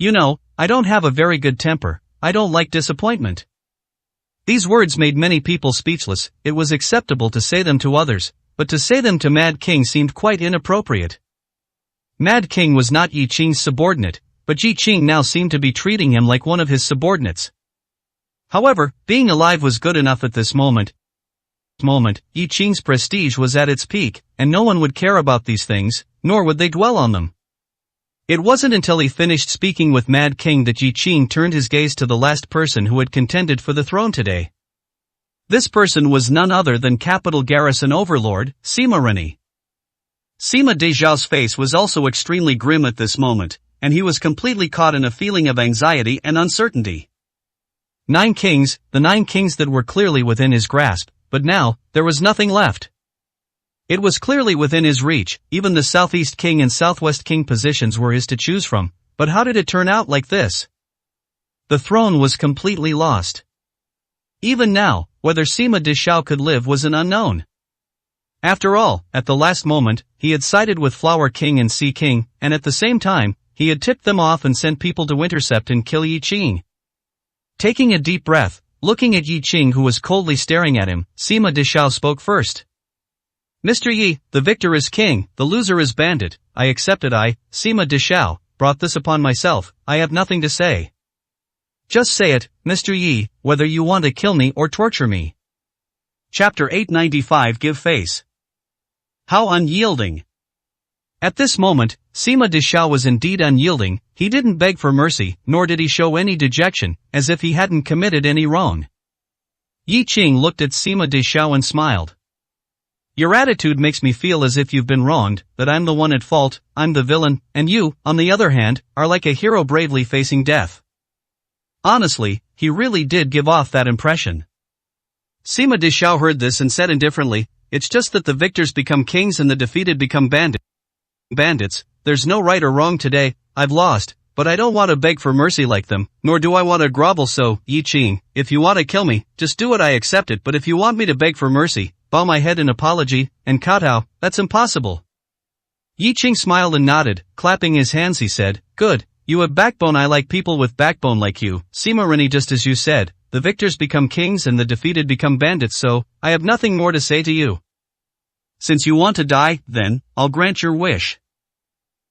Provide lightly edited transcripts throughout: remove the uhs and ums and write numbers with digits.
You know, I don't have a very good temper, I don't like disappointment. These words made many people speechless. It was acceptable to say them to others, but to say them to Mad King seemed quite inappropriate. Mad King was not Yi Qing's subordinate, but Yi Qing now seemed to be treating him like one of his subordinates. However, being alive was good enough at this moment. Yi Qing's prestige was at its peak, and no one would care about these things, nor would they dwell on them. It wasn't until he finished speaking with Mad King that Yi Qing turned his gaze to the last person who had contended for the throne today. This person was none other than Capital Garrison Overlord, Sima Rennie. Sima Dejiao's face was also extremely grim at this moment, and he was completely caught in a feeling of anxiety and uncertainty. 9 kings, the 9 kings that were clearly within his grasp, but now, there was nothing left. It was clearly within his reach, even the Southeast King and Southwest King positions were his to choose from, but how did it turn out like this? The throne was completely lost. Even now, whether Sima Dejiao could live was an unknown. After all, at the last moment, he had sided with Flower King and Sea King, and at the same time, he had tipped them off and sent people to intercept and kill Yi Qing. Taking a deep breath, looking at Yi Qing who was coldly staring at him, Sima Dejiao spoke first. Mr. Yi, the victor is king, the loser is bandit. I accept it. I, Sima Dejiao, brought this upon myself. I have nothing to say. Just say it, Mr. Yi, whether you want to kill me or torture me. Chapter 895 Give Face. How unyielding. At this moment, Sima Dejiao was indeed unyielding. He didn't beg for mercy, nor did he show any dejection, as if he hadn't committed any wrong. Yi Qing looked at Sima Dejiao and smiled. Your attitude makes me feel as if you've been wronged, that I'm the one at fault, I'm the villain, and you, on the other hand, are like a hero bravely facing death. Honestly, he really did give off that impression. Sima Dejiao heard this and said indifferently, it's just that the victors become kings and the defeated become bandits, there's no right or wrong today, I've lost, but I don't want to beg for mercy like them, nor do I want to grovel so, Yi Qing, if you want to kill me, just do it I accept it but if you want me to beg for mercy, bow my head in apology, and kowtow, that's impossible. Yi Qing smiled and nodded, clapping his hands he said, good, you have backbone I like people with backbone like you, Sima Rennie just as you said, the victors become kings and the defeated become bandits so, I have nothing more to say to you. Since you want to die, then, I'll grant your wish.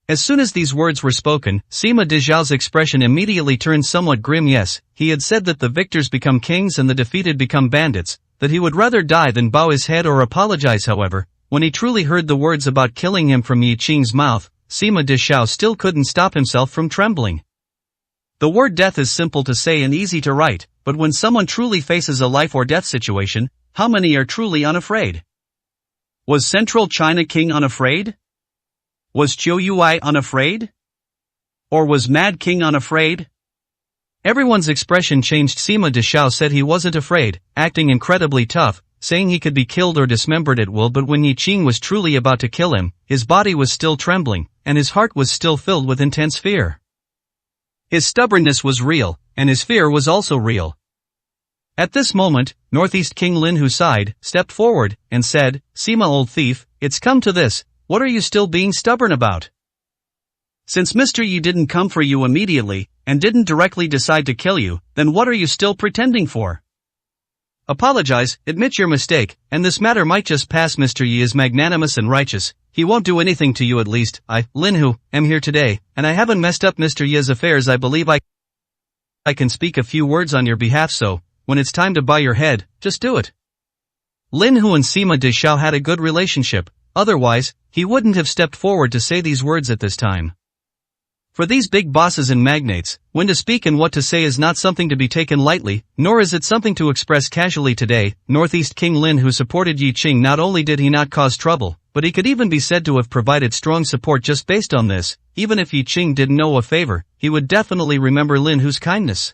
As soon as these words were spoken, Sima Dejiao's expression immediately turned somewhat grim. Yes, he had said that the victors become kings and the defeated become bandits, that he would rather die than bow his head or apologize. However, when he truly heard the words about killing him from Yi Qing's mouth, Sima Dejiao still couldn't stop himself from trembling. The word death is simple to say and easy to write, but when someone truly faces a life or death situation, how many are truly unafraid? Was Central China King unafraid? Was Qiu Yui unafraid? Or was Mad King unafraid? Everyone's expression changed. Sima Dejiao said he wasn't afraid, acting incredibly tough, saying he could be killed or dismembered at will, but when Yi Qing was truly about to kill him, his body was still trembling, and his heart was still filled with intense fear. His stubbornness was real, and his fear was also real. At this moment, Northeast King Lin Hu sighed, stepped forward, and said, Sima old thief, it's come to this, what are you still being stubborn about? Since Mr. Yi didn't come for you immediately, and didn't directly decide to kill you, then what are you still pretending for? Apologize, admit your mistake, and this matter might just pass. Mr. Yi is magnanimous and righteous, he won't do anything to you. At least, I, Lin Hu, am here today, and I haven't messed up Mr. Yi's affairs. I believe I can speak a few words on your behalf, so, when it's time to bow your head, just do it. Lin Hu and Sima Dejiao had a good relationship, otherwise, he wouldn't have stepped forward to say these words at this time. For these big bosses and magnates, when to speak and what to say is not something to be taken lightly, nor is it something to express casually. Today, Northeast King Lin Hu supported Yi Qing. Not only did he not cause trouble, but he could even be said to have provided strong support just based on this. Even if Yi Qing didn't owe a favor, he would definitely remember Lin Hu's kindness.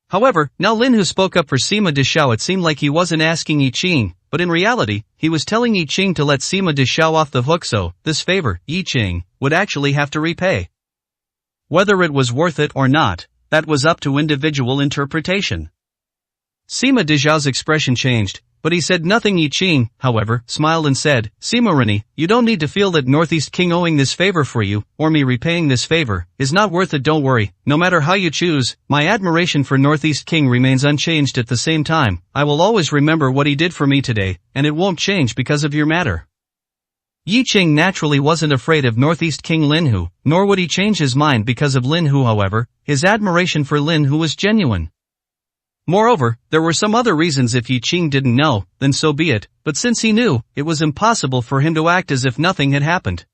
However, now Lin Hu spoke up for Sima Dejiao. It seemed like he wasn't asking Yi Qing, but in reality, he was telling Yi Qing to let Sima Dejiao off the hook, so, this favor, Yi Qing, would actually have to repay. Whether it was worth it or not, that was up to individual interpretation. Sima Dezhao's expression changed, but he said nothing. Yi Qing, however, smiled and said, Sima Rini, you don't need to feel that Northeast King owing this favor for you, or me repaying this favor, is not worth it. Don't worry, no matter how you choose, my admiration for Northeast King remains unchanged. At the same time, I will always remember what he did for me today, and it won't change because of your matter. Yi Qing naturally wasn't afraid of Northeast King Lin Hu, nor would he change his mind because of Lin Hu. However, his admiration for Lin Hu was genuine. Moreover, there were some other reasons. If Yi Qing didn't know, then so be it, but since he knew, it was impossible for him to act as if nothing had happened.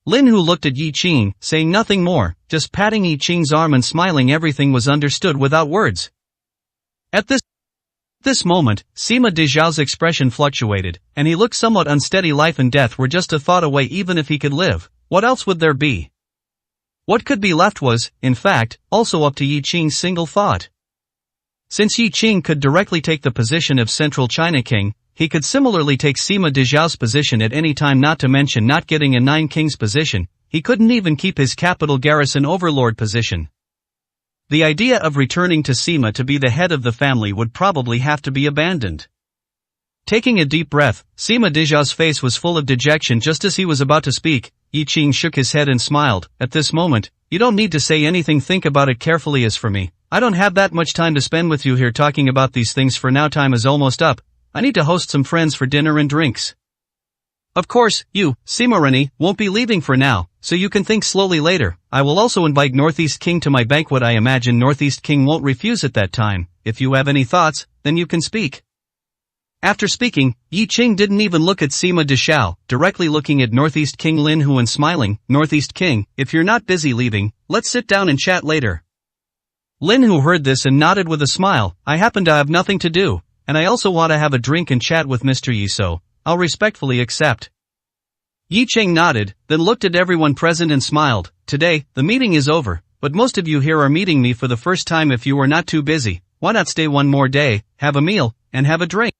Lin Hu looked at Yi Qing, saying nothing more, just patting Yi Qing's arm and smiling. Everything was understood without words. At this moment, Sima Dezhao's expression fluctuated, and he looked somewhat unsteady. Life and death were just a thought away. Even if he could live, what else would there be? What could be left was, in fact, also up to Yi Qing's single thought. Since Yi Qing could directly take the position of Central China King, he could similarly take Sima Dezhao's position at any time. Not to mention not getting a Nine Kings position, he couldn't even keep his capital garrison overlord position. The idea of returning to Sima to be the head of the family would probably have to be abandoned. Taking a deep breath, Sima Dezhao's face was full of dejection. Just as he was about to speak, Yi Qing shook his head and smiled. At this moment, you don't need to say anything. Think about it carefully. As for me, I don't have that much time to spend with you here talking about these things for now. Time is almost up. I need to host some friends for dinner and drinks. Of course, you, Sima Rini, won't be leaving for now, so you can think slowly later. I will also invite Northeast King to my banquet. I imagine Northeast King won't refuse at that time. If you have any thoughts, then you can speak. After speaking, Yi Qing didn't even look at Sima Dezhao, directly looking at Northeast King Lin Hu and smiling. Northeast King, if you're not busy leaving, let's sit down and chat later. Lin Hu heard this and nodded with a smile. I happen to have nothing to do, and I also want to have a drink and chat with Mr. Yi, so I'll respectfully accept. Yi Qing nodded, then looked at everyone present and smiled. Today, the meeting is over, but most of you here are meeting me for the first time. If you are not too busy, why not stay one more day, have a meal, and have a drink?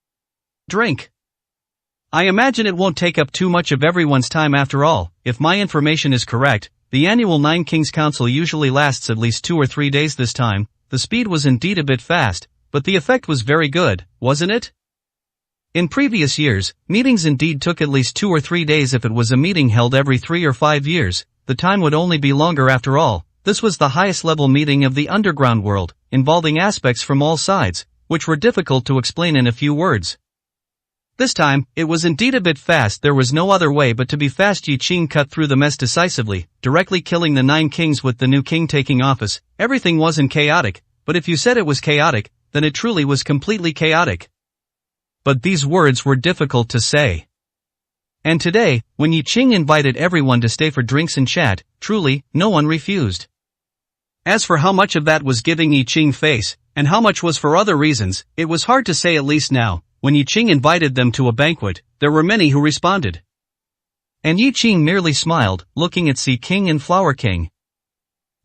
I imagine it won't take up too much of everyone's time. After all, if my information is correct, the annual Nine Kings Council usually lasts at least 2 or 3 days. This time, the speed was indeed a bit fast, but the effect was very good, wasn't it? In previous years, meetings indeed took at least 2 or 3 days. If it was a meeting held every 3 or 5 years, the time would only be longer. After all, this was the highest level meeting of the underground world, involving aspects from all sides, which were difficult to explain in a few words. This time, it was indeed a bit fast. There was no other way but to be fast. Yi Qing cut through the mess decisively, directly killing the 9 kings. With the new king taking office, everything wasn't chaotic, but if you said it was chaotic, then it truly was completely chaotic. But these words were difficult to say. And today, when Yi Qing invited everyone to stay for drinks and chat, truly, no one refused. As for how much of that was giving Yi Qing face, and how much was for other reasons, it was hard to say. At least now, when Yi Qing invited them to a banquet, there were many who responded. And Yi Qing merely smiled, looking at Sea King and Flower King.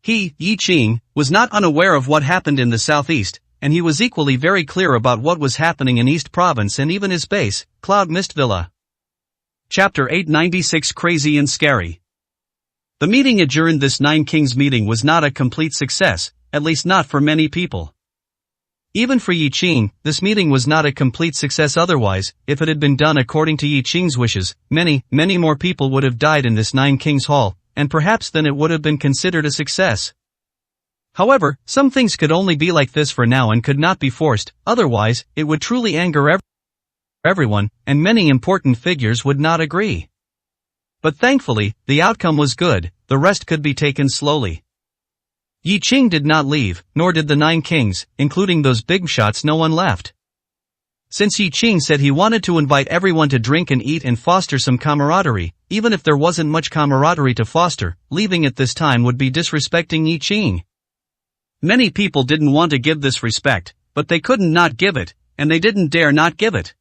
He, Yi Qing, was not unaware of what happened in the southeast, and he was equally very clear about what was happening in East Province and even his base, Cloud Mist Villa. Chapter 896 Crazy and Scary. The meeting adjourned. This 9 Kings meeting was not a complete success, at least not for many people. Even for Yi Qing, this meeting was not a complete success. Otherwise, if it had been done according to Yi Qing's wishes, many more people would have died in this 9 Kings Hall, and perhaps then it would have been considered a success. However, some things could only be like this for now and could not be forced, otherwise, it would truly anger everyone, and many important figures would not agree. But thankfully, the outcome was good. The rest could be taken slowly. Yi Qing did not leave, nor did the 9 kings, including those big shots. No one left. Since Yi Qing said he wanted to invite everyone to drink and eat and foster some camaraderie, even if there wasn't much camaraderie to foster, leaving at this time would be disrespecting Yi Qing. Many people didn't want to give this respect, but they couldn't not give it, and they didn't dare not give it.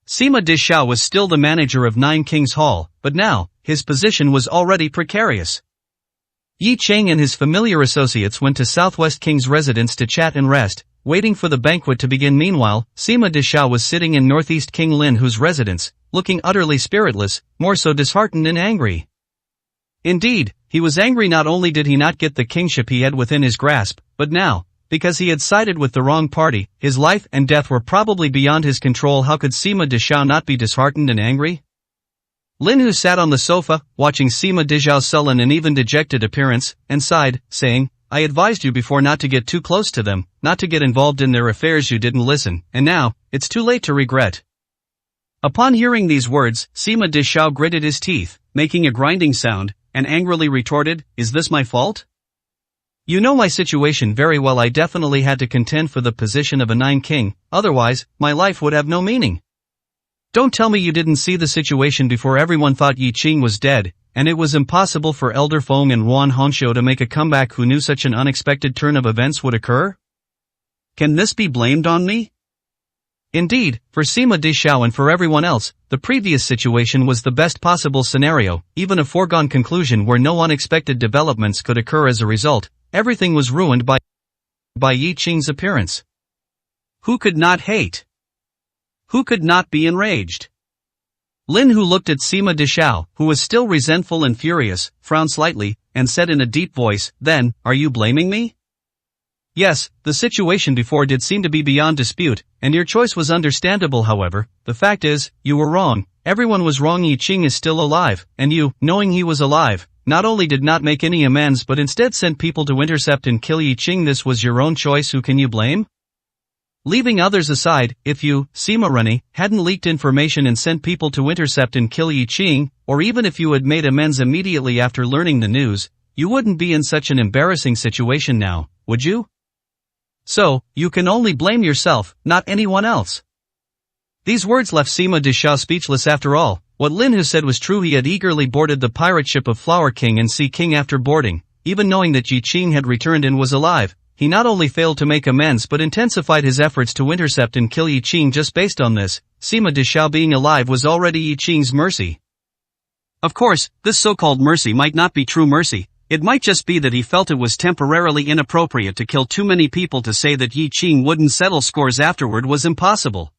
Sima Dezhao was still the manager of 9 Kings Hall, but now, his position was already precarious. Yi Qing and his familiar associates went to Southwest King's residence to chat and rest, waiting for the banquet to begin. Meanwhile, Sima Dezhao was sitting in Northeast King Lin Hu's residence, looking utterly spiritless, more so disheartened and angry. Indeed, he was angry. Not only did he not get the kingship he had within his grasp, but now, because he had sided with the wrong party, his life and death were probably beyond his control. How could Sima Dezhao not be disheartened and angry? Lin Hu sat on the sofa, watching Sima Dezhao's sullen and even dejected appearance, and sighed, saying, I advised you before not to get too close to them, not to get involved in their affairs. You didn't listen, and now, it's too late to regret. Upon hearing these words, Sima Dezhao gritted his teeth, making a grinding sound, and angrily retorted, Is this my fault? You know my situation very well. I definitely had to contend for the position of a Nine King, otherwise, my life would have no meaning. Don't tell me you didn't see the situation before. Everyone thought Yi Qing was dead, and it was impossible for Elder Feng and Yuan Hongqiu to make a comeback. Who knew such an unexpected turn of events would occur? Can this be blamed on me? Indeed, for Sima Dezhao and for everyone else, the previous situation was the best possible scenario, even a foregone conclusion where no unexpected developments could occur. As a result, everything was ruined by Yi Qing's appearance. Who could not hate? Who could not be enraged? Lin Hu looked at Sima Dezhao, who was still resentful and furious, frowned slightly, and said in a deep voice, Then, are you blaming me? Yes, the situation before did seem to be beyond dispute, and your choice was understandable. However, the fact is, you were wrong. Everyone was wrong. Yi Qing is still alive, and you, knowing he was alive, not only did not make any amends but instead sent people to intercept and kill Yi Qing. This was your own choice. Who can you blame? Leaving others aside, if you, Sima Rennie, hadn't leaked information and sent people to intercept and kill Yi Qing, or even if you had made amends immediately after learning the news, you wouldn't be in such an embarrassing situation now, would you? So, you can only blame yourself, not anyone else. These words left Sima Dezhao speechless. After all, what Lin Hu said was true. He had eagerly boarded the pirate ship of Flower King and Sea King. After boarding, even knowing that Yi Qing had returned and was alive, he not only failed to make amends but intensified his efforts to intercept and kill Yi Qing. Just based on this, Sima Dezhao being alive was already Yi Qing's mercy. Of course, this so-called mercy might not be true mercy. It might just be that he felt it was temporarily inappropriate to kill too many people. To say that Yi Qing wouldn't settle scores afterward was impossible.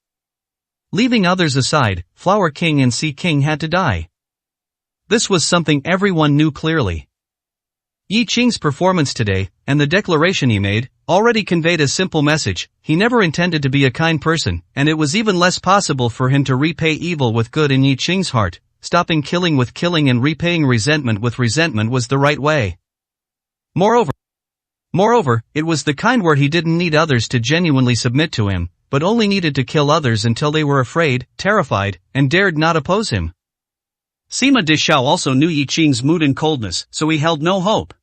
Leaving others aside, Flower King and Sea King had to die. This was something everyone knew clearly. Yi Qing's performance today, and the declaration he made, already conveyed a simple message. He never intended to be a kind person, and it was even less possible for him to repay evil with good. In Yi Qing's heart, stopping killing with killing and repaying resentment with resentment was the right way. Moreover, it was the kind where he didn't need others to genuinely submit to him, but only needed to kill others until they were afraid, terrified, and dared not oppose him. Sima Dezhao also knew Yi Qing's mood and coldness, so he held no hope.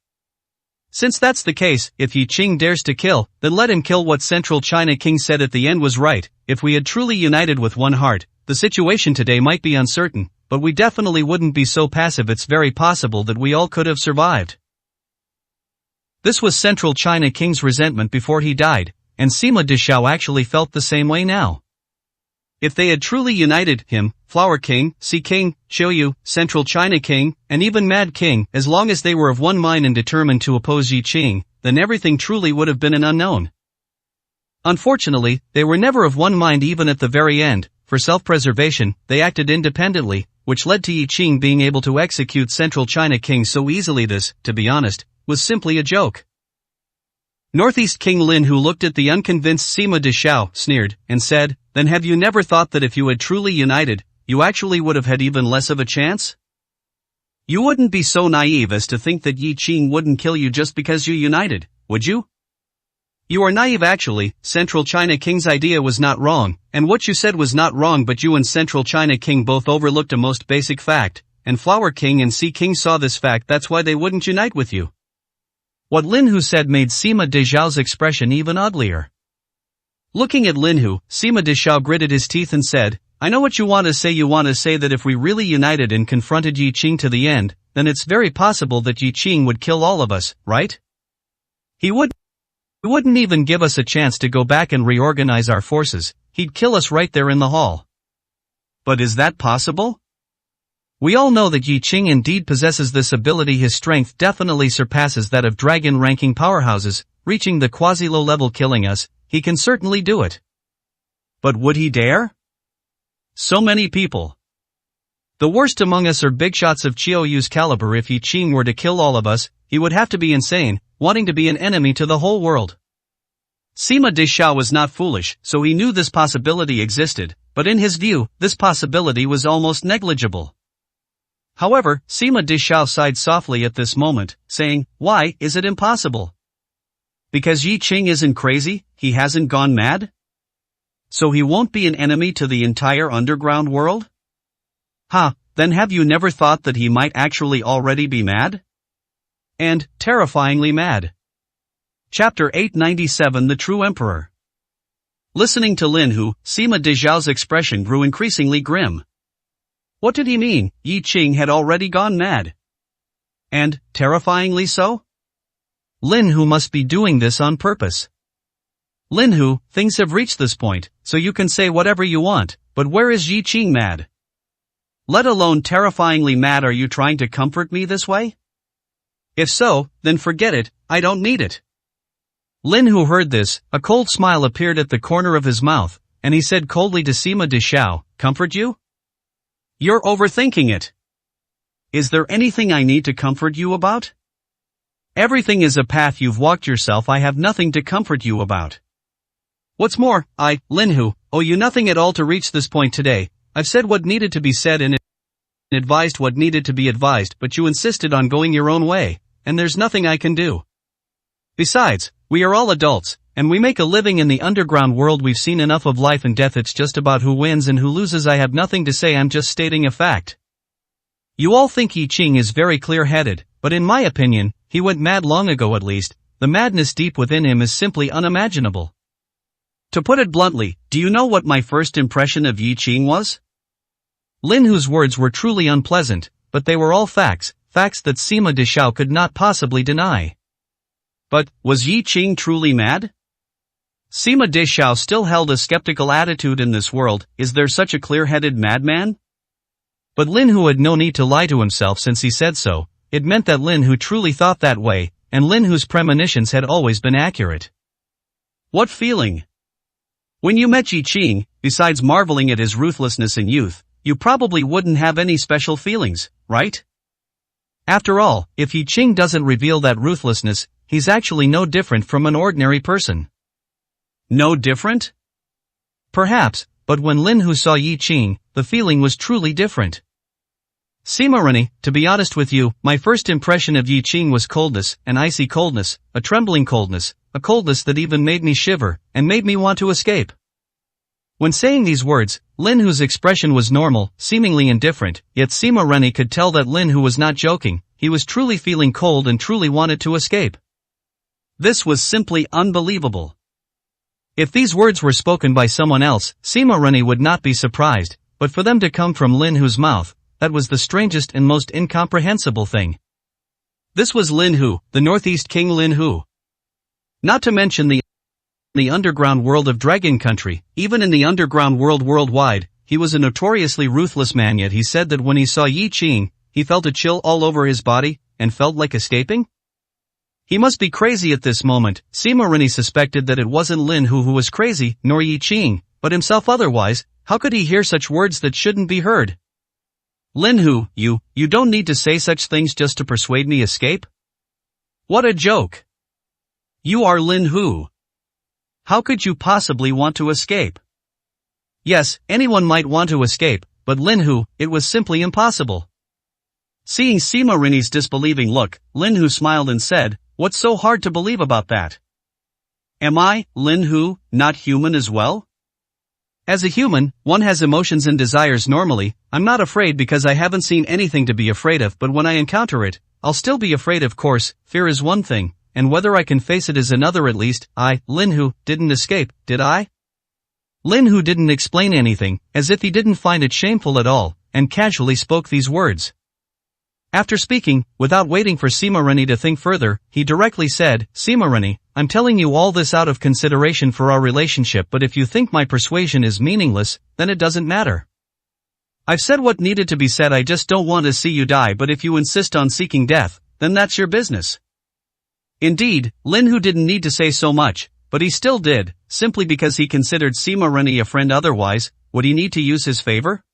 Since that's the case, if Yi Qing dares to kill, then let him kill. What Central China King said at the end was right. If we had truly united with one heart, the situation today might be uncertain, but we definitely wouldn't be so passive. It's very possible that we all could have survived. This was Central China King's resentment before he died, and Sima Dezhao actually felt the same way now. If they had truly united him, Flower King, Sea King, Xiuyu, Central China King, and even Mad King, as long as they were of one mind and determined to oppose Yi Qing, then everything truly would have been an unknown. Unfortunately, they were never of one mind. Even at the very end, for self-preservation, they acted independently, which led to Yi Qing being able to execute Central China King so easily. This, to be honest, was simply a joke. Northeast King Lin Hu looked at the unconvinced Sima Dezhao, sneered, and said, Then have you never thought that if you had truly united, you actually would have had even less of a chance? You wouldn't be so naive as to think that Yi Qing wouldn't kill you just because you united, would you? You are naive. Actually, Central China King's idea was not wrong, and what you said was not wrong, but you and Central China King both overlooked a most basic fact, and Flower King and Sea King saw this fact. That's why they wouldn't unite with you. What Lin Hu said made Sima Dezhao's expression even uglier. Looking at Lin Hu, Sima Dezhao gritted his teeth and said, I know what you want to say. You want to say that if we really united and confronted Yi Qing to the end, then it's very possible that Yi Qing would kill all of us, right? He wouldn't even give us a chance to go back and reorganize our forces. He'd kill us right there in the hall. But is that possible? We all know that Yi Qing indeed possesses this ability. His strength definitely surpasses that of dragon-ranking powerhouses, reaching the quasi-low level. Killing us, he can certainly do it. But would he dare? So many people. The worst among us are big shots of Qiuyu's caliber. If Yi Qing were to kill all of us, he would have to be insane, wanting to be an enemy to the whole world. Sima Deshao was not foolish, so he knew this possibility existed, but in his view, this possibility was almost negligible. However, Sima Deshao sighed softly at this moment, saying, "Why is it impossible? Because Yi Qing isn't crazy, he hasn't gone mad? So he won't be an enemy to the entire underground world? Then have you never thought that he might actually already be mad? And, terrifyingly mad." Chapter 897 The True Emperor. Listening to Lin Hu, Sima Deshao's expression grew increasingly grim. What did he mean, Yi Qing had already gone mad? And, terrifyingly so? Lin Hu must be doing this on purpose. Lin Hu, things have reached this point, so you can say whatever you want, but where is Yi Qing mad? Let alone terrifyingly mad. Are you trying to comfort me this way? If so, then forget it, I don't need it. Lin Hu heard this, a cold smile appeared at the corner of his mouth, and he said coldly to Sima Deshao, "Comfort you? You're overthinking it. Is there anything I need to comfort you about? Everything is a path you've walked yourself. I have nothing to comfort you about. What's more, I, Lin Hu, owe you nothing at all to reach this point today. I've said what needed to be said and advised what needed to be advised, but you insisted on going your own way, and there's nothing I can do. Besides, we are all adults, and we make a living in the underground world. We've seen enough of life and death. It's just about who wins and who loses. I have nothing to say. I'm just stating a fact. You all think Yi Qing is very clear-headed, but in my opinion, he went mad long ago. At least, the madness deep within him is simply unimaginable. To put it bluntly, do you know what my first impression of Yi Qing was?" Lin Hu's words were truly unpleasant, but they were all facts that Sima Deshao could not possibly deny. But, was Yi Qing truly mad? Sima Deshao still held a skeptical attitude. In this world, is there such a clear-headed madman? But Lin Hu had no need to lie to himself since he said so. It meant that Lin Hu truly thought that way, and Lin Hu's premonitions had always been accurate. What feeling? When you met Yi Qing, besides marveling at his ruthlessness in youth, you probably wouldn't have any special feelings, right? After all, if Yi Qing doesn't reveal that ruthlessness, he's actually no different from an ordinary person. No different? Perhaps, but when Lin Hu saw Yi Qing, the feeling was truly different. Sima Rani, to be honest with you, my first impression of Yi Qing was coldness, an icy coldness, a trembling coldness, a coldness that even made me shiver, and made me want to escape. When saying these words, Lin Hu's expression was normal, seemingly indifferent, yet Sima Rani could tell that Lin Hu was not joking. He was truly feeling cold and truly wanted to escape. This was simply unbelievable. If these words were spoken by someone else, Sima Rani would not be surprised, but for them to come from Lin Hu's mouth, that was the strangest and most incomprehensible thing. This was Lin Hu, the Northeast King Lin Hu. Not to mention the underground world of Dragon Country. Even in the underground world worldwide, he was a notoriously ruthless man. Yet he said that when he saw Yi Qing, he felt a chill all over his body, and felt like escaping? He must be crazy at this moment. Sima Rani suspected that it wasn't Lin Hu who was crazy, nor Yi Qing, but himself. Otherwise, how could he hear such words that shouldn't be heard? Lin Hu, you don't need to say such things just to persuade me escape? What a joke. You are Lin Hu. How could you possibly want to escape? Yes, anyone might want to escape, but Lin Hu, it was simply impossible. Seeing Sima Rani's disbelieving look, Lin Hu smiled and said, "What's so hard to believe about that? Am I, Lin Hu, not human as well? As a human, one has emotions and desires normally. I'm not afraid because I haven't seen anything to be afraid of, but when I encounter it, I'll still be afraid. Of course, fear is one thing, and whether I can face it is another. At least, I, Lin Hu, didn't escape, did I?" Lin Hu didn't explain anything, as if he didn't find it shameful at all, and casually spoke these words. After speaking, without waiting for Sima Rani to think further, he directly said, "Sima Rani, I'm telling you all this out of consideration for our relationship, but if you think my persuasion is meaningless, then it doesn't matter. I've said what needed to be said. I just don't want to see you die, but if you insist on seeking death, then that's your business." Indeed, Lin Hu didn't need to say so much, but he still did, simply because he considered Sima Rani a friend. Otherwise, would he need to use his favor?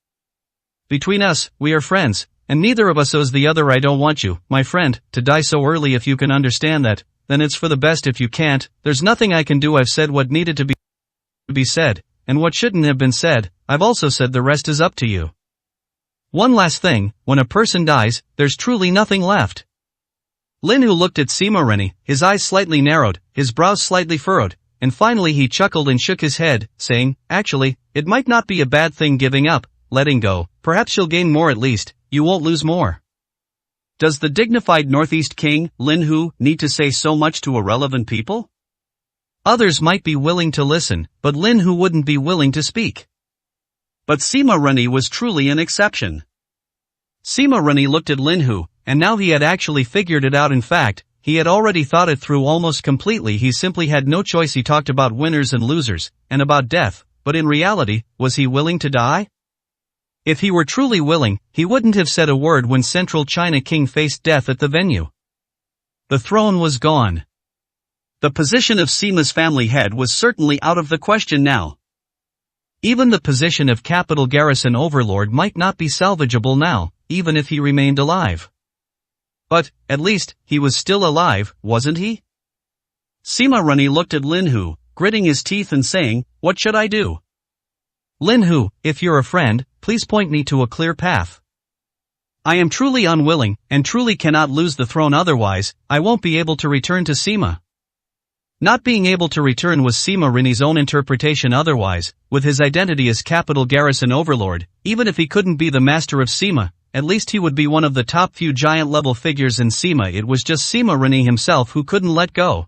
"Between us, we are friends, and neither of us owes the other. I don't want you, my friend, to die so early. If you can understand that, then it's for the best. If you can't, there's nothing I can do. I've said what needed to be said, and what shouldn't have been said, I've also said. The rest is up to you. One last thing, when a person dies, there's truly nothing left. Lin Hu looked at Sima Rennie, his eyes slightly narrowed, his brows slightly furrowed, and finally he chuckled and shook his head, saying, actually, it might not be a bad thing giving up, letting go. Perhaps you'll gain more. At least, you won't lose more. Does the dignified Northeast King, Lin Hu, need to say so much to irrelevant people? Others might be willing to listen, but Lin Hu wouldn't be willing to speak. But Sima Rennie was truly an exception. Sima Rennie looked at Lin Hu, and now he had actually figured it out. In fact, he had already thought it through almost completely. He simply had no choice. He talked about winners and losers, and about death, but in reality, was he willing to die? If he were truly willing, he wouldn't have said a word when Central China King faced death at the venue. The throne was gone. The position of Sima's family head was certainly out of the question now. Even the position of capital garrison overlord might not be salvageable now, even if he remained alive. But, at least, he was still alive, wasn't he? Sima Rennie looked at Lin Hu, gritting his teeth and saying, what should I do? Lin Hu, if you're a friend, please point me to a clear path. I am truly unwilling, and truly cannot lose the throne. Otherwise, I won't be able to return to Sima. Not being able to return was Sima Rennie's own interpretation. Otherwise, with his identity as capital garrison overlord, even if he couldn't be the master of Sima, at least he would be one of the top few giant-level figures in Sima. It was just Sima Rennie himself who couldn't let go.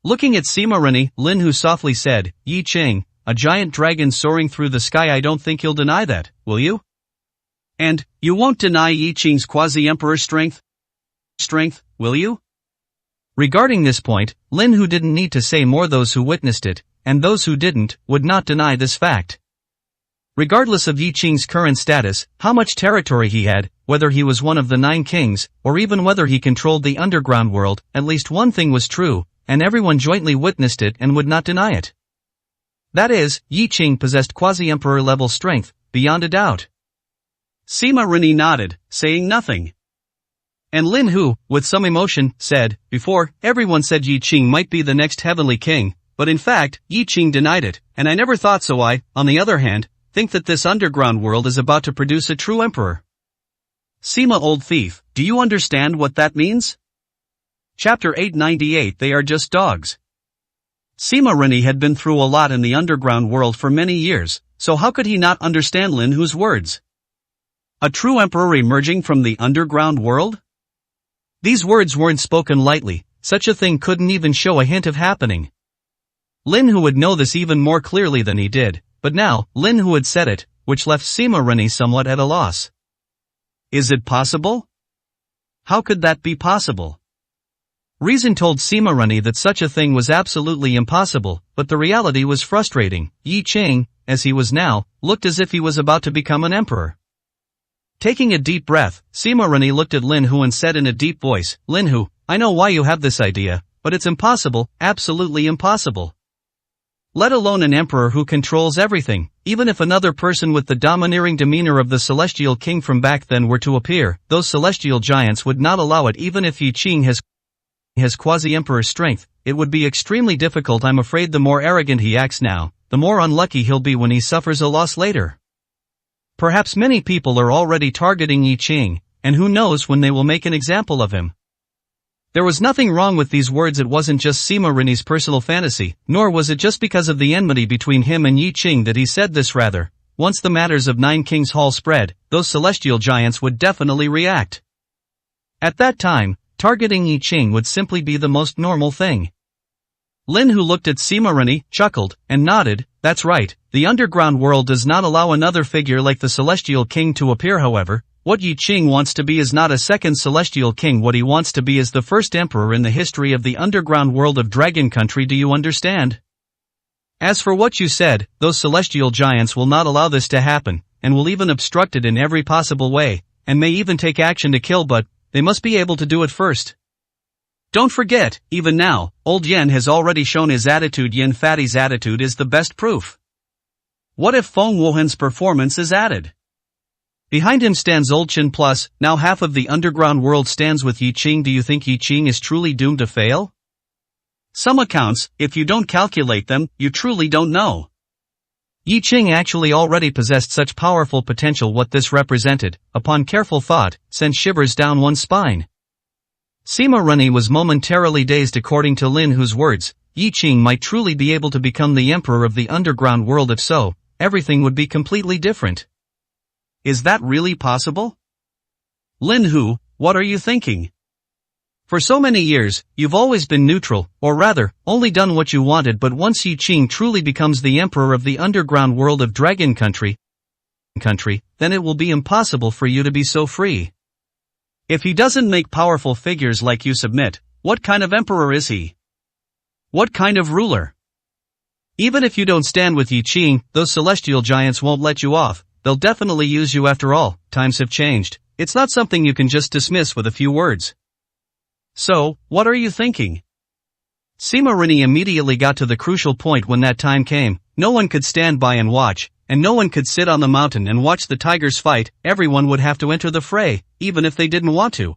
Looking at Sima Rennie, Lin Hu softly said, Yi Qing, a giant dragon soaring through the sky. I don't think you'll deny that, will you? And, you won't deny Yi Qing's quasi-emperor strength, will you? Regarding this point, Lin Hu didn't need to say more. Those who witnessed it, and those who didn't, would not deny this fact. Regardless of Yi Qing's current status, how much territory he had, whether he was one of the 9 kings, or even whether he controlled the underground world, at least one thing was true, and everyone jointly witnessed it and would not deny it. That is, Yi Qing possessed quasi-emperor level strength, beyond a doubt. Sima Rennie nodded, saying nothing. And Lin Hu, with some emotion, said, before, everyone said Yi Qing might be the next heavenly king, but in fact, Yi Qing denied it, and I never thought so. I, on the other hand, think that this underground world is about to produce a true emperor. Sima, old thief, do you understand what that means? Chapter 898. They are just dogs. Sima Rennie had been through a lot in the underground world for many years, so how could he not understand Lin Hu's words? A true emperor emerging from the underground world? These words weren't spoken lightly. Such a thing couldn't even show a hint of happening. Lin Hu would know this even more clearly than he did, but now, Lin Hu had said it, which left Sima Rennie somewhat at a loss. Is it possible? How could that be possible? Reason told Sima Rennie that such a thing was absolutely impossible, but the reality was frustrating. Yi Qing, as he was now, looked as if he was about to become an emperor. Taking a deep breath, Sima Rennie looked at Lin Hu and said in a deep voice, Lin Hu, I know why you have this idea, but it's impossible, absolutely impossible. Let alone an emperor who controls everything. Even if another person with the domineering demeanor of the celestial king from back then were to appear, those celestial giants would not allow it. Even if Yi Qing has quasi-emperor strength, it would be extremely difficult. I'm afraid the more arrogant he acts now, the more unlucky he'll be when he suffers a loss later. Perhaps many people are already targeting Yi Qing, and who knows when they will make an example of him. There was nothing wrong with these words. It wasn't just Sima Rennie's personal fantasy, nor was it just because of the enmity between him and Yi Qing that he said this. Rather, once the matters of 9 Kings Hall spread, those celestial giants would definitely react. At that time, targeting Yi Qing would simply be the most normal thing. Lin Hu looked at Sima Rennie, chuckled, and nodded. That's right, the underground world does not allow another figure like the celestial king to appear. However, what Yi Qing wants to be is not a second celestial king. What he wants to be is the first emperor in the history of the underground world of Dragon Country. Do you understand? As for what you said, those celestial giants will not allow this to happen, and will even obstruct it in every possible way, and may even take action to kill, but they must be able to do it first. Don't forget, even now, old Yen has already shown his attitude. Yen Fatty's attitude is the best proof. What if Feng Wuhan's performance is added? Behind him stands Old Chen, plus, now half of the underground world stands with Yi Qing. Do you think Yi Qing is truly doomed to fail? Some accounts, if you don't calculate them, you truly don't know. Yi Qing actually already possessed such powerful potential. What this represented, upon careful thought, sent shivers down one's spine. Sima Rani was momentarily dazed. According to Lin Hu's words, Yi Qing might truly be able to become the emperor of the underground world. If so, everything would be completely different. Is that really possible? Lin Hu, what are you thinking? For so many years, you've always been neutral, or rather, only done what you wanted. But once Yi Qing truly becomes the emperor of the underground world of Dragon Country, then it will be impossible for you to be so free. If he doesn't make powerful figures like you submit, what kind of emperor is he? What kind of ruler? Even if you don't stand with Yi Qing, those celestial giants won't let you off. They'll definitely use you. After all, times have changed. It's not something you can just dismiss with a few words. So, what are you thinking? Sima Rini immediately got to the crucial point. When that time came, no one could stand by and watch, and no one could sit on the mountain and watch the tigers fight. Everyone would have to enter the fray, even if they didn't want to.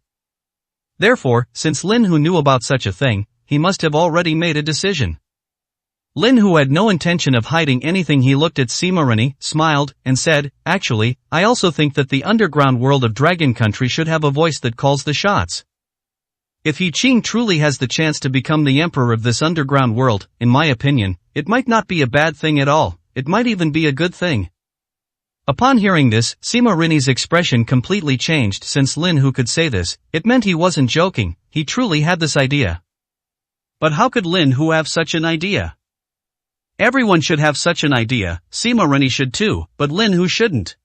Therefore, since Lin Hu knew about such a thing, he must have already made a decision. Lin Hu had no intention of hiding anything. He looked at Sima Rini, smiled, and said, "Actually, I also think that the underground world of Dragon Country should have a voice that calls the shots. If Yi Qing truly has the chance to become the emperor of this underground world, in my opinion, it might not be a bad thing at all. It might even be a good thing." Upon hearing this, Sima Rini's expression completely changed. Since Lin Hu could say this, it meant he wasn't joking. He truly had this idea. But how could Lin Hu have such an idea? Everyone should have such an idea. Sima Rini should too, but Lin Hu shouldn't.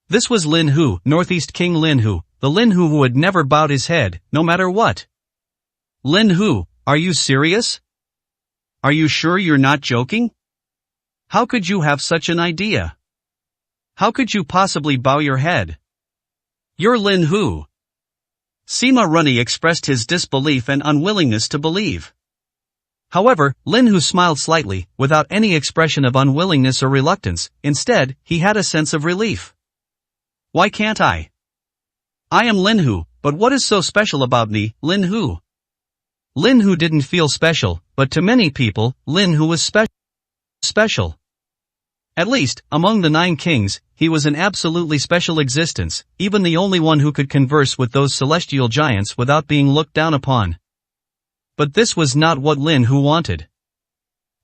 This was Lin Hu, Northeast King Lin Hu, the Lin Hu who had never bowed his head, no matter what. Lin Hu, are you serious? Are you sure you're not joking? How could you have such an idea? How could you possibly bow your head? You're Lin Hu. Sima Rini expressed his disbelief and unwillingness to believe. However, Lin Hu smiled slightly, without any expression of unwillingness or reluctance. Instead, he had a sense of relief. Why can't I? I am Lin Hu, but what is so special about me, Lin Hu? Lin Hu didn't feel special, but to many people, Lin Hu was special. At least, among the 9 kings, he was an absolutely special existence, even the only one who could converse with those celestial giants without being looked down upon. But this was not what Lin Hu wanted.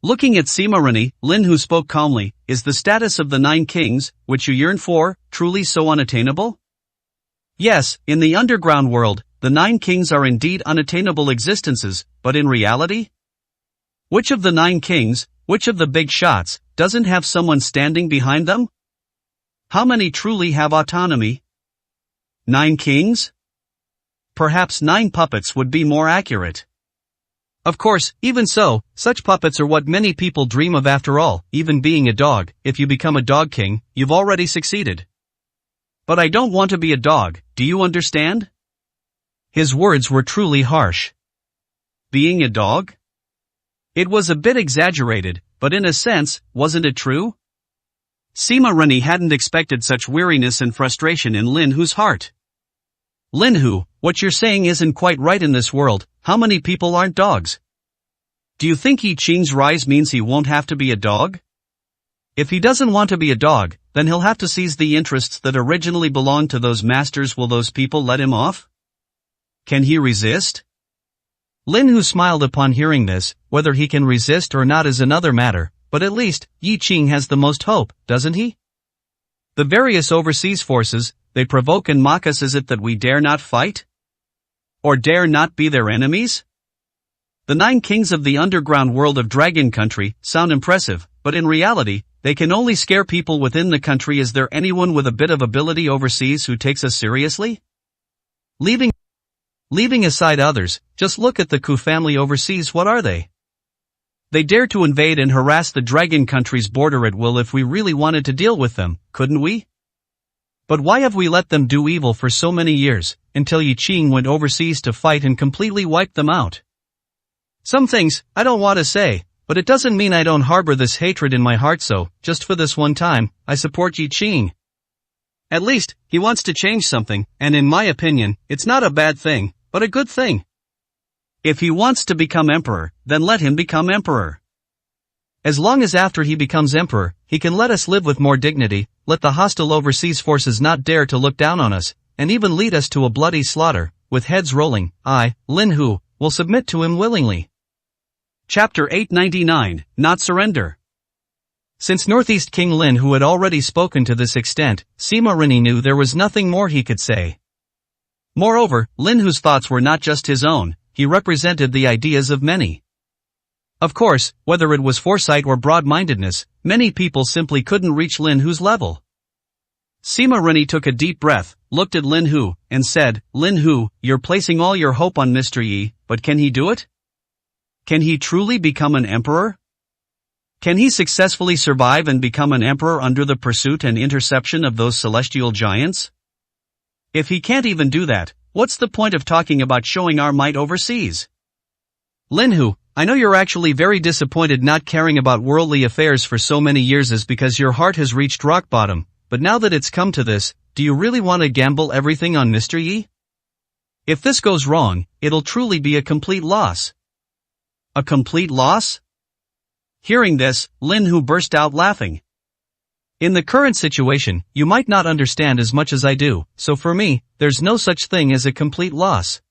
Looking at Sima Rini, Lin Hu spoke calmly, "Is the status of the 9 kings, which you yearn for, truly so unattainable?" Yes, in the underground world, the 9 kings are indeed unattainable existences, but in reality? Which of the 9 kings, which of the big shots, doesn't have someone standing behind them? How many truly have autonomy? 9 kings? Perhaps 9 puppets would be more accurate. Of course, even so, such puppets are what many people dream of. After all, even being a dog, if you become a dog king, you've already succeeded. But I don't want to be a dog, do you understand? His words were truly harsh. Being a dog? It was a bit exaggerated, but in a sense, wasn't it true? Sima Rini hadn't expected such weariness and frustration in Lin Hu's heart. Lin Hu, what you're saying isn't quite right. In this world, how many people aren't dogs? Do you think Yi Qing's rise means he won't have to be a dog? If he doesn't want to be a dog, then he'll have to seize the interests that originally belonged to those masters. Will those people let him off? Can he resist? Lin Hu smiled upon hearing this. Whether he can resist or not is another matter, but at least, Yi Qing has the most hope, doesn't he? The various overseas forces, they provoke and mock us. Is it that we dare not fight? Or dare not be their enemies? The 9 kings of the underground world of Dragon Country sound impressive, but in reality, they can only scare people within the country. Is there anyone with a bit of ability overseas who takes us seriously? Leaving aside others, just look at the Ku family overseas. What are they? They dare to invade and harass the Dragon Country's border at will. If we really wanted to deal with them, couldn't we? But why have we let them do evil for so many years, until Yi Qing went overseas to fight and completely wiped them out? Some things, I don't want to say, but it doesn't mean I don't harbor this hatred in my heart. So, just for this one time, I support Yi Qing. At least, he wants to change something, and in my opinion, it's not a bad thing, but a good thing. If he wants to become emperor, then let him become emperor. As long as after he becomes emperor, he can let us live with more dignity, let the hostile overseas forces not dare to look down on us, and even lead us to a bloody slaughter, with heads rolling, I, Lin Hu, will submit to him willingly. Chapter 899, Not Surrender. Since Northeast King Lin Hu had already spoken to this extent, Sima Rini knew there was nothing more he could say. Moreover, Lin Hu's thoughts were not just his own, he represented the ideas of many. Of course, whether it was foresight or broad-mindedness, many people simply couldn't reach Lin Hu's level. Sima Rini took a deep breath, looked at Lin Hu, and said, Lin Hu, you're placing all your hope on Mr. Yi, but can he do it? Can he truly become an emperor? Can he successfully survive and become an emperor under the pursuit and interception of those celestial giants? If he can't even do that, what's the point of talking about showing our might overseas? Lin Hu, I know you're actually very disappointed not caring about worldly affairs for so many years is because your heart has reached rock bottom, but now that it's come to this, do you really want to gamble everything on Mr. Yi? If this goes wrong, it'll truly be a complete loss. A complete loss? Hearing this, Lin Hu burst out laughing. In the current situation, you might not understand as much as I do, so for me, there's no such thing as a complete loss.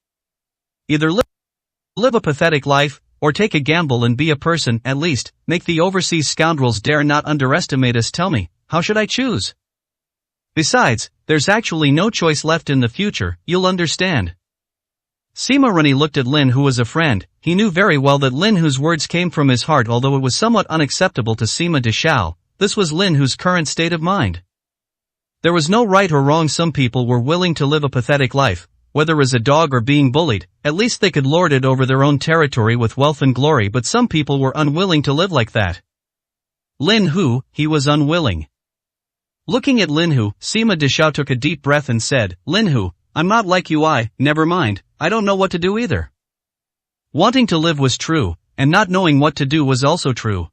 Either live a pathetic life, or take a gamble and be a person, at least, make the overseas scoundrels dare not underestimate us. Tell me, how should I choose? Besides, there's actually no choice left in the future, you'll understand. Sima Rini looked at Lin Hu as a friend. He knew very well that Lin Hu's words came from his heart, although it was somewhat unacceptable to Sima Deshao. This was Lin Hu's current state of mind. There was no right or wrong. Some people were willing to live a pathetic life, whether as a dog or being bullied. At least they could lord it over their own territory with wealth and glory, but some people were unwilling to live like that. Lin Hu, he was unwilling. Looking at Lin Hu, Sima Deshao took a deep breath and said, Lin Hu, I'm not like you. Never mind, I don't know what to do either. Wanting to live was true, and not knowing what to do was also true.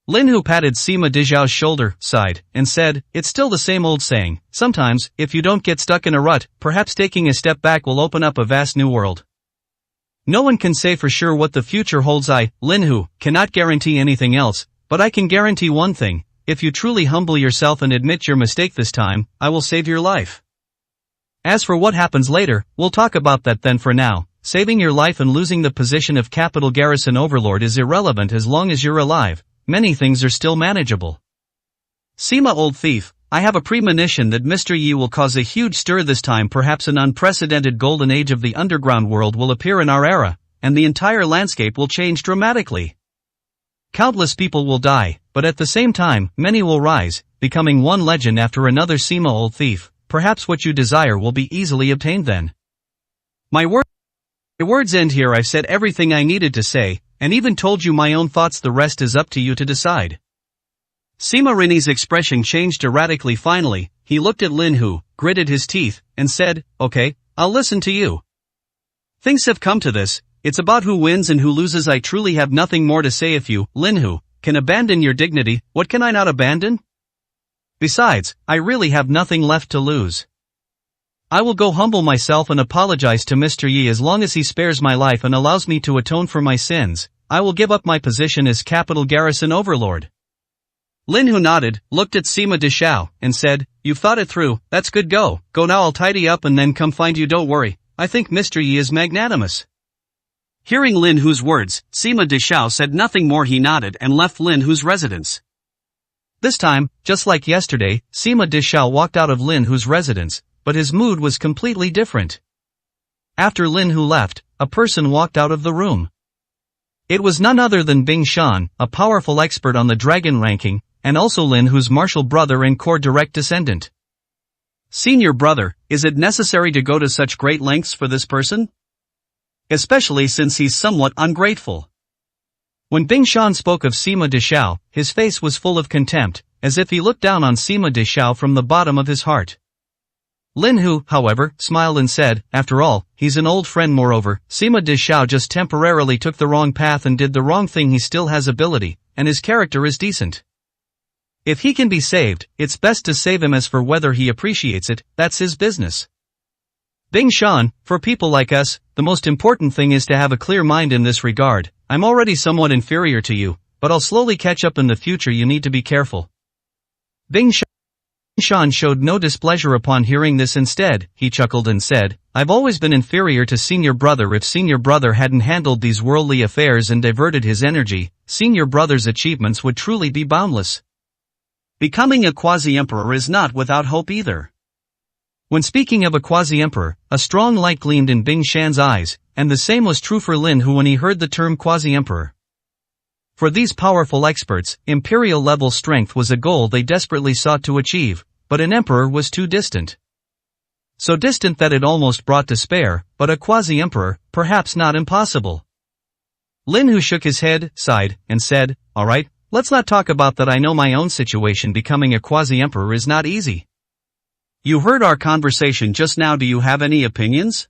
Lin Hu patted Sima Deshao's shoulder, sighed, and said, it's still the same old saying, sometimes, if you don't get stuck in a rut, perhaps taking a step back will open up a vast new world. No one can say for sure what the future holds. I, Lin Hu, cannot guarantee anything else, but I can guarantee one thing, if you truly humble yourself and admit your mistake this time, I will save your life. As for what happens later, we'll talk about that then. For now, saving your life and losing the position of capital garrison overlord is irrelevant as long as you're alive. Many things are still manageable. Sima, old thief, I have a premonition that Mr. Yi will cause a huge stir this time. Perhaps an unprecedented golden age of the underground world will appear in our era, and the entire landscape will change dramatically. Countless people will die, but at the same time, many will rise, becoming one legend after another. Sima, old thief, perhaps what you desire will be easily obtained then. My words end here. I've said everything I needed to say, and even told you my own thoughts. The rest is up to you to decide. Sima Rini's expression changed erratically. Finally, he looked at Lin Hu, gritted his teeth, and said, okay, I'll listen to you. Things have come to this, it's about who wins and who loses. I truly have nothing more to say. If you, Lin Hu, can abandon your dignity, what can I not abandon? Besides, I really have nothing left to lose. I will go humble myself and apologize to Mr. Yi. As long as he spares my life and allows me to atone for my sins, I will give up my position as capital garrison overlord. Lin Hu nodded, looked at Sima Deshao, and said, you've thought it through, that's good. Go now. I'll tidy up and then come find you. Don't worry, I think Mr. Yi is magnanimous. Hearing Lin Hu's words, Sima Deshao said nothing more. He nodded and left Lin Hu's residence. This time, just like yesterday, Sima Deshao walked out of Lin Hu's residence, but his mood was completely different. After Lin Hu left, a person walked out of the room. It was none other than Bing Shan, a powerful expert on the dragon ranking, and also Lin Hu's martial brother and core direct descendant. Senior brother, is it necessary to go to such great lengths for this person? Especially since he's somewhat ungrateful. When Bing Shan spoke of Sima Deshao, his face was full of contempt, as if he looked down on Sima Deshao from the bottom of his heart. Lin Hu, however, smiled and said, after all, he's an old friend. Moreover, Sima Deshao just temporarily took the wrong path and did the wrong thing. He still has ability, and his character is decent. If he can be saved, it's best to save him. As for whether he appreciates it, that's his business. Bing Shan, for people like us, the most important thing is to have a clear mind in this regard. I'm already somewhat inferior to you, but I'll slowly catch up in the future. You need to be careful. Bing Shan showed no displeasure upon hearing this. Instead, he chuckled and said, I've always been inferior to Senior Brother. If Senior Brother hadn't handled these worldly affairs and diverted his energy, Senior Brother's achievements would truly be boundless. Becoming a quasi-emperor is not without hope either. When speaking of a quasi-emperor, a strong light gleamed in Bing Shan's eyes, and the same was true for Lin Hu when he heard the term quasi-emperor. For these powerful experts, imperial-level strength was a goal they desperately sought to achieve, but an emperor was too distant. So distant that it almost brought despair, but a quasi-emperor, perhaps not impossible. Lin Hu shook his head, sighed, and said, Alright, let's not talk about that. I know my own situation. Becoming a quasi-emperor is not easy. You heard our conversation just now. Do you have any opinions?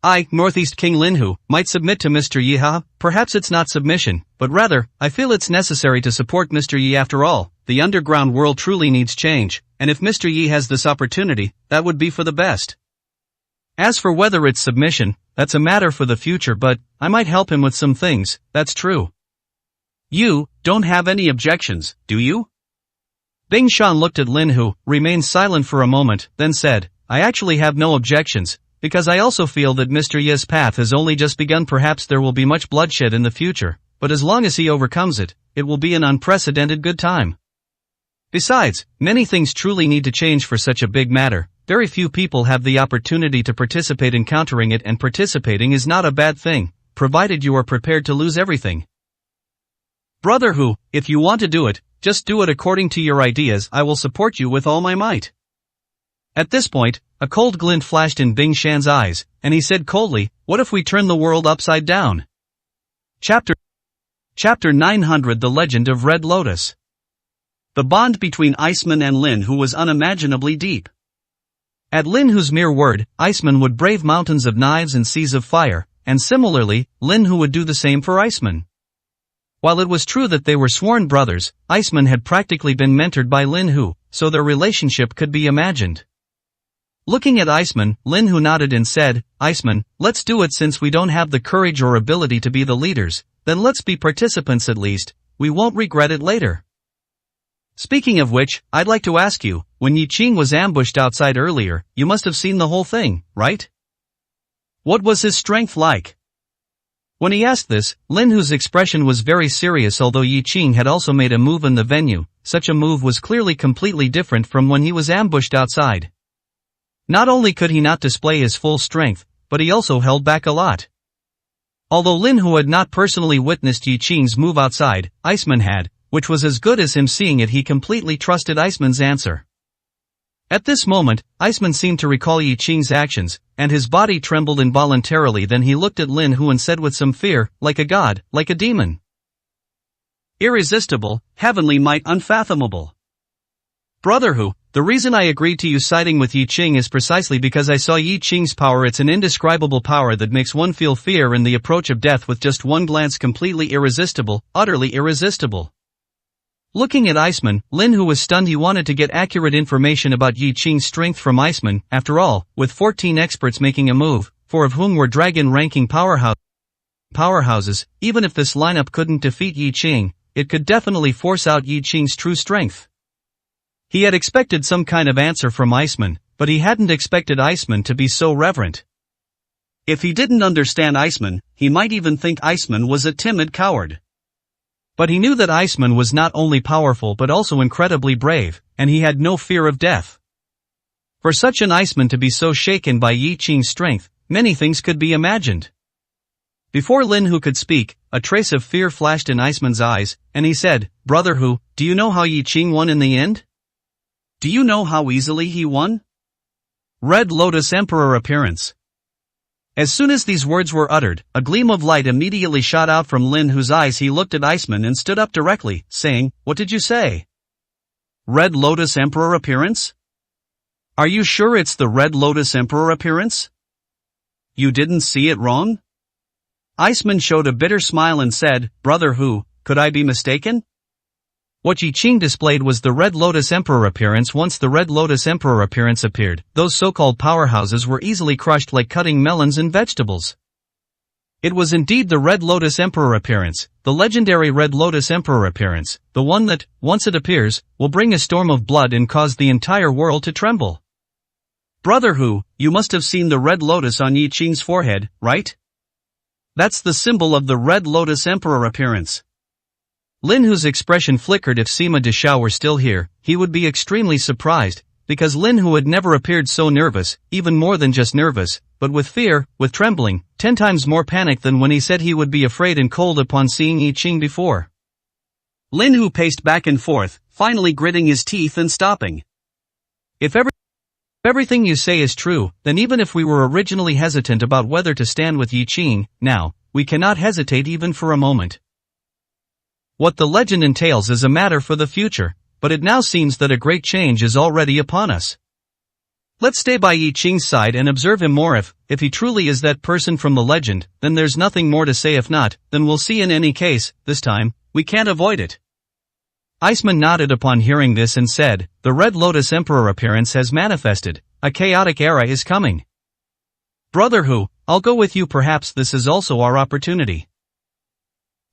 I, Northeast King Lin Hu, might submit to Mr. Yi. Perhaps it's not submission, but rather, I feel it's necessary to support Mr. Yi. After all, the underground world truly needs change, and if Mr. Yi has this opportunity, that would be for the best. As for whether it's submission, that's a matter for the future, but I might help him with some things, that's true. You don't have any objections, do you? Bing Shan looked at Lin Hu, remained silent for a moment, then said, I actually have no objections, because I also feel that Mr. Yi's path has only just begun. Perhaps there will be much bloodshed in the future, but as long as he overcomes it, it will be an unprecedented good time. Besides, many things truly need to change for such a big matter. Very few people have the opportunity to participate in countering it, and participating is not a bad thing, provided you are prepared to lose everything. Brother Hu, if you want to do it, just do it according to your ideas. I will support you with all my might. At this point, a cold glint flashed in Bing Shan's eyes, and he said coldly, What if we turn the world upside down? Chapter 900 The Legend of Red Lotus. The bond between Iceman and Lin Hu was unimaginably deep. At Lin Hu's mere word, Iceman would brave mountains of knives and seas of fire, and similarly, Lin Hu would do the same for Iceman. While it was true that they were sworn brothers, Iceman had practically been mentored by Lin Hu, so their relationship could be imagined. Looking at Iceman, Lin Hu nodded and said, Iceman, let's do it. Since we don't have the courage or ability to be the leaders, then let's be participants at least. We won't regret it later. Speaking of which, I'd like to ask you, when Yi Qing was ambushed outside earlier, you must have seen the whole thing, right? What was his strength like? When he asked this, Lin Hu's expression was very serious. Although Yi Qing had also made a move in the venue, such a move was clearly completely different from when he was ambushed outside. Not only could he not display his full strength, but he also held back a lot. Although Lin Hu had not personally witnessed Yi Qing's move outside, Iceman had, which was as good as him seeing it. He completely trusted Iceman's answer. At this moment, Iceman seemed to recall Yi Qing's actions, and his body trembled involuntarily. Then he looked at Lin Hu and said with some fear, like a god, like a demon. Irresistible, heavenly might, unfathomable. Brother Hu, the reason I agreed to you siding with Yi Qing is precisely because I saw Yi Qing's power. It's an indescribable power that makes one feel fear and the approach of death with just one glance. Completely irresistible, utterly irresistible. Looking at Iceman, Lin Hu was stunned. He wanted to get accurate information about Yi Qing's strength from Iceman. After all, with 14 experts making a move, 4 of whom were dragon-ranking powerhouses, even if this lineup couldn't defeat Yi Qing, it could definitely force out Yi Qing's true strength. He had expected some kind of answer from Iceman, but he hadn't expected Iceman to be so reverent. If he didn't understand Iceman, he might even think Iceman was a timid coward. But he knew that Iceman was not only powerful but also incredibly brave, and he had no fear of death. For such an Iceman to be so shaken by Yi Qing's strength, many things could be imagined. Before Lin Hu could speak, a trace of fear flashed in Iceman's eyes, and he said, Brother Hu, do you know how Yi Qing won in the end? Do you know how easily he won? Red Lotus Emperor appearance. As soon as these words were uttered, a gleam of light immediately shot out from Lin Hu's eyes. He looked at Iceman and stood up directly, saying, What did you say? Red Lotus Emperor appearance? Are you sure it's the Red Lotus Emperor appearance? You didn't see it wrong? Iceman showed a bitter smile and said, Brother Hu, could I be mistaken? What Yi Qing displayed was the Red Lotus Emperor appearance. Once the Red Lotus Emperor appearance appeared, those so-called powerhouses were easily crushed like cutting melons and vegetables. It was indeed the Red Lotus Emperor appearance, the legendary Red Lotus Emperor appearance, the one that, once it appears, will bring a storm of blood and cause the entire world to tremble. Brother Hu, you must have seen the Red Lotus on Yi Qing's forehead, right? That's the symbol of the Red Lotus Emperor appearance. Lin Hu's expression flickered. If Sima Deshao were still here, he would be extremely surprised, because Lin Hu had never appeared so nervous, even more than just nervous, but with fear, with trembling, 10 times more panic than when he said he would be afraid and cold upon seeing Yi Qing before. Lin Hu paced back and forth, finally gritting his teeth and stopping. If everything you say is true, then even if we were originally hesitant about whether to stand with Yi Qing, now, we cannot hesitate even for a moment. What the legend entails is a matter for the future, but it now seems that a great change is already upon us. Let's stay by Yi Qing's side and observe him more. If he truly is that person from the legend, then there's nothing more to say. If not, then we'll see. In any case, this time, we can't avoid it. Iceman nodded upon hearing this and said, the Red Lotus Emperor appearance has manifested. A chaotic era is coming. Brother Hu, I'll go with you. Perhaps this is also our opportunity.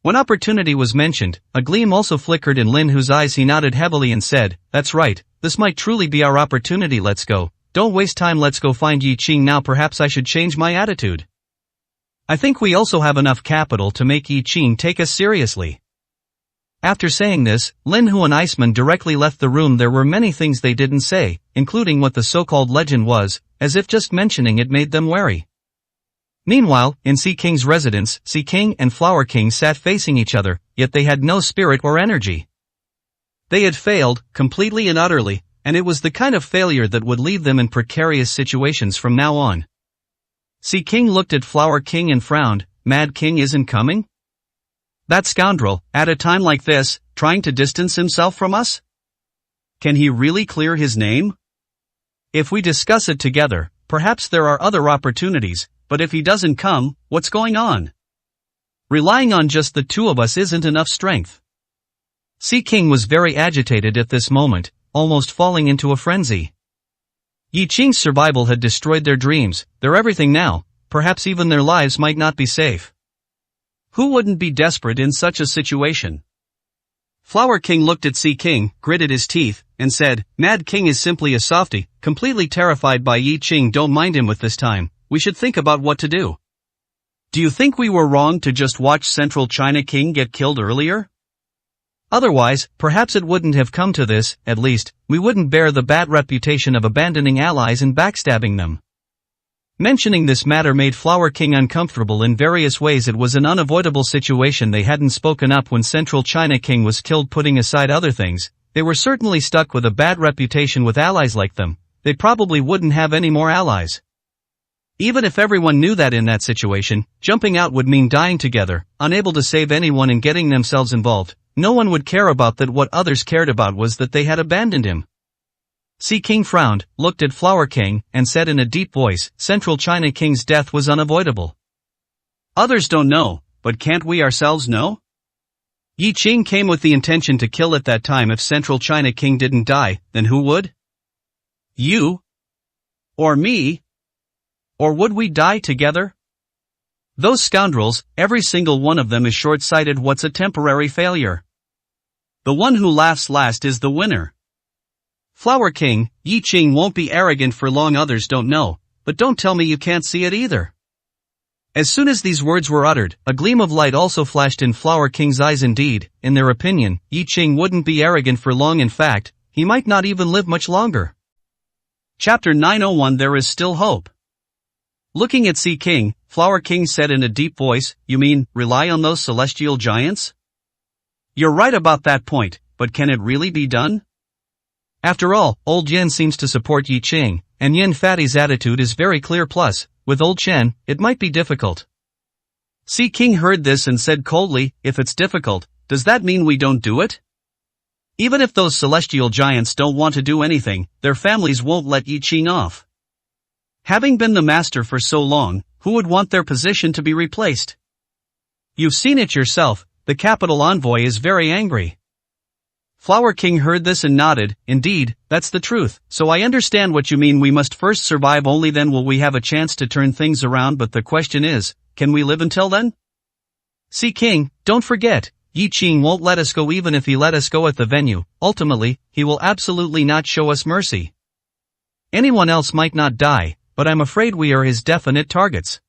When opportunity was mentioned, a gleam also flickered in Lin Hu's eyes. He nodded heavily and said, that's right, this might truly be our opportunity. Let's go. Don't waste time. Let's go find Yi Qing now. Perhaps I should change my attitude. I think we also have enough capital to make Yi Qing take us seriously. After saying this, Lin Hu and Iceman directly left the room. There were many things they didn't say, including what the so-called legend was, as if just mentioning it made them wary. Meanwhile, in Sea King's residence, Sea King and Flower King sat facing each other, yet they had no spirit or energy. They had failed, completely and utterly, and it was the kind of failure that would leave them in precarious situations from now on. Sea King looked at Flower King and frowned. Mad King isn't coming? That scoundrel, at a time like this, trying to distance himself from us? Can he really clear his name? If we discuss it together, perhaps there are other opportunities, but if he doesn't come, what's going on? Relying on just the two of us isn't enough strength. Sea King was very agitated at this moment, almost falling into a frenzy. Yi Qing's survival had destroyed their dreams, their everything now, perhaps even their lives might not be safe. Who wouldn't be desperate in such a situation? Flower King looked at Sea King, gritted his teeth, and said, Mad King is simply a softy, completely terrified by Yi Qing. Don't mind him with this time, we should think about what to do. Do you think we were wrong to just watch Central China King get killed earlier? Otherwise, perhaps it wouldn't have come to this. At least, we wouldn't bear the bad reputation of abandoning allies and backstabbing them. Mentioning this matter made Flower King uncomfortable in various ways. It was an unavoidable situation. They hadn't spoken up when Central China King was killed. Putting aside other things, they were certainly stuck with a bad reputation with allies like them. They probably wouldn't have any more allies. Even if everyone knew that in that situation, jumping out would mean dying together, unable to save anyone and getting themselves involved. No one would care about that. What others cared about was that they had abandoned him. Sea King frowned, looked at Flower King, and said in a deep voice, Central China King's death was unavoidable. Others don't know, but can't we ourselves know? Yi Qing came with the intention to kill at that time. If Central China King didn't die, then who would? You? Or me? Or would we die together? Those scoundrels, every single one of them is short-sighted. What's a temporary failure? The one who laughs last is the winner. Flower King, Yi Qing won't be arrogant for long. Others don't know, but don't tell me you can't see it either. As soon as these words were uttered, a gleam of light also flashed in Flower King's eyes. Indeed, in their opinion, Yi Qing wouldn't be arrogant for long. In fact, he might not even live much longer. Chapter 901. There is still hope. Looking at Sea King, Flower King said in a deep voice, you mean, rely on those celestial giants? You're right about that point, but can it really be done? After all, Old Yen seems to support Yi Qing, and Yin Fatty's attitude is very clear. Plus, with Old Chen, it might be difficult. Sea King heard this and said coldly, if it's difficult, does that mean we don't do it? Even if those celestial giants don't want to do anything, their families won't let Yi Qing off. Having been the master for so long, who would want their position to be replaced? You've seen it yourself, the capital envoy is very angry. Flower King heard this and nodded. Indeed, that's the truth. So I understand what you mean. We must first survive, only then will we have a chance to turn things around. But the question is, can we live until then? Sea King, don't forget, Yi Qing won't let us go. Even if he let us go at the venue, ultimately, he will absolutely not show us mercy. Anyone else might not die, but I'm afraid we are his definite targets.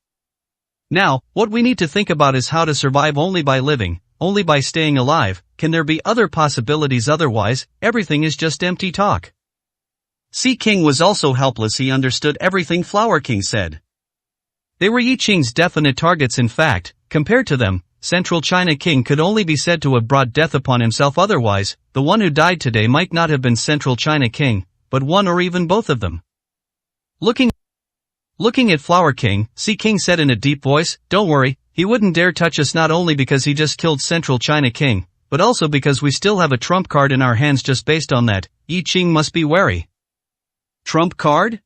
Now, what we need to think about is how to survive only by living, only by staying alive. Can there be other possibilities? Otherwise, everything is just empty talk. Sea King was also helpless. He understood everything Flower King said. They were Yi Qing's definite targets. In fact, compared to them, Central China King could only be said to have brought death upon himself. Otherwise, the one who died today might not have been Central China King, but one or even both of them. Looking at Flower King, Sea King said in a deep voice, "Don't worry, he wouldn't dare touch us, not only because he just killed Central China King, but also because we still have a trump card in our hands." Just based on that, Yi Qing must be wary. Trump card?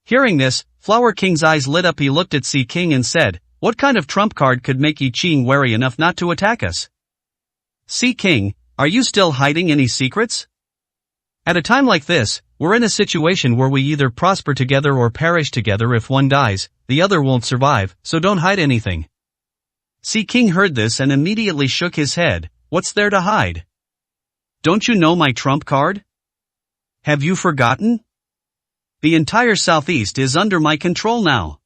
Hearing this, Flower King's eyes lit up. He looked at Sea King and said, "What kind of trump card could make Yi Qing wary enough not to attack us?" Sea King, are you still hiding any secrets? At a time like this, we're in a situation where we either prosper together or perish together. If one dies, the other won't survive, so don't hide anything. Sea King heard this and immediately shook his head. What's there to hide? Don't you know my trump card? Have you forgotten? The entire Southeast is under my control now.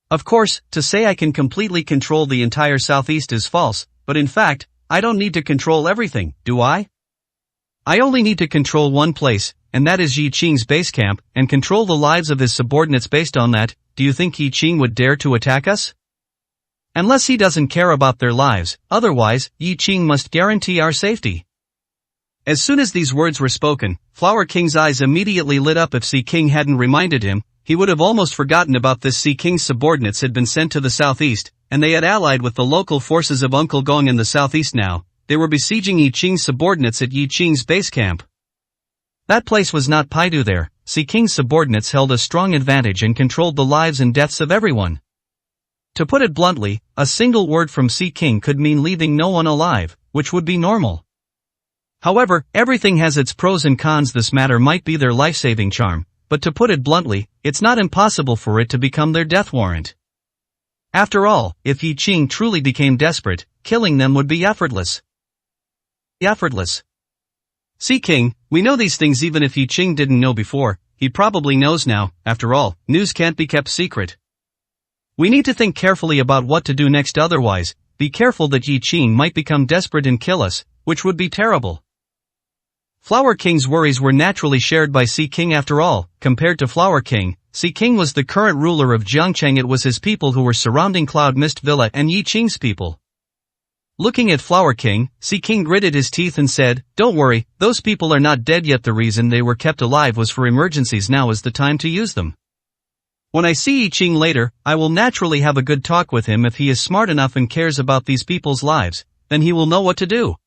Of course, to say I can completely control the entire Southeast is false, but in fact, I don't need to control everything, do I? I only need to control one place, and that is Yi Qing's base camp, and control the lives of his subordinates. Based on that, do you think Yi Qing would dare to attack us? Unless he doesn't care about their lives, otherwise, Yi Qing must guarantee our safety. As soon as these words were spoken, Flower King's eyes immediately lit up. If Sea King hadn't reminded him, he would have almost forgotten about this. Sea King's subordinates had been sent to the southeast, and they had allied with the local forces of Uncle Gong in the southeast. Now, they were besieging Yi Qing's subordinates at Yi Qing's base camp. That place was not Paidu there. Sea King's subordinates held a strong advantage and controlled the lives and deaths of everyone. To put it bluntly, a single word from Sea King could mean leaving no one alive, which would be normal. However, everything has its pros and cons. This matter might be their life-saving charm, but to put it bluntly, it's not impossible for it to become their death warrant. After all, if Yi Qing truly became desperate, killing them would be effortless. Sea King, we know these things. Even if Yi Qing didn't know before, he probably knows now. After all, news can't be kept secret. We need to think carefully about what to do next. Otherwise, be careful that Yi Qing might become desperate and kill us, which would be terrible. Flower King's worries were naturally shared by Sea King. After all, compared to Flower King, Sea King was the current ruler of Jiangcheng. It was his people who were surrounding Cloud Mist Villa and Yi Qing's people. Looking at Flower King, Sea King gritted his teeth and said, "Don't worry, those people are not dead yet. The reason they were kept alive was for emergencies. Now is the time to use them. When I see Yi Qing later, I will naturally have a good talk with him. If he is smart enough and cares about these people's lives, then he will know what to do."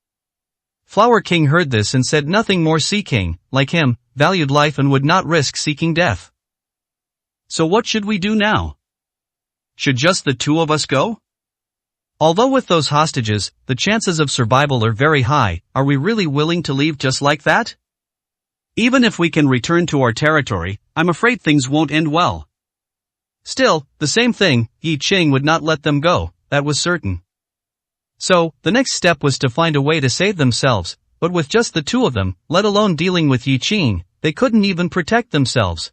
Flower King heard this and said nothing more. Sea King, like him, valued life and would not risk seeking death. So what should we do now? Should just the two of us go? Although with those hostages, the chances of survival are very high, are we really willing to leave just like that? Even if we can return to our territory, I'm afraid things won't end well. Still, the same thing, Yi Qing would not let them go, that was certain. So, the next step was to find a way to save themselves, but with just the two of them, let alone dealing with Yi Qing, they couldn't even protect themselves.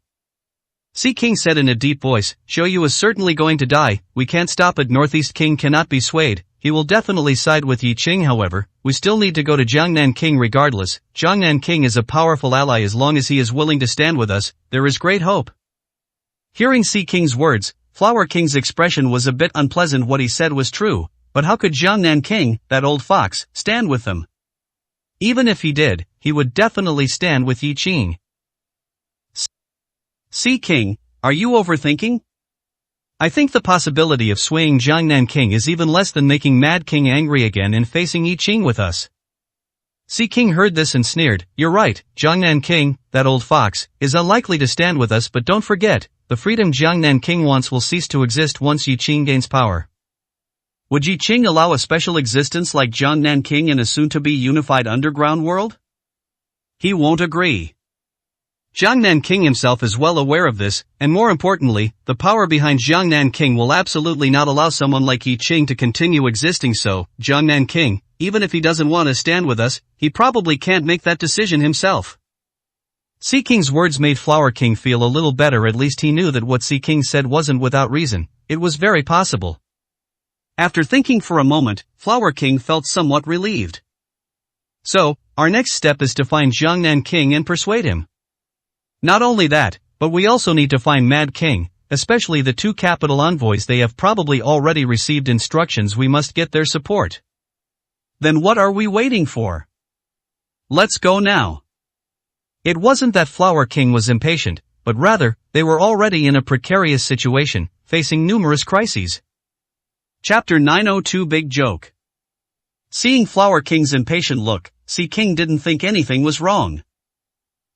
Sea King said in a deep voice, "Xiaoyu is certainly going to die. We can't stop it. Northeast King cannot be swayed. He will definitely side with Yi Qing. However, we still need to go to Jiangnan King regardless. Jiangnan King is a powerful ally. As long as he is willing to stand with us, there is great hope." Hearing Sea King's words, Flower King's expression was a bit unpleasant. What he said was true, but how could Jiangnan King, that old fox, stand with them? Even if he did, he would definitely stand with Yi Qing. Sea King, are you overthinking? I think the possibility of swaying Jiangnan King is even less than making Mad King angry again and facing Yi Qing with us. Sea King heard this and sneered, "You're right, Jiangnan King, that old fox, is unlikely to stand with us, but don't forget, the freedom Jiangnan King wants will cease to exist once Yi Qing gains power." Would Yi Qing allow a special existence like Jiang Nanking in a soon-to-be unified underground world? He won't agree. Jiang Nanking himself is well aware of this, and more importantly, the power behind Jiang Nanking will absolutely not allow someone like Yi Qing to continue existing, so, Jiang Nanking, even if he doesn't want to stand with us, he probably can't make that decision himself. Sea King's words made Flower King feel a little better. At least he knew that what Sea King said wasn't without reason. It was very possible. After thinking for a moment, Flower King felt somewhat relieved. So, our next step is to find Jiang Nanking and persuade him. Not only that, but we also need to find Mad King, especially the two capital envoys. They have probably already received instructions. We must get their support. Then what are we waiting for? Let's go now. It wasn't that Flower King was impatient, but rather, they were already in a precarious situation, facing numerous crises. Chapter 902 Big Joke. Seeing Flower King's impatient look, Sea King didn't think anything was wrong.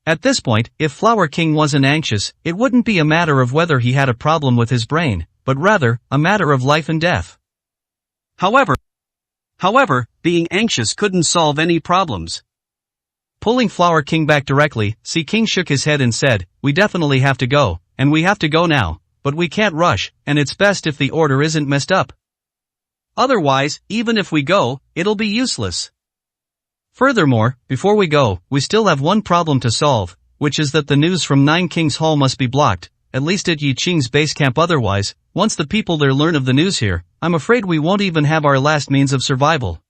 At this point, if Flower King wasn't anxious, it wouldn't be a matter of whether he had a problem with his brain, but rather, a matter of life and death. However, being anxious couldn't solve any problems. Pulling Flower King back directly, Sea King shook his head and said, "We definitely have to go, and we have to go now, but we can't rush, and it's best if the order isn't messed up. Otherwise, even if we go, it'll be useless. Furthermore, before we go, we still have one problem to solve, which is that the news from Nine Kings Hall must be blocked, at least at Yi Qing's base camp. Otherwise, once the people there learn of the news here, I'm afraid we won't even have our last means of survival."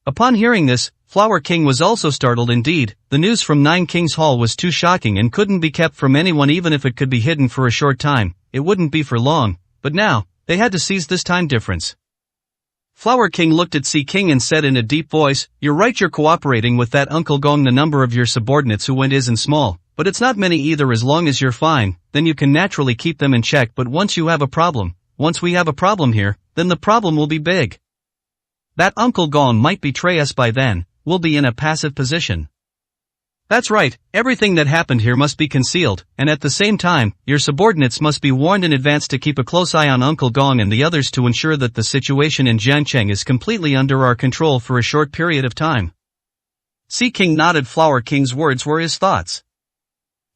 Upon hearing this, Flower King was also startled. Indeed, the news from Nine Kings Hall was too shocking and couldn't be kept from anyone. Even if it could be hidden for a short time, it wouldn't be for long, but now, they had to seize this time difference. Flower King looked at Sea King and said in a deep voice, "You're right, you're cooperating with that Uncle Gong. The number of your subordinates who went isn't small, but it's not many either. As long as you're fine, then you can naturally keep them in check. But once we have a problem here, then the problem will be big. That Uncle Gong might betray us. By then, we'll be in a passive position. That's right, everything that happened here must be concealed, and at the same time, your subordinates must be warned in advance to keep a close eye on Uncle Gong and the others to ensure that the situation in Jiangcheng is completely under our control for a short period of time." Sea King nodded. Flower King's words were his thoughts.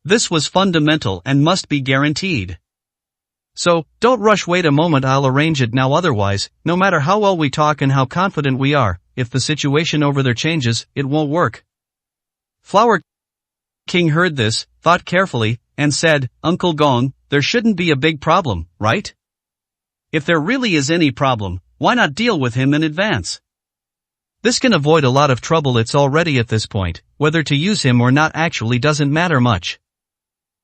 This was fundamental and must be guaranteed. So, don't rush. Wait a moment, I'll arrange it now. Otherwise, no matter how well we talk and how confident we are, if the situation over there changes, it won't work. Flower King heard this, thought carefully, and said, "Uncle Gong, there shouldn't be a big problem, right? If there really is any problem, why not deal with him in advance? This can avoid a lot of trouble. It's already at this point, whether to use him or not actually doesn't matter much."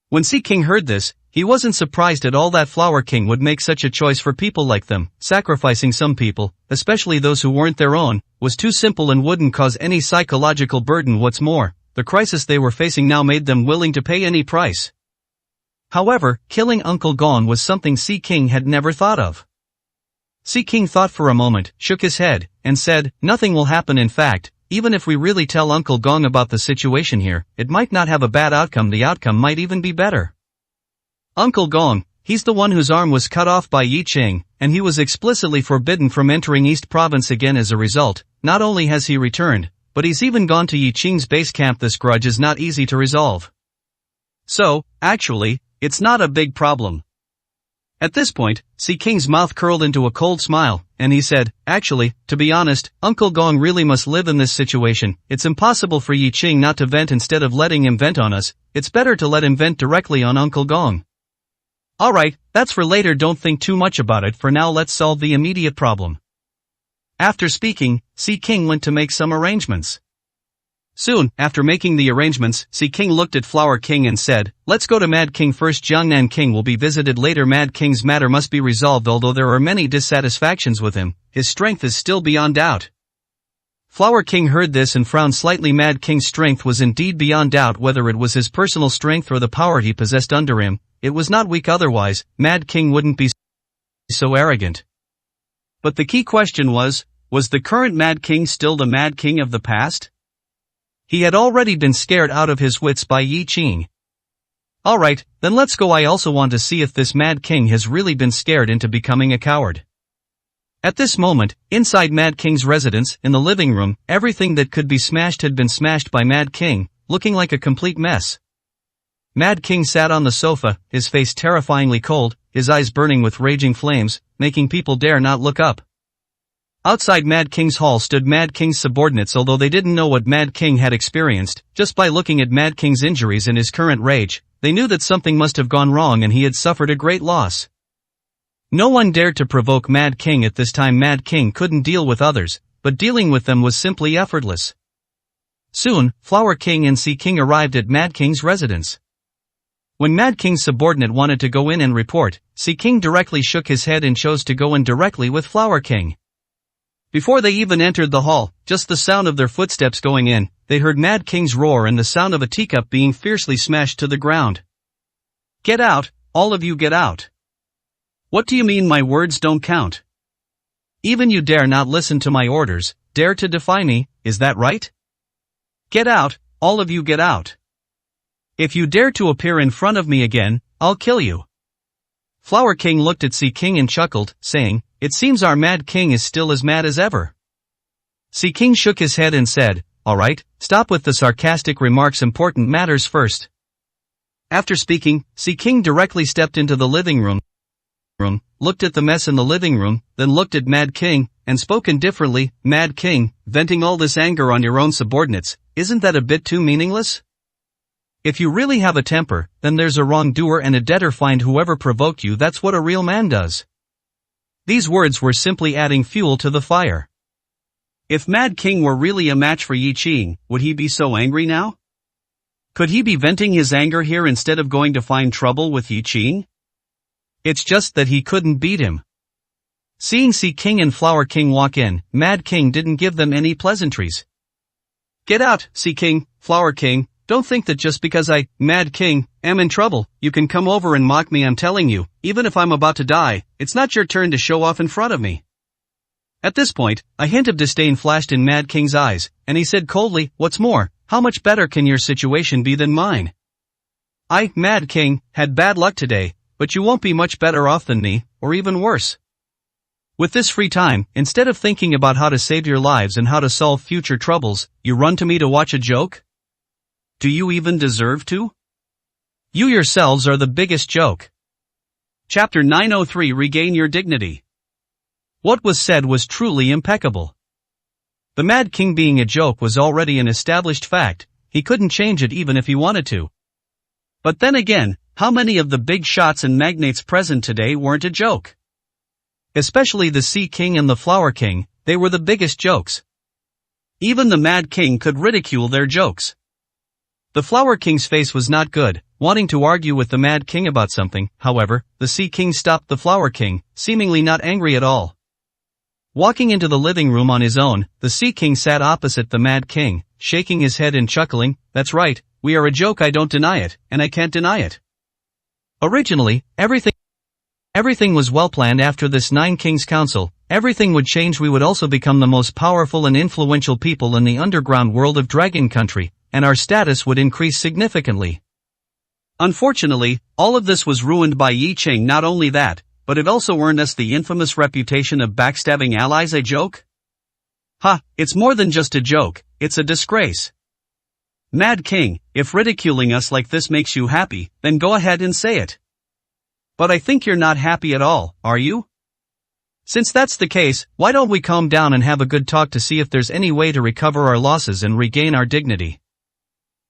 When Sea King heard this, he wasn't surprised at all that Flower King would make such a choice for people like them. Sacrificing some people, especially those who weren't their own, was too simple and wouldn't cause any psychological burden. What's more, the crisis they were facing now made them willing to pay any price. However, killing Uncle Gong was something Sea King had never thought of. Sea King thought for a moment, shook his head, and said, "Nothing will happen. In fact, even if we really tell Uncle Gong about the situation here, it might not have a bad outcome. The outcome might even be better. Uncle Gong, he's the one whose arm was cut off by Yi Qing, and he was explicitly forbidden from entering East Province again as a result. Not only has he returned, but he's even gone to Yi Qing's base camp. This grudge is not easy to resolve. So, actually, it's not a big problem." At this point, Sea King's mouth curled into a cold smile, and he said, "Actually, to be honest, Uncle Gong really must live in this situation. It's impossible for Yi Qing not to vent. Instead of letting him vent on us, it's better to let him vent directly on Uncle Gong." "Alright, that's for later. Don't think too much about it. For now, let's solve the immediate problem." After speaking, Sea King went to make some arrangements. Soon, after making the arrangements, Sea King looked at Flower King and said, "Let's go to Mad King first. Jiang Nanking will be visited later. Mad King's matter must be resolved. Although there are many dissatisfactions with him, his strength is still beyond doubt." Flower King heard this and frowned slightly. Mad King's strength was indeed beyond doubt. Whether it was his personal strength or the power he possessed under him, it was not weak. Otherwise, Mad King wouldn't be so arrogant. But the key question was the current Mad King still the Mad King of the past? He had already been scared out of his wits by Yi Qing. "Alright, then let's go. I also want to see if this Mad King has really been scared into becoming a coward." At this moment, inside Mad King's residence, in the living room, everything that could be smashed had been smashed by Mad King, looking like a complete mess. Mad King sat on the sofa, his face terrifyingly cold, his eyes burning with raging flames, making people dare not look up. Outside Mad King's hall stood Mad King's subordinates, although they didn't know what Mad King had experienced. Just by looking at Mad King's injuries and his current rage, they knew that something must have gone wrong and he had suffered a great loss. No one dared to provoke Mad King at this time. Mad King couldn't deal with others, but dealing with them was simply effortless. Soon, Flower King and Sea King arrived at Mad King's residence. When Mad King's subordinate wanted to go in and report, Sea King directly shook his head and chose to go in directly with Flower King. Before they even entered the hall, just the sound of their footsteps going in, they heard Mad King's roar and the sound of a teacup being fiercely smashed to the ground. "Get out, all of you, get out. What do you mean my words don't count? Even you dare not listen to my orders, dare to defy me, is that right? Get out, all of you, get out. If you dare to appear in front of me again, I'll kill you." Flower King looked at Sea King and chuckled, saying, "It seems our Mad King is still as mad as ever." Sea King shook his head and said, "All right, stop with the sarcastic remarks, important matters first." After speaking, Sea King directly stepped into the living room, looked at the mess in the living room, then looked at Mad King, and spoke indifferently, "Mad King, venting all this anger on your own subordinates, isn't that a bit too meaningless? If you really have a temper, then there's a wrongdoer and a debtor. Find whoever provoked you. That's what a real man does." These words were simply adding fuel to the fire. If Mad King were really a match for Yi Qing, would he be so angry now? Could he be venting his anger here instead of going to find trouble with Yi Qing? It's just that he couldn't beat him. Seeing Sea King and Flower King walk in, Mad King didn't give them any pleasantries. "Get out, Sea King, Flower King. Don't think that just because I, Mad King, am in trouble, you can come over and mock me. I'm telling you, even if I'm about to die, it's not your turn to show off in front of me." At this point, a hint of disdain flashed in Mad King's eyes, and he said coldly, "What's more, how much better can your situation be than mine? I, Mad King, had bad luck today, but you won't be much better off than me, or even worse. With this free time, instead of thinking about how to save your lives and how to solve future troubles, you run to me to watch a joke? Do you even deserve to? You yourselves are the biggest joke." Chapter 903, Regain Your Dignity. What was said was truly impeccable. The Mad King being a joke was already an established fact. He couldn't change it even if he wanted to. But then again, how many of the big shots and magnates present today weren't a joke? Especially the Sea King and the Flower King, they were the biggest jokes. Even the Mad King could ridicule their jokes. The Flower King's face was not good, wanting to argue with the Mad King about something. However, the Sea King stopped the Flower King, seemingly not angry at all. Walking into the living room on his own, the Sea King sat opposite the Mad King, shaking his head and chuckling, "That's right, we are a joke. I don't deny it, and I can't deny it. Originally, everything was well planned. After this 9 Kings Council, everything would change. We would also become the most powerful and influential people in the underground world of Dragon Country, and our status would increase significantly. Unfortunately, all of this was ruined by Yi Qing. Not only that, but it also earned us the infamous reputation of backstabbing allies. A joke? Ha, it's more than just a joke, it's a disgrace. Mad King, if ridiculing us like this makes you happy, then go ahead and say it. But I think you're not happy at all, are you? Since that's the case, why don't we calm down and have a good talk to see if there's any way to recover our losses and regain our dignity."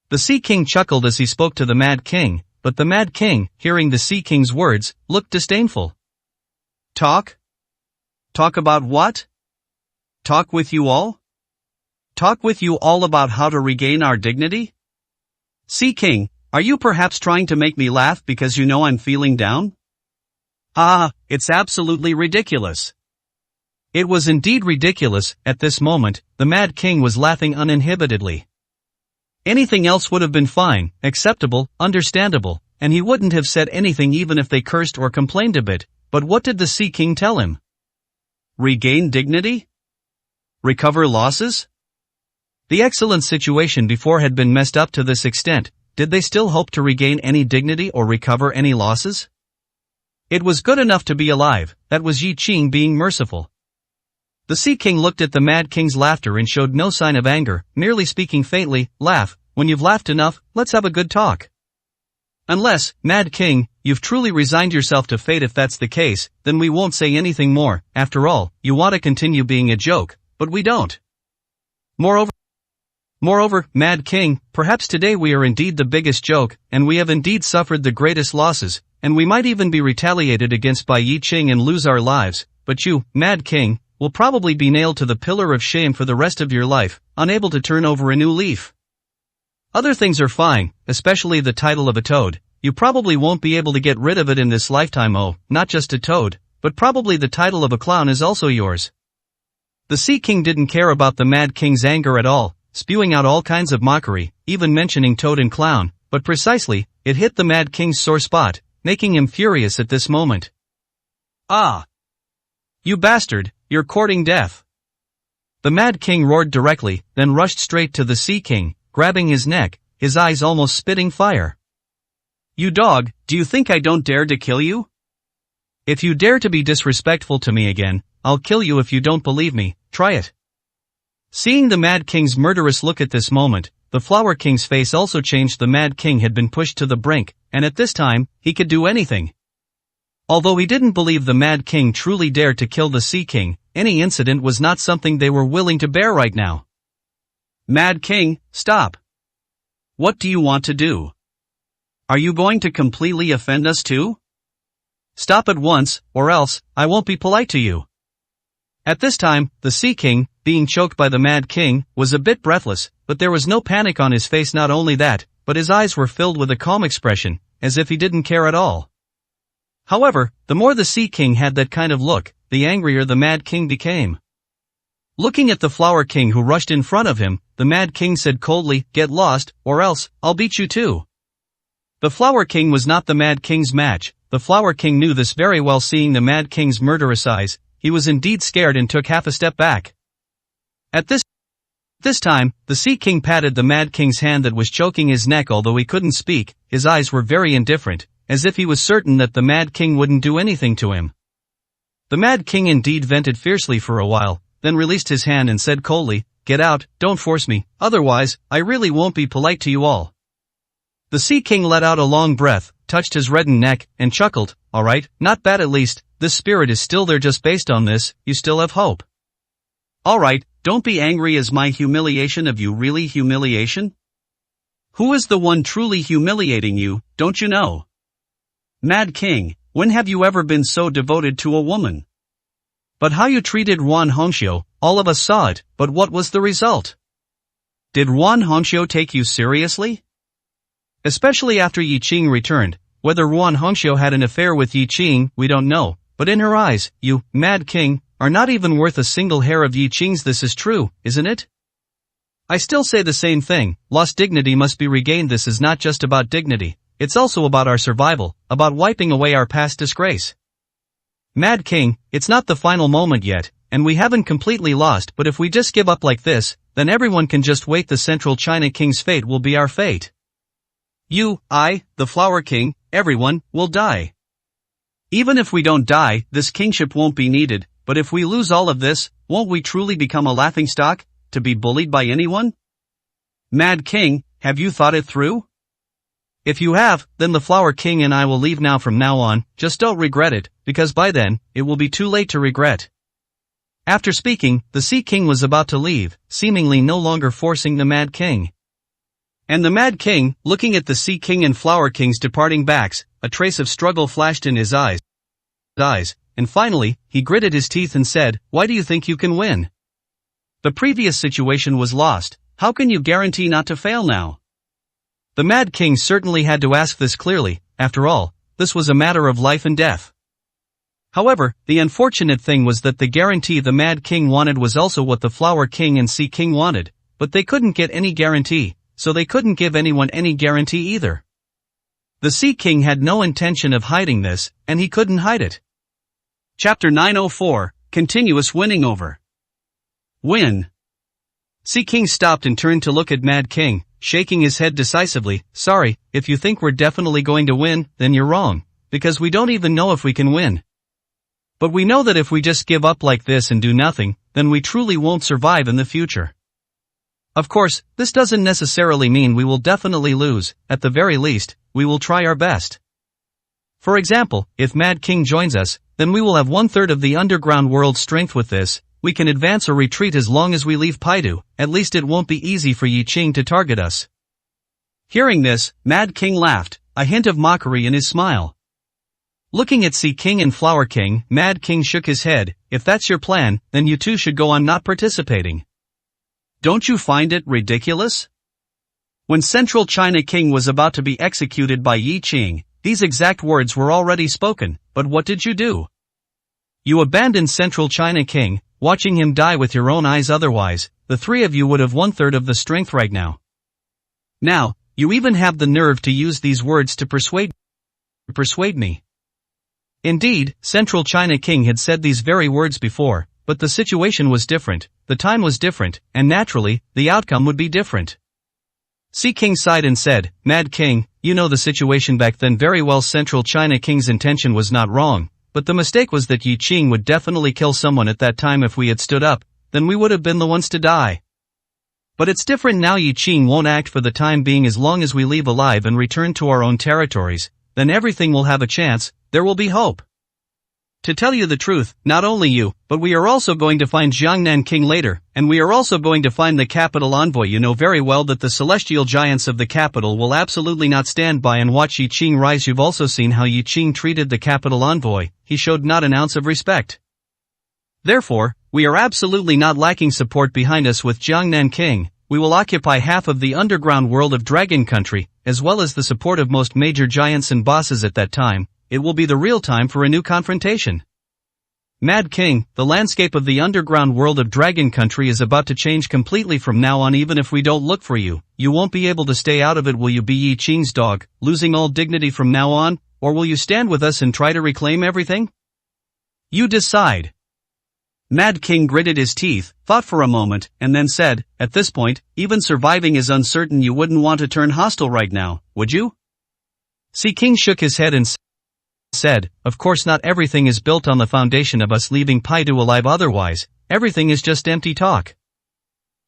The Sea King chuckled as he spoke to the Mad King, but the Mad King, hearing the Sea King's words, looked disdainful. "Talk? Talk about what? Talk with you all? Talk with you all about how to regain our dignity? Sea King, are you perhaps trying to make me laugh because you know I'm feeling down? Ah, it's absolutely ridiculous." It was indeed ridiculous. At this moment, the Mad King was laughing uninhibitedly. Anything else would have been fine, acceptable, understandable, and he wouldn't have said anything even if they cursed or complained a bit. But what did the Sea King tell him? Regain dignity? Recover losses? The excellent situation before had been messed up to this extent. Did they still hope to regain any dignity or recover any losses? It was good enough to be alive. That was Yi Qing being merciful. The Sea King looked at the Mad King's laughter and showed no sign of anger, merely speaking faintly, "Laugh, when you've laughed enough, let's have a good talk." "Unless, Mad King, you've truly resigned yourself to fate. If that's the case, then we won't say anything more. After all, you want to continue being a joke, but we don't. Moreover, Mad King, perhaps today we are indeed the biggest joke, and we have indeed suffered the greatest losses, and we might even be retaliated against by Yi Qing and lose our lives, but you, Mad King, will probably be nailed to the pillar of shame for the rest of your life, unable to turn over a new leaf. Other things are fine, especially the title of a toad. You probably won't be able to get rid of it in this lifetime. Oh, not just a toad, but probably the title of a clown is also yours." The Sea King didn't care about the Mad King's anger at all, spewing out all kinds of mockery, even mentioning toad and clown, but precisely, it hit the Mad King's sore spot, making him furious at this moment. "Ah! You bastard, you're courting death!" The Mad King roared directly, then rushed straight to the Sea King, grabbing his neck, his eyes almost spitting fire. "You dog, do you think I don't dare to kill you? If you dare to be disrespectful to me again, I'll kill you. If you don't believe me, try it." Seeing the Mad King's murderous look at this moment, the Flower King's face also changed. The Mad King had been pushed to the brink, and at this time, he could do anything. Although he didn't believe the Mad King truly dared to kill the Sea King, any incident was not something they were willing to bear right now. "Mad King, stop. What do you want to do? Are you going to completely offend us too? Stop at once, or else, I won't be polite to you." At this time, the Sea King, being choked by the Mad King, was a bit breathless, but there was no panic on his face. Not only that, but his eyes were filled with a calm expression, as if he didn't care at all. However, the more the Sea King had that kind of look, the angrier the Mad King became. Looking at the Flower King who rushed in front of him, the Mad King said coldly, "Get lost, or else, I'll beat you too." The Flower King was not the Mad King's match. The Flower King knew this very well. Seeing the Mad King's murderous eyes, he was indeed scared and took half a step back. At this time, the Sea King patted the Mad King's hand that was choking his neck. Although he couldn't speak, his eyes were very indifferent, as if he was certain that the Mad King wouldn't do anything to him. The Mad King indeed vented fiercely for a while, then released his hand and said coldly, "Get out, don't force me, otherwise, I really won't be polite to you all." The Sea King let out a long breath, touched his reddened neck, and chuckled, "Alright, not bad. At least, this spirit is still there. Just based on this, you still have hope. Alright, don't be angry. Is my humiliation of you really humiliation? Who is the one truly humiliating you, don't you know? Mad King, when have you ever been so devoted to a woman? But how you treated Yuan Hongxiu, all of us saw it, but what was the result? Did Yuan Hongxiu take you seriously? Especially after Yi Qing returned. Whether Yuan Hongxiu had an affair with Yi Qing, we don't know, but in her eyes, you, Mad King, are not even worth a single hair of Yi Qing's. This is true, isn't it? I still say the same thing. Lost dignity must be regained. This is not just about dignity, it's also about our survival, about wiping away our past disgrace. Mad King, it's not the final moment yet, and we haven't completely lost, but if we just give up like this, then everyone can just wait. The Central China King's fate will be our fate. You, I, the Flower King, everyone, will die. Even if we don't die, this kingship won't be needed, but if we lose all of this, won't we truly become a laughingstock, to be bullied by anyone? Mad King, have you thought it through? If you have, then the Flower King and I will leave now. From now on, just don't regret it, because by then, it will be too late to regret. After speaking, the Sea King was about to leave, seemingly no longer forcing the Mad King. And the Mad King, looking at the Sea King and Flower King's departing backs, a trace of struggle flashed in his eyes, and finally, he gritted his teeth and said, "Why do you think you can win? The previous situation was lost, how can you guarantee not to fail now?" The Mad King certainly had to ask this clearly. After all, this was a matter of life and death. However, the unfortunate thing was that the guarantee the Mad King wanted was also what the Flower King and Sea King wanted, but they couldn't get any guarantee, so they couldn't give anyone any guarantee either. The Sea King had no intention of hiding this, and he couldn't hide it. Chapter 904, Continuous Winning Over. Win. Sea King stopped and turned to look at Mad King, shaking his head decisively. "Sorry, if you think we're definitely going to win, then you're wrong, because we don't even know if we can win. But we know that if we just give up like this and do nothing, then we truly won't survive in the future. Of course, this doesn't necessarily mean we will definitely lose. At the very least, we will try our best. For example, if Mad King joins us, then we will have 1/3 of the underground world's strength. With this, we can advance or retreat as long as we leave Paidu. At least it won't be easy for Yi Qing to target us. Hearing this, Mad King laughed, a hint of mockery in his smile. Looking at Sea King and Flower King, Mad King shook his head. If that's your plan, then you two should go on not participating. Don't you find it ridiculous? When Central China King was about to be executed by Yi Qing, these exact words were already spoken, but what did you do? You abandoned Central China King, watching him die with your own eyes. Otherwise, the three of you would have 1/3 of the strength right now. Now, you even have the nerve to use these words to persuade me. Indeed, Central China King had said these very words before, but the situation was different, the time was different, and naturally, the outcome would be different. Sea King sighed and said, Mad King, you know the situation back then very well. Central China King's intention was not wrong, but the mistake was that Yi Qing would definitely kill someone at that time. If we had stood up, then we would have been the ones to die. But it's different now. Yi Qing won't act for the time being. As long as we leave alive and return to our own territories, then everything will have a chance, there will be hope. To tell you the truth, not only you, but we are also going to find Jiangnan King later, and we are also going to find the capital envoy. You know very well that the celestial giants of the capital will absolutely not stand by and watch Yi Qing rise. You've also seen how Yi Qing treated the capital envoy. He showed not an ounce of respect. Therefore, we are absolutely not lacking support behind us. With Jiangnan King, we will occupy half of the underground world of Dragon Country, as well as the support of most major giants and bosses at that time. It will be the real time for a new confrontation. Mad King, the landscape of the underground world of Dragon Country is about to change completely from now on. Even if we don't look for you, you won't be able to stay out of it. Will you be Yi Qing's dog, losing all dignity from now on, or will you stand with us and try to reclaim everything? You decide. Mad King gritted his teeth, thought for a moment, and then said, at this point, even surviving is uncertain. You wouldn't want to turn hostile right now, would you? Sea King shook his head and said, of course not. Everything is built on the foundation of us leaving Paidu alive. Otherwise, everything is just empty talk.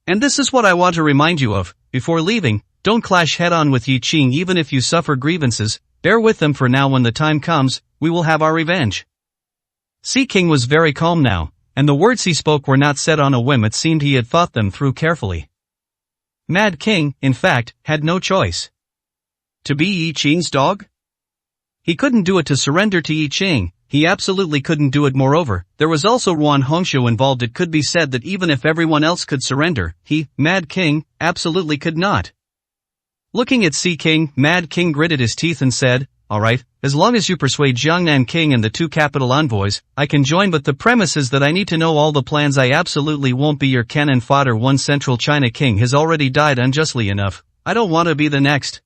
And this is what I want to remind you of. Before leaving, don't clash head-on with Yi Qing. Even if you suffer grievances, bear with them for now. When the time comes, we will have our revenge. Sea King was very calm now, and the words he spoke were not said on a whim. It seemed he had thought them through carefully. Mad King, in fact, had no choice. To be Yi Qing's dog? He couldn't do it to surrender to Yi Qing. He absolutely couldn't do it. Moreover, there was also Ruan Hongshu involved. It could be said that even if everyone else could surrender, he, Mad King, absolutely could not. Looking at Sea King, Mad King gritted his teeth and said, alright, as long as you persuade Jiangnan King and the two capital envoys, I can join, but the premise is that I need to know all the plans. I absolutely won't be your cannon fodder. One Central China King has already died unjustly enough. I don't want to be the next.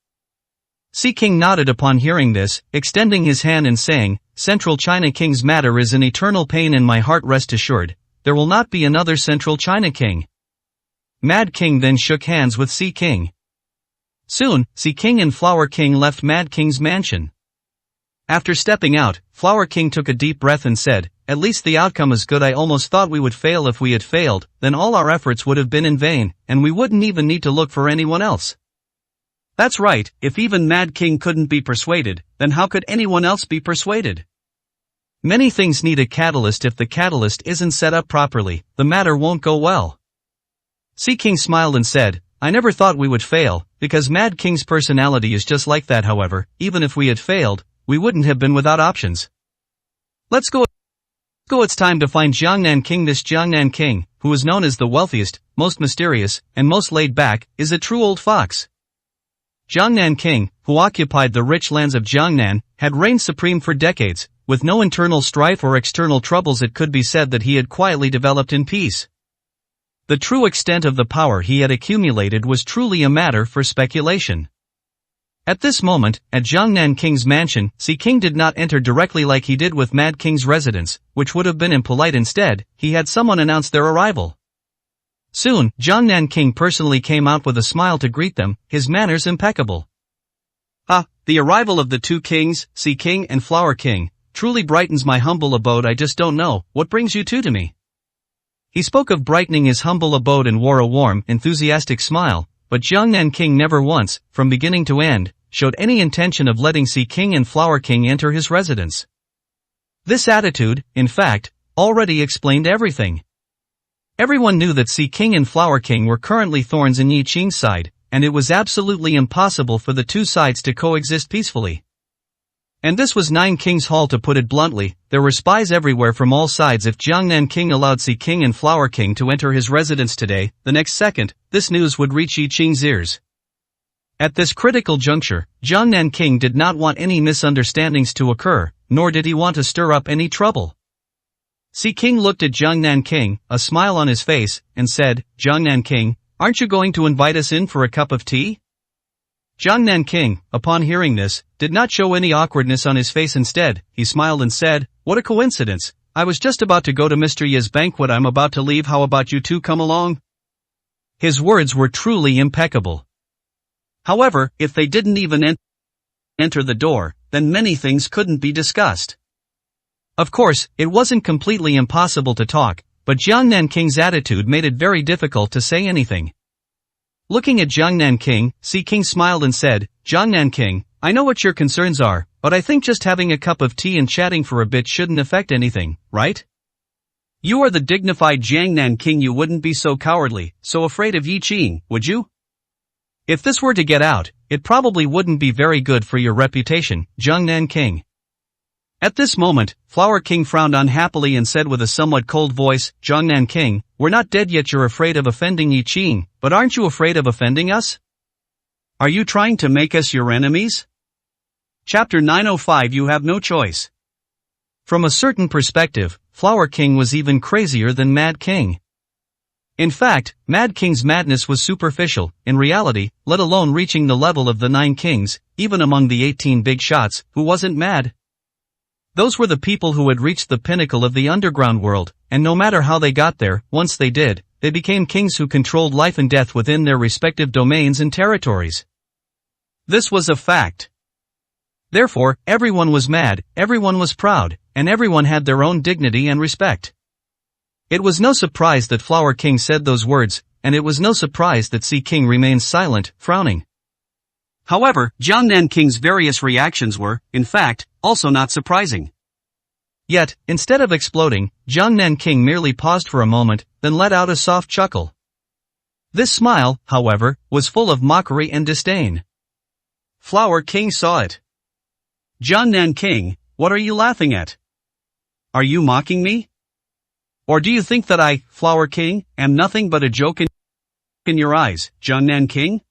Sea King nodded upon hearing this, extending his hand and saying, Central China King's matter is an eternal pain in my heart. Rest assured, there will not be another Central China King. Mad King then shook hands with Sea King. Soon, Sea King and Flower King left Mad King's mansion. After stepping out, Flower King took a deep breath and said, at least the outcome is good. I almost thought we would fail. If we had failed, then all our efforts would have been in vain, and we wouldn't even need to look for anyone else. That's right, if even Mad King couldn't be persuaded, then how could anyone else be persuaded? Many things need a catalyst. If the catalyst isn't set up properly, the matter won't go well. Sea King smiled and said, I never thought we would fail, because Mad King's personality is just like that. However, even if we had failed, we wouldn't have been without options. Let's go. It's time to find Jiangnan King. This Jiangnan King, who is known as the wealthiest, most mysterious, and most laid back, is a true old fox. Jiangnan King, who occupied the rich lands of Jiangnan, had reigned supreme for decades, with no internal strife or external troubles. It could be said that he had quietly developed in peace. The true extent of the power he had accumulated was truly a matter for speculation. At this moment, at Jiangnan King's mansion, Sea King did not enter directly like he did with Mad King's residence, which would have been impolite. Instead, he had someone announce their arrival. Soon, Jiangnan King personally came out with a smile to greet them, his manners impeccable. The arrival of the two kings, Sea King and Flower King, truly brightens my humble abode. I just don't know, what brings you two to me? He spoke of brightening his humble abode and wore a warm, enthusiastic smile, but Jiang Nanking never once, from beginning to end, showed any intention of letting Sea King and Flower King enter his residence. This attitude, in fact, already explained everything. Everyone knew that Sea King and Flower King were currently thorns in Yi Qing's side, and it was absolutely impossible for the two sides to coexist peacefully. And this was Nine Kings Hall, to put it bluntly. There were spies everywhere from all sides. If Jiang Nanking allowed Sea King and Flower King to enter his residence today, the next second, this news would reach Yi Qing's ears. At this critical juncture, Jiang Nanking did not want any misunderstandings to occur, nor did he want to stir up any trouble. Sea King looked at Jiang Nanking, a smile on his face, and said, "Jiang Nanking, aren't you going to invite us in for a cup of tea?" Jiang Nanking, upon hearing this, did not show any awkwardness on his face. Instead, he smiled and said, "What a coincidence. I was just about to go to Mr. Ye's banquet. I'm about to leave. How about you two come along?" His words were truly impeccable. However, if they didn't even enter the door, then many things couldn't be discussed. Of course, it wasn't completely impossible to talk, but Jiang Nanking's attitude made it very difficult to say anything. Looking at Jiang Nanking, Sea King smiled and said, "Jiang Nanking, I know what your concerns are, but I think just having a cup of tea and chatting for a bit shouldn't affect anything, right? You are the dignified Jiang Nanking. You wouldn't be so cowardly, so afraid of Yi Qing, would you? If this were to get out, it probably wouldn't be very good for your reputation, Jiang Nanking." At this moment, Flower King frowned unhappily and said with a somewhat cold voice, "Jiang Nanking, we're not dead yet. You're afraid of offending Yi Qing, but aren't you afraid of offending us? Are you trying to make us your enemies?" Chapter 905. You have no choice. From a certain perspective, Flower King was even crazier than Mad King. In fact, Mad King's madness was superficial, in reality, let alone reaching the level of the 9 kings, even among the 18 big shots, who wasn't mad? Those were the people who had reached the pinnacle of the underground world, and no matter how they got there, once they did, they became kings who controlled life and death within their respective domains and territories. This was a fact. Therefore, everyone was mad, everyone was proud, and everyone had their own dignity and respect. It was no surprise that Flower King said those words, and it was no surprise that Sea King remained silent, frowning. However, Jiang Nanking's various reactions were, in fact, also not surprising. Yet, instead of exploding, Jiang Nanking merely paused for a moment, then let out a soft chuckle. This smile, however, was full of mockery and disdain. Flower King saw it. "Jiang Nanking, what are you laughing at? Are you mocking me? Or do you think that I, Flower King, am nothing but a joke in your eyes, Jiang Nanking?"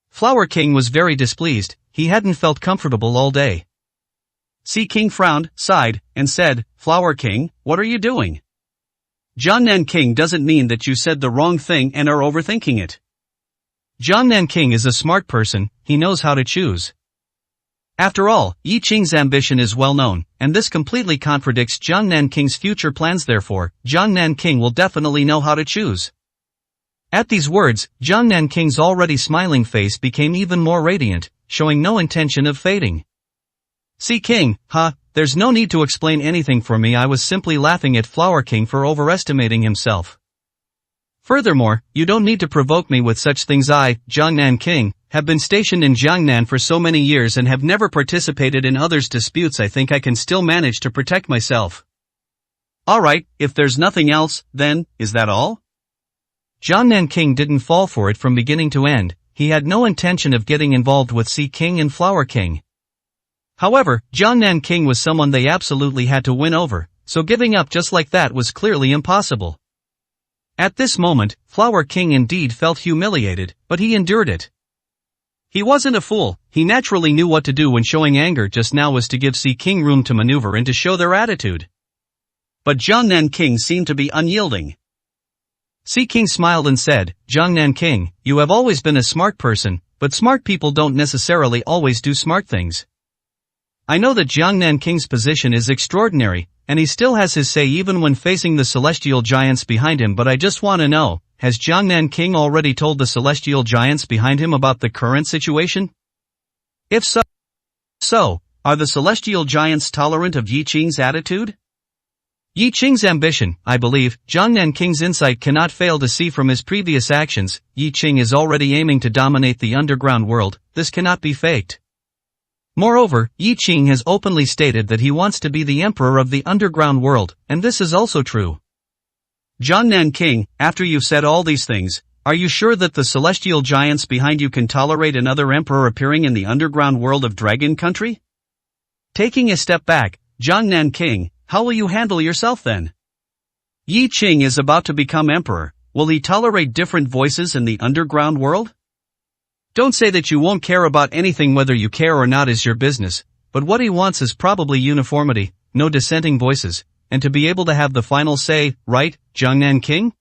Flower King was very displeased. He hadn't felt comfortable all day. Sea King frowned, sighed, and said, "Flower King, what are you doing? Jiang Nanking doesn't mean that you said the wrong thing and are overthinking it. Jiang Nanking is a smart person, he knows how to choose. After all, Yi Qing's ambition is well known, and this completely contradicts Jiang Nanking's future plans. Therefore, Jiang Nanking will definitely know how to choose." At these words, Jiang Nanking's already smiling face became even more radiant, showing no intention of fading. "Sea King, there's no need to explain anything for me. I was simply laughing at Flower King for overestimating himself. Furthermore, you don't need to provoke me with such things. I, Jiang Nanking, have been stationed in Jiangnan for so many years and have never participated in others' disputes. I think I can still manage to protect myself." "Alright, if there's nothing else, then, is that all?" Jiang Nanking didn't fall for it from beginning to end. He had no intention of getting involved with Sea King and Flower King. However, Jiang Nanking was someone they absolutely had to win over, so giving up just like that was clearly impossible. At this moment, Flower King indeed felt humiliated, but he endured it. He wasn't a fool. He naturally knew what to do when showing anger. Just now was to give Sea King room to maneuver and to show their attitude. But Jiang Nanking seemed to be unyielding. Sea King smiled and said, "Jiang Nanking, you have always been a smart person, but smart people don't necessarily always do smart things. I know that Jiang Nanking's position is extraordinary, and he still has his say even when facing the celestial giants behind him, but I just want to know, has Jiang Nanking already told the celestial giants behind him about the current situation? If so, are the celestial giants tolerant of Yi Qing's attitude? Yi Qing's ambition, I believe, Jiang Nanking's insight cannot fail to see from his previous actions, Yi Qing is already aiming to dominate the underground world, this cannot be faked. Moreover, Yi Qing has openly stated that he wants to be the emperor of the underground world, and this is also true. Jiang Nanking, after you've said all these things, are you sure that the celestial giants behind you can tolerate another emperor appearing in the underground world of Dragon Country? Taking a step back, Jiang Nanking, how will you handle yourself then? Yi Qing is about to become emperor, will he tolerate different voices in the underground world? Don't say that you won't care about anything, whether you care or not is your business, but what he wants is probably uniformity, no dissenting voices, and to be able to have the final say, right, Jiang Nanking?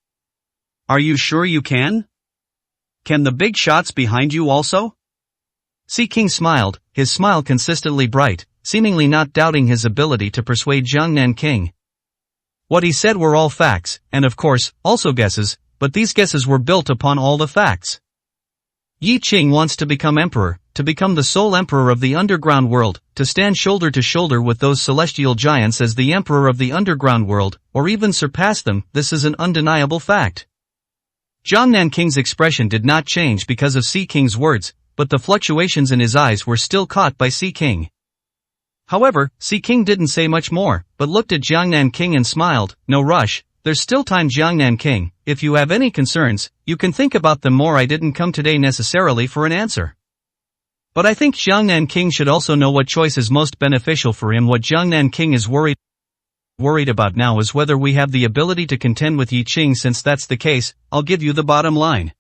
Are you sure you can? Can the big shots behind you also? Si King smiled, his smile consistently bright, seemingly not doubting his ability to persuade Jiang Nanking. What he said were all facts, and of course, also guesses, but these guesses were built upon all the facts. Yi Qing wants to become emperor, to become the sole emperor of the underground world, to stand shoulder to shoulder with those celestial giants as the emperor of the underground world, or even surpass them. This is an undeniable fact. Jiang Nanking's expression did not change because of Si King's words, but the fluctuations in his eyes were still caught by Si King. However, Si King didn't say much more, but looked at Jiang Nanking and smiled. No rush, there's still time, Jiang Nanking. If you have any concerns, you can think about them more. I didn't come today necessarily for an answer. But I think Jiang Nanking should also know what choice is most beneficial for him. What Jiang Nanking is worried about now is whether we have the ability to contend with Yi Qing. Since that's the case, I'll give you the bottom line.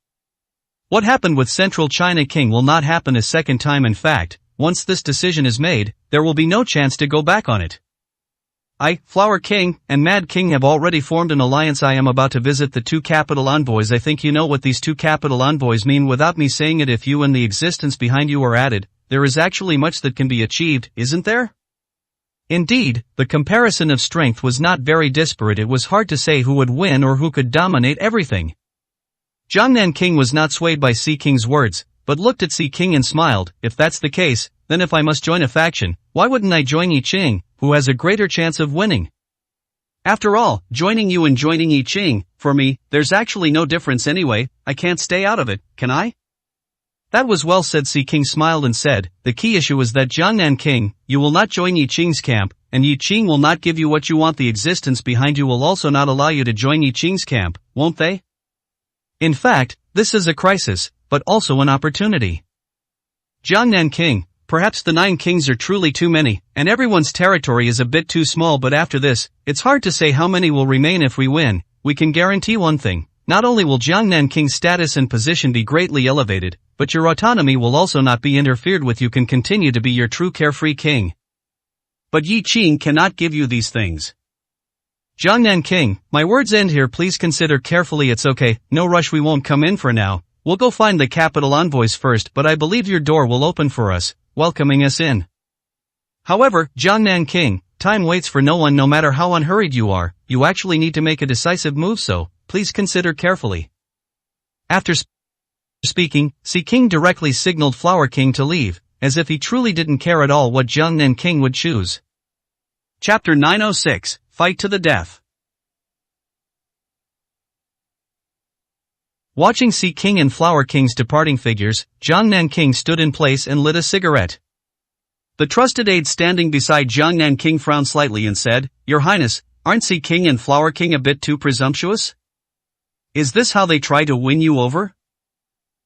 What happened with Central China King will not happen a second time. In fact, once this decision is made, there will be no chance to go back on it. Flower King, and Mad King have already formed an alliance. I am about to visit the two capital envoys. I think you know what these two capital envoys mean without me saying it. If you and the existence behind you are added, there is actually much that can be achieved, isn't there? Indeed, the comparison of strength was not very disparate. It was hard to say who would win or who could dominate everything. Jiang Nanking was not swayed by Si King's words, but looked at Si King and smiled. If that's the case, then if I must join a faction, why wouldn't I join Yi Qing, who has a greater chance of winning? After all, joining you and joining Yi Qing, for me, there's actually no difference anyway. I can't stay out of it, can I? That was well said. Si King smiled and said, the key issue is that Jiang Nanking, you will not join Yi Qing's camp, and Yi Qing will not give you what you want. The existence behind you will also not allow you to join Yi Qing's camp, won't they? In fact, this is a crisis, but also an opportunity. Jiang Nanking, perhaps the 9 kings are truly too many, and everyone's territory is a bit too small, but after this, it's hard to say how many will remain. If we win, we can guarantee one thing. Not only will Jiang Nanking's status and position be greatly elevated, but your autonomy will also not be interfered with. You can continue to be your true carefree king. But Yi Qing cannot give you these things. Jiang Nanking, my words end here. Please consider carefully. It's okay, no rush. We won't come in for now. We'll go find the capital envoys first, but I believe your door will open for us, welcoming us in. However, Jiang Nanking, time waits for no one. No matter how unhurried you are, you actually need to make a decisive move, so please consider carefully. After speaking, Si King directly signaled Flower King to leave, as if he truly didn't care at all what Jiang Nanking would choose. Chapter 906, Fight to the Death. Watching Si King and Flower King's departing figures, Jiang Nanking stood in place and lit a cigarette. The trusted aide standing beside Jiang Nanking frowned slightly and said, Your Highness, aren't Si King and Flower King a bit too presumptuous? Is this how they try to win you over?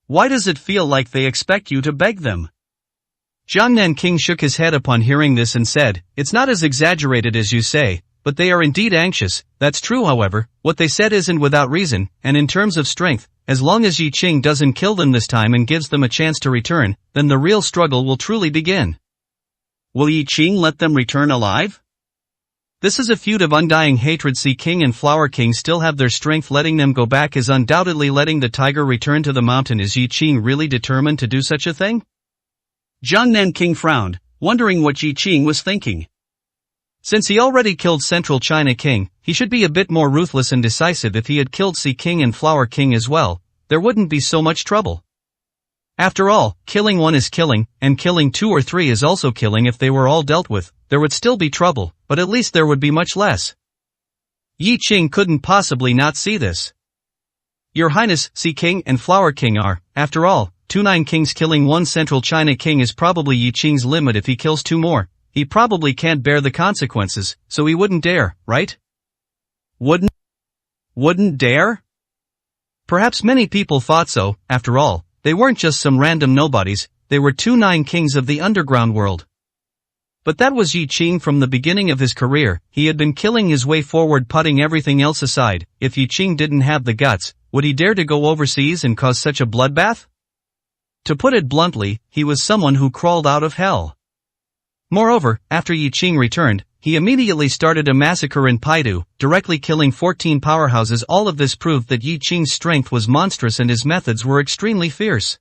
Why does it feel like they expect you to beg them? Jiang Nanking shook his head upon hearing this and said, It's not as exaggerated as you say, but they are indeed anxious. That's true. However, what they said isn't without reason, and in terms of strength, as long as Yi Qing doesn't kill them this time and gives them a chance to return, then the real struggle will truly begin. Will Yi Qing let them return alive? This is a feud of undying hatred. Si King and Flower King still have their strength. Letting them go back is undoubtedly letting the tiger return to the mountain. Is Yi Qing really determined to do such a thing? Jiang Nanking frowned, wondering what Yi Qing was thinking. Since he already killed Central China King, he should be a bit more ruthless and decisive. If he had killed Si King and Flower King as well, there wouldn't be so much trouble. After all, killing one is killing, and killing 2 or 3 is also killing. If they were all dealt with, there would still be trouble, but at least there would be much less. Yi Qing couldn't possibly not see this. Your Highness, Sea King and Flower King are, after all, 2 9 kings. Killing one Central China king is probably Yi Qing's limit. If he kills 2 more, he probably can't bear the consequences, so he wouldn't dare, right? Wouldn't dare? Perhaps many people thought so. After all, they weren't just some random nobodies, they were 2 9 kings of the underground world. But that was Yi Qing from the beginning of his career. He had been killing his way forward, putting everything else aside. If Yi Qing didn't have the guts, would he dare to go overseas and cause such a bloodbath? To put it bluntly, he was someone who crawled out of hell. Moreover, after Yi Qing returned, he immediately started a massacre in Paidu, directly killing 14 powerhouses. All of this proved that Yi Qing's strength was monstrous and his methods were extremely fierce.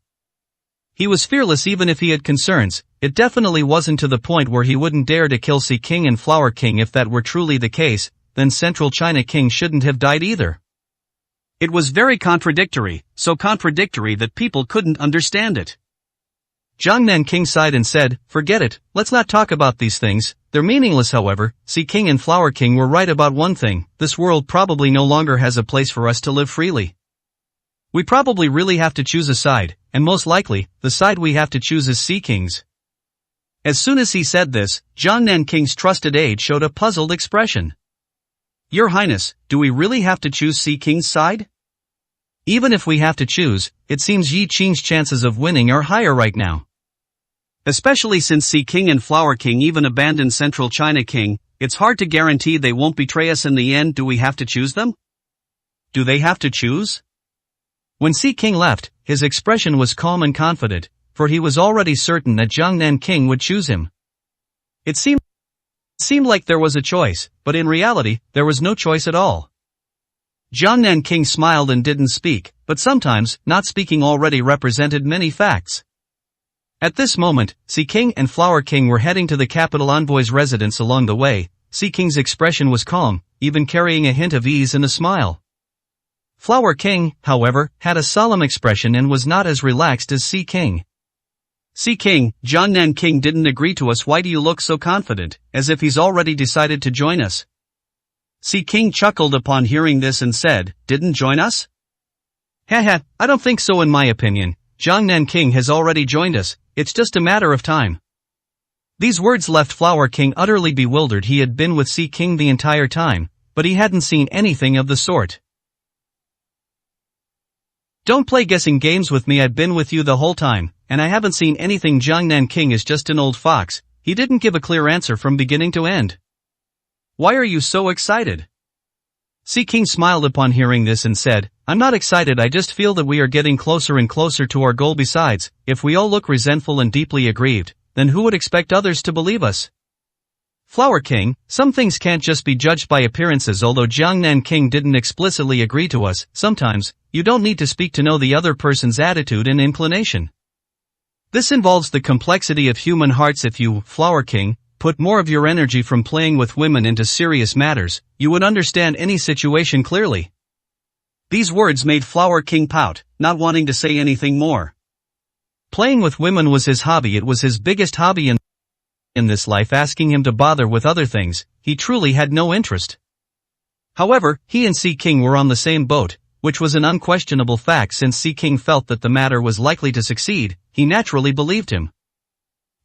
He was fearless even if he had concerns. It definitely wasn't to the point where he wouldn't dare to kill Sea King and Flower King. If that were truly the case, then Central China King shouldn't have died either. It was very contradictory, so contradictory that people couldn't understand it. Jiangnan King sighed and said, "Forget it, let's not talk about these things, they're meaningless." However, Sea King and Flower King were right about one thing: this world probably no longer has a place for us to live freely. We probably really have to choose a side, and most likely, the side we have to choose is Sea King's. As soon as he said this, Jiangnan King's trusted aide showed a puzzled expression. "Your Highness, do we really have to choose Sea King's side?" Even if we have to choose, it seems Yi Qing's chances of winning are higher right now. Especially since Sea King and Flower King even abandoned Central China King, it's hard to guarantee they won't betray us in the end. Do we have to choose them? Do they have to choose? When Sea King left, his expression was calm and confident, for he was already certain that Jiangnan King would choose him. It seemed like there was a choice, but in reality, there was no choice at all. Jiangnan King smiled and didn't speak, but sometimes, not speaking already represented many facts. At this moment, Sea King and Flower King were heading to the capital envoy's residence. Along the way, Sea King's expression was calm, even carrying a hint of ease and a smile. Flower King, however, had a solemn expression and was not as relaxed as Sea King. "Sea King, Jiangnan King didn't agree to us. Why do you look so confident, as if he's already decided to join us?" Sea King chuckled upon hearing this and said, "Didn't join us? Haha, I don't think so. In my opinion, Jiangnan King has already joined us, it's just a matter of time." These words left Flower King utterly bewildered. He had been with Sea King the entire time, but he hadn't seen anything of the sort. "Don't play guessing games with me. I've been with you the whole time, and I haven't seen anything. Jiangnan King is just an old fox. He didn't give a clear answer from beginning to end. Why are you so excited?" Sea King smiled upon hearing this and said, "I'm not excited. I just feel that we are getting closer and closer to our goal. Besides, if we all look resentful and deeply aggrieved, then who would expect others to believe us?" Flower King, some things can't just be judged by appearances. Although Jiangnan King didn't explicitly agree to us, sometimes, you don't need to speak to know the other person's attitude and inclination. This involves the complexity of human hearts. If you, Flower King, put more of your energy from playing with women into serious matters, you would understand any situation clearly. These words made Flower King pout, not wanting to say anything more. Playing with women was his hobby. It was his biggest hobby in this life. Asking him to bother with other things, he truly had no interest. However, he and Sea King were on the same boat, which was an unquestionable fact. Since Sea King felt that the matter was likely to succeed, he naturally believed him.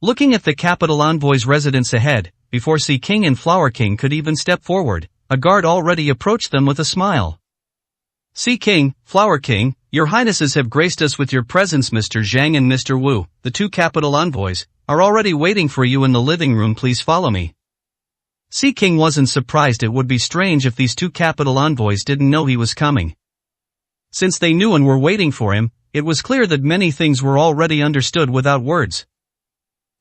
Looking at the capital envoy's residence ahead, before Sea King and Flower King could even step forward, a guard already approached them with a smile. "Sea King, Flower King, your highnesses have graced us with your presence. Mr. Zhang and Mr. Wu, the 2 capital envoys, are already waiting for you in the living room. Please follow me." Sea King wasn't surprised. It would be strange if these 2 capital envoys didn't know he was coming. Since they knew and were waiting for him, it was clear that many things were already understood without words.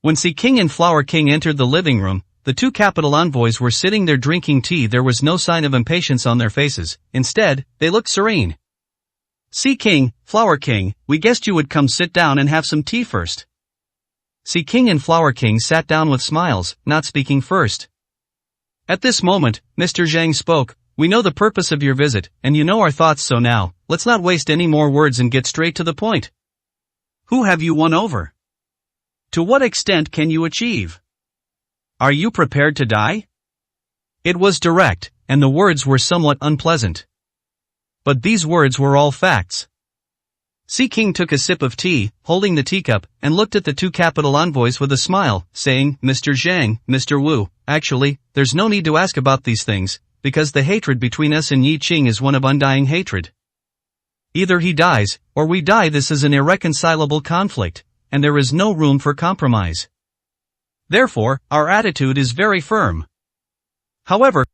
When Sea King and Flower King entered the living room, the 2 capital envoys were sitting there drinking tea. There was no sign of impatience on their faces. Instead, they looked serene. "Sea King, Flower King, we guessed you would come. Sit down and have some tea first." Sea King and Flower King sat down with smiles, not speaking first. At this moment, Mr. Zhang spoke. "We know the purpose of your visit, and you know our thoughts, so now, let's not waste any more words and get straight to the point. Who have you won over? To what extent can you achieve? Are you prepared to die?" It was direct, and the words were somewhat unpleasant. But these words were all facts. Sea King took a sip of tea, holding the teacup, and looked at the two capital envoys with a smile, saying, "Mr. Zhang, Mr. Wu, actually, there's no need to ask about these things, because the hatred between us and Yi Qing is one of undying hatred. Either he dies, or we die. This is an irreconcilable conflict, and there is no room for compromise. Therefore, our attitude is very firm. However,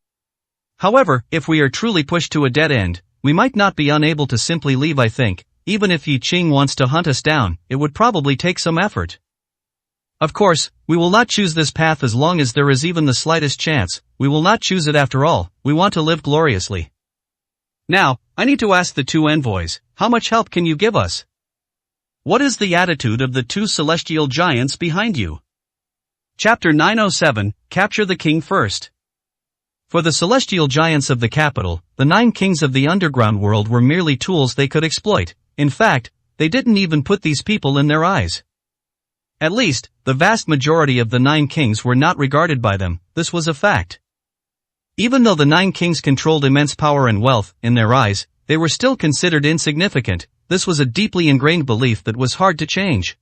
if we are truly pushed to a dead end, we might not be unable to simply leave. I think, even if Yi Qing wants to hunt us down, it would probably take some effort. Of course, we will not choose this path as long as there is even the slightest chance. We will not choose it after all. We want to live gloriously. Now, I need to ask the two envoys, how much help can you give us? What is the attitude of the two celestial giants behind you?" Chapter 907, Capture the King First. For the celestial giants of the capital, the 9 kings of the underground world were merely tools they could exploit. In fact, they didn't even put these people in their eyes. At least, the vast majority of the 9 kings were not regarded by them. This was a fact. Even though the 9 kings controlled immense power and wealth, in their eyes, they were still considered insignificant. This was a deeply ingrained belief that was hard to change.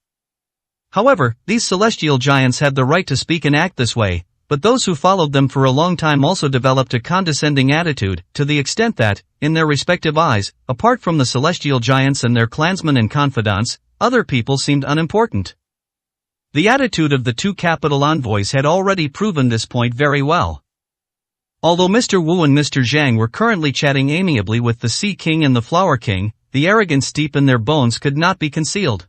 However, these celestial giants had the right to speak and act this way, but those who followed them for a long time also developed a condescending attitude, to the extent that, in their respective eyes, apart from the celestial giants and their clansmen and confidants, other people seemed unimportant. The attitude of the two capital envoys had already proven this point very well. Although Mr. Wu and Mr. Zhang were currently chatting amiably with the Sea King and the Flower King, the arrogance deep in their bones could not be concealed.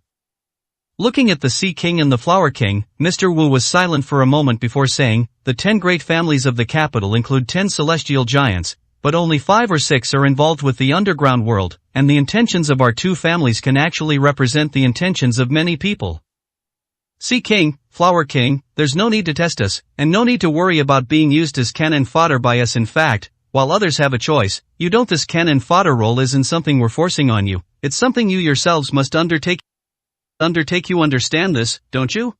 Looking at the Sea King and the Flower King, Mr. Wu was silent for a moment before saying, "The 10 great families of the capital include 10 celestial giants, but only 5 or 6 are involved with the underground world, and the intentions of our 2 families can actually represent the intentions of many people. Sea King, Flower King, there's no need to test us, and no need to worry about being used as cannon fodder by us. In fact, while others have a choice, you don't. This cannon fodder role isn't something we're forcing on you, it's something you yourselves must undertake. You understand this, don't you?"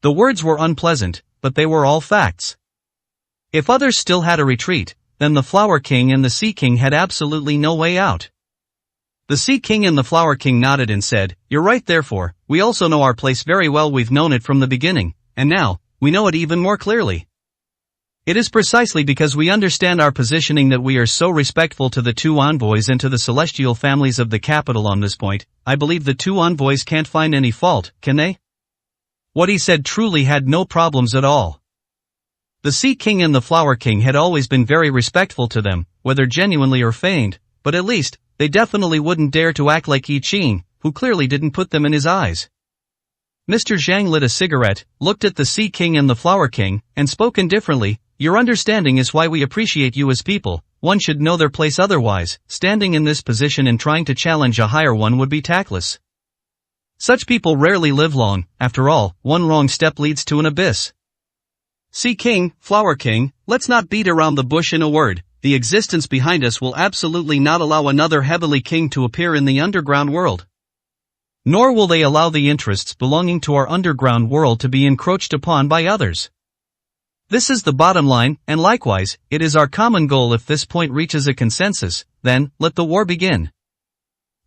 The words were unpleasant, but they were all facts. If others still had a retreat, then the Flower King and the Sea King had absolutely no way out. The Sea King and the Flower King nodded and said, "You're right. Therefore, we also know our place very well. We've known it from the beginning, and now, we know it even more clearly. It is precisely because we understand our positioning that we are so respectful to the 2 envoys and to the celestial families of the capital on this point. I believe the 2 envoys can't find any fault, can they?" What he said truly had no problems at all. The Sea King and the Flower King had always been very respectful to them, whether genuinely or feigned, but at least, they definitely wouldn't dare to act like Yi Qing, who clearly didn't put them in his eyes. Mr. Zhang lit a cigarette, looked at the Sea King and the Flower King, and spoke indifferently, "Your understanding is why we appreciate you as people. One should know their place, otherwise, standing in this position and trying to challenge a higher one would be tactless. Such people rarely live long. After all, one wrong step leads to an abyss. Sea King, Flower King, let's not beat around the bush. In a word, the existence behind us will absolutely not allow another heavenly king to appear in the underground world. Nor will they allow the interests belonging to our underground world to be encroached upon by others. This is the bottom line, and likewise, it is our common goal. If this point reaches a consensus, then, let the war begin.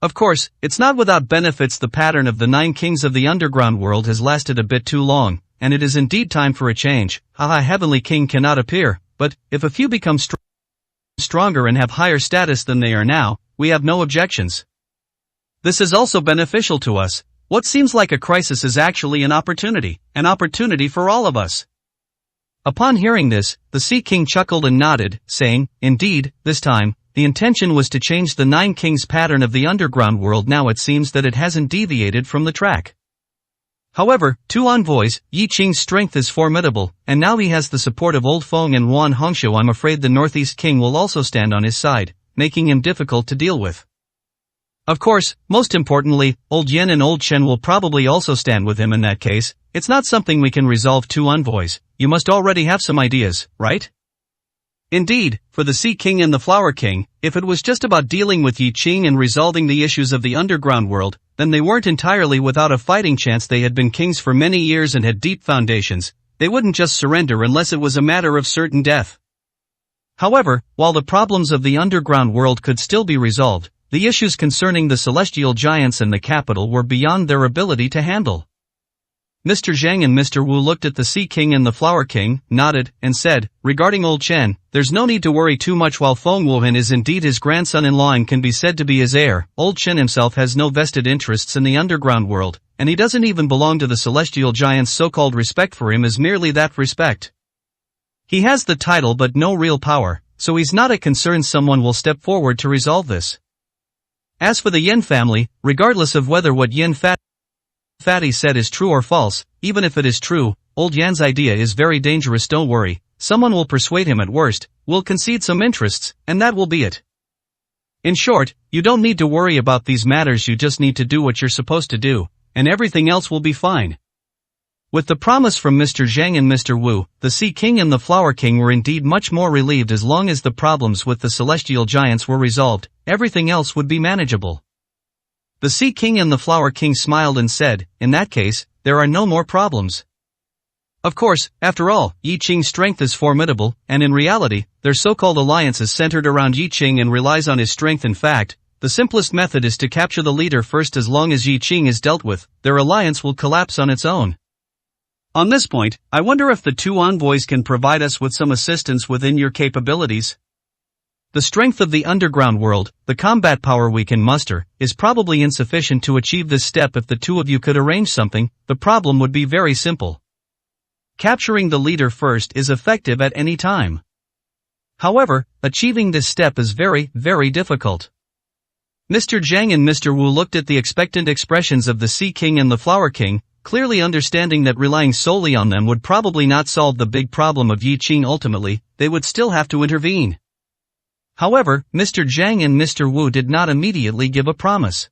Of course, it's not without benefits. The pattern of the 9 kings of the underground world has lasted a bit too long, and it is indeed time for a change. A heavenly king cannot appear, but, if a few become stronger and have higher status than they are now, we have no objections. This is also beneficial to us. What seems like a crisis is actually an opportunity for all of us." Upon hearing this, the Sea King chuckled and nodded, saying, "Indeed, this time, the intention was to change the 9 kings pattern of the underground world. Now it seems that it hasn't deviated from the track. However, 2 envoys, Yi Qing's strength is formidable, and now he has the support of Old Feng and Wan Hongxiu. I'm afraid the Northeast King will also stand on his side, making him difficult to deal with. Of course, most importantly, Old Yen and Old Chen will probably also stand with him. In that case, it's not something we can resolve. 2 envoys, you must already have some ideas, right?" Indeed, for the Sea King and the Flower King, if it was just about dealing with Yi Qing and resolving the issues of the underground world, then they weren't entirely without a fighting chance. They had been kings for many years and had deep foundations. They wouldn't just surrender unless it was a matter of certain death. However, while the problems of the underground world could still be resolved, the issues concerning the celestial giants and the capital were beyond their ability to handle. Mr. Zhang and Mr. Wu looked at the Sea King and the Flower King, nodded, and said, regarding Old Chen, there's no need to worry too much while Feng Wuhan is indeed his grandson-in-law and can be said to be his heir. Old Chen himself has no vested interests in the underground world, and he doesn't even belong to the celestial giants. So-called respect for him is merely that respect. He has the title but no real power, so he's not a concern. Someone will step forward to resolve this. As for the Yin family, regardless of whether what Yin Fatty said is true or false, even if it is true, Old Yan's idea is very dangerous. Don't worry, someone will persuade him. At worst, we'll concede some interests, and that will be it. In short, you don't need to worry about these matters. You just need to do what you're supposed to do, and everything else will be fine. With the promise from Mr. Zhang and Mr. Wu, the Sea King and the Flower King were indeed much more relieved. As long as the problems with the celestial giants were resolved, everything else would be manageable. The Sea King and the Flower King smiled and said, in that case, there are no more problems. Of course, after all, Yi Qing's strength is formidable, and in reality, their so-called alliance is centered around Yi Qing and relies on his strength. In fact, the simplest method is to capture the leader first. As long as Yi Qing is dealt with, their alliance will collapse on its own. On this point, I wonder if the two envoys can provide us with some assistance within your capabilities. The strength of the underground world, the combat power we can muster, is probably insufficient to achieve this step. If the two of you could arrange something, the problem would be very simple. Capturing the leader first is effective at any time. However, achieving this step is very, very difficult. Mr. Zhang and Mr. Wu looked at the expectant expressions of the Sea King and the Flower King, clearly understanding that relying solely on them would probably not solve the big problem of Yi Qing. Ultimately, they would still have to intervene. However, Mr. Zhang and Mr. Wu did not immediately give a promise.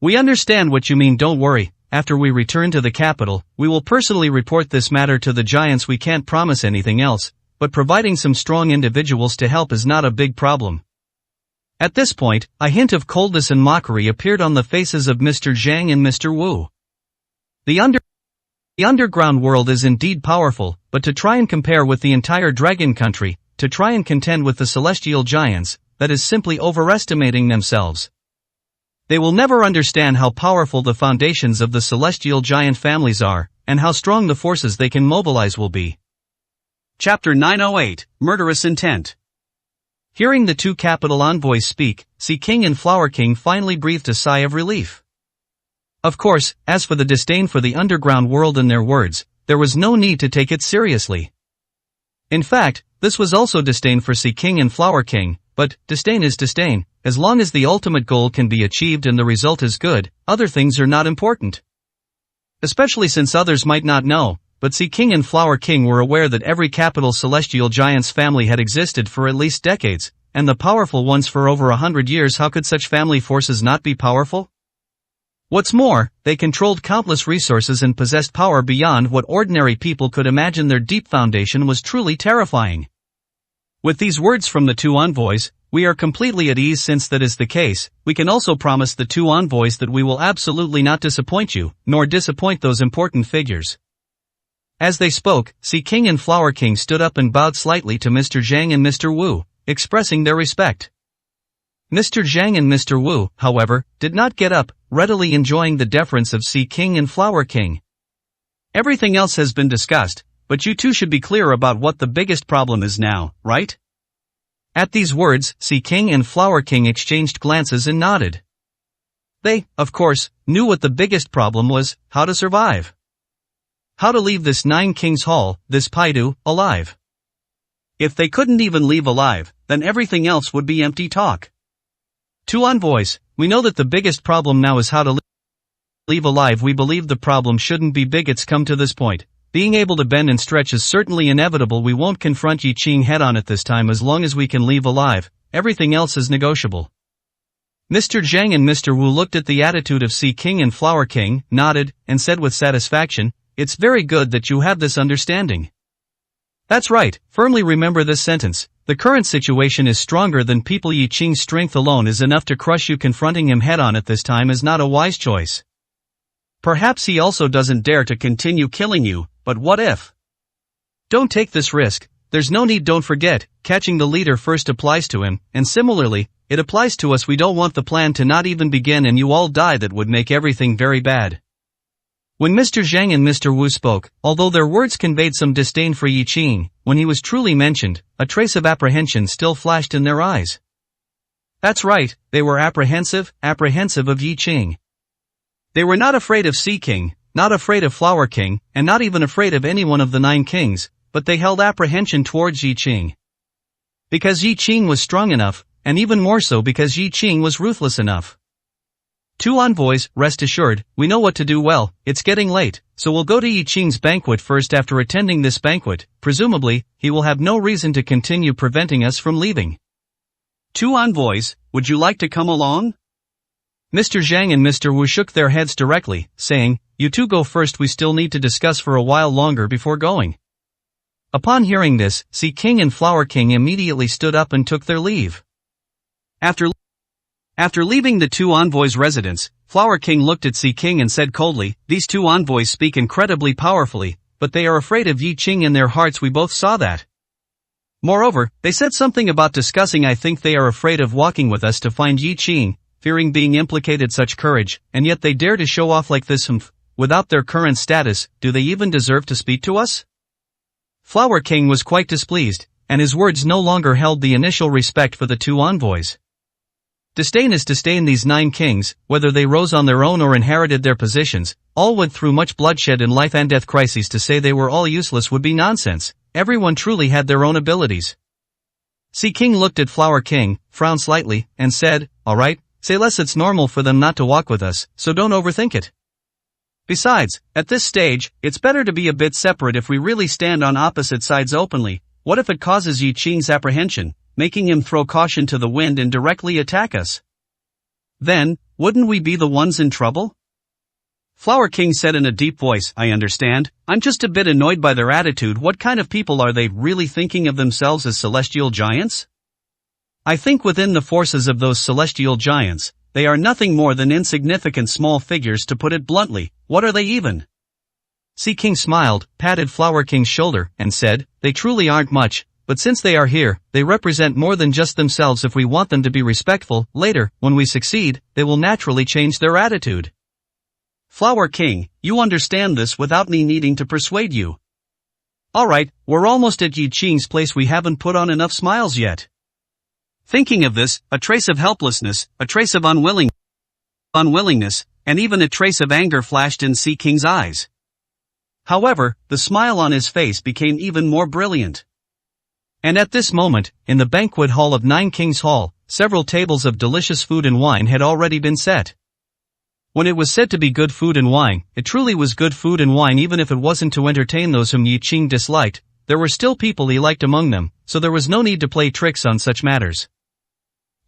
We understand what you mean. Don't worry, after we return to the capital, we will personally report this matter to the giants. We can't promise anything else, but providing some strong individuals to help is not a big problem. At this point, a hint of coldness and mockery appeared on the faces of Mr. Zhang and Mr. Wu. The underground world is indeed powerful, but to try and compare with the entire dragon country, to try and contend with the celestial giants, that is simply overestimating themselves. They will never understand how powerful the foundations of the celestial giant families are, and how strong the forces they can mobilize will be. Chapter 908, Murderous Intent. Hearing the two capital envoys speak, Sea King and Flower King finally breathed a sigh of relief. Of course, as for the disdain for the underground world and their words, there was no need to take it seriously. In fact, this was also disdain for Sea King and Flower King, but disdain is disdain. As long as the ultimate goal can be achieved and the result is good, other things are not important. Especially since others might not know, but Sea King and Flower King were aware that every capital celestial giant's family had existed for at least decades, and the powerful ones for over 100 years. How could such family forces not be powerful? What's more, they controlled countless resources and possessed power beyond what ordinary people could imagine. Their deep foundation was truly terrifying. With these words from the two envoys, we are completely at ease. Since that is the case, we can also promise the two envoys that we will absolutely not disappoint you, nor disappoint those important figures. As they spoke, Sea King and Flower King stood up and bowed slightly to Mr. Zhang and Mr. Wu, expressing their respect. Mr. Zhang and Mr. Wu, however, did not get up, readily enjoying the deference of Sea King and Flower King. Everything else has been discussed, but you two should be clear about what the biggest problem is now, right? At these words, Sea King and Flower King exchanged glances and nodded. They, of course, knew what the biggest problem was: how to survive. How to leave this Nine Kings Hall, this Paidu, alive. If they couldn't even leave alive, then everything else would be empty talk. Two envoys, we know that the biggest problem now is how to leave alive. We believe the problem shouldn't be big. It's come to this point. Being able to bend and stretch is certainly inevitable. We won't confront Yi Qing head-on at this time. As long as we can leave alive, everything else is negotiable. Mr. Zhang and Mr. Wu looked at the attitude of Sea King and Flower King, nodded, and said with satisfaction, "It's very good that you have this understanding." That's right, firmly remember this sentence. The current situation is stronger than people. Yi Qing's strength alone is enough to crush you. Confronting him head-on at this time is not a wise choice. Perhaps he also doesn't dare to continue killing you, but what if? Don't take this risk. there's no need, don't forget, catching the leader first applies to him, and similarly, it applies to us. We don't want the plan to not even begin and you all die. That would make everything very bad. When Mr. Zhang and Mr. Wu spoke, although their words conveyed some disdain for Yi Qing, when he was truly mentioned, a trace of apprehension still flashed in their eyes. That's right, they were apprehensive of Yi Qing. They were not afraid of Sea King, not afraid of Flower King, and not even afraid of any one of the 9 kings, but they held apprehension towards Yi Qing. Because Yi Qing was strong enough, and even more so because Yi Qing was ruthless enough. 2 envoys, rest assured, we know what to do. Well, it's getting late, so we'll go to Yi Qing's banquet first. After attending this banquet, presumably, he will have no reason to continue preventing us from leaving. 2 envoys, would you like to come along? Mr. Zhang and Mr. Wu shook their heads directly, saying, you 2 go first, we still need to discuss for a while longer before going. Upon hearing this, Sea King and Flower King immediately stood up and took their leave. After leaving the 2 envoys' residence, Flower King looked at Sea King and said coldly, these 2 envoys speak incredibly powerfully, but they are afraid of Yi Qing in their hearts. We both saw that. Moreover, they said something about discussing. I think they are afraid of walking with us to find Yi Qing, fearing being implicated. Such courage, and yet they dare to show off like this. Without their current status, do they even deserve to speak to us? Flower King was quite displeased, and his words no longer held the initial respect for the 2 envoys. Disdain is disdain. These 9 kings, whether they rose on their own or inherited their positions, all went through much bloodshed and life and death crises. To say they were all useless would be nonsense. Everyone truly had their own abilities. Sea King looked at Flower King, frowned slightly, and said, alright, say less. It's normal for them not to walk with us, so don't overthink it. Besides, at this stage, it's better to be a bit separate. If we really stand on opposite sides openly, what if it causes Yi Qing's apprehension, making him throw caution to the wind and directly attack us? Then, wouldn't we be the ones in trouble? Flower King said in a deep voice, I understand, I'm just a bit annoyed by their attitude. What kind of people are they, really thinking of themselves as celestial giants? I think within the forces of those celestial giants, they are nothing more than insignificant small figures, to put it bluntly. What are they even? Sea King smiled, patted Flower King's shoulder, and said, they truly aren't much, but since they are here, they represent more than just themselves. If we want them to be respectful, later, when we succeed, they will naturally change their attitude. Flower King, you understand this without me needing to persuade you. Alright, we're almost at Yi Qing's place. We haven't put on enough smiles yet. Thinking of this, a trace of helplessness, a trace of unwillingness, and even a trace of anger flashed in Sea King's eyes. However, the smile on his face became even more brilliant. And at this moment, in the banquet hall of 9 Kings Hall, several tables of delicious food and wine had already been set. When it was said to be good food and wine, it truly was good food and wine. Even if it wasn't to entertain those whom Yi Qing disliked, there were still people he liked among them, so there was no need to play tricks on such matters.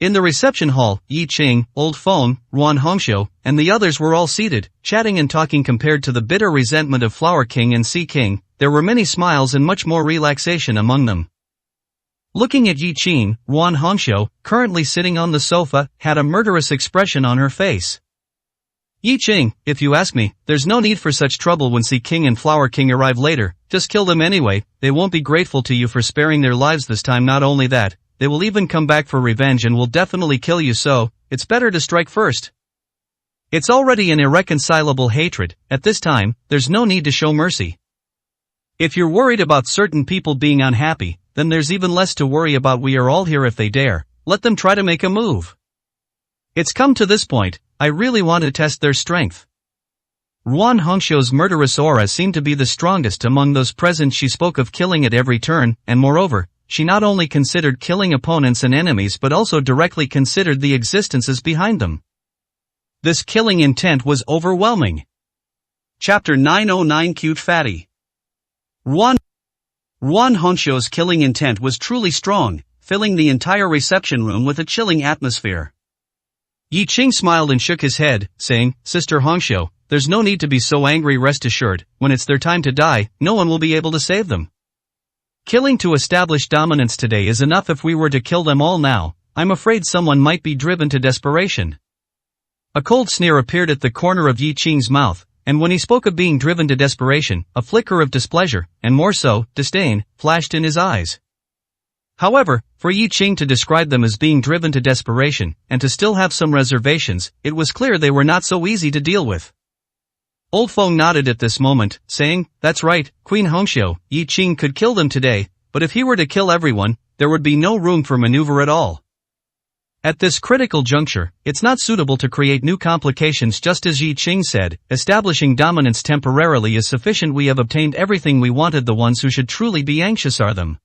In the reception hall, Yi Qing, Old Feng, Ruan Hongxiu, and the others were all seated, chatting and talking. Compared to the bitter resentment of Flower King and Sea King, there were many smiles and much more relaxation among them. Looking at Yi Qing, Ruan Hongxiu, currently sitting on the sofa, had a murderous expression on her face. Yi Qing, if you ask me, there's no need for such trouble. When Sea King and Flower King arrive later, just kill them anyway. They won't be grateful to you for sparing their lives this time. Not only that, they will even come back for revenge and will definitely kill you, so it's better to strike first. It's already an irreconcilable hatred. At this time, there's no need to show mercy. If you're worried about certain people being unhappy, then there's even less to worry about. We are all here. If they dare, let them try to make a move. It's come to this point, I really want to test their strength. Ruan Hongxiu's murderous aura seemed to be the strongest among those present. She spoke of killing at every turn, and moreover, she not only considered killing opponents and enemies but also directly considered the existences behind them. This killing intent was overwhelming. Chapter 909 Cute Fatty. Ruan Hongxiu's killing intent was truly strong, filling the entire reception room with a chilling atmosphere. Yi Qing smiled and shook his head, saying, Sister Hongxiu, there's no need to be so angry. Rest assured, when it's their time to die, no one will be able to save them. Killing to establish dominance today is enough. If we were to kill them all now, I'm afraid someone might be driven to desperation. A cold sneer appeared at the corner of Yi Qing's mouth, And when he spoke of being driven to desperation, a flicker of displeasure, and more so, disdain, flashed in his eyes. However, for Yi Qing to describe them as being driven to desperation, and to still have some reservations, it was clear they were not so easy to deal with. Old Feng nodded at this moment, saying, "That's right, Queen Hongxiu, Yi Qing could kill them today, but if he were to kill everyone, there would be no room for maneuver at all. At this critical juncture, it's not suitable to create new complications. Just as Yi Qing said, establishing dominance temporarily is sufficient. We have obtained everything we wanted. The ones who should truly be anxious are them.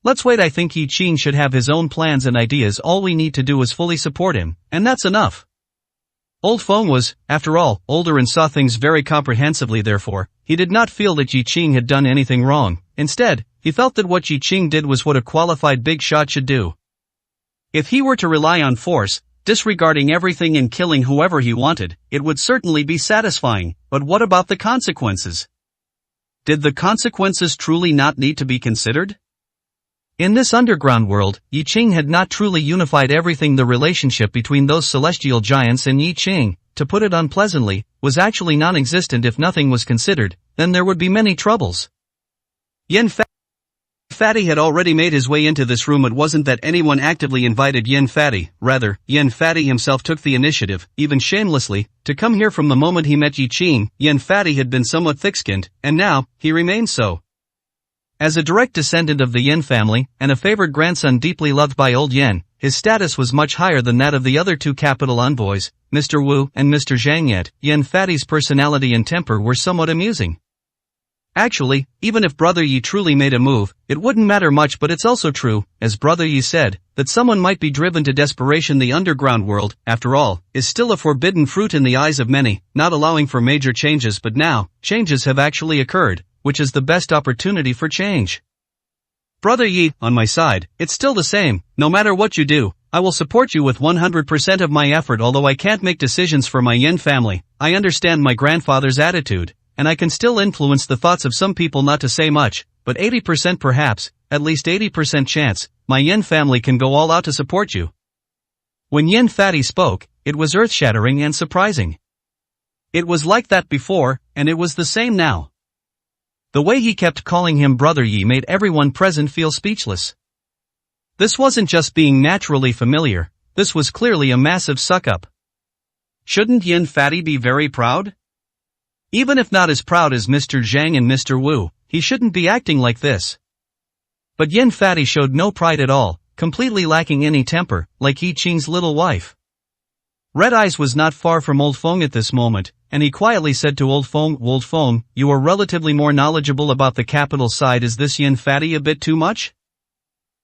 Let's wait. I think Yi Qing should have his own plans and ideas. All we need to do is fully support him, and that's enough." Old Feng was, after all, older and saw things very comprehensively. Therefore, he did not feel that Yi Qing had done anything wrong. Instead, he felt that what Yi Qing did was what a qualified big shot should do. If he were to rely on force, disregarding everything and killing whoever he wanted, it would certainly be satisfying. But what about the consequences? Did the consequences truly not need to be considered? In this underground world, Yi Qing had not truly unified everything. The relationship between those celestial giants and Yi Qing, to put it unpleasantly, was actually non-existent. If nothing was considered, then there would be many troubles. Yen Fatty had already made his way into this room. It wasn't that anyone actively invited Yen Fatty, rather, Yen Fatty himself took the initiative, even shamelessly, to come here. From the moment he met Yi Qing, Yen Fatty had been somewhat thick-skinned, and now, he remained so. As a direct descendant of the Yen family, and a favored grandson deeply loved by old Yen, his status was much higher than that of the other two capital envoys, Mr. Wu and Mr. Zhang. Yet, Yen Fatty's personality and temper were somewhat amusing. Actually, even if Brother Yi truly made a move, it wouldn't matter much. But it's also true, as Brother Yi said, that someone might be driven to desperation. The underground world, after all, is still a forbidden fruit in the eyes of many, not allowing for major changes. But now, changes have actually occurred, which is the best opportunity for change. Brother Yi, on my side, it's still the same. No matter what you do, I will support you with 100% of my effort. Although I can't make decisions for my Yen family, I understand my grandfather's attitude, and I can still influence the thoughts of some people. Not to say much, but 80% perhaps, at least 80% chance, my Yen family can go all out to support you. When Yen Fatty spoke, it was earth-shattering and surprising. It was like that before, and it was the same now. The way he kept calling him Brother Yi made everyone present feel speechless. This wasn't just being naturally familiar, this was clearly a massive suck-up. Shouldn't Yen Fatty be very proud? Even if not as proud as Mr. Zhang and Mr. Wu, he shouldn't be acting like this. But Yen Fatty showed no pride at all, completely lacking any temper, like Yi Qing's little wife. Red Eyes was not far from Old Feng at this moment, and he quietly said to Old Feng, you are relatively more knowledgeable about the capital side. Is this Yen Fatty a bit too much?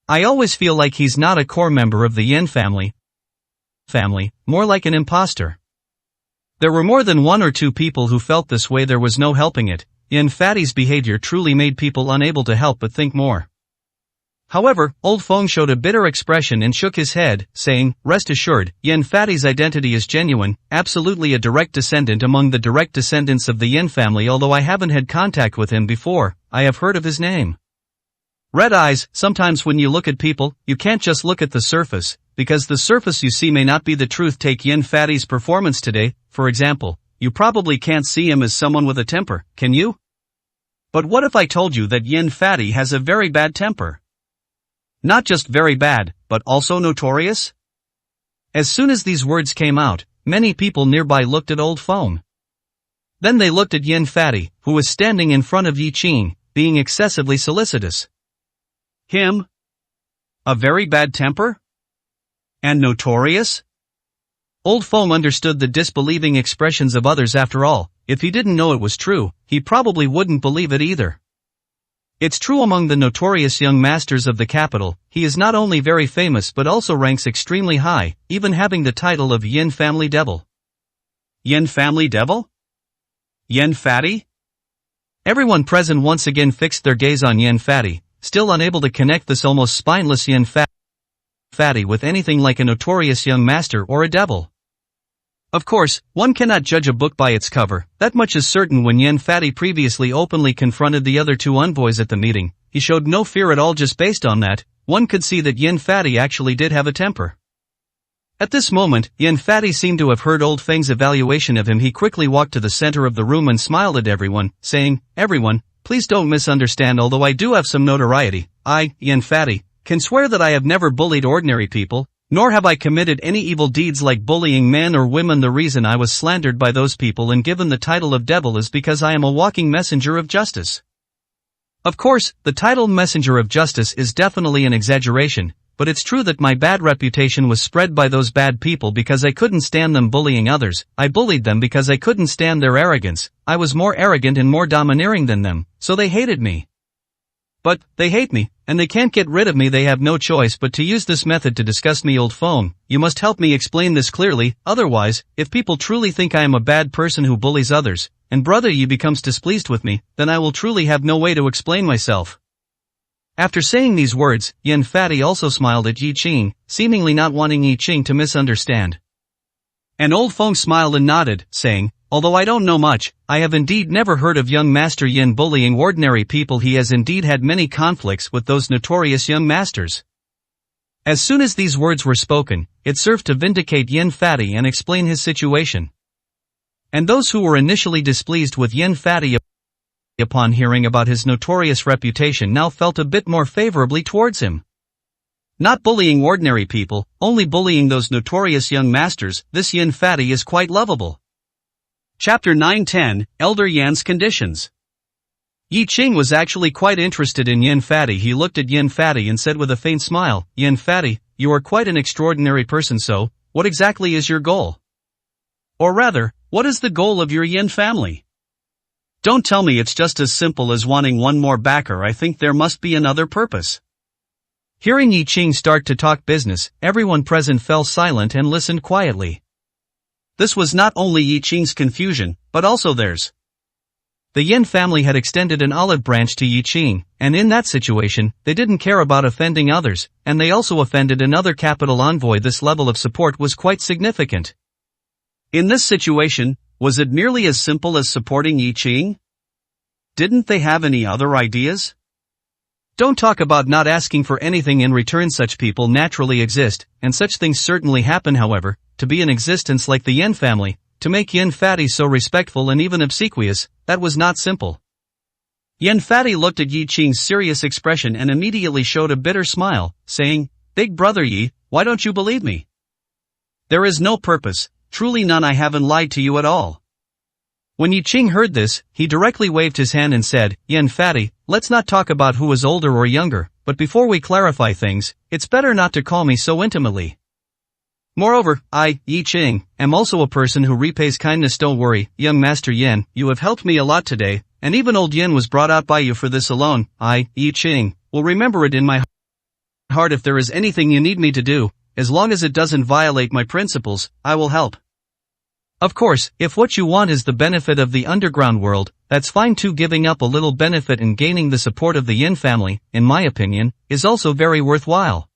I always feel like he's not a core member of the Yen family, more like an imposter. There were more than one or two people who felt this way. There was no helping it. Yen Fatty's behavior truly made people unable to help but think more. However, Old Feng showed a bitter expression and shook his head, saying, rest assured, Yen Fatty's identity is genuine, absolutely a direct descendant among the direct descendants of the Yen family. Although I haven't had contact with him before, I have heard of his name. Red Eyes, sometimes when you look at people, you can't just look at the surface, because the surface you see may not be the truth. Take Yen Fatty's performance today, for example. You probably can't see him as someone with a temper, can you? But what if I told you that Yen Fatty has a very bad temper? Not just very bad, but also notorious? As soon as these words came out, many people nearby looked at Old Feng. Then they looked at Yen Fatty, who was standing in front of Yi Qing, being excessively solicitous. Him? A very bad temper? And notorious? Old Feng understood the disbelieving expressions of others. After all, if he didn't know it was true, he probably wouldn't believe it either. It's true among the notorious young masters of the capital, he is not only very famous but also ranks extremely high, even having the title of Yen Family Devil. Yen Family Devil? Yen Fatty? Everyone present once again fixed their gaze on Yen Fatty, still unable to connect this almost spineless Yen Fatty with anything like a notorious young master or a devil. Of course, one cannot judge a book by its cover, that much is certain. When Yen Fatty previously openly confronted the other two envoys at the meeting, he showed no fear at all. Just based on that, one could see that Yen Fatty actually did have a temper. At this moment, Yin Fatty seemed to have heard Old Feng's evaluation of him. He quickly walked to the center of the room and smiled at everyone, saying, "Everyone, please don't misunderstand. Although I do have some notoriety, I, Yin Fatty, can swear that I have never bullied ordinary people, nor have I committed any evil deeds like bullying men or women. The reason I was slandered by those people and given the title of devil is because I am a walking messenger of justice." Of course, the title messenger of justice is definitely an exaggeration, but it's true that my bad reputation was spread by those bad people because I couldn't stand them bullying others. I bullied them because I couldn't stand their arrogance. I was more arrogant and more domineering than them, so they hated me. But they hate me, and they can't get rid of me. They have no choice but to use this method to disgust me. Old Feng, you must help me explain this clearly, otherwise, if people truly think I am a bad person who bullies others, and Brother Yi becomes displeased with me, then I will truly have no way to explain myself. After saying these words, Yin Fatty also smiled at Yi Qing, seemingly not wanting Yi Qing to misunderstand. And Old Feng smiled and nodded, saying, "Although I don't know much, I have indeed never heard of young Master Yin bullying ordinary people. He has indeed had many conflicts with those notorious young masters." As soon as these words were spoken, it served to vindicate Yin Fatty and explain his situation. And those who were initially displeased with Yin Fatty upon hearing about his notorious reputation now felt a bit more favorably towards him. Not bullying ordinary people, only bullying those notorious young masters, this Yin Fatty is quite lovable. Chapter 9-10, Elder Yan's Conditions. Yi Qing was actually quite interested in Yin Fatty. He looked at Yin Fatty and said with a faint smile, "Yin Fatty, you are quite an extraordinary person, so, what exactly is your goal? Or rather, what is the goal of your Yin family? Don't tell me it's just as simple as wanting one more backer. I think there must be another purpose." Hearing Yi Qing start to talk business, everyone present fell silent and listened quietly. This was not only Yi Qing's confusion, but also theirs. The Yin family had extended an olive branch to Yi Qing, and in that situation, they didn't care about offending others, and they also offended another capital envoy. This level of support was quite significant. In this situation, was it merely as simple as supporting Yi Qing? Didn't they have any other ideas? Don't talk about not asking for anything in return. Such people naturally exist, and such things certainly happen. However, to be in existence like the Yin family, to make Yin Fatty so respectful and even obsequious, that was not simple. Yin Fatty looked at Yi Qing's serious expression and immediately showed a bitter smile, saying, "Big brother Yi, why don't you believe me? There is no purpose, truly none. I haven't lied to you at all." When Yi Qing heard this, he directly waved his hand and said, "Yin Fatty, let's not talk about who is older or younger, but before we clarify things, it's better not to call me so intimately. Moreover, I, Yi Qing, am also a person who repays kindness. Don't worry, young Master Yin, you have helped me a lot today, and even old Yin was brought out by you for this alone. I, Yi Qing, will remember it in my heart. If there is anything you need me to do, as long as it doesn't violate my principles, I will help. Of course, if what you want is the benefit of the underground world, that's fine too. Giving up a little benefit and gaining the support of the Yin family, in my opinion, is also very worthwhile.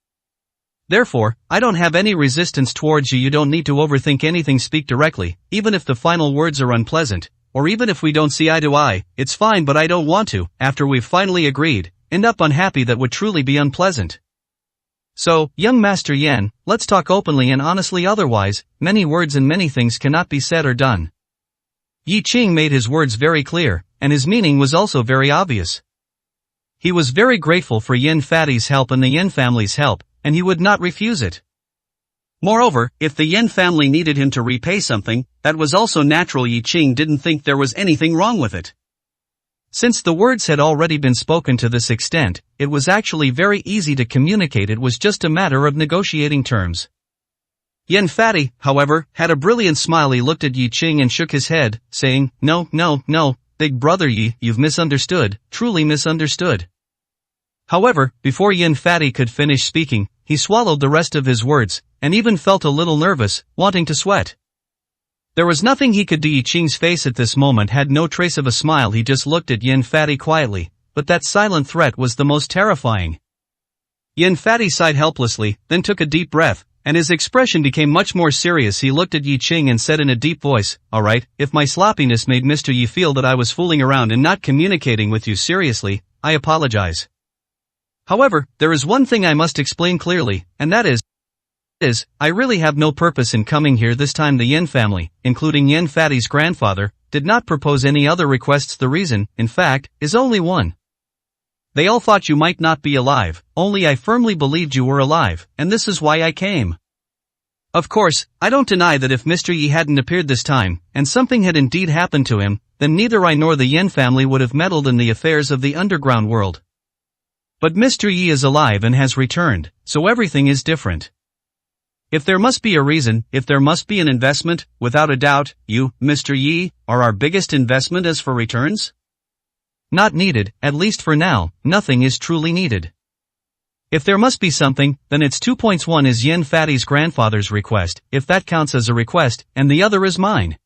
Therefore, I don't have any resistance towards you. You don't need to overthink anything. Speak directly, even if the final words are unpleasant, or even if we don't see eye to eye, it's fine. But I don't want to, after we've finally agreed, end up unhappy. That would truly be unpleasant. So, young Master Yin, let's talk openly and honestly. Otherwise, many words and many things cannot be said or done." Yi Qing made his words very clear, and his meaning was also very obvious. He was very grateful for Yin Fatty's help and the Yin family's help, and he would not refuse it. Moreover, if the Yin family needed him to repay something, that was also natural. Yi Qing didn't think there was anything wrong with it. Since the words had already been spoken to this extent, it was actually very easy to communicate. It was just a matter of negotiating terms. Yin Fatty, however, had a brilliant smile. He looked at Yi Qing and shook his head, saying, No, big brother Yi, you've misunderstood, truly misunderstood." However, before Yin Fatty could finish speaking, he swallowed the rest of his words, and even felt a little nervous, wanting to sweat. There was nothing he could do. Yi Qing's face at this moment had no trace of a smile. He just looked at Yin Fatty quietly, but that silent threat was the most terrifying. Yin Fatty sighed helplessly, then took a deep breath, and his expression became much more serious. He looked at Yi Qing and said in a deep voice, "Alright, if my sloppiness made Mr. Yi feel that I was fooling around and not communicating with you seriously, I apologize. However, there is one thing I must explain clearly, and that is, I really have no purpose in coming here this time. The Yin family, including Yin Fatty's grandfather, did not propose any other requests. The reason, in fact, is only one. They all thought you might not be alive, only I firmly believed you were alive, and this is why I came. Of course, I don't deny that if Mr. Yi hadn't appeared this time, and something had indeed happened to him, then neither I nor the Yin family would have meddled in the affairs of the underground world. But Mr. Yi is alive and has returned, so everything is different. If there must be a reason, if there must be an investment, without a doubt, you, Mr. Yi, are our biggest investment. As for returns? Not needed, at least for now. Nothing is truly needed. If there must be something, then it's 2 points. One is Yin Fatty's grandfather's request, if that counts as a request, and the other is mine.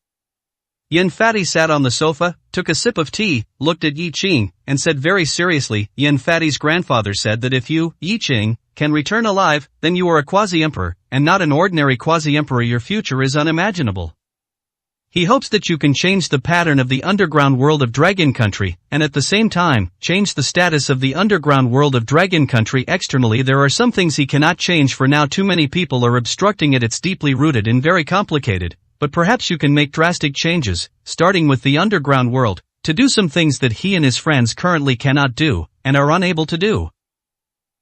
Yin Fatty sat on the sofa, took a sip of tea, looked at Yi Qing, and said very seriously, Yin Fatty's grandfather said that if you, Yi Qing, can return alive, then you are a quasi-emperor, and not an ordinary quasi-emperor. Your future is unimaginable. He hopes that you can change the pattern of the underground world of Dragon Country, and at the same time, change the status of the underground world of Dragon Country externally. There are some things he cannot change for now. Too many people are obstructing it. It's deeply rooted and very complicated, but perhaps you can make drastic changes, starting with the underground world, to do some things that he and his friends currently cannot do, and are unable to do.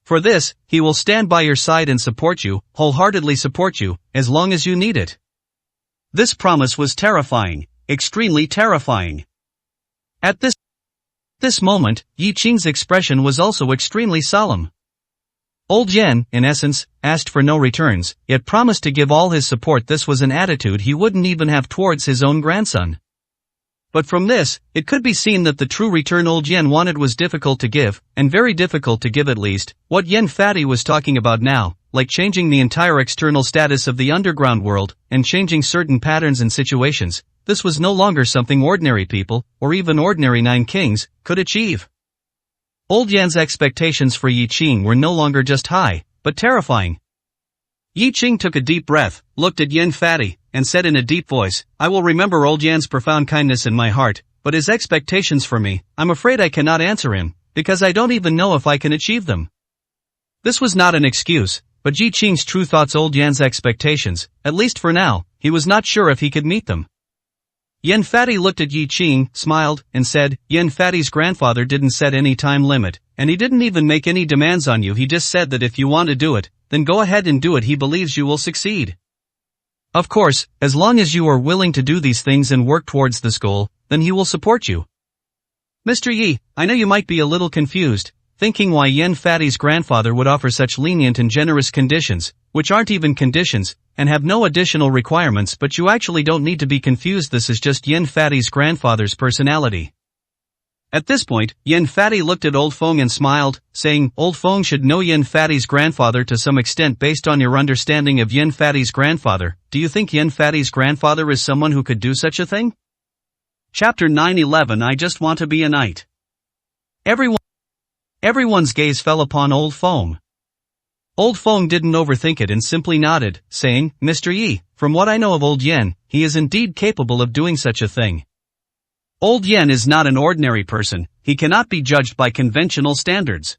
For this, he will stand by your side and support you, wholeheartedly support you, as long as you need it. This promise was terrifying, extremely terrifying. At this moment, Yi Qing's expression was also extremely solemn. Old Yen, in essence, asked for no returns, yet promised to give all his support. This was an attitude he wouldn't even have towards his own grandson. But from this, it could be seen that the true return Old Yen wanted was difficult to give, and very difficult to give. At least, what Yin Fatty was talking about now, like changing the entire external status of the underground world, and changing certain patterns and situations, this was no longer something ordinary people, or even ordinary Nine Kings, could achieve. Old Yan's expectations for Yi Qing were no longer just high, but terrifying. Yi Qing took a deep breath, looked at Yin Fatty, and said in a deep voice, I will remember Old Yan's profound kindness in my heart, but his expectations for me, I'm afraid I cannot answer him, because I don't even know if I can achieve them. This was not an excuse, but Yi Qing's true thoughts. Old Yan's expectations, at least for now, he was not sure if he could meet them. Yin Fatty looked at Yi Qing, smiled, and said, Yin Fatty's grandfather didn't set any time limit, and he didn't even make any demands on you. He just said that if you want to do it, then go ahead and do it. He believes you will succeed. Of course, as long as you are willing to do these things and work towards this goal, then he will support you. Mr. Yi, I know you might be a little confused, thinking why Yin Fatty's grandfather would offer such lenient and generous conditions, which aren't even conditions, and have no additional requirements, but you actually don't need to be confused. This is just Yin Fatty's grandfather's personality. At this point, Yin Fatty looked at Old Feng and smiled, saying, Old Feng should know Yin Fatty's grandfather to some extent. Based on your understanding of Yin Fatty's grandfather, do you think Yin Fatty's grandfather is someone who could do such a thing? Chapter 9:11 I just want to be a knight. Everyone's gaze fell upon Old Feng. Old Feng didn't overthink it and simply nodded, saying, Mr. Yi, from what I know of Old Yen, he is indeed capable of doing such a thing. Old Yen is not an ordinary person, he cannot be judged by conventional standards.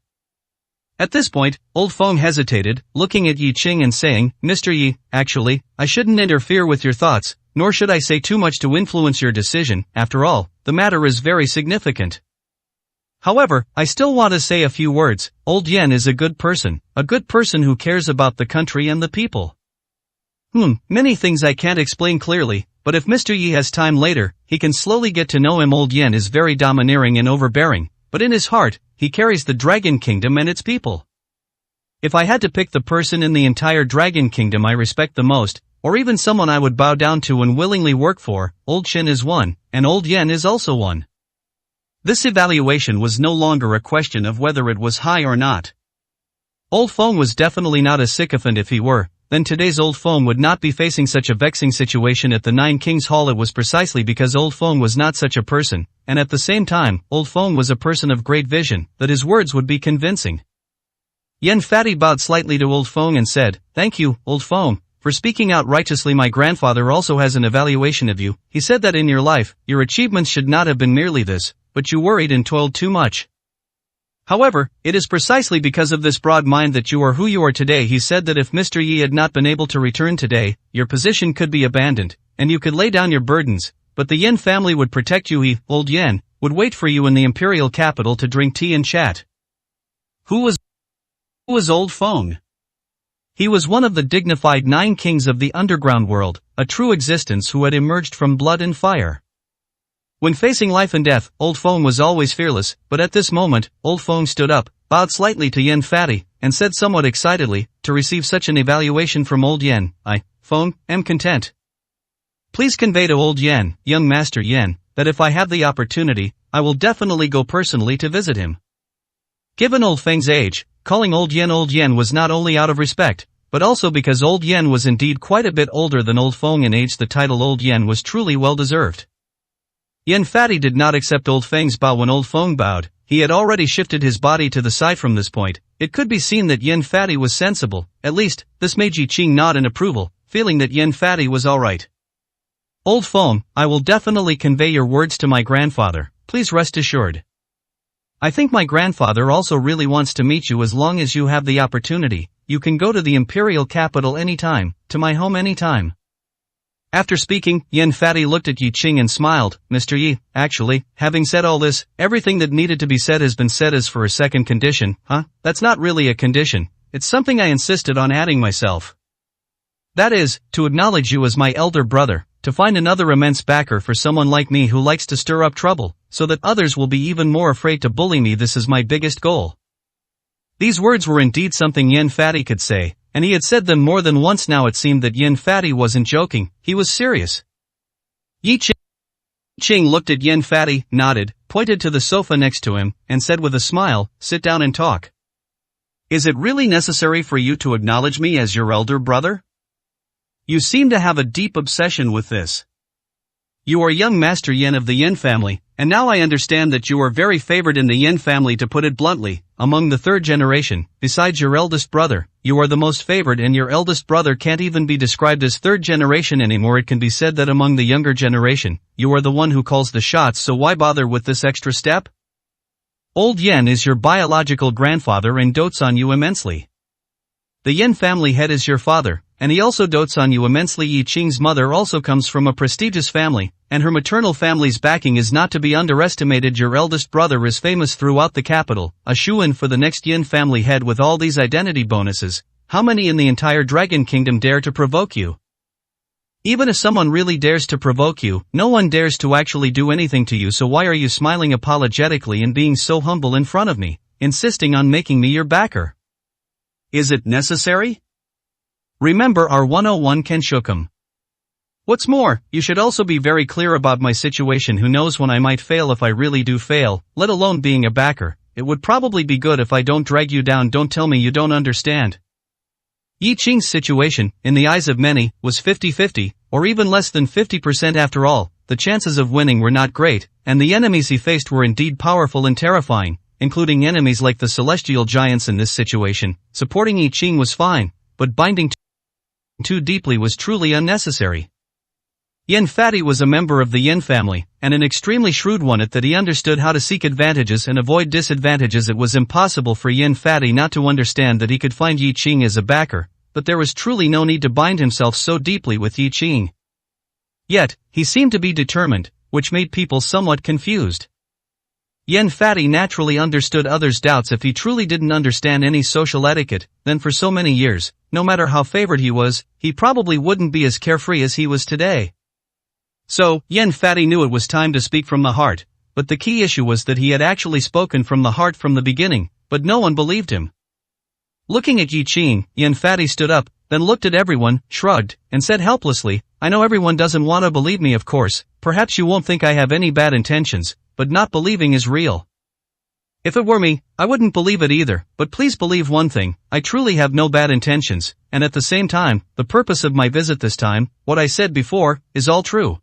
At this point, Old Feng hesitated, looking at Yi Qing and saying, Mr. Yi, actually, I shouldn't interfere with your thoughts, nor should I say too much to influence your decision. After all, the matter is very significant. However, I still want to say a few words. Old Yen is a good person who cares about the country and the people. Many things I can't explain clearly, but if Mr. Yi has time later, he can slowly get to know him. Old Yen is very domineering and overbearing, but in his heart, he carries the Dragon Kingdom and its people. If I had to pick the person in the entire Dragon Kingdom I respect the most, or even someone I would bow down to and willingly work for, Old Shin is one, and Old Yen is also one. This evaluation was no longer a question of whether it was high or not. Old Feng was definitely not a sycophant. If he were, then today's Old Feng would not be facing such a vexing situation at the Nine Kings Hall. It was precisely because Old Feng was not such a person, and at the same time, Old Feng was a person of great vision, that his words would be convincing. Yin Fatty bowed slightly to Old Feng and said, Thank you, Old Feng, for speaking out righteously. My grandfather also has an evaluation of you. He said that in your life, your achievements should not have been merely this, but you worried and toiled too much. However, it is precisely because of this broad mind that you are who you are today. He said that if Mr. Yi had not been able to return today, your position could be abandoned, and you could lay down your burdens, but the Yin family would protect you. He, old Yen, would wait for you in the imperial capital to drink tea and chat. Who was Old Feng? He was one of the dignified 9 kings of the underground world, a true existence who had emerged from blood and fire. When facing life and death, Old Feng was always fearless, but at this moment, Old Feng stood up, bowed slightly to Yen Fatty, and said somewhat excitedly, to receive such an evaluation from Old Yen, I, Feng, am content. Please convey to Old Yen, young Master Yen, that if I have the opportunity, I will definitely go personally to visit him. Given Old Feng's age, calling Old Yen was not only out of respect, but also because Old Yen was indeed quite a bit older than Old Feng in age. The title Old Yen was truly well deserved. Yen Fatty did not accept Old Feng's bow when Old Feng bowed. He had already shifted his body to the side. From this point, it could be seen that Yen Fatty was sensible. At least, this made Yi Qing nod in approval, feeling that Yen Fatty was alright. Old Feng, I will definitely convey your words to my grandfather, please rest assured. I think my grandfather also really wants to meet you. As long as you have the opportunity, you can go to the imperial capital anytime, to my home anytime. After speaking, Yen Fatty looked at Yi Qing and smiled. Mr. Yi, actually, having said all this, everything that needed to be said has been said. As for a second condition, that's not really a condition, it's something I insisted on adding myself. That is, to acknowledge you as my elder brother, to find another immense backer for someone like me who likes to stir up trouble, so that others will be even more afraid to bully me. This is my biggest goal. These words were indeed something Yen Fatty could say, and he had said them more than once now. It seemed that Yen Fatty wasn't joking, he was serious. Yi Qing looked at Yen Fatty, nodded, pointed to the sofa next to him, and said with a smile, sit down and talk. Is it really necessary for you to acknowledge me as your elder brother? You seem to have a deep obsession with this. You are young Master Yen of the Yen family, and now I understand that you are very favored in the Yen family. To put it bluntly, among the 3rd generation, besides your eldest brother, you are the most favored, and your eldest brother can't even be described as 3rd generation anymore. It can be said that among the younger generation, you are the one who calls the shots, so why bother with this extra step? Old Yen is your biological grandfather and dotes on you immensely. The Yen family head is your father, and he also dotes on you immensely. Yi Qing's mother also comes from a prestigious family, and her maternal family's backing is not to be underestimated. Your eldest brother is famous throughout the capital, a shoo-in for the next Yin family head. With all these identity bonuses, how many in the entire Dragon Kingdom dare to provoke you? Even if someone really dares to provoke you, no one dares to actually do anything to you. So why are you smiling apologetically and being so humble in front of me, insisting on making me your backer? Is it necessary? Remember our 101 Kenshokum. What's more, you should also be very clear about my situation. Who knows when I might fail if I really do fail, let alone being a backer. It would probably be good if I don't drag you down. Don't tell me you don't understand. Yi Qing's situation, in the eyes of many, was 50-50, or even less than 50%. After all, the chances of winning were not great, and the enemies he faced were indeed powerful and terrifying, including enemies like the celestial giants. In this situation, supporting Yi Qing was fine, but binding too deeply was truly unnecessary. Yen Fatty was a member of the Yen family, and an extremely shrewd one at that. He understood how to seek advantages and avoid disadvantages. It was impossible for Yen Fatty not to understand that he could find Yi Qing as a backer, but there was truly no need to bind himself so deeply with Yi Qing. Yet, he seemed to be determined, which made people somewhat confused. Yen Fatty naturally understood others' doubts. If he truly didn't understand any social etiquette, then for so many years, no matter how favored he was, he probably wouldn't be as carefree as he was today. So, Yen Fatty knew it was time to speak from the heart, but the key issue was that he had actually spoken from the heart from the beginning, but no one believed him. Looking at Yi Qing, Yen Fatty stood up, then looked at everyone, shrugged, and said helplessly, I know everyone doesn't want to believe me, of course. Perhaps you won't think I have any bad intentions, but not believing is real. If it were me, I wouldn't believe it either, but please believe one thing, I truly have no bad intentions, and at the same time, the purpose of my visit this time, what I said before, is all true.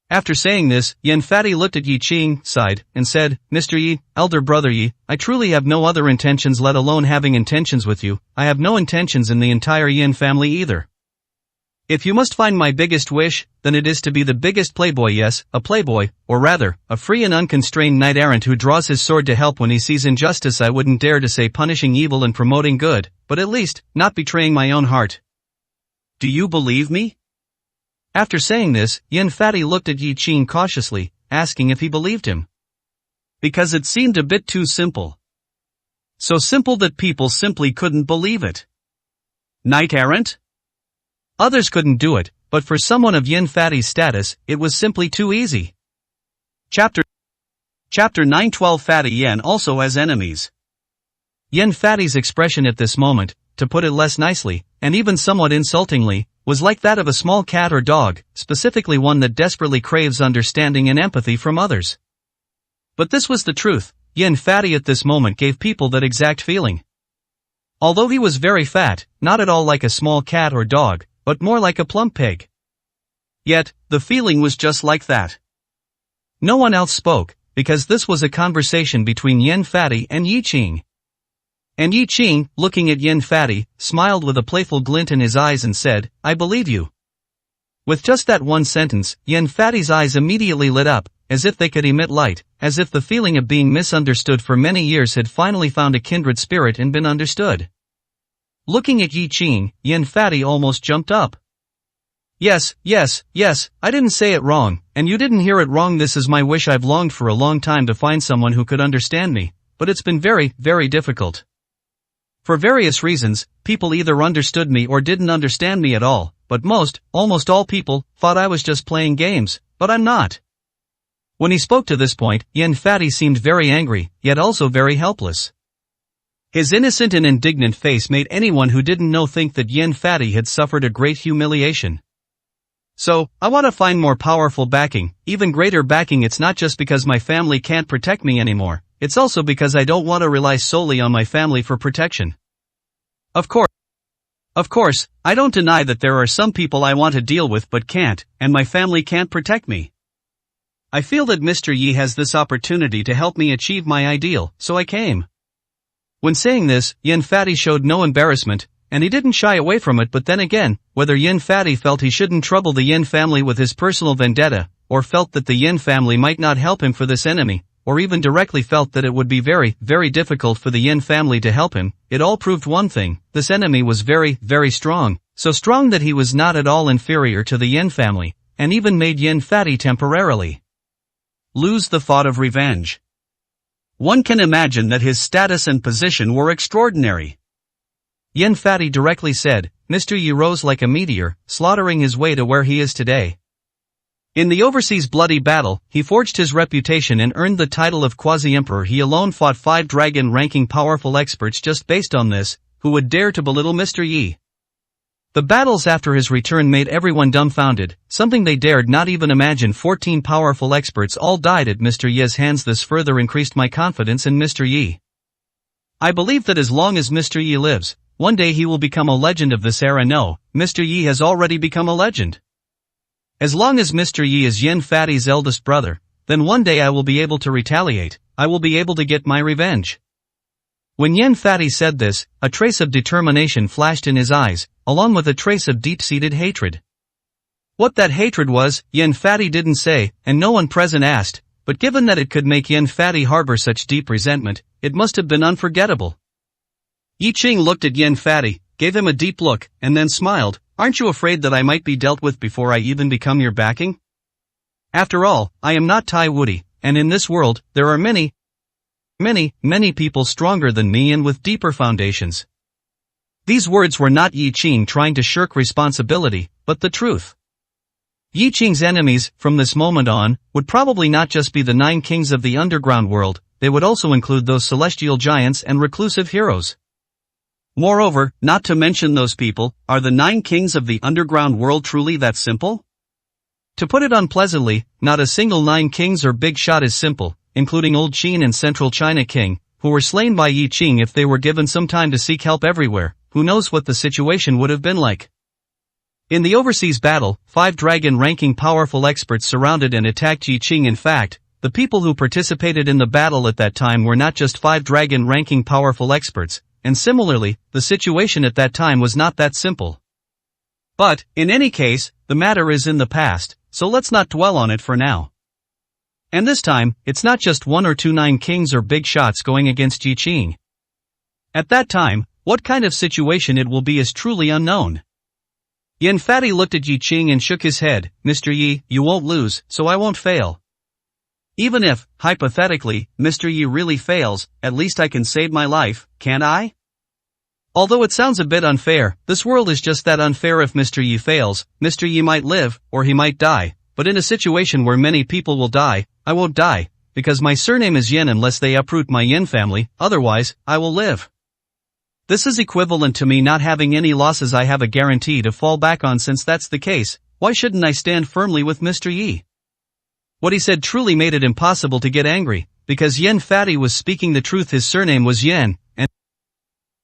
After saying this, Yen Fatty looked at Yi Qing, sighed, and said, Mr. Yi, elder brother Yi, I truly have no other intentions, let alone having intentions with you. I have no intentions in the entire Yin family either. If you must find my biggest wish, then it is to be the biggest playboy, yes, a playboy, or rather, a free and unconstrained knight-errant who draws his sword to help when he sees injustice. I wouldn't dare to say punishing evil and promoting good, but at least, not betraying my own heart. Do you believe me? After saying this, Yin Fati looked at Yi Qing cautiously, asking if he believed him. Because it seemed a bit too simple. So simple that people simply couldn't believe it. Knight-errant? Others couldn't do it, but for someone of Yin Fati's status, it was simply too easy. Chapter 9. 12 Fati Yen also has enemies. Yin Fati's expression at this moment, to put it less nicely, and even somewhat insultingly, was like that of a small cat or dog, specifically one that desperately craves understanding and empathy from others. But this was the truth. Yin Fati at this moment gave people that exact feeling. Although he was very fat, not at all like a small cat or dog, but more like a plump pig. Yet, the feeling was just like that. No one else spoke, because this was a conversation between Yin Fati and Yi Qing. And Yi Qing, looking at Yin Fati, smiled with a playful glint in his eyes and said, "I believe you." With just that one sentence, Yin Fati's eyes immediately lit up, as if they could emit light, as if the feeling of being misunderstood for many years had finally found a kindred spirit and been understood. Looking at Yi Qing, Yin Fati almost jumped up. Yes, I didn't say it wrong, and you didn't hear it wrong. This is my wish. I've longed for a long time to find someone who could understand me, but it's been very, very difficult. For various reasons, people either understood me or didn't understand me at all, but almost all people, thought I was just playing games, but I'm not. When he spoke to this point, Yin Fati seemed very angry, yet also very helpless. His innocent and indignant face made anyone who didn't know think that Yin Fati had suffered a great humiliation. So, I want to find more powerful backing, even greater backing. It's not just because my family can't protect me anymore, it's also because I don't want to rely solely on my family for protection. Of course, I don't deny that there are some people I want to deal with but can't, and my family can't protect me. I feel that Mr. Yi has this opportunity to help me achieve my ideal, so I came. When saying this, Yin Fati showed no embarrassment, and he didn't shy away from it. But then again, whether Yin Fati felt he shouldn't trouble the Yin family with his personal vendetta, or felt that the Yin family might not help him for this enemy, or even directly felt that it would be very, very difficult for the Yin family to help him, it all proved one thing: this enemy was very, very strong, so strong that he was not at all inferior to the Yin family, and even made Yin Fati temporarily lose the thought of revenge. One can imagine that his status and position were extraordinary. Yin Fati directly said, "Mr. Yi rose like a meteor, slaughtering his way to where he is today. In the overseas bloody battle, he forged his reputation and earned the title of Quasi-Emperor. He alone fought 5 dragon-ranking powerful experts. Just based on this, who would dare to belittle Mr. Yi?" The battles after his return made everyone dumbfounded, something they dared not even imagine. 14 powerful experts all died at Mr. Yi's hands. This further increased my confidence in Mr. Yi. I believe that as long as Mr. Yi lives, one day he will become a legend of this era. No, Mr. Yi has already become a legend. As long as Mr. Yi is Yin Fati's eldest brother, then one day I will be able to retaliate, I will be able to get my revenge. When Yin Fati said this, a trace of determination flashed in his eyes, along with a trace of deep-seated hatred. What that hatred was, Yin Fati didn't say, and no one present asked, but given that it could make Yin Fati harbor such deep resentment, it must have been unforgettable. Yi Qing looked at Yin Fati, gave him a deep look, and then smiled. "Aren't you afraid that I might be dealt with before I even become your backing? After all, I am not Tai Wudi, and in this world, there are many people stronger than me and with deeper foundations." These words were not Yi Qing trying to shirk responsibility, but the truth. Yi Qing's enemies, from this moment on, would probably not just be the 9 kings of the underground world, they would also include those celestial giants and reclusive heroes. Moreover, not to mention those people, are the 9 kings of the underground world truly that simple? To put it unpleasantly, not a single 9 kings or big shot is simple, including Old Qin and Central China King, who were slain by Yi Qing. If they were given some time to seek help everywhere, who knows what the situation would have been like. In the overseas battle, 5 dragon-ranking powerful experts surrounded and attacked Yi Qing. In fact, the people who participated in the battle at that time were not just 5 dragon-ranking powerful experts, and similarly, the situation at that time was not that simple. But, in any case, the matter is in the past, so let's not dwell on it for now. And this time, it's not just 1 or 2 nine kings or big shots going against Yi Qing. At that time, what kind of situation it will be is truly unknown. Yan Fadi looked at Yi Qing and shook his head. Mr. Yi, you won't lose, so I won't fail. Even if, hypothetically, Mr. Yi really fails, at least I can save my life, can't I? Although it sounds a bit unfair, this world is just that unfair. If Mr. Yi fails, Mr. Yi might live, or he might die, but in a situation where many people will die, I won't die, because my surname is Yin unless they uproot my Yin family, otherwise, I will live. This is equivalent to me not having any losses. I have a guarantee to fall back on. Since that's the case, why shouldn't I stand firmly with Mr. Yi? What he said truly made it impossible to get angry, because Yan Fadi was speaking the truth. His surname was Yin,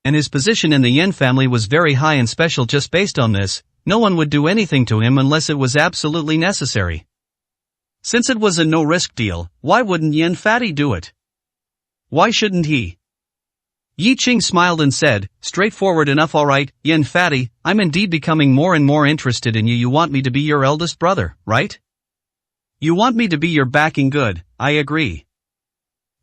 and his position in the Yin family was very high and special. Just based on this, no one would do anything to him unless it was absolutely necessary. Since it was a no-risk deal, why wouldn't Yan Fadi do it? Why shouldn't he? Yi Qing smiled and said, straightforward enough. All right, Yan Fadi, I'm indeed becoming more and more interested in you. You want me to be your eldest brother, right? You want me to be your backing. Good, I agree.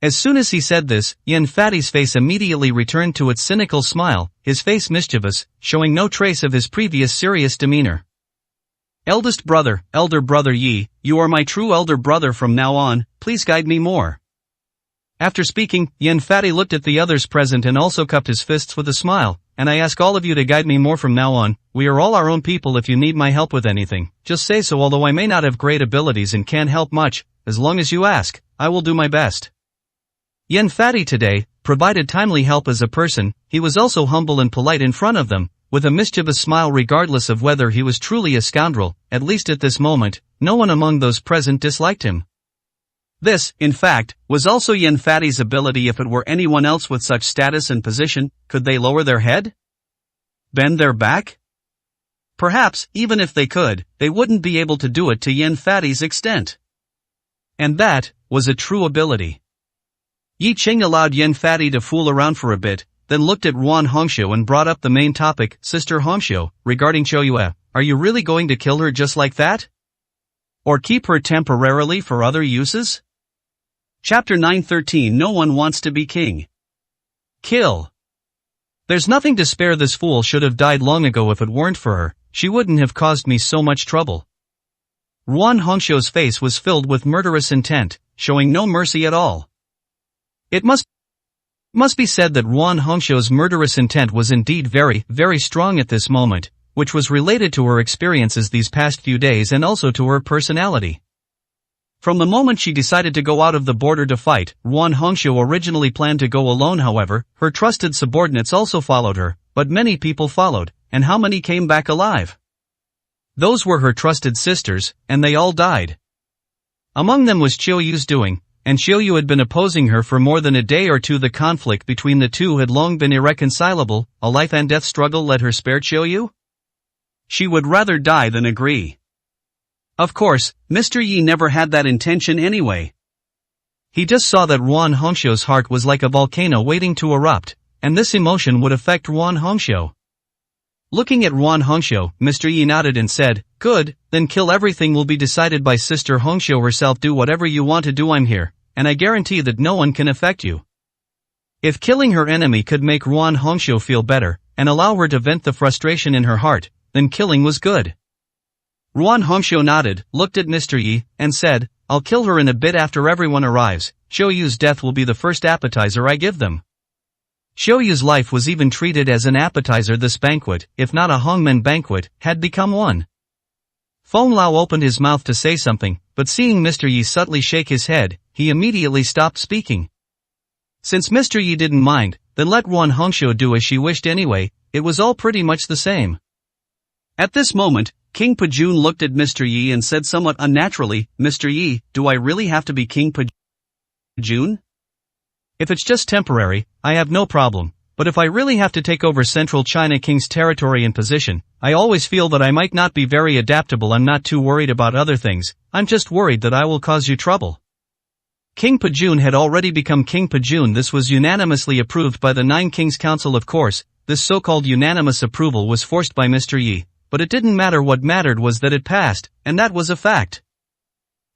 As soon as he said this, Yan Fadi's face immediately returned to its cynical smile, his face mischievous, showing no trace of his previous serious demeanor. Eldest brother, elder brother Yi, you are my true elder brother from now on, please guide me more. After speaking, Yan Fadi looked at the others present and also cupped his fists with a smile. And I ask all of you to guide me more from now on. We are all our own people. If you need my help with anything, just say so. Although I may not have great abilities and can't help much, as long as you ask, I will do my best. Yan Fadi today provided timely help as a person. He was also humble and polite in front of them, with a mischievous smile. Regardless of whether he was truly a scoundrel, at least at this moment, no one among those present disliked him. This, in fact, was also Yan Fadi's ability. If it were anyone else with such status and position, could they lower their head? Bend their back? Perhaps, even if they could, they wouldn't be able to do it to Yan Fadi's extent. And that was a true ability. Yi Qing allowed Yan Fadi to fool around for a bit, then looked at Ruan Hongxiu and brought up the main topic. Sister Hongxiu, regarding Qiu Yue, are you really going to kill her just like that? Or keep her temporarily for other uses? Chapter 9:13. No one wants to be king. Kill. There's nothing to spare. This fool should have died long ago. If it weren't for her, she wouldn't have caused me so much trouble. Ruan Hongxiu's face was filled with murderous intent, showing no mercy at all. It must be said that Ruan Hongxiu's murderous intent was indeed very, very strong at this moment, which was related to her experiences these past few days and also to her personality. From the moment she decided to go out of the border to fight, Ruan Hongxiu originally planned to go alone. However, her trusted subordinates also followed her, but many people followed, and how many came back alive? Those were her trusted sisters, and they all died. Among them was Qiu Yu's doing, and Qiu Yu had been opposing her for more than a day or two. The conflict between the two had long been irreconcilable. A life and death struggle let her spare Qiu Yu? She would rather die than agree. Of course, Mr. Yi never had that intention anyway. He just saw that Ruan Hongxiu's heart was like a volcano waiting to erupt, and this emotion would affect Ruan Hongxiu. Looking at Ruan Hongxiu, Mr. Yi nodded and said, good, then kill. Everything will be decided by Sister Hongxiu herself. Do whatever you want to do. I'm here, and I guarantee that no one can affect you. If killing her enemy could make Ruan Hongxiu feel better, and allow her to vent the frustration in her heart, then killing was good. Ruan Hongxiu nodded, looked at Mr. Yi, and said, I'll kill her in a bit after everyone arrives. Qiu Yu's death will be the first appetizer I give them. Qiu Yu's life was even treated as an appetizer. This banquet, if not a Hongmen banquet, had become one. Feng Lao opened his mouth to say something, but seeing Mr. Yi subtly shake his head, he immediately stopped speaking. Since Mr. Yi didn't mind, then let Ruan Hongxiu do as she wished anyway. It was all pretty much the same. At this moment, King Pajun looked at Mr. Yi and said somewhat unnaturally, Mr. Yi, do I really have to be King Pajun? If it's just temporary, I have no problem, but if I really have to take over Central China King's territory and position, I always feel that I might not be very adaptable. I'm not too worried about other things, I'm just worried that I will cause you trouble. King Pajun had already become King Pajun. This was unanimously approved by the Nine Kings Council. Of course, this so-called unanimous approval was forced by Mr. Yi, but it didn't matter. What mattered was that it passed, and that was a fact.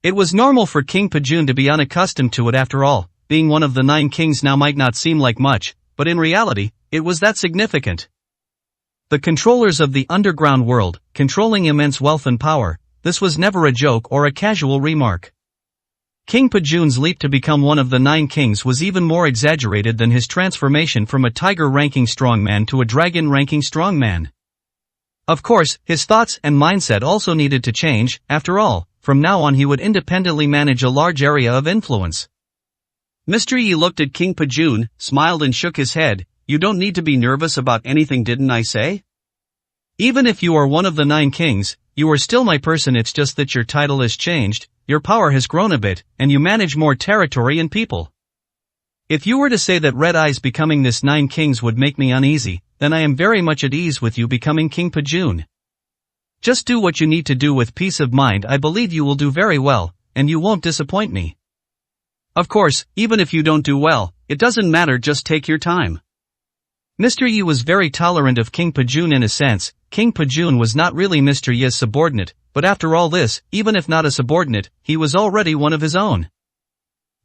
It was normal for King Pajun to be unaccustomed to it. After all, being one of the 9 kings now might not seem like much, but in reality, it was that significant. The controllers of the underground world, controlling immense wealth and power, this was never a joke or a casual remark. King Pajun's leap to become one of the 9 kings was even more exaggerated than his transformation from a tiger-ranking strongman to a dragon-ranking strongman. Of course, his thoughts and mindset also needed to change. After all, from now on he would independently manage a large area of influence. Mr. Yi looked at King Pajun, smiled and shook his head. You don't need to be nervous about anything, didn't I say? Even if you are one of the 9 kings, you are still my person. It's just that your title has changed, your power has grown a bit, and you manage more territory and people. If you were to say that Red Eyes becoming this 9 kings would make me uneasy, then I am very much at ease with you becoming King Pajun. Just do what you need to do with peace of mind. I believe you will do very well, and you won't disappoint me. Of course, even if you don't do well, it doesn't matter, just take your time. Mr. Yi was very tolerant of King Pajun in a sense. King Pajun was not really Mr. Yi's subordinate, but after all this, even if not a subordinate, he was already one of his own.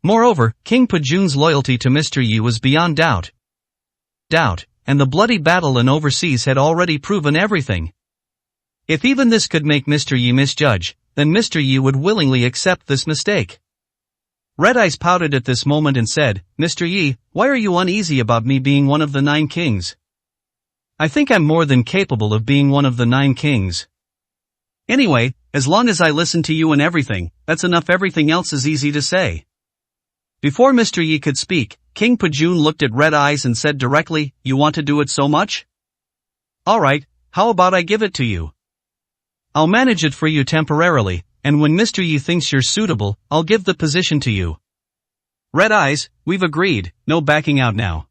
Moreover, King Pajun's loyalty to Mr. Yi was beyond doubt. And the bloody battle in overseas had already proven everything. If even this could make Mr. Yi misjudge, then Mr. Yi would willingly accept this mistake. Red Eyes pouted at this moment and said, Mr. Yi, why are you uneasy about me being one of the 9 kings? I think I'm more than capable of being one of the 9 kings. Anyway, as long as I listen to you and everything, that's enough. Everything else is easy to say. Before Mr. Yi could speak, King Pajun looked at Red Eyes and said directly, you want to do it so much? Alright, how about I give it to you? I'll manage it for you temporarily, and when Mr. Yi thinks you're suitable, I'll give the position to you. Red Eyes, we've agreed, no backing out now.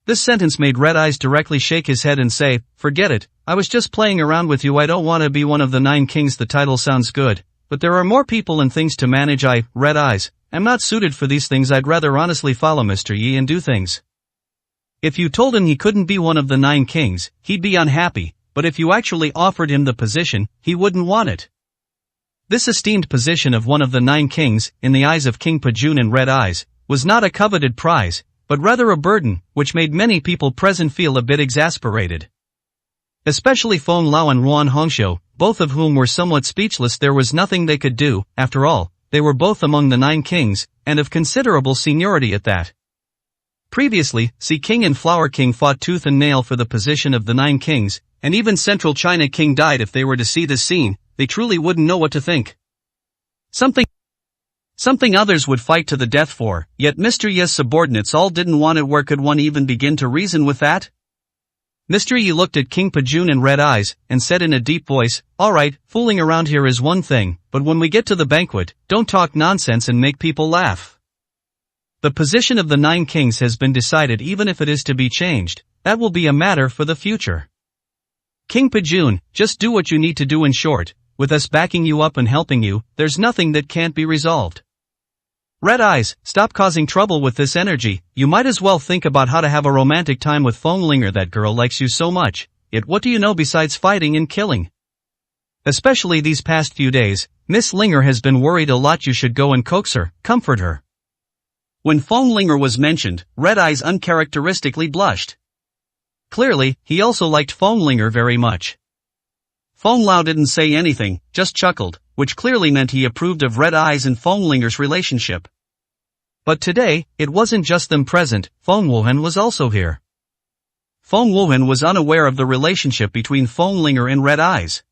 This sentence made Red Eyes directly shake his head and say, forget it, I was just playing around with you. I don't want to be one of the 9 kings. The title sounds good, but there are more people and things to manage. Red Eyes, I'm not suited for these things. I'd rather honestly follow Mr. Yi and do things. If you told him he couldn't be one of the 9 kings, he'd be unhappy, but if you actually offered him the position, he wouldn't want it. This esteemed position of one of the 9 kings, in the eyes of King Pajun and Red Eyes, was not a coveted prize, but rather a burden, which made many people present feel a bit exasperated. Especially Feng Lao and Ruan Hongxiu, both of whom were somewhat speechless. There was nothing they could do. After all, they were both among the 9 kings, and of considerable seniority at that. Previously, Sea King and Flower King fought tooth and nail for the position of the 9 kings, and even Central China King died. If they were to see this scene, they truly wouldn't know what to think. Something others would fight to the death for, yet Mr. Yi's subordinates all didn't want it. Where could one even begin to reason with that? Mr. Yi looked at King Pajun and Red Eyes, and said in a deep voice, alright, fooling around here is one thing, but when we get to the banquet, don't talk nonsense and make people laugh. The position of the 9 kings has been decided. Even if it is to be changed, that will be a matter for the future. King Pajun, just do what you need to do. In short, with us backing you up and helping you, there's nothing that can't be resolved. Red Eyes, stop causing trouble with this energy. You might as well think about how to have a romantic time with Feng Linger. That girl likes you so much, yet what do you know besides fighting and killing? Especially these past few days, Miss Linger has been worried a lot. You should go and coax her, comfort her. When Feng Linger was mentioned, Red Eyes uncharacteristically blushed. Clearly, he also liked Feng Linger very much. Feng Lao didn't say anything, just chuckled, which clearly meant he approved of Red Eyes and Feng Linger's relationship. But today, it wasn't just them present. Feng Wuhan was also here. Feng Wuhan was unaware of the relationship between Feng Linger and Red Eyes.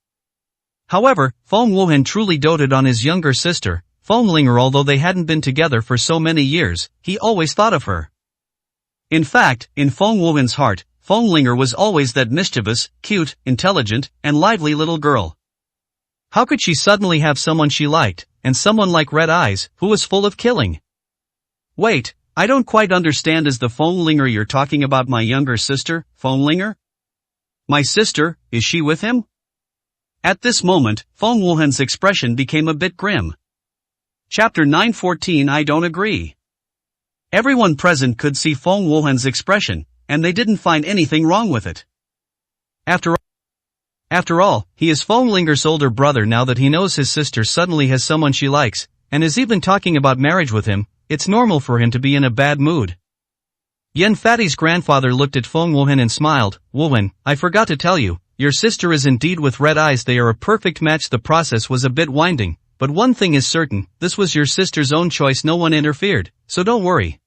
However, Feng Wuhan truly doted on his younger sister, Feng Linger. Although they hadn't been together for so many years, he always thought of her. In fact, in Feng Wuhan's heart, Feng Linger was always that mischievous, cute, intelligent, and lively little girl. How could she suddenly have someone she liked, and someone like Red Eyes, who was full of killing? Wait, I don't quite understand. Is the Feng Linger you're talking about my younger sister, Feng Linger? My sister, is she with him? At this moment, Feng Wuhan's expression became a bit grim. Chapter 9:14 I don't agree. Everyone present could see Feng Wuhan's expression, and they didn't find anything wrong with it. After After all, he is Feng Linger's older brother. Now that he knows his sister suddenly has someone she likes, and is even talking about marriage with him, it's normal for him to be in a bad mood. Yan Fatty's grandfather looked at Feng Wuhan and smiled. Wuhan, I forgot to tell you, your sister is indeed with red eyes. They are a perfect match. The process was a bit winding, but one thing is certain, this was your sister's own choice. No one interfered, so don't worry.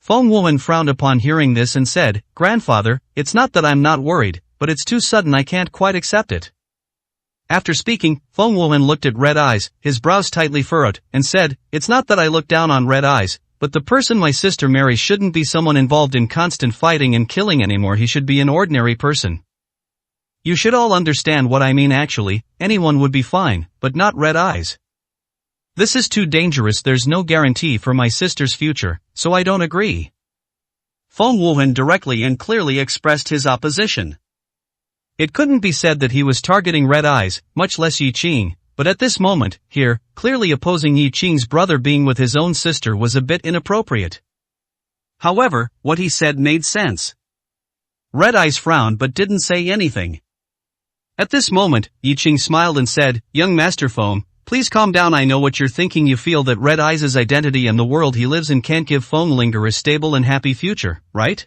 Feng Wuhan frowned upon hearing this and said, Grandfather, it's not that I'm not worried, but it's too sudden. I can't quite accept it. After speaking, Feng Wuhan looked at Red Eyes, his brows tightly furrowed, and said, It's not that I look down on Red Eyes, but the person my sister marries shouldn't be someone involved in constant fighting and killing anymore. He should be an ordinary person. You should all understand what I mean. Actually, anyone would be fine, but not Red Eyes. This is too dangerous. There's no guarantee for my sister's future, so I don't agree. Feng Wuhan directly and clearly expressed his opposition. It couldn't be said that he was targeting Red Eyes, much less Yi Qing, but at this moment, here, clearly opposing Yi Qing's brother being with his own sister was a bit inappropriate. However, what he said made sense. Red Eyes frowned but didn't say anything. At this moment, Yi Qing smiled and said, Young Master Feng, please calm down. I know what you're thinking. You feel that Red Eyes' identity and the world he lives in can't give Feng Linger a stable and happy future, right?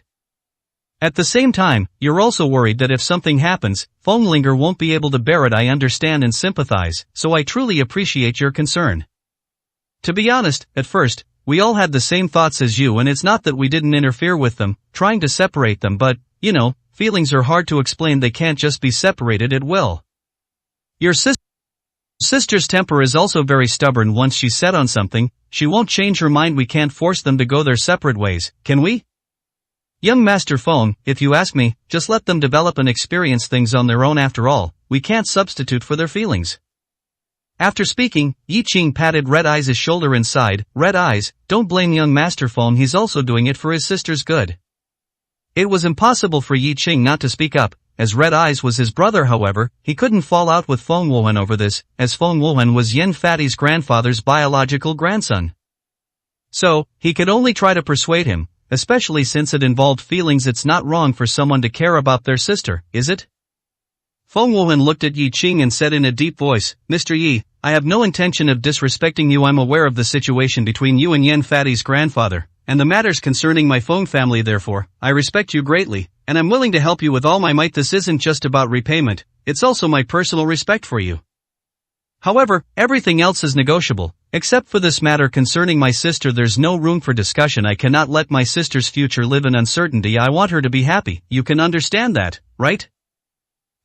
At the same time, you're also worried that if something happens, Feng Linger won't be able to bear it. I understand and sympathize, so I truly appreciate your concern. To be honest, at first, we all had the same thoughts as you, and it's not that we didn't interfere with them, trying to separate them, but, you know, feelings are hard to explain. They can't just be separated at will. Your sister's temper is also very stubborn. Once she's set on something, she won't change her mind. We can't force them to go their separate ways, can we? Young Master Feng, if you ask me, just let them develop and experience things on their own. After all, we can't substitute for their feelings. After speaking, Yi Qing patted Red Eyes' shoulder and sighed, Red Eyes, don't blame young Master Feng. He's also doing it for his sister's good. It was impossible for Yi Qing not to speak up. As Red Eyes was his brother, however, he couldn't fall out with Feng Wuhan over this, as Feng Wuhan was Yan Fatty's grandfather's biological grandson. So, he could only try to persuade him, especially since it involved feelings. It's not wrong for someone to care about their sister, is it? Feng Wuhan looked at Yi Qing and said in a deep voice, Mr. Yi, I have no intention of disrespecting you. I'm aware of the situation between you and Yan Fatty's grandfather, and the matters concerning my Feng family. Therefore, I respect you greatly, and I'm willing to help you with all my might. This isn't just about repayment, it's also my personal respect for you. However, everything else is negotiable. Except for this matter concerning my sister, there's no room for discussion. I cannot let my sister's future live in uncertainty. I want her to be happy. You can understand that, right?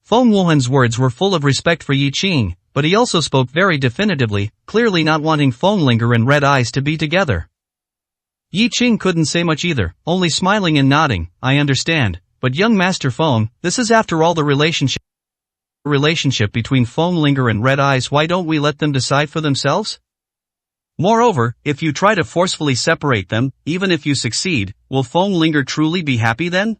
Feng Wuhan's words were full of respect for Yi Qing, but he also spoke very definitively, clearly not wanting Feng Linger and Red Eyes to be together. Yi Qing couldn't say much either, only smiling and nodding. I understand, but young Master Feng, this is after all the relationship between Feng Linger and Red Eyes. Why don't we let them decide for themselves? Moreover, if you try to forcefully separate them, even if you succeed, will Feng Linger truly be happy then?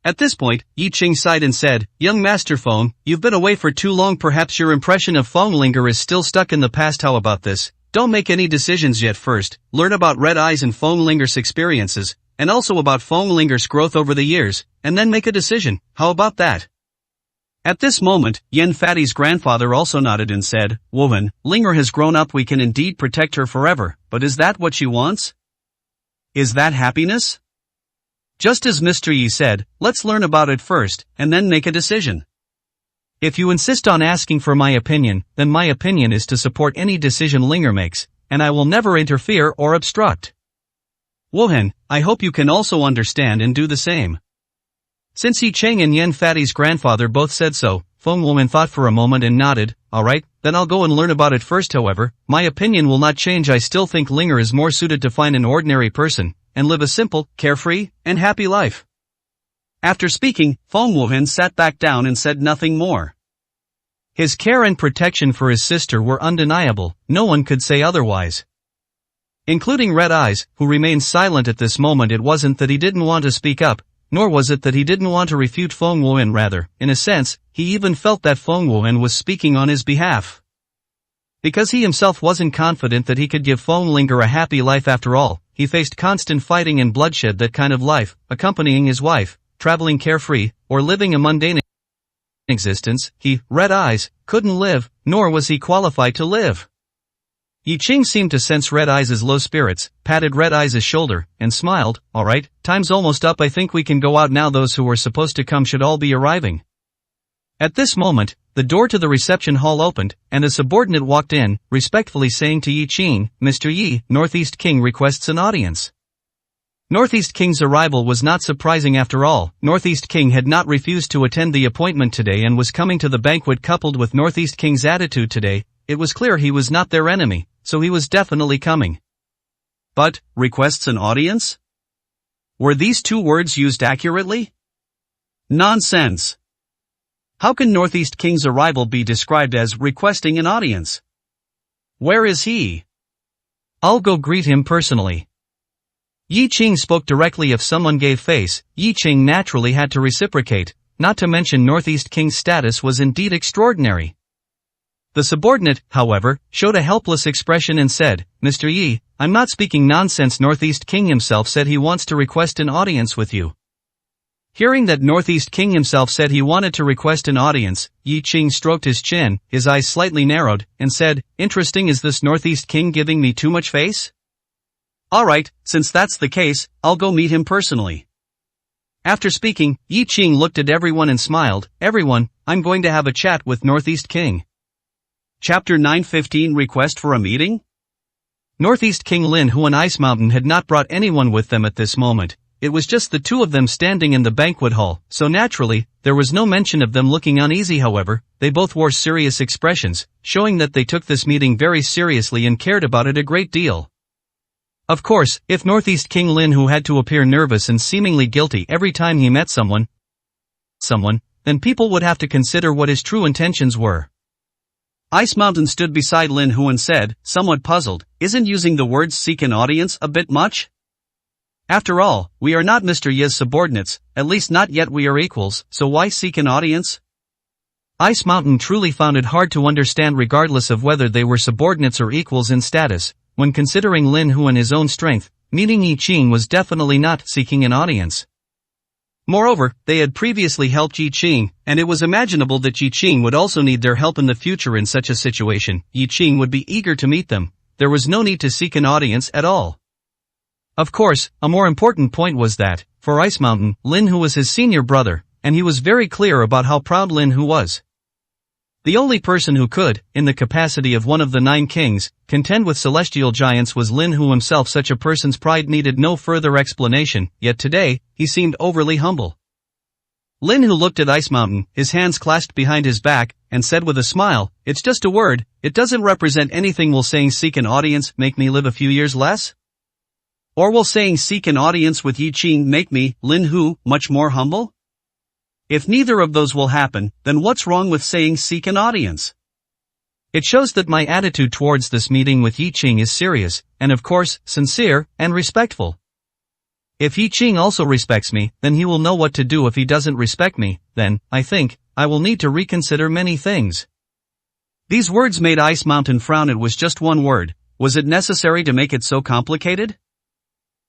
At this point, Yi Qing sighed and said, Young Master Feng, you've been away for too long. Perhaps your impression of Feng Linger is still stuck in the past. How about this? Don't make any decisions yet. First, learn about Red Eyes and Feng Linger's experiences, and also about Feng Linger's growth over the years, and then make a decision. How about that? At this moment, Yan Fatty's grandfather also nodded and said, Wuhan, Linger has grown up. We can indeed protect her forever, but is that what she wants? Is that happiness? Just as Mr. Yi said, let's learn about it first, and then make a decision. If you insist on asking for my opinion, then my opinion is to support any decision Linger makes, and I will never interfere or obstruct. Wuhan, I hope you can also understand and do the same. Since Yi Qing and Yan Fatty's grandfather both said so, Feng Wuhan thought for a moment and nodded, alright, then I'll go and learn about it first. However, my opinion will not change. I still think Linger is more suited to find an ordinary person, and live a simple, carefree, and happy life. After speaking, Feng Wuhan sat back down and said nothing more. His care and protection for his sister were undeniable, no one could say otherwise. Including Red Eyes, who remained silent at this moment. It wasn't that he didn't want to speak up, nor was it that he didn't want to refute Feng Wuhan. Rather, in a sense, he even felt that Feng Wuhan was speaking on his behalf. Because he himself wasn't confident that he could give Feng Linger a happy life. After all, he faced constant fighting and bloodshed. That kind of life, accompanying his wife, traveling carefree, or living a mundane existence, he, Red Eyes, couldn't live, nor was he qualified to live. Yi Ching seemed to sense Red Eyes' low spirits, patted Red Eyes' shoulder, and smiled. Alright, time's almost up, I think we can go out now. Those who were supposed to come should all be arriving. At this moment, the door to the reception hall opened, and a subordinate walked in, respectfully saying to Yi Ching, Mr. Yi, Northeast King requests an audience. Northeast King's arrival was not surprising after all. Northeast King had not refused to attend the appointment today and was coming to the banquet. Coupled with Northeast King's attitude today, it was clear he was not their enemy, so he was definitely coming. But, requests an audience? Were these two words used accurately? Nonsense. How can Northeast King's arrival be described as requesting an audience? Where is he? I'll go greet him personally. Yi Ching spoke directly. If someone gave face, Yi Ching naturally had to reciprocate, not to mention Northeast King's status was indeed extraordinary. The subordinate, however, showed a helpless expression and said, Mr. Yi, I'm not speaking nonsense. Northeast King himself said he wants to request an audience with you. Hearing that Northeast King himself said he wanted to request an audience, Yi Ching stroked his chin, his eyes slightly narrowed, and said, Interesting. Is this Northeast King giving me too much face? Alright, since that's the case, I'll go meet him personally. After speaking, Yi Ching looked at everyone and smiled. Everyone, I'm going to have a chat with Northeast King. Chapter 9:15 Request for a meeting? Northeast King Lin Hu and Ice Mountain had not brought anyone with them at this moment. It was just the two of them standing in the banquet hall, so naturally, there was no mention of them looking uneasy. However, they both wore serious expressions, showing that they took this meeting very seriously and cared about it a great deal. Of course, if Northeast King Lin Hu had to appear nervous and seemingly guilty every time he met someone, then people would have to consider what his true intentions were. Ice Mountain stood beside Lin Hu and said, somewhat puzzled, isn't using the words seek an audience a bit much? After all, we are not Mr. Ye's subordinates, at least not yet. We are equals, so why seek an audience? Ice Mountain truly found it hard to understand, regardless of whether they were subordinates or equals in status. When considering Lin Hu and his own strength, meeting Yi Ching was definitely not seeking an audience. Moreover, they had previously helped Yi Ching, and it was imaginable that Yi Ching would also need their help in the future. In such a situation, Yi Ching would be eager to meet them. There was no need to seek an audience at all. Of course, a more important point was that, for Ice Mountain, Lin Hu was his senior brother, and he was very clear about how proud Lin Hu was. The only person who could, in the capacity of one of the 9 kings, contend with celestial giants was Lin Hu himself. Such a person's pride needed no further explanation, yet today, he seemed overly humble. Lin Hu looked at Ice Mountain, his hands clasped behind his back, and said with a smile, it's just a word, it doesn't represent anything. Will saying seek an audience make me live a few years less? Or will saying seek an audience with Yi Ching make me, Lin Hu, much more humble? If neither of those will happen, then what's wrong with saying seek an audience? It shows that my attitude towards this meeting with Yi Ching is serious, and of course, sincere, and respectful. If Yi Ching also respects me, then he will know what to do. If he doesn't respect me, then, I think, I will need to reconsider many things. These words made Ice Mountain frown. It was just one word. Was it necessary to make it so complicated?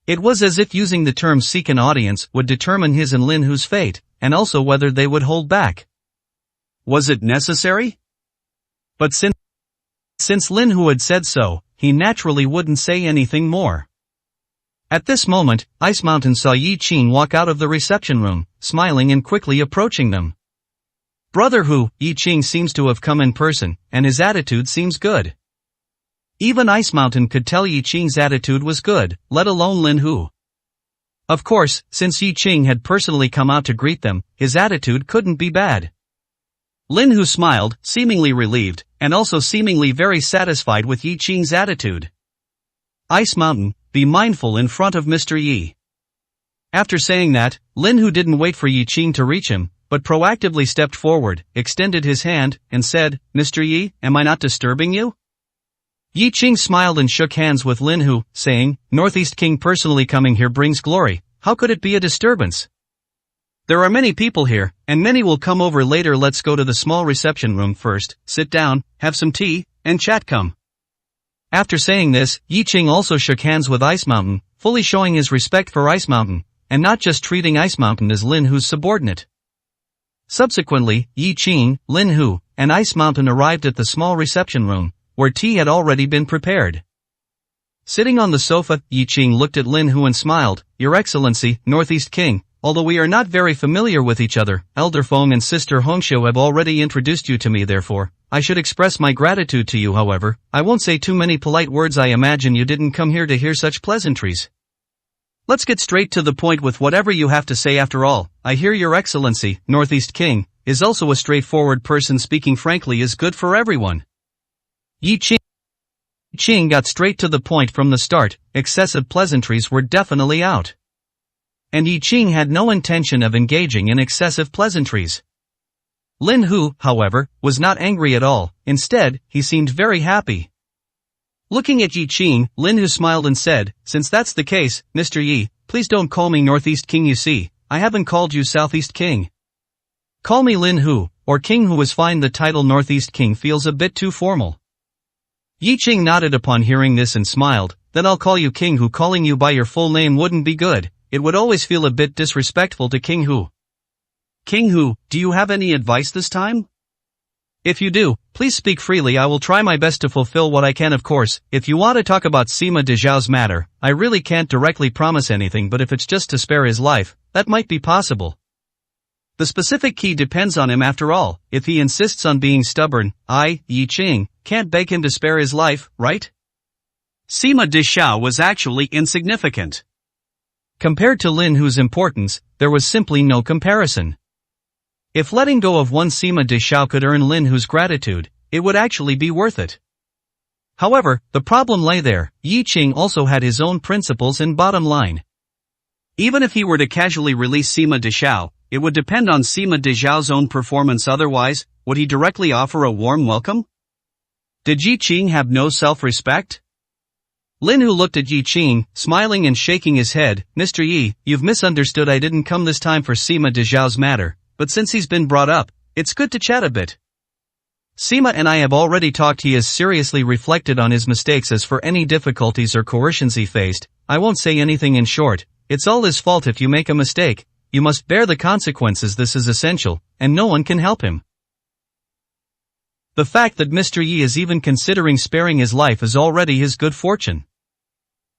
It was as if using the term seek an audience would determine his and Lin Hu's fate, and also whether they would hold back. Was it necessary? But since Lin Hu had said so, he naturally wouldn't say anything more. At this moment, Ice Mountain saw Yi Ching walk out of the reception room, smiling and quickly approaching them. Brother Hu, Yi Ching seems to have come in person, and his attitude seems good. Even Ice Mountain could tell Yi Ching's attitude was good, let alone Lin Hu. Of course, since Yi Ching had personally come out to greet them, his attitude couldn't be bad. Lin Hu smiled, seemingly relieved, and also seemingly very satisfied with Yi Ching's attitude. Ice Mountain, be mindful in front of Mr. Yi. After saying that, Lin Hu didn't wait for Yi Ching to reach him, but proactively stepped forward, extended his hand, and said, Mr. Yi, am I not disturbing you? Yi Ching smiled and shook hands with Lin Hu, saying, Northeast King personally coming here brings glory, how could it be a disturbance? There are many people here, and many will come over later. Let's go to the small reception room first, sit down, have some tea, and chat. Come. After saying this, Yi Ching also shook hands with Ice Mountain, fully showing his respect for Ice Mountain, and not just treating Ice Mountain as Lin Hu's subordinate. Subsequently, Yi Qing, Lin Hu, and Ice Mountain arrived at the small reception room, where tea had already been prepared. Sitting on the sofa, Yi Qing looked at Lin Hu and smiled. "Your Excellency, Northeast King, although we are not very familiar with each other, Elder Feng and Sister Hongxiu have already introduced you to me, therefore, I should express my gratitude to you. However, I won't say too many polite words. I imagine you didn't come here to hear such pleasantries. Let's get straight to the point with whatever you have to say. After all, I hear Your Excellency, Northeast King, is also a straightforward person. Speaking frankly is good for everyone." Yi Qing got straight to the point from the start. Excessive pleasantries were definitely out. And Yi Qing had no intention of engaging in excessive pleasantries. Lin Hu, however, was not angry at all. Instead, he seemed very happy. Looking at Yi Qing, Lin Hu smiled and said, "Since that's the case, Mr. Yi, please don't call me Northeast King. You see, I haven't called you Southeast King. Call me Lin Hu, or King Hu is fine. The title Northeast King feels a bit too formal." Yi Qing nodded upon hearing this and smiled. "Then I'll call you King Hu. Calling you by your full name wouldn't be good. It would always feel a bit disrespectful to King Hu." "King Hu, do you have any advice this time? If you do, please speak freely. I will try my best to fulfill what I can. Of course, if you want to talk about Sima Dezhao's matter, I really can't directly promise anything, but if it's just to spare his life, that might be possible. The specific key depends on him after all. If he insists on being stubborn, I, Yi Qing, can't beg him to spare his life, right?" Sima Dezhao was actually insignificant. Compared to Lin Hu's importance, there was simply no comparison. If letting go of one Sima Dezhao could earn Lin Hu's gratitude, it would actually be worth it. However, the problem lay there. Yi Qing also had his own principles and bottom line. Even if he were to casually release Sima Dezhao, it would depend on Sima Dezhao's own performance. Otherwise, would he directly offer a warm welcome? Did Yi Qing have no self-respect? Lin Hu looked at Yi Qing, smiling and shaking his head. "Mr. Yi, you've misunderstood. I didn't come this time for Sima Dezhao's matter, but since he's been brought up, it's good to chat a bit. Sima and I have already talked. He has seriously reflected on his mistakes. As for any difficulties or coercions he faced, I won't say anything. In short, it's all his fault. If you make a mistake, you must bear the consequences. This is essential, and no one can help him. The fact that Mr. Yi is even considering sparing his life is already his good fortune.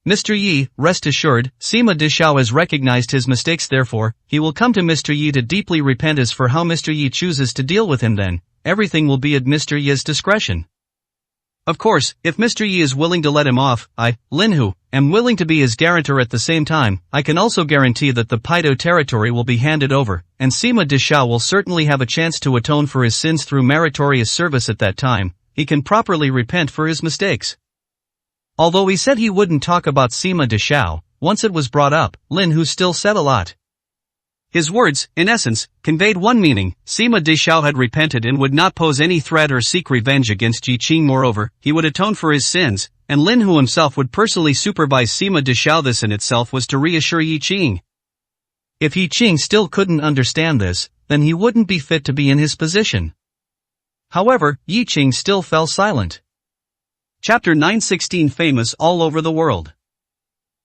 Mr. Yi, rest assured, Sima Dezhao has recognized his mistakes. Therefore, he will come to Mr. Yi to deeply repent. As for how Mr. Yi chooses to deal with him, then everything will be at Mr. Yi's discretion. Of course, if Mr. Yi is willing to let him off, I, Lin Hu, am willing to be his guarantor. At the same time, I can also guarantee that the Paido territory will be handed over, and Sima Dezhao will certainly have a chance to atone for his sins through meritorious service. At that time, he can properly repent for his mistakes." Although he said he wouldn't talk about Sima Dezhao, once it was brought up, Lin Hu still said a lot. His words, in essence, conveyed one meaning: Sima Dezhao had repented and would not pose any threat or seek revenge against Yi Qing. Moreover, he would atone for his sins, and Lin Hu himself would personally supervise Sima Dezhao. This in itself was to reassure Yi Qing. If Yi Qing still couldn't understand this, then he wouldn't be fit to be in his position. However, Yi Qing still fell silent. Chapter 916 Famous all over the world.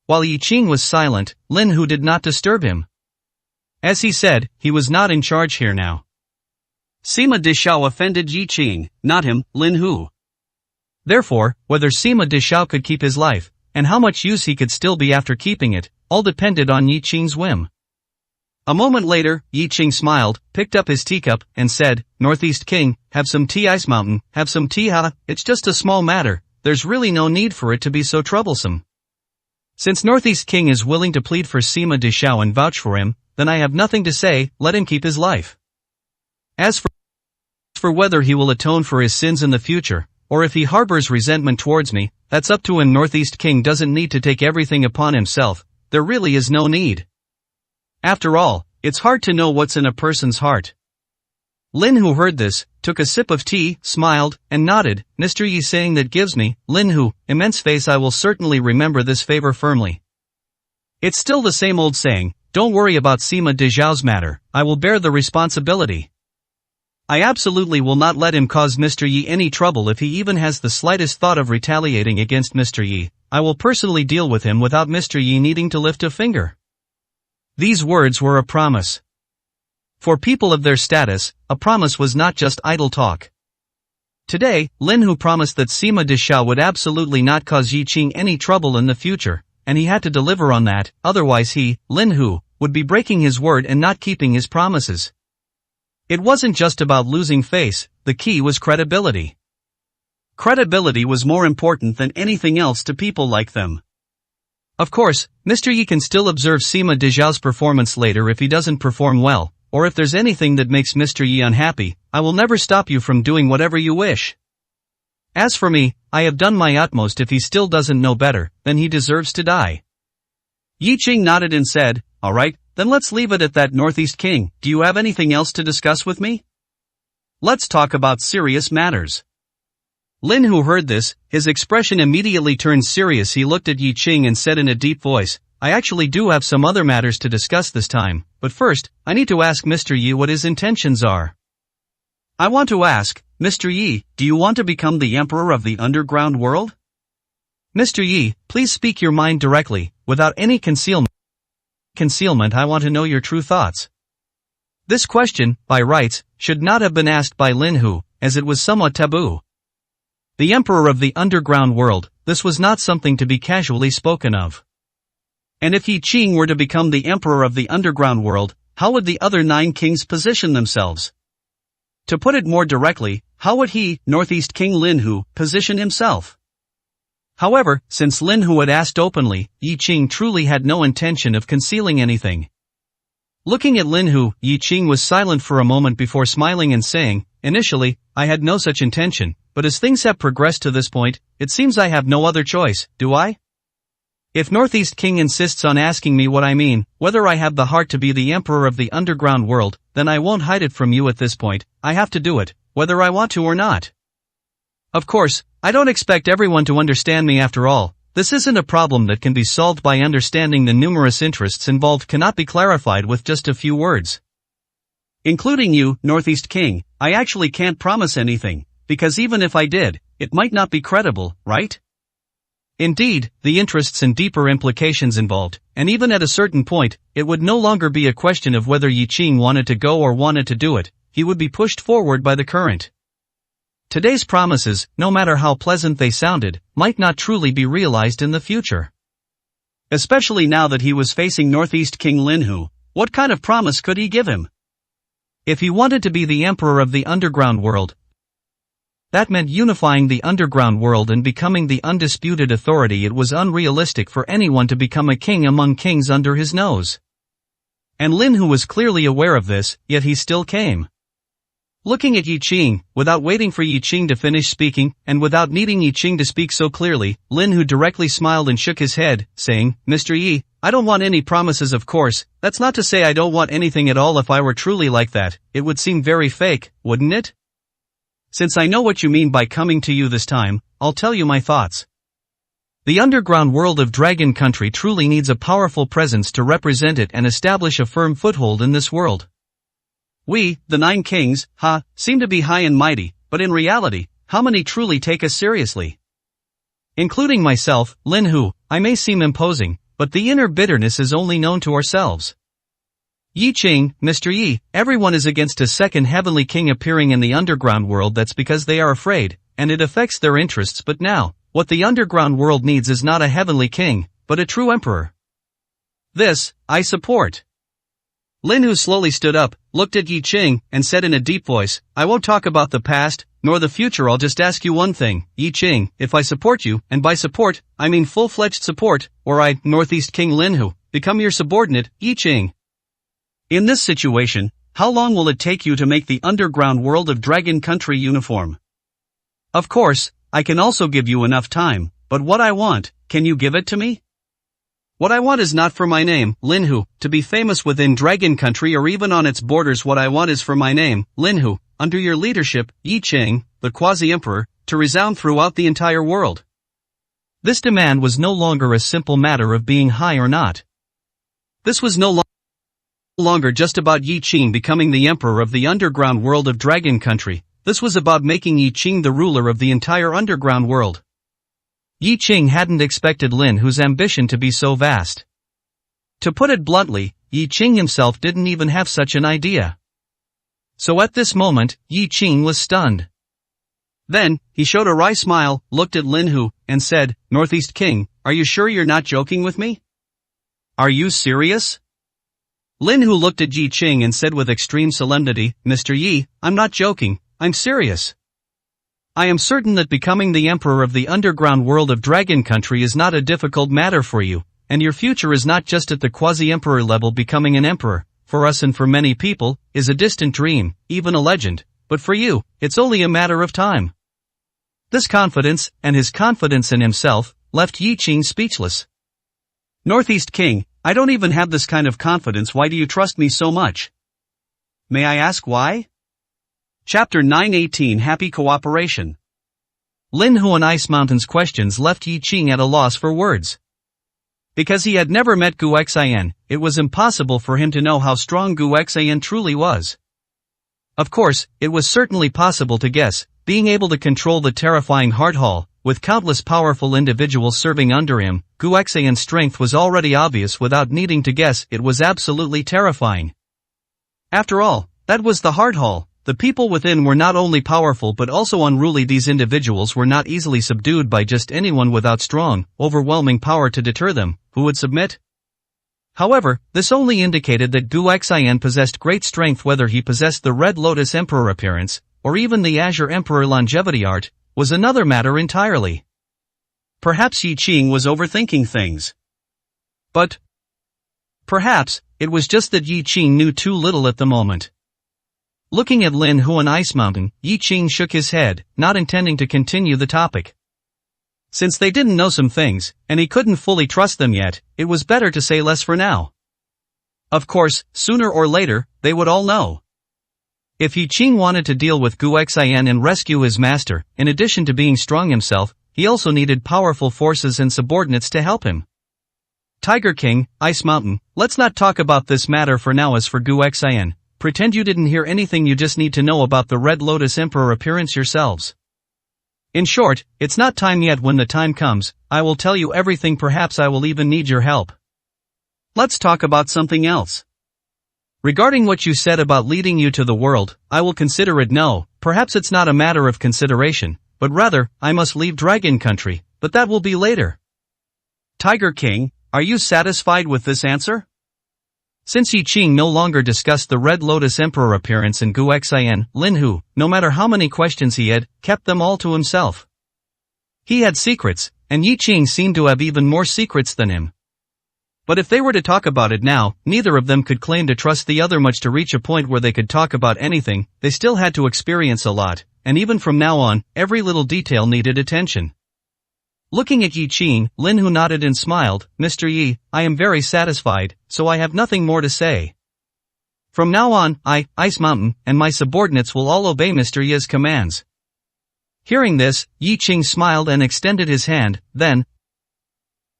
While Yi Qing was silent, Lin Hu did not disturb him. As he said, he was not in charge here now. Sima Dezhao offended Yi Qing, not him, Lin Hu. Therefore, whether Sima Dezhao could keep his life, and how much use he could still be after keeping it, all depended on Yi Qing's whim. A moment later, Yi Qing smiled, picked up his teacup, and said, "Northeast King, have some tea. Ice Mountain, have some tea. It's just a small matter, there's really no need for it to be so troublesome. Since Northeast King is willing to plead for Sima Dezhao and vouch for him, then I have nothing to say. Let him keep his life. As for whether he will atone for his sins in the future, or if he harbors resentment towards me, that's up to him. Northeast King doesn't need to take everything upon himself. There really is no need. After all, it's hard to know what's in a person's heart." Lin Hu heard this, took a sip of tea, smiled, and nodded. "Mr. Yi saying that gives me, Lin Hu, immense face. I will certainly remember this favor firmly. It's still the same old saying, don't worry about Sima Dezhao's matter, I will bear the responsibility. I absolutely will not let him cause Mr. Yi any trouble. If he even has the slightest thought of retaliating against Mr. Yi, I will personally deal with him without Mr. Yi needing to lift a finger." These words were a promise. For people of their status, a promise was not just idle talk. Today, Lin Hu promised that Sima Deshao would absolutely not cause Yi Qing any trouble in the future, and he had to deliver on that, otherwise he, Lin Hu, would be breaking his word and not keeping his promises. It wasn't just about losing face, the key was credibility. Credibility was more important than anything else to people like them. Of course, Mr. Yi can still observe Sima Deshao's performance later if he doesn't perform well, or if there's anything that makes Mr. Yi unhappy. I will never stop you from doing whatever you wish. As for me, I have done my utmost. If he still doesn't know better, then he deserves to die. Yi Qing nodded and said, "All right, then let's leave it at that, Northeast King. Do you have anything else to discuss with me? Let's talk about serious matters." Lin Hu heard this, his expression immediately turned serious. He looked at Yi Qing and said in a deep voice, "I actually do have some other matters to discuss this time, but first, I need to ask Mr. Yi what his intentions are." "I want to ask, Mr. Yi, do you want to become the emperor of the underground world?" "Mr. Yi, please speak your mind directly, without any concealment. I want to know your true thoughts." This question, by rights, should not have been asked by Lin Hu, as it was somewhat taboo. The emperor of the underground world, this was not something to be casually spoken of. And if Yi Qing were to become the emperor of the underground world, how would the other 9 kings position themselves? To put it more directly, how would he, Northeast King Lin Hu, position himself? However, since Lin Hu had asked openly, Yi Qing truly had no intention of concealing anything. Looking at Lin Hu, Yi Qing was silent for a moment before smiling and saying, "Initially, I had no such intention, but as things have progressed to this point, it seems I have no other choice, do I? If Northeast King insists on asking me what I mean, whether I have the heart to be the emperor of the underground world, then I won't hide it from you at this point. I have to do it, whether I want to or not. Of course, I don't expect everyone to understand me after all. This isn't a problem that can be solved by understanding. The numerous interests involved cannot be clarified with just a few words. Including you, Northeast King, I actually can't promise anything, because even if I did, it might not be credible, right? Indeed, the interests and deeper implications involved, and even at a certain point, it would no longer be a question of whether Yi Qing wanted to go or wanted to do it, he would be pushed forward by the current. Today's promises, no matter how pleasant they sounded, might not truly be realized in the future. Especially now that he was facing Northeast King Lin Hu, what kind of promise could he give him? If he wanted to be the emperor of the underground world, that meant unifying the underground world and becoming the undisputed authority. It was unrealistic for anyone to become a king among kings under his nose. And Lin Hu was clearly aware of this, yet he still came. Looking at Yi Qing, without waiting for Yi Qing to finish speaking, and without needing Yi Qing to speak so clearly, Lin Hu directly smiled and shook his head, saying, "Mr. Yi, I don't want any promises, of course. That's not to say I don't want anything at all. If I were truly like that, it would seem very fake, wouldn't it? Since I know what you mean by coming to you this time, I'll tell you my thoughts. The underground world of Dragon Country truly needs a powerful presence to represent it and establish a firm foothold in this world. We, the 9 kings, seem to be high and mighty, but in reality, how many truly take us seriously? Including myself, Lin Hu, I may seem imposing, but the inner bitterness is only known to ourselves. Yi Qing, Mr. Yi, everyone is against a second heavenly king appearing in the underground world. That's because they are afraid, and it affects their interests. But now, what the underground world needs is not a heavenly king, but a true emperor. This, I support." Lin Hu slowly stood up, looked at Yi Qing, and said in a deep voice, "I won't talk about the past, nor the future. I'll just ask you one thing, Yi Qing. If I support you, and by support, I mean full-fledged support, or I, Northeast King Lin Hu, become your subordinate, Yi Qing. In this situation, how long will it take you to make the underground world of Dragon Country uniform? Of course, I can also give you enough time, but what I want, can you give it to me? What I want is not for my name, Lin Hu, to be famous within Dragon Country or even on its borders. What I want is for my name, Lin Hu, under your leadership, Yi Qing, the quasi-emperor, to resound throughout the entire world." This demand was no longer a simple matter of being high or not. This was no longer just about Yi Qing becoming the emperor of the underground world of Dragon Country. This was about making Yi Qing the ruler of the entire underground world. Yi Qing hadn't expected Lin Hu's ambition to be so vast. To put it bluntly, Yi Qing himself didn't even have such an idea. So at this moment, Yi Qing was stunned. Then, he showed a wry smile, looked at Lin Hu, and said, "Northeast King, are you sure you're not joking with me? Are you serious?" Lin Hu looked at Yi Qing and said with extreme solemnity, "Mr. Yi, I'm not joking, I'm serious. I am certain that becoming the emperor of the underground world of Dragon Country is not a difficult matter for you, and your future is not just at the quasi-emperor level. Becoming an emperor, for us and for many people, is a distant dream, even a legend, but for you, it's only a matter of time." This confidence, and his confidence in himself, left Yi Qing speechless. "Northeast King, I don't even have this kind of confidence. Why do you trust me so much? May I ask why?" Chapter 9:18 Happy Cooperation. Lin Hu and Ice Mountain's questions left Yi Qing at a loss for words. Because he had never met Gu Xian, it was impossible for him to know how strong Gu Xian truly was. Of course, it was certainly possible to guess, being able to control the terrifying Heart Hall, with countless powerful individuals serving under him. Gu Xian's strength was already obvious without needing to guess. It was absolutely terrifying. After all, that was the Heart Hall. The people within were not only powerful but also unruly. These individuals were not easily subdued by just anyone without strong, overwhelming power to deter them, who would submit. However, this only indicated that Gu Xian possessed great strength. Whether he possessed the Red Lotus Emperor appearance, or even the Azure Emperor longevity art, was another matter entirely. Perhaps Yi Qing was overthinking things. But perhaps, it was just that Yi Qing knew too little at the moment. Looking at Lin Hu and Ice Mountain, Yi Qing shook his head, not intending to continue the topic. Since they didn't know some things, and he couldn't fully trust them yet, it was better to say less for now. Of course, sooner or later, they would all know. If Yi Qing wanted to deal with Gu Xian and rescue his master, in addition to being strong himself, he also needed powerful forces and subordinates to help him. Tiger King, Ice Mountain, let's not talk about this matter for now. As for Gu Xian, pretend you didn't hear anything. You just need to know about the Red Lotus Emperor appearance yourselves. In short, it's not time yet. When the time comes, I will tell you everything. Perhaps I will even need your help. Let's talk about something else. Regarding what you said about leading you to the world, I will consider it no. Perhaps it's not a matter of consideration, but rather, I must leave Dragon Country, but that will be later. Tiger King, are you satisfied with this answer? Since Yi Qing no longer discussed the Red Lotus Emperor appearance and Gu Xian, Lin Hu, no matter how many questions he had, kept them all to himself. He had secrets, and Yi Qing seemed to have even more secrets than him. But if they were to talk about it now, neither of them could claim to trust the other much to reach a point where they could talk about anything. They still had to experience a lot, and even from now on, every little detail needed attention. Looking at Yi Qing, Lin Hu nodded and smiled. "Mr. Yi, I am very satisfied, so I have nothing more to say. From now on, Ice Mountain, and my subordinates will all obey Mr. Yi's commands." Hearing this, Yi Qing smiled and extended his hand.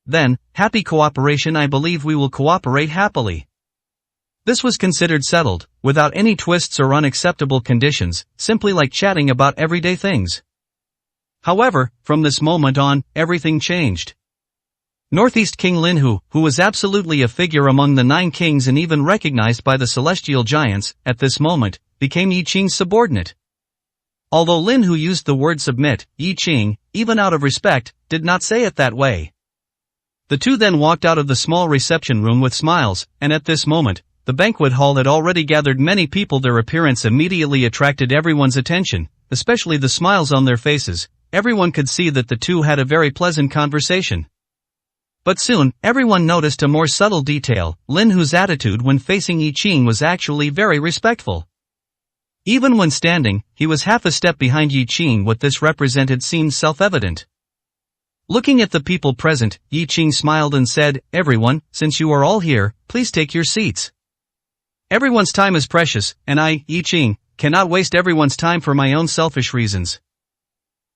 Then, happy cooperation. I believe we will cooperate happily. This was considered settled, without any twists or unacceptable conditions, simply like chatting about everyday things. However, from this moment on, everything changed. Northeast King Lin Hu, who was absolutely a figure among the 9 kings and even recognized by the celestial giants, at this moment, became Yi Qing's subordinate. Although Lin Hu used the word submit, Yi Qing, even out of respect, did not say it that way. The two then walked out of the small reception room with smiles, and at this moment, the banquet hall had already gathered many people. Their appearance immediately attracted everyone's attention, especially the smiles on their faces. Everyone could see that the two had a very pleasant conversation. But soon, everyone noticed a more subtle detail. Lin Hu's attitude when facing Yi Qing was actually very respectful. Even when standing, he was half a step behind Yi Qing. What this represented seemed self-evident. Looking at the people present, Yi Qing smiled and said, "Everyone, since you are all here, please take your seats. Everyone's time is precious, and I, Yi Qing, cannot waste everyone's time for my own selfish reasons.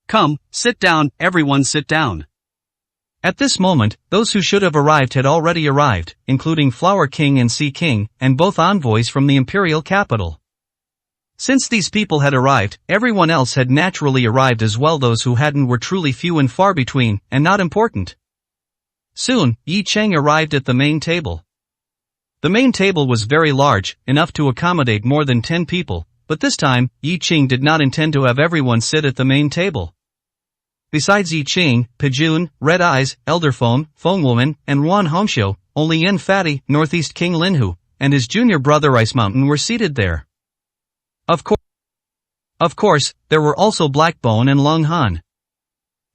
Come, sit down, everyone sit down." At this moment, those who should have arrived had already arrived, including Flower King and Sea King, and both envoys from the imperial capital. Since these people had arrived, everyone else had naturally arrived as well. Those who hadn't were truly few and far between, and not important. Soon, Yi Qing arrived at the main table. The main table was very large, enough to accommodate more than 10 people, but this time, Yi Qing did not intend to have everyone sit at the main table. Besides Yi Qing, Pijun, Red Eyes, Elderphone, Woman, and Wan Hongxiu, only Yin Fatty, Northeast King Linhu, and his junior brother Ice Mountain were seated there. Of course, there were also Blackbone and Long Han.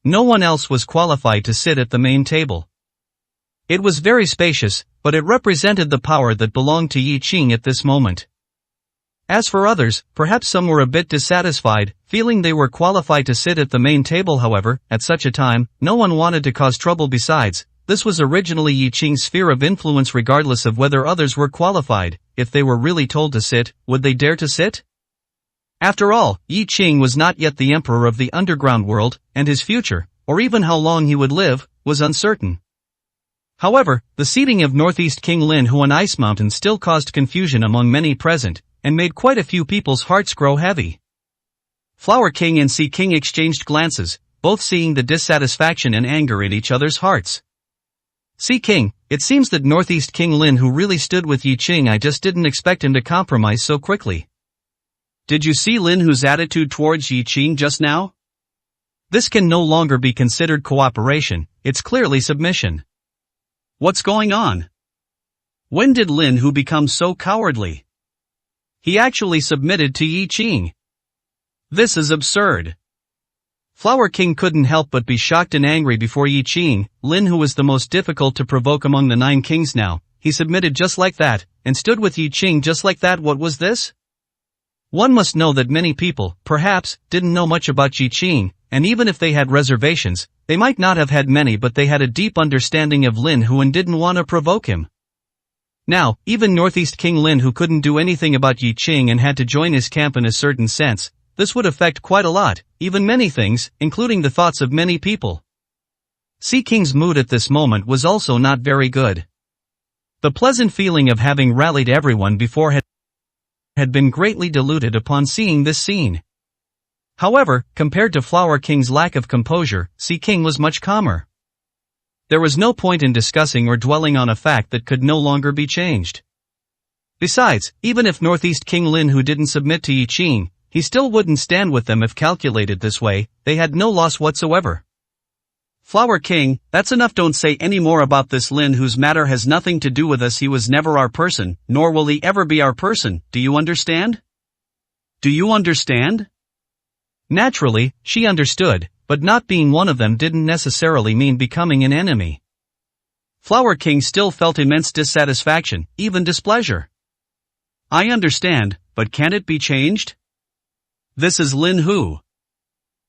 No one else was qualified to sit at the main table. It was very spacious, but it represented the power that belonged to Yi Qing at this moment. As for others, perhaps some were a bit dissatisfied, feeling they were qualified to sit at the main table. However, at such a time, no one wanted to cause trouble. Besides, this was originally Yi Qing's sphere of influence. Regardless of whether others were qualified, if they were really told to sit, would they dare to sit? After all, Yi Qing was not yet the emperor of the underground world, and his future, or even how long he would live, was uncertain. However, the seating of Northeast King Linhu and Ice Mountain still caused confusion among many present, and made quite a few people's hearts grow heavy. Flower King and Sea King exchanged glances, both seeing the dissatisfaction and anger in each other's hearts. Sea King, it seems that Northeast King Linhu really stood with Yi Qing. I just didn't expect him to compromise so quickly. Did you see Linhu's attitude towards Yi Qing just now? This can no longer be considered cooperation, it's clearly submission. What's going on? When did Linhu become so cowardly? He actually submitted to Yi Qing. This is absurd. Flower King couldn't help but be shocked and angry before Yi Qing. Linhu was the most difficult to provoke among the 9 kings now. He submitted just like that, and stood with Yi Qing just like that. What was this? One must know that many people, perhaps, didn't know much about Yi Qing, and even if they had reservations, they might not have had many, but they had a deep understanding of Linhu and didn't want to provoke him. Now, even Northeast King Linhu couldn't do anything about Yi Qing and had to join his camp. In a certain sense, this would affect quite a lot, even many things, including the thoughts of many people. Sea King's mood at this moment was also not very good. The pleasant feeling of having rallied everyone before had been greatly diluted upon seeing this scene. However, compared to Flower King's lack of composure, Sea King was much calmer. There was no point in discussing or dwelling on a fact that could no longer be changed. Besides, even if Northeast King Linhu didn't submit to Yi Qing, he still wouldn't stand with them. If calculated this way, they had no loss whatsoever. Flower King, that's enough. Don't say any more about this. Linhu's matter has nothing to do with us. He was never our person, nor will he ever be our person. Do you understand? Do you understand? Naturally, she understood, but not being one of them didn't necessarily mean becoming an enemy. Flower King still felt immense dissatisfaction, even displeasure. I understand, but can't it be changed? This is Linhu.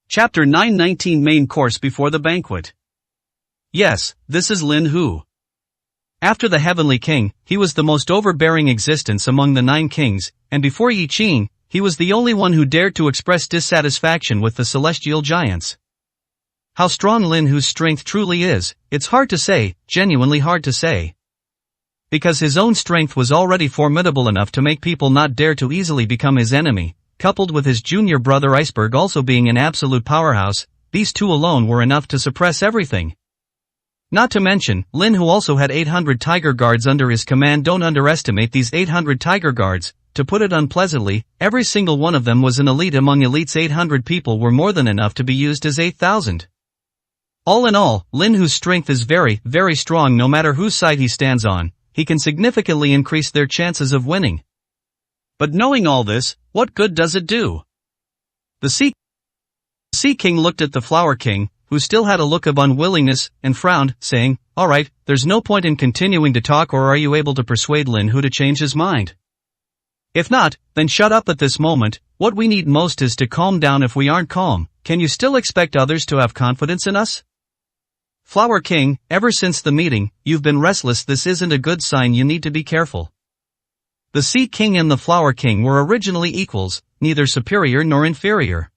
Chapter 919 Main Course before the banquet. Yes, this is Linhu. After the Heavenly King, he was the most overbearing existence among the 9 kings, and before Yi Qing, he was the only one who dared to express dissatisfaction with the celestial giants. How strong Linhu's strength truly is, it's hard to say, genuinely hard to say. Because his own strength was already formidable enough to make people not dare to easily become his enemy, coupled with his junior brother Iceberg also being an absolute powerhouse, these two alone were enough to suppress everything. Not to mention, Linhu also had 800 Tiger Guards under his command. Don't underestimate these 800 Tiger Guards. To put it unpleasantly, every single one of them was an elite among elites. 800 people were more than enough to be used as 8,000. All in all, Linhu's strength is very, very strong. No matter whose side he stands on, he can significantly increase their chances of winning. But knowing all this, what good does it do? The Sea King looked at the Flower King, who still had a look of unwillingness, and frowned, saying, "Alright, there's no point in continuing to talk. Or are you able to persuade Linhu to change his mind? If not, then shut up at this moment. What we need most is to calm down. If we aren't calm, can you still expect others to have confidence in us?" Flower King, ever since the meeting, you've been restless. This isn't a good sign. You need to be careful. The Sea King and the Flower King were originally equals, neither superior nor inferior.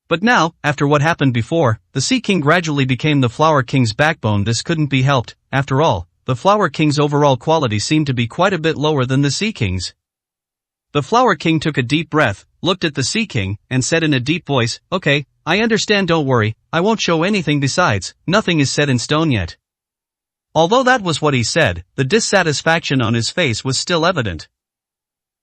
But now, after what happened before, the Sea King gradually became the Flower King's backbone. This couldn't be helped. After all, the Flower King's overall quality seemed to be quite a bit lower than the Sea King's. The Flower King took a deep breath, looked at the Sea King, and said in a deep voice, "Okay, I understand. Don't worry, I won't show anything. Besides, nothing is set in stone yet." Although that was what he said, the dissatisfaction on his face was still evident.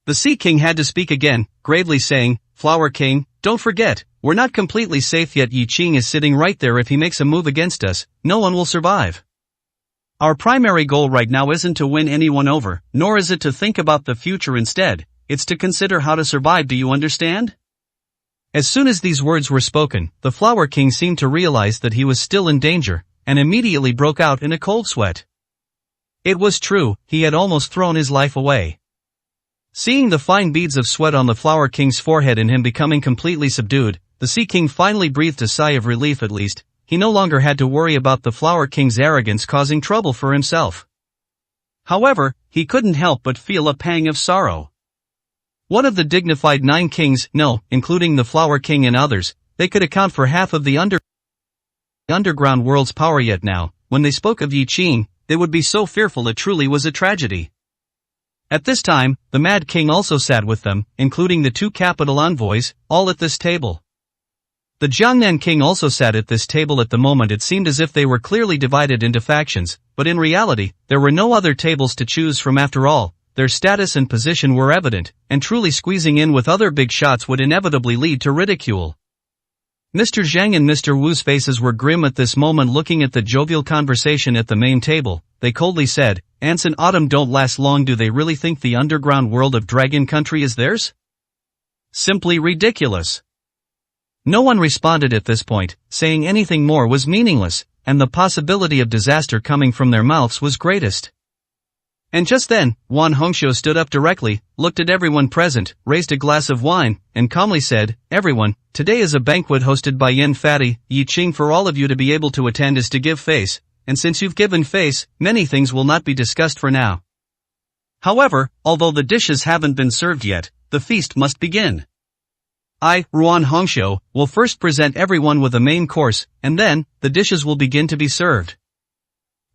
The Sea King had to speak again, gravely saying, "Flower King, don't forget, we're not completely safe yet. Yi Qing is sitting right there. If he makes a move against us, no one will survive. Our primary goal right now isn't to win anyone over, nor is it to think about the future instead, it's to consider how to survive. Do you understand?" As soon as these words were spoken, the Flower King seemed to realize that he was still in danger, and immediately broke out in a cold sweat. It was true, he had almost thrown his life away. Seeing the fine beads of sweat on the Flower King's forehead and him becoming completely subdued, the Sea King finally breathed a sigh of relief. At least, he no longer had to worry about the Flower King's arrogance causing trouble for himself. However, he couldn't help but feel a pang of sorrow. One of the dignified 9 kings, no, including the Flower King and others, they could account for half of the underground world's power, yet now, when they spoke of Yi Qing, they would be so fearful. It truly was a tragedy. At this time, the Mad King also sat with them, including the 2 capital envoys, all at this table. The Jiangnan King also sat at this table. At the moment it seemed as if they were clearly divided into factions, but in reality, there were no other tables to choose from after all. Their status and position were evident, and truly squeezing in with other big shots would inevitably lead to ridicule. Mr. Zhang and Mr. Wu's faces were grim at this moment. Looking at the jovial conversation at the main table, they coldly said, "Ants in autumn don't last long. Do they really think the underground world of Dragon Country is theirs? Simply ridiculous." No one responded at this point, saying anything more was meaningless, and the possibility of disaster coming from their mouths was greatest. And just then, Yuan Hongxiu stood up directly, looked at everyone present, raised a glass of wine, and calmly said, "Everyone, today is a banquet hosted by Yin Fatty, Yi Qing. For all of you to be able to attend is to give face, and since you've given face, many things will not be discussed for now. However, although the dishes haven't been served yet, the feast must begin. I, Yuan Hongxiu, will first present everyone with a main course, and then, the dishes will begin to be served."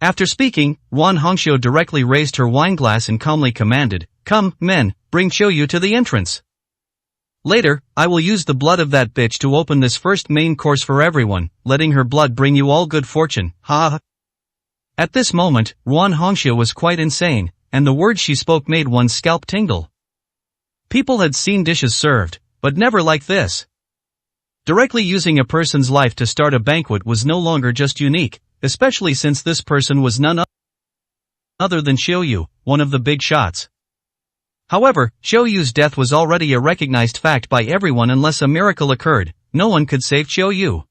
After speaking, Yuan Hongxiu directly raised her wineglass and calmly commanded, "Come, men, bring Qiuyu to the entrance. Later, I will use the blood of that bitch to open this first main course for everyone, letting her blood bring you all good fortune, ha." At this moment, Yuan Hongxiu was quite insane, and the words she spoke made one's scalp tingle. People had seen dishes served, but never like this. Directly using a person's life to start a banquet was no longer just unique, especially since this person was none other than Qiuyu, one of the big shots. However, Qiuyu's death was already a recognized fact by everyone. Unless a miracle occurred, no one could save Qiuyu.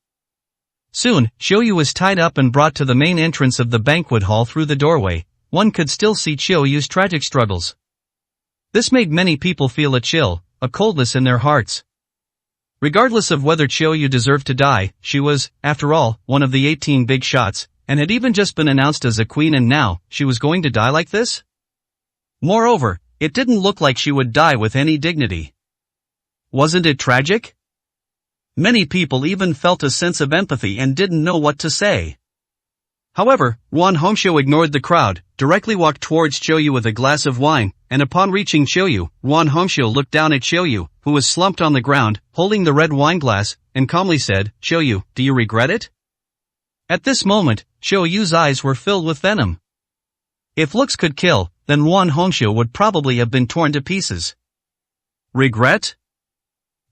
Soon, Qiuyu was tied up and brought to the main entrance of the banquet hall. Through the doorway, one could still see Qiuyu's tragic struggles. This made many people feel a chill, a coldness in their hearts. Regardless of whether Qiuyu deserved to die, she was, after all, one of the 18 big shots, and had even just been announced as a queen, and now, she was going to die like this? Moreover, it didn't look like she would die with any dignity. Wasn't it tragic? Many people even felt a sense of empathy and didn't know what to say. However, Yuan Hongxiu ignored the crowd, directly walked towards Qiuyu with a glass of wine, and upon reaching Qiuyu, Yuan Hongxiu looked down at Qiuyu, who was slumped on the ground, holding the red wine glass, and calmly said, "Qiuyu, do you regret it?" At this moment, Qiuyu's eyes were filled with venom. If looks could kill, then Yuan Hongxiu would probably have been torn to pieces. Regret?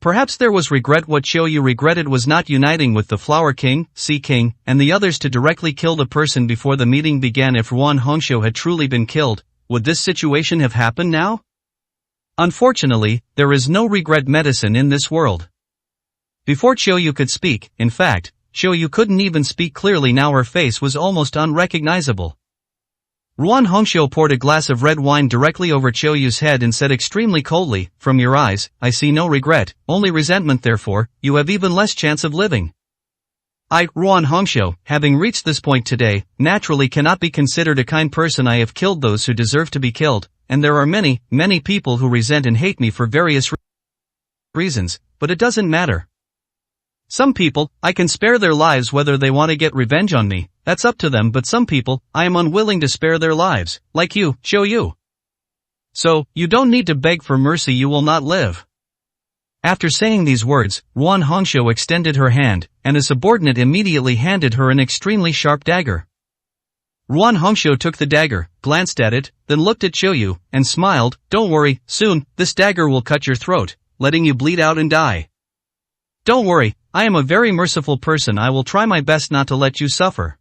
Perhaps there was regret. What Qiuyu regretted was not uniting with the Flower King, Sea King, and the others to directly kill the person before the meeting began. If Yuan Hongxiu had truly been killed, would this situation have happened now? Unfortunately, there is no regret medicine in this world. Before Qiuyu could speak, in fact, Qiuyu couldn't even speak clearly. Now her face was almost unrecognizable. Yuan Hongxiu poured a glass of red wine directly over Qiuyu's head and said extremely coldly, "From your eyes, I see no regret, only resentment. Therefore, you have even less chance of living. I, Yuan Hongxiu, having reached this point today, naturally cannot be considered a kind person. I have killed those who deserve to be killed, and there are many, many people who resent and hate me for various reasons, but it doesn't matter. Some people, I can spare their lives whether they want to get revenge on me, that's up to them, but some people, I am unwilling to spare their lives, like you, Qiuyu. So, you don't need to beg for mercy, you will not live." After saying these words, Yuan Hongxiu extended her hand, and a subordinate immediately handed her an extremely sharp dagger. Ruan Hongxiu took the dagger, glanced at it, then looked at Qiuyu, and smiled. Don't worry, soon, this dagger will cut your throat, letting you bleed out and die. Don't worry, I am a very merciful person. I will try my best not to let you suffer.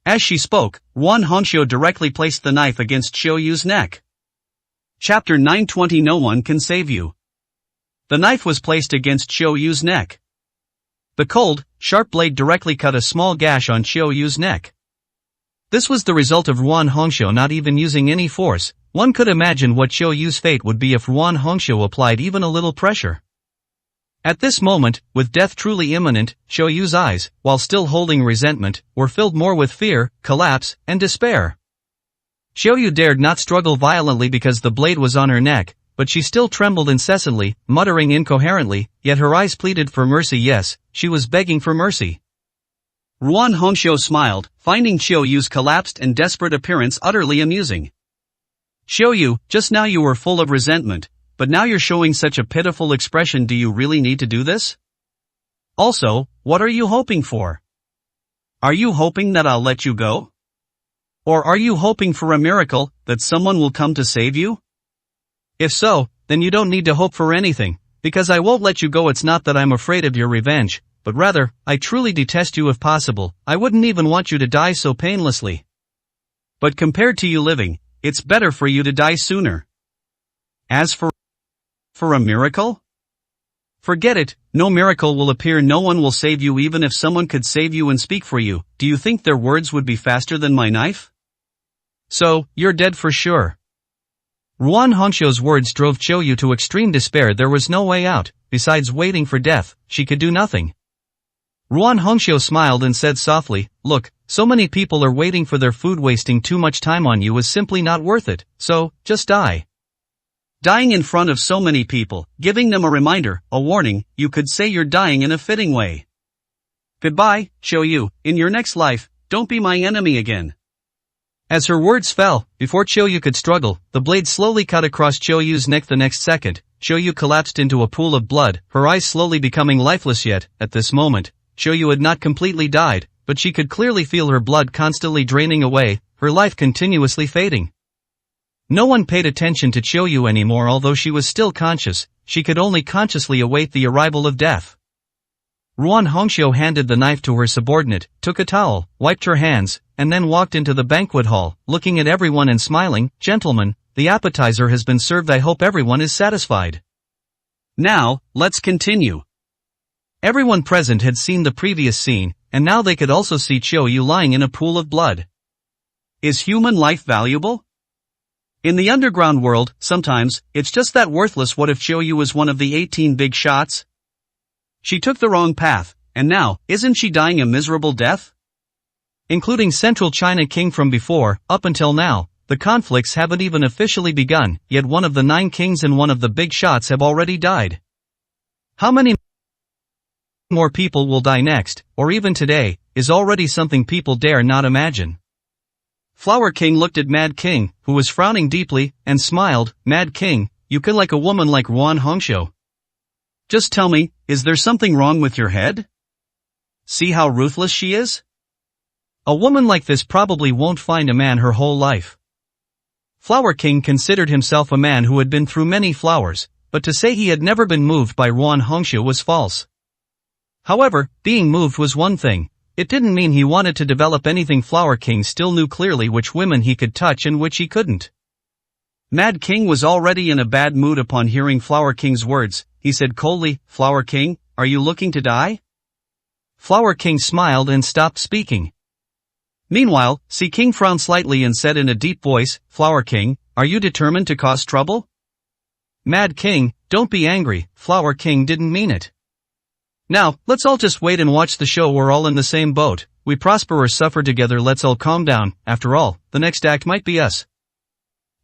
As she spoke, Ruan Hongxiu directly placed the knife against Qiuyu's neck. Chapter 920 No One Can Save You. The knife was placed against Qiuyu's neck. The cold, sharp blade directly cut a small gash on Qiuyu's neck. This was the result of Ruan Hongxiu not even using any force. One could imagine what Qiuyu's fate would be if Ruan Hongxiu applied even a little pressure. At this moment, with death truly imminent, Qiuyu's eyes, while still holding resentment, were filled more with fear, collapse, and despair. Qiuyu dared not struggle violently because the blade was on her neck, but she still trembled incessantly, muttering incoherently, yet her eyes pleaded for mercy. Yes, she was begging for mercy. Ruan Hongxiu smiled, finding Qiuyu's collapsed and desperate appearance utterly amusing. Qiuyu, just now you were full of resentment, but now you're showing such a pitiful expression. Do you really need to do this? Also, what are you hoping for? Are you hoping that I'll let you go? Or are you hoping for a miracle, that someone will come to save you? If so, then you don't need to hope for anything, because I won't let you go. It's not that I'm afraid of your revenge, but rather, I truly detest you if possible. I wouldn't even want you to die so painlessly. But compared to you living, it's better for you to die sooner. As for a miracle? Forget it, no miracle will appear. No one will save you. Even if someone could save you and speak for you, do you think their words would be faster than my knife? So, you're dead for sure. Ruan Hongxiu's words drove Qiuyu to extreme despair. There was no way out. Besides waiting for death, she could do nothing. Ruan Hongxiu smiled and said softly, look, so many people are waiting for their food. Wasting too much time on you is simply not worth it, so, just die. Dying in front of so many people, giving them a reminder, a warning, you could say you're dying in a fitting way. Goodbye, Qiuyu, in your next life, don't be my enemy again. As her words fell, before Qiuyu could struggle, the blade slowly cut across Qiuyu's neck. The next second, Qiuyu collapsed into a pool of blood, her eyes slowly becoming lifeless. Yet, at this moment, Qiuyu had not completely died, but she could clearly feel her blood constantly draining away, her life continuously fading. No one paid attention to Qiuyu anymore. Although she was still conscious, she could only consciously await the arrival of death. Ruan Hongxiu handed the knife to her subordinate, took a towel, wiped her hands, and then walked into the banquet hall, looking at everyone and smiling. Gentlemen, the appetizer has been served. I hope everyone is satisfied. Now, let's continue. Everyone present had seen the previous scene, and now they could also see Qiuyu lying in a pool of blood. Is human life valuable? In the underground world, sometimes, it's just that worthless. What if Qiuyu was one of the 18 big shots? She took the wrong path, and now, isn't she dying a miserable death? Including Central China King from before, up until now, the conflicts haven't even officially begun, yet one of the 9 kings and one of the big shots have already died. How many more people will die next, or even today, is already something people dare not imagine. Flower King looked at Mad King, who was frowning deeply, and smiled. Mad King, you can like a woman like Ruan Hongxiu. Just tell me, is there something wrong with your head? See how ruthless she is? A woman like this probably won't find a man her whole life. Flower King considered himself a man who had been through many flowers, but to say he had never been moved by Ruan Hongxiu was false. However, being moved was one thing. It didn't mean he wanted to develop anything. Flower King still knew clearly which women he could touch and which he couldn't. Mad King was already in a bad mood upon hearing Flower King's words. He said coldly, Flower King, are you looking to die? Flower King smiled and stopped speaking. Meanwhile, Sea King frowned slightly and said in a deep voice, Flower King, are you determined to cause trouble? Mad King, don't be angry, Flower King didn't mean it. Now, let's all just wait and watch the show. We're all in the same boat. We prosper or suffer together. Let's all calm down. After all, the next act might be us.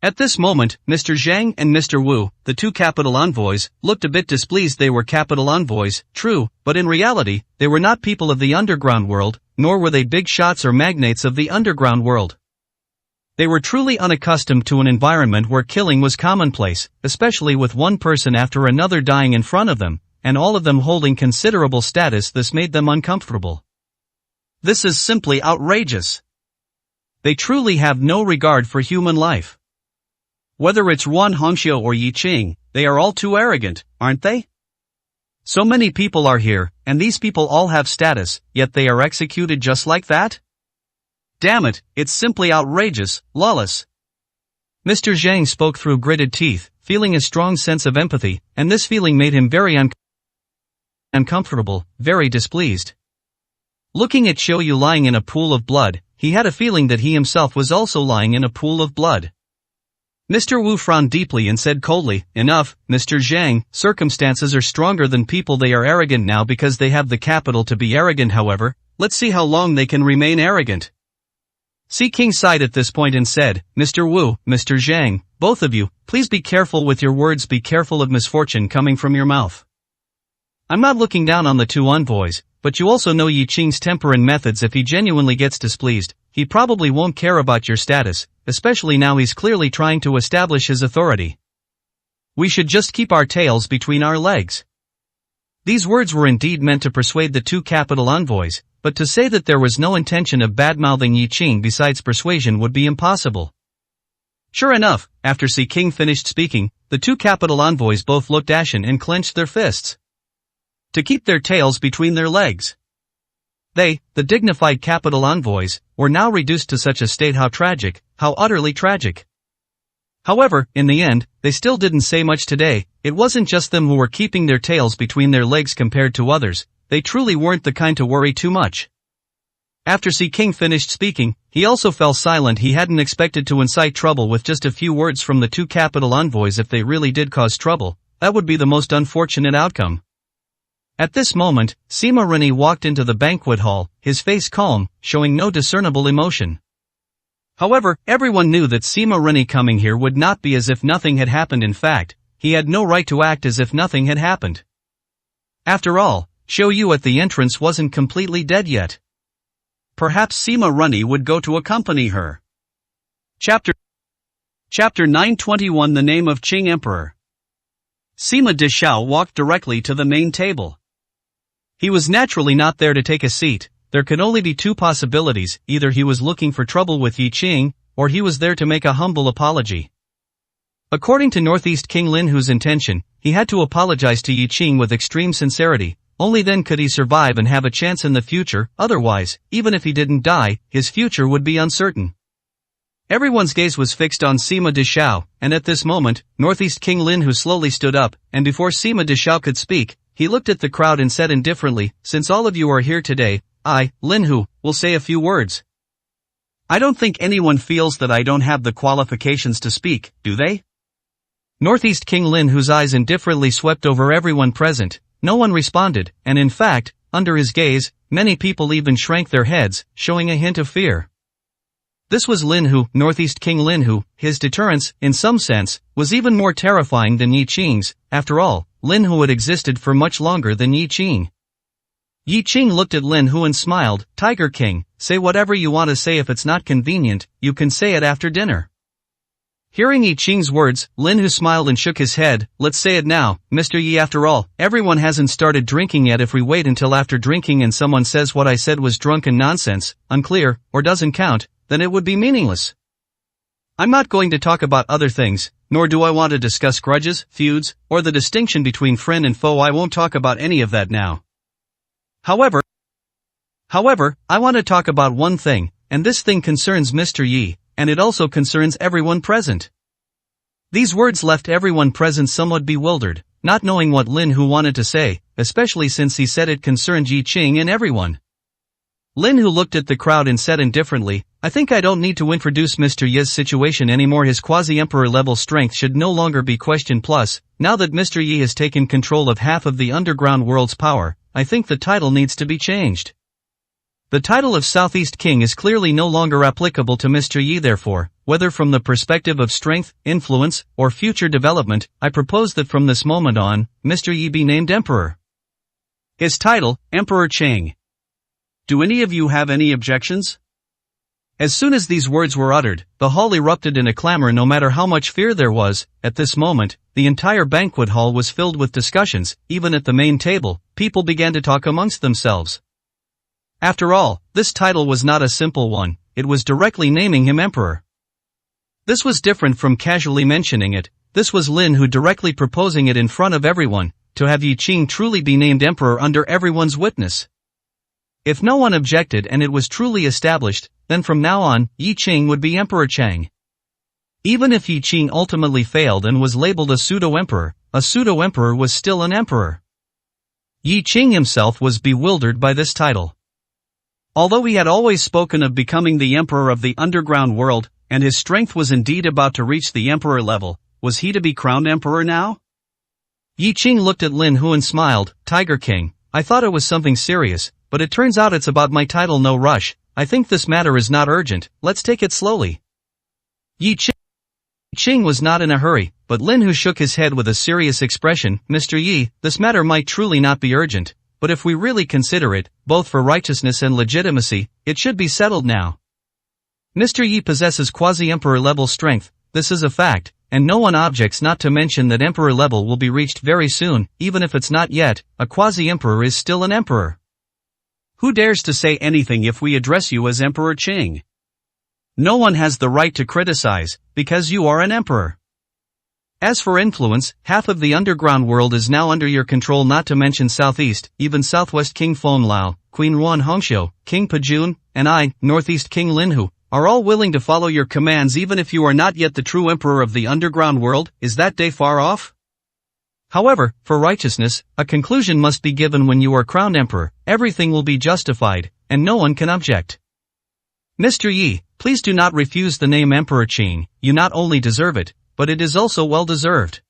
At this moment, Mr. Zhang and Mr. Wu, the 2 capital envoys, looked a bit displeased. They were capital envoys, true, but in reality, they were not people of the underground world, nor were they big shots or magnates of the underground world. They were truly unaccustomed to an environment where killing was commonplace, especially with one person after another dying in front of them, and all of them holding considerable status. This made them uncomfortable. This is simply outrageous. They truly have no regard for human life. Whether it's Yuan Hongxiu or Yi Qing, they are all too arrogant, aren't they? So many people are here, and these people all have status, yet they are executed just like that? Damn it, it's simply outrageous, lawless. Mr. Zhang spoke through gritted teeth, feeling a strong sense of empathy, and this feeling made him very uncomfortable, very displeased. Looking at Xiu Yu lying in a pool of blood, he had a feeling that he himself was also lying in a pool of blood. Mr. Wu frowned deeply and said coldly, "Enough, Mr. Zhang, circumstances are stronger than people. They are arrogant now because they have the capital to be arrogant. However, let's see how long they can remain arrogant." Si King sighed at this point and said, "Mr. Wu, Mr. Zhang, both of you, please be careful with your words. Be careful of misfortune coming from your mouth. I'm not looking down on the two envoys, but you also know Yi Qing's temper and methods. If he genuinely gets displeased, he probably won't care about your status, especially now he's clearly trying to establish his authority. We should just keep our tails between our legs." These words were indeed meant to persuade the two capital envoys, but to say that there was no intention of bad-mouthing Yi Qing besides persuasion would be impossible. Sure enough, after Si King finished speaking, the two capital envoys both looked ashen and clenched their fists. To keep their tails between their legs. They, the dignified capital envoys, were now reduced to such a state. How tragic, how utterly tragic. However, in the end, they still didn't say much today. It wasn't just them who were keeping their tails between their legs compared to others. They truly weren't the kind to worry too much. After Si King finished speaking, he also fell silent. He hadn't expected to incite trouble with just a few words from the two capital envoys. If they really did cause trouble, that would be the most unfortunate outcome. At this moment, Sima Rini walked into the banquet hall, his face calm, showing no discernible emotion. However, everyone knew that Sima Rini coming here would not be as if nothing had happened. In fact, he had no right to act as if nothing had happened. After all, Xiu Yu at the entrance wasn't completely dead yet. Perhaps Sima Rini would go to accompany her. Chapter 921 The Name of Qing Emperor. Sima Deshao walked directly to the main table. He was naturally not there to take a seat. There could only be two possibilities: either he was looking for trouble with Yi Qing, or he was there to make a humble apology. According to Northeast King Lin Hu's intention, he had to apologize to Yi Qing with extreme sincerity. Only then could he survive and have a chance in the future. Otherwise, even if he didn't die, his future would be uncertain. Everyone's gaze was fixed on Sima Deshao, and at this moment, Northeast King Lin Hu slowly stood up, and before Sima Deshao could speak, he looked at the crowd and said indifferently, "Since all of you are here today, I, Lin Hu, will say a few words. I don't think anyone feels that I don't have the qualifications to speak, do they?" Northeast King Lin Hu's eyes indifferently swept over everyone present. No one responded, and in fact, under his gaze, many people even shrank their heads, showing a hint of fear. This was Lin Hu, Northeast King Lin Hu. His deterrence, in some sense, was even more terrifying than Yi Qing's. After all, Lin Hu had existed for much longer than Yi Qing. Yi Qing looked at Lin Hu and smiled. "Tiger King, say whatever you want to say. If it's not convenient, you can say it after dinner." Hearing Yi Qing's words, Lin Hu smiled and shook his head. "Let's say it now, Mr. Yi. After all, everyone hasn't started drinking yet. If we wait until after drinking and someone says what I said was drunken nonsense, unclear, or doesn't count, then it would be meaningless. I'm not going to talk about other things, nor do I want to discuss grudges, feuds, or the distinction between friend and foe. I won't talk about any of that now. However, I want to talk about one thing, and this thing concerns Mr. Yi, and it also concerns everyone present." These words left everyone present somewhat bewildered, not knowing what Lin Hu wanted to say, especially since he said it concerned Yi Qing and everyone. Lin Hu looked at the crowd and said indifferently, "I think I don't need to introduce Mr. Yi's situation anymore. His quasi-emperor level strength should no longer be questioned. Plus, now that Mr. Yi has taken control of half of the underground world's power, I think the title needs to be changed. The title of Southeast King is clearly no longer applicable to Mr. Yi. Therefore, whether from the perspective of strength, influence, or future development, I propose that from this moment on, Mr. Yi be named Emperor. His title, Emperor Chang. Do any of you have any objections?" As soon as these words were uttered, the hall erupted in a clamor. No matter how much fear there was, at this moment, the entire banquet hall was filled with discussions. Even at the main table, people began to talk amongst themselves. After all, this title was not a simple one. it was directly naming him emperor. This was different from casually mentioning it. This was Lin Hu directly proposing it in front of everyone, to have Yi Qing truly be named emperor under everyone's witness. If no one objected and it was truly established, then from now on, Yi Qing would be Emperor Chang. Even if Yi Qing ultimately failed and was labeled a pseudo-emperor was still an emperor. Yi Qing himself was bewildered by this title. Although he had always spoken of becoming the emperor of the underground world, and his strength was indeed about to reach the emperor level, was he to be crowned emperor now? Yi Qing looked at Lin Hu and smiled. Tiger King, I thought it was something serious, but it turns out it's about my title. No rush, I think this matter is not urgent, let's take it slowly. Yi Qing was not in a hurry, but Lin Hu shook his head with a serious expression. Mr. Yi, this matter might truly not be urgent, but if we really consider it, both for righteousness and legitimacy, it should be settled now. Mr. Yi possesses quasi-emperor level strength, this is a fact, and no one objects, not to mention that emperor level will be reached very soon. Even if it's not yet, a quasi-emperor is still an emperor. Who dares to say anything if we address you as Emperor Qing? No one has the right to criticize, because you are an emperor. As for influence, half of the underground world is now under your control, not to mention Southeast, even Southwest King Feng Lao, Queen Ruan Hongxiu, King Pejun, and I, Northeast King Lin Hu, are all willing to follow your commands even if you are not yet the true emperor of the underground world. Is that day far off? However, for righteousness, a conclusion must be given when you are crowned emperor, everything will be justified, and no one can object. Mr. Yi, please do not refuse the name Emperor Qing, you not only deserve it, but it is also well deserved.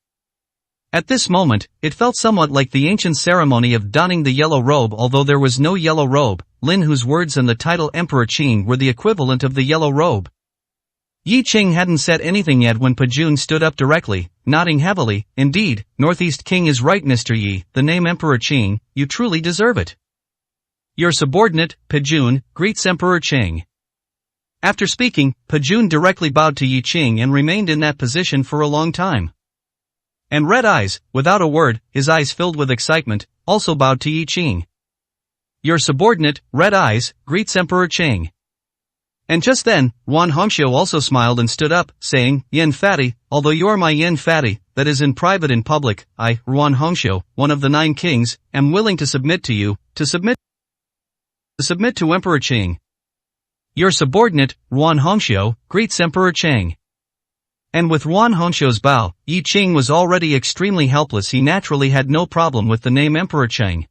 At this moment, it felt somewhat like the ancient ceremony of donning the yellow robe. Although there was no yellow robe, Lin Hu's words and the title Emperor Qing were the equivalent of the yellow robe. Yi Qing hadn't said anything yet when Pejun stood up directly, nodding heavily. Indeed, Northeast King is right, Mr. Yi, the name Emperor Qing, you truly deserve it. Your subordinate, Pejun, greets Emperor Qing. After speaking, Pejun directly bowed to Yi Qing and remained in that position for a long time. And Red Eyes, without a word, his eyes filled with excitement, also bowed to Yi Qing. Your subordinate, Red Eyes, greets Emperor Qing. And just then, Ruan Hongxiu also smiled and stood up, saying, Yen Fatty, although you are my Yen Fatty, that is in private in public, I, Ruan Hongxiu, one of the 9 kings, am willing to submit to you, to submit to Emperor Qing. Your subordinate, Ruan Hongxiu, greets Emperor Qing. And with Ruan Hongxiu's bow, Yi Qing was already extremely helpless. He naturally had no problem with the name Emperor Qing.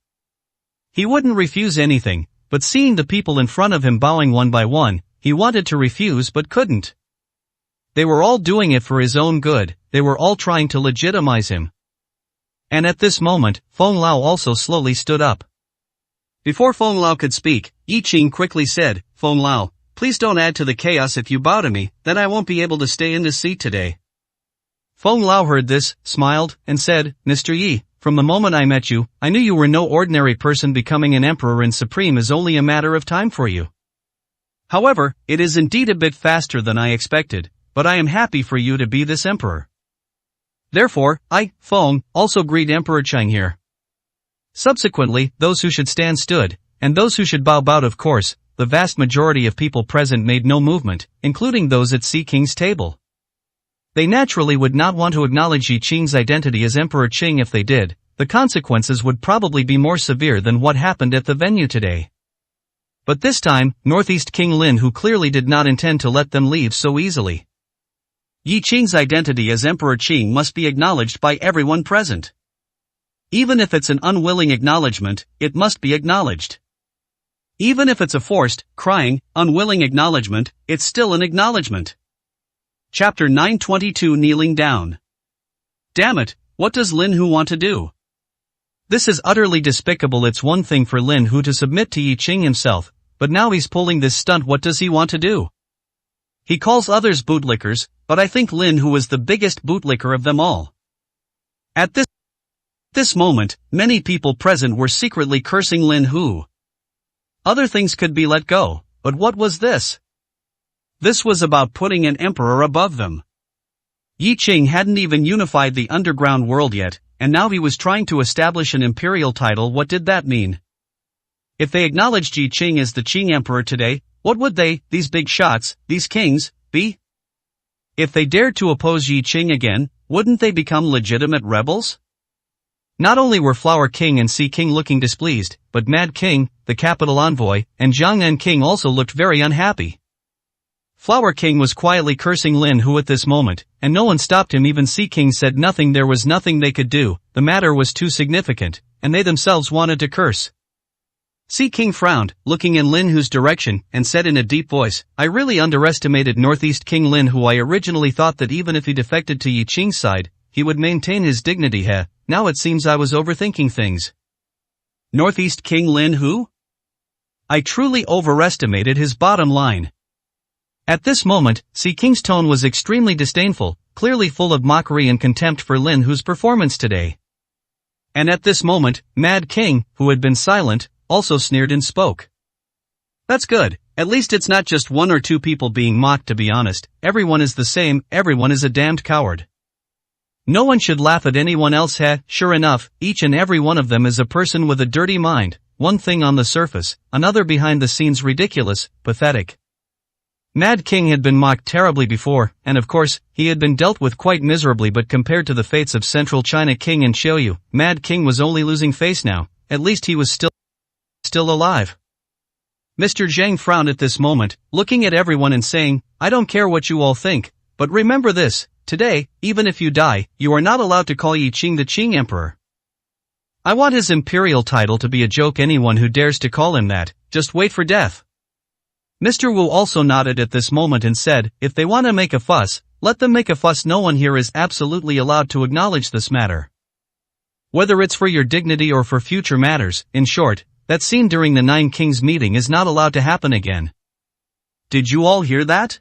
He wouldn't refuse anything, but seeing the people in front of him bowing one by one, he wanted to refuse but couldn't. They were all doing it for his own good, they were all trying to legitimize him. And at this moment, Feng Lao also slowly stood up. Before Feng Lao could speak, Yi Qing quickly said, Feng Lao, please don't add to the chaos. If you bow to me, then I won't be able to stay in this seat today. Feng Lao heard this, smiled, and said, Mr. Yi, from the moment I met you, I knew you were no ordinary person. Becoming an emperor and supreme is only a matter of time for you. However, it is indeed a bit faster than I expected, but I am happy for you to be this emperor. Therefore, I, Feng, also greet Emperor Qing here. Subsequently, those who should stand stood, and those who should bow bowed. Of course, the vast majority of people present made no movement, including those at Sea King's table. They naturally would not want to acknowledge Yi Qing's identity as Emperor Qing. If they did, the consequences would probably be more severe than what happened at the venue today. But this time, Northeast King Lin Hu clearly did not intend to let them leave so easily. Yi Qing's identity as Emperor Qing must be acknowledged by everyone present. Even if it's an unwilling acknowledgement, it must be acknowledged. Even if it's a forced, crying, unwilling acknowledgement, it's still an acknowledgement. Chapter 922 Kneeling Down. Damn it, what does Lin Hu want to do? This is utterly despicable. It's one thing for Lin Hu to submit to Yi Qing himself, but now he's pulling this stunt. What does he want to do? He calls others bootlickers, but I think Lin Hu is the biggest bootlicker of them all. At this moment, many people present were secretly cursing Lin Hu. Other things could be let go, but what was this? This was about putting an emperor above them. Yi Qing hadn't even unified the underground world yet, and now he was trying to establish an imperial title. What did that mean? If they acknowledged Yi Qing as the Qing emperor today, what would they, these big shots, these kings, be? If they dared to oppose Yi Qing again, wouldn't they become legitimate rebels? Not only were Flower King and Sea King looking displeased, but Mad King, the capital envoy, and Jiangnan King also looked very unhappy. Flower King was quietly cursing Lin Hu at this moment, and no one stopped him. Even Sea King said nothing. There was nothing they could do, the matter was too significant, and they themselves wanted to curse. Sea King frowned, looking in Lin Hu's direction, and said in a deep voice, I really underestimated Northeast King Lin Hu. I originally thought that even if he defected to Yi Qing's side, he would maintain his dignity. Now it seems I was overthinking things. Northeast King Lin Hu? I truly overestimated his bottom line. At this moment, Sea King's tone was extremely disdainful, clearly full of mockery and contempt for Lin Hu's performance today. And at this moment, Mad King, who had been silent, also sneered and spoke. That's good, at least it's not just one or two people being mocked. To be honest, everyone is the same, everyone is a damned coward. No one should laugh at anyone else. Sure enough, each and every one of them is a person with a dirty mind, one thing on the surface, another behind the scenes. Ridiculous, pathetic. Mad King had been mocked terribly before, and of course, he had been dealt with quite miserably, but compared to the fates of Central China King and Xiaoyu, Mad King was only losing face now. At least he was still alive. Mr. Zhang frowned at this moment, looking at everyone and saying, I don't care what you all think, but remember this, today, even if you die, you are not allowed to call Yi Qing the Qing Emperor. I want his imperial title to be a joke. Anyone who dares to call him that, just wait for death. Mr. Wu also nodded at this moment and said, if they want to make a fuss, let them make a fuss. No one here is absolutely allowed to acknowledge this matter. Whether it's for your dignity or for future matters, in short, that scene during the Nine Kings meeting is not allowed to happen again. Did you all hear that?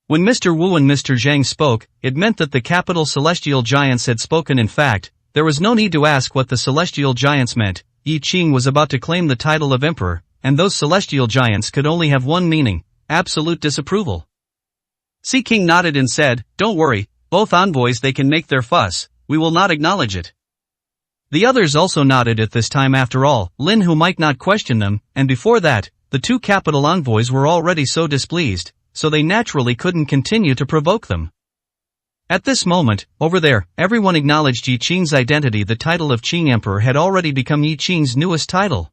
When Mr. Wu and Mr. Zhang spoke, it meant that the capital celestial giants had spoken. In fact, there was no need to ask what the celestial giants meant. Yi Qing was about to claim the title of emperor, and those celestial giants could only have one meaning, absolute disapproval. Sea King nodded and said, don't worry, both envoys, they can make their fuss, we will not acknowledge it. The others also nodded at this time. After all, Lin Hu might not question them, and before that, the two capital envoys were already so displeased, so they naturally couldn't continue to provoke them. At this moment, over there, everyone acknowledged Yi Qing's identity. The title of Qing Emperor had already become Yi Qing's newest title.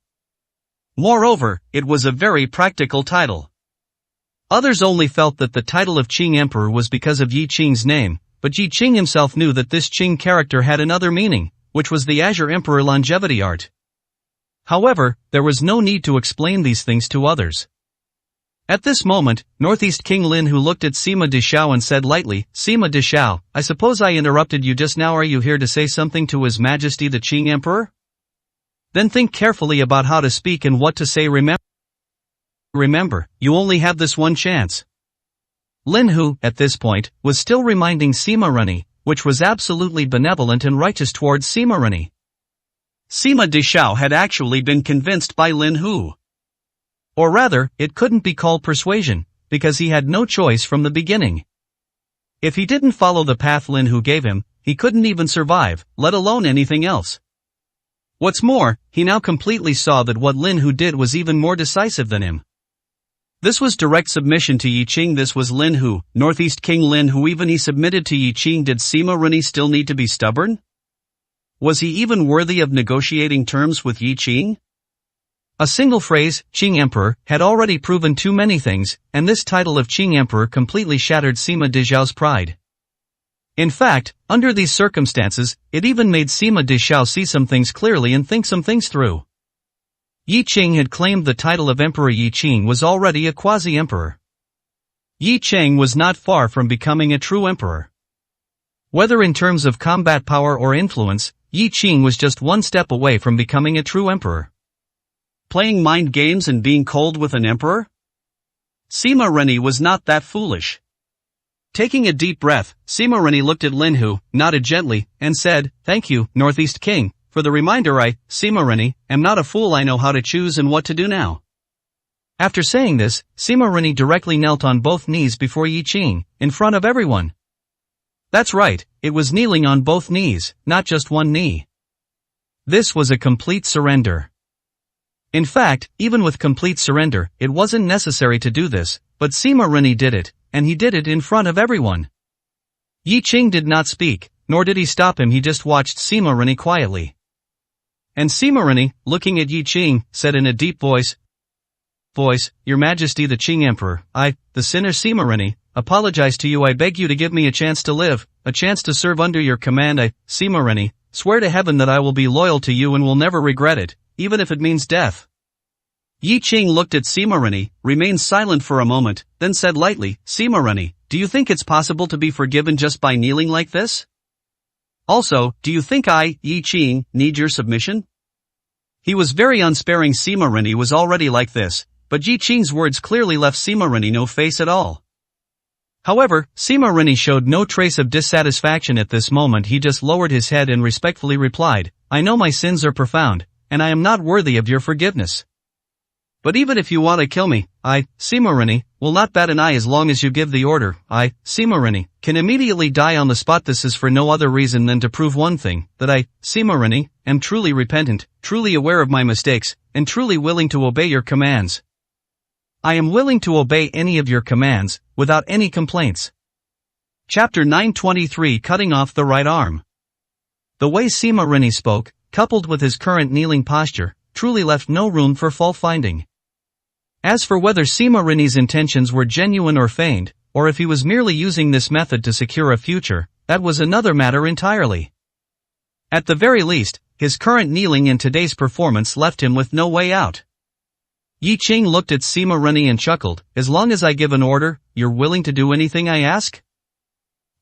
Moreover, it was a very practical title. Others only felt that the title of Qing Emperor was because of Yi Qing's name, but Yi Qing himself knew that this Qing character had another meaning, which was the Azure Emperor longevity art. However, there was no need to explain these things to others. At this moment, Northeast King Lin Hu looked at Sima Dishao and said lightly, Sima Dishao, I suppose I interrupted you just now. Are you here to say something to His Majesty the Qing Emperor? Then think carefully about how to speak and what to say. Remember, you only have this one chance. Lin Hu, at this point, was still reminding Sima Rani, which was absolutely benevolent and righteous towards Sima Rani. Sima Dishao had actually been convinced by Lin Hu. Or rather, it couldn't be called persuasion, because he had no choice from the beginning. If he didn't follow the path Lin Hu gave him, he couldn't even survive, let alone anything else. What's more, he now completely saw that what Lin Hu did was even more decisive than him. This was direct submission to Yi Qing. This was Lin Hu, Northeast King Lin Hu. Even he submitted to Yi Qing. Did Sima Rani still need to be stubborn? Was he even worthy of negotiating terms with Yi Qing? A single phrase, Qing Emperor, had already proven too many things, and this title of Qing Emperor completely shattered Sima Dishao's pride. In fact, under these circumstances, it even made Sima Dishao see some things clearly and think some things through. Yi Qing had claimed the title of Emperor. Yi Qing was already a quasi-emperor. Yi Qing was not far from becoming a true emperor. Whether in terms of combat power or influence, Yi Qing was just one step away from becoming a true emperor. Playing mind games and being cold with an emperor? Sima Rani was not that foolish. Taking a deep breath, Sima Rani looked at Lin Hu, nodded gently, and said, Thank you, Northeast King, for the reminder. I, Sima Rani, am not a fool. I know how to choose and what to do now. After saying this, Sima Rani directly knelt on both knees before Yi Qing, in front of everyone. That's right, it was kneeling on both knees, not just one knee. This was a complete surrender. In fact, even with complete surrender, it wasn't necessary to do this, but Sima Rini did it, and he did it in front of everyone. Yi Qing did not speak, nor did he stop him, he just watched Sima Rini quietly. And Sima Rini, looking at Yi Qing, said in a deep voice, Your Majesty the Qing Emperor, I, the sinner Sima Rini, apologize to you. I beg you to give me a chance to live, a chance to serve under your command. I, Sima Rini, swear to heaven that I will be loyal to you and will never regret it, even if it means death. Yi Qing looked at Sima Rini, remained silent for a moment, then said lightly, Sima Rini, do you think it's possible to be forgiven just by kneeling like this? Also, do you think I, Yi Qing, need your submission? He was very unsparing. Sima Rini was already like this, but Yi Qing's words clearly left Sima Rini no face at all. However, Sima Rini showed no trace of dissatisfaction at this moment. He just lowered his head and respectfully replied, I know my sins are profound, and I am not worthy of your forgiveness. But even if you want to kill me, I, Sima Rini, will not bat an eye as long as you give the order. I, Sima Rini, can immediately die on the spot. This is for no other reason than to prove one thing, that I, Sima Rini, am truly repentant, truly aware of my mistakes, and truly willing to obey your commands. I am willing to obey any of your commands, without any complaints. Chapter 923, Cutting off the right arm. The way Sima Rini spoke, coupled with his current kneeling posture, truly left no room for fault-finding. As for whether Sima Rini's intentions were genuine or feigned, or if he was merely using this method to secure a future, that was another matter entirely. At the very least, his current kneeling in today's performance left him with no way out. Yi Qing looked at Sima Rini and chuckled, as long as I give an order, you're willing to do anything I ask?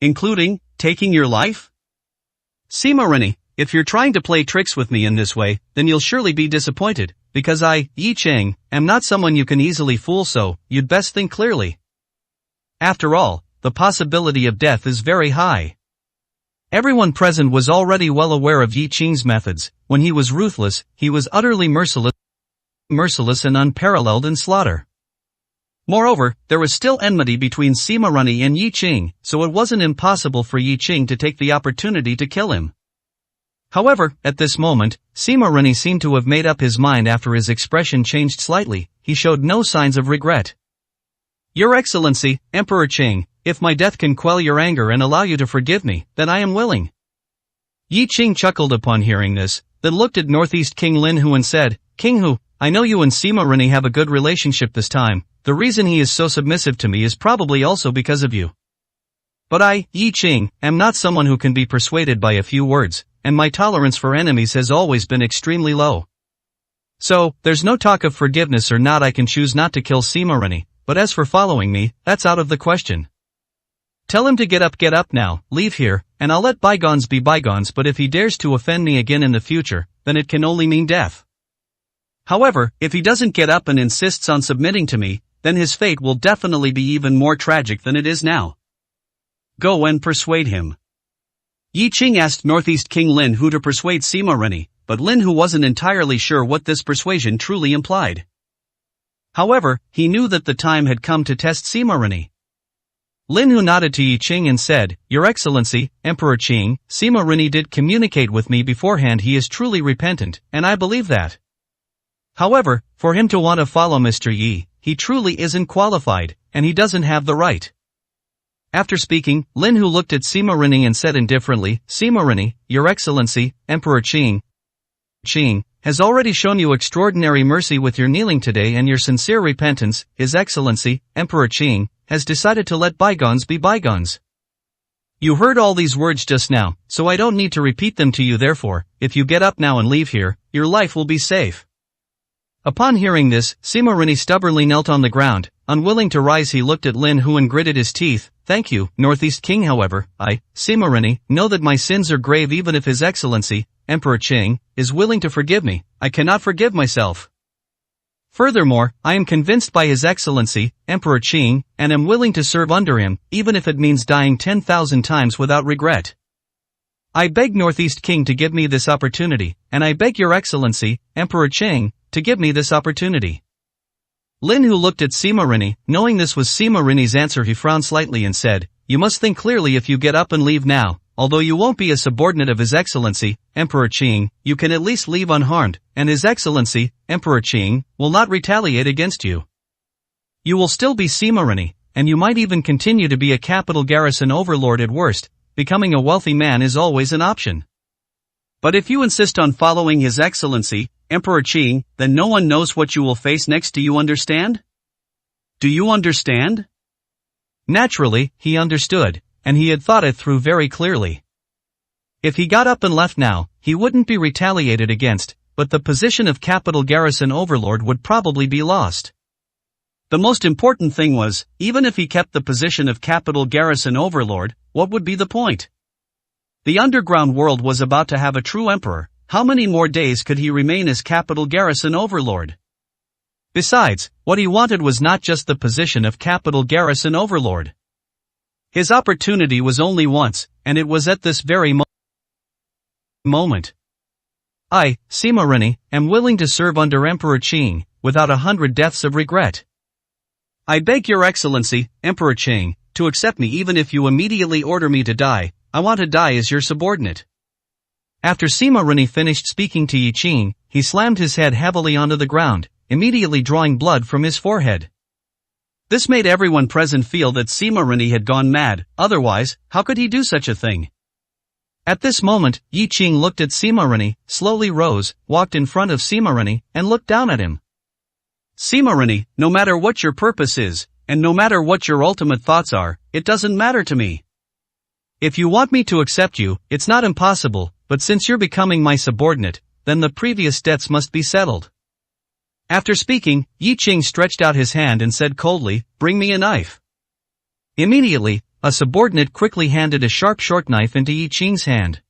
Including, taking your life? Sima Rini, if you're trying to play tricks with me in this way, then you'll surely be disappointed, because I, Yi Qing, am not someone you can easily fool, so you'd best think clearly. After all, the possibility of death is very high. Everyone present was already well aware of Yi Qing's methods. When he was ruthless, he was utterly merciless and unparalleled in slaughter. Moreover, there was still enmity between Sima Rini and Yi Qing, so it wasn't impossible for Yi Qing to take the opportunity to kill him. However, at this moment, Sima Rini seemed to have made up his mind. After his expression changed slightly, he showed no signs of regret. Your Excellency, Emperor Qing, if my death can quell your anger and allow you to forgive me, then I am willing. Yi Qing chuckled upon hearing this, then looked at Northeast King Lin Hu and said, King Hu, I know you and Sima Rini have a good relationship this time. The reason he is so submissive to me is probably also because of you. But I, Yi Qing, am not someone who can be persuaded by a few words, and my tolerance for enemies has always been extremely low. So, there's no talk of forgiveness or not. I can choose not to kill Sima Rini, but as for following me, that's out of the question. Tell him to get up now, leave here, and I'll let bygones be bygones. But if he dares to offend me again in the future, then it can only mean death. However, if he doesn't get up and insists on submitting to me, then his fate will definitely be even more tragic than it is now. Go and persuade him. Yi Qing asked Northeast King Lin Hu to persuade Sima Rini, but Lin Hu wasn't entirely sure what this persuasion truly implied. However, he knew that the time had come to test Sima Rini. Lin Hu nodded to Yi Qing and said, Your Excellency, Emperor Qing, Sima Rini did communicate with me beforehand. He is truly repentant, and I believe that. However, for him to want to follow Mr. Yi, he truly isn't qualified, and he doesn't have the right. After speaking, Lin Hu looked at Sima Rini and said indifferently, Sima Rini, Your Excellency, Emperor Qing has already shown you extraordinary mercy with your kneeling today and your sincere repentance. His Excellency, Emperor Qing, has decided to let bygones be bygones. You heard all these words just now, so I don't need to repeat them to you. Therefore, if you get up now and leave here, your life will be safe. Upon hearing this, Sima Rini stubbornly knelt on the ground. Unwilling to rise, he looked at Lin Hu and gritted his teeth. Thank you, Northeast King. However, I, Sima Rini, know that my sins are grave. Even if His Excellency, Emperor Qing, is willing to forgive me, I cannot forgive myself. Furthermore, I am convinced by His Excellency, Emperor Qing, and am willing to serve under him, even if it means dying 10,000 times without regret. I beg Northeast King to give me this opportunity, and I beg Your Excellency, Emperor Qing, to give me this opportunity. Lin Hu looked at Sima Rini. Knowing this was Sima Rini's answer, he frowned slightly and said, You must think clearly. If you get up and leave now, although you won't be a subordinate of His Excellency, Emperor Qing, you can at least leave unharmed, and His Excellency, Emperor Qing, will not retaliate against you. You will still be Sima Rini, and you might even continue to be a capital garrison overlord at worst. Becoming a wealthy man is always an option. But if you insist on following His Excellency, Emperor Qing, then no one knows what you will face next. Do you understand? Do you understand? Naturally, he understood, and he had thought it through very clearly. If he got up and left now, he wouldn't be retaliated against, but the position of capital garrison overlord would probably be lost. The most important thing was, even if he kept the position of capital garrison overlord, what would be the point? The underground world was about to have a true emperor. How many more days could he remain as capital garrison overlord? Besides, what he wanted was not just the position of capital garrison overlord. His opportunity was only once, and it was at this very moment. I, Sima Rini, am willing to serve under Emperor Qing, without 100 deaths of regret. I beg Your Excellency, Emperor Qing, to accept me even if you immediately order me to die. I want to die as your subordinate. After Sima Rini finished speaking to Yi Qing, he slammed his head heavily onto the ground, immediately drawing blood from his forehead. This made everyone present feel that Sima Rini had gone mad, otherwise, how could he do such a thing? At this moment, Yi Qing looked at Sima Rini, slowly rose, walked in front of Sima Rini, and looked down at him. Sima Rini, no matter what your purpose is, and no matter what your ultimate thoughts are, it doesn't matter to me. If you want me to accept you, it's not impossible, but since you're becoming my subordinate, then the previous debts must be settled. After speaking, Yi Qing stretched out his hand and said coldly, "Bring me a knife." Immediately, a subordinate quickly handed a sharp short knife into Yi Qing's hand.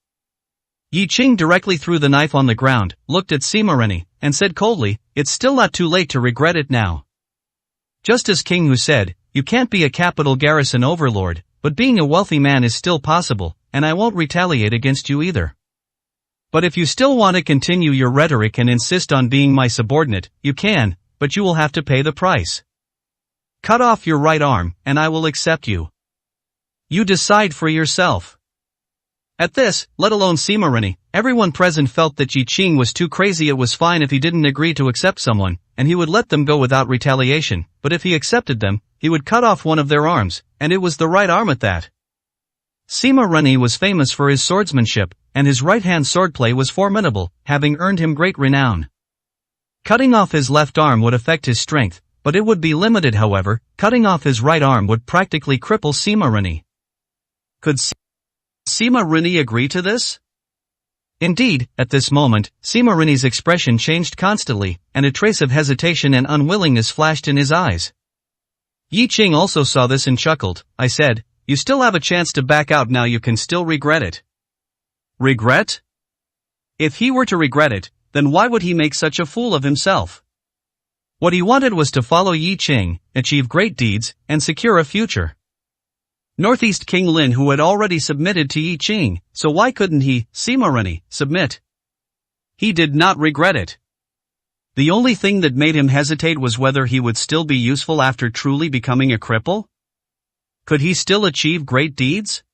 Yi Qing directly threw the knife on the ground, looked at Sima Rini, and said coldly, "It's still not too late to regret it now." Just as King Hu said, you can't be a capital garrison overlord, but being a wealthy man is still possible, and I won't retaliate against you either. But if you still want to continue your rhetoric and insist on being my subordinate, you can, but you will have to pay the price. Cut off your right arm, and I will accept you. You decide for yourself. At this, let alone Sima Rini, everyone present felt that Yi Qing was too crazy. It was fine if he didn't agree to accept someone, and he would let them go without retaliation, but if he accepted them, he would cut off one of their arms, and it was the right arm at that. Sima Rini was famous for his swordsmanship, and his right-hand swordplay was formidable, having earned him great renown. Cutting off his left arm would affect his strength, but it would be limited. However, cutting off his right arm would practically cripple Sima Rini. Could Sima Rini agree to this? Indeed, at this moment, Sima Rini's expression changed constantly, and a trace of hesitation and unwillingness flashed in his eyes. Yi Qing also saw this and chuckled. "I said, you still have a chance to back out now. You can still regret it." Regret? If he were to regret it, then why would he make such a fool of himself? What he wanted was to follow Yi Qing, achieve great deeds, and secure a future. Northeast King Lin, who had already submitted to Yi Qing, so why couldn't he, Sima Rini, submit? He did not regret it. The only thing that made him hesitate was whether he would still be useful after truly becoming a cripple. Could he still achieve great deeds?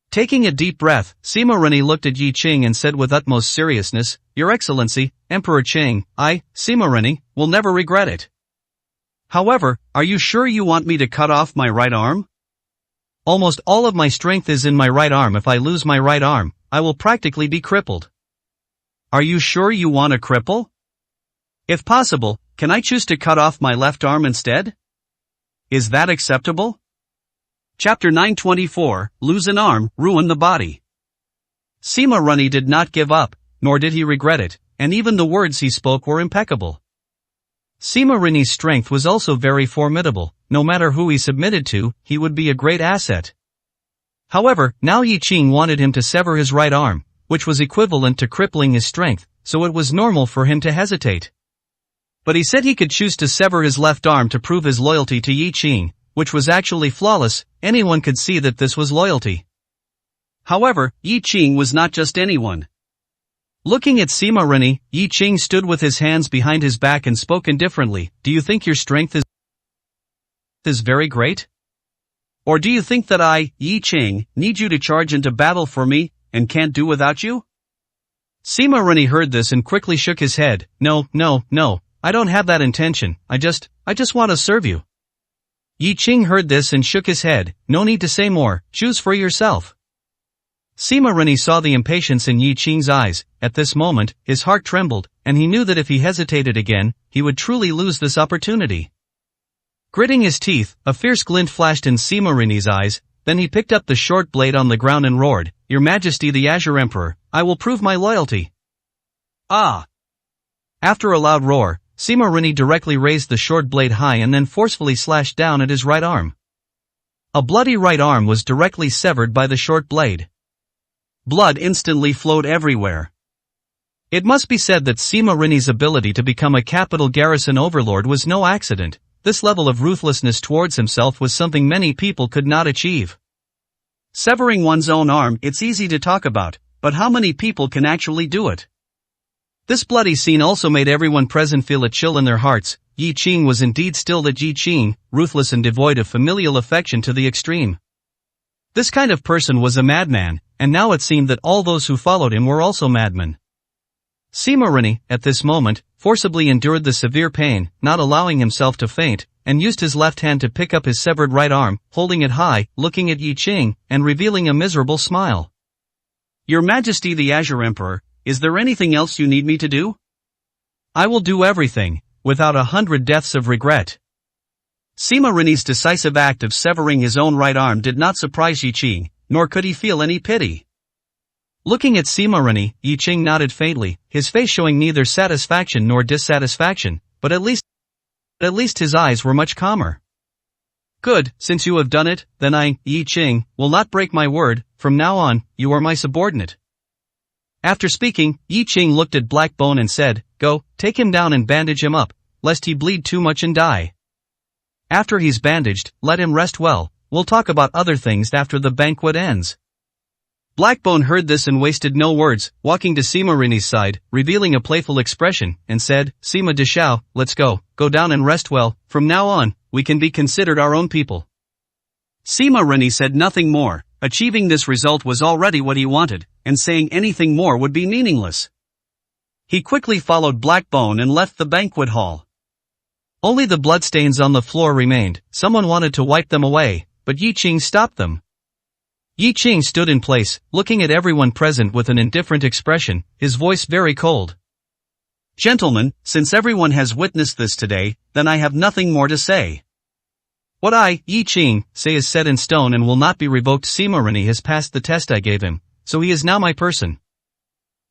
Taking a deep breath, Sima Rini looked at Yi Qing and said with utmost seriousness, "Your Excellency, Emperor Qing, I, Sima Rini, will never regret it. However, are you sure you want me to cut off my right arm? Almost all of my strength is in my right arm. If I lose my right arm, I will practically be crippled. Are you sure you want a cripple? If possible, can I choose to cut off my left arm instead? Is that acceptable?" Chapter 924, Lose an Arm, Ruin the Body. Sima Rini did not give up, nor did he regret it, and even the words he spoke were impeccable. Sima Rini's strength was also very formidable. No matter who he submitted to, he would be a great asset. However, now Yi Qing wanted him to sever his right arm, which was equivalent to crippling his strength, so it was normal for him to hesitate. But he said he could choose to sever his left arm to prove his loyalty to Yi Qing, which was actually flawless. Anyone could see that this was loyalty. However, Yi Qing was not just anyone. Looking at Sima Rini, Yi Qing stood with his hands behind his back and spoke indifferently. "Do you think your strength is very great? Or do you think that I, Yi Qing, need you to charge into battle for me, and can't do without you? Sima Rini heard this and quickly shook his head. No, I don't have that intention, I just want to serve you. Yi Qing heard this and shook his head. No need to say more, choose for yourself. Sima Rini saw the impatience in Yi Qing's eyes. At this moment, his heart trembled, and he knew that if he hesitated again, he would truly lose this opportunity. Gritting his teeth, a fierce glint flashed in Sima Rini's eyes, then he picked up the short blade on the ground and roared, Your Majesty the Azure Emperor, I will prove my loyalty. Ah! After a loud roar, Sima Rini directly raised the short blade high and then forcefully slashed down at his right arm. A bloody right arm was directly severed by the short blade. Blood instantly flowed everywhere. It must be said that Sima Rini's ability to become a capital garrison overlord was no accident. This level of ruthlessness towards himself was something many people could not achieve. Severing one's own arm, it's easy to talk about, but how many people can actually do it? This bloody scene also made everyone present feel a chill in their hearts. Yi Qing was indeed still that Yi Qing, ruthless and devoid of familial affection to the extreme. This kind of person was a madman, and now it seemed that all those who followed him were also madmen. Sima Rini, at this moment, forcibly endured the severe pain, not allowing himself to faint, and used his left hand to pick up his severed right arm, holding it high, looking at Yi Qing, and revealing a miserable smile. Your Majesty the Azure Emperor, is there anything else you need me to do? I will do everything, without 100 deaths of regret. Sima Rini's decisive act of severing his own right arm did not surprise Yi Qing, nor could he feel any pity. Looking at Sima Rini, Yi Qing nodded faintly, his face showing neither satisfaction nor dissatisfaction, but at least his eyes were much calmer. Good, since you have done it, then I, Yi Qing, will not break my word. From now on, you are my subordinate. After speaking, Yi Qing looked at Black Bone and said, Go, take him down and bandage him up, lest he bleed too much and die. After he's bandaged, let him rest well, we'll talk about other things after the banquet ends. Blackbone heard this and wasted no words, walking to Sima Rini's side, revealing a playful expression, and said, Sima Deshao, let's go down and rest well, from now on, we can be considered our own people. Sima Rini said nothing more, achieving this result was already what he wanted, and saying anything more would be meaningless. He quickly followed Blackbone and left the banquet hall. Only the bloodstains on the floor remained. Someone wanted to wipe them away, but Yi Qing stopped them. Yi Qing stood in place, looking at everyone present with an indifferent expression, his voice very cold. Gentlemen, since everyone has witnessed this today, then I have nothing more to say. What I, Yi Qing, say is set in stone and will not be revoked. Sima Rini has passed the test I gave him, so he is now my person.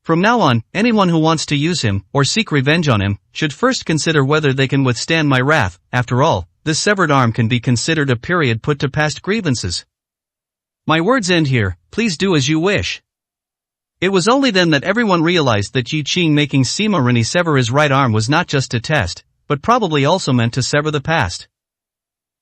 From now on, anyone who wants to use him, or seek revenge on him, should first consider whether they can withstand my wrath. After all, this severed arm can be considered a period put to past grievances. My words end here, please do as you wish. It was only then that everyone realized that Yi Qing making Sima Rini sever his right arm was not just a test, but probably also meant to sever the past.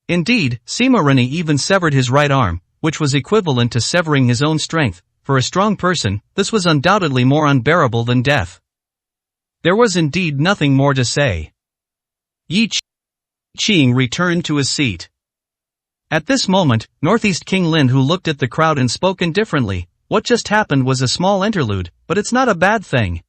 Indeed, Sima Rini even severed his right arm, which was equivalent to severing his own strength. For a strong person, this was undoubtedly more unbearable than death. There was indeed nothing more to say. Yi Qing returned to his seat. At this moment, Northeast King Lin, who looked at the crowd and spoke indifferently, what just happened was a small interlude, but it's not a bad thing.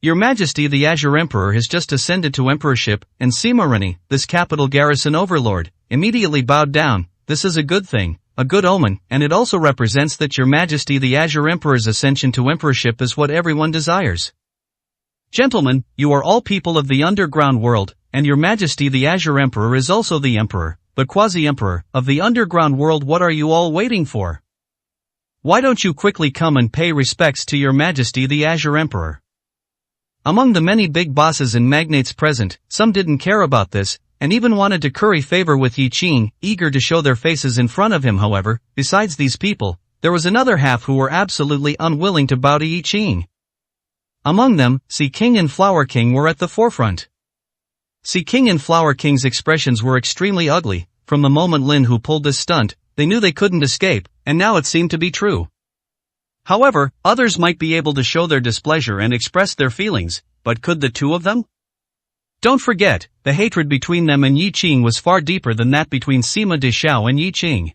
Your Majesty the Azure Emperor has just ascended to emperorship, and Sima Rini, this capital garrison overlord, immediately bowed down. This is a good thing, a good omen, and it also represents that Your Majesty the Azure Emperor's ascension to emperorship is what everyone desires. Gentlemen, you are all people of the underground world, and Your Majesty the Azure Emperor is also the Emperor, the Quasi-Emperor, of the underground world. What are you all waiting for? Why don't you quickly come and pay respects to Your Majesty the Azure Emperor? Among the many big bosses and magnates present, some didn't care about this, and even wanted to curry favor with Yi Qing, eager to show their faces in front of him. However, besides these people, there was another half who were absolutely unwilling to bow to Yi Qing. Among them, Sea King and Flower King were at the forefront. Sea King and Flower King's expressions were extremely ugly. From the moment Lin Hu pulled this stunt, they knew they couldn't escape, and now it seemed to be true. However, others might be able to show their displeasure and express their feelings, but could the two of them? Don't forget, the hatred between them and Yi Qing was far deeper than that between Sima Deshao and Yi Qing.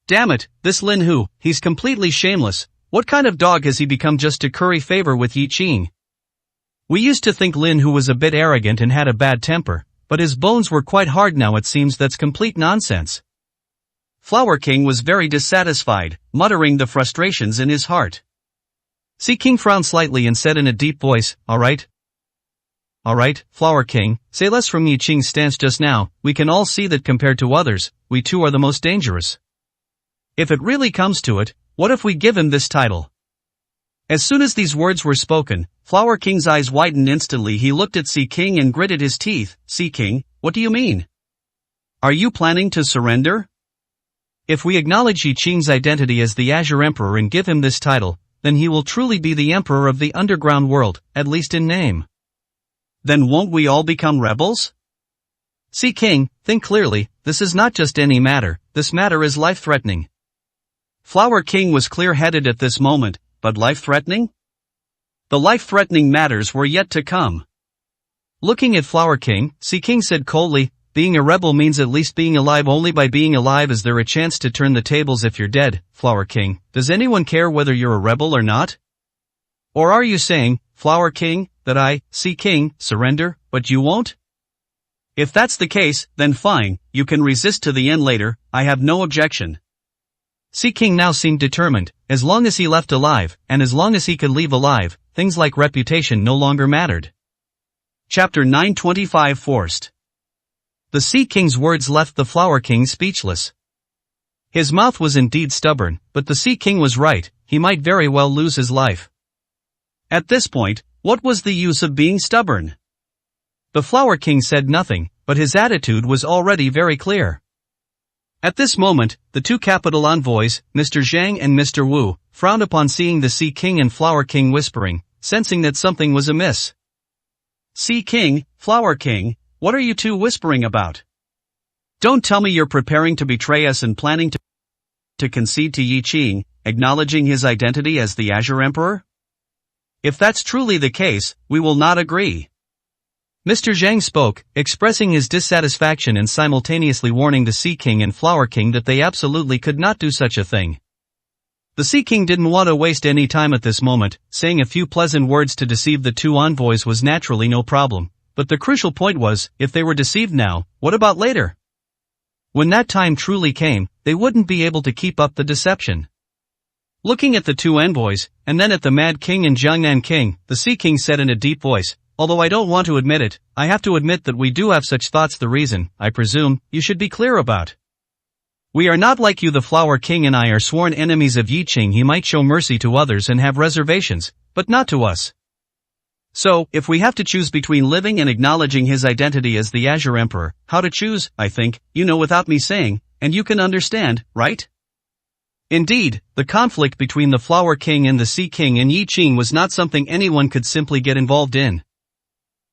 Damn it, this Lin Hu, he's completely shameless. What kind of dog has he become just to curry favor with Yi Qing? We used to think Lin Hu was a bit arrogant and had a bad temper, but his bones were quite hard now. It seems that's complete nonsense. Flower King was very dissatisfied, muttering the frustrations in his heart. Sea King frowned slightly and said in a deep voice, Alright, Flower King, say less from Yi Qing's stance just now. We can all see that compared to others, we too are the most dangerous. If it really comes to it, what if we give him this title? As soon as these words were spoken, Flower King's eyes widened instantly. He looked at Sea King and gritted his teeth. Sea King, what do you mean? Are you planning to surrender? If we acknowledge Yi Qing's identity as the Azure Emperor and give him this title, then he will truly be the Emperor of the underground world, at least in name. Then won't we all become rebels? Sea King, think clearly, this is not just any matter, this matter is life-threatening. Flower King was clear-headed at this moment, but life-threatening? The life-threatening matters were yet to come. Looking at Flower King, Sea King said coldly, being a rebel means at least being alive. Only by being alive is there a chance to turn the tables. If you're dead, Flower King, does anyone care whether you're a rebel or not? Or are you saying, Flower King, that I, Sea King, surrender, but you won't? If that's the case, then fine, you can resist to the end later, I have no objection. Sea King now seemed determined. As long as he left alive, and as long as he could leave alive, things like reputation no longer mattered. Chapter 925 Forced. The Sea King's words left the Flower King speechless. His mouth was indeed stubborn, but the Sea King was right, he might very well lose his life. At this point, what was the use of being stubborn? The Flower King said nothing, but his attitude was already very clear. At this moment, the two capital envoys, Mr. Zhang and Mr. Wu, frowned upon seeing the Sea King and Flower King whispering, sensing that something was amiss. Sea King, Flower King, what are you two whispering about? Don't tell me you're preparing to betray us and planning to concede to Yi Qing, acknowledging his identity as the Azure Emperor? If that's truly the case, we will not agree. Mr. Zhang spoke, expressing his dissatisfaction and simultaneously warning the Sea King and Flower King that they absolutely could not do such a thing. The Sea King didn't want to waste any time at this moment. Saying a few pleasant words to deceive the two envoys was naturally no problem, but the crucial point was, if they were deceived now, what about later? When that time truly came, they wouldn't be able to keep up the deception. Looking at the two envoys, and then at the Mad King and Jiangnan King, the Sea King said in a deep voice, although I don't want to admit it, I have to admit that we do have such thoughts. The reason, I presume, you should be clear about. We are not like you. The Flower King and I are sworn enemies of Yi Qing. He might show mercy to others and have reservations, but not to us. So, if we have to choose between living and acknowledging his identity as the Azure Emperor, how to choose, I think, you know without me saying, and you can understand, right? Indeed, the conflict between the Flower King and the Sea King and Yi Qing was not something anyone could simply get involved in.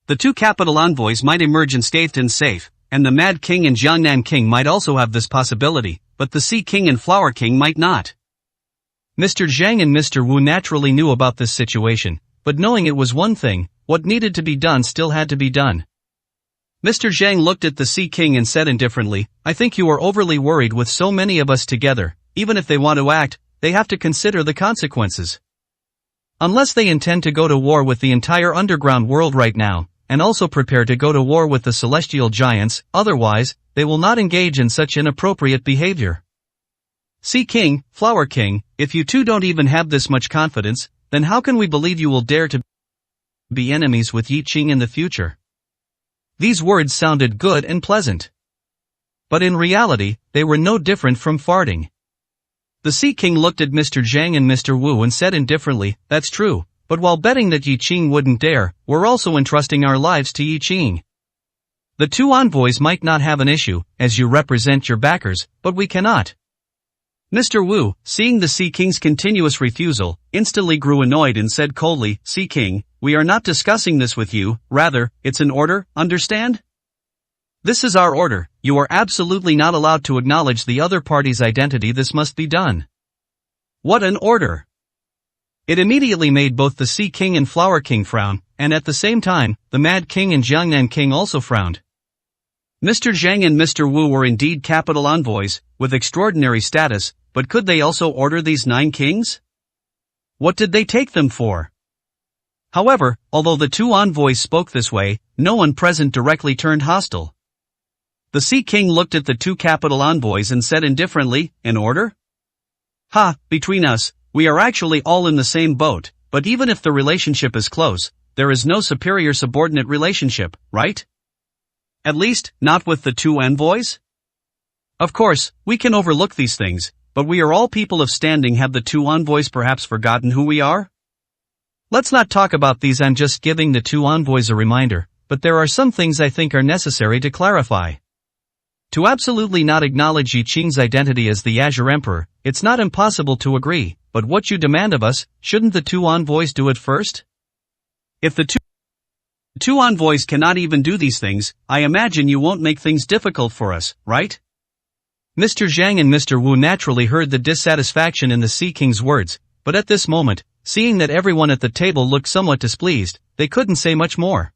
The two capital envoys might emerge unscathed and safe, and the Mad King and Jiangnan King might also have this possibility, but the Sea King and Flower King might not. Mr. Zhang and Mr. Wu naturally knew about this situation, but knowing it was one thing, what needed to be done still had to be done. Mr. Zhang looked at the Sea King and said indifferently, I think you are overly worried with so many of us together. Even if they want to act, they have to consider the consequences. Unless they intend to go to war with the entire underground world right now, and also prepare to go to war with the celestial giants, otherwise, they will not engage in such inappropriate behavior. Sea King, Flower King, if you two don't even have this much confidence, then how can we believe you will dare to be enemies with Yi Qing in the future? These words sounded good and pleasant. But in reality, they were no different from farting. The Sea King looked at Mr. Zhang and Mr. Wu and said indifferently, that's true, but while betting that Yi Qing wouldn't dare, we're also entrusting our lives to Yi Qing. The two envoys might not have an issue, as you represent your backers, but we cannot. Mr. Wu, seeing the Sea King's continuous refusal, instantly grew annoyed and said coldly, Sea King, we are not discussing this with you, rather, it's an order, understand? This is our order, you are absolutely not allowed to acknowledge the other party's identity. This must be done. What an order! It immediately made both the Sea King and Flower King frown, and at the same time, the Mad King and Jiangnan King also frowned. Mr. Zhang and Mr. Wu were indeed capital envoys, with extraordinary status, but could they also order these 9 kings? What did they take them for? However, although the 2 envoys spoke this way, no one present directly turned hostile. The Sea King looked at the 2 capital envoys and said indifferently, "In order? Ha, between us, we are actually all in the same boat, but even if the relationship is close, there is no superior-subordinate relationship, right? At least, not with the 2 envoys? Of course, we can overlook these things, but we are all people of standing. Have the 2 envoys perhaps forgotten who we are? Let's not talk about these. I'm just giving the 2 envoys a reminder, but there are some things I think are necessary to clarify. To absolutely not acknowledge Yi Qing's identity as the Azure Emperor, it's not impossible to agree, but what you demand of us, shouldn't the 2 envoys do it first? If the two envoys cannot even do these things, I imagine you won't make things difficult for us, right? Mr. Zhang and Mr. Wu naturally heard the dissatisfaction in the Sea King's words, but at this moment, seeing that everyone at the table looked somewhat displeased, they couldn't say much more.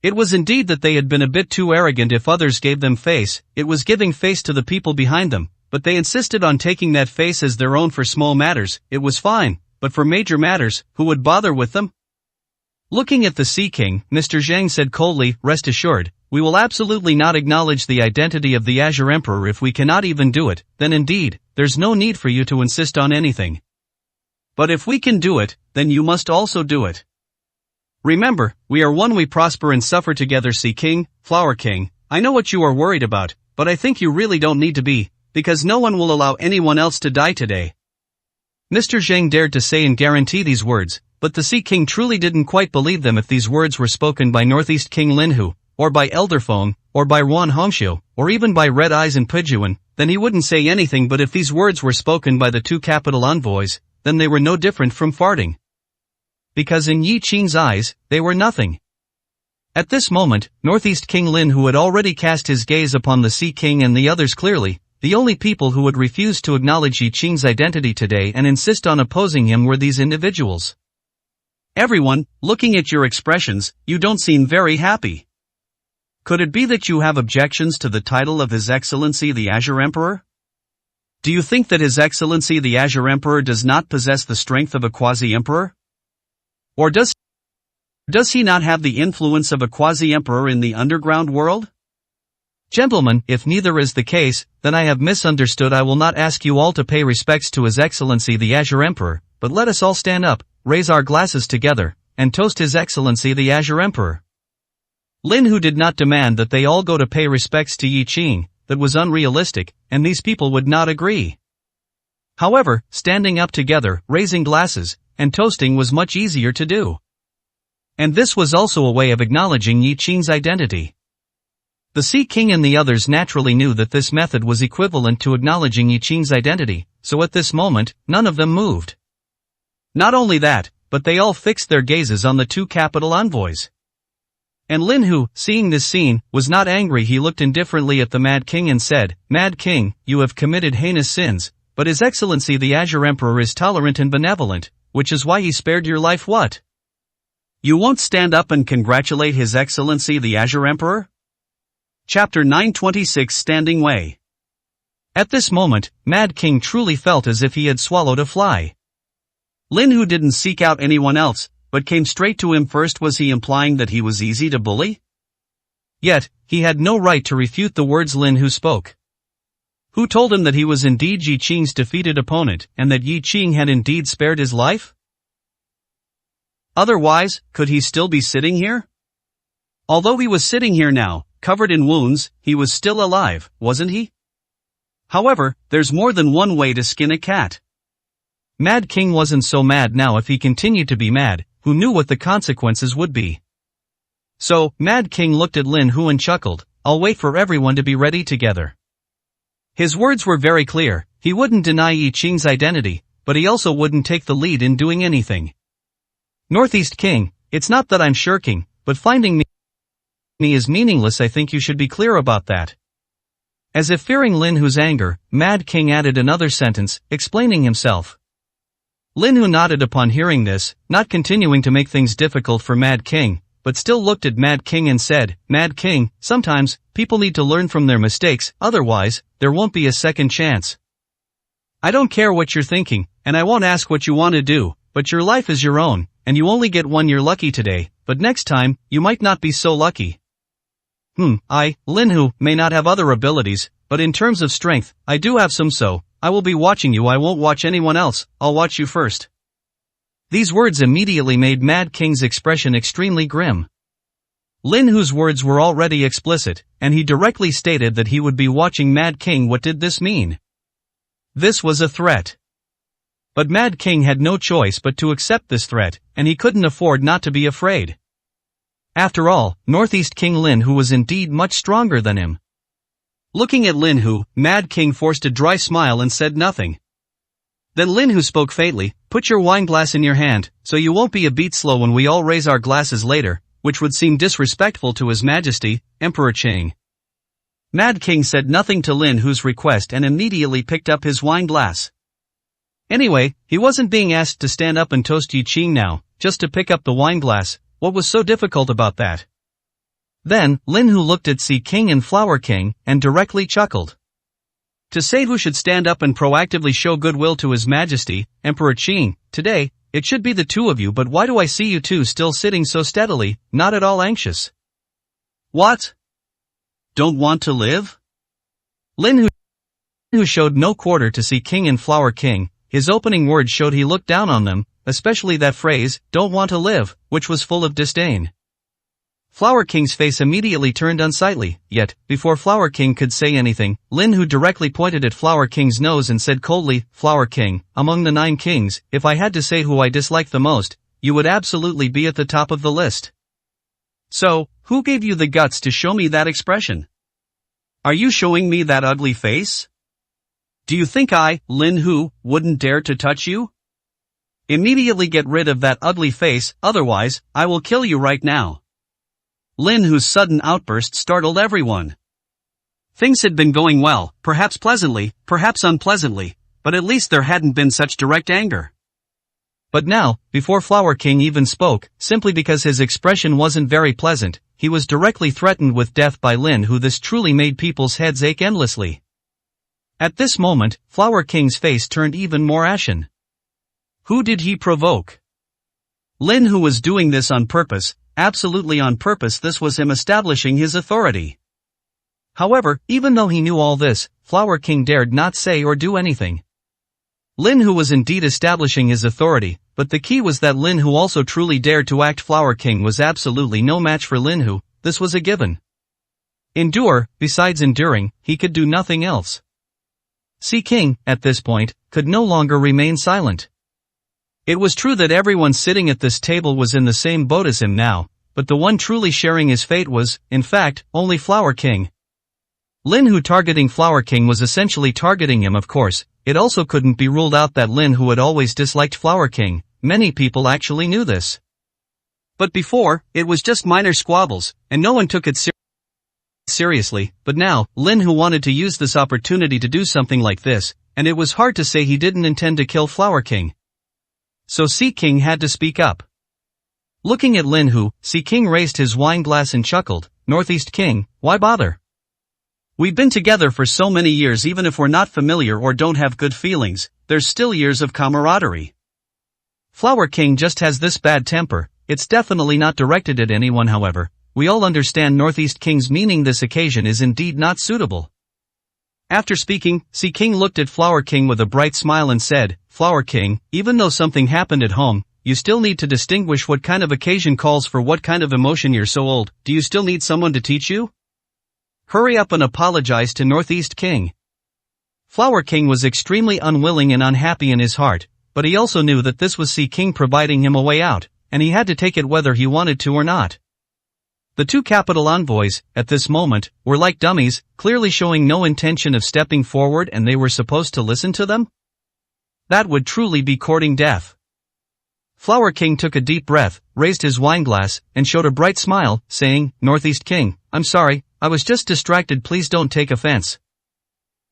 It was indeed that they had been a bit too arrogant. If others gave them face, it was giving face to the people behind them, but they insisted on taking that face as their own. For small matters, it was fine, but for major matters, who would bother with them? Looking at the Sea King, Mr. Zhang said coldly, "Rest assured, we will absolutely not acknowledge the identity of the Azure Emperor. If we cannot even do it, then indeed, there's no need for you to insist on anything. But if we can do it, then you must also do it. Remember, we are one. We prosper and suffer together." Sea King, Flower King, I know what you are worried about, but I think you really don't need to be, because no one will allow anyone else to die today. Mr. Zhang dared to say and guarantee these words, but the Sea King truly didn't quite believe them. If these words were spoken by Northeast King Lin Hu, or by Elder Feng, or by Ruan Hongxiu, or even by Red Eyes and Pijuan, then he wouldn't say anything. But if these words were spoken by the 2 capital envoys, then they were no different from farting. Because in Yi Qing's eyes, they were nothing. At this moment, Northeast King Lin, who had already cast his gaze upon the Sea King and the others clearly, the only people who would refuse to acknowledge Yi Qing's identity today and insist on opposing him were these individuals. Everyone, looking at your expressions, you don't seem very happy. Could it be that you have objections to the title of His Excellency the Azure Emperor? Do you think that His Excellency the Azure Emperor does not possess the strength of a quasi-emperor? Or does he not have the influence of a quasi-emperor in the underground world? Gentlemen, if neither is the case, then I have misunderstood. I will not ask you all to pay respects to His Excellency the Azure Emperor, but let us all stand up, raise our glasses together, and toast His Excellency the Azure Emperor. Lin Hu did not demand that they all go to pay respects to Yi Qing. That was unrealistic, and these people would not agree. However, standing up together, raising glasses, and toasting was much easier to do. And this was also a way of acknowledging Yi Qing's identity. The Sea King and the others naturally knew that this method was equivalent to acknowledging Yi Qing's identity, so at this moment, none of them moved. Not only that, but they all fixed their gazes on the 2 capital envoys. And Lin Hu, seeing this scene, was not angry. He looked indifferently at the Mad King and said, "Mad King, you have committed heinous sins, but His Excellency the Azure Emperor is tolerant and benevolent, which is why he spared your life." What? You won't stand up and congratulate His Excellency the Azure Emperor? Chapter 926 Standing Way. At this moment, Mad King truly felt as if he had swallowed a fly. Lin Hu didn't seek out anyone else, but came straight to him first. Was he implying that he was easy to bully? Yet, he had no right to refute the words Lin Hu spoke. Who told him that he was indeed Yi Qing's defeated opponent, and that Yi Qing had indeed spared his life? Otherwise, could he still be sitting here? Although he was sitting here now, covered in wounds, he was still alive, wasn't he? However, there's more than one way to skin a cat. Mad King wasn't so mad now. If he continued to be mad, who knew what the consequences would be? So, Mad King looked at Lin Hu and chuckled, "I'll wait for everyone to be ready together." His words were very clear. He wouldn't deny Yi Qing's identity, but he also wouldn't take the lead in doing anything. Northeast King, it's not that I'm shirking, but finding me is meaningless. I think you should be clear about that. As if fearing Lin Hu's anger, Mad King added another sentence, explaining himself. Lin Hu nodded upon hearing this, not continuing to make things difficult for Mad King, but still looked at Mad King and said, "Mad King, sometimes, people need to learn from their mistakes, otherwise, there won't be a second chance." I don't care what you're thinking, and I won't ask what you want to do, but your life is your own, and you only get one. You're lucky today, but next time, you might not be so lucky. I, Lin Hu, may not have other abilities, but in terms of strength, I do have some, so I will be watching you. I won't watch anyone else, I'll watch you first. These words immediately made Mad King's expression extremely grim. Lin Hu's words were already explicit, and he directly stated that he would be watching Mad King. What did this mean? This was a threat. But Mad King had no choice but to accept this threat, and he couldn't afford not to be afraid. After all, Northeast King Lin Hu was indeed much stronger than him. Looking at Lin Hu, Mad King forced a dry smile and said nothing. Then Lin Hu spoke faintly, "Put your wine glass in your hand, so you won't be a beat slow when we all raise our glasses later," which would seem disrespectful to His Majesty, Emperor Qing. Mad King said nothing to Lin Hu's request and immediately picked up his wine glass. Anyway, he wasn't being asked to stand up and toast Yi Qing now, just to pick up the wine glass. What was so difficult about that? Then, Lin Hu looked at Sea King and Flower King, and directly chuckled. To say who should stand up and proactively show goodwill to His Majesty, Emperor Qing, today, it should be the two of you, but why do I see you two still sitting so steadily, not at all anxious? What? Don't want to live? Lin Hu showed no quarter to Sea King and Flower King. His opening words showed he looked down on them, especially that phrase, "don't want to live," which was full of disdain. Flower King's face immediately turned unsightly, yet, before Flower King could say anything, Lin Hu directly pointed at Flower King's nose and said coldly, "Flower King, among the 9 kings, if I had to say who I dislike the most, you would absolutely be at the top of the list. So, who gave you the guts to show me that expression? Are you showing me that ugly face? Do you think I, Lin Hu, wouldn't dare to touch you? Immediately get rid of that ugly face, otherwise, I will kill you right now." Lin Hu's sudden outburst startled everyone. Things had been going well, perhaps pleasantly, perhaps unpleasantly, but at least there hadn't been such direct anger. But now, before Flower King even spoke, simply because his expression wasn't very pleasant, he was directly threatened with death by Lin Hu. This truly made people's heads ache endlessly. At this moment, Flower King's face turned even more ashen. Who did he provoke? Lin Hu was doing this on purpose, absolutely on purpose. This was him establishing his authority. However, even though he knew all this, Flower King dared not say or do anything. Lin Hu was indeed establishing his authority, but the key was that Lin Hu also truly dared to act. Flower King was absolutely no match for Lin Hu, this was a given. Endure, besides enduring, he could do nothing else. Sea King, at this point, could no longer remain silent. It was true that everyone sitting at this table was in the same boat as him now, but the one truly sharing his fate was, in fact, only Flower King. Lin Hu targeting Flower King was essentially targeting him. Of course, it also couldn't be ruled out that Lin Hu had always disliked Flower King. Many people actually knew this. But before, it was just minor squabbles, and no one took it seriously, but now, Lin Hu wanted to use this opportunity to do something like this, and it was hard to say he didn't intend to kill Flower King. So Sea King had to speak up. Looking at Lin Hu, Sea King raised his wine glass and chuckled, "Northeast King, why bother? We've been together for so many years. Even if we're not familiar or don't have good feelings, there's still years of camaraderie. Flower King just has this bad temper. It's definitely not directed at anyone. However, we all understand Northeast King's meaning. This occasion is indeed not suitable." After speaking, Sea King looked at Flower King with a bright smile and said, "Flower King, even though something happened at home, you still need to distinguish what kind of occasion calls for what kind of emotion. You're so old, do you still need someone to teach you? Hurry up and apologize to Northeast King." Flower King was extremely unwilling and unhappy in his heart, but he also knew that this was Sea King providing him a way out, and he had to take it whether he wanted to or not. The 2 capital envoys, at this moment, were like dummies, clearly showing no intention of stepping forward, and they were supposed to listen to them? That would truly be courting death. Flower King took a deep breath, raised his wineglass, and showed a bright smile, saying, "Northeast King, I'm sorry, I was just distracted. Please don't take offense."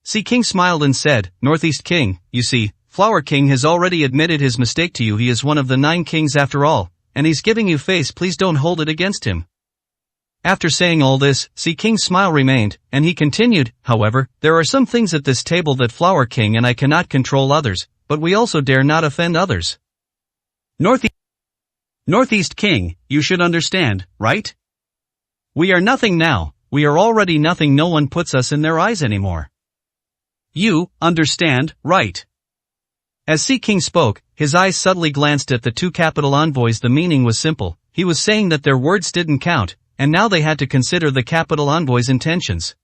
Sea King smiled and said, "Northeast King, you see, Flower King has already admitted his mistake to you. He is one of the 9 kings after all, and he's giving you face. Please don't hold it against him." After saying all this, Sea King's smile remained, and he continued, however, there are some things at this table that Flower King and I cannot control others, but we also dare not offend others. Northeast King, you should understand, right? We are nothing now, we are already nothing, no one puts us in their eyes anymore. You understand, right? As Sea King spoke, his eyes subtly glanced at the two capital envoys. The meaning was simple, he was saying that their words didn't count, and now they had to consider the capital envoys' intentions.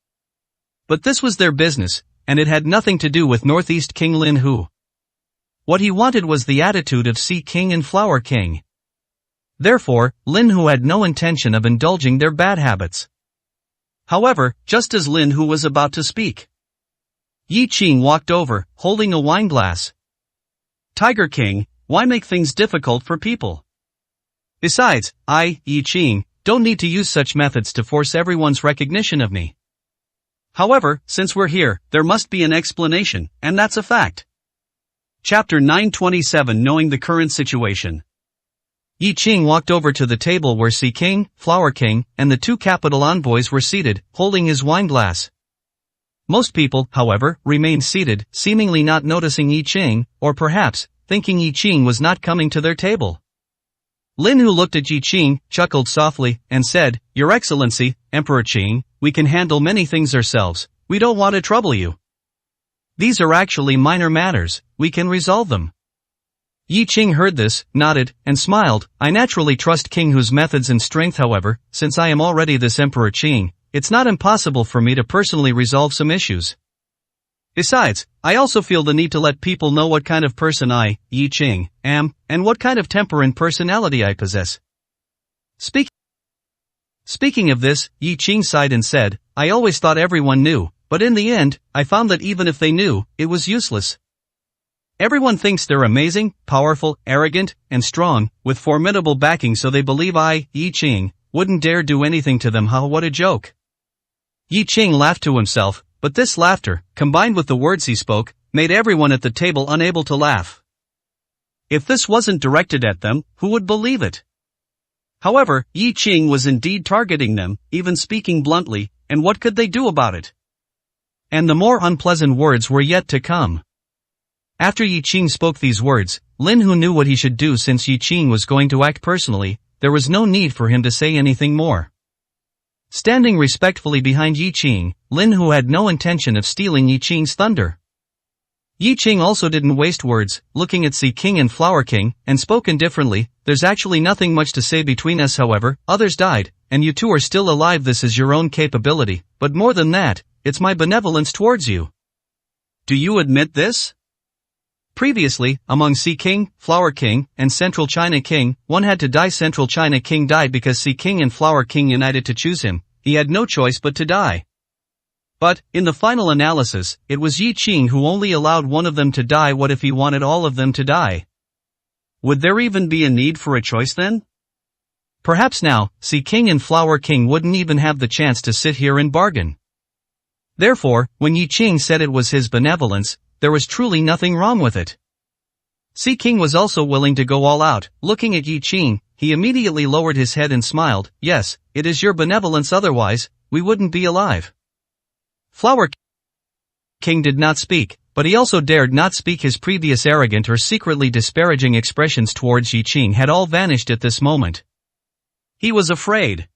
But this was their business, and it had nothing to do with Northeast King Lin Hu. What he wanted was the attitude of Sea King and Flower King. Therefore, Lin Hu had no intention of indulging their bad habits. However, just as Lin Hu was about to speak, Yi Qing walked over, holding a wine glass. Tiger King, why make things difficult for people? Besides, I, Yi Qing, don't need to use such methods to force everyone's recognition of me. However, since we're here, there must be an explanation, and that's a fact. Chapter 927, Knowing the Current Situation. Yi Qing walked over to the table where Sea King, Flower King, and the two capital envoys were seated, holding his wine glass. Most people, however, remained seated, seemingly not noticing Yi Qing, or perhaps, thinking Yi Qing was not coming to their table. Lin Hu looked at Yi Qing, chuckled softly, and said, Your Excellency, Emperor Qing, we can handle many things ourselves, we don't want to trouble you. These are actually minor matters, we can resolve them. Yi Qing heard this, nodded, and smiled. I naturally trust King Hu's methods and strength, however, since I am already this Emperor Qing, it's not impossible for me to personally resolve some issues. Besides, I also feel the need to let people know what kind of person I, Yi Qing, am, and what kind of temper and personality I possess. Speaking of this, Yi Qing sighed and said, I always thought everyone knew, but in the end, I found that even if they knew, it was useless. Everyone thinks they're amazing, powerful, arrogant, and strong, with formidable backing, so they believe I, Yi Qing, wouldn't dare do anything to them. What a joke. Yi Qing laughed to himself, but this laughter, combined with the words he spoke, made everyone at the table unable to laugh. If this wasn't directed at them, who would believe it? However, Yi Qing was indeed targeting them, even speaking bluntly, and what could they do about it? And the more unpleasant words were yet to come. After Yi Qing spoke these words, Lin Hu knew what he should do. Since Yi Qing was going to act personally, there was no need for him to say anything more. Standing respectfully behind Yi Qing, Lin Hu had no intention of stealing Yi Qing's thunder. Yi Qing also didn't waste words, looking at Sea King and Flower King, and spoke indifferently, There's actually nothing much to say between us, however, others died, and you two are still alive. This is your own capability, but more than that, it's my benevolence towards you. Do you admit this? Previously, among Sea King, Flower King, and Central China King, one had to die. Central China King died because Sea King and Flower King united to choose him. He had no choice but to die. But, in the final analysis, it was Yi Qing who only allowed one of them to die. What if he wanted all of them to die? Would there even be a need for a choice then? Perhaps now, Sea King and Flower King wouldn't even have the chance to sit here and bargain. Therefore, when Yi Qing said it was his benevolence, there was truly nothing wrong with it. Sea King was also willing to go all out. Looking at Yi Qing, he immediately lowered his head and smiled, Yes, it is your benevolence, otherwise, we wouldn't be alive. Flower King did not speak, but he also dared not speak. His previous arrogant or secretly disparaging expressions towards Yi Qing had all vanished at this moment. He was afraid.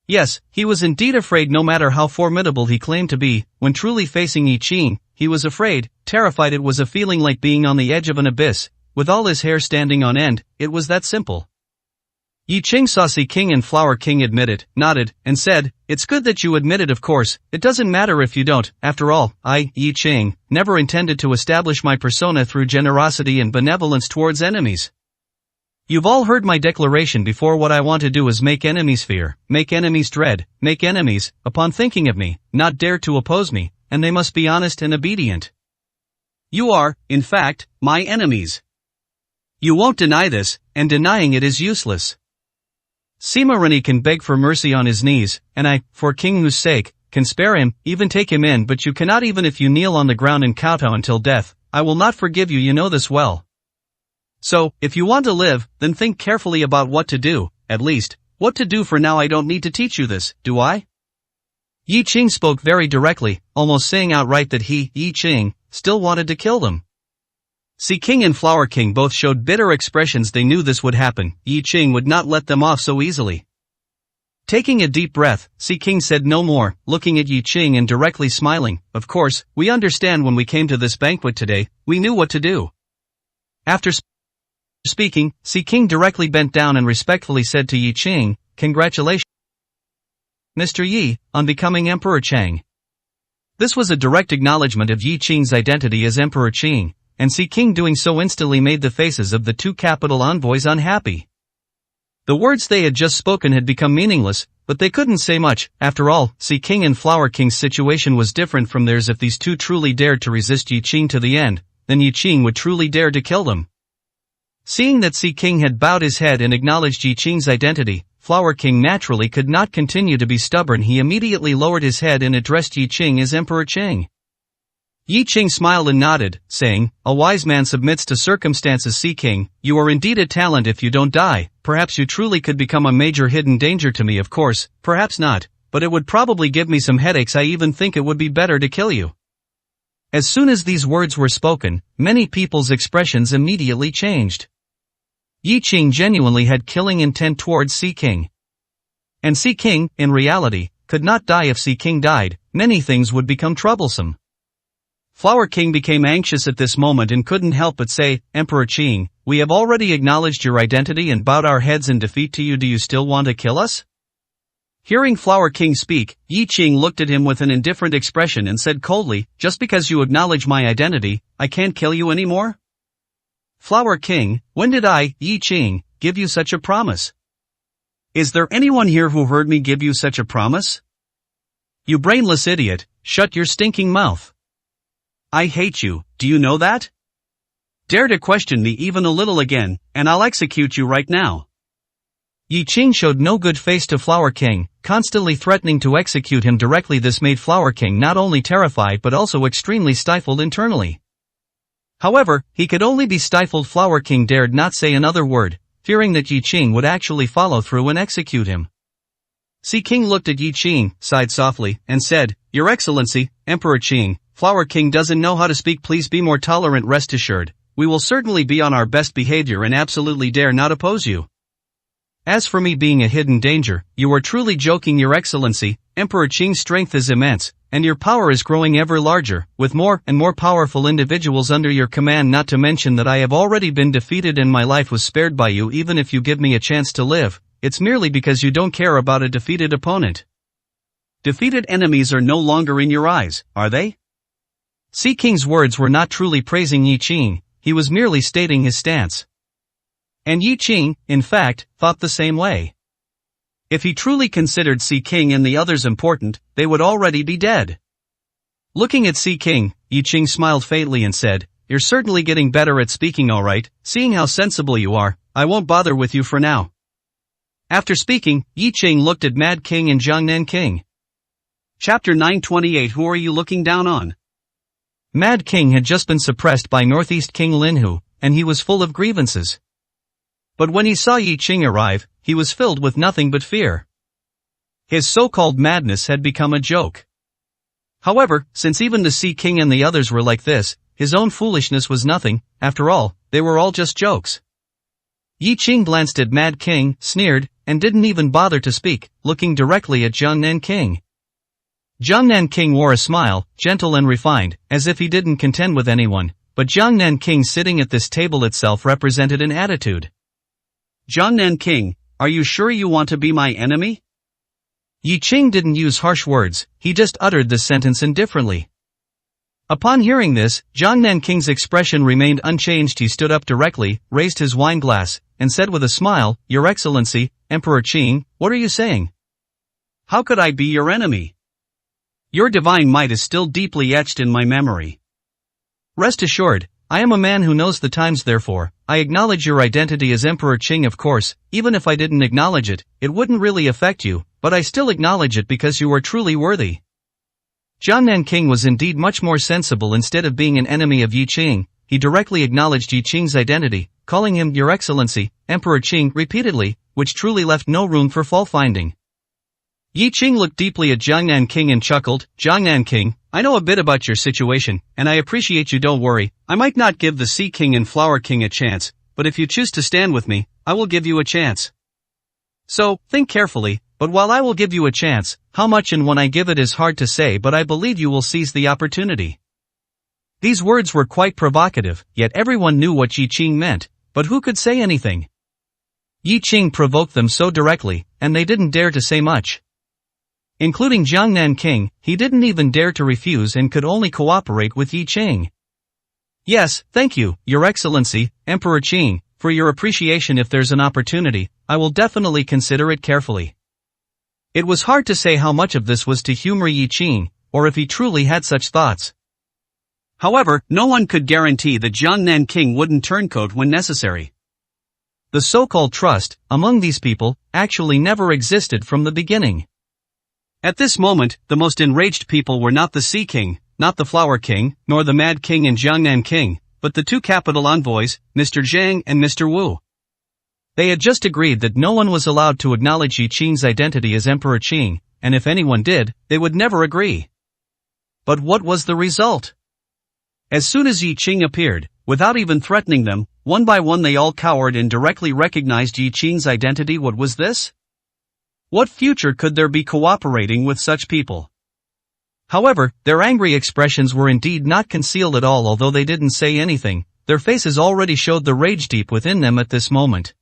Yes, he was indeed afraid. No matter how formidable he claimed to be, when truly facing Yi Qing, he was afraid, terrified. It was a feeling like being on the edge of an abyss, with all his hair standing on end. It was that simple. Yi Qing saw Sea King and Flower King admit it, nodded, and said, It's good that you admit it. Of course, it doesn't matter if you don't. After all, I, Yi Qing, never intended to establish my persona through generosity and benevolence towards enemies. You've all heard my declaration before. What I want to do is make enemies fear, make enemies dread, make enemies, upon thinking of me, not dare to oppose me, and they must be honest and obedient. You are, in fact, my enemies. You won't deny this, and denying it is useless. Sima Rini can beg for mercy on his knees, and I, for King Hu's sake, can spare him, even take him in, but you cannot. Even if you kneel on the ground and kowtow until death, I will not forgive you. You know this well. So, if you want to live, then think carefully about what to do. At least, What to do for now? I don't need to teach you this, do I? Yi Qing spoke very directly, almost saying outright that he, Yi Qing, still wanted to kill them. Sea King and Flower King both showed bitter expressions. They knew this would happen. Yi Qing would not let them off so easily. Taking a deep breath, Sea King said no more, looking at Yi Qing and directly smiling. Of course, we understand. When we came to this banquet today, we knew what to do. After speaking, Sea King directly bent down and respectfully said to Yi Qing, "Congratulations, Mr. Yi, on becoming Emperor Chang." This was a direct acknowledgement of Yi Qing's identity as Emperor Qing, and Sea King doing so instantly made the faces of the two capital envoys unhappy. The words they had just spoken had become meaningless, but they couldn't say much. After all, Sea King and Flower King's situation was different from theirs. If these two truly dared to resist Yi Qing to the end, then Yi Qing would truly dare to kill them. Seeing that Sea King had bowed his head and acknowledged Yi Qing's identity, Flower King naturally could not continue to be stubborn. He immediately lowered his head and addressed Yi Qing as Emperor Qing. Yi Qing smiled and nodded, saying, "A wise man submits to circumstances. Sea King, you are indeed a talent. If you don't die, perhaps you truly could become a major hidden danger to me. Of course, perhaps not, but it would probably give me some headaches. I even think it would be better to kill you." As soon as these words were spoken, many people's expressions immediately changed. Yi Qing genuinely had killing intent towards Sea King. And Sea King, in reality, could not die. If Sea King died, many things would become troublesome. Flower King became anxious at this moment and couldn't help but say, "Emperor Qing, we have already acknowledged your identity and bowed our heads in defeat to you. Do you still want to kill us?" Hearing Flower King speak, Yi Qing looked at him with an indifferent expression and said coldly, "Just because you acknowledge my identity, I can't kill you anymore?" "Flower King, when did I, Yi Qing, give you such a promise? Is there anyone here who heard me give you such a promise? You brainless idiot, shut your stinking mouth. I hate you, do you know that? Dare to question me even a little again, and I'll execute you right now." Yi Qing showed no good face to Flower King, constantly threatening to execute him directly. This made Flower King not only terrified but also extremely stifled internally. However, he could only be stifled. Flower King dared not say another word, fearing that Yi Qing would actually follow through and execute him. Sea King looked at Yi Qing, sighed softly, and said, "Your Excellency, Emperor Qing, Flower King doesn't know how to speak. Please be more tolerant. Rest assured, we will certainly be on our best behavior and absolutely dare not oppose you. As for me being a hidden danger, you are truly joking. Your Excellency, Emperor Qing's strength is immense, and your power is growing ever larger, with more and more powerful individuals under your command. Not to mention that I have already been defeated and my life was spared by you. Even if you give me a chance to live, it's merely because you don't care about a defeated opponent. Defeated enemies are no longer in your eyes, are they?" Sea King's words were not truly praising Yi Qing, he was merely stating his stance. And Yi Qing, in fact, thought the same way. If he truly considered Sea King and the others important, they would already be dead. Looking at Sea King, Yi Qing smiled faintly and said, "You're certainly getting better at speaking. All right, seeing how sensible you are, I won't bother with you for now." After speaking, Yi Qing looked at Mad King and Jiangnan King. Chapter 928. Who are you looking down on? Mad King had just been suppressed by Northeast King Linhu, and he was full of grievances. But when he saw Yi Qing arrive, he was filled with nothing but fear. His so-called madness had become a joke. However, since even the Sea King and the others were like this, his own foolishness was nothing. After all, they were all just jokes. Yi Qing glanced at Mad King, sneered, and didn't even bother to speak, looking directly at Jiangnan King. Jiangnan King wore a smile, gentle and refined, as if he didn't contend with anyone, but Jiangnan King sitting at this table itself represented an attitude. "Jiangnan King, are you sure you want to be my enemy?" Yi Qing didn't use harsh words, he just uttered this sentence indifferently. Upon hearing this, Jiangnan King's expression remained unchanged. He stood up directly, raised his wine glass, and said with a smile, "Your Excellency, Emperor Qing, what are you saying? How could I be your enemy? Your divine might is still deeply etched in my memory. Rest assured, I am a man who knows the times. Therefore, I acknowledge your identity as Emperor Qing. Of course, even if I didn't acknowledge it, it wouldn't really affect you, but I still acknowledge it because you are truly worthy." Jiangnan King was indeed much more sensible. Instead of being an enemy of Yi Qing, he directly acknowledged Yi Qing's identity, calling him Your Excellency, Emperor Qing, repeatedly, which truly left no room for fault-finding. Yi Qing looked deeply at Jiangnan King and chuckled, "Jiangnan King, I know a bit about your situation, and I appreciate you, don't worry. I might not give the Sea King and Flower King a chance, but if you choose to stand with me, I will give you a chance. So, think carefully, but while I will give you a chance, how much and when I give it is hard to say, but I believe you will seize the opportunity." These words were quite provocative, yet everyone knew what Yi Qing meant, but who could say anything? Yi Qing provoked them so directly, and they didn't dare to say much. Including Jiangnan King, he didn't even dare to refuse and could only cooperate with Yi Qing. "Yes, thank you, Your Excellency, Emperor Qing, for your appreciation. If there's an opportunity, I will definitely consider it carefully." It was hard to say how much of this was to humor Yi Qing, or if he truly had such thoughts. However, no one could guarantee that Jiangnan King wouldn't turncoat when necessary. The so-called trust, among these people, actually never existed from the beginning. At this moment, the most enraged people were not the Sea King, not the Flower King, nor the Mad King and Jiangnan King, but the two capital envoys, Mr. Zhang and Mr. Wu. They had just agreed that no one was allowed to acknowledge Yi Qing's identity as Emperor Qing, and if anyone did, they would never agree. But what was the result? As soon as Yi Qing appeared, without even threatening them, one by one they all cowered and directly recognized Yi Qing's identity. What was this? What future could there be cooperating with such people? However, their angry expressions were indeed not concealed at all. Although they didn't say anything, their faces already showed the rage deep within them at this moment.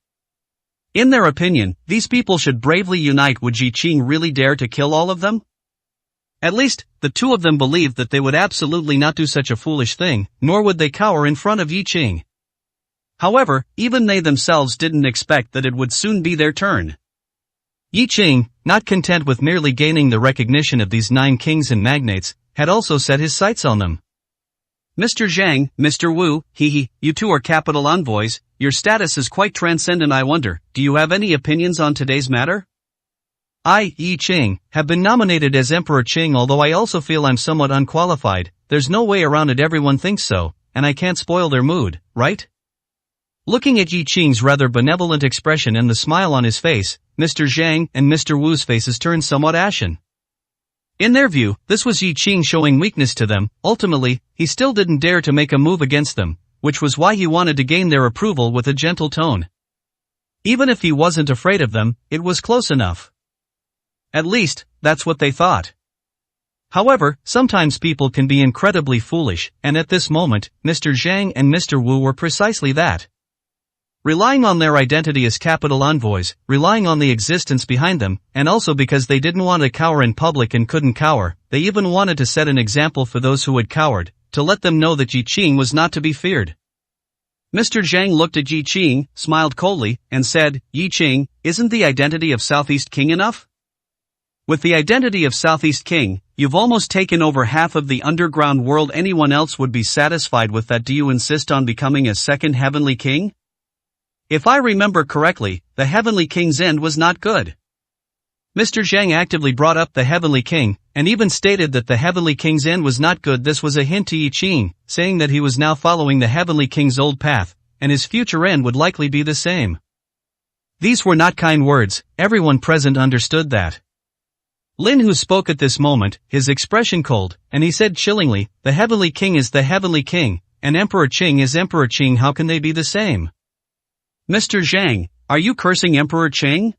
In their opinion, these people should bravely unite. Would Yi Qing really dare to kill all of them? At least, the two of them believed that they would absolutely not do such a foolish thing, nor would they cower in front of Yi Qing. However, even they themselves didn't expect that it would soon be their turn. Yi Qing, not content with merely gaining the recognition of these 9 kings and magnates, had also set his sights on them. "Mr. Zhang, Mr. Wu, you two are capital envoys, your status is quite transcendent. I wonder, do you have any opinions on today's matter? I, Yi Qing, have been nominated as Emperor Qing. Although I also feel I'm somewhat unqualified, there's no way around it. Everyone thinks so, and I can't spoil their mood, right?" Looking at Yi Qing's rather benevolent expression and the smile on his face, Mr. Zhang and Mr. Wu's faces turned somewhat ashen. In their view, this was Yi Qing showing weakness to them. Ultimately, he still didn't dare to make a move against them, which was why he wanted to gain their approval with a gentle tone. Even if he wasn't afraid of them, it was close enough. At least, that's what they thought. However, sometimes people can be incredibly foolish, and at this moment, Mr. Zhang and Mr. Wu were precisely that. Relying on their identity as capital envoys, relying on the existence behind them, and also because they didn't want to cower in public and couldn't cower, they even wanted to set an example for those who had cowered, to let them know that Yi Qing was not to be feared. Mr. Zhang looked at Yi Qing, smiled coldly, and said, "Yi Qing, isn't the identity of Southeast King enough? With the identity of Southeast King, you've almost taken over half of the underground world. Anyone else would be satisfied with that. Do you insist on becoming a second Heavenly King? If I remember correctly, the Heavenly King's end was not good." Mr. Zhang actively brought up the Heavenly King, and even stated that the Heavenly King's end was not good. This was a hint to Yi Qing, saying that he was now following the Heavenly King's old path, and his future end would likely be the same. These were not kind words. Everyone present understood that. Lin Hu spoke at this moment, his expression cold, and he said chillingly, "The Heavenly King is the Heavenly King, and Emperor Qing is Emperor Qing. How can they be the same?" "Mr. Zhang, are you cursing Emperor Qing?"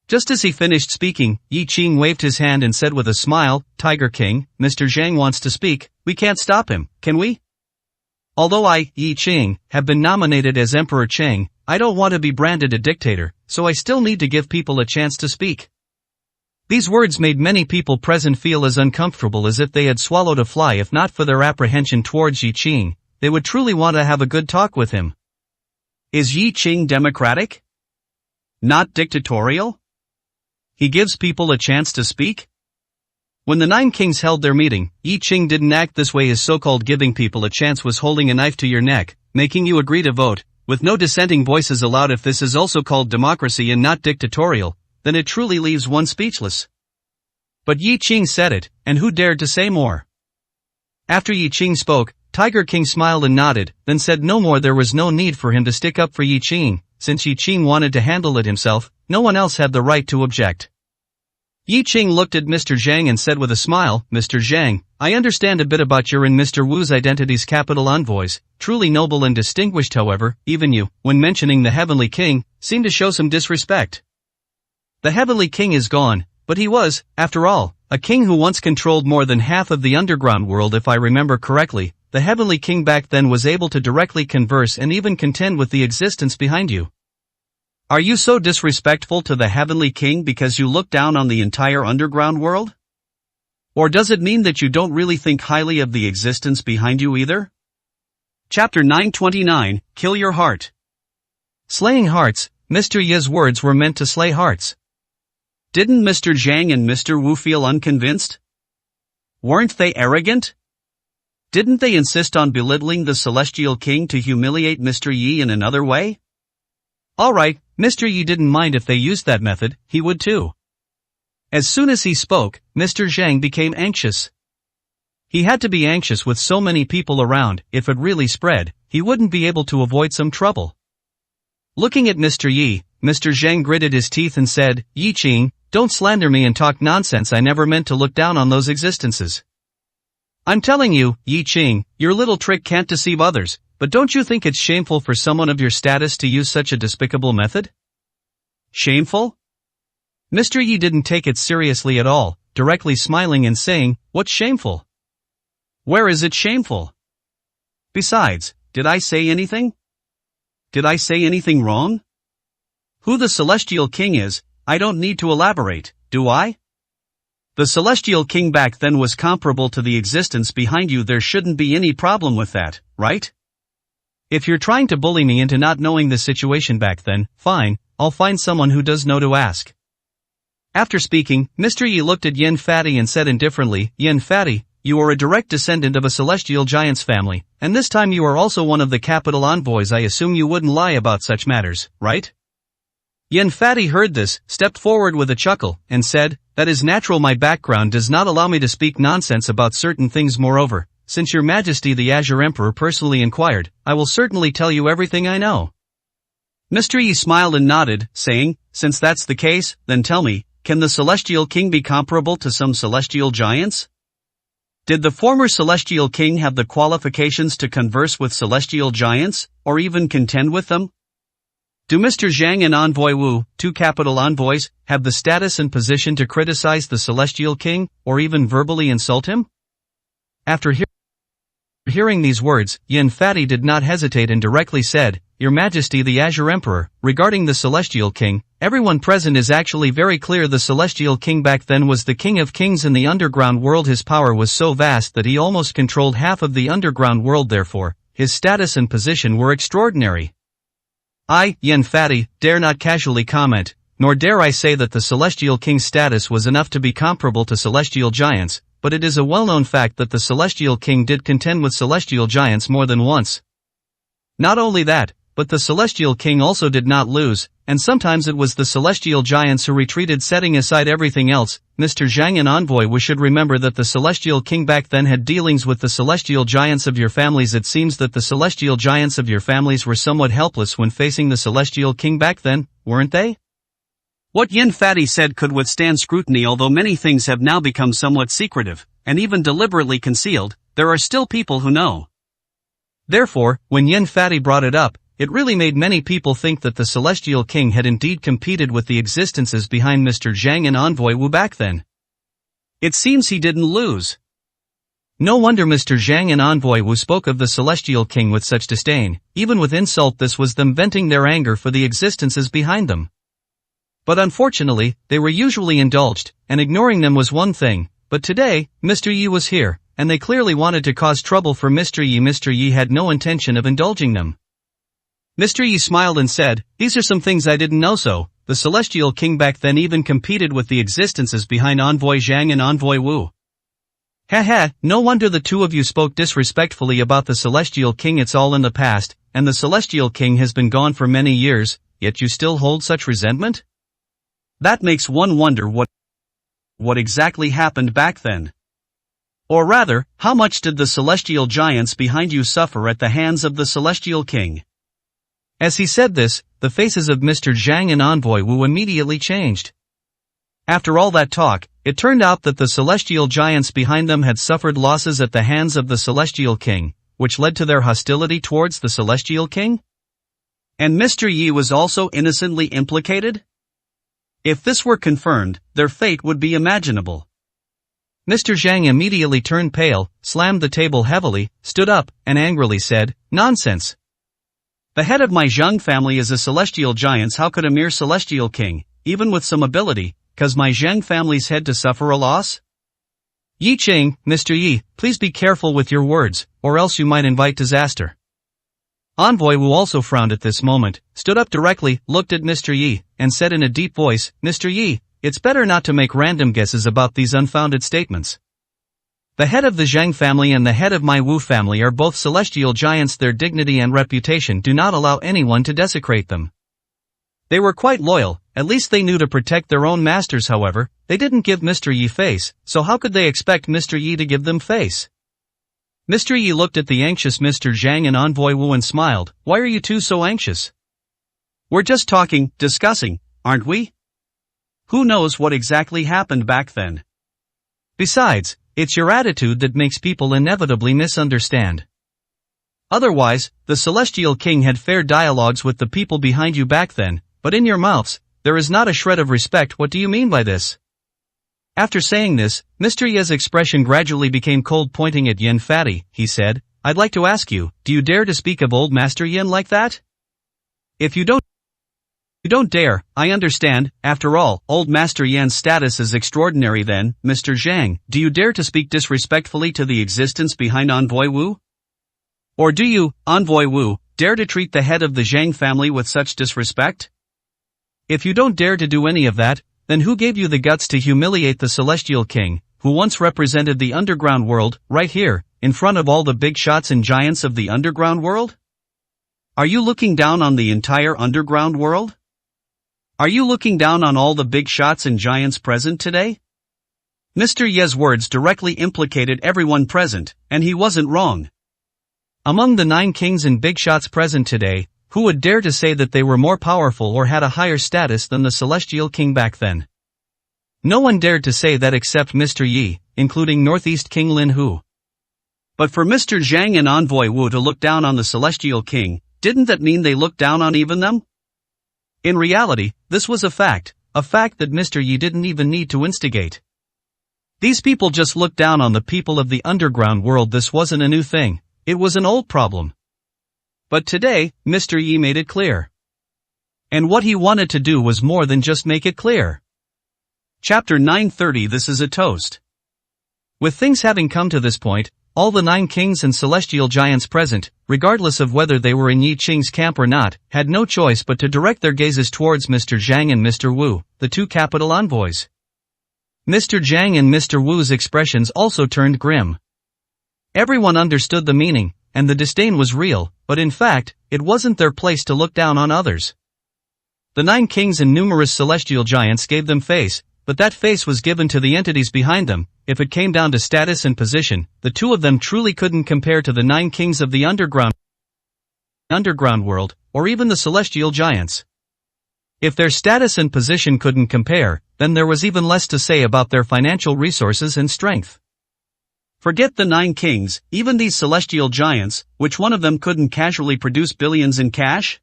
Just as he finished speaking, Yi Qing waved his hand and said with a smile, "Tiger King, Mr. Zhang wants to speak. We can't stop him, can we? Although I, Yi Qing, have been nominated as Emperor Qing, I don't want to be branded a dictator, so I still need to give people a chance to speak." These words made many people present feel as uncomfortable as if they had swallowed a fly. If not for their apprehension towards Yi Qing, they would truly want to have a good talk with him. Is Yi Qing democratic? Not dictatorial? He gives people a chance to speak? When the 9 kings held their meeting, Yi Qing didn't act this way. His so-called giving people a chance was holding a knife to your neck, making you agree to vote, with no dissenting voices allowed. If this is also called democracy and not dictatorial, then it truly leaves one speechless. But Yi Qing said it, and who dared to say more? After Yi Qing spoke, Tiger King smiled and nodded, then said no more. There was no need for him to stick up for Yi Qing, since Yi Qing wanted to handle it himself, no one else had the right to object. Yi Qing looked at Mr. Zhang and said with a smile, "Mr. Zhang, I understand a bit about your and Mr. Wu's identities, capital envoys, truly noble and distinguished. However, even you, when mentioning the Heavenly King, seem to show some disrespect. The Heavenly King is gone, but he was, after all, a king who once controlled more than half of the underground world. If I remember correctly, the Heavenly King back then was able to directly converse and even contend with the existence behind you. Are you so disrespectful to the Heavenly King because you look down on the entire underground world? Or does it mean that you don't really think highly of the existence behind you either?" Chapter 929, Kill Your Heart. Slaying hearts. Mr. Yi's words were meant to slay hearts. Didn't Mr. Zhang and Mr. Wu feel unconvinced? Weren't they arrogant? Didn't they insist on belittling the Celestial King to humiliate Mr. Yi in another way? Alright, Mr. Yi didn't mind if they used that method, he would too. As soon as he spoke, Mr. Zhang became anxious. He had to be anxious with so many people around. If it really spread, he wouldn't be able to avoid some trouble. Looking at Mr. Yi, Mr. Zhang gritted his teeth and said, "Yi Qing, don't slander me and talk nonsense. I never meant to look down on those existences. I'm telling you, Yi Qing, your little trick can't deceive others, but don't you think it's shameful for someone of your status to use such a despicable method?" Shameful? Mr. Yi didn't take it seriously at all, directly smiling and saying, "What's shameful? Where is it shameful? Besides, did I say anything? Did I say anything wrong? Who the Celestial King is, I don't need to elaborate, do I? The Celestial King back then was comparable to the existence behind you. There shouldn't be any problem with that, right? If you're trying to bully me into not knowing the situation back then, fine, I'll find someone who does know to ask." After speaking, Mr. Yi looked at Yin Fati and said indifferently, "Yin Fati, you are a direct descendant of a celestial giant's family, and this time you are also one of the capital envoys. I assume you wouldn't lie about such matters, right?" Yin Fati heard this, stepped forward with a chuckle, and said, "That is natural. My background does not allow me to speak nonsense about certain things. Moreover, since your Majesty the Azure Emperor personally inquired, I will certainly tell you everything I know." Mr. Yi smiled and nodded, saying, "Since that's the case, then tell me, can the Celestial King be comparable to some celestial giants? Did the former Celestial King have the qualifications to converse with celestial giants, or even contend with them? Do Mr. Zhang and Envoy Wu, two capital envoys, have the status and position to criticize the Celestial King, or even verbally insult him?" After hearing these words, Yin Fati did not hesitate and directly said, "Your Majesty the Azure Emperor, regarding the Celestial King, everyone present is actually very clear. The Celestial King back then was the king of kings in the underground world. His power was so vast that he almost controlled half of the underground world. Therefore, his status and position were extraordinary. I, Yin Fati, dare not casually comment, nor dare I say that the Celestial King's status was enough to be comparable to celestial giants, but it is a well-known fact that the Celestial King did contend with celestial giants more than once. Not only that, but the Celestial King also did not lose, and sometimes it was the celestial giants who retreated. Setting aside everything else, Mr. Zhang and Envoy Wu should remember that the Celestial King back then had dealings with the celestial giants of your families. It seems that the celestial giants of your families were somewhat helpless when facing the Celestial King back then, weren't they?" What Yin Fati said could withstand scrutiny. Although many things have now become somewhat secretive, and even deliberately concealed, there are still people who know. Therefore, when Yin Fati brought it up, it really made many people think that the Celestial King had indeed competed with the existences behind Mr. Zhang and Envoy Wu back then. It seems he didn't lose. No wonder Mr. Zhang and Envoy Wu spoke of the Celestial King with such disdain. Even with insult, this was them venting their anger for the existences behind them. But unfortunately, they were usually indulged, and ignoring them was one thing, but today, Mr. Yi was here, and they clearly wanted to cause trouble for Mr. Yi. Mr. Yi had no intention of indulging them. Mr. Yi smiled and said, "These are some things I didn't know. So, the Celestial King back then even competed with the existences behind Envoy Zhang and Envoy Wu. No wonder the two of you spoke disrespectfully about the Celestial King. It's all in the past, and the Celestial King has been gone for many years, yet you still hold such resentment? That makes one wonder what exactly happened back then. Or rather, how much did the celestial giants behind you suffer at the hands of the Celestial King? As he said this, the faces of Mr. Zhang and Envoy Wu immediately changed. After all that talk, it turned out that the celestial giants behind them had suffered losses at the hands of the Celestial King, which led to their hostility towards the Celestial King? And Mr. Yi was also innocently implicated? If this were confirmed, their fate would be imaginable. Mr. Zhang immediately turned pale, slammed the table heavily, stood up, and angrily said, "Nonsense! The head of my Zhang family is a celestial giant. How could a mere celestial king, even with some ability, cause my Zhang family's head to suffer a loss?" Yi Qing, Mr. Yi, please be careful with your words, or else you might invite disaster. Envoy Wu also frowned at this moment, stood up directly, looked at Mr. Yi, and said in a deep voice, "Mr. Yi, it's better not to make random guesses about these unfounded statements. The head of the Zhang family and the head of my Wu family are both celestial giants. Their dignity and reputation do not allow anyone to desecrate them. They were quite loyal, at least they knew to protect their own masters. However, they didn't give Mr. Yi face, so how could they expect Mr. Yi to give them face?" Mr. Yi looked at the anxious Mr. Zhang and Envoy Wu and smiled. "Why are you two so anxious? We're just talking, discussing, aren't we? Who knows what exactly happened back then? Besides, it's your attitude that makes people inevitably misunderstand. Otherwise, the Celestial King had fair dialogues with the people behind you back then, but in your mouths, there is not a shred of respect. What do you mean by this?" After saying this, Mr. Ye's expression gradually became cold. Pointing at Yin Fatty, he said, "I'd like to ask you, do you dare to speak of old Master Yin like that? If you don't dare, I understand. After all, old Master Yan's status is extraordinary. Then, Mr. Zhang, do you dare to speak disrespectfully to the existence behind Envoy Wu? Or do you, Envoy Wu, dare to treat the head of the Zhang family with such disrespect? If you don't dare to do any of that, then who gave you the guts to humiliate the Celestial King, who once represented the underground world, right here, in front of all the big shots and giants of the underground world? Are you looking down on the entire underground world? Are you looking down on all the big shots and giants present today?" Mr. Ye's words directly implicated everyone present, and he wasn't wrong. Among the 9 kings and big shots present today, who would dare to say that they were more powerful or had a higher status than the Celestial King back then? No one dared to say that except Mr. Yi, including Northeast King Lin Hu. But for Mr. Zhang and Envoy Wu to look down on the Celestial King, didn't that mean they looked down on even them? In reality, this was a fact that Mr. Yi didn't even need to instigate. These people just looked down on the people of the underground world. This wasn't a new thing, it was an old problem. But today, Mr. Yi made it clear. And what he wanted to do was more than just make it clear. Chapter 930. This is a toast. With things having come to this point, all the 9 kings and celestial giants present, regardless of whether they were in Yi Qing's camp or not, had no choice but to direct their gazes towards Mr. Zhang and Mr. Wu, the 2 capital envoys. Mr. Zhang and Mr. Wu's expressions also turned grim. Everyone understood the meaning, and the disdain was real, but in fact, it wasn't their place to look down on others. The 9 kings and numerous celestial giants gave them face, but that face was given to the entities behind them. If it came down to status and position, the 2 of them truly couldn't compare to the 9 kings of the underground world, or even the celestial giants. If their status and position couldn't compare, then there was even less to say about their financial resources and strength. Forget the 9 kings, even these celestial giants, which one of them couldn't casually produce billions in cash?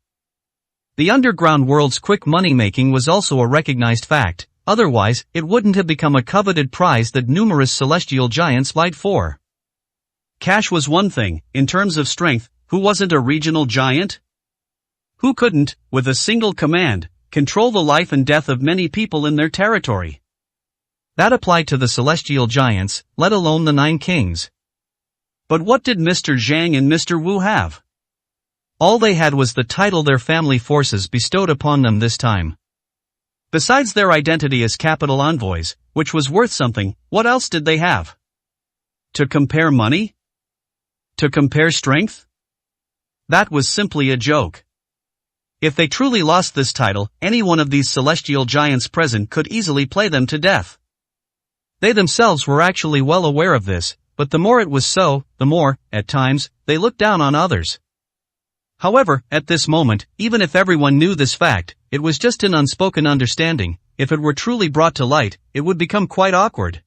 The underground world's quick money-making was also a recognized fact, otherwise, it wouldn't have become a coveted prize that numerous celestial giants vied for. Cash was one thing. In terms of strength, who wasn't a regional giant? Who couldn't, with a single command, control the life and death of many people in their territory? That applied to the celestial giants, let alone the 9 kings. But what did Mr. Zhang and Mr. Wu have? All they had was the title their family forces bestowed upon them this time. Besides their identity as capital envoys, which was worth something, what else did they have? To compare money? To compare strength? That was simply a joke. If they truly lost this title, any one of these celestial giants present could easily play them to death. They themselves were actually well aware of this, but the more it was so, the more, at times, they looked down on others. However, at this moment, even if everyone knew this fact, it was just an unspoken understanding. If it were truly brought to light, it would become quite awkward.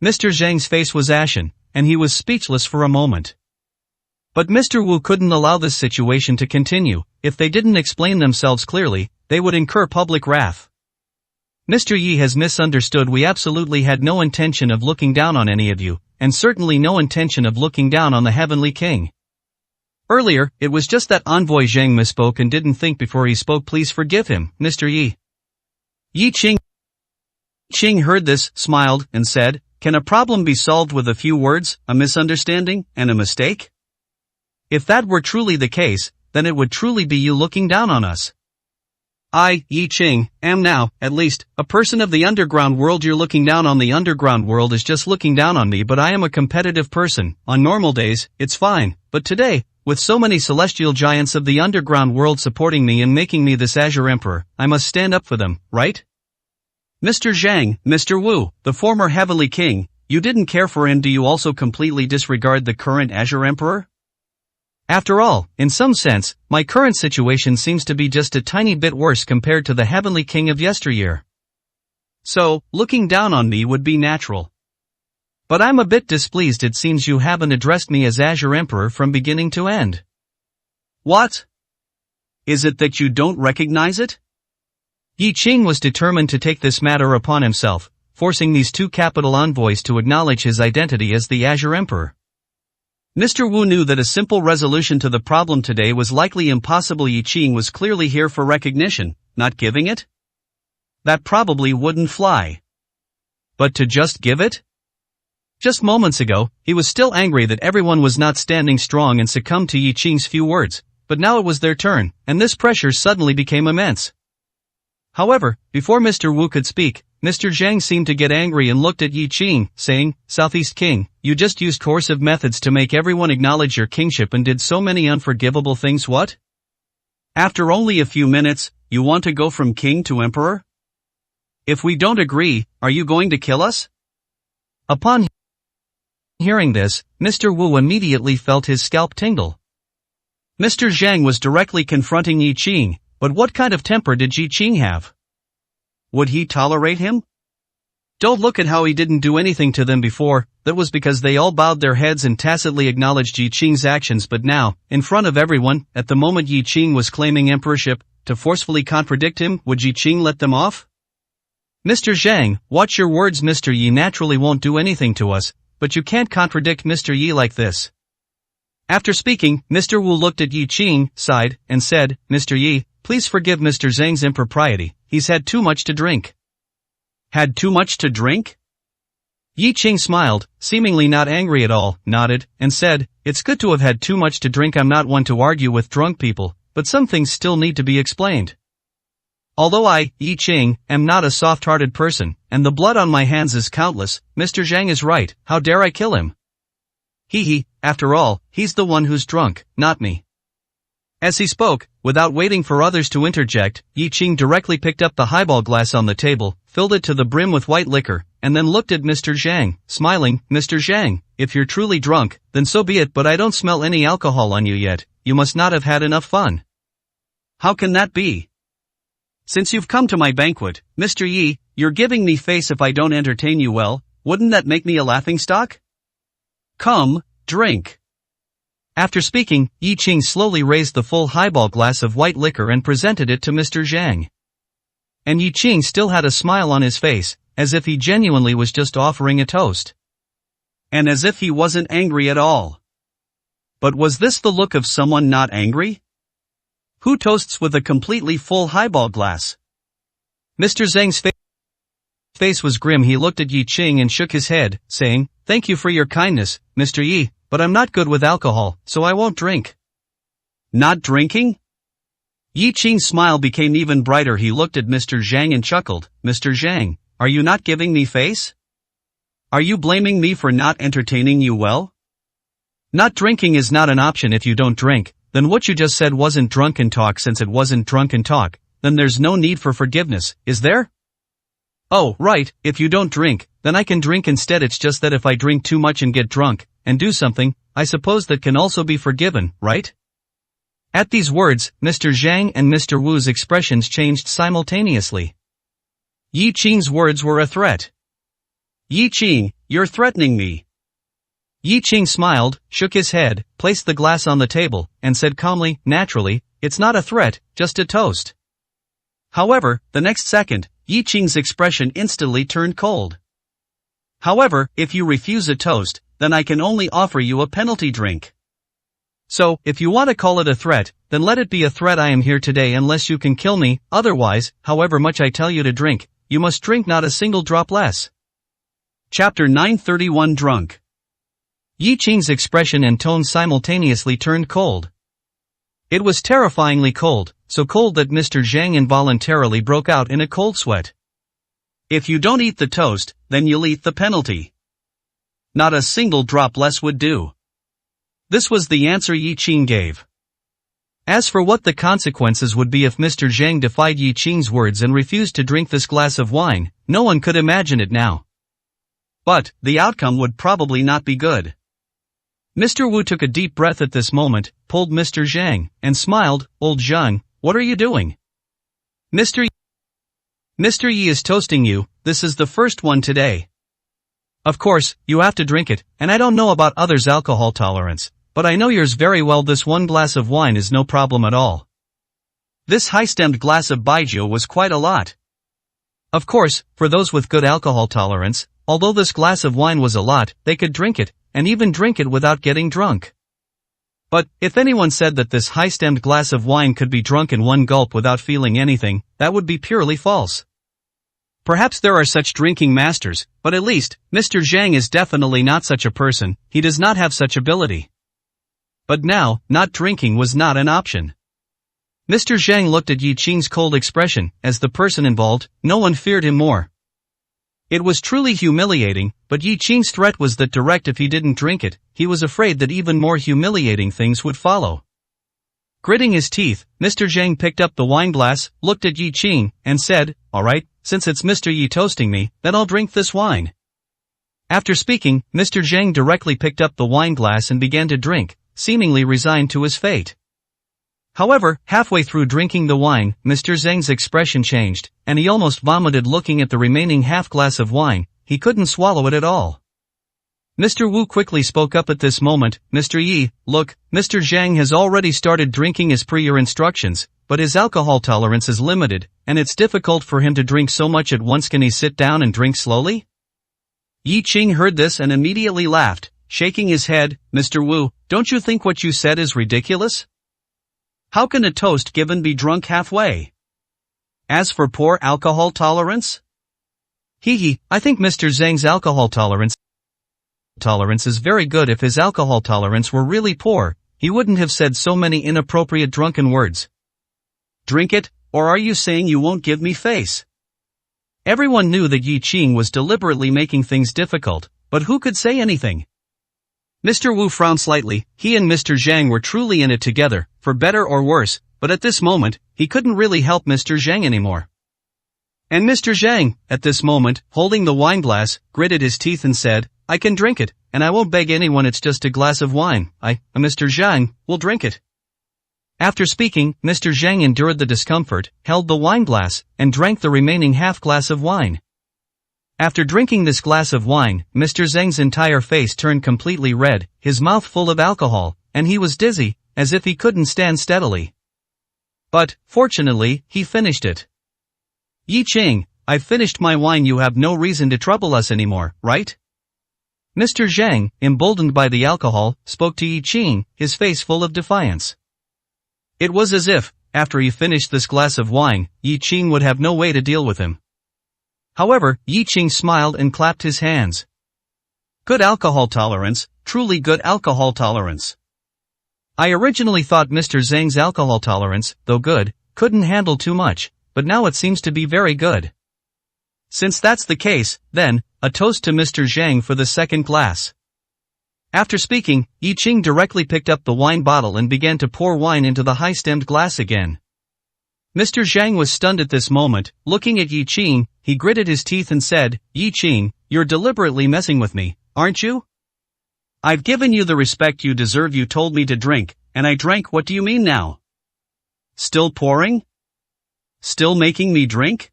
Mr. Zhang's face was ashen, and he was speechless for a moment. But Mr. Wu couldn't allow this situation to continue. If they didn't explain themselves clearly, they would incur public wrath. Mr. Yi has misunderstood. We absolutely had no intention of looking down on any of you, and certainly no intention of looking down on the Heavenly King. Earlier, it was just that Envoy Zhang misspoke and didn't think before he spoke. Please forgive him, Mr. Yi. Yi Qing heard this, smiled, and said, "Can a problem be solved with a few words, a misunderstanding, and a mistake? If that were truly the case, then it would truly be you looking down on us. I, Yi Qing, am now, at least, a person of the underground world. You're looking down on the underground world is just looking down on me, but I am a competitive person. On normal days, it's fine, but today, with so many celestial giants of the underground world supporting me and making me this Azure Emperor, I must stand up for them, right? Mr. Zhang, Mr. Wu, the former Heavenly King, you didn't care for him. Do you also completely disregard the current Azure Emperor? After all, in some sense, my current situation seems to be just a tiny bit worse compared to the Heavenly King of yesteryear. So, looking down on me would be natural. But I'm a bit displeased. It seems you haven't addressed me as Azure Emperor from beginning to end. What? Is it that you don't recognize it? Yi Qing was determined to take this matter upon himself, forcing these two capital envoys to acknowledge his identity as the Azure Emperor. Mr. Wu knew that a simple resolution to the problem today was likely impossible. Yi Qing was clearly here for recognition, not giving it? That probably wouldn't fly. But to just give it? Just moments ago, he was still angry that everyone was not standing strong and succumbed to Yi Qing's few words, but now it was their turn, and this pressure suddenly became immense. However, before Mr. Wu could speak, Mr. Zhang seemed to get angry and looked at Yi Qing, saying, "Southeast King, you just used coercive methods to make everyone acknowledge your kingship and did so many unforgivable things. What? After only a few minutes, you want to go from king to emperor? If we don't agree, are you going to kill us?" Upon hearing this, Mr. Wu immediately felt his scalp tingle. Mr. Zhang was directly confronting Yi Qing, but what kind of temper did Yi Qing have? Would he tolerate him? Don't look at how he didn't do anything to them before. That was because they all bowed their heads and tacitly acknowledged Yi Qing's actions, but now, in front of everyone, at the moment Yi Qing was claiming emperorship, to forcefully contradict him, would Yi Qing let them off? Mr. Zhang, watch your words. Mr. Yi naturally won't do anything to us, but you can't contradict Mr. Yi like this. After speaking, Mr. Wu looked at Yi Qing, sighed, and said, "Mr. Yi, please forgive Mr. Zhang's impropriety. He's had too much to drink." Had too much to drink? Yi Qing smiled, seemingly not angry at all, nodded, and said, "It's good to have had too much to drink. I'm not one to argue with drunk people, but some things still need to be explained. Although I, Yi Qing, am not a soft-hearted person, and the blood on my hands is countless, Mr. Zhang is right. How dare I kill him? After all, he's the one who's drunk, not me." As he spoke, without waiting for others to interject, Yi Qing directly picked up the highball glass on the table, filled it to the brim with white liquor, and then looked at Mr. Zhang, smiling. "Mr. Zhang, if you're truly drunk, then so be it, but I don't smell any alcohol on you yet. You must not have had enough fun." "How can that be? Since you've come to my banquet, Mr. Yi, you're giving me face if I don't entertain you well. Wouldn't that make me a laughingstock? Come, drink." After speaking, Yi Qing slowly raised the full highball glass of white liquor and presented it to Mr. Zhang. And Yi Qing still had a smile on his face, as if he genuinely was just offering a toast. And as if he wasn't angry at all. But was this the look of someone not angry? Who toasts with a completely full highball glass? Mr. Zhang's face was grim. He looked at Yi Qing and shook his head, saying, "Thank you for your kindness, Mr. Yi, but I'm not good with alcohol, so I won't drink." Not drinking? Yi Qing's smile became even brighter. He looked at Mr. Zhang and chuckled. "Mr. Zhang, are you not giving me face? Are you blaming me for not entertaining you well? Not drinking is not an option. If you don't drink, then what you just said wasn't drunken talk. Since it wasn't drunken talk, then there's no need for forgiveness, is there? Oh, right, if you don't drink, then I can drink instead. It's just that if I drink too much and get drunk, and do something, I suppose that can also be forgiven, right?" At these words, Mr. Zhang and Mr. Wu's expressions changed simultaneously. Yi Qing's words were a threat. Yi Qing, you're threatening me. Yi Qing smiled, shook his head, placed the glass on the table, and said calmly, naturally, it's not a threat, just a toast. However, the next second, Yi Qing's expression instantly turned cold. However, if you refuse a toast, then I can only offer you a penalty drink. So, if you want to call it a threat, then let it be a threat. I am here today unless you can kill me, otherwise, however much I tell you to drink, you must drink not a single drop less. Chapter 931 Drunk. Yi Qing's expression and tone simultaneously turned cold. It was terrifyingly cold, so cold that Mr. Zhang involuntarily broke out in a cold sweat. If you don't eat the toast, then you'll eat the penalty. Not a single drop less would do. This was the answer Yi Qing gave. As for what the consequences would be if Mr. Zhang defied Yi Qing's words and refused to drink this glass of wine, no one could imagine it now. But, the outcome would probably not be good. Mr. Wu took a deep breath at this moment, pulled Mr. Zhang, and smiled, Old Zhang, what are you doing? Mr. Yi is toasting you, this is the first one today. Of course, you have to drink it, and I don't know about others' alcohol tolerance, but I know yours very well. This one glass of wine is no problem at all. This high-stemmed glass of baijiu was quite a lot. Of course, for those with good alcohol tolerance, although this glass of wine was a lot, they could drink it, and even drink it without getting drunk. But, if anyone said that this high-stemmed glass of wine could be drunk in one gulp without feeling anything, that would be purely false. Perhaps there are such drinking masters, but at least, Mr. Zhang is definitely not such a person. He does not have such ability. But now, not drinking was not an option. Mr. Zhang looked at Yi Qing's cold expression. As the person involved, no one feared him more. It was truly humiliating, but Yi Qing's threat was that direct. If he didn't drink it, he was afraid that even more humiliating things would follow. Gritting his teeth, Mr. Zhang picked up the wine glass, looked at Yi Qing, and said, alright, since it's Mr. Yi toasting me, then I'll drink this wine. After speaking, Mr. Zhang directly picked up the wine glass and began to drink, seemingly resigned to his fate. However, halfway through drinking the wine, Mr. Zhang's expression changed, and he almost vomited. Looking at the remaining half glass of wine, he couldn't swallow it at all. Mr. Wu quickly spoke up at this moment, Mr. Yi, look, Mr. Zhang has already started drinking as per your instructions, but his alcohol tolerance is limited, and it's difficult for him to drink so much at once. Can he sit down and drink slowly? Yi Qing heard this and immediately laughed, shaking his head, Mr. Wu, don't you think what you said is ridiculous? How can a toast given be drunk halfway? As for poor alcohol tolerance? I think Mr. Zhang's alcohol tolerance is very good. If his alcohol tolerance were really poor, he wouldn't have said so many inappropriate drunken words. Drink it, or are you saying you won't give me face? Everyone knew that Yi Qing was deliberately making things difficult, but who could say anything? Mr. Wu frowned slightly. He and Mr. Zhang were truly in it together, for better or worse, but at this moment, he couldn't really help Mr. Zhang anymore. And Mr. Zhang, at this moment, holding the wine glass, gritted his teeth and said, I can drink it, and I won't beg anyone. It's just a glass of wine. Mr. Zhang, will drink it. After speaking, Mr. Zhang endured the discomfort, held the wine glass, and drank the remaining half glass of wine. After drinking this glass of wine, Mr. Zhang's entire face turned completely red, his mouth full of alcohol, and he was dizzy, as if he couldn't stand steadily. But, fortunately, he finished it. Yi Qing, I've finished my wine. You have no reason to trouble us anymore, right? Mr. Zhang, emboldened by the alcohol, spoke to Yi Qing, his face full of defiance. It was as if, after he finished this glass of wine, Yi Qing would have no way to deal with him. However, Yi Qing smiled and clapped his hands. Good alcohol tolerance, truly good alcohol tolerance. I originally thought Mr. Zhang's alcohol tolerance, though good, couldn't handle too much, but now it seems to be very good. Since that's the case, then, a toast to Mr. Zhang for the second glass. After speaking, Yi Qing directly picked up the wine bottle and began to pour wine into the high-stemmed glass again. Mr. Zhang was stunned at this moment. Looking at Yi Qing, he gritted his teeth and said, Yi Qing, you're deliberately messing with me, aren't you? I've given you the respect you deserve. You told me to drink, and I drank. What do you mean now? Still pouring? Still making me drink?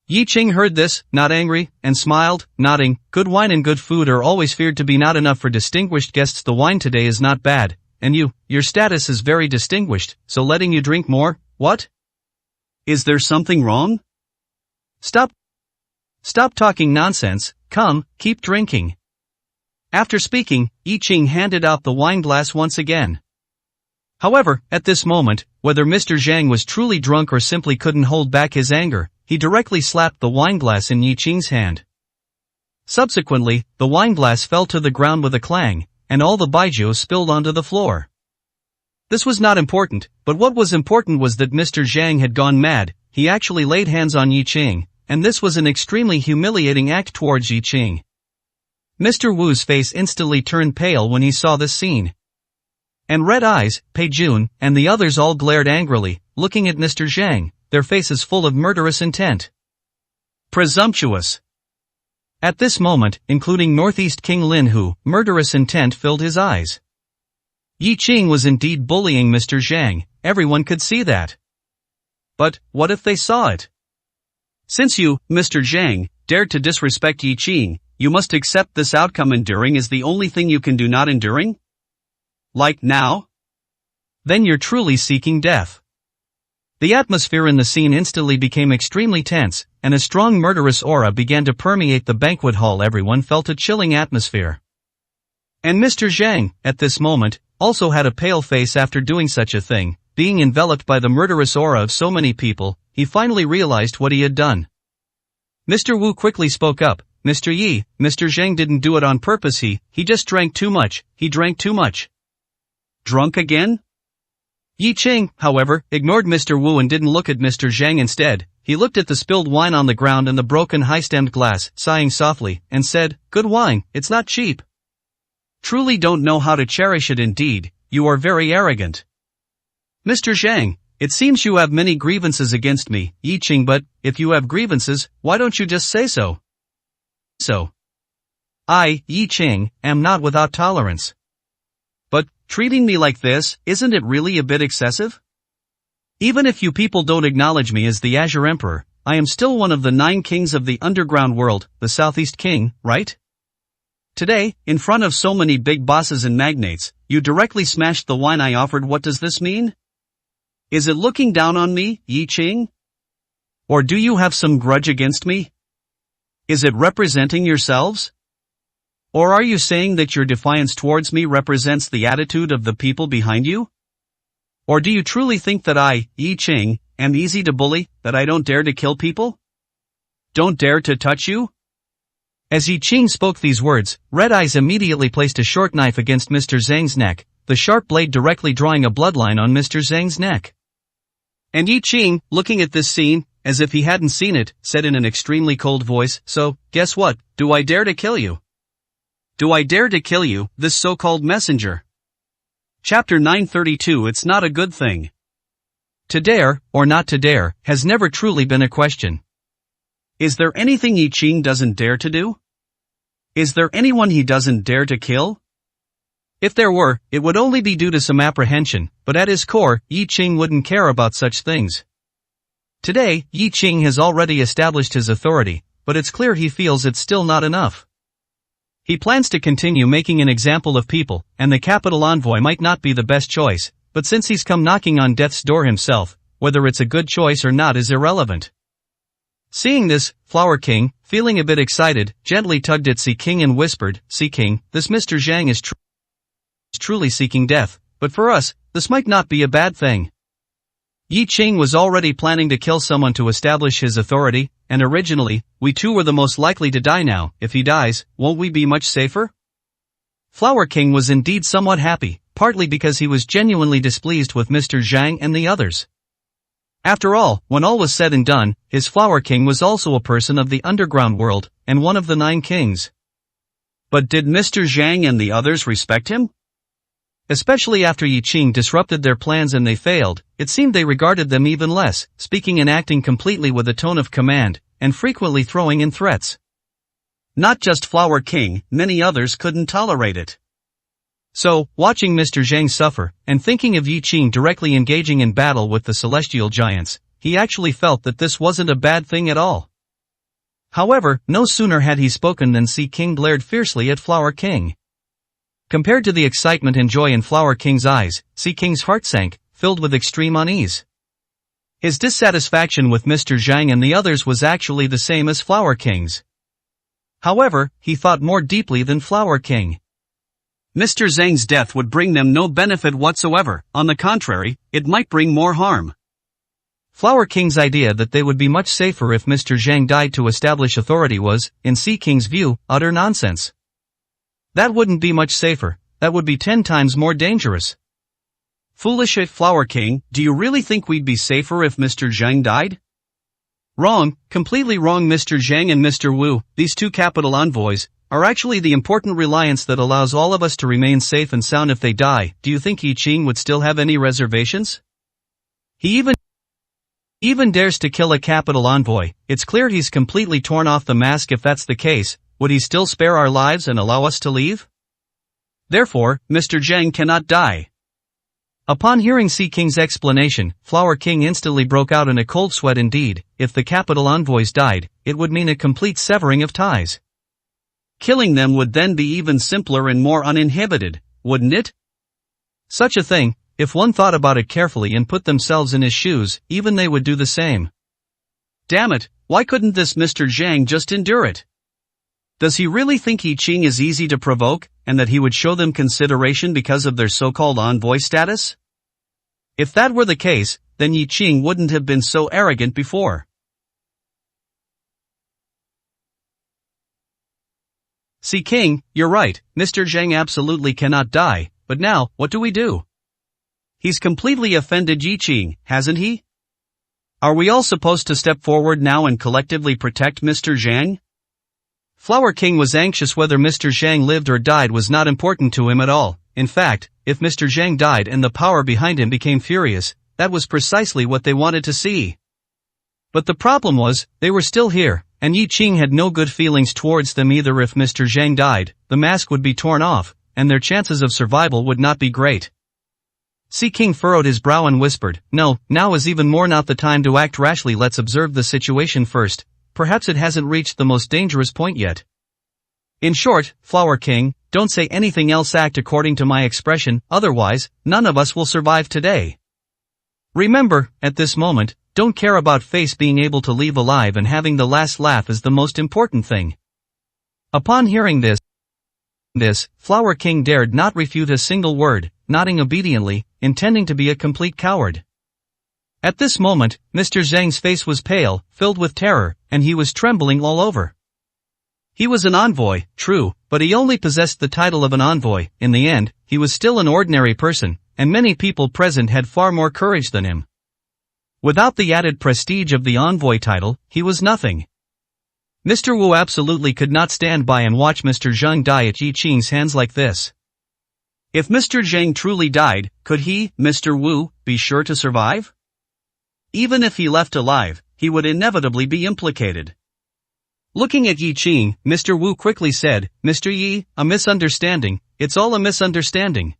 Yi Qing heard this, not angry, and smiled, nodding. Good wine and good food are always feared to be not enough for distinguished guests. The wine today is not bad, and your status is very distinguished, so letting you drink more, what? Is there something wrong? Stop talking nonsense, come, keep drinking. After speaking, Yi Qing handed out the wine glass once again. However, at this moment, whether Mr. Zhang was truly drunk or simply couldn't hold back his anger, he directly slapped the wineglass in Yi Qing's hand. Subsequently, the wineglass fell to the ground with a clang, and all the baijiu spilled onto the floor. This was not important, but what was important was that Mr. Zhang had gone mad. He actually laid hands on Yi Qing, and this was an extremely humiliating act towards Yi Qing. Mr. Wu's face instantly turned pale when he saw this scene. And Red Eyes, Pei Jun, and the others all glared angrily, looking at Mr. Zhang, their faces full of murderous intent. Presumptuous. At this moment, including Northeast King Lin Hu, murderous intent filled his eyes. Yi Qing was indeed bullying Mr. Zhang, everyone could see that. But, what if they saw it? Since you, Mr. Zhang, dared to disrespect Yi Qing, you must accept this outcome. Enduring is the only thing you can do, not enduring? Like now? Then you're truly seeking death. The atmosphere in the scene instantly became extremely tense, and a strong murderous aura began to permeate the banquet hall. Everyone felt a chilling atmosphere. And Mr. Zhang, at this moment, also had a pale face after doing such a thing. Being enveloped by the murderous aura of so many people, he finally realized what he had done. Mr. Wu quickly spoke up. Mr. Yi, Mr. Zhang didn't do it on purpose. He just drank too much. He drank too much. Drunk again? Yi Qing, however, ignored Mr. Wu and didn't look at Mr. Zhang. Instead, he looked at the spilled wine on the ground and the broken high-stemmed glass, sighing softly, and said, "Good wine, it's not cheap. Truly don't know how to cherish it. Indeed, you are very arrogant. Mr. Zhang, it seems you have many grievances against me, Yi Qing, but, if you have grievances, why don't you just say so? I, Yi Qing, am not without tolerance. But, treating me like this, isn't it really a bit excessive? Even if you people don't acknowledge me as the Azure Emperor, I am still one of the 9 kings of the underground world, the Southeast King, right? Today, in front of so many big bosses and magnates, you directly smashed the wine I offered. What does this mean? Is it looking down on me, Yi Qing? Or do you have some grudge against me? Is it representing yourselves? Or are you saying that your defiance towards me represents the attitude of the people behind you? Or do you truly think that I, Yi Qing, am easy to bully, that I don't dare to kill people? Don't dare to touch you? As Yi Qing spoke these words, Red Eyes immediately placed a short knife against Mr. Zhang's neck, the sharp blade directly drawing a bloodline on Mr. Zhang's neck. And Yi Qing, looking at this scene, as if he hadn't seen it, said in an extremely cold voice, "So, guess what, do I dare to kill you? Do I dare to kill you, this so-called messenger?" Chapter 932. It's not a good thing. To dare, or not to dare, has never truly been a question. Is there anything Yi Qing doesn't dare to do? Is there anyone he doesn't dare to kill? If there were, it would only be due to some apprehension, but at his core, Yi Qing wouldn't care about such things. Today, Yi Qing has already established his authority, but it's clear he feels it's still not enough. He plans to continue making an example of people, and the capital envoy might not be the best choice, but since he's come knocking on death's door himself, whether it's a good choice or not is irrelevant. Seeing this, Flower King, feeling a bit excited, gently tugged at Sea King and whispered, "Sea King, this Mr. Zhang is truly seeking death, but for us, this might not be a bad thing." Yi Qing was already planning to kill someone to establish his authority, and originally, we too were the most likely to die. Now, if he dies, won't we be much safer? Flower King was indeed somewhat happy, partly because he was genuinely displeased with Mr. Zhang and the others. After all, when all was said and done, his Flower King was also a person of the underground world, and one of the 9 kings. But did Mr. Zhang and the others respect him? Especially after Yi Qing disrupted their plans and they failed, it seemed they regarded them even less, speaking and acting completely with a tone of command, and frequently throwing in threats. Not just Flower King, many others couldn't tolerate it. So, watching Mr. Zhang suffer, and thinking of Yi Qing directly engaging in battle with the celestial giants, he actually felt that this wasn't a bad thing at all. However, no sooner had he spoken than Sea King glared fiercely at Flower King. Compared to the excitement and joy in Flower King's eyes, Sea King's heart sank, filled with extreme unease. His dissatisfaction with Mr. Zhang and the others was actually the same as Flower King's. However, he thought more deeply than Flower King. Mr. Zhang's death would bring them no benefit whatsoever, on the contrary, it might bring more harm. Flower King's idea that they would be much safer if Mr. Zhang died to establish authority was, in Sea King's view, utter nonsense. That wouldn't be much safer, that would be 10 times more dangerous. Foolish Flower King, do you really think we'd be safer if Mr. Zhang died? Wrong, completely wrong. Mr. Zhang and Mr. Wu, these two capital envoys, are actually the important reliance that allows all of us to remain safe and sound. If they die, do you think Yi Qing would still have any reservations? He even dares to kill a capital envoy. It's clear he's completely torn off the mask. If that's the case, would he still spare our lives and allow us to leave? Therefore, Mr. Zhang cannot die. Upon hearing Sea King's explanation, Flower King instantly broke out in a cold sweat. Indeed, if the capital envoys died, it would mean a complete severing of ties. Killing them would then be even simpler and more uninhibited, wouldn't it? Such a thing, if one thought about it carefully and put themselves in his shoes, even they would do the same. Damn it, why couldn't this Mr. Zhang just endure it? Does he really think Yi Qing is easy to provoke, and that he would show them consideration because of their so-called envoy status? If that were the case, then Yi Qing wouldn't have been so arrogant before. Sea King, you're right, Mr. Zhang absolutely cannot die, but now, what do we do? He's completely offended Yi Qing, hasn't he? Are we all supposed to step forward now and collectively protect Mr. Zhang? Flower King was anxious. Whether Mr. Zhang lived or died was not important to him at all. In fact, if Mr. Zhang died and the power behind him became furious, that was precisely what they wanted to see. But the problem was, they were still here, and Yi Qing had no good feelings towards them either. If Mr. Zhang died, the mask would be torn off, and their chances of survival would not be great. Sea King furrowed his brow and whispered, "No, now is even more not the time to act rashly. Let's observe the situation first. Perhaps it hasn't reached the most dangerous point yet." In short, Flower King, don't say anything else. Act according to my expression, otherwise, none of us will survive today. Remember, at this moment, don't care about face. Being able to leave alive and having the last laugh is the most important thing. Upon hearing this, Flower King dared not refute a single word, nodding obediently, intending to be a complete coward. At this moment, Mr. Zhang's face was pale, filled with terror, and he was trembling all over. He was an envoy, true, but he only possessed the title of an envoy. In the end, he was still an ordinary person, and many people present had far more courage than him. Without the added prestige of the envoy title, he was nothing. Mr. Wu absolutely could not stand by and watch Mr. Zhang die at Yi Qing's hands like this. If Mr. Zhang truly died, could he, Mr. Wu, be sure to survive? Even if he left alive, he would inevitably be implicated. Looking at Yi Qing, Mr. Wu quickly said, "Mr. Yi, a misunderstanding, it's all a misunderstanding.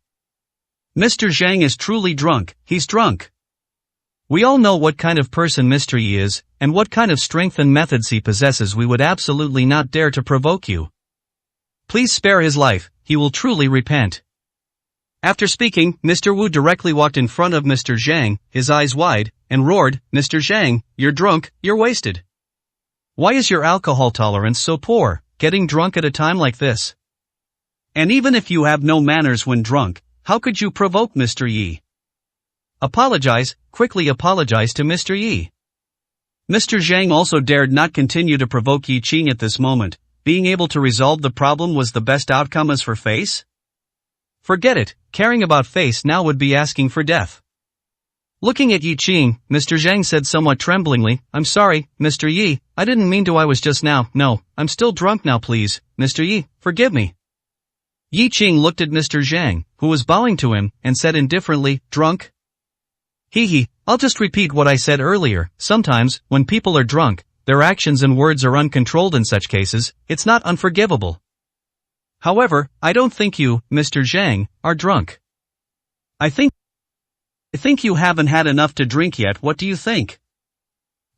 Mr. Zhang is truly drunk, he's drunk. We all know what kind of person Mr. Yi is, and what kind of strength and methods he possesses. We would absolutely not dare to provoke you. Please spare his life, he will truly repent." After speaking, Mr. Wu directly walked in front of Mr. Zhang, his eyes wide, and roared, "Mr. Zhang, you're drunk, you're wasted. Why is your alcohol tolerance so poor, getting drunk at a time like this? And even if you have no manners when drunk, how could you provoke Mr. Yi? Apologize, quickly apologize to Mr. Yi." Mr. Zhang also dared not continue to provoke Yi Qing at this moment. Being able to resolve the problem was the best outcome. As for face? Forget it, caring about face now would be asking for death. Looking at Yi Qing, Mr. Zhang said somewhat tremblingly, "I'm sorry, Mr. Yi, I didn't mean to. I was just now, no, I'm still drunk now. Please, Mr. Yi, forgive me." Yi Qing looked at Mr. Zhang, who was bowing to him, and said indifferently, "Drunk? I'll just repeat what I said earlier. Sometimes, when people are drunk, their actions and words are uncontrolled. In such cases, it's not unforgivable. However, I don't think you, Mr. Zhang, are drunk. I think you haven't had enough to drink yet. What do you think?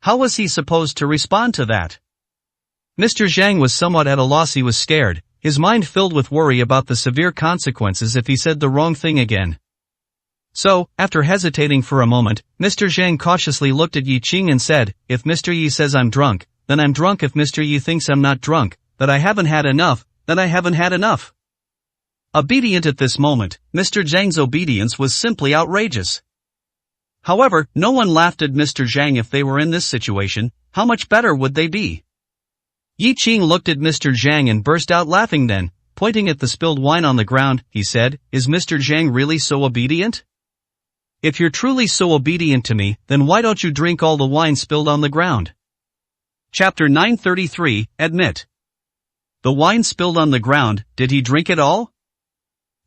How was he supposed to respond to that? Mr. Zhang was somewhat at a loss. He was scared, his mind filled with worry about the severe consequences if he said the wrong thing again. So, after hesitating for a moment, Mr. Zhang cautiously looked at Yi Qing and said, "If Mr. Yi says I'm drunk, then I'm drunk. If Mr. Yi thinks I'm not drunk, that I haven't had enough, then I haven't had enough." Obedient at this moment, Mr. Zhang's obedience was simply outrageous. However, no one laughed at Mr. Zhang. If they were in this situation, how much better would they be? Yi Qing looked at Mr. Zhang and burst out laughing. Then, pointing at the spilled wine on the ground, he said, "Is Mr. Zhang really so obedient? If you're truly so obedient to me, then why don't you drink all the wine spilled on the ground?" Chapter 933, Admit. The wine spilled on the ground, did he drink it all?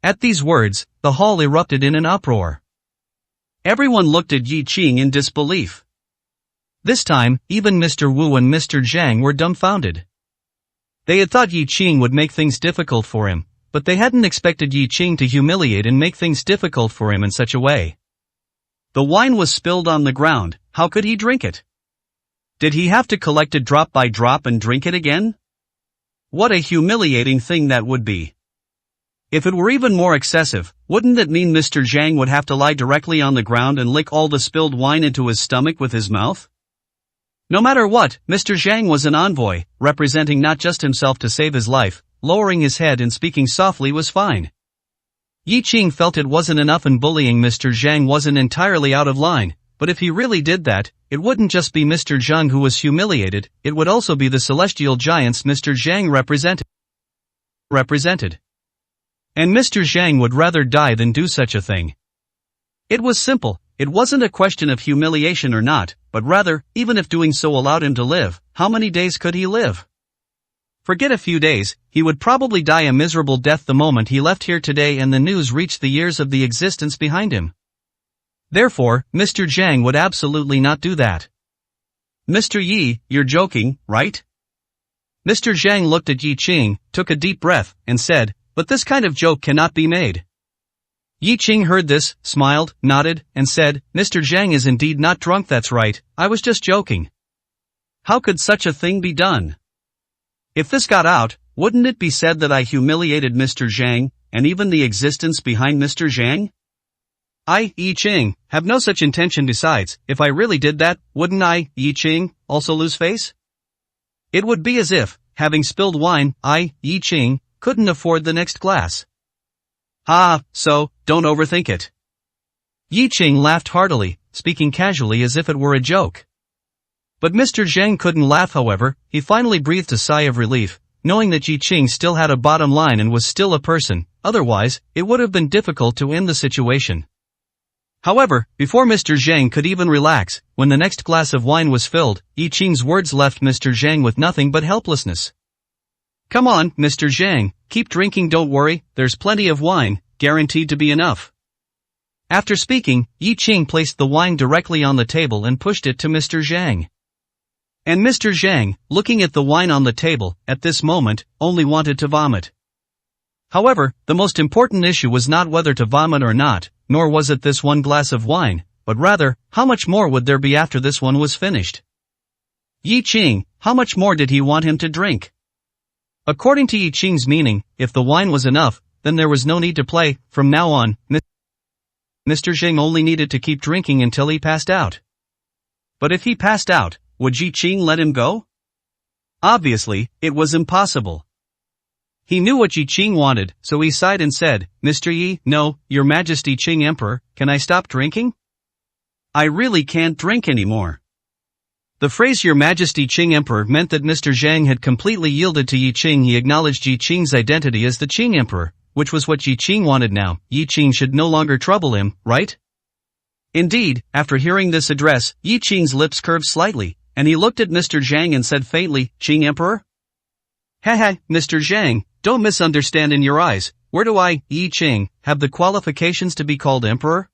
At these words, the hall erupted in an uproar. Everyone looked at Yi Qing in disbelief. This time, even Mr. Wu and Mr. Zhang were dumbfounded. They had thought Yi Qing would make things difficult for him, but they hadn't expected Yi Qing to humiliate and make things difficult for him in such a way. The wine was spilled on the ground. How could he drink it? Did he have to collect it drop by drop and drink it again? What a humiliating thing that would be. If it were even more excessive, wouldn't it mean Mr. Zhang would have to lie directly on the ground and lick all the spilled wine into his stomach with his mouth? No matter what, Mr. Zhang was an envoy, representing not just himself to save his life. Lowering his head and speaking softly was fine. Yi Qing felt it wasn't enough and bullying Mr. Zhang wasn't entirely out of line, but if he really did that, it wouldn't just be Mr. Zhang who was humiliated, it would also be the celestial giants Mr. Zhang represented. And Mr. Zhang would rather die than do such a thing. It was simple, it wasn't a question of humiliation or not, but rather, even if doing so allowed him to live, how many days could he live? Forget a few days, he would probably die a miserable death the moment he left here today and the news reached the ears of the existence behind him. Therefore, Mr. Zhang would absolutely not do that. "Mr. Yi, you're joking, right?" Mr. Zhang looked at Yi Qing, took a deep breath, and said, "But this kind of joke cannot be made." Yi Qing heard this, smiled, nodded, and said, "Mr. Zhang is indeed not drunk. That's right, I was just joking. How could such a thing be done? If this got out, wouldn't it be said that I humiliated Mr. Zhang, and even the existence behind Mr. Zhang? I, Yi Qing, have no such intention. Besides, if I really did that, wouldn't I, Yi Qing, also lose face? It would be as if, having spilled wine, I, Yi Qing, couldn't afford the next glass. So, don't overthink it." Yi Qing laughed heartily, speaking casually as if it were a joke. But Mr. Zhang couldn't laugh. However, he finally breathed a sigh of relief, knowing that Yi Qing still had a bottom line and was still a person, otherwise, it would have been difficult to end the situation. However, before Mr. Zhang could even relax, when the next glass of wine was filled, Yi Qing's words left Mr. Zhang with nothing but helplessness. "Come on, Mr. Zhang, keep drinking. Don't worry, there's plenty of wine, guaranteed to be enough." After speaking, Yi Qing placed the wine directly on the table and pushed it to Mr. Zhang. And Mr. Zhang, looking at the wine on the table, at this moment, only wanted to vomit. However, the most important issue was not whether to vomit or not, nor was it this one glass of wine, but rather, how much more would there be after this one was finished? Yi Qing, how much more did he want him to drink? According to Yi Qing's meaning, if the wine was enough, then there was no need to play. From now on, Mr. Zhang only needed to keep drinking until he passed out. But if he passed out, would Yi Qing let him go? Obviously, it was impossible. He knew what Yi Qing wanted, so he sighed and said, "Mr. Yi, no, Your Majesty Qing Emperor, can I stop drinking? I really can't drink anymore." The phrase Your Majesty Qing Emperor meant that Mr. Zhang had completely yielded to Yi Qing. He acknowledged Yi Qing's identity as the Qing Emperor, which was what Yi Qing wanted now. Yi Qing should no longer trouble him, right? Indeed, after hearing this address, Yi Qing's lips curved slightly, and he looked at Mr. Zhang and said faintly, "Qing Emperor?" "Haha, Mr. Zhang, don't misunderstand. In your eyes, where do I, Yi Qing, have the qualifications to be called Emperor?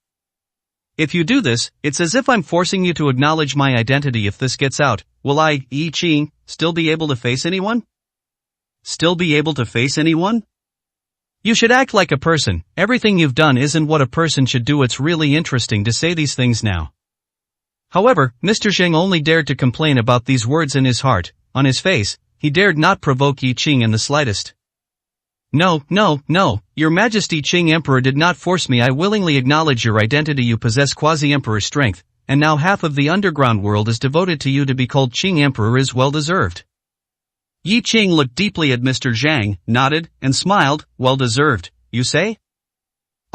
If you do this, it's as if I'm forcing you to acknowledge my identity. If this gets out, will I, Yi Qing, still be able to face anyone? Still be able to face anyone? You should act like a person. Everything you've done isn't what a person should do. It's really interesting to say these things now. However, Mr. Zheng only dared to complain about these words in his heart. On his face, he dared not provoke Yi Qing in the slightest. No, Your Majesty Qing Emperor did not force me. I willingly acknowledge your identity. You possess quasi-emperor strength, and now half of the underground world is devoted to you. To be called Qing Emperor is well deserved. Yi Qing looked deeply at Mr. Zhang, nodded, and smiled. Well deserved, you say?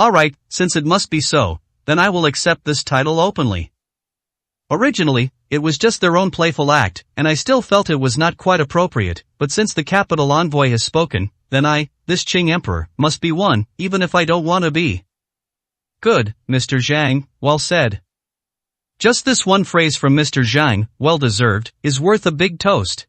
Alright, since it must be so, then I will accept this title openly. Originally, it was just their own playful act, and I still felt it was not quite appropriate, but since the capital envoy has spoken, then this Qing Emperor, must be one, even if I don't want to be. Good, Mr. Zhang, well said. Just this one phrase from Mr. Zhang, well deserved, is worth a big toast.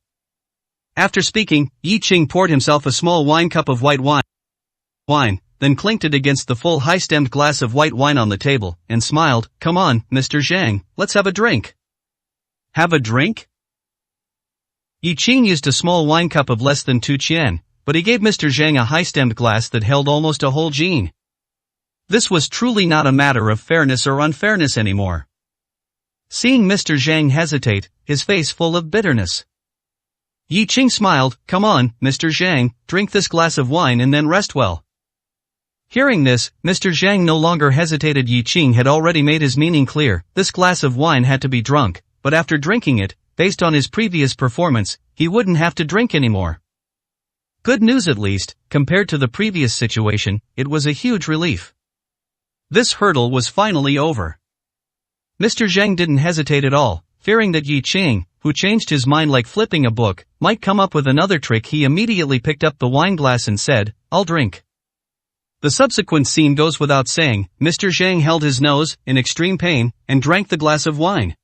After speaking, Yi Qing poured himself a small wine cup of white wine, then clinked it against the full high-stemmed glass of white wine on the table, and smiled. Come on, Mr. Zhang, let's have a drink. Have a drink? Yi Qing used a small wine cup of less than 2 qian, but he gave Mr. Zhang a high-stemmed glass that held almost a whole jin. This was truly not a matter of fairness or unfairness anymore. Seeing Mr. Zhang hesitate, his face full of bitterness, Yi Qing smiled. Come on, Mr. Zhang, drink this glass of wine and then rest well. Hearing this, Mr. Zhang no longer hesitated. Yi Qing had already made his meaning clear. This glass of wine had to be drunk, but after drinking it, based on his previous performance, he wouldn't have to drink anymore. Good news at least, compared to the previous situation, it was a huge relief. This hurdle was finally over. Mr. Zhang didn't hesitate at all, fearing that Yi Qing, who changed his mind like flipping a book, might come up with another trick. He immediately picked up the wine glass and said, I'll drink. The subsequent scene goes without saying. Mr. Zhang held his nose, in extreme pain, and drank the glass of wine.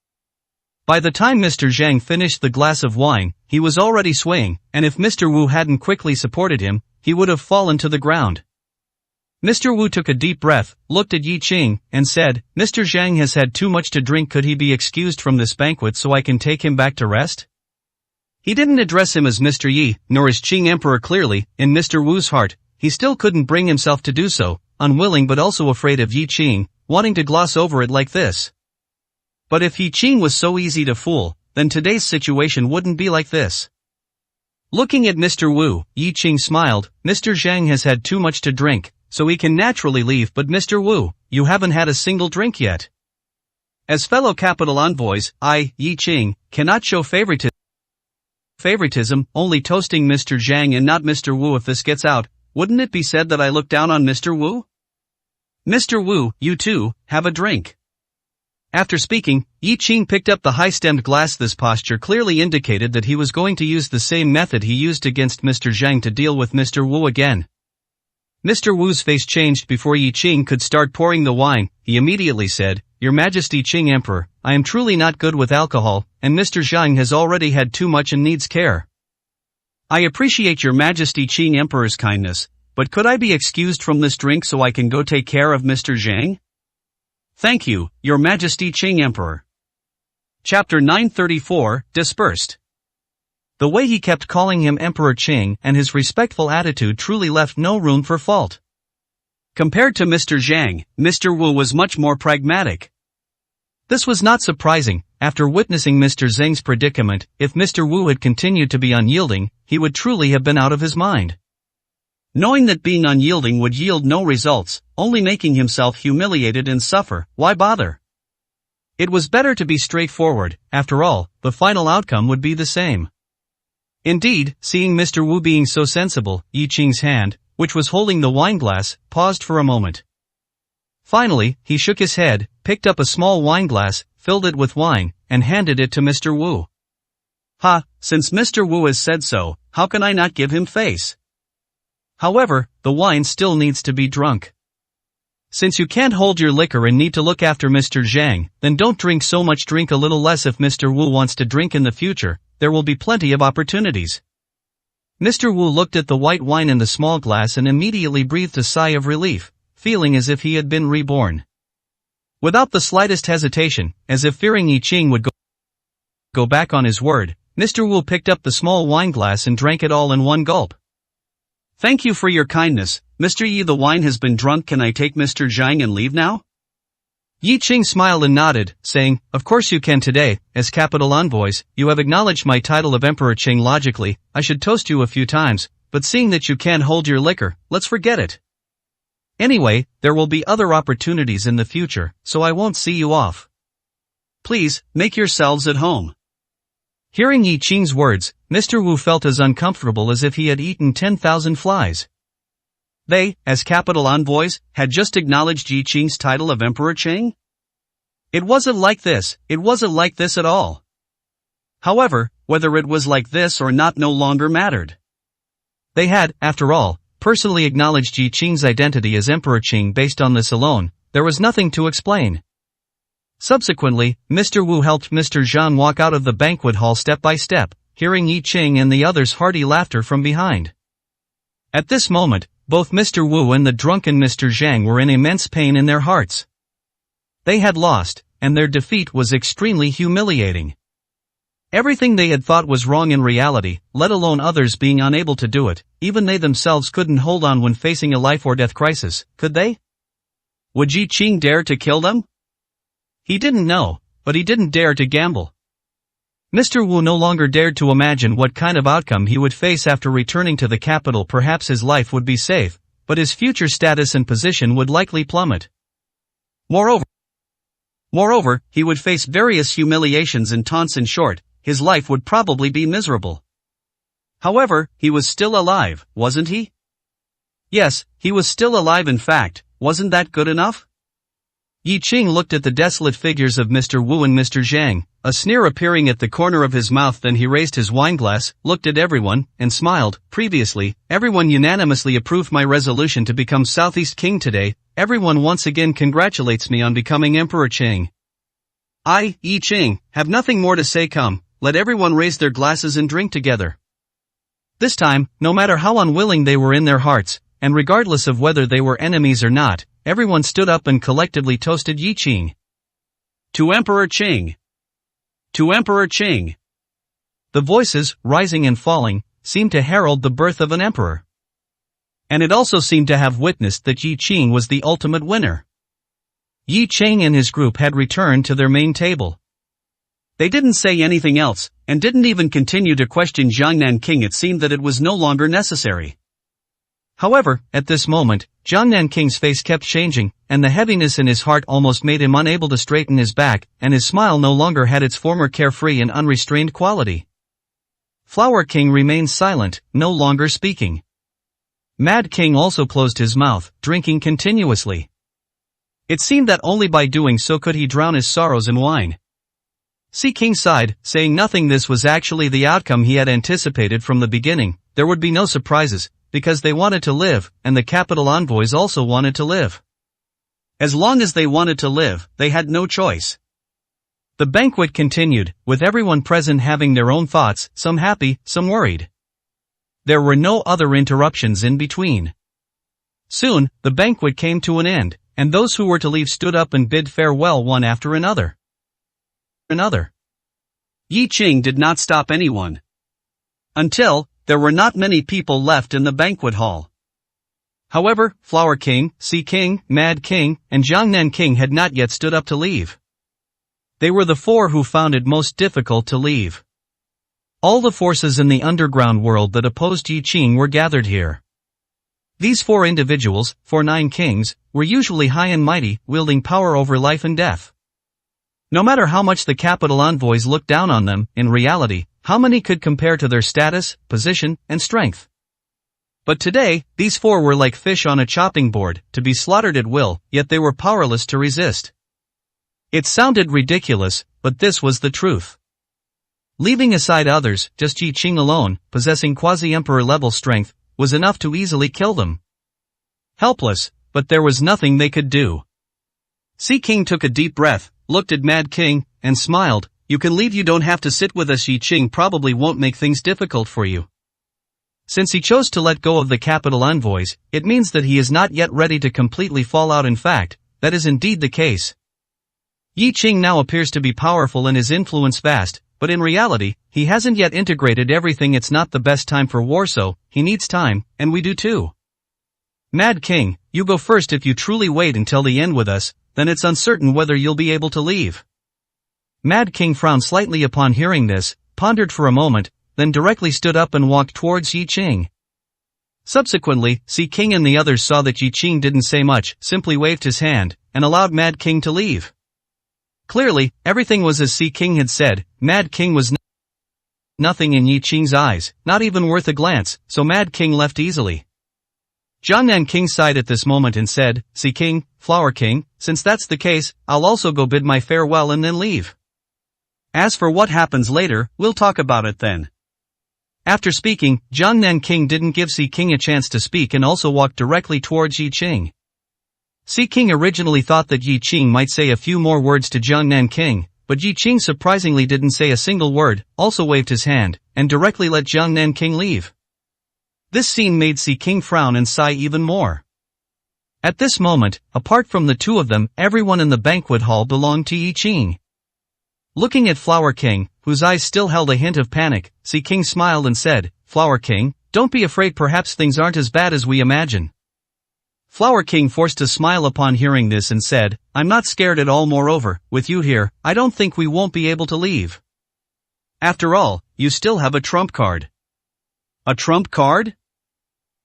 By the time Mr. Zhang finished the glass of wine, he was already swaying, and if Mr. Wu hadn't quickly supported him, he would have fallen to the ground. Mr. Wu took a deep breath, looked at Yi Qing, and said, Mr. Zhang has had too much to drink. Could he be excused from this banquet so I can take him back to rest? He didn't address him as Mr. Yi, nor as Qing Emperor. Clearly, in Mr. Wu's heart, he still couldn't bring himself to do so, unwilling but also afraid of Yi Qing, wanting to gloss over it like this. But if Yi Qing was so easy to fool, then today's situation wouldn't be like this. Looking at Mr. Wu, Yi Qing smiled. Mr. Zhang has had too much to drink, so he can naturally leave. But Mr. Wu, you haven't had a single drink yet. As fellow capital envoys, I, Yi Qing, cannot show favoritism, only toasting Mr. Zhang and not Mr. Wu. If this gets out, wouldn't it be said that I look down on Mr. Wu? Mr. Wu, you too, have a drink. After speaking, Yi Qing picked up the high-stemmed glass. This posture clearly indicated that he was going to use the same method he used against Mr. Zhang to deal with Mr. Wu again. Mr. Wu's face changed before Yi Qing could start pouring the wine. He immediately said, Your Majesty Qing Emperor, I am truly not good with alcohol, and Mr. Zhang has already had too much and needs care. I appreciate Your Majesty Qing Emperor's kindness, but could I be excused from this drink so I can go take care of Mr. Zhang? Thank you, Your Majesty Qing Emperor. Chapter 934, Dispersed. The way he kept calling him Emperor Qing and his respectful attitude truly left no room for fault. Compared to Mr. Zhang, Mr. Wu was much more pragmatic. This was not surprising. After witnessing Mr. Zhang's predicament, if Mr. Wu had continued to be unyielding, he would truly have been out of his mind. Knowing that being unyielding would yield no results, only making himself humiliated and suffer, why bother? It was better to be straightforward. After all, the final outcome would be the same. Indeed, seeing Mr. Wu being so sensible, Yi Qing's hand, which was holding the wineglass, paused for a moment. Finally, he shook his head, picked up a small wineglass, filled it with wine, and handed it to Mr. Wu. Since Mr. Wu has said so, how can I not give him face? However, the wine still needs to be drunk. Since you can't hold your liquor and need to look after Mr. Zhang, then don't drink so much, drink a little less. If Mr. Wu wants to drink in the future, there will be plenty of opportunities. Mr. Wu looked at the white wine in the small glass and immediately breathed a sigh of relief, feeling as if he had been reborn. Without the slightest hesitation, as if fearing Yi Qing would go back on his word, Mr. Wu picked up the small wine glass and drank it all in one gulp. Thank you for your kindness, Mr. Yi. The wine has been drunk. Can I take Mr. Zhang and leave now? Yi Qing smiled and nodded, saying, of course you can. Today, as capital envoys, you have acknowledged my title of Emperor Qing. Logically, I should toast you a few times, but seeing that you can't hold your liquor, let's forget it. Anyway, there will be other opportunities in the future, so I won't see you off. Please, make yourselves at home. Hearing Yi Qing's words, Mr. Wu felt as uncomfortable as if he had eaten 10,000 flies. They, as capital envoys, had just acknowledged Yi Qing's title of Emperor Qing? It wasn't like this at all. However, whether it was like this or not no longer mattered. They had, after all, personally acknowledged Yi Qing's identity as Emperor Qing. Based on this alone, there was nothing to explain. Subsequently, Mr. Wu helped Mr. Zhang walk out of the banquet hall step by step, hearing Yi Qing and the others' hearty laughter from behind. At this moment, both Mr. Wu and the drunken Mr. Zhang were in immense pain in their hearts. They had lost, and their defeat was extremely humiliating. Everything they had thought was wrong in reality, let alone others being unable to do it, even they themselves couldn't hold on when facing a life or death crisis, could they? Would Yi Qing dare to kill them? He didn't know, but he didn't dare to gamble. Mr. Wu no longer dared to imagine what kind of outcome he would face after returning to the capital. Perhaps his life would be safe, but his future status and position would likely plummet. Moreover, he would face various humiliations and taunts. In short, his life would probably be miserable. However, he was still alive, wasn't he? Yes, he was still alive. In fact, wasn't that good enough? Yi Qing looked at the desolate figures of Mr. Wu and Mr. Zhang, a sneer appearing at the corner of his mouth. Then he raised his wineglass, looked at everyone, and smiled. Previously, everyone unanimously approved my resolution to become Southeast King. Today, everyone once again congratulates me on becoming Emperor Qing. I, Yi Qing, have nothing more to say. Come, let everyone raise their glasses and drink together. This time, no matter how unwilling they were in their hearts, and regardless of whether they were enemies or not, everyone stood up and collectively toasted Yi Qing. To Emperor Qing! To Emperor Qing! The voices, rising and falling, seemed to herald the birth of an emperor. And it also seemed to have witnessed that Yi Qing was the ultimate winner. Yi Qing and his group had returned to their main table. They didn't say anything else, and didn't even continue to question Jiang Nanking. It seemed that it was no longer necessary. However, at this moment, Jiang Nanking's face kept changing, and the heaviness in his heart almost made him unable to straighten his back, and his smile no longer had its former carefree and unrestrained quality. Flower King remained silent, no longer speaking. Mad King also closed his mouth, drinking continuously. It seemed that only by doing so could he drown his sorrows in wine. Sea King sighed, saying nothing. This was actually the outcome he had anticipated from the beginning. There would be no surprises, because they wanted to live, and the capital envoys also wanted to live. As long as they wanted to live, they had no choice. The banquet continued, with everyone present having their own thoughts, some happy, some worried. There were no other interruptions in between. Soon, the banquet came to an end, and those who were to leave stood up and bid farewell one after another. Yi Qing did not stop anyone. Until, there were not many people left in the banquet hall. However, Flower King, Sea King, Mad King, and Jiang Nanking had not yet stood up to leave. They were the four who found it most difficult to leave. All the forces in the underground world that opposed Yi Qing were gathered here. These four individuals, for 9 kings, were usually high and mighty, wielding power over life and death. No matter how much the capital envoys looked down on them, in reality, how many could compare to their status, position, and strength? But today, these four were like fish on a chopping board, to be slaughtered at will, yet they were powerless to resist. It sounded ridiculous, but this was the truth. Leaving aside others, just Yi Qing alone, possessing quasi-emperor level strength, was enough to easily kill them. Helpless, but there was nothing they could do. Sea King took a deep breath, looked at Mad King, and smiled. You can leave. You don't have to sit with us. Yi Qing probably won't make things difficult for you. Since he chose to let go of the capital envoys, it means that he is not yet ready to completely fall out. In fact, that is indeed the case. Yi Qing now appears to be powerful and his influence vast, but in reality, he hasn't yet integrated everything. It's not the best time for war, so he needs time, and we do too. Mad King, you go first. If you truly wait until the end with us, then it's uncertain whether you'll be able to leave. Mad King frowned slightly upon hearing this, pondered for a moment, then directly stood up and walked towards Yi Qing. Subsequently, Sea King and the others saw that Yi Qing didn't say much, simply waved his hand, and allowed Mad King to leave. Clearly, everything was as Sea King had said. Mad King was nothing in Yi Qing's eyes, not even worth a glance, so Mad King left easily. Jiangnan King sighed at this moment and said, Sea King, Flower King, since that's the case, I'll also go bid my farewell and then leave. As for what happens later, we'll talk about it then. After speaking, Jiangnan King didn't give Sea King a chance to speak and also walked directly towards Yi Qing. Sea King originally thought that Yi Qing might say a few more words to Jiangnan King, but Yi Qing surprisingly didn't say a single word, also waved his hand, and directly let Jiangnan King leave. This scene made Sea King frown and sigh even more. At this moment, apart from the two of them, everyone in the banquet hall belonged to Yi Qing. Looking at Flower King, whose eyes still held a hint of panic, Sea King smiled and said, Flower King, don't be afraid, perhaps things aren't as bad as we imagine. Flower King forced a smile upon hearing this and said, I'm not scared at all. Moreover, with you here, I don't think we won't be able to leave. After all, you still have a trump card. A trump card?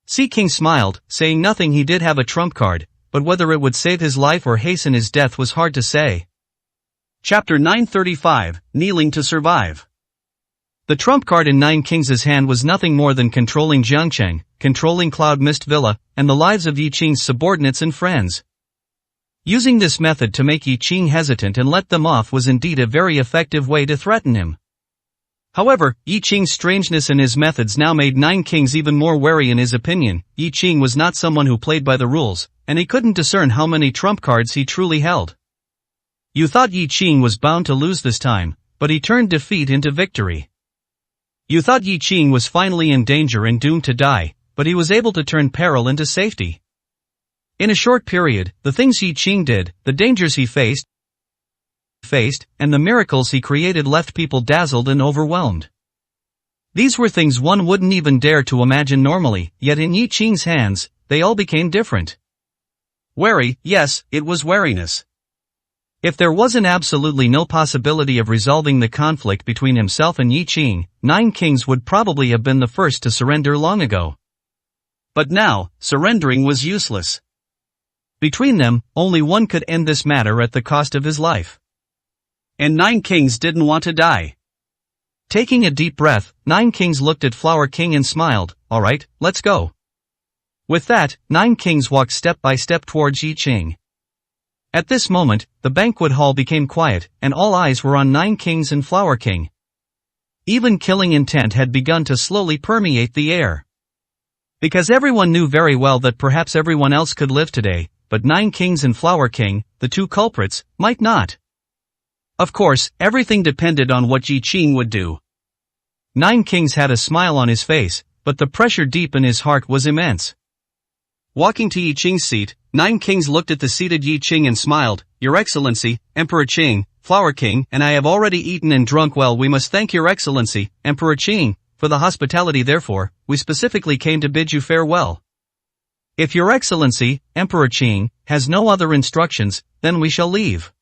Sea King smiled, saying nothing. He did have a trump card, but whether it would save his life or hasten his death was hard to say. Chapter 935, Kneeling to Survive. The trump card in Nine Kings' hand was nothing more than controlling Jiangcheng, controlling Cloud Mist Villa, and the lives of Yi Qing's subordinates and friends. Using this method to make Yi Qing hesitant and let them off was indeed a very effective way to threaten him. However, Yi Qing's strangeness and his methods now made Nine Kings even more wary. In his opinion, Yi Qing was not someone who played by the rules, and he couldn't discern how many trump cards he truly held. You thought Yi Qing was bound to lose this time, but he turned defeat into victory. You thought Yi Qing was finally in danger and doomed to die, but he was able to turn peril into safety. In a short period, the things Yi Qing did, the dangers he faced, and the miracles he created left people dazzled and overwhelmed. These were things one wouldn't even dare to imagine normally, yet in Yi Qing's hands, they all became different. Wary, yes, it was wariness. If there wasn't absolutely no possibility of resolving the conflict between himself and Yi Qing, Nine Kings would probably have been the first to surrender long ago. But now, surrendering was useless. Between them, only one could end this matter at the cost of his life. And Nine Kings didn't want to die. Taking a deep breath, Nine Kings looked at Flower King and smiled, alright, let's go. With that, Nine Kings walked step by step towards Yi Qing. At this moment, the banquet hall became quiet, and all eyes were on Nine Kings and Flower King. Even killing intent had begun to slowly permeate the air. Because everyone knew very well that perhaps everyone else could live today, but Nine Kings and Flower King, the two culprits, might not. Of course, everything depended on what Yi Qing would do. Nine Kings had a smile on his face, but the pressure deep in his heart was immense. Walking to Yi Qing's seat, Nine Kings looked at the seated Yi Qing and smiled, Your Excellency, Emperor Qing, Flower King, and I have already eaten and drunk well. We must thank Your Excellency, Emperor Qing, for the hospitality. Therefore, we specifically came to bid you farewell. If Your Excellency, Emperor Qing, has no other instructions, then we shall leave.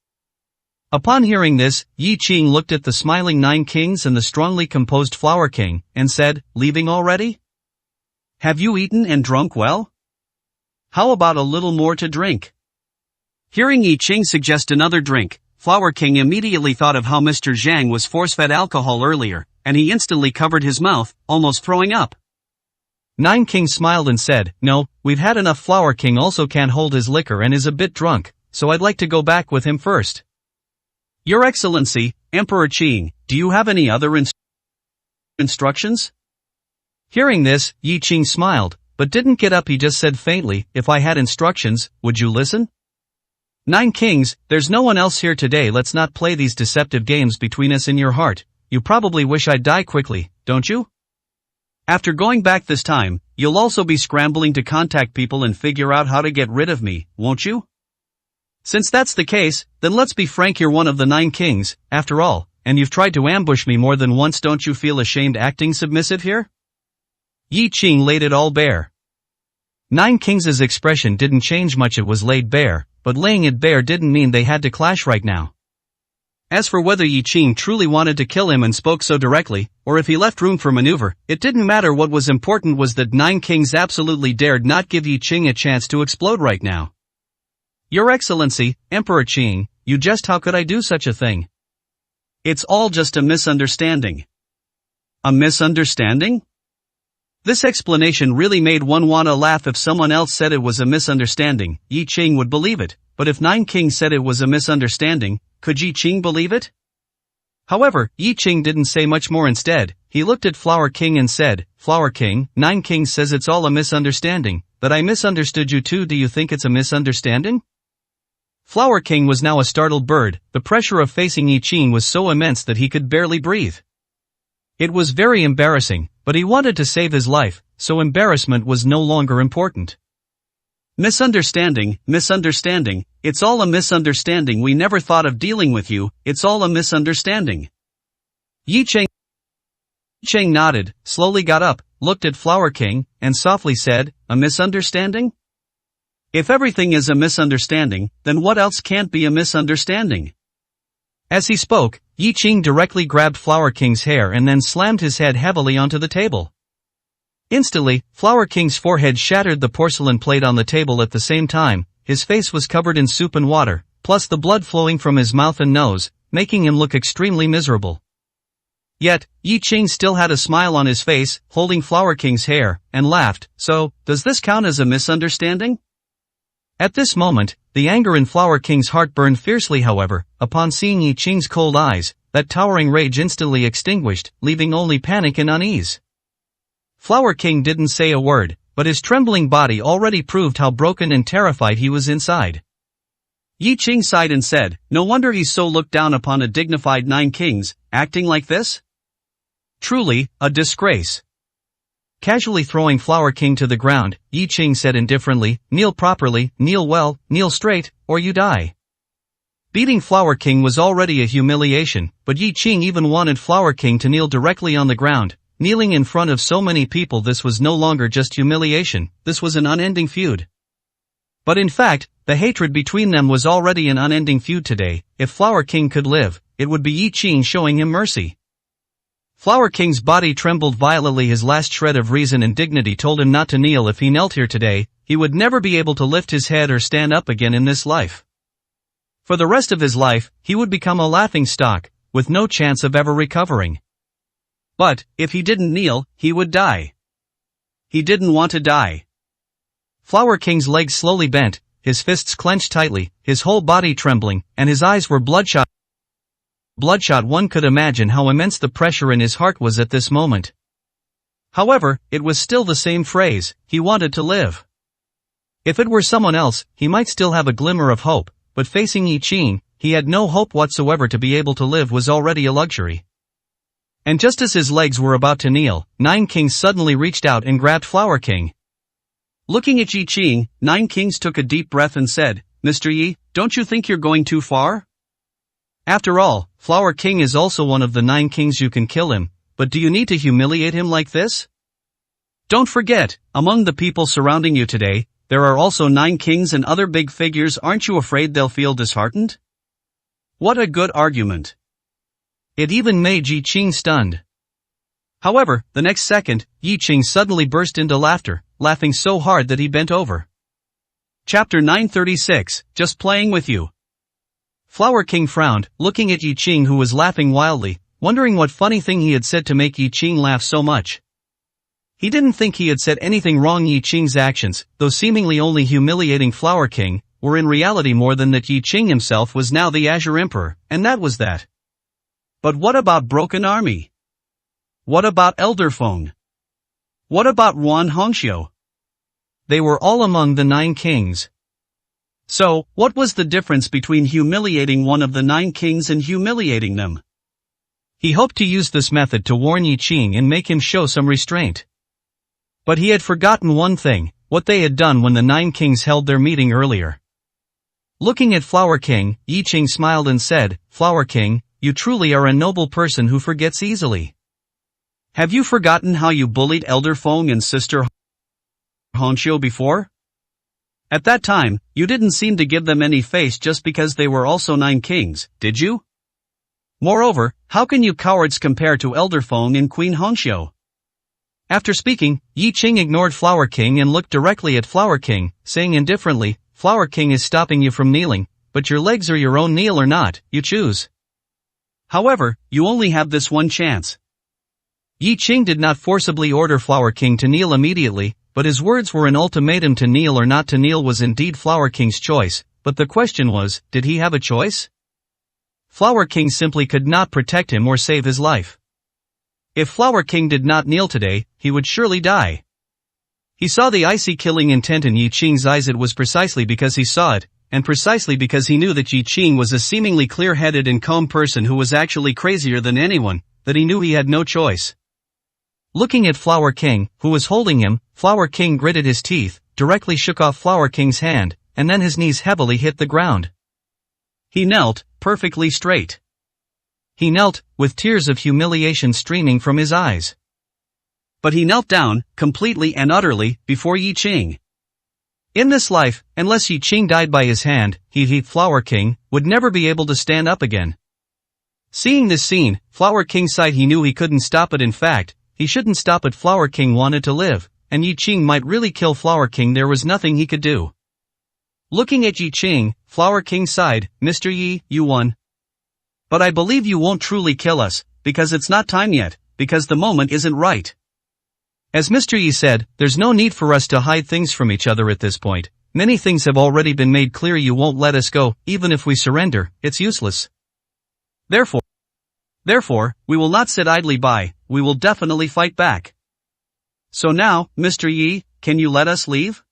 Upon hearing this, Yi Qing looked at the smiling Nine Kings and the strongly composed Flower King, and said, Leaving already? Have you eaten and drunk well? How about a little more to drink? Hearing Yi Qing suggest another drink, Flower King immediately thought of how Mr. Zhang was force-fed alcohol earlier, and he instantly covered his mouth, almost throwing up. Nine King smiled and said, No, we've had enough. Flower King also can't hold his liquor and is a bit drunk, so I'd like to go back with him first. Your Excellency, Emperor Qing, do you have any other instructions? Hearing this, Yi Qing smiled, but didn't get up. He just said faintly, If I had instructions, would you listen? Nine Kings, there's no one else here today. Let's not play these deceptive games between us. In your heart, you probably wish I'd die quickly, don't you? After going back this time, you'll also be scrambling to contact people and figure out how to get rid of me, won't you? Since that's the case, then let's be frank. You're one of the Nine Kings. After all, and you've tried to ambush me more than once. Don't you feel ashamed acting submissive here? Yi Qing laid it all bare. Nine Kings' expression didn't change much. It was laid bare, but laying it bare didn't mean they had to clash right now. As for whether Yi Qing truly wanted to kill him and spoke so directly, or if he left room for maneuver, it didn't matter. What was important was that Nine Kings absolutely dared not give Yi Qing a chance to explode right now. Your Excellency, Emperor Qing, how could I do such a thing? It's all just a misunderstanding. A misunderstanding? This explanation really made one wanna laugh. If someone else said it was a misunderstanding, Yi Qing would believe it, but if Nine Kings said it was a misunderstanding, could Yi Qing believe it? However, Yi Qing didn't say much more. Instead, he looked at Flower King and said, Flower King, Nine Kings says it's all a misunderstanding, that I misunderstood you too. Do you think it's a misunderstanding? Flower King was now a startled bird. The pressure of facing Yi Qing was so immense that he could barely breathe. It was very embarrassing, but he wanted to save his life, so embarrassment was no longer important. Misunderstanding, it's all a misunderstanding. We never thought of dealing with you, it's all a misunderstanding. Yi Qing nodded, slowly got up, looked at Flower King, and softly said, a misunderstanding? If everything is a misunderstanding, then what else can't be a misunderstanding? As he spoke, Yi Qing directly grabbed Flower King's hair and then slammed his head heavily onto the table. Instantly, Flower King's forehead shattered the porcelain plate on the table. At the same time, his face was covered in soup and water, plus the blood flowing from his mouth and nose, making him look extremely miserable. Yet, Yi Qing still had a smile on his face, holding Flower King's hair, and laughed. So, does this count as a misunderstanding? At this moment, the anger in Flower King's heart burned fiercely. However, upon seeing Yi Qing's cold eyes, that towering rage instantly extinguished, leaving only panic and unease. Flower King didn't say a word, but his trembling body already proved how broken and terrified he was inside. Yi Qing sighed and said, no wonder he's so looked down upon. A dignified Nine Kings, acting like this? Truly, a disgrace. Casually throwing Flower King to the ground, Yi Qing said indifferently, kneel properly, kneel well, kneel straight, or you die. Beating Flower King was already a humiliation, but Yi Qing even wanted Flower King to kneel directly on the ground. Kneeling in front of so many people, this was no longer just humiliation, this was an unending feud. But in fact, the hatred between them was already an unending feud today. If Flower King could live, it would be Yi Qing showing him mercy. Flower King's body trembled violently. His last shred of reason and dignity told him not to kneel. If he knelt here today, he would never be able to lift his head or stand up again in this life. For the rest of his life, he would become a laughing stock, with no chance of ever recovering. But, if he didn't kneel, he would die. He didn't want to die. Flower King's legs slowly bent, his fists clenched tightly, his whole body trembling, and his eyes were bloodshot. One could imagine how immense the pressure in his heart was at this moment. However, it was still the same phrase, he wanted to live. If it were someone else, he might still have a glimmer of hope, but facing Yi Qing, he had no hope whatsoever. To be able to live was already a luxury. And just as his legs were about to kneel, Nine Kings suddenly reached out and grabbed Flower King. Looking at Yi Qing, Nine Kings took a deep breath and said, Mr. Yi, don't you think you're going too far? After all, Flower King is also one of the Nine Kings. You can kill him, but do you need to humiliate him like this? Don't forget, among the people surrounding you today, there are also 9 kings and other big figures. Aren't you afraid they'll feel disheartened? What a good argument. It even made Yi Qing stunned. However, the next second, Yi Qing suddenly burst into laughter, laughing so hard that he bent over. Chapter 936, Just Playing With You. Flower King frowned, looking at Yi Qing, who was laughing wildly, wondering what funny thing he had said to make Yi Qing laugh so much. He didn't think he had said anything wrong. Yi Qing's actions, though seemingly only humiliating Flower King, were in reality more than that. Yi Qing himself was now the Azure Emperor, and that was that. But what about Broken Army? What about Elder Feng? What about Yuan Hongxiu? They were all among the 9 kings. So, what was the difference between humiliating one of the 9 kings and humiliating them? He hoped to use this method to warn Yi Qing and make him show some restraint. But he had forgotten one thing, what they had done when the 9 kings held their meeting earlier. Looking at Flower King, Yi Qing smiled and said, Flower King, you truly are a noble person who forgets easily. Have you forgotten how you bullied Elder Feng and Sister Honshio before? At that time, you didn't seem to give them any face just because they were also 9 kings, did you? Moreover, how can you cowards compare to Elder Feng and Queen Honshio? After speaking, Yi Qing ignored Flower King and looked directly at Flower King, saying indifferently, Flower King is stopping you from kneeling, but your legs are your own, kneel or not, you choose. However, you only have this one chance. Yi Qing did not forcibly order Flower King to kneel immediately, but his words were an ultimatum. To kneel or not to kneel was indeed Flower King's choice, but the question was, did he have a choice? Flower King simply could not protect him or save his life. If Flower King did not kneel today, he would surely die. He saw the icy killing intent in Yi Qing's eyes. It was precisely because he saw it, and precisely because he knew that Yi Qing was a seemingly clear-headed and calm person who was actually crazier than anyone, that he knew he had no choice. Looking at Flower King, who was holding him, Flower King gritted his teeth, directly shook off Flower King's hand, and then his knees heavily hit the ground. He knelt, perfectly straight. He knelt, with tears of humiliation streaming from his eyes. But he knelt down, completely and utterly, before Yi Qing. In this life, unless Yi Qing died by his hand, Flower King would never be able to stand up again. Seeing this scene, Flower King sighed. He knew he couldn't stop it. In fact, he shouldn't stop it. Flower King wanted to live, and Yi Qing might really kill Flower King. There was nothing he could do. Looking at Yi Qing, Flower King sighed, Mr. Yi, you won. But I believe you won't truly kill us, because it's not time yet, because the moment isn't right. As Mr. Yi said, there's no need for us to hide things from each other at this point. Many things have already been made clear. You won't let us go, even if we surrender, it's useless. Therefore, we will not sit idly by, we will definitely fight back. So now, Mr. Yi, can you let us leave?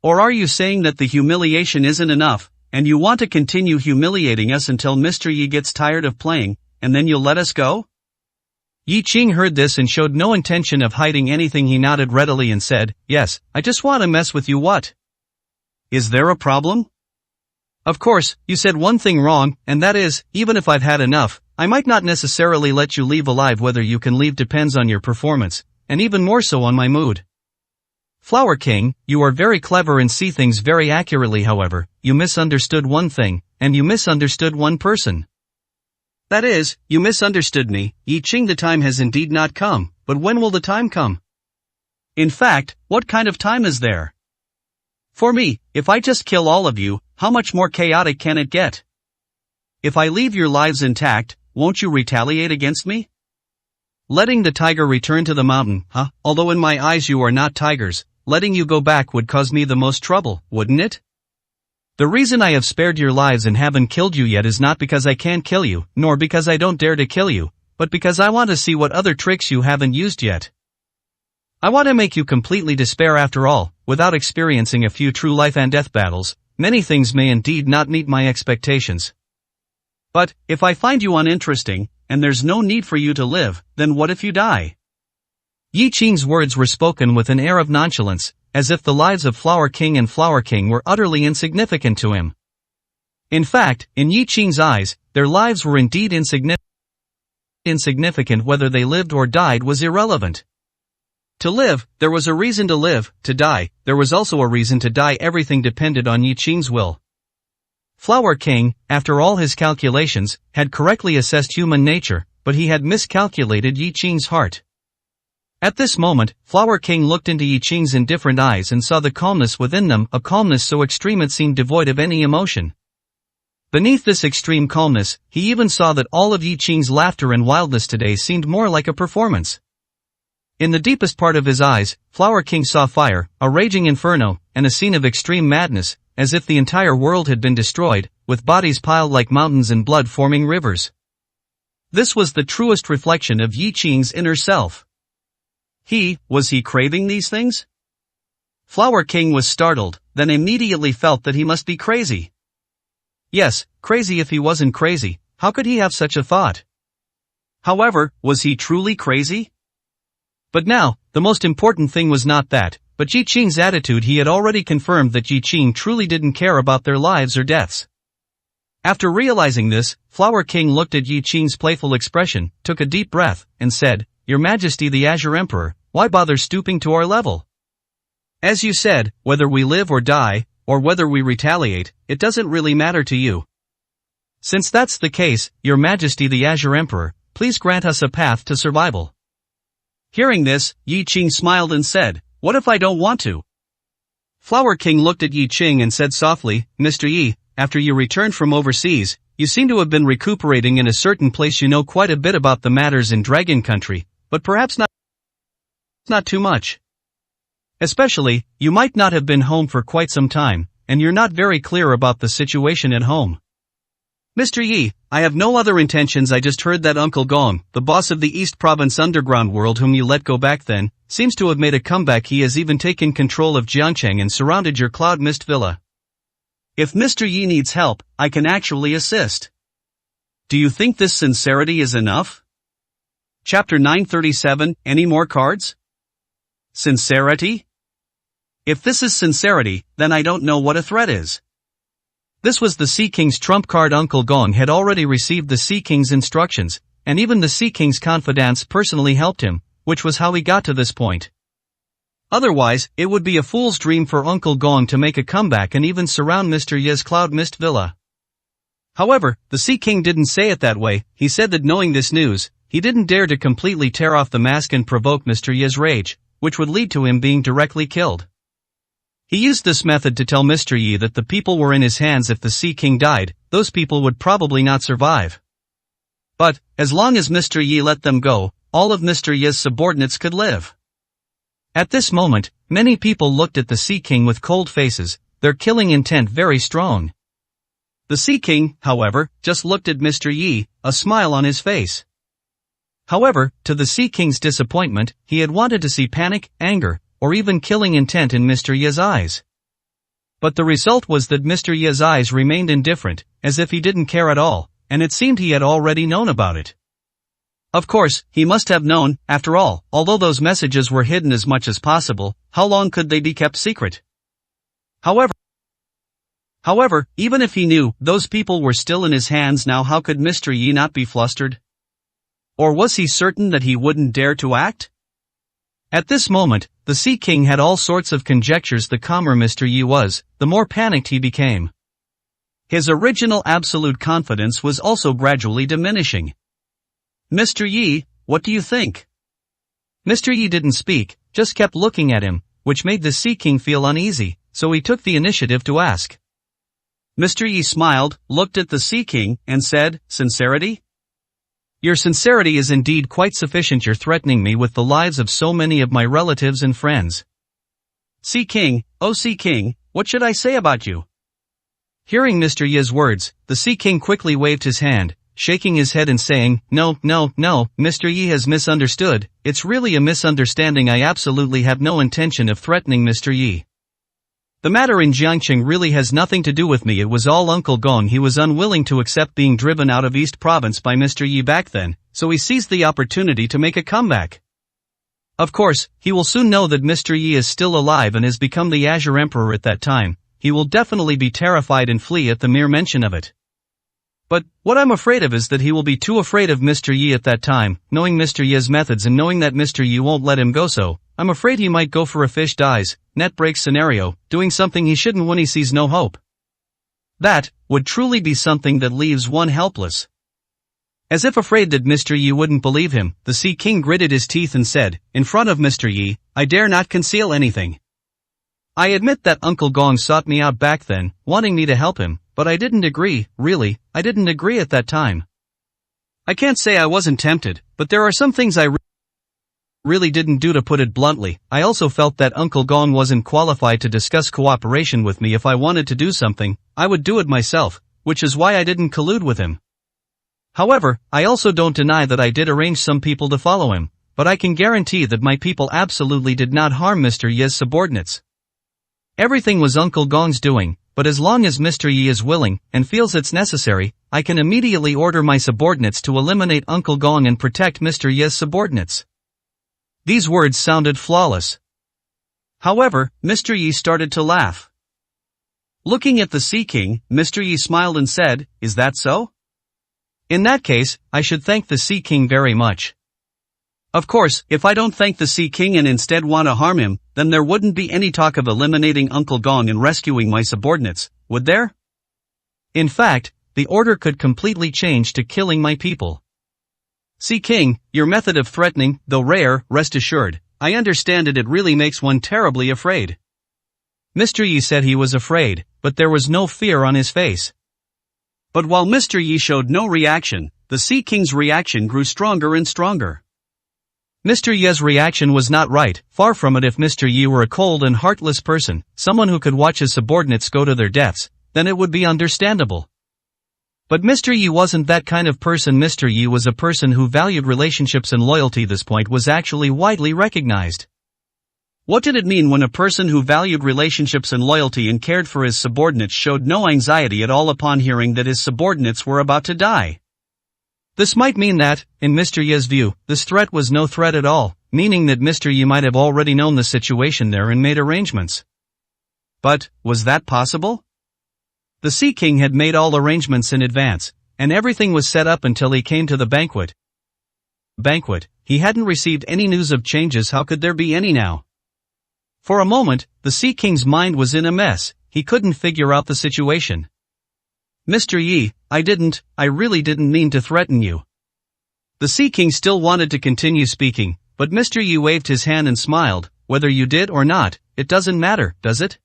Or are you saying that the humiliation isn't enough, and you want to continue humiliating us until Mr. Yi gets tired of playing, and then you'll let us go? Yi Qing heard this and showed no intention of hiding anything. He nodded readily and said, yes, I just want to mess with you. What? Is there a problem? Of course, you said one thing wrong, and that is, even if I've had enough, I might not necessarily let you leave alive. Whether you can leave depends on your performance, and even more so on my mood. Flower King, you are very clever and see things very accurately. However, you misunderstood one thing, and you misunderstood one person. That is, you misunderstood me, Yi Qing. The time has indeed not come, but when will the time come? In fact, what kind of time is there? For me, if I just kill all of you, how much more chaotic can it get? If I leave your lives intact, won't you retaliate against me? Letting the tiger return to the mountain, huh? Although in my eyes you are not tigers, letting you go back would cause me the most trouble, wouldn't it? The reason I have spared your lives and haven't killed you yet is not because I can't kill you, nor because I don't dare to kill you, but because I want to see what other tricks you haven't used yet. I want to make you completely despair. After all, without experiencing a few true life and death battles, many things may indeed not meet my expectations. But, if I find you uninteresting, and there's no need for you to live, then what if you die? Yi Qing's words were spoken with an air of nonchalance, as if the lives of Flower King and Flower King were utterly insignificant to him. In fact, in Yi Qing's eyes, their lives were indeed insignificant. Whether they lived or died was irrelevant. To live, there was a reason to live. To die, there was also a reason to die. Everything depended on Yi Qing's will. Flower King, after all his calculations, had correctly assessed human nature, but he had miscalculated Yi Qing's heart. At this moment, Flower King looked into Yi Qing's indifferent eyes and saw the calmness within them, a calmness so extreme it seemed devoid of any emotion. Beneath this extreme calmness, he even saw that all of Yi Qing's laughter and wildness today seemed more like a performance. In the deepest part of his eyes, Flower King saw fire, a raging inferno, and a scene of extreme madness, as if the entire world had been destroyed, with bodies piled like mountains and blood forming rivers. This was the truest reflection of Yi Qing's inner self. Was he craving these things? Flower King was startled, then immediately felt that he must be crazy. Yes, crazy. If he wasn't crazy, how could he have such a thought? However, was he truly crazy? But now, the most important thing was not that, but Yi Qing's attitude. He had already confirmed that Yi Qing truly didn't care about their lives or deaths. After realizing this, Flower King looked at Yi Qing's playful expression, took a deep breath, and said, "Your Majesty the Azure Emperor, why bother stooping to our level? As you said, whether we live or die, or whether we retaliate, it doesn't really matter to you. Since that's the case, Your Majesty the Azure Emperor, please grant us a path to survival." Hearing this, Yi Qing smiled and said, "What if I don't want to?" Flower King looked at Yi Qing and said softly, "Mr. Yi, after you returned from overseas, you seem to have been recuperating in a certain place. You know quite a bit about the matters in Dragon Country, but perhaps not too much. Especially, you might not have been home for quite some time, and you're not very clear about the situation at home. Mr. Yi, I have no other intentions. I just heard that Uncle Gong, the boss of the East Province underground world whom you let go back then, seems to have made a comeback. He has even taken control of Jiangcheng and surrounded your Cloud Mist Villa. If Mr. Yi needs help, I can actually assist. Do you think this sincerity is enough?" Chapter 937, Any more cards? Sincerity? If this is sincerity, then I don't know what a threat is. This was the Sea King's trump card. Uncle Gong had already received the Sea King's instructions, and even the Sea King's confidants personally helped him, which was how he got to this point. Otherwise, it would be a fool's dream for Uncle Gong to make a comeback and even surround Mr. Yi's Cloud Mist Villa. However, the Sea King didn't say it that way. He said that knowing this news, he didn't dare to completely tear off the mask and provoke Mr. Yi's rage, which would lead to him being directly killed. He used this method to tell Mr. Yi that the people were in his hands. If the Sea King died, those people would probably not survive. But, as long as Mr. Yi let them go, all of Mr. Yi's subordinates could live. At this moment, many people looked at the Sea King with cold faces, their killing intent very strong. The Sea King, however, just looked at Mr. Yi, a smile on his face. However, to the Sea King's disappointment, he had wanted to see panic, anger, or even killing intent in Mr. Yi's eyes. But the result was that Mr. Yi's eyes remained indifferent, as if he didn't care at all, and it seemed he had already known about it. Of course, he must have known. After all, although those messages were hidden as much as possible, how long could they be kept secret? However, even if he knew, those people were still in his hands now. How could Mr. Yi not be flustered? Or was he certain that he wouldn't dare to act? At this moment, the Sea King had all sorts of conjectures. The calmer Mr. Yi was, the more panicked he became. His original absolute confidence was also gradually diminishing. "Mr. Yi, what do you think?" Mr. Yi didn't speak, just kept looking at him, which made the Sea King feel uneasy, so he took the initiative to ask. Mr. Yi smiled, looked at the Sea King, and said, "Sincerity? Your sincerity is indeed quite sufficient. You're threatening me with the lives of so many of my relatives and friends. Sea King, oh Sea King, what should I say about you?" Hearing Mr. Yi's words, the Sea King quickly waved his hand, shaking his head and saying, No, Mr. Yi has misunderstood. It's really a misunderstanding. I absolutely have no intention of threatening Mr. Yi. The matter in Jiangcheng really has nothing to do with me. It was all Uncle Gong. He was unwilling to accept being driven out of East Province by Mr. Yi back then, so he seized the opportunity to make a comeback. Of course, he will soon know that Mr. Yi is still alive and has become the Azure Emperor. At that time, he will definitely be terrified and flee at the mere mention of it. But, what I'm afraid of is that he will be too afraid of Mr. Yi at that time, knowing Mr. Yi's methods and knowing that Mr. Yi won't let him go, so I'm afraid he might go for a fish dies, net breaks scenario, doing something he shouldn't when he sees no hope. That would truly be something that leaves one helpless. As if afraid that Mr. Yi wouldn't believe him, the Sea King gritted his teeth and said, "In front of Mr. Yi, I dare not conceal anything. I admit that Uncle Gong sought me out back then, wanting me to help him, but I didn't agree. Really, I didn't agree at that time. I can't say I wasn't tempted, but there are some things I really didn't do. To put it bluntly, I also felt that Uncle Gong wasn't qualified to discuss cooperation with me. If I wanted to do something, I would do it myself, which is why I didn't collude with him. However, I also don't deny that I did arrange some people to follow him, but I can guarantee that my people absolutely did not harm Mr. Yi's subordinates. Everything was Uncle Gong's doing, but as long as Mr. Yi is willing, and feels it's necessary, I can immediately order my subordinates to eliminate Uncle Gong and protect Mr. Yi's subordinates." These words sounded flawless. However, Mr. Yi started to laugh. Looking at the Sea King, Mr. Yi smiled and said, "Is that so? In that case, I should thank the Sea King very much. Of course, if I don't thank the Sea King and instead want to harm him, then there wouldn't be any talk of eliminating Uncle Gong and rescuing my subordinates, would there? In fact, the order could completely change to killing my people. Sea King, your method of threatening, though rare, rest assured, I understand it really makes one terribly afraid." Mr. Yi said he was afraid, but there was no fear on his face. But while Mr. Yi showed no reaction, the Sea King's reaction grew stronger and stronger. Mr. Yi's reaction was not right, far from it. If Mr. Yi were a cold and heartless person, someone who could watch his subordinates go to their deaths, then it would be understandable. But Mr. Yi wasn't that kind of person. Mr. Yi was a person who valued relationships and loyalty. This point was actually widely recognized. What did it mean when a person who valued relationships and loyalty and cared for his subordinates showed no anxiety at all upon hearing that his subordinates were about to die? This might mean that, in Mr. Yi's view, this threat was no threat at all, meaning that Mr. Yi might have already known the situation there and made arrangements. But, was that possible? The Sea King had made all arrangements in advance, and everything was set up until he came to the banquet. He hadn't received any news of changes. How could there be any now? For a moment, the Sea King's mind was in a mess. He couldn't figure out the situation. "Mr. Yi, I really didn't mean to threaten you." The Sea King still wanted to continue speaking, but Mr. Yi waved his hand and smiled. "Whether you did or not, it doesn't matter, does it?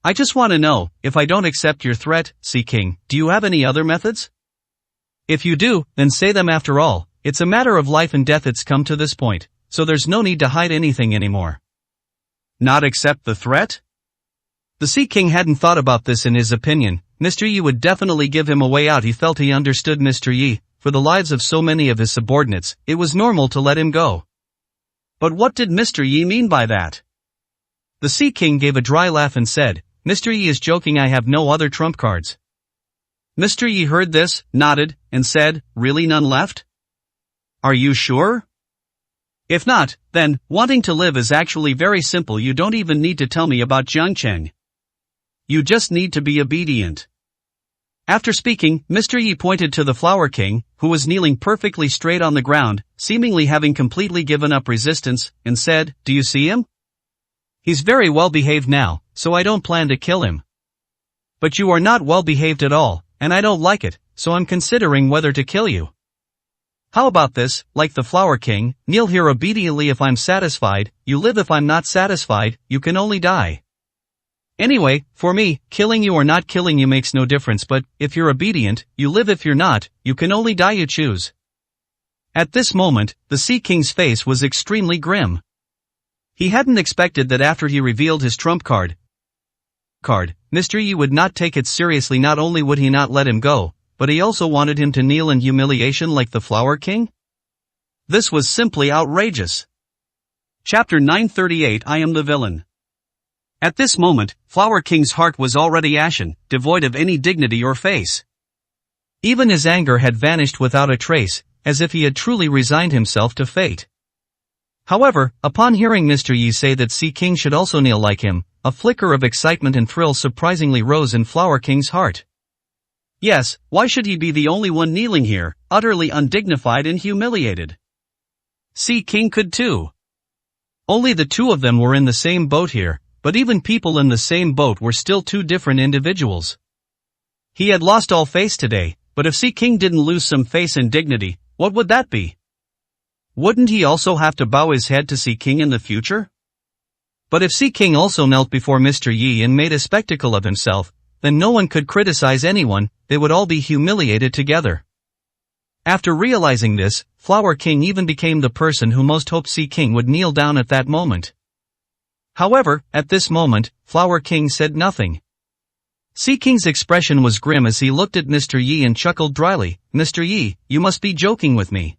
I just want to know, if I don't accept your threat, Sea King, do you have any other methods? If you do, then say them. After all, it's a matter of life and death. It's come to this point, so there's no need to hide anything anymore." Not accept the threat? The Sea King hadn't thought about this. In his opinion, Mr. Yi would definitely give him a way out. He felt he understood Mr. Yi. For the lives of so many of his subordinates, it was normal to let him go. But what did Mr. Yi mean by that? The Sea King gave a dry laugh and said, "Mr. Yi is joking. I have no other trump cards." Mr. Yi heard this, nodded, and said, "Really, none left? Are you sure? If not, then, wanting to live is actually very simple. You don't even need to tell me about Jiangcheng. You just need to be obedient." After speaking, Mr. Yi pointed to the Flower King, who was kneeling perfectly straight on the ground, seemingly having completely given up resistance, and said, "Do you see him? He's very well behaved now, so I don't plan to kill him. But you are not well behaved at all, and I don't like it, so I'm considering whether to kill you. How about this? Like the Flower King, kneel here obediently. If I'm satisfied, you live. If I'm not satisfied, you can only die. Anyway, for me, killing you or not killing you makes no difference, but, if you're obedient, you live. If you're not, you can only die. You choose." At this moment, the Sea King's face was extremely grim. He hadn't expected that after he revealed his trump card, Mr. Yi would not take it seriously. Not only would he not let him go, but he also wanted him to kneel in humiliation like the Flower King? This was simply outrageous. Chapter 938. I am the villain. At this moment, Flower King's heart was already ashen, devoid of any dignity or face. Even his anger had vanished without a trace, as if he had truly resigned himself to fate. However, upon hearing Mr. Yi say that Sea King should also kneel like him, a flicker of excitement and thrill surprisingly rose in Flower King's heart. Yes, why should he be the only one kneeling here, utterly undignified and humiliated? Sea King could too. Only the two of them were in the same boat here, but even people in the same boat were still two different individuals. He had lost all face today, but if Sea King didn't lose some face and dignity, what would that be? Wouldn't he also have to bow his head to Sea King in the future? But if Sea King also knelt before Mr. Yi and made a spectacle of himself, then no one could criticize anyone. They would all be humiliated together. After realizing this, Flower King even became the person who most hoped Sea King would kneel down at that moment. However, at this moment, Flower King said nothing. Sea King's expression was grim as he looked at Mr. Yi and chuckled dryly. "Mr. Yi, you must be joking with me."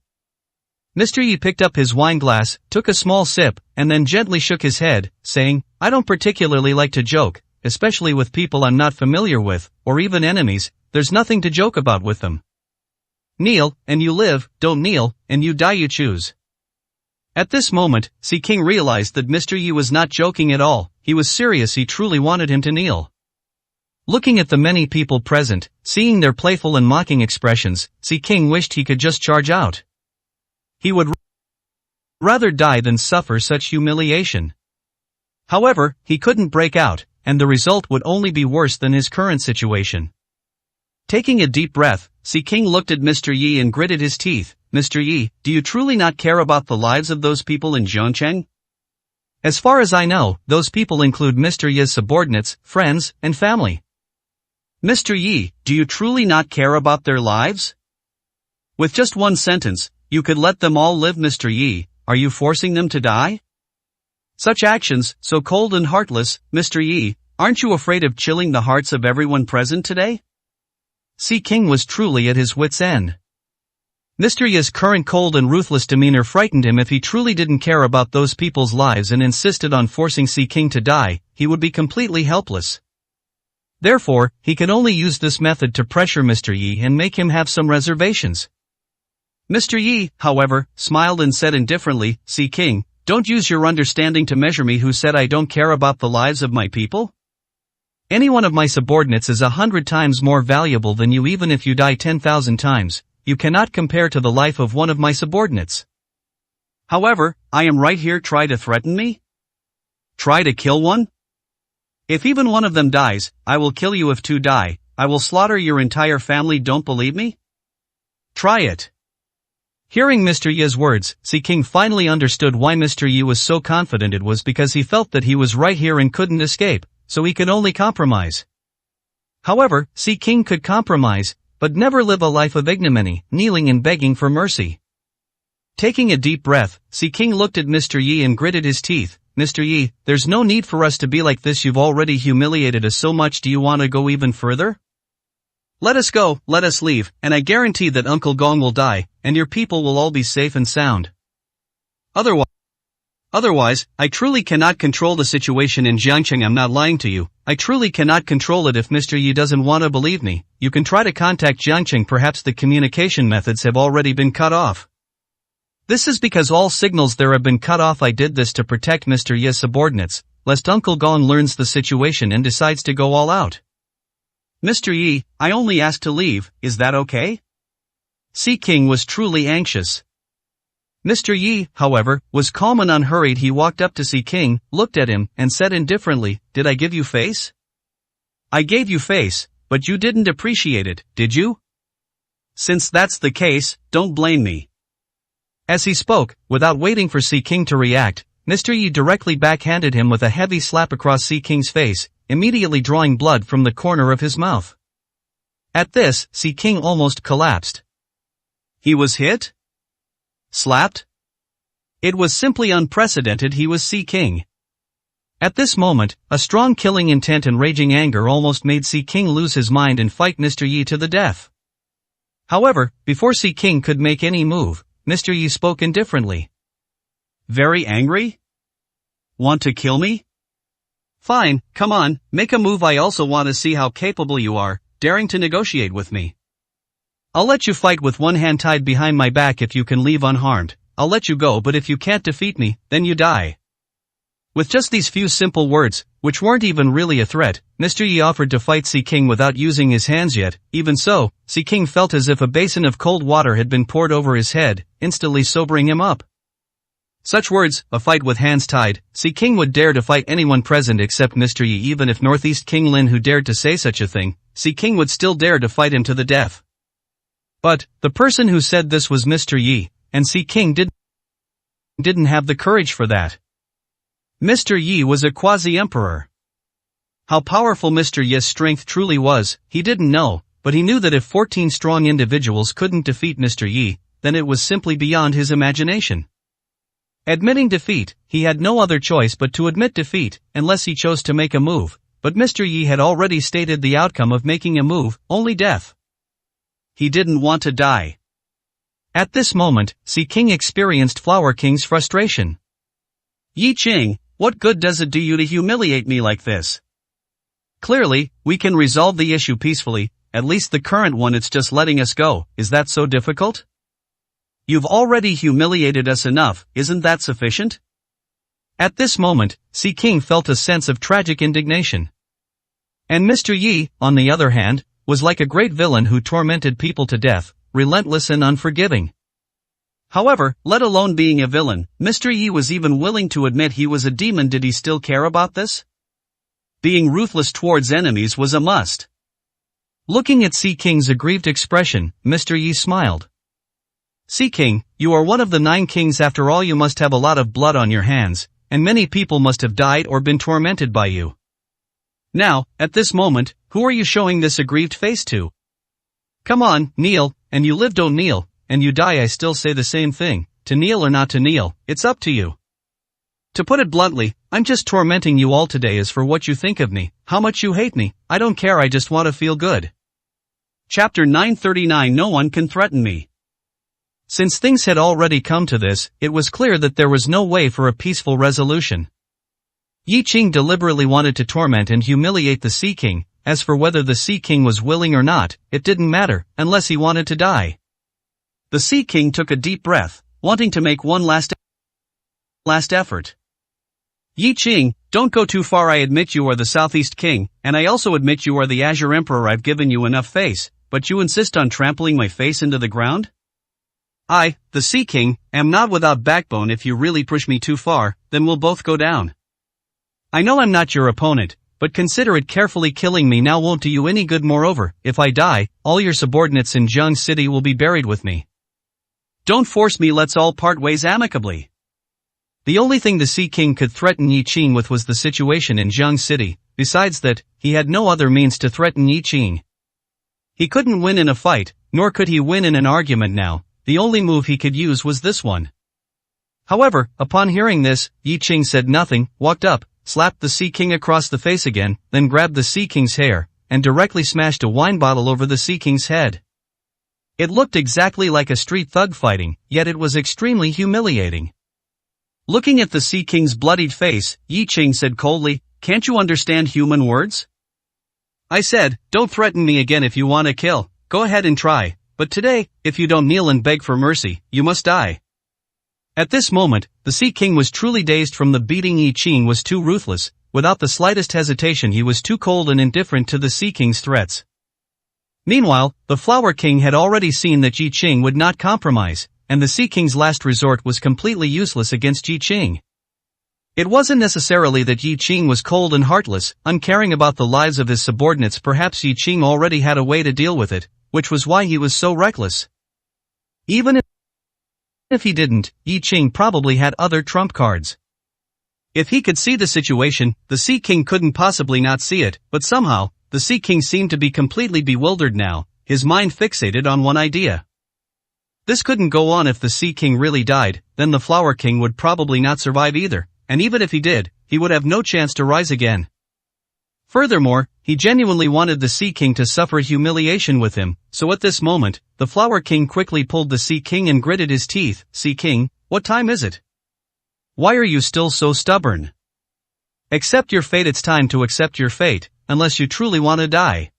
Mr. Yi picked up his wine glass, took a small sip, and then gently shook his head, saying, "I don't particularly like to joke, especially with people I'm not familiar with, or even enemies. There's nothing to joke about with them. Kneel, and you live. Don't kneel, and you die. You choose." At this moment, Sea King realized that Mr. Yi was not joking at all. He was serious. He truly wanted him to kneel. Looking at the many people present, seeing their playful and mocking expressions, Sea King wished he could just charge out. He would rather die than suffer such humiliation. However, he couldn't break out, and the result would only be worse than his current situation. Taking a deep breath, Sea King looked at Mr. Yi and gritted his teeth. Mr. Yi, do you truly not care about the lives of those people in Jiangcheng? As far as I know, those people include Mr. Yi's subordinates, friends, and family. Mr. Yi, do you truly not care about their lives? With just one sentence, you could let them all live. Mr. Yi, are you forcing them to die? Such actions, so cold and heartless, Mr. Yi, aren't you afraid of chilling the hearts of everyone present today? Sea King was truly at his wit's end. Mr. Yi's current cold and ruthless demeanor frightened him. If he truly didn't care about those people's lives and insisted on forcing Sea King to die, he would be completely helpless. Therefore, he could only use this method to pressure Mr. Yi and make him have some reservations. Mr. Yi, however, smiled and said indifferently, Sea King, don't use your understanding to measure me. Who said I don't care about the lives of my people? Any one of my subordinates is 100 times more valuable than you. Even if you die 10,000 times, you cannot compare to the life of one of my subordinates. However, I am right here. Try to threaten me? Try to kill one? If even one of them dies, I will kill you. If two die, I will slaughter your entire family. Don't believe me? Try it. Hearing Mr. Yi's words, Sea King finally understood why Mr. Yi was so confident. It was because he felt that he was right here and couldn't escape, so he could only compromise. However, Sea King could compromise, but never live a life of ignominy, kneeling and begging for mercy. Taking a deep breath, Sea King looked at Mr. Yi and gritted his teeth. Mr. Yi, there's no need for us to be like this. You've already humiliated us so much. Do you want to go even further? Let us go, let us leave, and I guarantee that Uncle Gong will die, and your people will all be safe and sound. Otherwise, I truly cannot control the situation in Jiangcheng. I'm not lying to you, I truly cannot control it. If Mr. Yi doesn't want to believe me, you can try to contact Jiangcheng. Perhaps the communication methods have already been cut off. This is because all signals there have been cut off. I did this to protect Mr. Yi's subordinates, lest Uncle Gong learns the situation and decides to go all out. Mr. Yi, I only asked to leave, is that okay? Sea King was truly anxious. Mr. Yi, however, was calm and unhurried. He walked up to Sea King, looked at him, and said indifferently, did I give you face? I gave you face, but you didn't appreciate it, did you? Since that's the case, don't blame me. As he spoke, without waiting for Sea King to react, Mr. Yi directly backhanded him with a heavy slap across Sea King's face, immediately drawing blood from the corner of his mouth. At this, Sea King almost collapsed. He was hit? Slapped? It was simply unprecedented. He was Sea King. At this moment, a strong killing intent and raging anger almost made Sea King lose his mind and fight Mr. Yi to the death. However, before Sea King could make any move, Mr. Yi spoke indifferently. Very angry? Want to kill me? Fine, come on, make a move. I also want to see how capable you are, daring to negotiate with me. I'll let you fight with one hand tied behind my back. If you can leave unharmed, I'll let you go, but if you can't defeat me, then you die. With just these few simple words, which weren't even really a threat, Mr. Yi offered to fight Sea King without using his hands yet. Even so, Sea King felt as if a basin of cold water had been poured over his head, instantly sobering him up. Such words, a fight with hands tied, Sea King would dare to fight anyone present except Mr. Yi. Even if Northeast King Lin who dared to say such a thing, Sea King would still dare to fight him to the death. But, the person who said this was Mr. Yi, and Sea King didn't have the courage for that. Mr. Yi was a quasi-emperor. How powerful Mr. Yi's strength truly was, he didn't know, but he knew that if 14 strong individuals couldn't defeat Mr. Yi, then it was simply beyond his imagination. Admitting defeat, he had no other choice but to admit defeat, unless he chose to make a move, but Mr. Yi had already stated the outcome of making a move, only death. He didn't want to die. At this moment, Sea King experienced Flower King's frustration. Yi Qing, what good does it do you to humiliate me like this? Clearly, we can resolve the issue peacefully, at least the current one. It's just letting us go. Is that so difficult? You've already humiliated us enough, isn't that sufficient? At this moment, Sea King felt a sense of tragic indignation. And Mr. Yi, on the other hand, was like a great villain who tormented people to death, relentless and unforgiving. However, let alone being a villain, Mr. Yi was even willing to admit he was a demon. Did he still care about this? Being ruthless towards enemies was a must. Looking at Sea King's aggrieved expression, Mr. Yi smiled. Sea King, you are one of the 9 kings. After all, you must have a lot of blood on your hands, and many people must have died or been tormented by you. Now, at this moment, who are you showing this aggrieved face to? Come on, kneel, and you live, don't kneel, and you die. I still say the same thing, to kneel or not to kneel, it's up to you. To put it bluntly, I'm just tormenting you all today. As for what you think of me, how much you hate me, I don't care. I just want to feel good. Chapter 939. No one can threaten me. Since things had already come to this, it was clear that there was no way for a peaceful resolution. Yi Qing deliberately wanted to torment and humiliate the Sea King. As for whether the Sea King was willing or not, it didn't matter, unless he wanted to die. The Sea King took a deep breath, wanting to make one last effort. Yi Qing, don't go too far. I admit you are the Southeast King, and I also admit you are the Azure Emperor. I've given you enough face, but you insist on trampling my face into the ground? I, the Sea King, am not without backbone. If you really push me too far, then we'll both go down. I know I'm not your opponent, but consider it carefully. Killing me now won't do you any good. Moreover, if I die, all your subordinates in Zheng City will be buried with me. Don't force me. Let's all part ways amicably. The only thing the Sea King could threaten Yi Qing with was the situation in Zheng City. Besides that, he had no other means to threaten Yi Qing. He couldn't win in a fight, nor could he win in an argument now. The only move he could use was this one. However, upon hearing this, Yi Qing said nothing, walked up, slapped the Sea King across the face again, then grabbed the Sea King's hair, and directly smashed a wine bottle over the Sea King's head. It looked exactly like a street thug fighting, yet it was extremely humiliating. Looking at the Sea King's bloodied face, Yi Qing said coldly, "Can't you understand human words? I said, don't threaten me again. If you want to kill, go ahead and try. But today, if you don't kneel and beg for mercy, you must die." At this moment, the Sea King was truly dazed from the beating. Yi Qing was too ruthless. Without the slightest hesitation, he was too cold and indifferent to the Sea King's threats. Meanwhile, the Flower King had already seen that Yi Qing would not compromise, and the Sea King's last resort was completely useless against Yi Qing. It wasn't necessarily that Yi Qing was cold and heartless, uncaring about the lives of his subordinates. Perhaps Yi Qing already had a way to deal with it, which was why he was so reckless. Even if he didn't, Yi Qing probably had other trump cards. If he could see the situation, the Sea King couldn't possibly not see it, but somehow, the Sea King seemed to be completely bewildered now, his mind fixated on one idea. This couldn't go on. If the Sea King really died, then the Flower King would probably not survive either, and even if he did, he would have no chance to rise again. Furthermore, he genuinely wanted the Sea King to suffer humiliation with him, so at this moment, the Flower King quickly pulled the Sea King and gritted his teeth. "Sea King, what time is it? Why are you still so stubborn? Accept your fate. It's time to accept your fate, unless you truly want to die."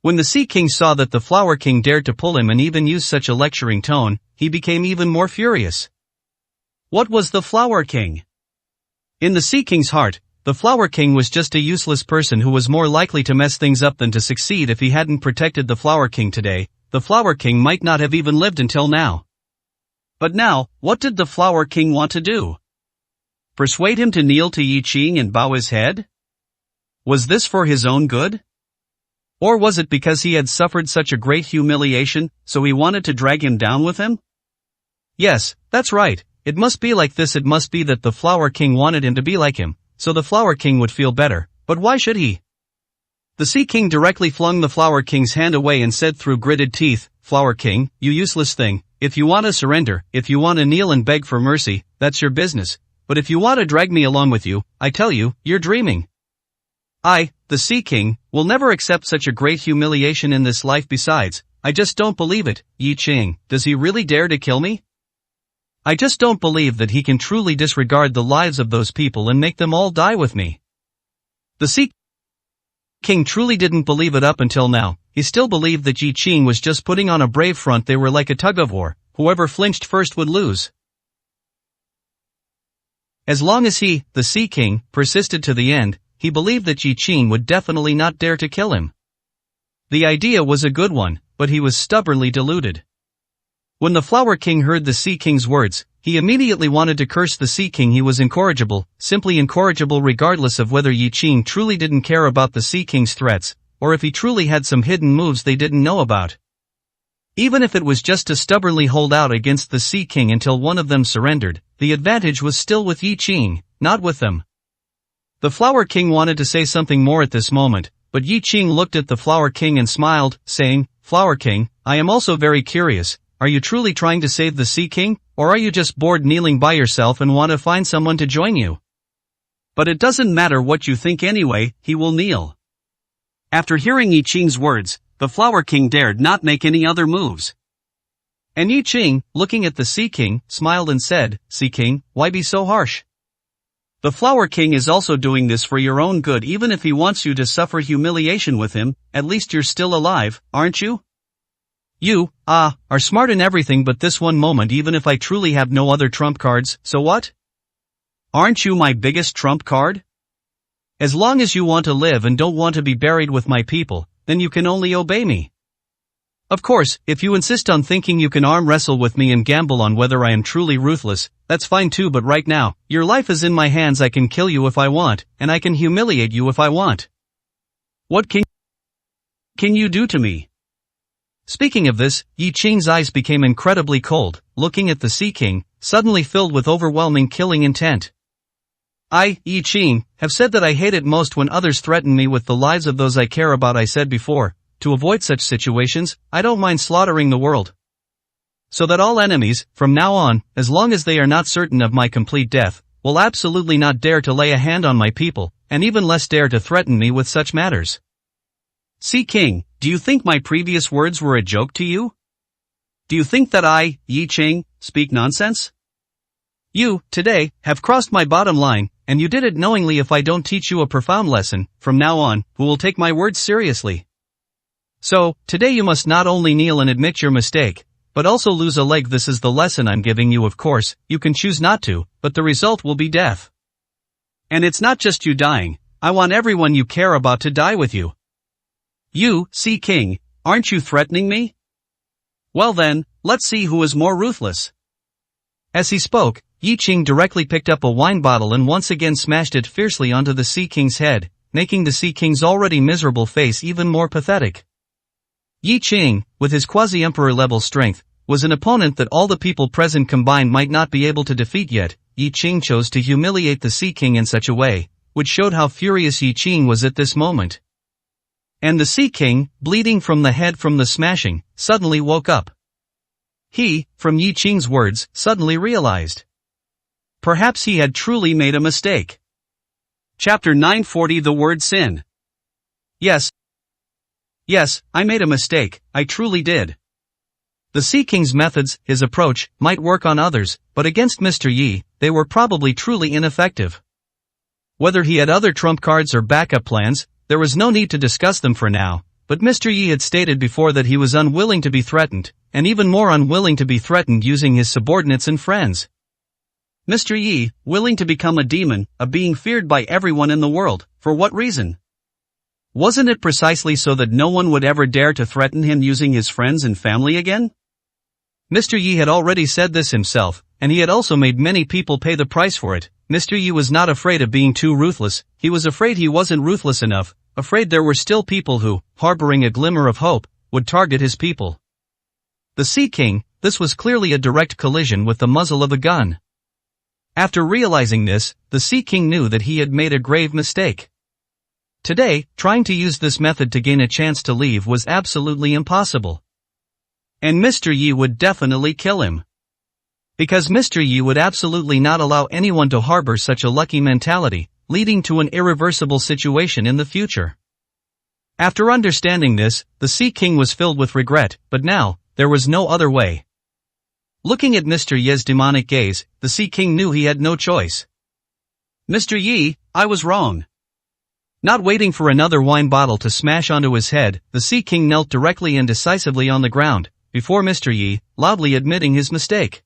When the Sea King saw that the Flower King dared to pull him and even use such a lecturing tone, he became even more furious. What was the Flower King? In the Sea King's heart, the Flower King was just a useless person who was more likely to mess things up than to succeed. If he hadn't protected the Flower King today, the Flower King might not have even lived until now. But now, what did the Flower King want to do? Persuade him to kneel to Yi Qing and bow his head? Was this for his own good? Or was it because he had suffered such a great humiliation, so he wanted to drag him down with him? Yes, that's right, it must be like this. It must be that the Flower King wanted him to be like him, so the Flower King would feel better, but why should he? The Sea King directly flung the Flower King's hand away and said through gritted teeth, "Flower King, you useless thing, if you want to surrender, if you want to kneel and beg for mercy, that's your business, but if you want to drag me along with you, I tell you, you're dreaming. I, the Sea King, will never accept such a great humiliation in this life. Besides, I just don't believe it. Yi Qing, does he really dare to kill me? I just don't believe that he can truly disregard the lives of those people and make them all die with me." The Sea King truly didn't believe it up until now. He still believed that Yi Qing was just putting on a brave front. They were like a tug-of-war, whoever flinched first would lose. As long as he, the Sea King, persisted to the end, he believed that Yi Qing would definitely not dare to kill him. The idea was a good one, but he was stubbornly deluded. When the Flower King heard the Sea King's words, he immediately wanted to curse the Sea King. He was incorrigible, simply incorrigible, regardless of whether Yi Qing truly didn't care about the Sea King's threats, or if he truly had some hidden moves they didn't know about. Even if it was just to stubbornly hold out against the Sea King until one of them surrendered, the advantage was still with Yi Qing, not with them. The Flower King wanted to say something more at this moment, but Yi Qing looked at the Flower King and smiled, saying, "Flower King, I am also very curious, are you truly trying to save the Sea King, or are you just bored kneeling by yourself and want to find someone to join you? But it doesn't matter what you think anyway, he will kneel." After hearing Yi Qing's words, the Flower King dared not make any other moves. And Yi Qing, looking at the Sea King, smiled and said, "Sea King, why be so harsh? The Flower King is also doing this for your own good. Even if he wants you to suffer humiliation with him, at least you're still alive, aren't you? You, are smart in everything but this one moment. Even if I truly have no other trump cards, so what? Aren't you my biggest trump card? As long as you want to live and don't want to be buried with my people, then you can only obey me. Of course, if you insist on thinking you can arm wrestle with me and gamble on whether I am truly ruthless, that's fine too, but right now, your life is in my hands. I can kill you if I want, and I can humiliate you if I want. What can you do to me?" Speaking of this, Yi Qing's eyes became incredibly cold, looking at the Sea King, suddenly filled with overwhelming killing intent. "I, Yi Qing, have said that I hate it most when others threaten me with the lives of those I care about. I said before, to avoid such situations, I don't mind slaughtering the world. So that all enemies, from now on, as long as they are not certain of my complete death, will absolutely not dare to lay a hand on my people, and even less dare to threaten me with such matters. Sea King, do you think my previous words were a joke to you? Do you think that I, Yi Qing, speak nonsense? You, today, have crossed my bottom line, and you did it knowingly. If I don't teach you a profound lesson, from now on, who will take my words seriously? So, today you must not only kneel and admit your mistake, but also lose a leg. This is the lesson I'm giving you. Of course, you can choose not to, but the result will be death. And it's not just you dying, I want everyone you care about to die with you. You, Sea King, aren't you threatening me? Well then, let's see who is more ruthless." As he spoke, Yi Qing directly picked up a wine bottle and once again smashed it fiercely onto the Sea King's head, making the Sea King's already miserable face even more pathetic. Yi Qing, with his quasi-emperor level strength, was an opponent that all the people present combined might not be able to defeat. Yet, Yi Qing chose to humiliate the Sea King in such a way, which showed how furious Yi Qing was at this moment. And the Sea King, bleeding from the head from the smashing, suddenly woke up. He, from Yi Qing's words, suddenly realized. Perhaps he had truly made a mistake. Chapter 940. The word sin. Yes, I made a mistake, I truly did. The Sea King's methods, his approach, might work on others, but against Mr. Yi, they were probably truly ineffective. Whether he had other trump cards or backup plans, there was no need to discuss them for now, but Mr. Yi had stated before that he was unwilling to be threatened, and even more unwilling to be threatened using his subordinates and friends. Mr. Yi, willing to become a demon, a being feared by everyone in the world, for what reason? Wasn't it precisely so that no one would ever dare to threaten him using his friends and family again? Mr. Yi had already said this himself, and he had also made many people pay the price for it. Mr. Yi was not afraid of being too ruthless, he was afraid he wasn't ruthless enough, afraid there were still people who, harboring a glimmer of hope, would target his people. The Sea King, this was clearly a direct collision with the muzzle of a gun. After realizing this, the Sea King knew that he had made a grave mistake. Today, trying to use this method to gain a chance to leave was absolutely impossible. And Mr. Yi would definitely kill him. Because Mr. Yi would absolutely not allow anyone to harbor such a lucky mentality, leading to an irreversible situation in the future. After understanding this, the Sea King was filled with regret, but now, there was no other way. Looking at Mr. Yi's demonic gaze, the Sea King knew he had no choice. Mr. Yi, I was wrong. Not waiting for another wine bottle to smash onto his head, the Sea King knelt directly and decisively on the ground, before Mr. Yi, loudly admitting his mistake.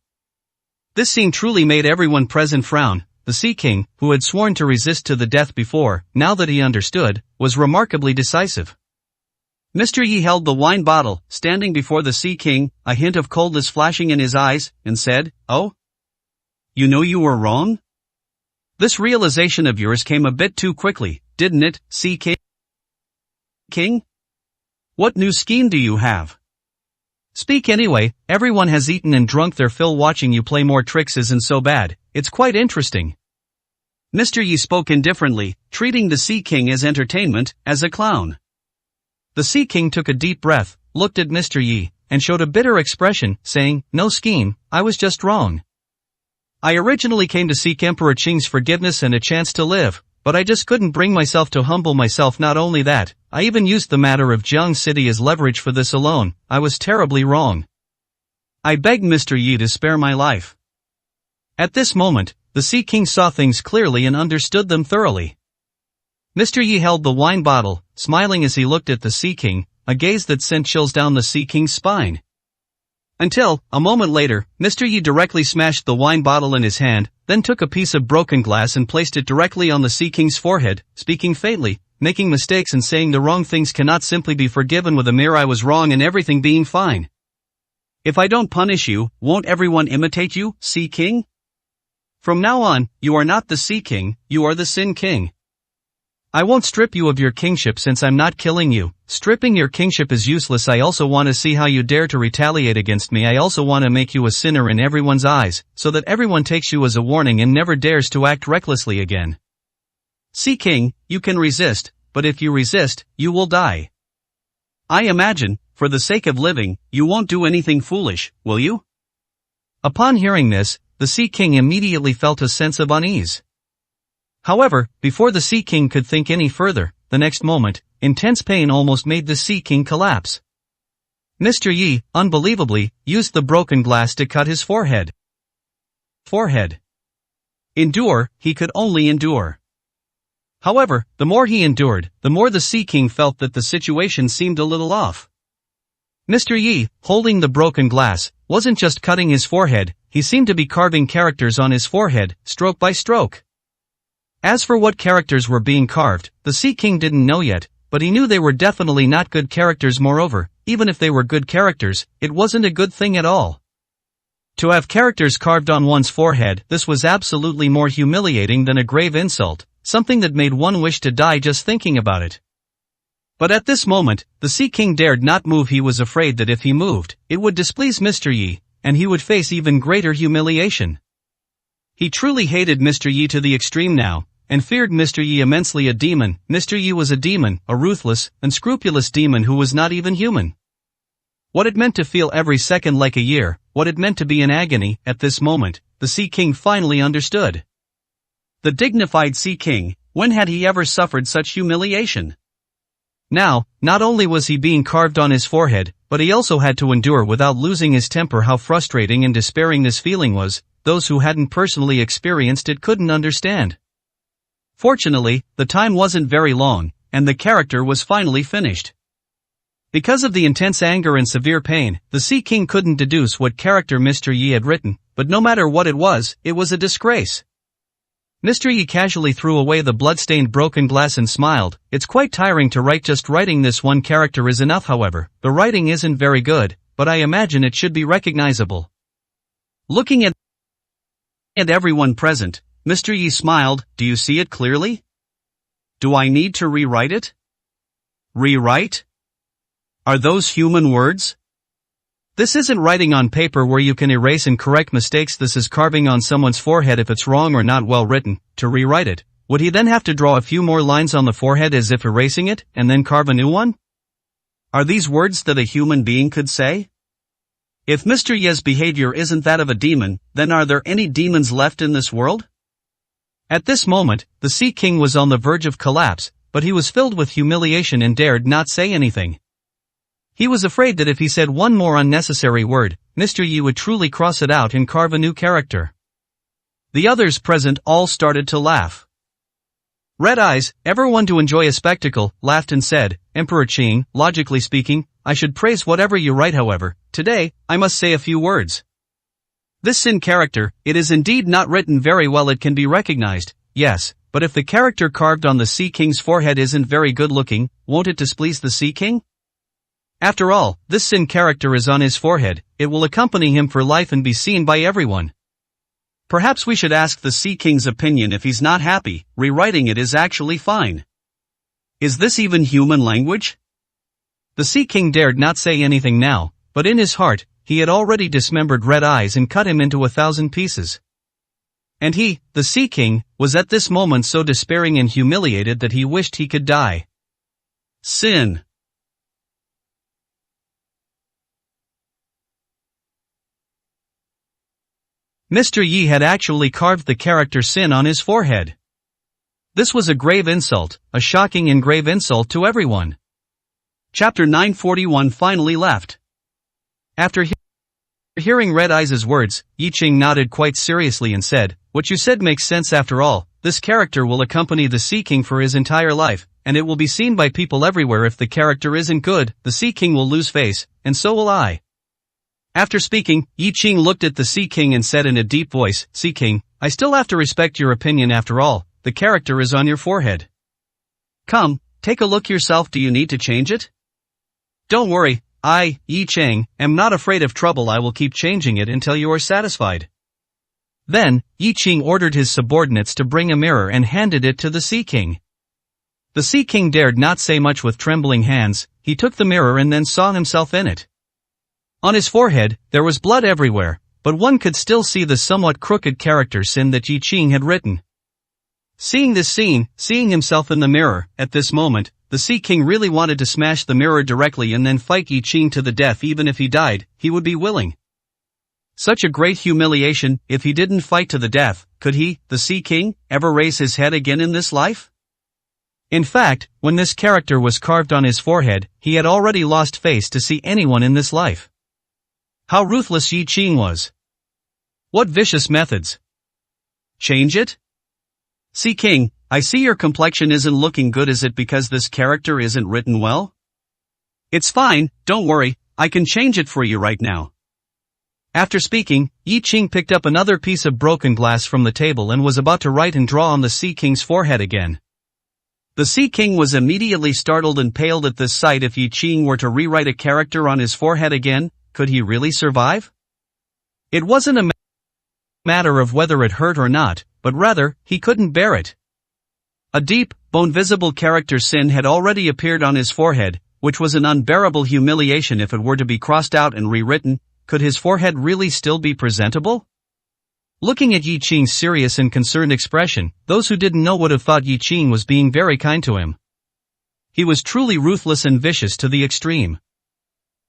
This scene truly made everyone present frown, the Sea King, who had sworn to resist to the death before, now that he understood, was remarkably decisive. Mr. Yi held the wine bottle, standing before the Sea King, a hint of coldness flashing in his eyes, and said, "Oh? You know you were wrong? This realization of yours came a bit too quickly, didn't it, Sea King? What new scheme do you have? Speak anyway. Everyone has eaten and drunk their fill. Watching you play more tricks isn't so bad, it's quite interesting." Mr. Yi spoke indifferently, treating the Sea King as entertainment, as a clown. The Sea King took a deep breath, looked at Mr. Yi, and showed a bitter expression, saying, "No scheme, I was just wrong. I originally came to seek Emperor Qing's forgiveness and a chance to live, but I just couldn't bring myself to humble myself. Not only that, I even used the matter of Jiang City as leverage for this alone. I was terribly wrong. I begged Mr. Yi to spare my life." At this moment, the Sea King saw things clearly and understood them thoroughly. Mr. Yi held the wine bottle, smiling as he looked at the Sea King, a gaze that sent chills down the Sea King's spine. Until, a moment later, Mr. Yi directly smashed the wine bottle in his hand, then took a piece of broken glass and placed it directly on the Sea King's forehead, speaking faintly, "Making mistakes and saying the wrong things cannot simply be forgiven with a mere 'I was wrong' and everything being fine. If I don't punish you, won't everyone imitate you, Sea King? From now on, you are not the Sea King, you are the Sin King. I won't strip you of your kingship since I'm not killing you. Stripping your kingship is useless. I also want to see how you dare to retaliate against me. I also want to make you a sinner in everyone's eyes, so that everyone takes you as a warning and never dares to act recklessly again. Sea King, you can resist, but if you resist, you will die. I imagine, for the sake of living, you won't do anything foolish, will you?" Upon hearing this, the Sea King immediately felt a sense of unease. However, before the Sea King could think any further, the next moment, intense pain almost made the Sea King collapse. Mr. Yi, unbelievably, used the broken glass to cut his forehead. Endure, he could only endure. However, the more he endured, the more the Sea King felt that the situation seemed a little off. Mr. Yi, holding the broken glass, wasn't just cutting his forehead, he seemed to be carving characters on his forehead, stroke by stroke. As for what characters were being carved, the Sea King didn't know yet, but he knew they were definitely not good characters. Moreover, even if they were good characters, it wasn't a good thing at all. To have characters carved on one's forehead, this was absolutely more humiliating than a grave insult, something that made one wish to die just thinking about it. But at this moment, the Sea King dared not move. He was afraid that if he moved, it would displease Mr. Yi, and he would face even greater humiliation. He truly hated Mr. Yi to the extreme now, and feared Mr. Yi immensely. A demon. Mr. Yi was a demon, a ruthless, unscrupulous demon who was not even human. What it meant to feel every second like a year, what it meant to be in agony, at this moment, the Sea King finally understood. The dignified Sea King, when had he ever suffered such humiliation? Now, not only was he being carved on his forehead, but he also had to endure without losing his temper. How frustrating and despairing this feeling was. Those who hadn't personally experienced it couldn't understand. Fortunately, the time wasn't very long, and the character was finally finished. Because of the intense anger and severe pain, the Sea King couldn't deduce what character Mr. Yi had written, but no matter what it was a disgrace. Mr. Yi casually threw away the blood-stained broken glass and smiled. It's quite tiring to write. Just writing this one character is enough. However, the writing isn't very good, but I imagine it should be recognizable. Looking at everyone present, Mr. Yi smiled. Do you see it clearly? Do I need to rewrite it? Rewrite? Are those human words? This isn't writing on paper where you can erase and correct mistakes. This is carving on someone's forehead. If it's wrong or not well written, to rewrite it, would he then have to draw a few more lines on the forehead as if erasing it, and then carve a new one? Are these words that a human being could say? If Mr. Yi's behavior isn't that of a demon, then are there any demons left in this world? At this moment, the Sea King was on the verge of collapse, but he was filled with humiliation and dared not say anything. He was afraid that if he said one more unnecessary word, Mr. Yi would truly cross it out and carve a new character. The others present all started to laugh. Red Eyes, everyone to enjoy a spectacle, laughed and said, Emperor Qing, logically speaking, I should praise whatever you write. However, today, I must say a few words. This Sin character, it is indeed not written very well. It can be recognized, yes, but if the character carved on the Sea King's forehead isn't very good looking, won't it displease the Sea King? After all, this Sin character is on his forehead, it will accompany him for life and be seen by everyone. Perhaps we should ask the Sea King's opinion. If he's not happy, rewriting it is actually fine. Is this even human language? The Sea King dared not say anything now, but in his heart, he had already dismembered Red Eyes and cut him into 1,000 pieces. And he, the Sea King, was at this moment so despairing and humiliated that he wished he could die. Sin. Mr. Yi had actually carved the character Sin on his forehead. This was a grave insult, a shocking and grave insult to everyone. Chapter 941 finally left. After hearing Red Eyes' words, Yi Ching nodded quite seriously and said, "What you said makes sense. After all, this character will accompany the Sea King for his entire life, and it will be seen by people everywhere. If the character isn't good, the Sea King will lose face, and so will I." After speaking, Yi Ching looked at the Sea King and said in a deep voice, "Sea King, I still have to respect your opinion. After all, the character is on your forehead. Come, take a look yourself. Do you need to change it? Don't worry. I, Yi Ching, am not afraid of trouble. I will keep changing it until you are satisfied." Then, Yi Ching ordered his subordinates to bring a mirror and handed it to the Sea King. The Sea King dared not say much. With trembling hands, he took the mirror and then saw himself in it. On his forehead, there was blood everywhere, but one could still see the somewhat crooked character Sin that Yi Ching had written. Seeing this scene, seeing himself in the mirror, at this moment, the Sea King really wanted to smash the mirror directly and then fight Yi Ching to the death. Even if he died, he would be willing. Such a great humiliation. If he didn't fight to the death, could he, the Sea King, ever raise his head again in this life? In fact, when this character was carved on his forehead, he had already lost face to see anyone in this life. How ruthless Yi Ching was. What vicious methods. Change it? Sea King, I see your complexion isn't looking good. Is it because this character isn't written well? It's fine, don't worry, I can change it for you right now. After speaking, Yi Ching picked up another piece of broken glass from the table and was about to write and draw on the Sea King's forehead again. The Sea King was immediately startled and paled at this sight. If Yi Ching were to rewrite a character on his forehead again, could he really survive? It wasn't a matter of whether it hurt or not, but rather, he couldn't bear it. A deep, bone-visible character Sin had already appeared on his forehead, which was an unbearable humiliation. If it were to be crossed out and rewritten, could his forehead really still be presentable? Looking at Yi Ching's serious and concerned expression, those who didn't know would have thought Yi Ching was being very kind to him. He was truly ruthless and vicious to the extreme.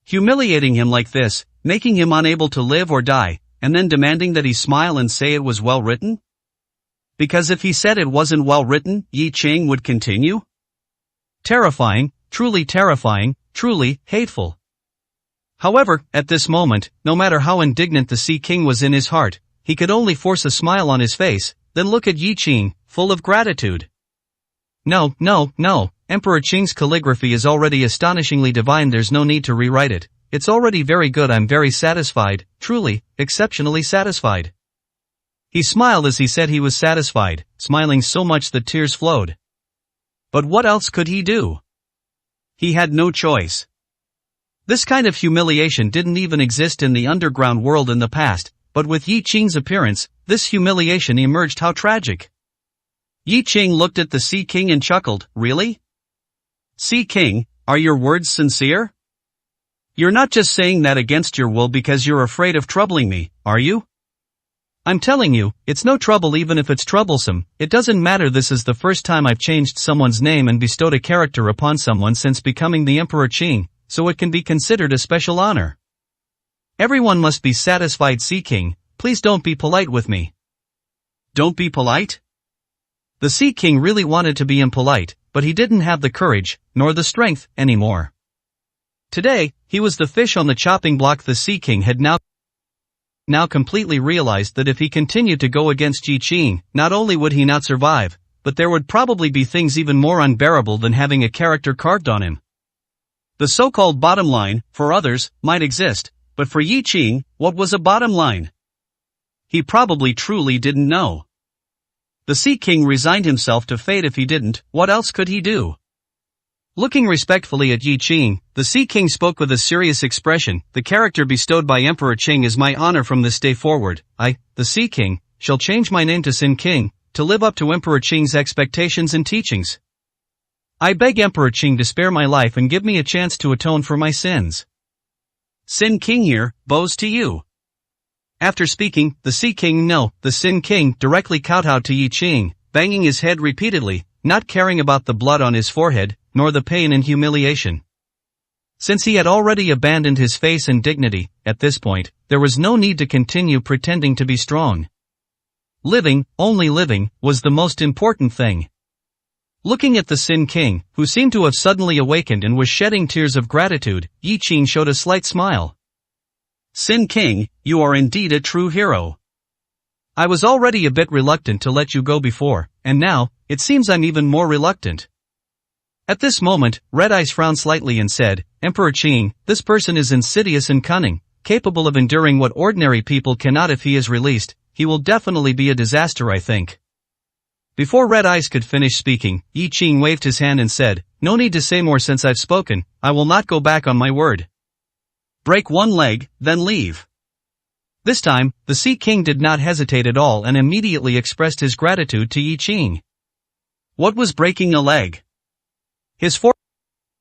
Humiliating him like this, making him unable to live or die, and then demanding that he smile and say it was well written? Because if he said it wasn't well written, Yi Ching would continue? Terrifying, truly hateful. However, at this moment, no matter how indignant the Sea King was in his heart, he could only force a smile on his face, then look at Yi Ching, full of gratitude. No, Emperor Qing's calligraphy is already astonishingly divine. There's no need to rewrite it. It's already very good. I'm very satisfied, truly, exceptionally satisfied. He smiled as he said he was satisfied, smiling so much that tears flowed. But what else could he do? He had no choice. This kind of humiliation didn't even exist in the underground world in the past, but with Yi Ching's appearance, this humiliation emerged. How tragic. Yi Ching looked at the Sea King and chuckled, "Really? Sea King, are your words sincere? You're not just saying that against your will because you're afraid of troubling me, are you? I'm telling you, it's no trouble even if it's troublesome. It doesn't matter. This is the first time I've changed someone's name and bestowed a character upon someone since becoming the Emperor Qing, so it can be considered a special honor. Everyone must be satisfied. Sea King, please don't be polite with me." Don't be polite? The Sea King really wanted to be impolite, but he didn't have the courage, nor the strength, anymore. Today, he was the fish on the chopping block. The Sea King had now completely realized that if he continued to go against Yi Ching, not only would he not survive, but there would probably be things even more unbearable than having a character carved on him. The so-called bottom line, for others, might exist, but for Yi Ching, what was a bottom line? He probably truly didn't know. The Sea King resigned himself to fate. If he didn't, what else could he do? Looking respectfully at Yi Qing, the Sea King spoke with a serious expression. The character bestowed by Emperor Qing is my honor from this day forward. I, the Sea King, shall change my name to Sin King, to live up to Emperor Qing's expectations and teachings. I beg Emperor Qing to spare my life and give me a chance to atone for my sins. Sin King here, bows to you. After speaking, the Sin King directly kowtowed to Yi Qing, banging his head repeatedly, not caring about the blood on his forehead, nor the pain and humiliation. Since he had already abandoned his face and dignity, at this point, there was no need to continue pretending to be strong. Living, only living, was the most important thing. Looking at the Sin King, who seemed to have suddenly awakened and was shedding tears of gratitude, Yi Qing showed a slight smile. Sin King, you are indeed a true hero. I was already a bit reluctant to let you go before, and now, it seems I'm even more reluctant. At this moment, Red Eyes frowned slightly and said, Emperor Qing, this person is insidious and cunning, capable of enduring what ordinary people cannot. If he is released, he will definitely be a disaster, I think. Before Red Eyes could finish speaking, Yi Qing waved his hand and said, no need to say more since I've spoken, I will not go back on my word. Break one leg, then leave. This time, the Sea King did not hesitate at all and immediately expressed his gratitude to Yi Qing. What was breaking a leg? His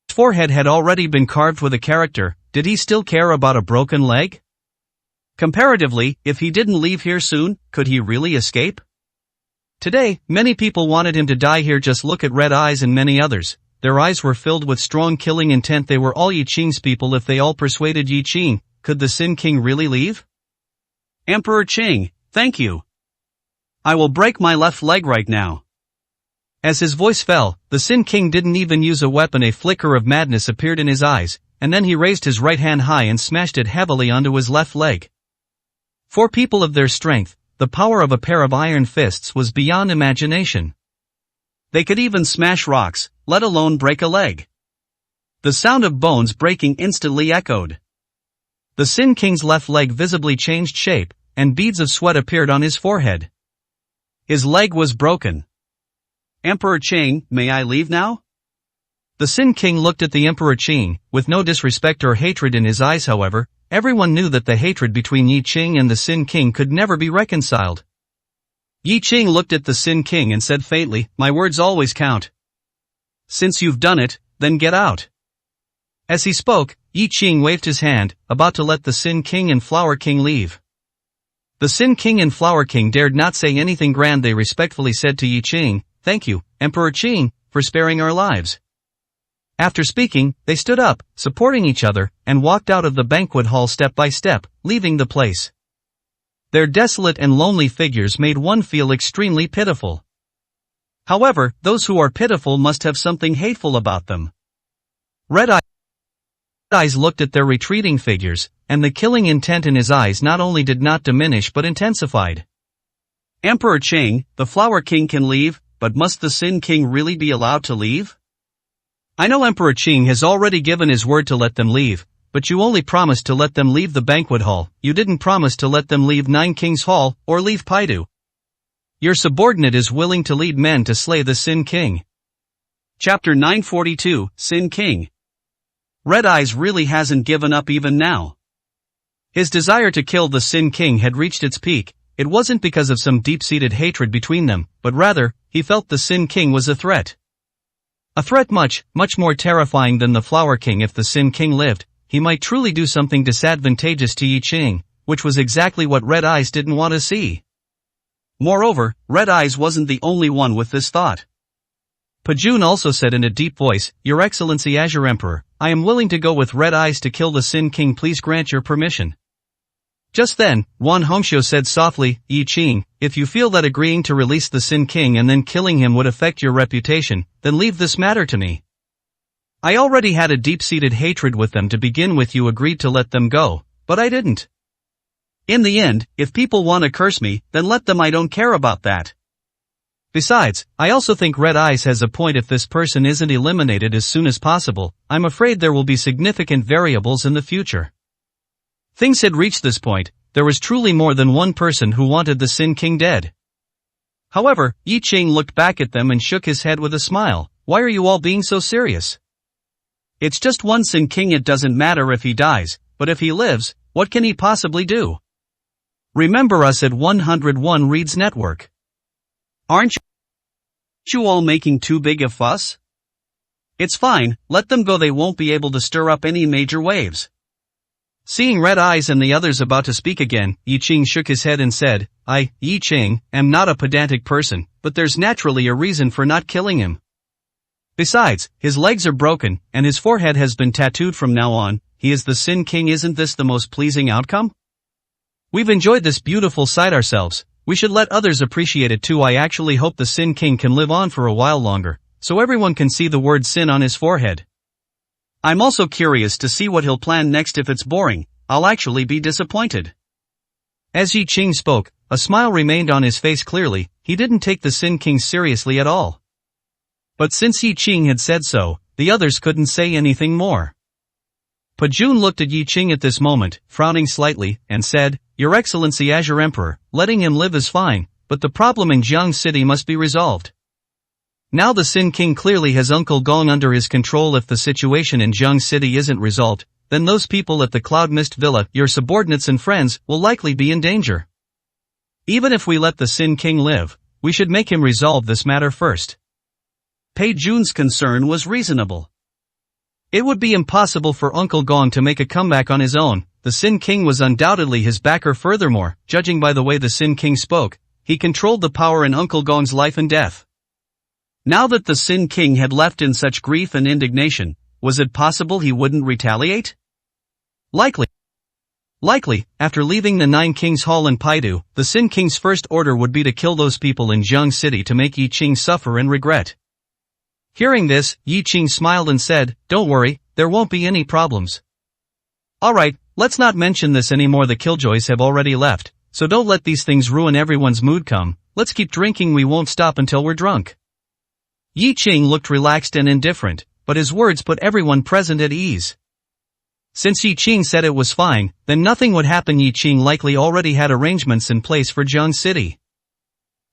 forehead had already been carved with a character. Did he still care about a broken leg? Comparatively, if he didn't leave here soon, could he really escape? Today, many people wanted him to die here. Just look at Red Eyes and many others. Their eyes were filled with strong killing intent. They were all Yi Qing's people. If they all persuaded Yi Qing, could the Sin King really leave? Emperor Qing, thank you. I will break my left leg right now. As his voice fell, the Sin King didn't even use a weapon. A flicker of madness appeared in his eyes, and then he raised his right hand high and smashed it heavily onto his left leg. For people of their strength, the power of a pair of iron fists was beyond imagination. They could even smash rocks, let alone break a leg. The sound of bones breaking instantly echoed. The Sin King's left leg visibly changed shape, and beads of sweat appeared on his forehead. His leg was broken. Emperor Qing, may I leave now? The Sin King looked at the Emperor Qing, with no disrespect or hatred in his eyes. However, everyone knew that the hatred between Yi Qing and the Sin King could never be reconciled. Yi Qing looked at the Sin King and said faintly, my words always count. Since you've done it, then get out. As he spoke, Yi Qing waved his hand, about to let the Sin King and Flower King leave. The Sin King and Flower King dared not say anything grand. They respectfully said to Yi Qing, thank you, Emperor Qing, for sparing our lives. After speaking, they stood up, supporting each other, and walked out of the banquet hall step by step, leaving the place. Their desolate and lonely figures made one feel extremely pitiful. However, those who are pitiful must have something hateful about them. Red Eyes looked at their retreating figures, and the killing intent in his eyes not only did not diminish but intensified. Emperor Qing, the Flower King can leave, but must the Sin King really be allowed to leave? I know Emperor Qing has already given his word to let them leave, but you only promised to let them leave the banquet hall. You didn't promise to let them leave Nine Kings Hall, or leave Paidu. Your subordinate is willing to lead men to slay the Sin King. Chapter 942, Sin King. Red Eyes really hasn't given up even now. His desire to kill the Sin King had reached its peak. It wasn't because of some deep-seated hatred between them, but rather, he felt the Sin King was a threat. A threat much more terrifying than the Flower King. If the Sin King lived, he might truly do something disadvantageous to Yi Qing, which was exactly what Red Eyes didn't want to see. Moreover, Red Eyes wasn't the only one with this thought. Pajun also said in a deep voice, Your Excellency Azure Emperor, I am willing to go with Red Eyes to kill the Sin King. Please grant your permission. Just then, Wan Hongxiu said softly, Yi Qing, if you feel that agreeing to release the Sin King and then killing him would affect your reputation, then leave this matter to me. I already had a deep-seated hatred with them to begin with. You agreed to let them go, but I didn't. In the end, if people want to curse me, then let them. I don't care about that. Besides, I also think Red Eyes has a point. If this person isn't eliminated as soon as possible, I'm afraid there will be significant variables in the future. Things had reached this point, there was truly more than one person who wanted the Sin King dead. However, Yi Ching looked back at them and shook his head with a smile. Why are you all being so serious? It's just one Sin King, it doesn't matter if he dies, but if he lives, what can he possibly do? Remember us at 101 Reads Network. Aren't you all making too big a fuss? It's fine, let them go, they won't be able to stir up any major waves. Seeing Red Eyes and the others about to speak again, Yi Ching shook his head and said, I, Yi Ching, am not a pedantic person, but there's naturally a reason for not killing him. Besides, his legs are broken, and his forehead has been tattooed from now on. He is the Sin King. Isn't this the most pleasing outcome? We've enjoyed this beautiful sight ourselves, we should let others appreciate it too. I actually hope the Sin King can live on for a while longer, so everyone can see the word sin on his forehead. I'm also curious to see what he'll plan next. If it's boring, I'll actually be disappointed. As Yi Ching spoke, a smile remained on his face. Clearly, he didn't take the Sin King seriously at all. But since Yi Ching had said so, the others couldn't say anything more. Pa Jun looked at Yi Ching at this moment, frowning slightly, and said, Your Excellency Azure Emperor, letting him live is fine, but the problem in Jiang City must be resolved. Now the Sin King clearly has Uncle Gong under his control. If the situation in Jiang City isn't resolved, then those people at the Cloud Mist Villa, your subordinates and friends, will likely be in danger. Even if we let the Sin King live, we should make him resolve this matter first. Pa Jun's concern was reasonable. It would be impossible for Uncle Gong to make a comeback on his own. The Sin King was undoubtedly his backer. Furthermore, judging by the way the Sin King spoke, he controlled the power in Uncle Gong's life and death. Now that the Sin King had left in such grief and indignation, was it possible he wouldn't retaliate? Likely. After leaving the Nine Kings Hall in Paidu, the Sin King's first order would be to kill those people in Jiang City to make Yi Ching suffer and regret. Hearing this, Yi Ching smiled and said, Don't worry, there won't be any problems. Alright, let's not mention this anymore. The Killjoys have already left, so don't let these things ruin everyone's mood. Come, let's keep drinking. We won't stop until we're drunk. Yi Ching looked relaxed and indifferent, but his words put everyone present at ease. Since Yi Ching said it was fine, then nothing would happen. Yi Ching likely already had arrangements in place for Jiang City.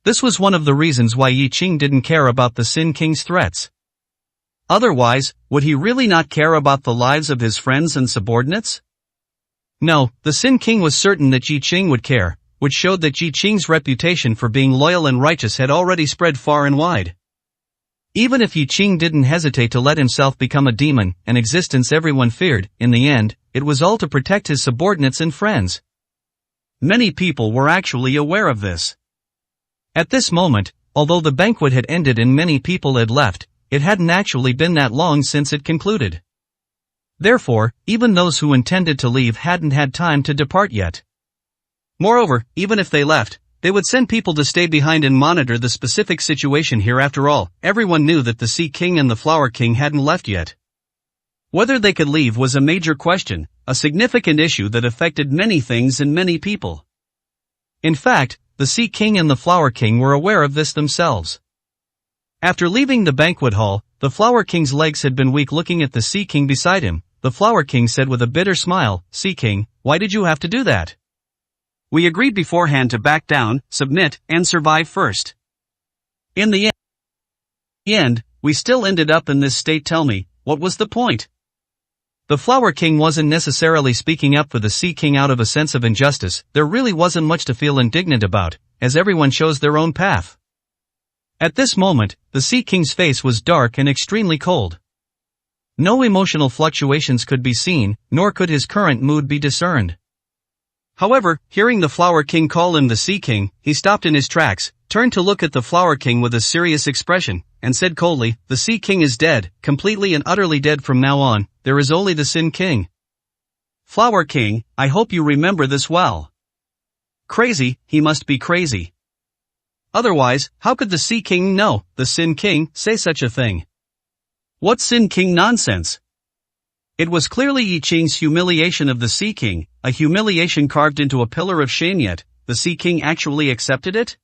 This was one of the reasons why Yi Ching didn't care about the Sin King's threats. Otherwise, would he really not care about the lives of his friends and subordinates? No, the Sin King was certain that Yi Ching would care, which showed that Yi Ching's reputation for being loyal and righteous had already spread far and wide. Even if Yi Ching didn't hesitate to let himself become a demon, an existence everyone feared, in the end, it was all to protect his subordinates and friends. Many people were actually aware of this. At this moment, although the banquet had ended and many people had left, it hadn't actually been that long since it concluded. Therefore, even those who intended to leave hadn't had time to depart yet. Moreover, even if they left, they would send people to stay behind and monitor the specific situation here. After all, everyone knew that the Sea King and the Flower King hadn't left yet. Whether they could leave was a major question, a significant issue that affected many things and many people. In fact, the Sea King and the Flower King were aware of this themselves. After leaving the banquet hall, the Flower King's legs had been weak. Looking at the Sea King beside him, the Flower King said with a bitter smile, Sea King, why did you have to do that? We agreed beforehand to back down, submit, and survive first. In the end, we still ended up in this state. Tell me, what was the point? The Flower King wasn't necessarily speaking up for the Sea King out of a sense of injustice. There really wasn't much to feel indignant about, as everyone chose their own path. At this moment, the Sea King's face was dark and extremely cold. No emotional fluctuations could be seen, nor could his current mood be discerned. However, hearing the Flower King call him the Sea King, he stopped in his tracks, turned to look at the Flower King with a serious expression, and said coldly, the Sea King is dead, completely and utterly dead. From now on, there is only the Sin King. Flower King, I hope you remember this well. Crazy, he must be crazy. Otherwise, how could the Sea King, no, the Sin King, say such a thing? What Sin King nonsense? It was clearly Yi Ching's humiliation of the Sea King, a humiliation carved into a pillar of shame. Yet, the Sea King actually accepted it?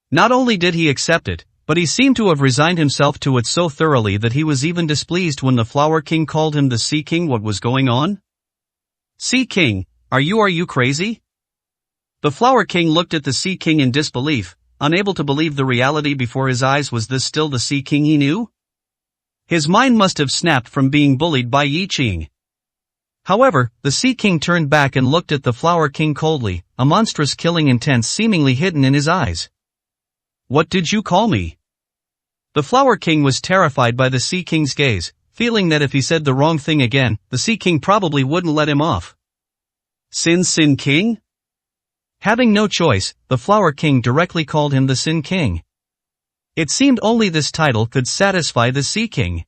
Not only did he accept it, but he seemed to have resigned himself to it so thoroughly that he was even displeased when the Flower King called him the Sea King. What was going on? Sea King, are you crazy? The Flower King looked at the Sea King in disbelief, unable to believe the reality before his eyes. Was this still the Sea King he knew? His mind must have snapped from being bullied by Yi Qing. However, the Sea King turned back and looked at the Flower King coldly, a monstrous killing intent seemingly hidden in his eyes. What did you call me? The Flower King was terrified by the Sea King's gaze, feeling that if he said the wrong thing again, the Sea King probably wouldn't let him off. Sin King? Having no choice, the Flower King directly called him the Sin King. It seemed only this title could satisfy the Sea King.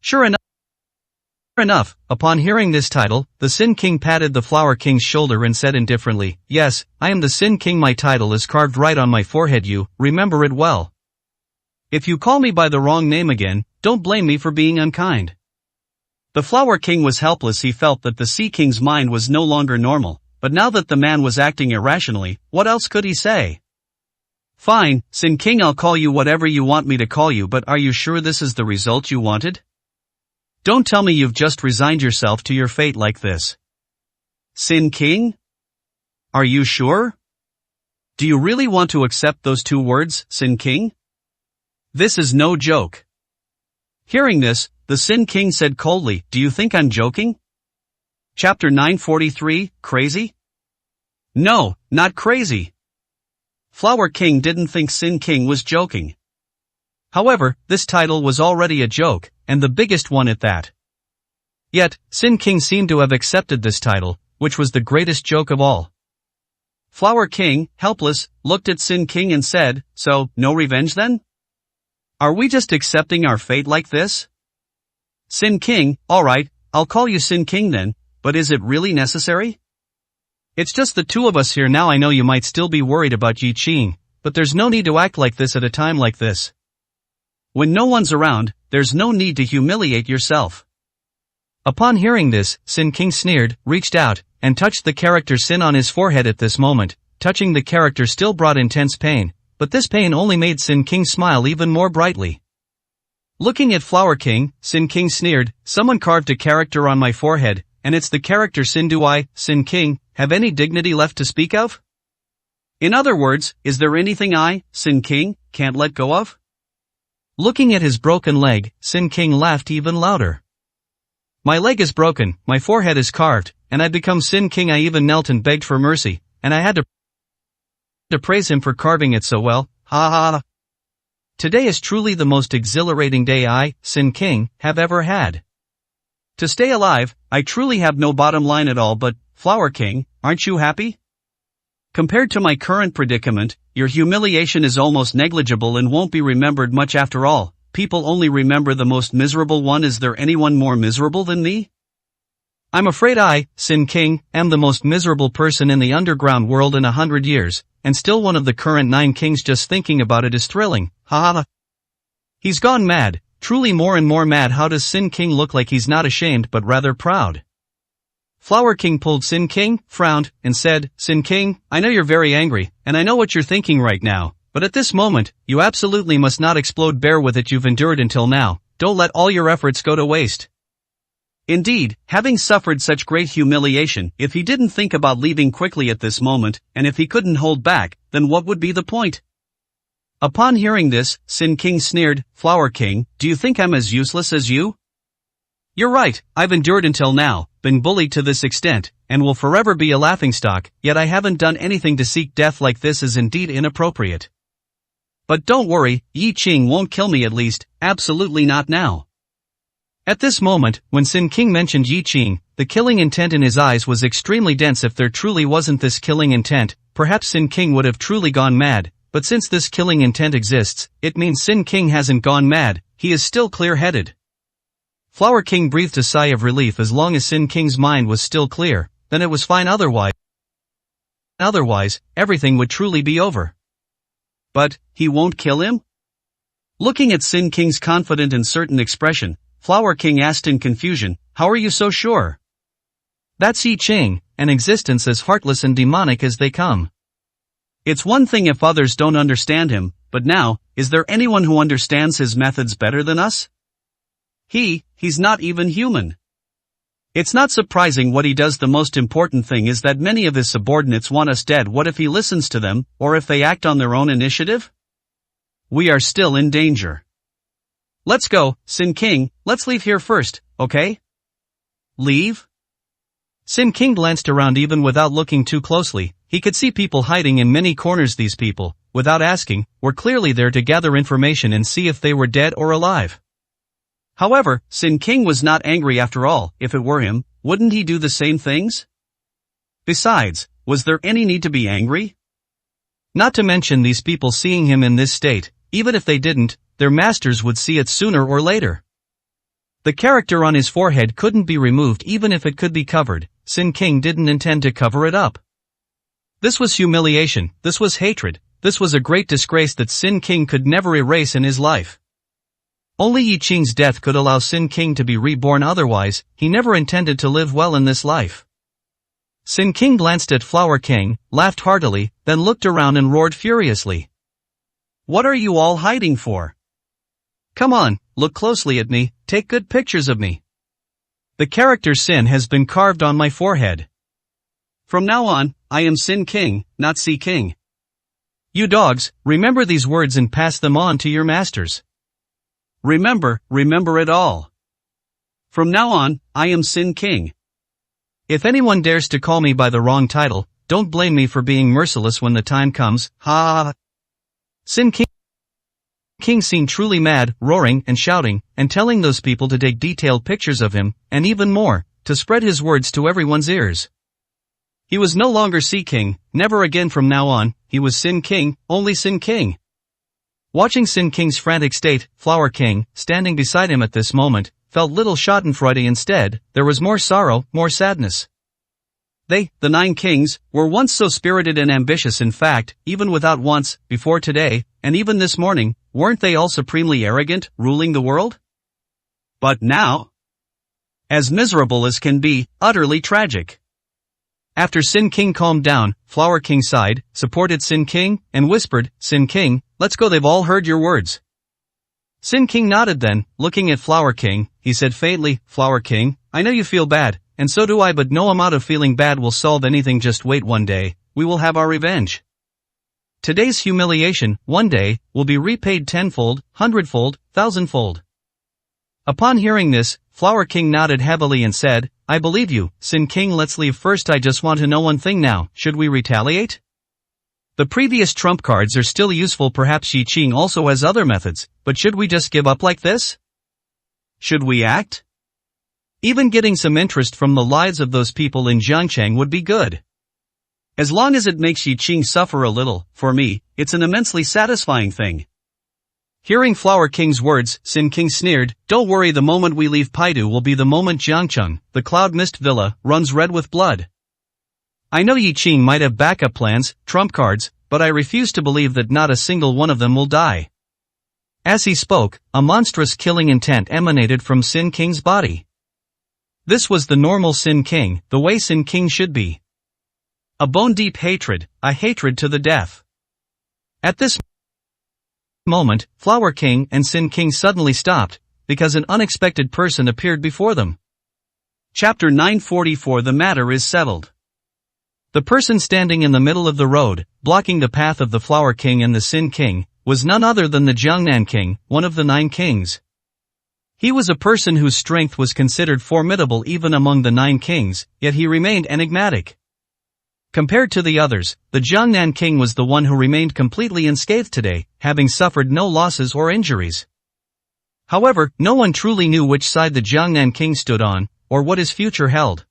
Sure enough, upon hearing this title, the Sin King patted the Flower King's shoulder and said indifferently, "Yes, I am the Sin King. My title is carved right on my forehead. You remember it well. If you call me by the wrong name again, don't blame me for being unkind." The Flower King was helpless. He felt that the Sea King's mind was no longer normal, but now that the man was acting irrationally, what else could he say? "Fine, Sin King, I'll call you whatever you want me to call you, but are you sure this is the result you wanted? Don't tell me you've just resigned yourself to your fate like this." "Sin King? Are you sure? Do you really want to accept those 2 words, Sin King? This is no joke." Hearing this, the Sin King said coldly, "Do you think I'm joking?" Chapter 943, Crazy? No, not crazy. Flower King didn't think Sin King was joking. However, this title was already a joke, and the biggest one at that. Yet, Sin King seemed to have accepted this title, which was the greatest joke of all. Flower King, helpless, looked at Sin King and said, "So, no revenge then? Are we just accepting our fate like this?" Sin King, "Alright, I'll call you Sin King then, but is it really necessary? It's just the 2 of us here now. I know you might still be worried about Yi Qing, but there's no need to act like this at a time like this. When no one's around, there's no need to humiliate yourself." Upon hearing this, Sin King sneered, reached out, and touched the character Sin on his forehead. At this moment, touching the character still brought intense pain, but this pain only made Sin King smile even more brightly. Looking at Flower King, Sin King sneered, "Someone carved a character on my forehead, and it's the character Sin. Do I, Sin King, have any dignity left to speak of? In other words, is there anything I, Sin King, can't let go of?" Looking at his broken leg, Sin King laughed even louder. "My leg is broken, my forehead is carved, and I'd become Sin King. I even knelt and begged for mercy, and I had to praise him for carving it so well. Ha ha ha. Today is truly the most exhilarating day I, Sin King, have ever had. To stay alive, I truly have no bottom line at all. But, Flower King, aren't you happy? Compared to my current predicament, your humiliation is almost negligible and won't be remembered much after all. People only remember the most miserable one. Is there anyone more miserable than me? I'm afraid I, Sin King, am the most miserable person in the underground world in 100 years, and still one of the current 9 kings. Just thinking about it is thrilling. Ha ha. He's gone mad, truly more and more mad. How does Sin King look like he's not ashamed but rather proud? Flower King pulled Sin King, frowned, and said, "Sin King, I know you're very angry, and I know what you're thinking right now, but at this moment, you absolutely must not explode. Bear with it. You've endured until now. Don't let all your efforts go to waste." Indeed, having suffered such great humiliation, if he didn't think about leaving quickly at this moment, and if he couldn't hold back, then what would be the point? Upon hearing this, Sin King sneered, "Flower King, do you think I'm as useless as you? You're right, I've endured until now, been bullied to this extent, and will forever be a laughingstock, yet I haven't done anything to seek death. Like this is indeed inappropriate. But don't worry, Yi Qing won't kill me, at least, absolutely not now." At this moment, when Sin King mentioned Yi Qing, the killing intent in his eyes was extremely dense. If there truly wasn't this killing intent, perhaps Sin King would have truly gone mad, but since this killing intent exists, it means Sin King hasn't gone mad, he is still clear-headed. Flower King breathed a sigh of relief. As long as Sin King's mind was still clear, then it was fine. Otherwise, everything would truly be over. But, he won't kill him? Looking at Sin King's confident and certain expression, Flower King asked in confusion, "How are you so sure?" That's Yi Qing, an existence as heartless and demonic as they come. It's one thing if others don't understand him, but now, is there anyone who understands his methods better than us? He's not even human. It's not surprising what he does. The most important thing is that many of his subordinates want us dead. What if he listens to them, or if they act on their own initiative? We are still in danger. Let's go, Sin King, let's leave here first, okay? Leave? Sin King glanced around. Even without looking too closely, he could see people hiding in many corners. These people, without asking, were clearly there to gather information and see if they were dead or alive. However, Sin King was not angry after all. If it were him, wouldn't he do the same things? Besides, was there any need to be angry? Not to mention these people seeing him in this state. Even if they didn't, their masters would see it sooner or later. The character on his forehead couldn't be removed even if it could be covered. Sin King didn't intend to cover it up. This was humiliation, this was hatred, this was a great disgrace that Sin King could never erase in his life. Only Yi Qing's death could allow Sin King to be reborn, otherwise, he never intended to live well in this life. Sin King glanced at Flower King, laughed heartily, then looked around and roared furiously. What are you all hiding for? Come on, look closely at me, take good pictures of me. The character Sin has been carved on my forehead. From now on, I am Sin King, not Sea King. You dogs, remember these words and pass them on to your masters. Remember it all. From now on, I am Sin King. If anyone dares to call me by the wrong title, don't blame me for being merciless when the time comes, ha ha ha. Sin King seemed truly mad, roaring and shouting, and telling those people to take detailed pictures of him, and even more, to spread his words to everyone's ears. He was no longer Sea King, never again from now on, he was Sin King, only Sin King. Watching Sin King's frantic state, Flower King, standing beside him at this moment, felt little schadenfreude. Instead, there was more sorrow, more sadness. They, the 9 kings, were once so spirited and ambitious. In fact, even without once, before today, and even this morning, weren't they all supremely arrogant, ruling the world? But now? As miserable as can be, utterly tragic. After Sin King calmed down, Flower King sighed, supported Sin King, and whispered, Sin King, let's go, they've all heard your words. Sin King nodded. Then, looking at Flower King, he said faintly, Flower King, I know you feel bad, and so do I, but no amount of feeling bad will solve anything. Just wait, one day, we will have our revenge. Today's humiliation, one day, will be repaid tenfold, hundredfold, thousandfold. Upon hearing this, Flower King nodded heavily and said, I believe you, Sin King. Let's leave first. I just want to know one thing now, should we retaliate? The previous trump cards are still useful. Perhaps Yi Qing also has other methods, but should we just give up like this? Should we act? Even getting some interest from the lives of those people in Jiangcheng would be good. As long as it makes Yi Qing suffer a little, for me, it's an immensely satisfying thing. Hearing Flower King's words, Sin King sneered, don't worry, the moment we leave Paidu will be the moment Jiangcheng, the Cloud Mist Villa, runs red with blood. I know Yi Qing might have backup plans, trump cards, but I refuse to believe that not a single one of them will die. As he spoke, a monstrous killing intent emanated from Sin King's body. This was the normal Sin King, the way Sin King should be. A bone-deep hatred, a hatred to the death. At this moment, Flower King and Sin King suddenly stopped, because an unexpected person appeared before them. Chapter 944. The matter is settled. The person standing in the middle of the road, blocking the path of the Flower King and the Sin King, was none other than the Jiangnan King, one of the 9 kings. He was a person whose strength was considered formidable even among the 9 kings, yet he remained enigmatic. Compared to the others, the Jiangnan King was the one who remained completely unscathed today, having suffered no losses or injuries. However, no one truly knew which side the Jiangnan King stood on, or what his future held.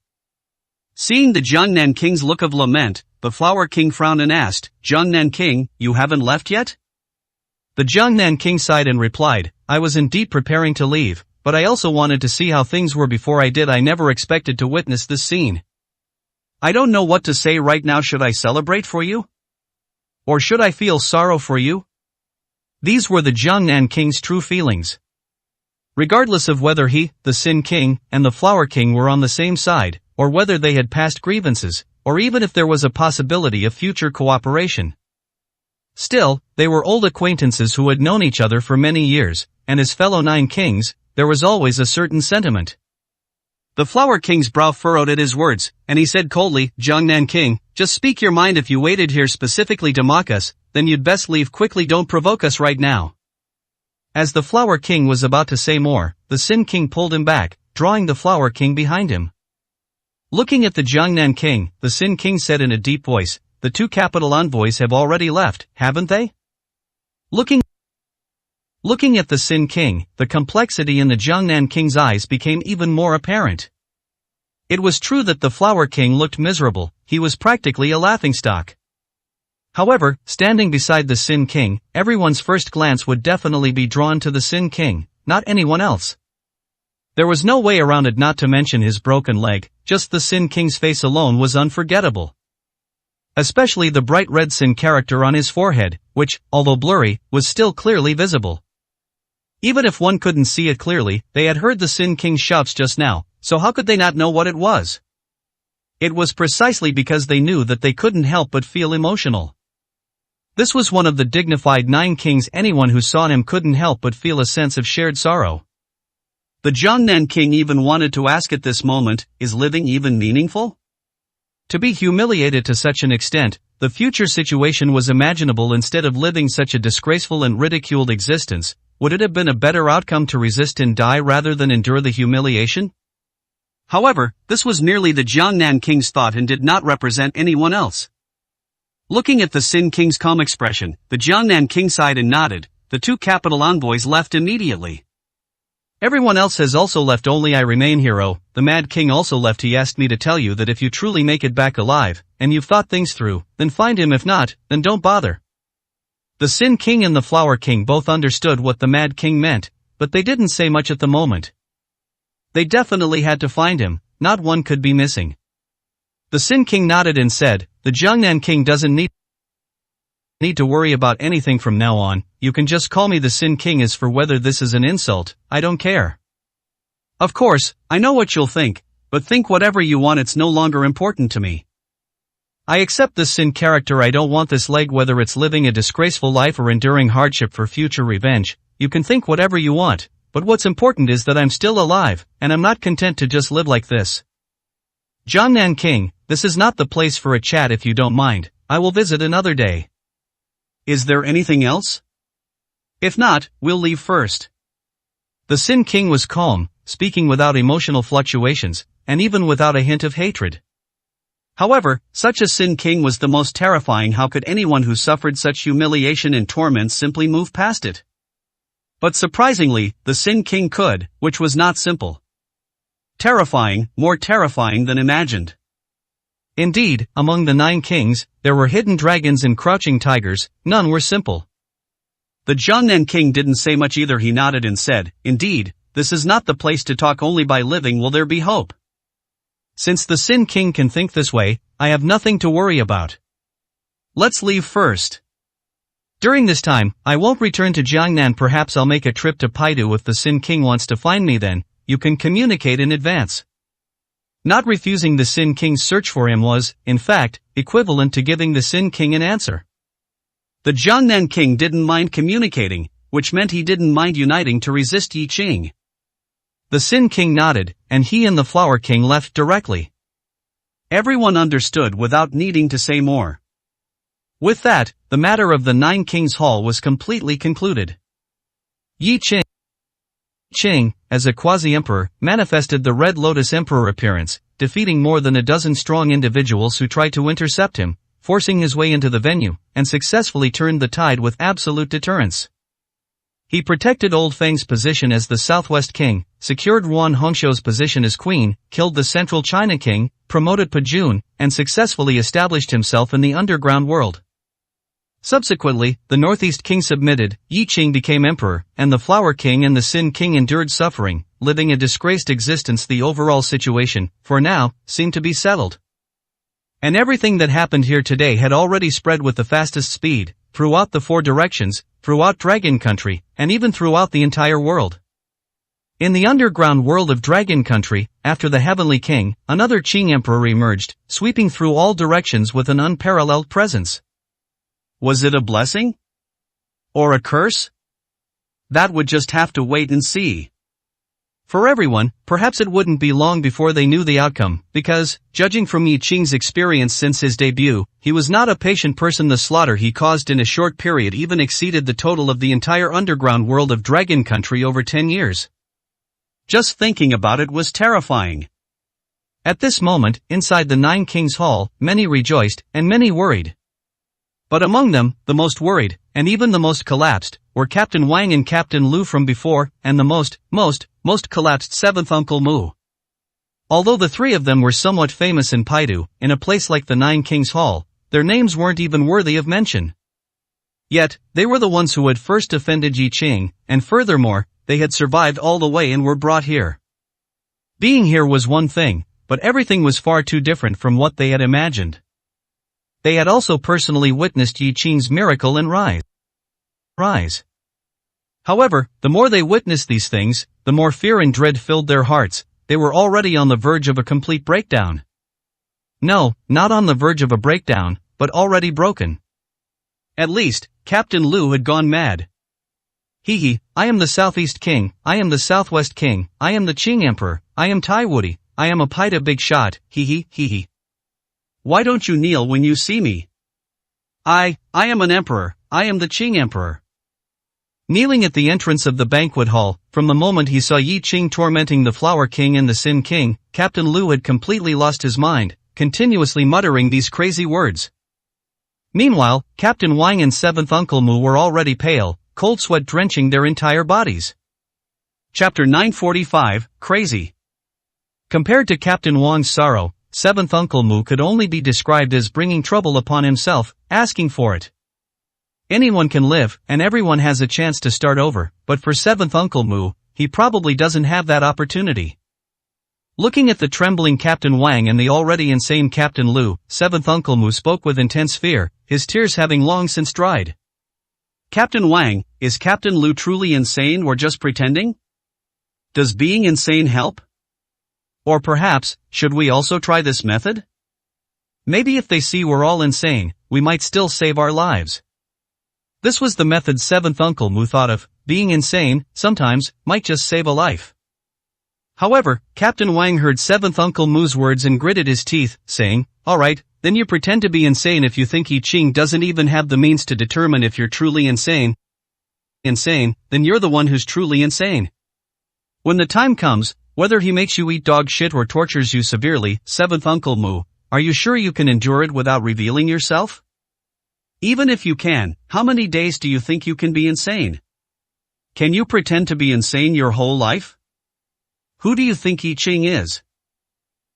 Seeing the Jiangnan King's look of lament, the Flower King frowned and asked, Jiangnan King, you haven't left yet? The Jiangnan King sighed and replied, I was indeed preparing to leave, but I also wanted to see how things were before I did. I never expected to witness this scene. I don't know what to say right now. Should I celebrate for you? Or should I feel sorrow for you? These were the Jiangnan King's true feelings. Regardless of whether he, the Sin King, and the Flower King were on the same side, or whether they had past grievances, or even if there was a possibility of future cooperation. Still, they were old acquaintances who had known each other for many years, and as fellow 9 kings, there was always a certain sentiment. The Flower King's brow furrowed at his words, and he said coldly, Jiangnan King, just speak your mind. If you waited here specifically to mock us, then you'd best leave quickly. Don't provoke us right now. As the Flower King was about to say more, the Sin King pulled him back, drawing the Flower King behind him. Looking at the Jiangnan King, the Sin King said in a deep voice, the two capital envoys have already left, haven't they? Looking at the Sin King, the complexity in the Jiangnan King's eyes became even more apparent. It was true that the Flower King looked miserable, he was practically a laughingstock. However, standing beside the Sin King, everyone's first glance would definitely be drawn to the Sin King, not anyone else. There was no way around it. Not to mention his broken leg, just the Sin King's face alone was unforgettable. Especially the bright red Sin character on his forehead, which, although blurry, was still clearly visible. Even if one couldn't see it clearly, they had heard the Sin King's shouts just now, so how could they not know what it was? It was precisely because they knew that they couldn't help but feel emotional. This was one of the dignified 9 kings. Anyone who saw him couldn't help but feel a sense of shared sorrow. The Jiangnan King even wanted to ask at this moment, is living even meaningful? To be humiliated to such an extent, the future situation was imaginable. Instead of living such a disgraceful and ridiculed existence, would it have been a better outcome to resist and die rather than endure the humiliation? However, this was merely the Jiangnan King's thought and did not represent anyone else. Looking at the Sin King's calm expression, the Jiangnan King sighed and nodded. The two capital envoys left immediately. Everyone else has also left, only I remain here. Oh, the Mad King also left. He asked me to tell you that if you truly make it back alive, and you've thought things through, then find him. If not, then don't bother. The Sin King and the Flower King both understood what the Mad King meant, but they didn't say much at the moment. They definitely had to find him, not one could be missing. The Sin King nodded and said, the Jiangnan King doesn't need to worry about anything from now on. You can just call me the Sin King. As for whether this is an insult, I don't care. Of course, I know what you'll think, but think whatever you want, it's no longer important to me. I accept this Sin character. I don't want this leg. Whether it's living a disgraceful life or enduring hardship for future revenge, you can think whatever you want, but what's important is that I'm still alive, and I'm not content to just live like this. Jiangnan King, this is not the place for a chat. If you don't mind, I will visit another day. Is there anything else? If not, we'll leave first. The Sin King was calm, speaking without emotional fluctuations, and even without a hint of hatred. However, such a Sin King was the most terrifying. How could anyone who suffered such humiliation and torment simply move past it? But surprisingly, the Sin King could, which was not simple. Terrifying, more terrifying than imagined. Indeed, among the 9 kings, there were hidden dragons and crouching tigers, none were simple. The Jiangnan King didn't say much either. He nodded and said, indeed, this is not the place to talk. Only by living will there be hope. Since the Sin King can think this way, I have nothing to worry about. Let's leave first. During this time, I won't return to Jiangnan. Perhaps I'll make a trip to Paidu. If the Sin King wants to find me, then you can communicate in advance. Not refusing the Sin King's search for him was, in fact, equivalent to giving the Sin King an answer. The Jiangnan King didn't mind communicating, which meant he didn't mind uniting to resist Yi Qing. The Sin King nodded, and he and the Flower King left directly. Everyone understood without needing to say more. With that, the matter of the 9 Kings Hall was completely concluded. Yi Qing, as a quasi-emperor, manifested the Red Lotus Emperor appearance, defeating more than a dozen strong individuals who tried to intercept him, forcing his way into the venue, and successfully turned the tide with absolute deterrence. He protected Old Feng's position as the Southwest King, secured Ruan Hongshou's position as Queen, killed the Central China King, promoted Pa Jun, and successfully established himself in the underground world. Subsequently, the Northeast King submitted, Yi Qing became emperor, and the Flower King and the Sin King endured suffering, living a disgraced existence. The overall situation, for now, seemed to be settled. And everything that happened here today had already spread with the fastest speed, throughout the 4 directions, throughout Dragon Country, and even throughout the entire world. In the underground world of Dragon Country, after the Heavenly King, another Qing Emperor emerged, sweeping through all directions with an unparalleled presence. Was it a blessing? Or a curse? That would just have to wait and see. For everyone, perhaps it wouldn't be long before they knew the outcome, because, judging from Yi Qing's experience since his debut, he was not a patient person. The slaughter he caused in a short period even exceeded the total of the entire underground world of Dragon Country over 10 years. Just thinking about it was terrifying. At this moment, inside the Nine Kings Hall, many rejoiced, and many worried. But among them, the most worried, and even the most collapsed, were Captain Wang and Captain Lu from before, and the most collapsed seventh Uncle Mu. Although the three of them were somewhat famous in Paidu, in a place like the Nine Kings Hall, their names weren't even worthy of mention. Yet, they were the ones who had first offended Yi Qing, and furthermore, they had survived all the way and were brought here. Being here was one thing, but everything was far too different from what they had imagined. They had also personally witnessed Yi Qing's miracle and rise. However, the more they witnessed these things, the more fear and dread filled their hearts. They were already on the verge of a complete breakdown. No, not on the verge of a breakdown, but already broken. At least, Captain Lu had gone mad. I am the Southeast King, I am the Southwest King, I am the Qing Emperor, I am Tai Wudi, I am a Paida big shot, Why don't you kneel when you see me? I am an emperor, I am the Qing Emperor. Kneeling at the entrance of the banquet hall, from the moment he saw Yi Qing tormenting the Flower King and the Sin King, Captain Lu had completely lost his mind, continuously muttering these crazy words. Meanwhile, Captain Wang and seventh Uncle Mu were already pale, cold sweat drenching their entire bodies. Chapter 945, Crazy. Compared to Captain Wang's sorrow, seventh Uncle Mu could only be described as bringing trouble upon himself, asking for it. Anyone can live, and everyone has a chance to start over, but for seventh Uncle Mu, he probably doesn't have that opportunity. Looking at the trembling Captain Wang and the already insane Captain Lu, seventh Uncle Mu spoke with intense fear, his tears having long since dried. Captain Wang, is Captain Lu truly insane or just pretending? Does being insane help? Or perhaps, should we also try this method? Maybe if they see we're all insane, we might still save our lives. This was the method seventh Uncle Mu thought of. Being insane, sometimes, might just save a life. However, Captain Wang heard seventh Uncle Mu's words and gritted his teeth, saying, "Alright, then you pretend to be insane if you think Yi Qing doesn't even have the means to determine if you're truly insane. Then you're the one who's truly insane. When the time comes, whether he makes you eat dog shit or tortures you severely, seventh Uncle Mu, are you sure you can endure it without revealing yourself? Even if you can, how many days do you think you can be insane? Can you pretend to be insane your whole life? Who do you think Yi Qing is?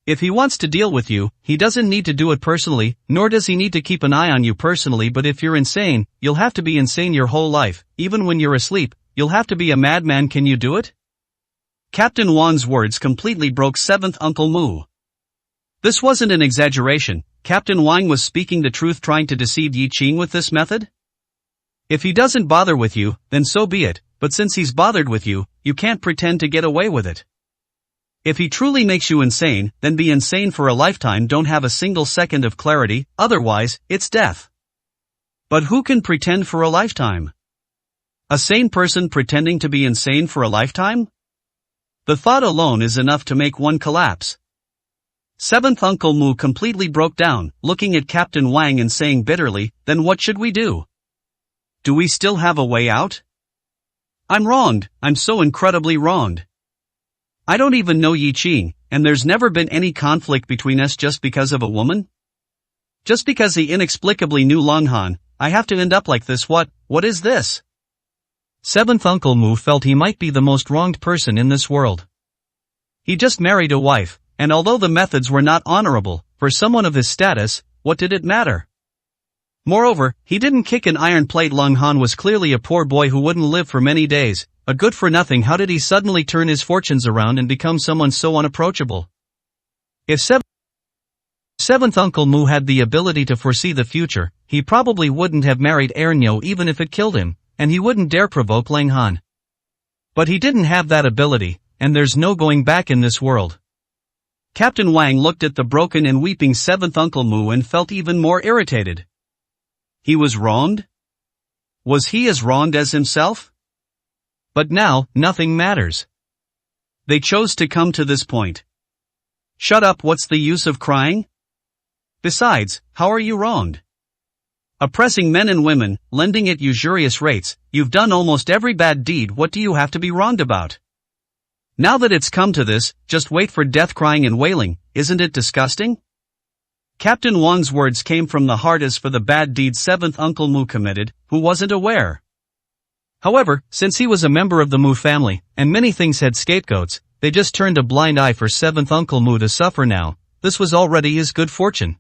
If he wants to deal with you, he doesn't need to do it personally, nor does he need to keep an eye on you personally. But if you're insane, you'll have to be insane your whole life. Even when you're asleep, you'll have to be a madman. Can you do it?" Captain Wang's words completely broke seventh Uncle Mu. This wasn't an exaggeration. Captain Wang was speaking the truth, trying to deceive Yi Qing with this method. If he doesn't bother with you, then so be it, but since he's bothered with you, you can't pretend to get away with it. If he truly makes you insane, then be insane for a lifetime. Don't have a single second of clarity, otherwise, it's death. But who can pretend for a lifetime? A sane person pretending to be insane for a lifetime? The thought alone is enough to make one collapse. Seventh Uncle Mu completely broke down, looking at Captain Wang and saying bitterly, "Then what should we do? Do we still have a way out? I'm wronged, I'm so incredibly wronged. I don't even know Yi Qing, and there's never been any conflict between us just because of a woman? Just because he inexplicably knew Long Han, I have to end up like this. What is this?" Seventh Uncle Mu felt he might be the most wronged person in this world. He just married a wife, and although the methods were not honorable, for someone of his status, what did it matter? Moreover, he didn't kick an iron plate. Long Han was clearly a poor boy who wouldn't live for many days, a good-for-nothing. How did he suddenly turn his fortunes around and become someone so unapproachable? If seventh Uncle Mu had the ability to foresee the future, he probably wouldn't have married Ernyo even if it killed him, and he wouldn't dare provoke Lang Han. But he didn't have that ability, and there's no going back in this world. Captain Wang looked at the broken and weeping seventh Uncle Mu and felt even more irritated. He was wronged? Was he as wronged as himself? But now, nothing matters. they chose to come to this point. Shut up, what's the use of crying? Besides, how are you wronged? Oppressing men and women, lending at usurious rates, you've done almost every bad deed, what do you have to be wronged about? Now that it's come to this, just wait for death, crying and wailing, isn't it disgusting? Captain Wang's words came from the heart as for the bad deeds seventh Uncle Mu committed, who wasn't aware. However, since he was a member of the Mu family, and many things had scapegoats, they just turned a blind eye for seventh Uncle Mu to suffer now. This was already his good fortune.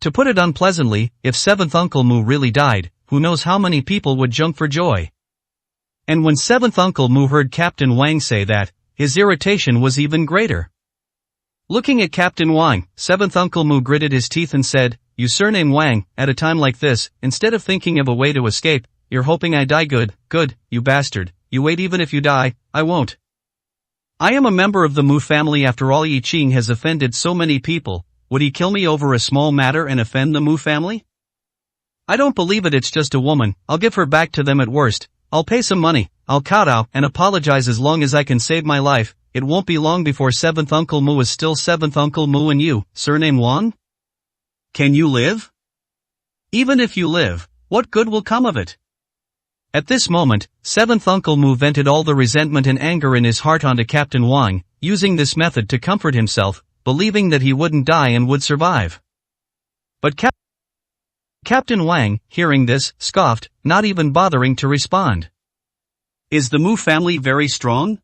To put it unpleasantly, if seventh Uncle Mu really died, who knows how many people would jump for joy. And when seventh Uncle Mu heard Captain Wang say that, his irritation was even greater. Looking at Captain Wang, seventh Uncle Mu gritted his teeth and said, "You surname Wang, at a time like this, instead of thinking of a way to escape, you're hoping I die. Good, you bastard, you wait. Even if you die, I won't. I am a member of the Mu family after all. Yi Qing has offended so many people, would he kill me over a small matter and offend the Mu family? I don't believe it, it's just a woman, I'll give her back to them at worst, I'll pay some money, I'll kowtow and apologize as long as I can save my life. It won't be long before seventh Uncle Mu is still seventh Uncle Mu and you, surname Wang? Can you live? Even if you live, what good will come of it?" At this moment, seventh Uncle Mu vented all the resentment and anger in his heart onto Captain Wang, using this method to comfort himself, believing that he wouldn't die and would survive. But Captain Wang, hearing this, scoffed, not even bothering to respond. Is the Mu family very strong?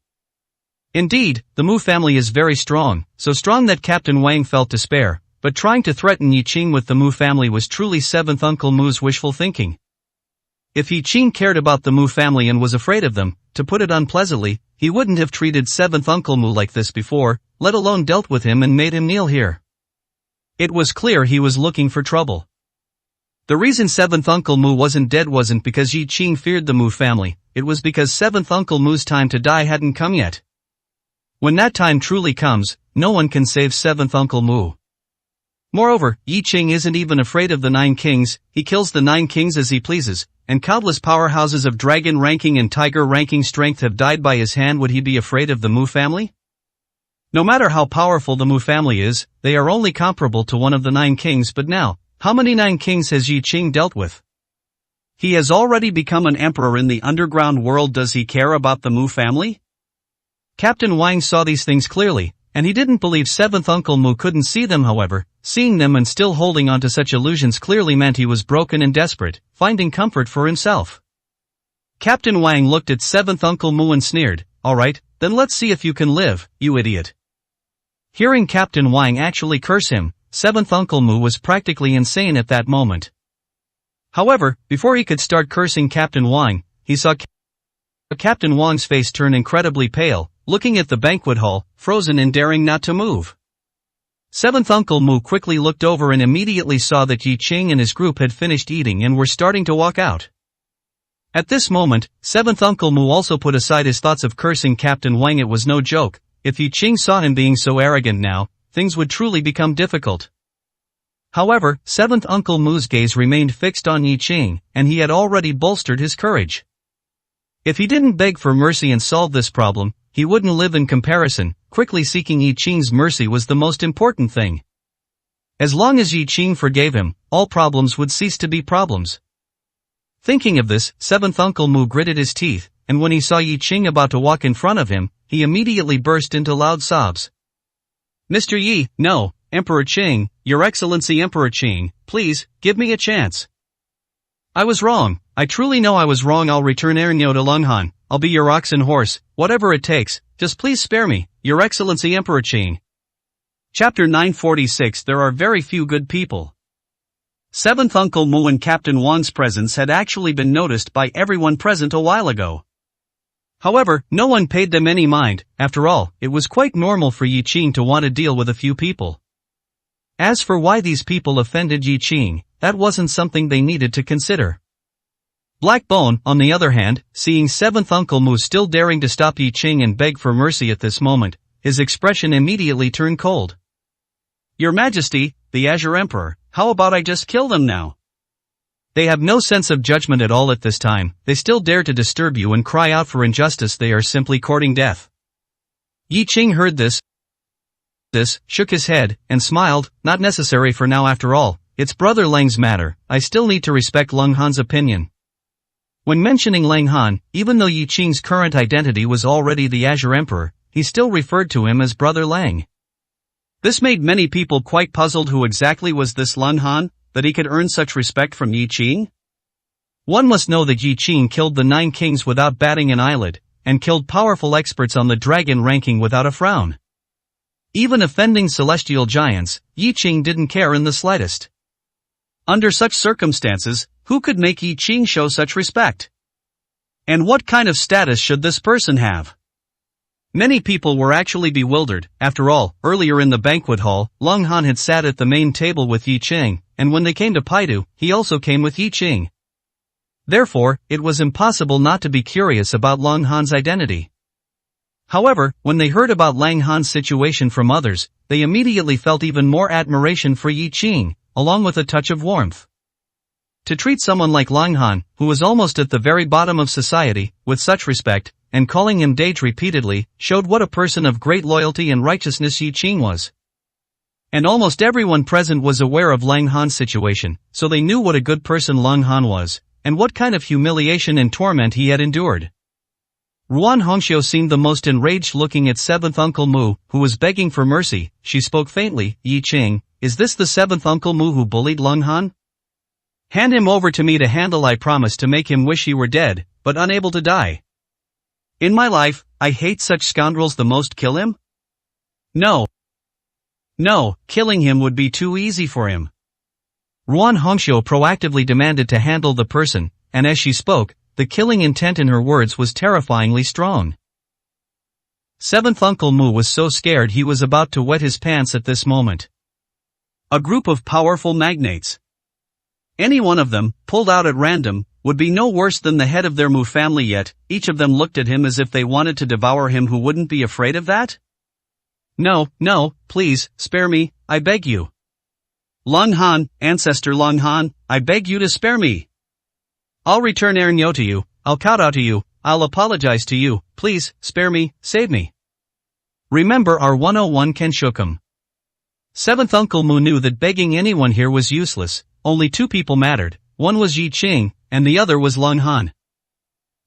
Indeed, the Mu family is very strong, so strong that Captain Wang felt despair, but trying to threaten Yi Qing with the Mu family was truly seventh Uncle Mu's wishful thinking. If Yi Qing cared about the Mu family and was afraid of them, to put it unpleasantly, he wouldn't have treated seventh Uncle Mu like this before, let alone dealt with him and made him kneel here. It was clear he was looking for trouble. The reason seventh Uncle Mu wasn't dead wasn't because Yi Qing feared the Mu family, it was because seventh Uncle Mu's time to die hadn't come yet. When that time truly comes, no one can save seventh Uncle Mu. Moreover, Yi Qing isn't even afraid of the Nine Kings, he kills the Nine Kings as he pleases, and countless powerhouses of dragon ranking and tiger ranking strength have died by his hand. Would he be afraid of the Mu family? No matter how powerful the Mu family is, they are only comparable to one of the Nine Kings. But now, how many Nine Kings has Yi Qing dealt with? He has already become an emperor in the underground world. Does he care about the Mu family? Captain Wang saw these things clearly, and he didn't believe seventh Uncle Mu couldn't see them. However, seeing them and still holding on to such illusions clearly meant he was broken and desperate, finding comfort for himself. Captain Wang looked at seventh Uncle Mu and sneered, "Alright, then let's see if you can live, you idiot." Hearing Captain Wang actually curse him, seventh Uncle Mu was practically insane at that moment. However, before he could start cursing Captain Wang, he saw Captain Wang's face turn incredibly pale, looking at the banquet hall, frozen and daring not to move. Seventh Uncle Mu quickly looked over and immediately saw that Yi Qing and his group had finished eating and were starting to walk out. At this moment, seventh Uncle Mu also put aside his thoughts of cursing Captain Wang. It was no joke, if Yi Qing saw him being so arrogant now, things would truly become difficult. However, seventh Uncle Mu's gaze remained fixed on Yi Qing, and he had already bolstered his courage. If he didn't beg for mercy and solve this problem, he wouldn't live. In comparison, quickly seeking Yi Qing's mercy was the most important thing. As long as Yi Qing forgave him, all problems would cease to be problems. Thinking of this, seventh Uncle Mu gritted his teeth, and when he saw Yi Qing about to walk in front of him, he immediately burst into loud sobs. "Mr. Yi, no, Emperor Qing, Your Excellency Emperor Qing, please, give me a chance. I was wrong, I truly know I was wrong. I'll return Ernyo to Lunghan, I'll be your ox and horse, whatever it takes, just please spare me, Your Excellency Emperor Qing." Chapter 946. There are very few good people. Seventh Uncle Mu and Captain Wang's presence had actually been noticed by everyone present a while ago. However, no one paid them any mind. After all, it was quite normal for Yi Qing to want to deal with a few people. As for why these people offended Yi Qing, that wasn't something they needed to consider. Black Bone, on the other hand, seeing seventh Uncle Mu still daring to stop Yi Qing and beg for mercy at this moment, his expression immediately turned cold. "Your Majesty, the Azure Emperor, how about I just kill them now? They have no sense of judgment at all at this time, they still dare to disturb you and cry out for injustice. They are simply courting death." Yi Qing heard this, shook his head, and smiled. Not necessary for now after all, it's Brother Lang's matter, I still need to respect Lang Han's opinion. When mentioning Lang Han, even though Yi Qing's current identity was already the Azure Emperor, he still referred to him as Brother Lang. This made many people quite puzzled. Who exactly was this Lang Han, that he could earn such respect from Yi Qing? One must know that Yi Qing killed the 9 kings without batting an eyelid, and killed powerful experts on the dragon ranking without a frown. Even offending celestial giants, Yi Qing didn't care in the slightest. Under such circumstances, who could make Yi Qing show such respect? And what kind of status should this person have? Many people were actually bewildered. After all, earlier in the banquet hall, Lang Han had sat at the main table with Yi Qing, and when they came to Paidu, he also came with Yi Qing. Therefore, it was impossible not to be curious about Lang Han's identity. However, when they heard about Lang Han's situation from others, they immediately felt even more admiration for Yi Qing, along with a touch of warmth. To treat someone like Lang Han, who was almost at the very bottom of society, with such respect, and calling him Dage repeatedly, showed what a person of great loyalty and righteousness Yi Qing was. And almost everyone present was aware of Lang Han's situation, so they knew what a good person Lang Han was, and what kind of humiliation and torment he had endured. Ruan Hongxiu seemed the most enraged, looking at 7th Uncle Mu, who was begging for mercy. She spoke faintly. Yi Qing, is this the 7th Uncle Mu who bullied Lang Han? Hand him over to me to handle. I promise to make him wish he were dead, but unable to die. In my life, I hate such scoundrels the most. Kill him? No, killing him would be too easy for him. Ruan Hongxiu proactively demanded to handle the person, and as she spoke, the killing intent in her words was terrifyingly strong. 7th Uncle Mu was so scared he was about to wet his pants at this moment. A group of powerful magnates. Any one of them, pulled out at random, would be no worse than the head of their Mu family, yet each of them looked at him as if they wanted to devour him. Who wouldn't be afraid of that? No, please, spare me, I beg you. Lang Han, Ancestor Lang Han, I beg you to spare me. I'll return Ernyo to you, I'll kowtow to you, I'll apologize to you, please, spare me, save me. Remember our 101 Kenshokum. 7th Uncle Mu knew that begging anyone here was useless. Only 2 people mattered, one was Yi Qing, and the other was Lang Han.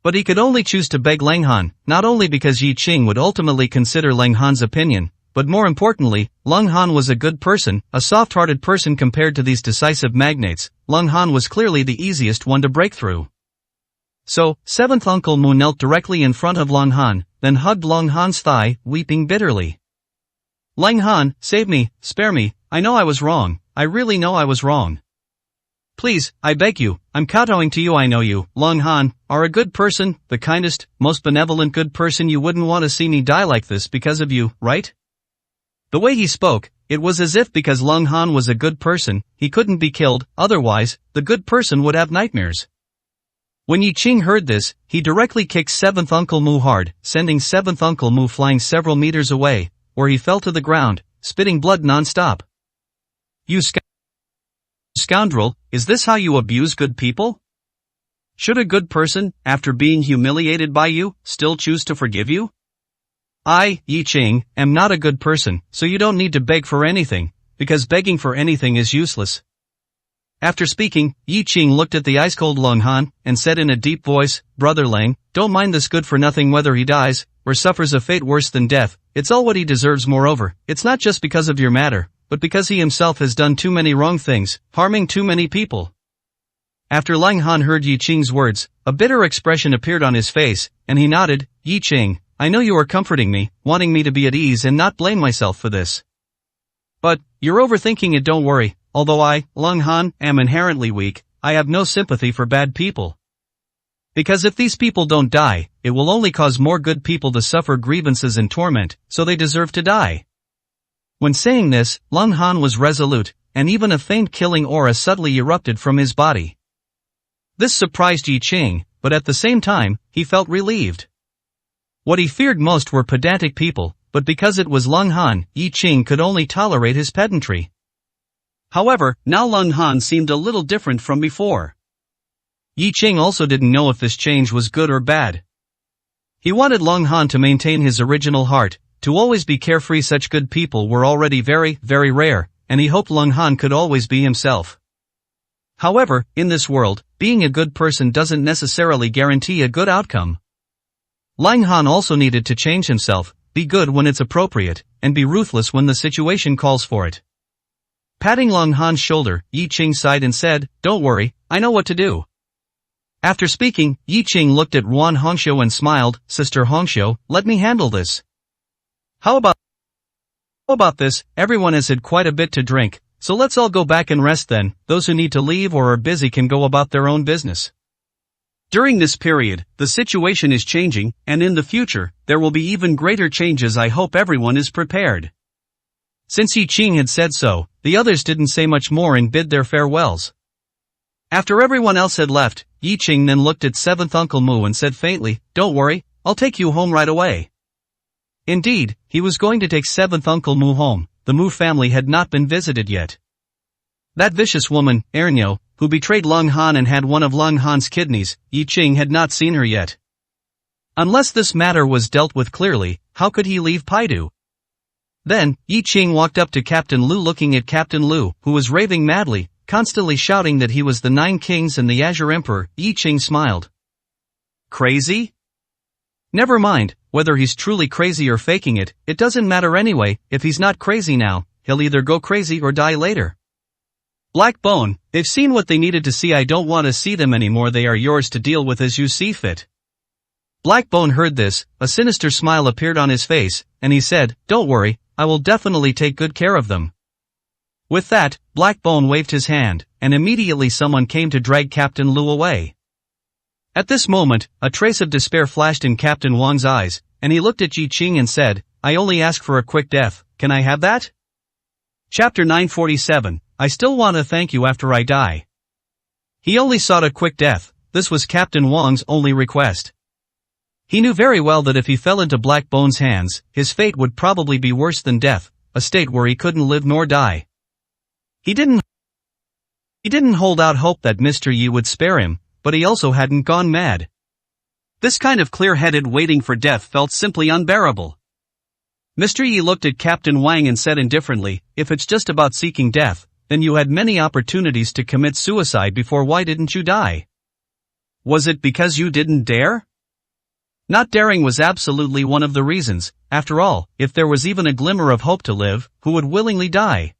But he could only choose to beg Lang Han, not only because Yi Qing would ultimately consider Lang Han's opinion, but more importantly, Lang Han was a good person, a soft-hearted person. Compared to these decisive magnates, Lang Han was clearly the easiest one to break through. So, 7th Uncle Mu knelt directly in front of Lang Han, then hugged Lang Han's thigh, weeping bitterly. Lang Han, save me, spare me, I know I was wrong, I really know I was wrong. Please, I beg you, I'm kowtowing to you. I know you, Lang Han, are a good person, the kindest, most benevolent good person. You wouldn't want to see me die like this because of you, right? The way he spoke, it was as if because Lang Han was a good person, he couldn't be killed, otherwise, the good person would have nightmares. When Yi Qing heard this, he directly kicked 7th Uncle Mu hard, sending 7th Uncle Mu flying several meters away, where he fell to the ground, spitting blood non-stop. You scoundrel, is this how you abuse good people? Should a good person, after being humiliated by you, still choose to forgive you? I, Yi Qing, am not a good person, so you don't need to beg for anything, because begging for anything is useless. After speaking, Yi Qing looked at the ice-cold Lang Han, and said in a deep voice, Brother Lang, don't mind this good-for-nothing whether he dies, or suffers a fate worse than death, it's all what he deserves. Moreover, it's not just because of your matter, but because he himself has done too many wrong things, harming too many people. After Lang Han heard Yi Qing's words, a bitter expression appeared on his face, and he nodded. Yi Qing, I know you are comforting me, wanting me to be at ease and not blame myself for this. But, you're overthinking it. Don't worry, although I, Lang Han, am inherently weak, I have no sympathy for bad people. Because if these people don't die, it will only cause more good people to suffer grievances and torment, so they deserve to die. When saying this, Lang Han was resolute, and even a faint killing aura suddenly erupted from his body. This surprised Yi Qing, but at the same time, he felt relieved. What he feared most were pedantic people, but because it was Lang Han, Yi Qing could only tolerate his pedantry. However, now Lang Han seemed a little different from before. Yi Qing also didn't know if this change was good or bad. He wanted Lang Han to maintain his original heart, to always be carefree. Such good people were already very, very rare, and he hoped Lung Han could always be himself. However, in this world, being a good person doesn't necessarily guarantee a good outcome. Lung Han also needed to change himself, be good when it's appropriate, and be ruthless when the situation calls for it. Patting Lung Han's shoulder, Yi Qing sighed and said, "Don't worry, I know what to do." After speaking, Yi Qing looked at Yuan Hongxiu and smiled, "Sister Hongxiu, let me handle this. How about this? Everyone has had quite a bit to drink, so let's all go back and rest then. Those who need to leave or are busy can go about their own business." During this period, the situation is changing, and in the future, there will be even greater changes. I hope everyone is prepared. Since Yi Qing had said so, the others didn't say much more and bid their farewells. After everyone else had left, Yi Qing then looked at seventh Uncle Mu and said faintly, "Don't worry, I'll take you home right away." Indeed, he was going to take seventh Uncle Mu home. The Mu family had not been visited yet. That vicious woman, Ernyo, who betrayed Lung Han and had one of Lung Han's kidneys, Yi Qing had not seen her yet. Unless this matter was dealt with clearly, how could he leave Paidu? Then, Yi Qing walked up to Captain Lu. Looking at Captain Lu, who was raving madly, constantly shouting that he was the Nine Kings and the Azure Emperor, Yi Qing smiled. Crazy? Never mind, whether he's truly crazy or faking it, it doesn't matter anyway. If he's not crazy now, he'll either go crazy or die later. Black Bone, they've seen what they needed to see. I don't want to see them anymore. They are yours to deal with as you see fit. Black Bone heard this, a sinister smile appeared on his face, and he said, "Don't worry, I will definitely take good care of them." With that, Black Bone waved his hand, and immediately someone came to drag Captain Lu away. At this moment, a trace of despair flashed in Captain Wang's eyes, and he looked at Yi Qing and said, "I only ask for a quick death, can I have that?" Chapter 947, I still want to thank you after I die. He only sought a quick death. This was Captain Wang's only request. He knew very well that if he fell into Black Bone's hands, his fate would probably be worse than death, a state where he couldn't live nor die. He didn't hold out hope that Mr. Yi would spare him, but he also hadn't gone mad. This kind of clear-headed waiting for death felt simply unbearable. Mr. Yi looked at Captain Wang and said indifferently, "If it's just about seeking death, then you had many opportunities to commit suicide before. Why didn't you die? Was it because you didn't dare?" Not daring was absolutely one of the reasons. After all, if there was even a glimmer of hope to live, who would willingly die?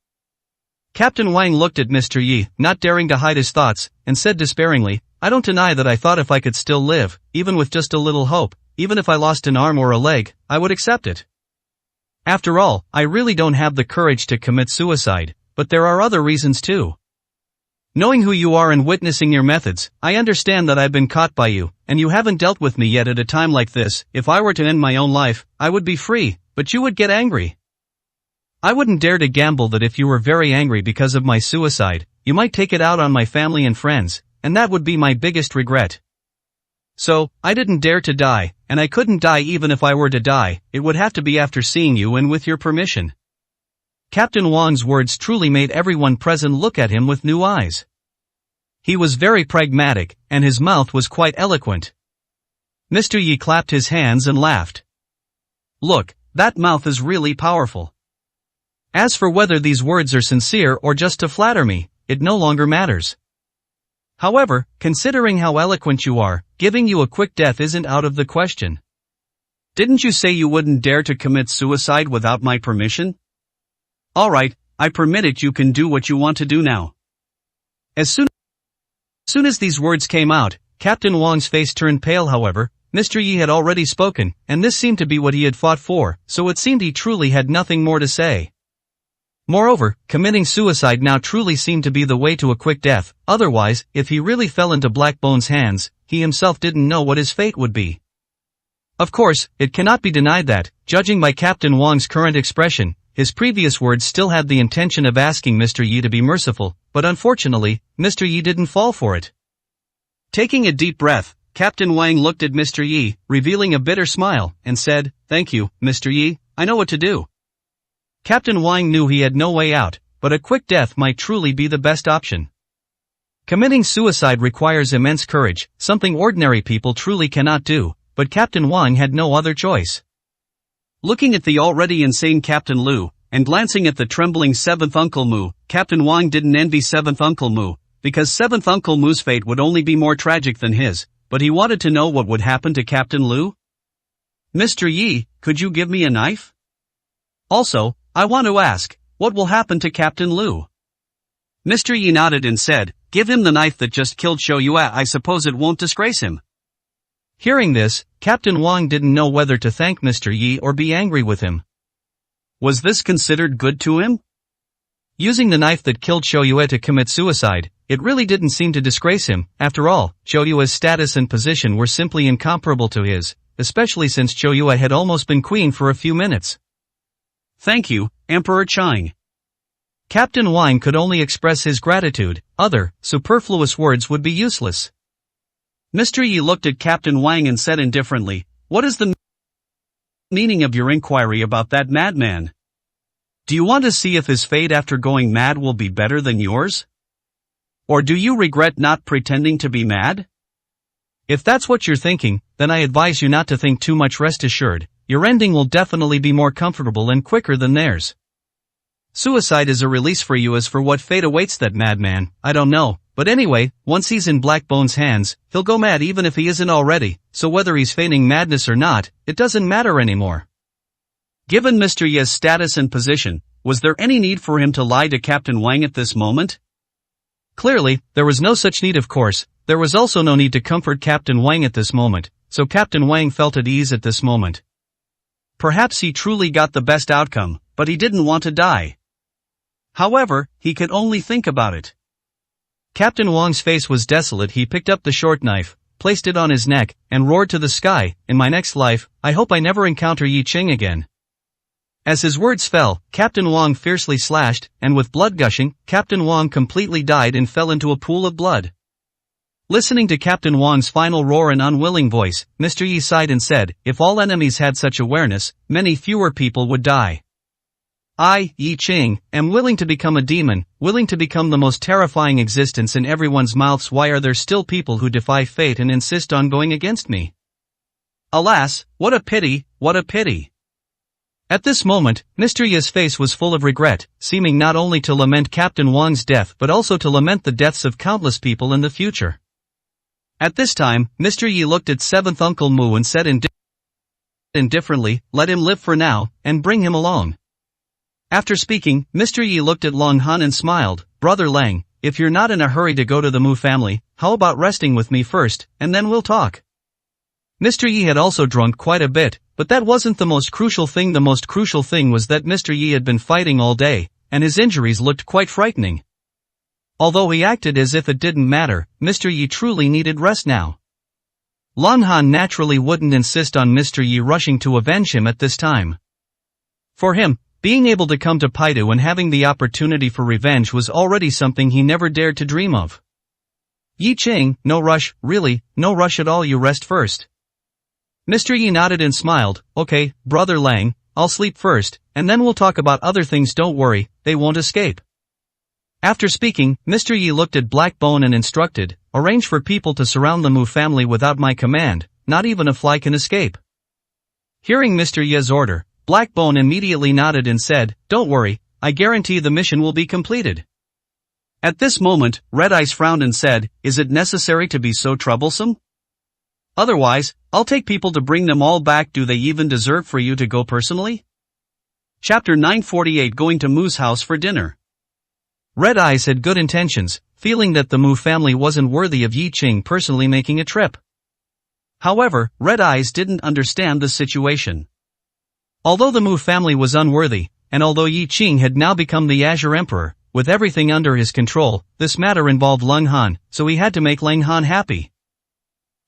Captain Wang looked at Mr. Yi, not daring to hide his thoughts, and said despairingly, "I don't deny that I thought if I could still live, even with just a little hope, even if I lost an arm or a leg, I would accept it. After all, I really don't have the courage to commit suicide, but there are other reasons too. Knowing who you are and witnessing your methods, I understand that I've been caught by you, and you haven't dealt with me yet. At a time like this, if I were to end my own life, I would be free, but you would get angry. I wouldn't dare to gamble that if you were very angry because of my suicide, you might take it out on my family and friends, and that would be my biggest regret. So, I didn't dare to die, and I couldn't die. Even if I were to die, it would have to be after seeing you and with your permission." Captain Wang's words truly made everyone present look at him with new eyes. He was very pragmatic, and his mouth was quite eloquent. Mr. Yi clapped his hands and laughed. "Look, that mouth is really powerful. As for whether these words are sincere or just to flatter me, it no longer matters. However, considering how eloquent you are, giving you a quick death isn't out of the question. Didn't you say you wouldn't dare to commit suicide without my permission? Alright, I permit it. You can do what you want to do now." As soon as these words came out, Captain Wang's face turned pale. However, Mr. Yi had already spoken, and this seemed to be what he had fought for, so it seemed he truly had nothing more to say. Moreover, committing suicide now truly seemed to be the way to a quick death. Otherwise, if he really fell into Black Bone's hands, he himself didn't know what his fate would be. Of course, it cannot be denied that, judging by Captain Wang's current expression, his previous words still had the intention of asking Mr. Yi to be merciful, but unfortunately, Mr. Yi didn't fall for it. Taking a deep breath, Captain Wang looked at Mr. Yi, revealing a bitter smile, and said, "Thank you, Mr. Yi, I know what to do." Captain Wang knew he had no way out, but a quick death might truly be the best option. Committing suicide requires immense courage, something ordinary people truly cannot do, but Captain Wang had no other choice. Looking at the already insane Captain Lu, and glancing at the trembling 7th Uncle Mu, Captain Wang didn't envy 7th Uncle Mu, because 7th Uncle Mu's fate would only be more tragic than his, but he wanted to know what would happen to Captain Lu. Mr. Yi, could you give me a knife? Also, I want to ask, what will happen to Captain Lu? Mr. Yi nodded and said, give him the knife that just killed Zhou Yue. I suppose it won't disgrace him. Hearing this, Captain Wang didn't know whether to thank Mr. Yi or be angry with him. Was this considered good to him? Using the knife that killed Zhou Yue to commit suicide, it really didn't seem to disgrace him. After all, Zhou Yue's status and position were simply incomparable to his, especially since Zhou Yue had almost been queen for a few minutes. Thank you, Emperor Chang. Captain Wang could only express his gratitude. Other, superfluous words would be useless. Mr. Yi looked at Captain Wang and said indifferently, what is the meaning of your inquiry about that madman? Do you want to see if his fate after going mad will be better than yours? Or do you regret not pretending to be mad? If that's what you're thinking, then I advise you not to think too much. Rest assured, your ending will definitely be more comfortable and quicker than theirs. Suicide is a release for you. As for what fate awaits that madman, I don't know, but anyway, once he's in Black Bone's hands, he'll go mad even if he isn't already, so whether he's feigning madness or not, it doesn't matter anymore. Given Mr. Ye's status and position, was there any need for him to lie to Captain Wang at this moment? Clearly, there was no such need. Of course, there was also no need to comfort Captain Wang at this moment, so Captain Wang felt at ease at this moment. Perhaps he truly got the best outcome, but he didn't want to die. However, he could only think about it. Captain Wang's face was desolate. He picked up the short knife, placed it on his neck, and roared to the sky, in my next life, I hope I never encounter Yi Qing again. As his words fell, Captain Wang fiercely slashed, and with blood gushing, Captain Wang completely died and fell into a pool of blood. Listening to Captain Wang's final roar and unwilling voice, Mr. Yi sighed and said, if all enemies had such awareness, many fewer people would die. I, Yi Qing, am willing to become a demon, willing to become the most terrifying existence in everyone's mouths. Why are there still people who defy fate and insist on going against me? Alas, what a pity, what a pity. At this moment, Mr. Yi's face was full of regret, seeming not only to lament Captain Wang's death but also to lament the deaths of countless people in the future. At this time, Mr. Yi looked at 7th Uncle Mu and said indifferently, let him live for now, and bring him along. After speaking, Mr. Yi looked at Lang Han and smiled, Brother Lang, if you're not in a hurry to go to the Mu family, how about resting with me first, and then we'll talk. Mr. Yi had also drunk quite a bit, but that wasn't the most crucial thing. The most crucial thing was that Mr. Yi had been fighting all day, and his injuries looked quite frightening. Although he acted as if it didn't matter, Mr. Yi truly needed rest now. Lang Han naturally wouldn't insist on Mr. Yi rushing to avenge him at this time. For him, being able to come to Paidu and having the opportunity for revenge was already something he never dared to dream of. Yi Qing, no rush, really, no rush at all. You rest first. Mr. Yi nodded and smiled, okay, Brother Lang, I'll sleep first, and then we'll talk about other things. Don't worry, they won't escape. After speaking, Mr. Yi looked at Black Bone and instructed, arrange for people to surround the Mu family without my command, not even a fly can escape. Hearing Mr. Yi's order, Black Bone immediately nodded and said, don't worry, I guarantee the mission will be completed. At this moment, Red Eyes frowned and said, is it necessary to be so troublesome? Otherwise, I'll take people to bring them all back. Do they even deserve for you to go personally? Chapter 948 Going to Mu's house for dinner. Red Eyes had good intentions, feeling that the Mu family wasn't worthy of Yi Qing personally making a trip. However, Red Eyes didn't understand the situation. Although the Mu family was unworthy, and although Yi Qing had now become the Azure Emperor, with everything under his control, this matter involved Lang Han, so he had to make Lang Han happy.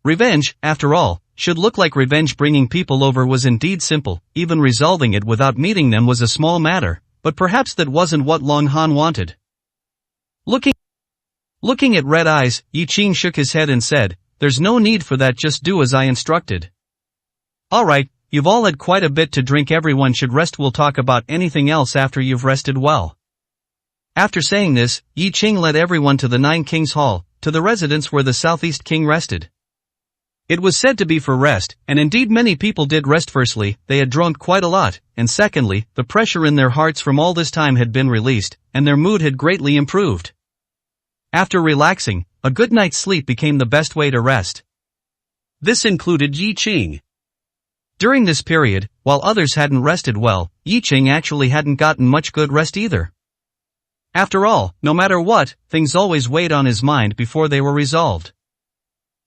Revenge, after all, should look like revenge. Bringing people over was indeed simple, even resolving it without meeting them was a small matter, but perhaps that wasn't what Lang Han wanted. Looking at Red Eyes, Yi Qing shook his head and said, there's no need for that, just do as I instructed. Alright, you've all had quite a bit to drink. Everyone should rest. We'll talk about anything else after you've rested well. After saying this, Yi Qing led everyone to the Nine Kings Hall, to the residence where the Southeast King rested. It was said to be for rest, and indeed many people did rest. Firstly, they had drunk quite a lot, and secondly, the pressure in their hearts from all this time had been released, and their mood had greatly improved. After relaxing, a good night's sleep became the best way to rest. This included Yi Qing. During this period, while others hadn't rested well, Yi Qing actually hadn't gotten much good rest either. After all, no matter what, things always weighed on his mind before they were resolved.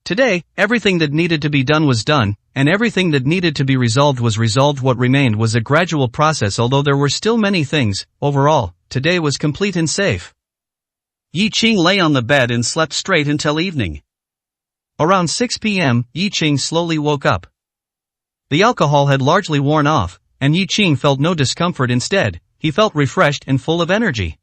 Today, everything that needed to be done was done, and everything that needed to be resolved was resolved. What remained was a gradual process. Although there were still many things, overall, today was complete and safe. Yi Qing lay on the bed and slept straight until evening. Around 6 p.m., Yi Qing slowly woke up. The alcohol had largely worn off, and Yi Qing felt no discomfort. Instead, he felt refreshed and full of energy.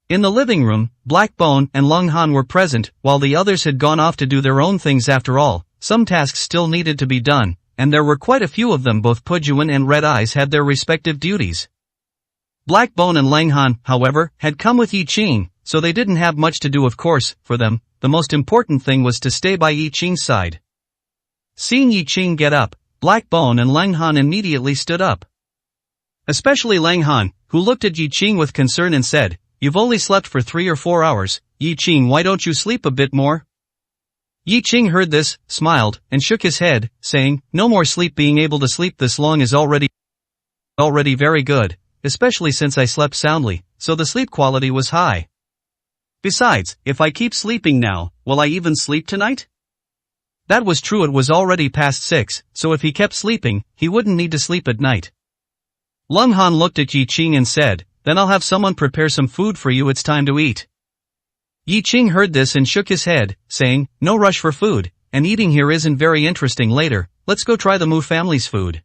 In the living room, Black Bone and Lung Han were present, while the others had gone off to do their own things. After all, some tasks still needed to be done, and there were quite a few of them. Both Pujuan and Red Eyes had their respective duties. Black Bone and Lang Han, however, had come with Yi Qing, so they didn't have much to do. Of course, for them, the most important thing was to stay by Yi Qing's side. Seeing Yi Qing get up, Black Bone and Lang Han immediately stood up. Especially Lang Han, who looked at Yi Qing with concern and said, "You've only slept for 3 or 4 hours, Yi Qing. Why don't you sleep a bit more?" Yi Qing heard this, smiled, and shook his head, saying, "No more sleep. Being able to sleep this long is already very good, especially since I slept soundly, so the sleep quality was high. Besides, if I keep sleeping now, will I even sleep tonight?" That was true. It was already past 6, so if he kept sleeping, he wouldn't need to sleep at night. Lung Han looked at Yi Qing and said, "Then I'll have someone prepare some food for you. It's time to eat." Yi Qing heard this and shook his head, saying, "No rush for food, and eating here isn't very interesting. Later, let's go try the Mu family's food.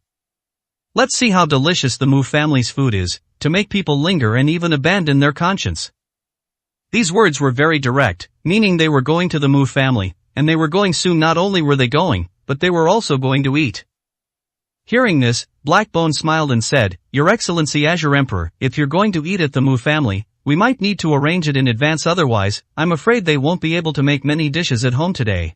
Let's see how delicious the Mu family's food is, to make people linger and even abandon their conscience." These words were very direct, meaning they were going to the Mu family, and they were going soon. Not only were they going, but they were also going to eat. Hearing this, Black Bone smiled and said, "Your Excellency Azure Emperor, if you're going to eat at the Mu family, we might need to arrange it in advance. Otherwise, I'm afraid they won't be able to make many dishes at home today."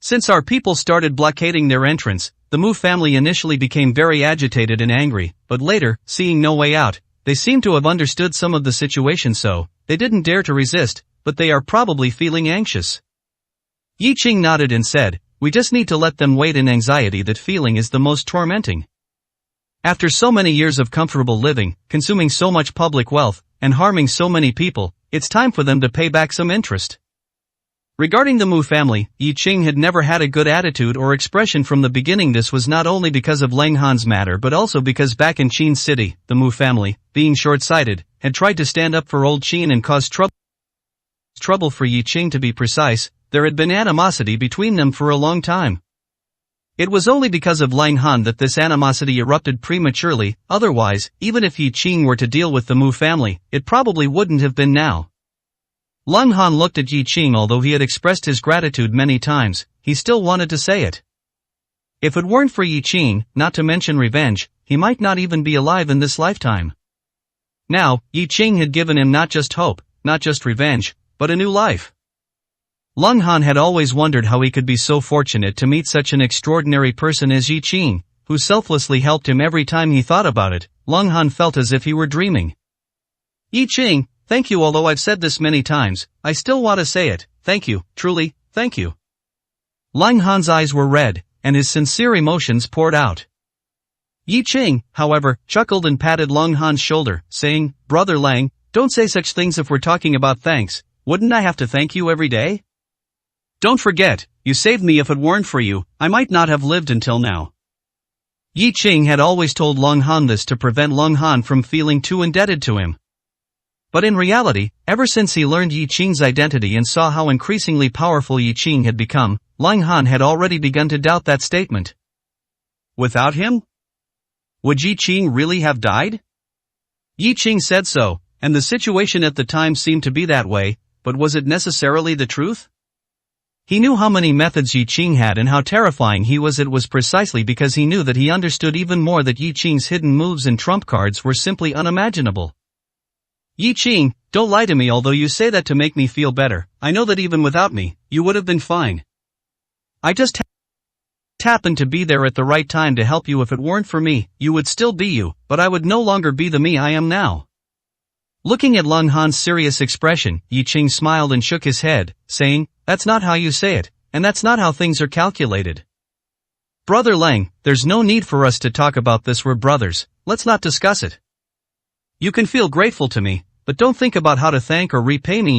Since our people started blockading their entrance, the Mu family initially became very agitated and angry, but later, seeing no way out, they seem to have understood some of the situation, so they didn't dare to resist, but they are probably feeling anxious. Yi Qing nodded and said, "We just need to let them wait in anxiety. That feeling is the most tormenting. After so many years of comfortable living, consuming so much public wealth, and harming so many people, it's time for them to pay back some interest." Regarding the Mu family, Yi Qing had never had a good attitude or expression from the beginning. This was not only because of Lang Han's matter but also because back in Qin City, the Mu family, being short-sighted, had tried to stand up for old Qin and cause trouble. For Yi Qing to be precise, there had been animosity between them for a long time. It was only because of Lang Han that this animosity erupted prematurely. Otherwise, even if Yi Qing were to deal with the Mu family, it probably wouldn't have been now. Lang Han looked at Yi Qing. Although he had expressed his gratitude many times, he still wanted to say it. If it weren't for Yi Qing, not to mention revenge, he might not even be alive in this lifetime. Now, Yi Qing had given him not just hope, not just revenge, but a new life. Lang Han had always wondered how he could be so fortunate to meet such an extraordinary person as Yi Qing, who selflessly helped him. Every time he thought about it, Lang Han felt as if he were dreaming. "Yi Qing, thank you. Although I've said this many times, I still want to say it. Thank you, truly, thank you." Lang Han's eyes were red, and his sincere emotions poured out. Yi Qing, however, chuckled and patted Lang Han's shoulder, saying, "Brother Lang, don't say such things. If we're talking about thanks, wouldn't I have to thank you every day? Don't forget, you saved me. If it weren't for you, I might not have lived until now." Yi Qing had always told Lang Han this to prevent Lang Han from feeling too indebted to him. But in reality, ever since he learned Yi Qing's identity and saw how increasingly powerful Yi Qing had become, Lang Han had already begun to doubt that statement. Without him? Would Yi Qing really have died? Yi Qing said so, and the situation at the time seemed to be that way, but was it necessarily the truth? He knew how many methods Yi Qing had and how terrifying he was. It was precisely because he knew that he understood even more that Yi Qing's hidden moves and trump cards were simply unimaginable. "Yi Qing, don't lie to me. Although you say that to make me feel better, I know that even without me, you would have been fine. I just happened to be there at the right time to help you. If it weren't for me, you would still be you, but I would no longer be the me I am now." Looking at Leng Han's serious expression, Yi Qing smiled and shook his head, saying, "That's not how you say it, and that's not how things are calculated. Brother Leng, there's no need for us to talk about this. We're brothers, let's not discuss it. You can feel grateful to me, but don't think about how to thank or repay me.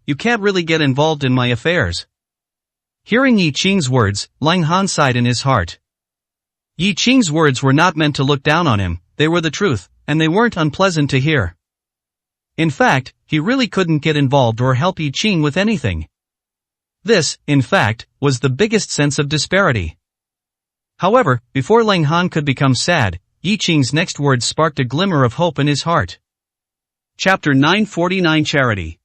You can't really get involved in my affairs." Hearing Yi Qing's words, Leng Han sighed in his heart. Yi Qing's words were not meant to look down on him, they were the truth, and they weren't unpleasant to hear. In fact, he really couldn't get involved or help Yi Qing with anything. This, in fact, was the biggest sense of disparity. However, before Leng Han could become sad, Yi Qing's next words sparked a glimmer of hope in his heart. Chapter 949 Charity.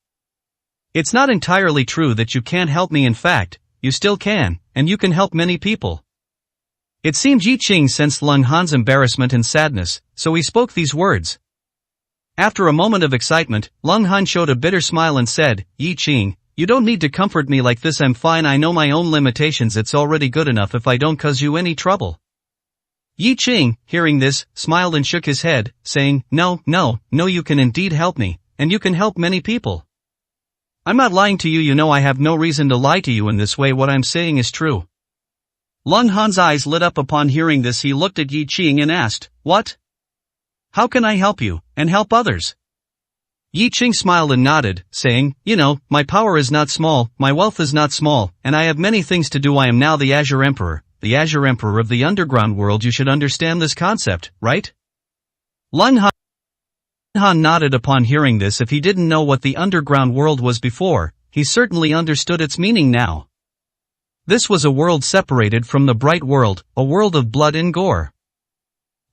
It's not entirely true that you can't help me. In fact, you still can, and you can help many people. It seemed Yi Qing sensed Leng Han's embarrassment and sadness, so he spoke these words. After a moment of excitement, Leng Han showed a bitter smile and said, "Yi Qing, you don't need to comfort me like this. I'm fine. I know my own limitations. It's already good enough if I don't cause you any trouble." Yi Qing, hearing this, smiled and shook his head, saying, No, you can indeed help me, and you can help many people. I'm not lying to you. I have no reason to lie to you in this way. What I'm saying is true. Leng Han's eyes lit up upon hearing this. He looked at Yi Qing and asked, "What? How can I help you, and help others?" Yi Qing smiled and nodded, saying, My power is not small, my wealth is not small, and I have many things to do. I am now the Azure Emperor of the underground world. You should understand this concept, right? Leng Han nodded upon hearing this. If he didn't know what the underground world was before, he certainly understood its meaning now. This was a world separated from the bright world, a world of blood and gore.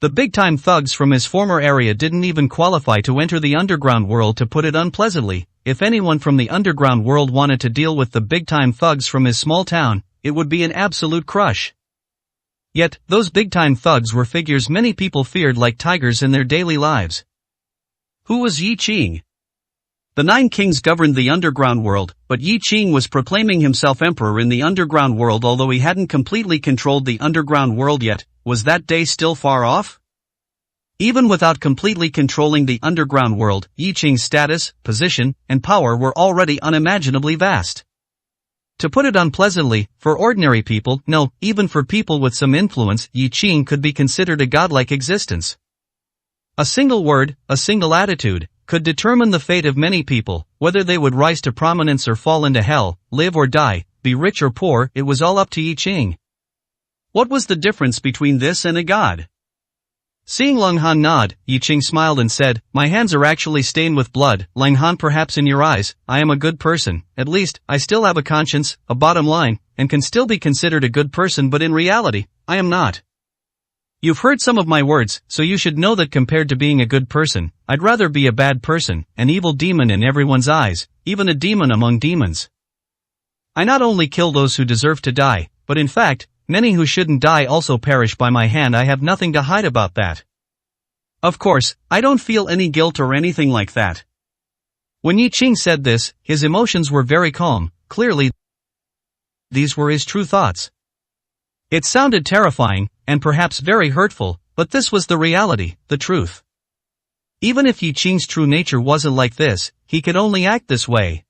The big-time thugs from his former area didn't even qualify to enter the underground world. To put it unpleasantly, if anyone from the underground world wanted to deal with the big-time thugs from his small town, it would be an absolute crush. Yet, those big-time thugs were figures many people feared like tigers in their daily lives. Who was Yi Qing? The 9 kings governed the underground world, but Yi Qing was proclaiming himself emperor in the underground world. Although he hadn't completely controlled the underground world yet, was that day still far off? Even without completely controlling the underground world, Yi Qing's status, position, and power were already unimaginably vast. To put it unpleasantly, for ordinary people, no, even for people with some influence, Yi Qing could be considered a godlike existence. A single word, a single attitude, could determine the fate of many people, whether they would rise to prominence or fall into hell, live or die, be rich or poor. It was all up to Yi Qing. What was the difference between this and a god? Seeing Leng Han nod, Yi Qing smiled and said, "My hands are actually stained with blood. Leng Han, perhaps in your eyes, I am a good person. At least, I still have a conscience, a bottom line, and can still be considered a good person, but in reality, I am not. You've heard some of my words, so you should know that compared to being a good person, I'd rather be a bad person, an evil demon in everyone's eyes, even a demon among demons. I not only kill those who deserve to die, but in fact, many who shouldn't die also perish by my hand. I have nothing to hide about that. Of course, I don't feel any guilt or anything like that." When Yi Qing said this, his emotions were very calm. Clearly, these were his true thoughts. It sounded terrifying, and perhaps very hurtful, but this was the reality, the truth. Even if Yi Qing's true nature wasn't like this, he could only act this way.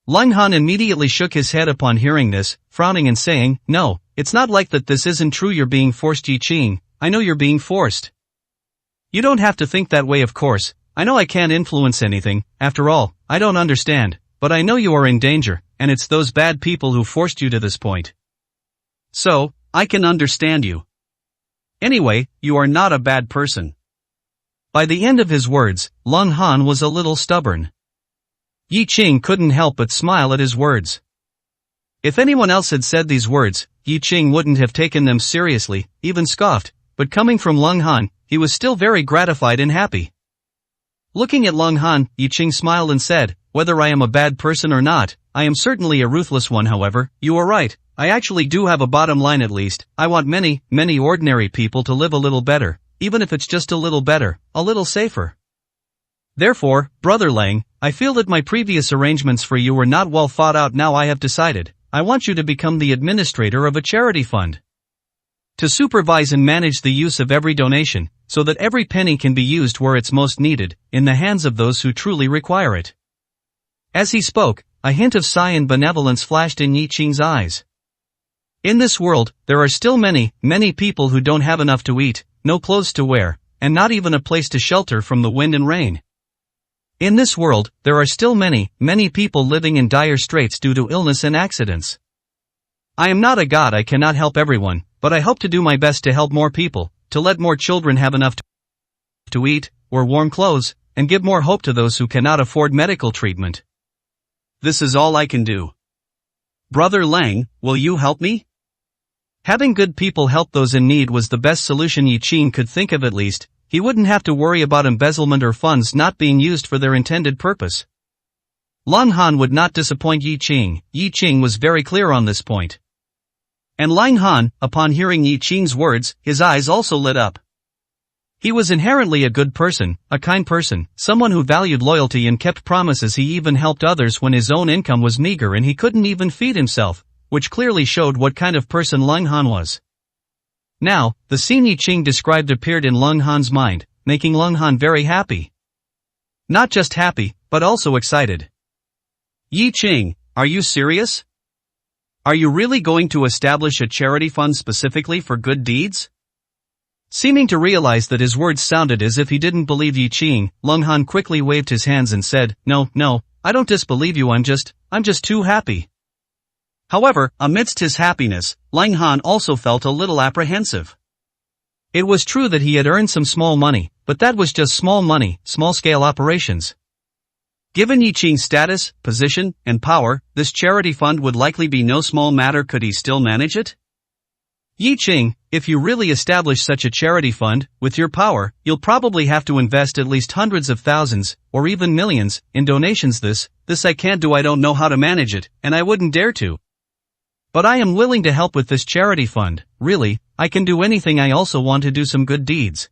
Leng Han immediately shook his head upon hearing this, frowning and saying, "No, it's not like that. This isn't true. You're being forced, Yi Qing. I know you're being forced. You don't have to think that way, of course. I know I can't influence anything. After all, I don't understand, but I know you are in danger, and it's those bad people who forced you to this point. So, I can understand you. Anyway, you are not a bad person." By the end of his words, Leng Han was a little stubborn. Yi Qing couldn't help but smile at his words. If anyone else had said these words, Yi Qing wouldn't have taken them seriously, even scoffed, but coming from Leng Han, he was still very gratified and happy. Looking at Leng Han, Yi Qing smiled and said, "Whether I am a bad person or not, I am certainly a ruthless one. However, you are right, I actually do have a bottom line. At least, I want many ordinary people to live a little better, even if it's just a little better, a little safer. Therefore, Brother Leng, I feel that my previous arrangements for you were not well thought out. Now I have decided, I want you to become the administrator of a charity fund. To supervise and manage the use of every donation, so that every penny can be used where it's most needed, in the hands of those who truly require it. As he spoke, a hint of sigh and benevolence flashed in Yi Qing's eyes. In this world, there are still many, many people who don't have enough to eat, no clothes to wear, and not even a place to shelter from the wind and rain. In this world, there are still many, many people living in dire straits due to illness and accidents. I am not a god, I cannot help everyone, but I hope to do my best to help more people, to let more children have enough to eat, wear warm clothes, and give more hope to those who cannot afford medical treatment. This is all I can do. Brother Lang, will you help me? Having good people help those in need was the best solution Yi Qing could think of. At least, he wouldn't have to worry about embezzlement or funds not being used for their intended purpose. Lang Han would not disappoint Yi Qing. Yi Qing was very clear on this point. And Lang Han, upon hearing Yi Qing's words, his eyes also lit up. He was inherently a good person, a kind person, someone who valued loyalty and kept promises. He even helped others when his own income was meager and he couldn't even feed himself, which clearly showed what kind of person Lang Han was. Now, the scene Yi Qing described appeared in Lang Han's mind, making Lang Han very happy. Not just happy, but also excited. Yi Qing, are you serious? Are you really going to establish a charity fund specifically for good deeds? Seeming to realize that his words sounded as if he didn't believe Yi Qing, Lang Han quickly waved his hands and said, No, I don't disbelieve you, I'm just too happy. However, amidst his happiness, Lang Han also felt a little apprehensive. It was true that he had earned some small money, but that was just small money, small-scale operations. Given Yi Qing's status, position, and power, this charity fund would likely be no small matter. Could he still manage it? Yi Qing, if you really establish such a charity fund, with your power, you'll probably have to invest at least hundreds of thousands, or even millions, in donations. This I can't do. I don't know how to manage it, and I wouldn't dare to. But I am willing to help with this charity fund. Really, I can do anything. I also want to do some good deeds.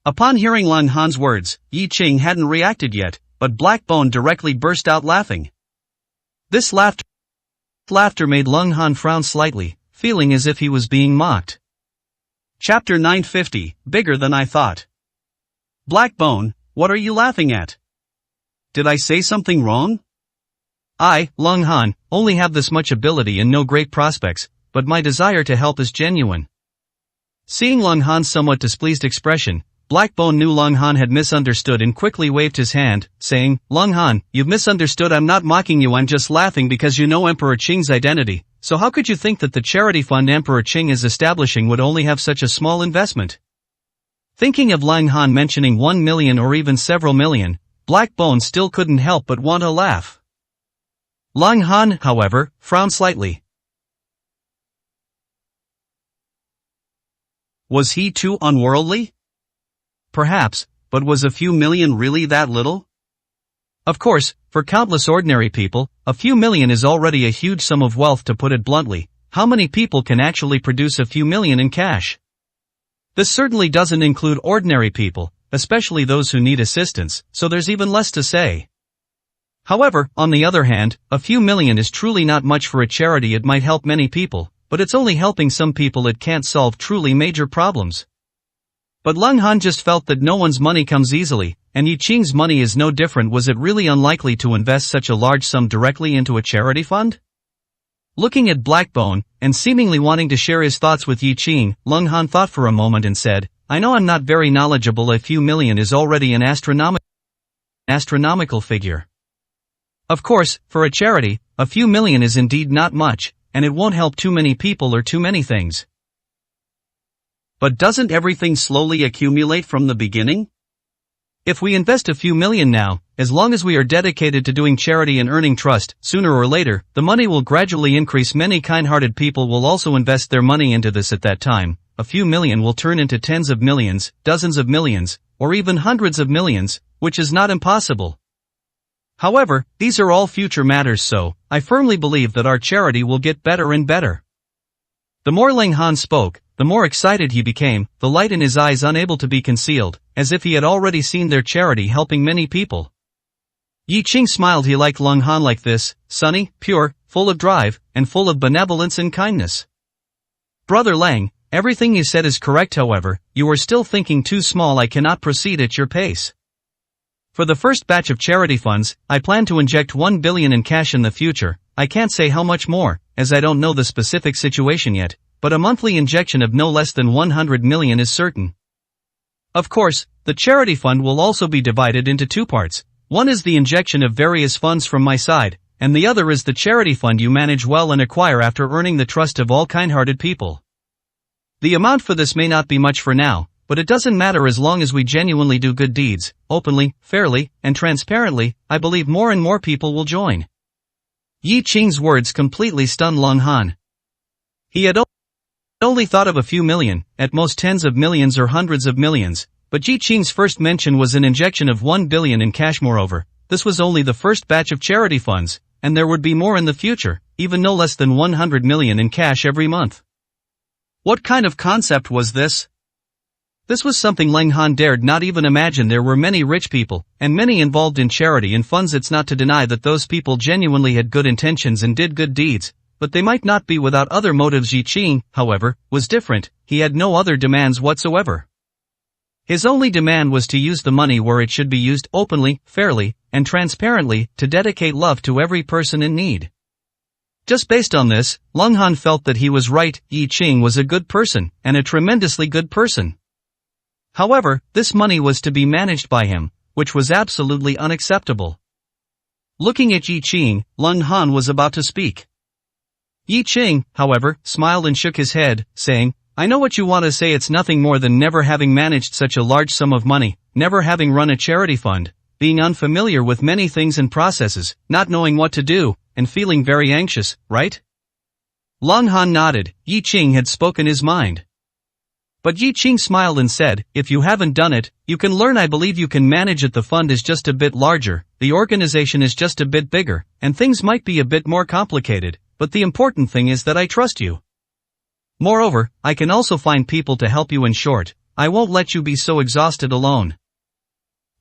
Upon hearing Lang Han's words, Yi Qing hadn't reacted yet, but Black Bone directly burst out laughing. This laughter made Lang Han frown slightly, feeling as if he was being mocked. Chapter 950, Bigger Than I Thought. Black Bone, what are you laughing at? Did I say something wrong? I, Lang Han, only have this much ability and no great prospects, but my desire to help is genuine. Seeing Lang Han's somewhat displeased expression, Black Bone knew Lang Han had misunderstood and quickly waved his hand, saying, Lang Han, you've misunderstood. I'm not mocking you, I'm just laughing because you know Emperor Qing's identity. So how could you think that the charity fund Emperor Qing is establishing would only have such a small investment? Thinking of Lang Han mentioning 1 million or even several million, Black Bone still couldn't help but want to laugh. Lang Han, however, frowned slightly. Was he too unworldly? Perhaps, but was a few million really that little? Of course, for countless ordinary people, a few million is already a huge sum of wealth. To put it bluntly, how many people can actually produce a few million in cash? This certainly doesn't include ordinary people, especially those who need assistance, so there's even less to say. However, on the other hand, a few million is truly not much for a charity. It might help many people, but it's only helping some people. It can't solve truly major problems. But Lang Han just felt that no one's money comes easily, and Yi Qing's money is no different. Was it really unlikely to invest such a large sum directly into a charity fund? Looking at Black Bone, and seemingly wanting to share his thoughts with Yi Qing, Lang Han thought for a moment and said, I know I'm not very knowledgeable. A few million is already an astronomical figure. Of course, for a charity, a few million is indeed not much, and it won't help too many people or too many things. But doesn't everything slowly accumulate from the beginning? If we invest a few million now, as long as we are dedicated to doing charity and earning trust, sooner or later, the money will gradually increase. Many kind-hearted people will also invest their money into this. At that time, a few million will turn into tens of millions, dozens of millions, or even hundreds of millions, which is not impossible. However, these are all future matters, so I firmly believe that our charity will get better and better. The more Lang Han spoke, the more excited he became, the light in his eyes unable to be concealed, as if he had already seen their charity helping many people. Yi Qing smiled. He liked Lang Han like this, sunny, pure, full of drive, and full of benevolence and kindness. Brother Lang, Everything you said is correct, however, you are still thinking too small. I cannot proceed at your pace. For the first batch of charity funds, I plan to inject 1 billion in cash in the future. I can't say how much more, as I don't know the specific situation yet, but a monthly injection of no less than 100 million is certain. Of course, the charity fund will also be divided into two parts. One is the injection of various funds from my side, and the other is the charity fund you manage well and acquire after earning the trust of all kind-hearted people. The amount for this may not be much for now, but it doesn't matter as long as we genuinely do good deeds, openly, fairly, and transparently. I believe more and more people will join. Yi Qing's words completely stunned Leng Han. He had only thought of a few million, at most tens of millions or hundreds of millions, but Yi Qing's first mention was an injection of 1 billion in cash. Moreover, this was only the first batch of charity funds, and there would be more in the future, even no less than 100 million in cash every month. What kind of concept was this? This was something Leng Han dared not even imagine. There were many rich people, and many involved in charity and funds. It's not to deny that those people genuinely had good intentions and did good deeds, but they might not be without other motives. Yi Qing, however, was different. He had no other demands whatsoever. His only demand was to use the money where it should be used, openly, fairly, and transparently, to dedicate love to every person in need. Just based on this, Leng Han felt that he was right. Yi Qing was a good person, and a tremendously good person. However, this money was to be managed by him, which was absolutely unacceptable. Looking at Yi Qing, Leng Han was about to speak. Yi Qing, however, smiled and shook his head, saying, I know what you want to say. It's nothing more than never having managed such a large sum of money, never having run a charity fund, being unfamiliar with many things and processes, not knowing what to do, and feeling very anxious, right? Leng Han nodded. Yi Qing had spoken his mind. But Yi Qing smiled and said, if you haven't done it, you can learn. I believe you can manage it. The fund is just a bit larger, the organization is just a bit bigger, and things might be a bit more complicated, but the important thing is that I trust you. Moreover, I can also find people to help you. In short, I won't let you be so exhausted alone.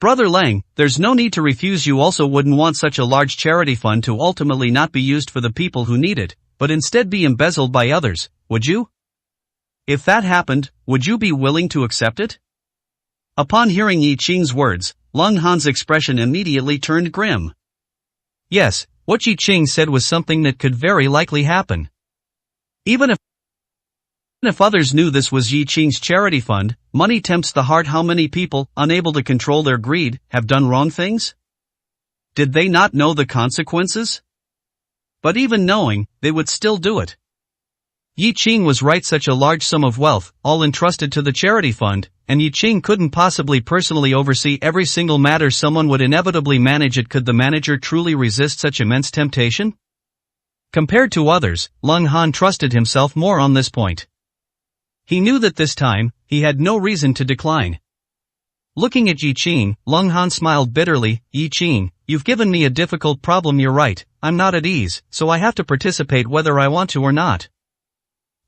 Brother Leng, there's no need to refuse. You also wouldn't want such a large charity fund to ultimately not be used for the people who need it, but instead be embezzled by others, would you? If that happened, would you be willing to accept it? Upon hearing Yi Qing's words, Leng Han's expression immediately turned grim. Yes, what Yi Qing said was something that could very likely happen. Even if others knew this was Yi Qing's charity fund, money tempts the heart. How many people, unable to control their greed, have done wrong things? Did they not know the consequences? But even knowing, they would still do it. Yi Qing was right. Such a large sum of wealth, all entrusted to the charity fund, and Yi Qing couldn't possibly personally oversee every single matter. Someone would inevitably manage it. Could the manager truly resist such immense temptation? Compared to others, Leng Han trusted himself more on this point. He knew that this time, he had no reason to decline. Looking at Yi Qing, Leng Han smiled bitterly. Yi Qing, you've given me a difficult problem. You're right, I'm not at ease, so I have to participate whether I want to or not.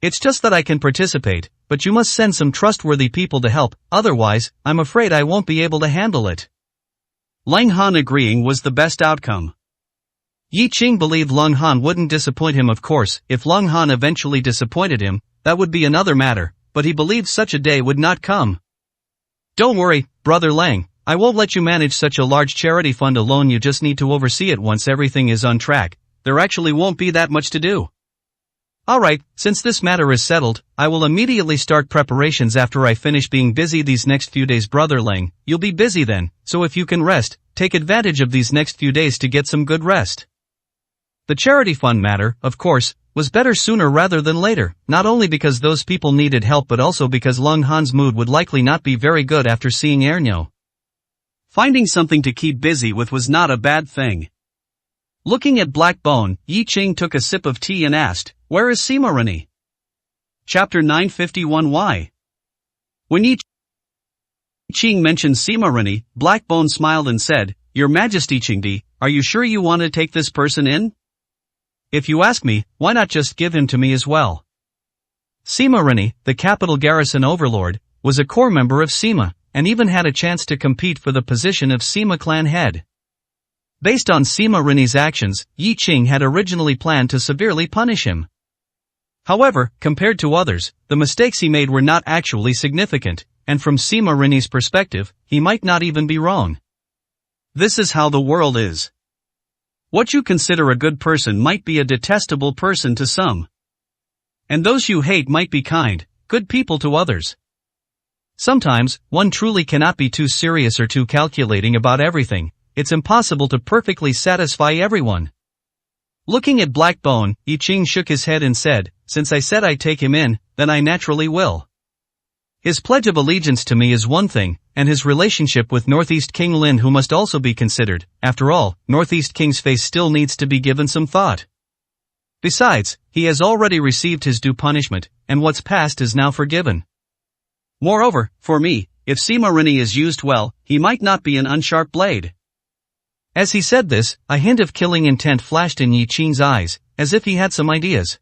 It's just that I can participate, but you must send some trustworthy people to help, otherwise, I'm afraid I won't be able to handle it. Leng Han agreeing was the best outcome. Yi Qing believed Leng Han wouldn't disappoint him. Of course, if Leng Han eventually disappointed him, that would be another matter, but he believed such a day would not come. Don't worry, Brother Leng, I won't let you manage such a large charity fund alone. You just need to oversee it. Once everything is on track, there actually won't be that much to do. Alright, since this matter is settled, I will immediately start preparations after I finish being busy these next few days. Brother Leng, you'll be busy then, so if you can rest, take advantage of these next few days to get some good rest. The charity fund matter, of course, was better sooner rather than later, not only because those people needed help but also because Leng Han's mood would likely not be very good after seeing Erno. Finding something to keep busy with was not a bad thing. Looking at Black Bone, Yi Qing took a sip of tea and asked, where is Sima Rini? Chapter 951. Why? When Yi Qing mentioned Sima Rini, Black Bone smiled and said, Your Majesty Qingdi, are you sure you want to take this person in? If you ask me, why not just give him to me as well? Sima Rini, the capital garrison overlord, was a core member of Sima, and even had a chance to compete for the position of Sima clan head. Based on Sima Rini's actions, Yi Qing had originally planned to severely punish him. However, compared to others, the mistakes he made were not actually significant, and from Sima Rinne's perspective, he might not even be wrong. This is how the world is. What you consider a good person might be a detestable person to some. And those you hate might be kind, good people to others. Sometimes, one truly cannot be too serious or too calculating about everything. It's impossible to perfectly satisfy everyone. Looking at Black Bone, Yi Qing shook his head and said, "Since I said I'd take him in, then I naturally will. His pledge of allegiance to me is one thing, and his relationship with Northeast King Lin Hu must also be considered. After all, Northeast King's face still needs to be given some thought. Besides, he has already received his due punishment, and what's past is now forgiven. Moreover, for me, if Sima Rinne is used well, he might not be an unsharp blade." As he said this, a hint of killing intent flashed in Yi Qing's eyes, as if he had some ideas.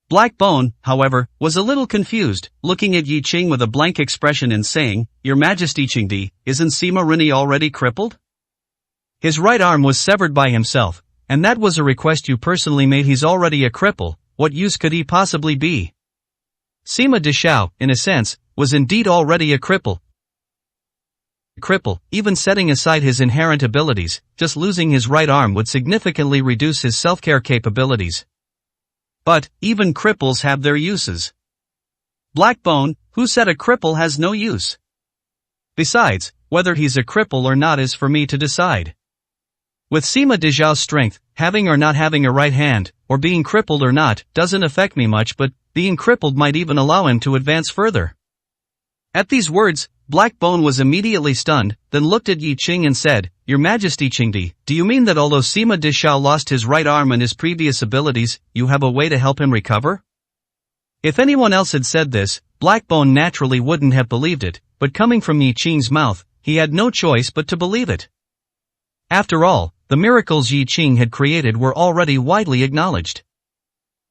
Black Bone, however, was a little confused, looking at Yi Qing with a blank expression and saying, "Your Majesty Qingdi, isn't Sima Rinne already crippled? His right arm was severed by himself, and that was a request you personally made. He's already a cripple, what use could he possibly be?" Sima Deshao, in a sense, was indeed already a cripple. Even setting aside his inherent abilities, just losing his right arm would significantly reduce his self-care capabilities. But, even cripples have their uses. Black Bone, who said a cripple has no use? Besides, whether he's a cripple or not is for me to decide. With Sima Dejao's strength, having or not having a right hand, or being crippled or not, doesn't affect me much, but being crippled might even allow him to advance further. At these words, Black Bone was immediately stunned, then looked at Yi Qing and said, "Your Majesty Qingdi, do you mean that although Sima Deshao lost his right arm and his previous abilities, you have a way to help him recover?" If anyone else had said this, Black Bone naturally wouldn't have believed it, but coming from Yi Qing's mouth, he had no choice but to believe it. After all, the miracles Yi Qing had created were already widely acknowledged.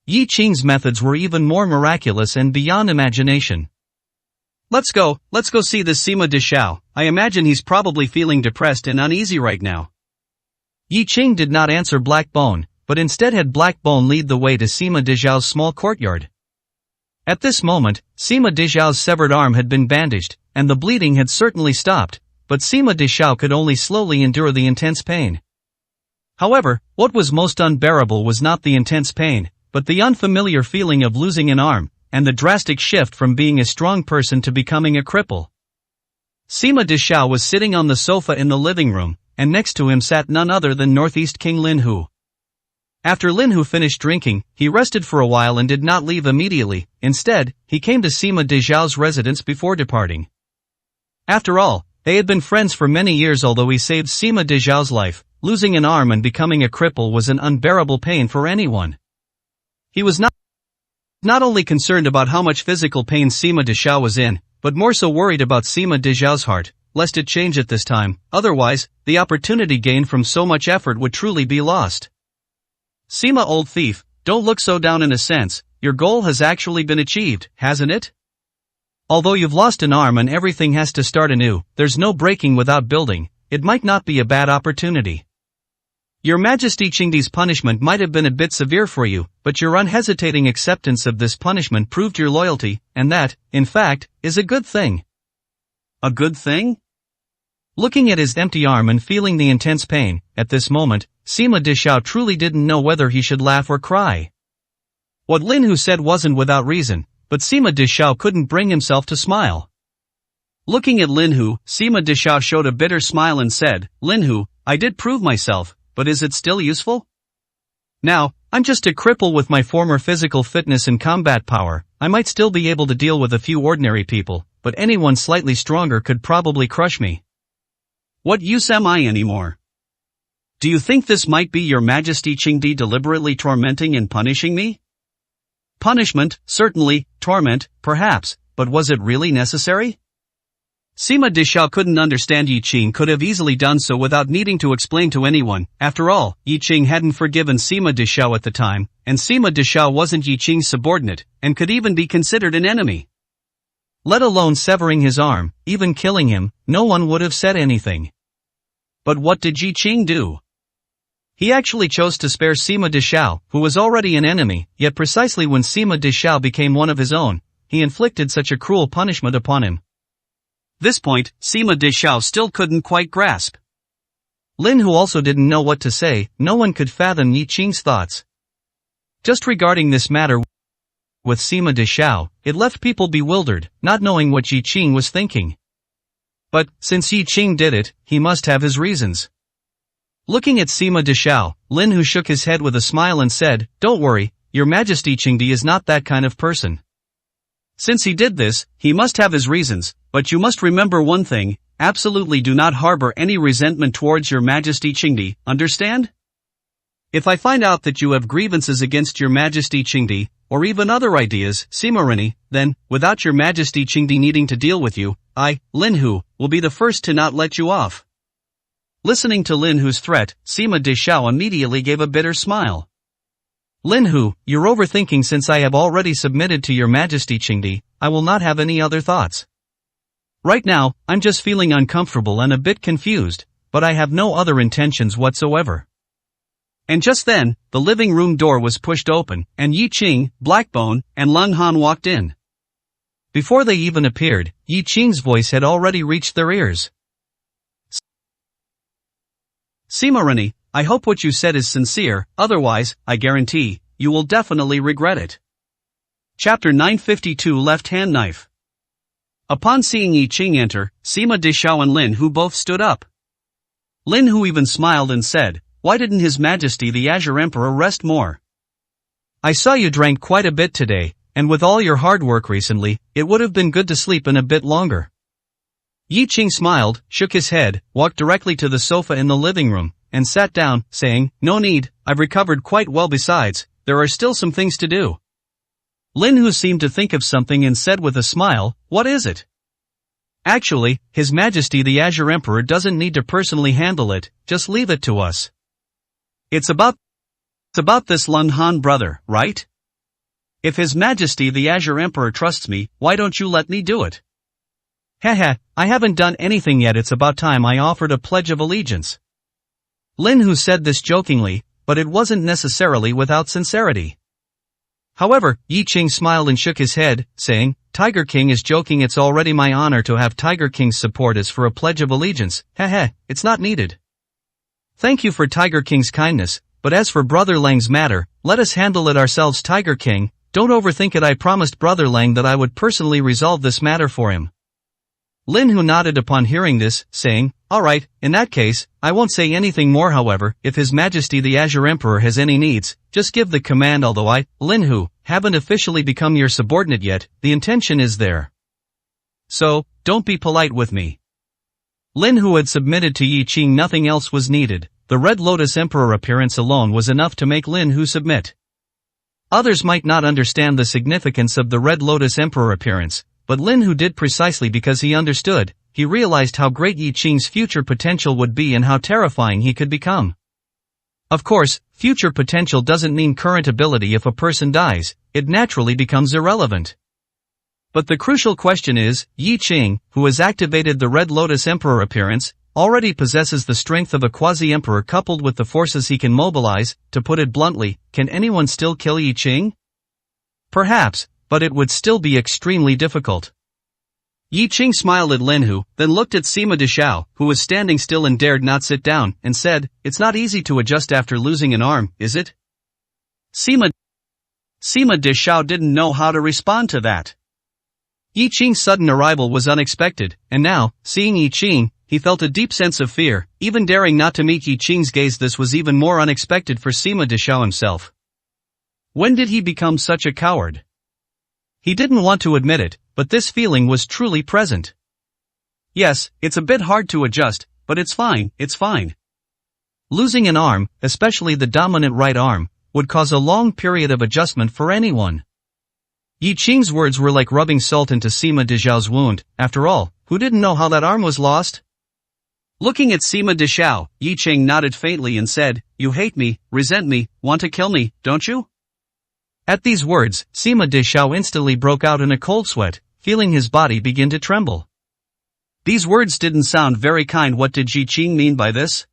Yi Qing's methods were even more miraculous and beyond imagination. Let's go see this Sima Deshao. I imagine he's probably feeling depressed and uneasy right now." Yi Qing did not answer Black Bone, but instead had Black Bone lead the way to Sima Dejao's small courtyard. At this moment, Sima Dejao's severed arm had been bandaged, and the bleeding had certainly stopped, but Sima Deshao could only slowly endure the intense pain. However, what was most unbearable was not the intense pain, but the unfamiliar feeling of losing an arm, and the drastic shift from being a strong person to becoming a cripple. Sima Deshao was sitting on the sofa in the living room, and next to him sat none other than Northeast King Lin Hu. After Lin Hu finished drinking, he rested for a while and did not leave immediately. Instead, he came to Sima Dejao's residence before departing. After all, they had been friends for many years. Although he saved Sima Dejao's life, losing an arm and becoming a cripple was an unbearable pain for anyone. He was not only concerned about how much physical pain Sima Deshao was in, but more so worried about Sima Dejao's heart, lest it change at this time. Otherwise, the opportunity gained from so much effort would truly be lost. "Sima, old thief, don't look so down. In a sense, your goal has actually been achieved, hasn't it? Although you've lost an arm and everything has to start anew, there's no breaking without building. It might not be a bad opportunity. Your Majesty Qingdi's punishment might have been a bit severe for you, but your unhesitating acceptance of this punishment proved your loyalty, and that, in fact, is a good thing." "A good thing?" Looking at his empty arm and feeling the intense pain, at this moment, Sima Deshao truly didn't know whether he should laugh or cry. What Lin Hu said wasn't without reason, but Sima Deshao couldn't bring himself to smile. Looking at Lin Hu, Sima Deshao showed a bitter smile and said, "Lin Hu, I did prove myself, but is it still useful? Now, I'm just a cripple with my former physical fitness and combat power. I might still be able to deal with a few ordinary people, but anyone slightly stronger could probably crush me. What use am I anymore? Do you think this might be Your Majesty Qingdi deliberately tormenting and punishing me?" Punishment, certainly, torment, perhaps, but was it really necessary? Sima Deshao couldn't understand. Yi Qing could have easily done so without needing to explain to anyone. After all, Yi Qing hadn't forgiven Sima Deshao at the time, and Sima Deshao wasn't Yi Qing's subordinate, and could even be considered an enemy. Let alone severing his arm, even killing him, no one would have said anything. But what did Yi Qing do? He actually chose to spare Sima Deshao, who was already an enemy, yet precisely when Sima Deshao became one of his own, he inflicted such a cruel punishment upon him. This point, Sima Deshao still couldn't quite grasp. Lin Hu also didn't know what to say. No one could fathom Yi Qing's thoughts. Just regarding this matter with Sima Deshao, it left people bewildered, not knowing what Yi Qing was thinking. But, since Yi Qing did it, he must have his reasons. Looking at Sima Deshao, Lin Hu shook his head with a smile and said, "Don't worry, Your Majesty Qingdi is not that kind of person. Since he did this, he must have his reasons, but you must remember one thing, absolutely do not harbor any resentment towards Your Majesty Qingdi, understand? If I find out that you have grievances against Your Majesty Qingdi, or even other ideas, Sima Rini, then, without Your Majesty Qingdi needing to deal with you, I, Lin Hu, will be the first to not let you off." Listening to Lin Hu's threat, Sima Deshao immediately gave a bitter smile. "Lin Hu, you're overthinking. Since I have already submitted to Your Majesty Qingdi, I will not have any other thoughts. Right now, I'm just feeling uncomfortable and a bit confused, but I have no other intentions whatsoever." And just then, the living room door was pushed open, and Yi Qing, Blackbone, and Lung Han walked in. Before they even appeared, Yi Qing's voice had already reached their ears. "Sima Rini, I hope what you said is sincere, otherwise, I guarantee, you will definitely regret it." Chapter 952 Left-Hand Knife. Upon seeing Yi Qing enter, Sima Deshao and Lin Hu both stood up. Lin Hu even smiled and said, "Why didn't His Majesty the Azure Emperor rest more? I saw you drank quite a bit today, and with all your hard work recently, it would have been good to sleep in a bit longer." Yi Qing smiled, shook his head, walked directly to the sofa in the living room, and sat down, saying, "No need, I've recovered quite well. Besides, there are still some things to do." Lin Hu seemed to think of something and said with a smile, "What is it?" "Actually, His Majesty the Azure Emperor doesn't need to personally handle it, just leave it to us. It's about this Lung Han brother, right? If His Majesty the Azure Emperor trusts me, why don't you let me do it?" "Haha, I haven't done anything yet. It's about time I offered a pledge of allegiance." Lin Hu said this jokingly, but it wasn't necessarily without sincerity. However, Yi Qing smiled and shook his head, saying, "Tiger King is joking. It's already my honor to have Tiger King's support as for a pledge of allegiance. Haha, it's not needed. Thank you for Tiger King's kindness, but as for Brother Lang's matter, let us handle it ourselves. Tiger King, don't overthink it. I promised Brother Lang that I would personally resolve this matter for him." Lin Hu nodded upon hearing this, saying, "Alright, in that case, I won't say anything more. However, if His Majesty the Azure Emperor has any needs, just give the command. Although I, Lin Hu, haven't officially become your subordinate yet, the intention is there. So, don't be polite with me." Lin Hu had submitted to Yi Qing. Nothing else was needed. The Red Lotus Emperor appearance alone was enough to make Lin Hu submit. Others might not understand the significance of the Red Lotus Emperor appearance, but Lin Hu did precisely because he understood. He realized how great Yi Qing's future potential would be and how terrifying he could become. Of course, future potential doesn't mean current ability. If a person dies, it naturally becomes irrelevant. But the crucial question is, Yi Qing, who has activated the Red Lotus Emperor appearance, already possesses the strength of a quasi-emperor coupled with the forces he can mobilize. To put it bluntly, can anyone still kill Yi Qing? Perhaps, but it would still be extremely difficult. Yi Qing smiled at Lin Hu, then looked at Sima Deshao, who was standing still and dared not sit down, and said, "It's not easy to adjust after losing an arm, is it?" Sima Deshao didn't know how to respond to that. Yi Qing's sudden arrival was unexpected, and now, seeing Yi Qing, he felt a deep sense of fear. Even daring not to meet Yi Qing's gaze, this was even more unexpected for Sima Deshao himself. When did he become such a coward? He didn't want to admit it, but this feeling was truly present. Yes, it's a bit hard to adjust, but it's fine. Losing an arm, especially the dominant right arm, would cause a long period of adjustment for anyone. Yi Qing's words were like rubbing salt into Sima Deshao's wound. After all, who didn't know how that arm was lost? Looking at Sima Deshao, Yi Qing nodded faintly and said, "You hate me, resent me, want to kill me, don't you?" At these words, Sima Deshao instantly broke out in a cold sweat, feeling his body begin to tremble. These words didn't sound very kind. What did Yi Qing mean by this?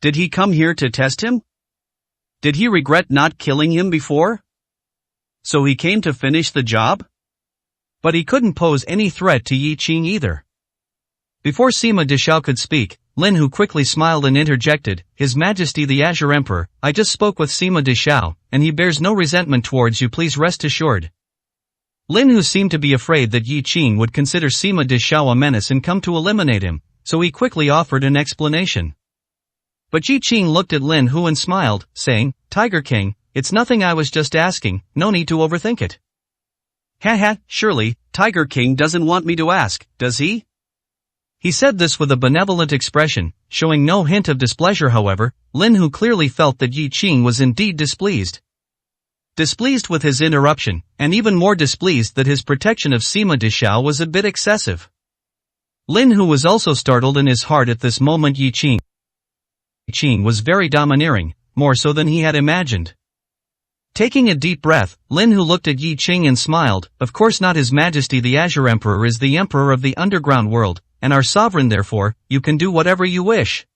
Did he come here to test him? Did he regret not killing him before? So he came to finish the job? But he couldn't pose any threat to Yi Qing either. Before Sima Deshao could speak, Lin Hu quickly smiled and interjected, His Majesty the Azure Emperor, I just spoke with Sima Deshao, and he bears no resentment towards you, please rest assured. Lin Hu seemed to be afraid that Yi Qing would consider Sima Deshao a menace and come to eliminate him, so he quickly offered an explanation. But Yi Qing looked at Lin Hu and smiled, saying, Tiger King, it's nothing, I was just asking, no need to overthink it. Haha, surely, Tiger King doesn't want me to ask, does he? He said this with a benevolent expression, showing no hint of displeasure. However, Lin Hu clearly felt that Yi Qing was indeed displeased. Displeased with his interruption, and even more displeased that his protection of Sima Deshao was a bit excessive. Lin Hu was also startled in his heart at this moment. Yi Qing was very domineering, more so than he had imagined. Taking a deep breath, Lin Hu looked at Yi Qing and smiled, Of course not, His Majesty the Azure Emperor is the Emperor of the underground world, and our sovereign, therefore, you can do whatever you wish.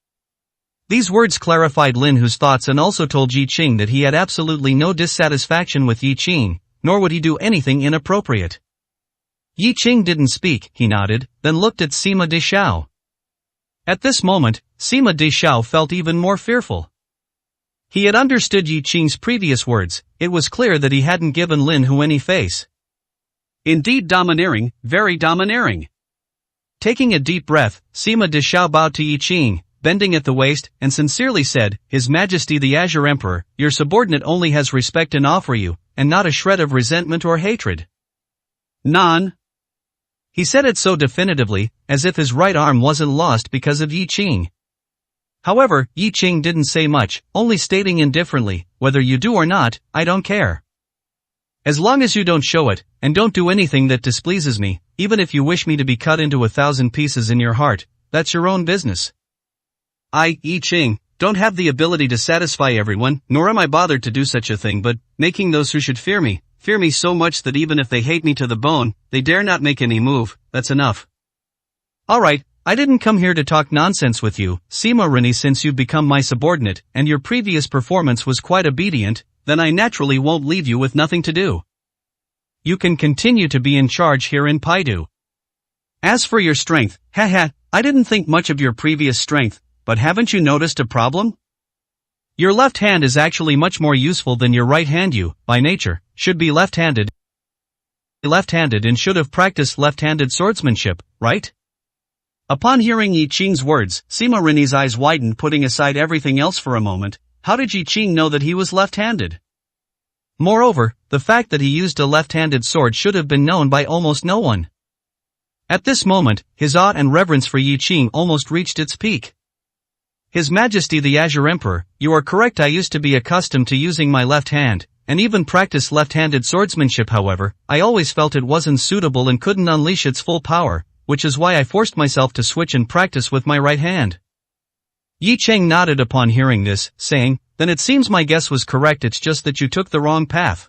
These words clarified Lin Hu's thoughts and also told Yi Qing that he had absolutely no dissatisfaction with Yi Qing, nor would he do anything inappropriate. Yi Qing didn't speak, he nodded, then looked at Sima Deshao. At this moment, Sima Deshao felt even more fearful. He had understood Yi Qing's previous words, it was clear that he hadn't given Lin Hu any face. Indeed domineering, very domineering. Taking a deep breath, Sima Deshao bowed to Yi Qing, bending at the waist, and sincerely said, His Majesty the Azure Emperor, your subordinate only has respect and awe for you, and not a shred of resentment or hatred. None. He said it so definitively, as if his right arm wasn't lost because of Yi Qing. However, Yi Qing didn't say much, only stating indifferently, whether you do or not, I don't care. As long as you don't show it, and don't do anything that displeases me, even if you wish me to be cut into 1,000 pieces in your heart, that's your own business. I, Yi Qing, don't have the ability to satisfy everyone, nor am I bothered to do such a thing, but, making those who should fear me so much that even if they hate me to the bone, they dare not make any move, that's enough. Alright, I didn't come here to talk nonsense with you, Sima Rini, since you've become my subordinate, and your previous performance was quite obedient, then I naturally won't leave you with nothing to do. You can continue to be in charge here in Paidu. As for your strength, haha, I didn't think much of your previous strength, but haven't you noticed a problem? Your left hand is actually much more useful than your right hand. You, by nature, should be left-handed and should have practiced left-handed swordsmanship, right? Upon hearing Yi Qing's words, Sima Rini's eyes widened, putting aside everything else for a moment. How did Yi Qing know that he was left-handed? Moreover, the fact that he used a left-handed sword should have been known by almost no one. At this moment, his awe and reverence for Yi Qing almost reached its peak. His Majesty the Azure Emperor, you are correct, I used to be accustomed to using my left hand, and even practice left-handed swordsmanship. However, I always felt it wasn't suitable and couldn't unleash its full power, which is why I forced myself to switch and practice with my right hand. Yi Qing nodded upon hearing this, saying, Then it seems my guess was correct, it's just that you took the wrong path.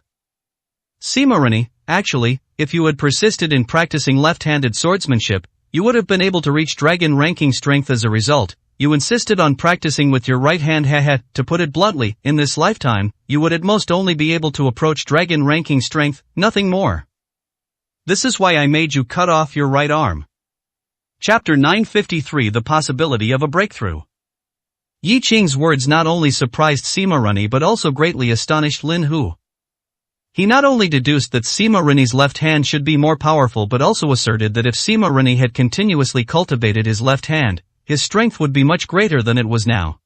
Sima Rini, actually, if you had persisted in practicing left-handed swordsmanship, you would have been able to reach dragon ranking strength as a result. You insisted on practicing with your right hand. Haha, to put it bluntly, in this lifetime, you would at most only be able to approach dragon ranking strength, nothing more. This is why I made you cut off your right arm. Chapter 953, The Possibility of a Breakthrough. Yi Qing's words not only surprised Sima Rini but also greatly astonished Lin Hu. He not only deduced that Sima Rini's left hand should be more powerful but also asserted that if Sima Rini had continuously cultivated his left hand, his strength would be much greater than it was now.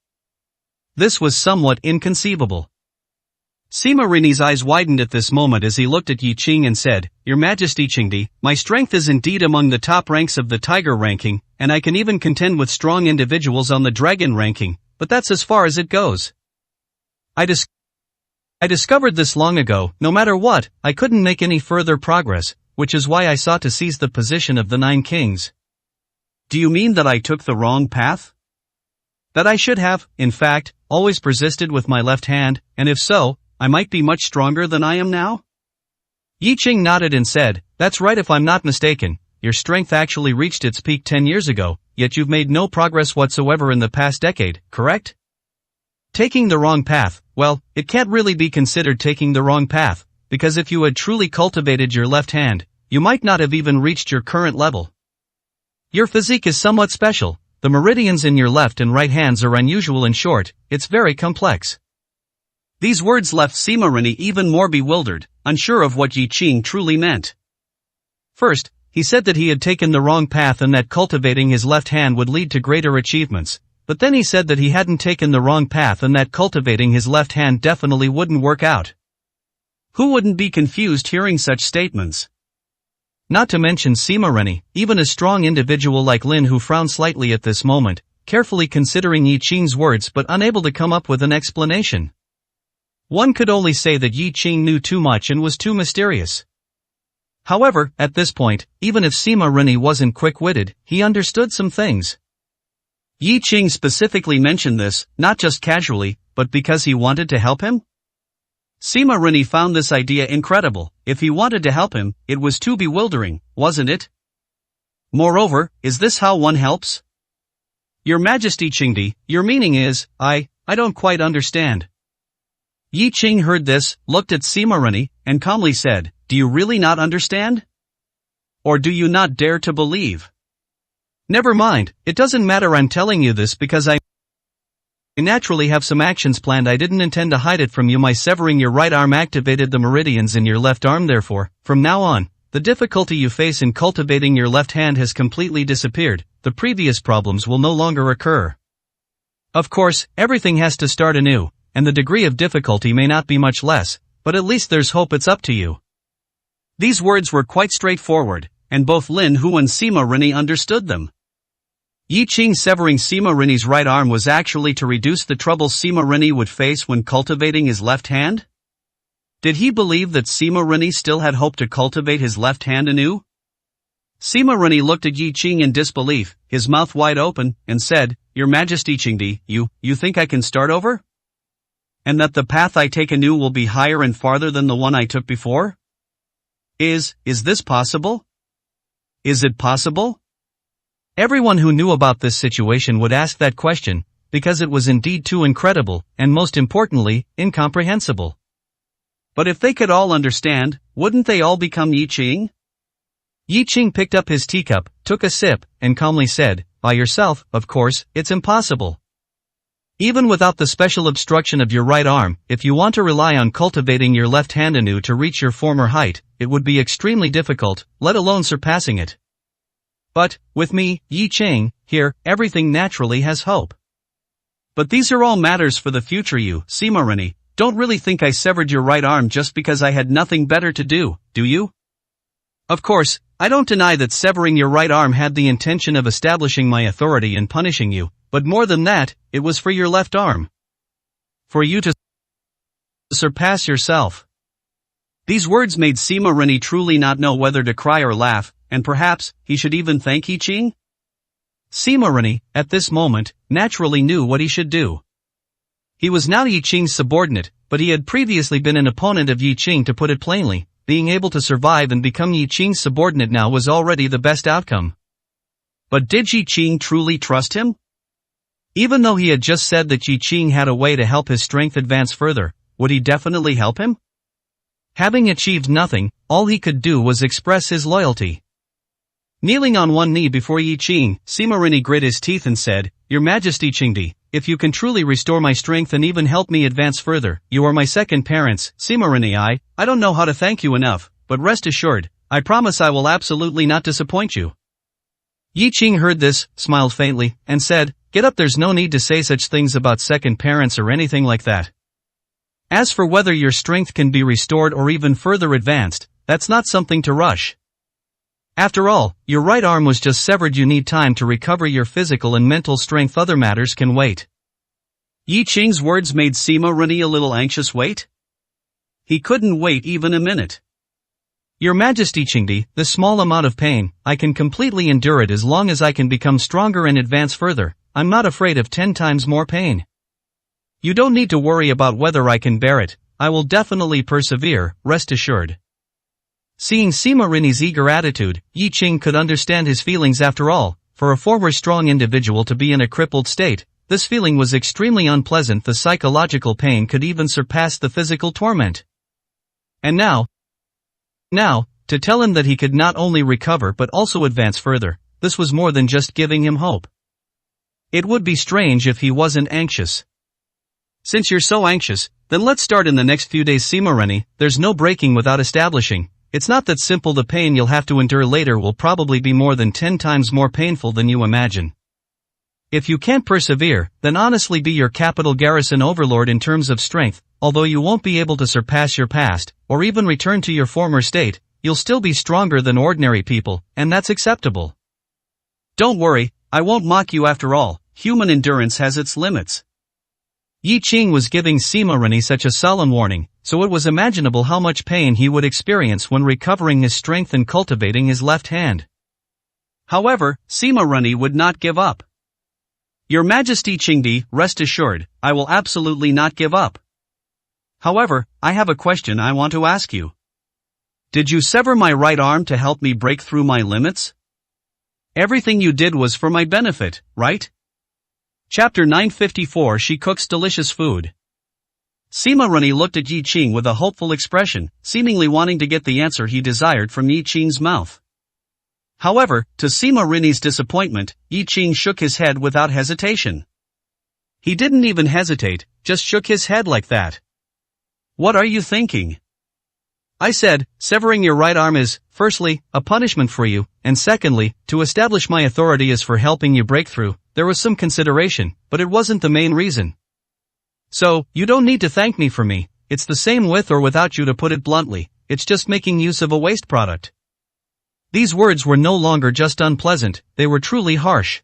This was somewhat inconceivable. Sima Rini's eyes widened at this moment as he looked at Yi Qing and said, Your Majesty Qingdi, my strength is indeed among the top ranks of the Tiger ranking, and I can even contend with strong individuals on the Dragon ranking, but that's as far as it goes. I discovered this long ago. No matter what, I couldn't make any further progress, which is why I sought to seize the position of the Nine Kings. Do you mean that I took the wrong path? That I should have, in fact, always persisted with my left hand, and if so, I might be much stronger than I am now? Yi Qing nodded and said, That's right, if I'm not mistaken, your strength actually reached its peak 10 years ago, yet you've made no progress whatsoever in the past decade, correct? Taking the wrong path, well, it can't really be considered taking the wrong path, because if you had truly cultivated your left hand, you might not have even reached your current level. Your physique is somewhat special, the meridians in your left and right hands are unusual and short, it's very complex. These words left Sima Rini even more bewildered, unsure of what Yi Qing truly meant. First, he said that he had taken the wrong path and that cultivating his left hand would lead to greater achievements, but then he said that he hadn't taken the wrong path and that cultivating his left hand definitely wouldn't work out. Who wouldn't be confused hearing such statements? Not to mention Sima Rini, even a strong individual like Lin who frowned slightly at this moment, carefully considering Yi Qing's words but unable to come up with an explanation. One could only say that Yi Qing knew too much and was too mysterious. However, at this point, even if Sima Rini wasn't quick-witted, he understood some things. Yi Qing specifically mentioned this, not just casually, but because he wanted to help him? Sima Rini found this idea incredible. If he wanted to help him, it was too bewildering, wasn't it? Moreover, is this how one helps? Your Majesty Qingdi, your meaning is, I don't quite understand. Yi Qing heard this, looked at Sima Rini, and calmly said, do you really not understand? Or do you not dare to believe? Never mind, it doesn't matter, I'm telling you this because I naturally have some actions planned. I didn't intend to hide it from you. My severing your right arm activated the meridians in your left arm, therefore, from now on, the difficulty you face in cultivating your left hand has completely disappeared, the previous problems will no longer occur. Of course, everything has to start anew, and the degree of difficulty may not be much less, but at least there's hope. It's up to you. These words were quite straightforward, and both Lin Hu and Sima Rini understood them. Yi Qing severing Sima Rini's right arm was actually to reduce the trouble Sima Rini would face when cultivating his left hand? Did he believe that Sima Rini still had hope to cultivate his left hand anew? Sima Rini looked at Yi Qing in disbelief, his mouth wide open, and said, Your Majesty Qingdi, you think I can start over? And that the path I take anew will be higher and farther than the one I took before? Is this possible? Is it possible? Everyone who knew about this situation would ask that question, because it was indeed too incredible, and most importantly, incomprehensible. But if they could all understand, wouldn't they all become Yi Qing? Yi Qing picked up his teacup, took a sip, and calmly said, By yourself, of course, it's impossible. Even without the special obstruction of your right arm, if you want to rely on cultivating your left hand anew to reach your former height, it would be extremely difficult, let alone surpassing it. But, with me, Yi Qing, here, everything naturally has hope. But these are all matters for the future. You, Sima Rini, don't really think I severed your right arm just because I had nothing better to do you? Of course, I don't deny that severing your right arm had the intention of establishing my authority and punishing you, but more than that, it was for your left arm. For you to surpass yourself. These words made Sima Rini truly not know whether to cry or laugh, and perhaps, he should even thank Yi Qing? Sima Rini, at this moment, naturally knew what he should do. He was now Yi Qing's subordinate, but he had previously been an opponent of Yi Qing. To put it plainly, being able to survive and become Yi Qing's subordinate now was already the best outcome. But did Yi Qing truly trust him? Even though he had just said that Yi Qing had a way to help his strength advance further, would he definitely help him? Having achieved nothing, all he could do was express his loyalty. Kneeling on one knee before Yi Qing, Sima Rini grit his teeth and said, Your Majesty Qingdi, if you can truly restore my strength and even help me advance further, you are my second parents. Sima Rini, I don't know how to thank you enough, but rest assured, I promise I will absolutely not disappoint you. Yi Qing heard this, smiled faintly, and said, Get up, there's no need to say such things about second parents or anything like that. As for whether your strength can be restored or even further advanced, that's not something to rush. After all, your right arm was just severed. You need time to recover your physical and mental strength. Other matters can wait. Yi Qing's words made Sima Rini a little anxious. Wait? He couldn't wait even a minute. Your Majesty Qingdi, the small amount of pain, I can completely endure it as long as I can become stronger and advance further. I'm not afraid of 10 times more pain. You don't need to worry about whether I can bear it. I will definitely persevere, rest assured. Seeing Sima Rini's eager attitude, Yi Qing could understand his feelings. After all, for a former strong individual to be in a crippled state, This feeling was extremely unpleasant. The psychological pain could even surpass the physical torment. And now, to tell him that he could not only recover but also advance further, this was more than just giving him hope. It would be strange if he wasn't anxious. Since you're so anxious, then let's start in the next few days. Sima Rennie, there's no breaking without establishing. It's not that simple. The pain you'll have to endure later will probably be more than 10 times more painful than you imagine. If you can't persevere, then honestly be your capital garrison overlord in terms of strength. Although you won't be able to surpass your past, or even return to your former state, you'll still be stronger than ordinary people, and that's acceptable. Don't worry, I won't mock you. After all, human endurance has its limits. Yi Qing was giving Sima Rennie such a solemn warning, so it was imaginable how much pain he would experience when recovering his strength and cultivating his left hand. However, Sima Rennie would not give up. Your Majesty Qingdi, rest assured, I will absolutely not give up. However, I have a question I want to ask you. Did you sever my right arm to help me break through my limits? Everything you did was for my benefit, right? Chapter 954. She cooks delicious food. Sima Rennie looked at Yi Qing with a hopeful expression, seemingly wanting to get the answer he desired from Yi Qing's mouth. However, to Sima Rennie's disappointment, Yi Qing shook his head without hesitation. He didn't even hesitate, just shook his head like that. What are you thinking? I said, severing your right arm is, firstly, a punishment for you, and secondly, to establish my authority is for helping you break through. There was some consideration, but it wasn't the main reason. So, you don't need to thank me for me. It's the same with or without you. To put it bluntly, it's just making use of a waste product. These words were no longer just unpleasant, they were truly harsh.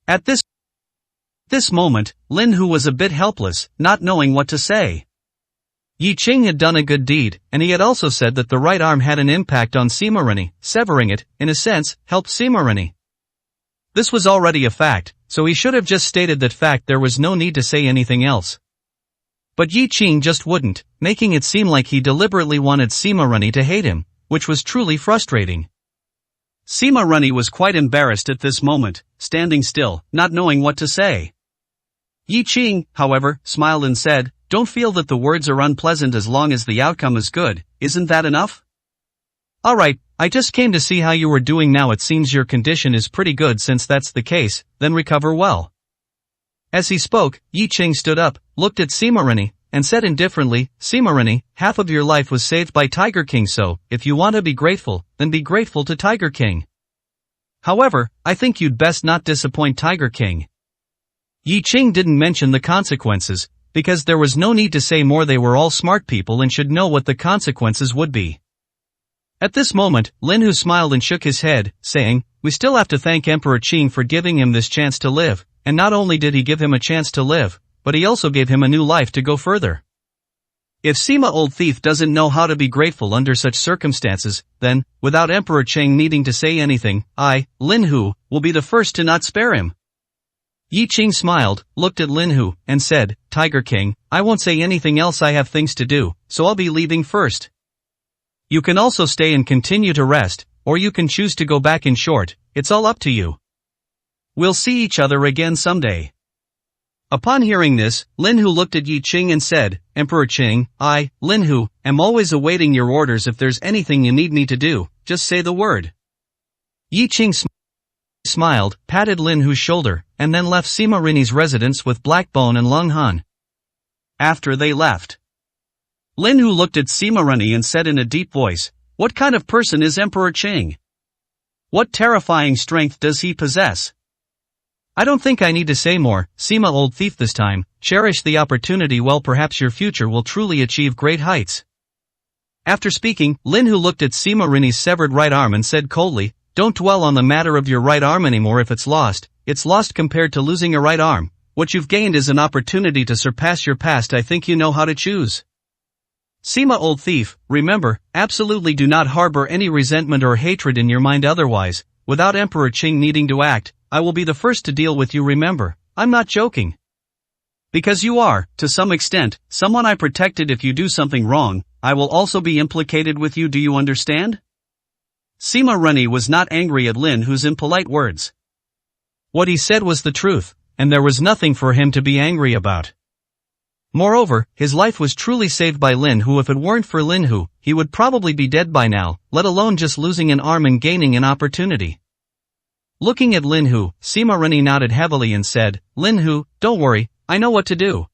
At this moment, Lin Hu was a bit helpless, not knowing what to say. Yi Qing had done a good deed, and he had also said that the right arm had an impact on Sima Rennie. Severing it, in a sense, helped Sima Rennie. This was already a fact, so he should have just stated that fact. There was no need to say anything else. But Yi Qing just wouldn't, making it seem like he deliberately wanted Sima Rennie to hate him, which was truly frustrating. Sima Rennie was quite embarrassed at this moment, standing still, not knowing what to say. Yi Qing, however, smiled and said, "Don't feel that the words are unpleasant as long as the outcome is good. Isn't that enough? Alright, I just came to see how you were doing now. It seems your condition is pretty good. Since that's the case, then recover well." As he spoke, Yi Qing stood up, looked at Sima Rennie, and said indifferently, "Sima Rennie, half of your life was saved by Tiger King, so, if you want to be grateful, then be grateful to Tiger King. However, I think you'd best not disappoint Tiger King." Yi Qing didn't mention the consequences, because there was no need to say more. They were all smart people and should know what the consequences would be. At this moment, Lin Hu smiled and shook his head, saying, "We still have to thank Emperor Qing for giving him this chance to live, and not only did he give him a chance to live, but he also gave him a new life to go further. If Sima Old Thief doesn't know how to be grateful under such circumstances, then, without Emperor Qing needing to say anything, I, Lin Hu, will be the first to not spare him." Yi Qing smiled, looked at Lin Hu, and said, "Tiger King, I won't say anything else. I have things to do, so I'll be leaving first. You can also stay and continue to rest, or you can choose to go back. In short, it's all up to you. We'll see each other again someday." Upon hearing this, Lin Hu looked at Yi Qing and said, "Emperor Qing, I, Lin Hu, am always awaiting your orders. If there's anything you need me to do, just say the word." Yi Qing smiled, patted Lin Hu's shoulder, and then left Sima Rennie's residence with Black Bone and Lung Han. After they left, Lin Hu looked at Sima Rennie and said in a deep voice, "What kind of person is Emperor Qing? What terrifying strength does he possess?" "I don't think I need to say more, Sima Old Thief. This time, cherish the opportunity well. Perhaps your future will truly achieve great heights." After speaking, Lin Hu looked at Sima Rennie's severed right arm and said coldly, "Don't dwell on the matter of your right arm anymore. If it's lost compared to losing a right arm. What you've gained is an opportunity to surpass your past. I think you know how to choose. Sima Old Thief, remember, absolutely do not harbor any resentment or hatred in your mind. Otherwise, without Emperor Qing needing to act, I will be the first to deal with you. Remember, I'm not joking. Because you are, to some extent, someone I protected. If you do something wrong, I will also be implicated with you. Do you understand?" Sima Rennie was not angry at Lin Hu's impolite words. What he said was the truth. and there was nothing for him to be angry about. Moreover, his life was truly saved by Lin Hu. If it weren't for Lin Hu, he would probably be dead by now, let alone just losing an arm and gaining an opportunity. Looking at Lin Hu, Sima Rini nodded heavily and said, "Lin Hu, don't worry, I know what to do.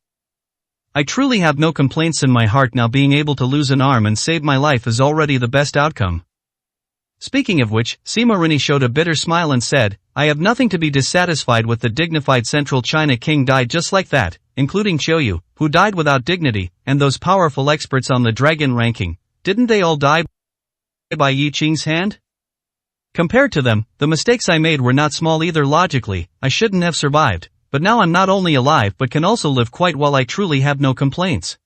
I truly have no complaints in my heart now. Being able to lose an arm and save my life is already the best outcome." Speaking of which, Sima Rini showed a bitter smile and said, "I have nothing to be dissatisfied with. The dignified Central China king died just like that, including Qiuyu, who died without dignity, and those powerful experts on the dragon ranking, didn't they all die by Yi Qing's hand? Compared to them, the mistakes I made were not small either. Logically, I shouldn't have survived, but now I'm not only alive but can also live quite well. I truly have no complaints."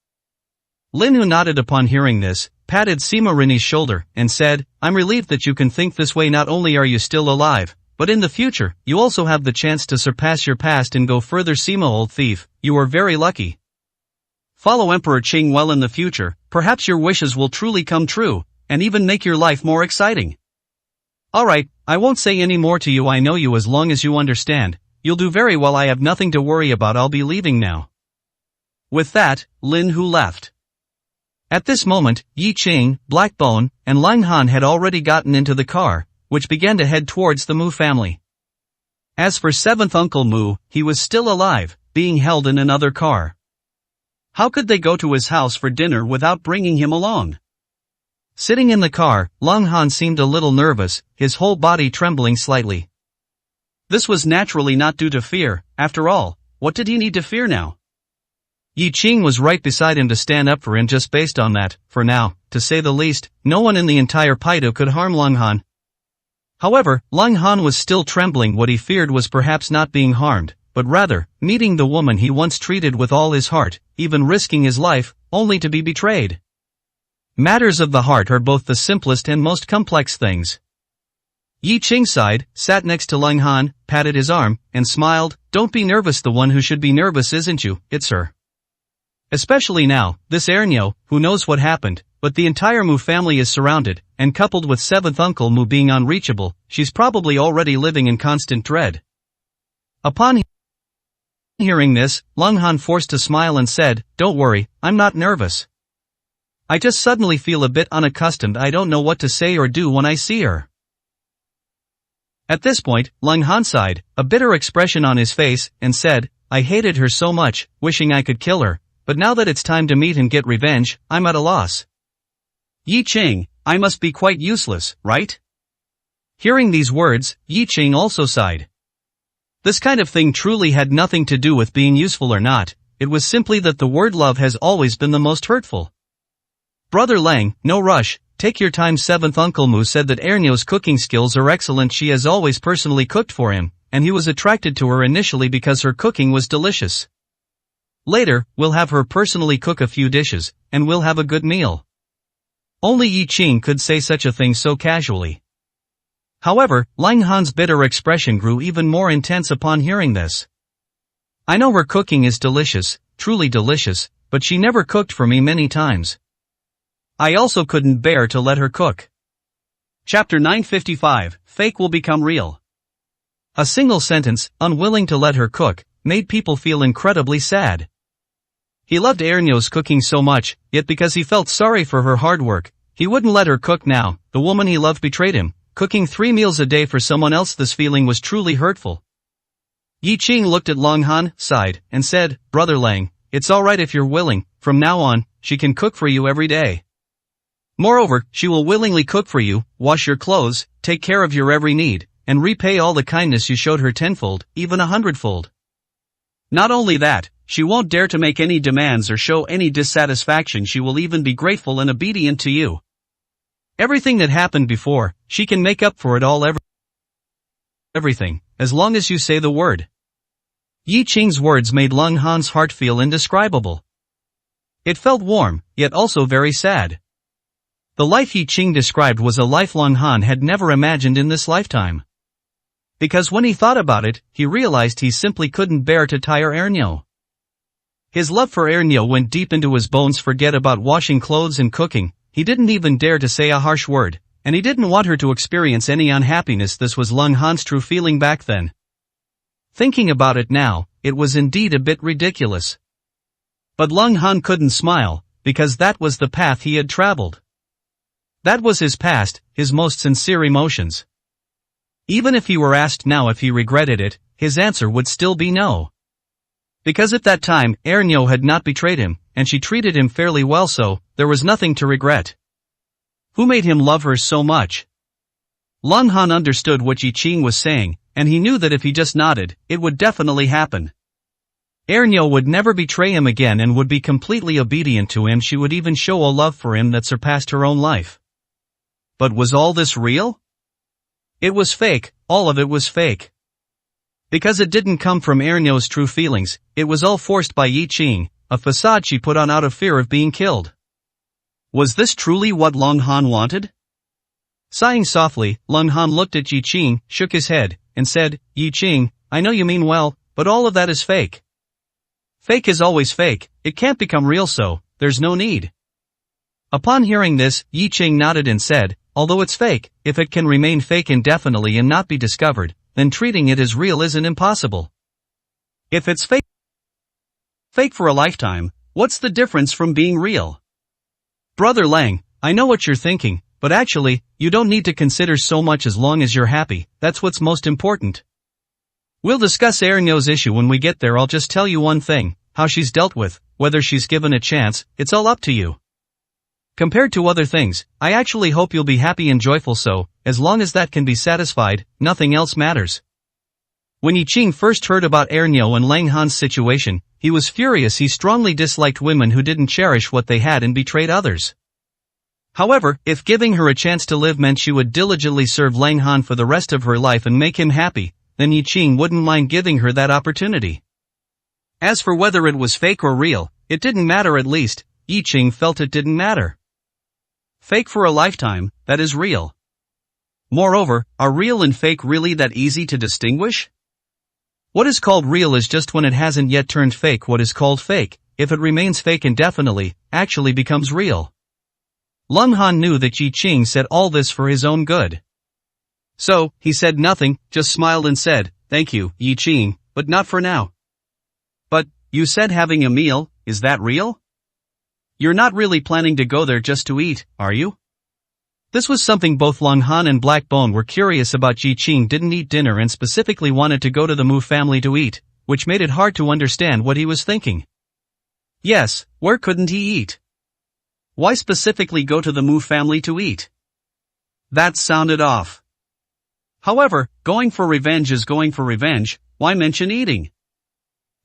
Lin Hu nodded upon hearing this, patted Sima Rini's shoulder, and said, "I'm relieved that you can think this way. Not only are you still alive, but in the future, you also have the chance to surpass your past and go further. Sima, old thief, you are very lucky. Follow Emperor Qing well in the future, perhaps your wishes will truly come true, and even make your life more exciting. Alright, I won't say any more to you. I know you. As long as you understand, you'll do very well. I have nothing to worry about. I'll be leaving now." With that, Lin Hu left. At this moment, Yi Qing, Blackbone, and Lang Han had already gotten into the car, which began to head towards the Mu family. As for seventh Uncle Mu, he was still alive, being held in another car. How could they go to his house for dinner without bringing him along? Sitting in the car, Lang Han seemed a little nervous, his whole body trembling slightly. This was naturally not due to fear. After all, what did he need to fear now? Yi Qing was right beside him to stand up for him. Just based on that, for now, to say the least, no one in the entire Paido could harm Lang Han. However, Lang Han was still trembling. What he feared was perhaps not being harmed, but rather, meeting the woman he once treated with all his heart, even risking his life, only to be betrayed. Matters of the heart are both the simplest and most complex things. Yi Qing sighed, sat next to Lang Han, patted his arm, and smiled. "Don't be nervous. The one who should be nervous isn't you, it's her. Especially now, this Ernyo, who knows what happened, but the entire Mu family is surrounded, and coupled with seventh Uncle Mu being unreachable, she's probably already living in constant dread." Upon hearing this, Lang Han forced a smile and said, "Don't worry, I'm not nervous. I just suddenly feel a bit unaccustomed. I don't know what to say or do when I see her." At this point, Lang Han sighed, a bitter expression on his face, and said, "I hated her so much, wishing I could kill her, but now that it's time to meet and get revenge, I'm at a loss. Yi Qing, I must be quite useless, right?" Hearing these words, Yi Qing also sighed. This kind of thing truly had nothing to do with being useful or not, it was simply that the word love has always been the most hurtful. "Brother Lang, no rush, take your time." Seventh Uncle Mu said that Ernyo's cooking skills are excellent. She has always personally cooked for him, and he was attracted to her initially because her cooking was delicious. Later, we'll have her personally cook a few dishes, and we'll have a good meal. Only Yi Qing could say such a thing so casually. However, Lang Han's bitter expression grew even more intense upon hearing this. "I know her cooking is delicious, truly delicious, but she never cooked for me many times. I also couldn't bear to let her cook." Chapter 955, Fake Will Become Real. A single sentence, "unwilling to let her cook," made people feel incredibly sad. He loved Ernyo's cooking so much, yet because he felt sorry for her hard work, he wouldn't let her cook now. The woman he loved betrayed him, cooking 3 meals a day for someone else. This feeling was truly hurtful. Yi Qing looked at Lang Han, sighed, and said, "Brother Lang, it's alright if you're willing. From now on, she can cook for you every day. Moreover, she will willingly cook for you, wash your clothes, take care of your every need, and repay all the kindness you showed her tenfold, even 100-fold. Not only that, she won't dare to make any demands or show any dissatisfaction. She will even be grateful and obedient to you. Everything that happened before, she can make up for it all. Everything, as long as you say the word." Yi Qing's words made Lang Han's heart feel indescribable. It felt warm, yet also very sad. The life Yi Qing described was a life Lang Han had never imagined in this lifetime. Because when he thought about it, he realized he simply couldn't bear to tire Ernyo. His love for Ernyo went deep into his bones. Forget about washing clothes and cooking, he didn't even dare to say a harsh word, and he didn't want her to experience any unhappiness. This was Lang Han's true feeling back then. Thinking about it now, it was indeed a bit ridiculous. But Lung Han couldn't smile, because that was the path he had traveled. That was his past, his most sincere emotions. Even if he were asked now if he regretted it, his answer would still be no. Because at that time, Ernyo had not betrayed him, and she treated him fairly well, so there was nothing to regret. Who made him love her so much? Lung Han understood what Yi Qing was saying, and he knew that if he just nodded, it would definitely happen. Ernyo would never betray him again and would be completely obedient to him. She would even show a love for him that surpassed her own life. But was all this real? It was fake, all of it was fake. Because it didn't come from Ernyo's true feelings, it was all forced by Yi Qing, a facade she put on out of fear of being killed. Was this truly what Lung Han wanted? Sighing softly, Lung Han looked at Yi Qing, shook his head, and said, Yi Qing, I know you mean well, but all of that is fake. Fake is always fake, it can't become real, so there's no need. Upon hearing this, Yi Qing nodded and said, although it's fake, if it can remain fake indefinitely and not be discovered, then treating it as real isn't impossible. If it's fake for a lifetime, what's the difference from being real? Brother Lang, I know what you're thinking, but actually, you don't need to consider so much as long as you're happy, that's what's most important. We'll discuss Ernyo's issue when we get there. I'll just tell you one thing, how she's dealt with, whether she's given a chance, it's all up to you. Compared to other things, I actually hope you'll be happy and joyful, so, as long as that can be satisfied, nothing else matters. When Yi Qing first heard about Ernyo and Lang Han's situation, he was furious. He strongly disliked women who didn't cherish what they had and betrayed others. However, if giving her a chance to live meant she would diligently serve Lang Han for the rest of her life and make him happy, then Yi Qing wouldn't mind giving her that opportunity. As for whether it was fake or real, it didn't matter. At least, Yi Qing felt it didn't matter. Fake for a lifetime, that is real. Moreover, are real and fake really that easy to distinguish? What is called real is just when it hasn't yet turned fake. What is called fake, if it remains fake indefinitely, actually becomes real. Lung Han knew that Yi Qing said all this for his own good. So, he said nothing, just smiled and said, thank you, Yi Qing, but not for now. But, you said having a meal, is that real? You're not really planning to go there just to eat, are you? This was something both Lung Han and Black Bone were curious about. Yi Qing didn't eat dinner and specifically wanted to go to the Mu family to eat, which made it hard to understand what he was thinking. Yes, where couldn't he eat? Why specifically go to the Mu family to eat? That sounded off. However, going for revenge is going for revenge, why mention eating?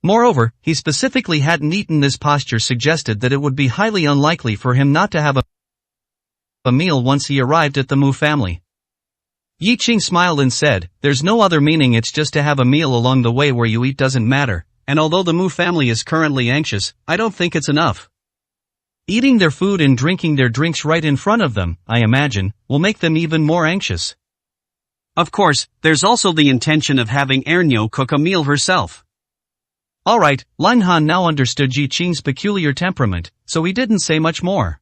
Moreover, he specifically hadn't eaten. This posture suggested that it would be highly unlikely for him not to have a meal once he arrived at the Mu family. Yi Qing smiled and said, there's no other meaning, it's just to have a meal along the way. Where you eat doesn't matter, and although the Mu family is currently anxious, I don't think it's enough. Eating their food and drinking their drinks right in front of them, I imagine, will make them even more anxious. Of course, there's also the intention of having Ernyo cook a meal herself. Alright, Lung Han now understood Yi Qing's peculiar temperament, so he didn't say much more.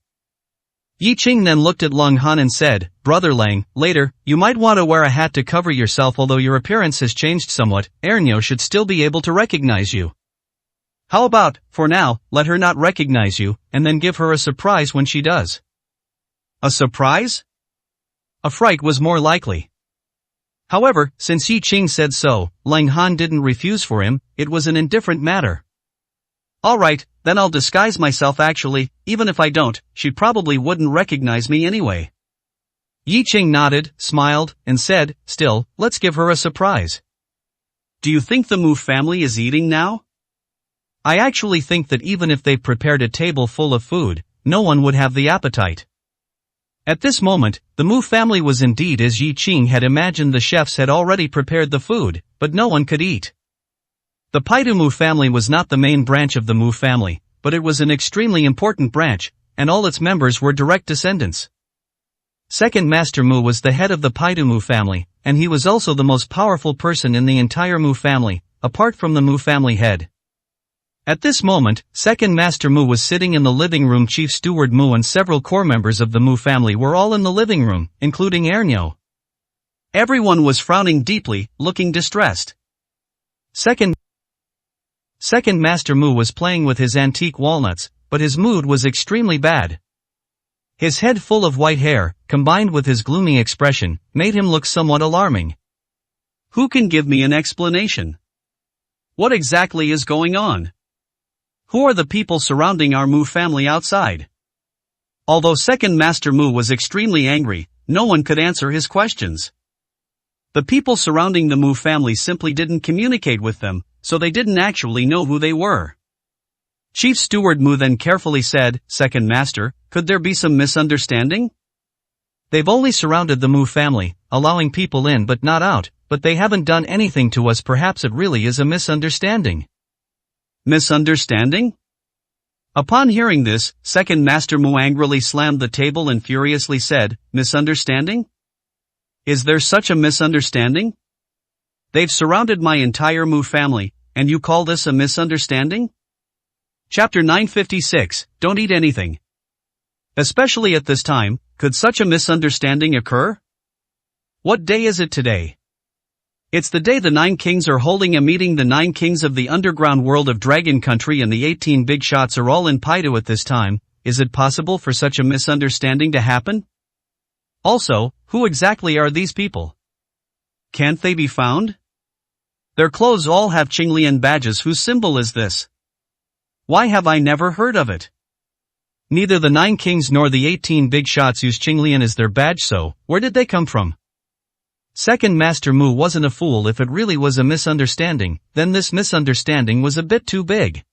Yi Qing then looked at Lung Han and said, Brother Lang, later, you might want to wear a hat to cover yourself. Although your appearance has changed somewhat, Ernyo should still be able to recognize you. How about, for now, let her not recognize you, and then give her a surprise when she does? A surprise? A fright was more likely. However, since Yi Qing said so, Lung Han didn't refuse. For him, it was an indifferent matter. Alright, then I'll disguise myself. Actually, even if I don't, she probably wouldn't recognize me anyway. Yi Qing nodded, smiled, and said, still, let's give her a surprise. Do you think the Mu family is eating now? I actually think that even if they prepared a table full of food, no one would have the appetite. At this moment, the Mu family was indeed as Yi Qing had imagined. The chefs had already prepared the food, but no one could eat. The Paidu Mu family was not the main branch of the Mu family, but it was an extremely important branch, and all its members were direct descendants. Second Master Mu was the head of the Paidu Mu family, and he was also the most powerful person in the entire Mu family, apart from the Mu family head. At this moment, Second Master Mu was sitting in the living room. Chief Steward Mu and several core members of the Mu family were all in the living room, including Ernyo. Everyone was frowning deeply, looking distressed. Second Master Mu was playing with his antique walnuts, but his mood was extremely bad. His head full of white hair, combined with his gloomy expression, made him look somewhat alarming. Who can give me an explanation? What exactly is going on? Who are the people surrounding our Mu family outside? Although Second Master Mu was extremely angry, no one could answer his questions. The people surrounding the Mu family simply didn't communicate with them, so they didn't actually know who they were. Chief Steward Mu then carefully said, "Second Master, could there be some misunderstanding? They've only surrounded the Mu family, allowing people in but not out, but they haven't done anything to us. Perhaps it really is a misunderstanding." Misunderstanding? Upon hearing this, Second Master Mu angrily slammed the table and furiously said, "Misunderstanding? Is there such a misunderstanding? They've surrounded my entire Mu family, and you call this a misunderstanding?" Chapter 956, Don't Eat Anything. Especially at this time, could such a misunderstanding occur? What day is it today? It's the day the 9 kings are holding a meeting. The 9 kings of the underground world of Dragon Country and the 18 big shots are all in Paido at this time. Is it possible for such a misunderstanding to happen? Also, who exactly are these people? Can't they be found? Their clothes all have Qinglian badges. Whose symbol is this? Why have I never heard of it? Neither the 9 kings nor the 18 big shots use Qinglian as their badge, so where did they come from? Second Master Mu wasn't a fool. If it really was a misunderstanding, then this misunderstanding was a bit too big.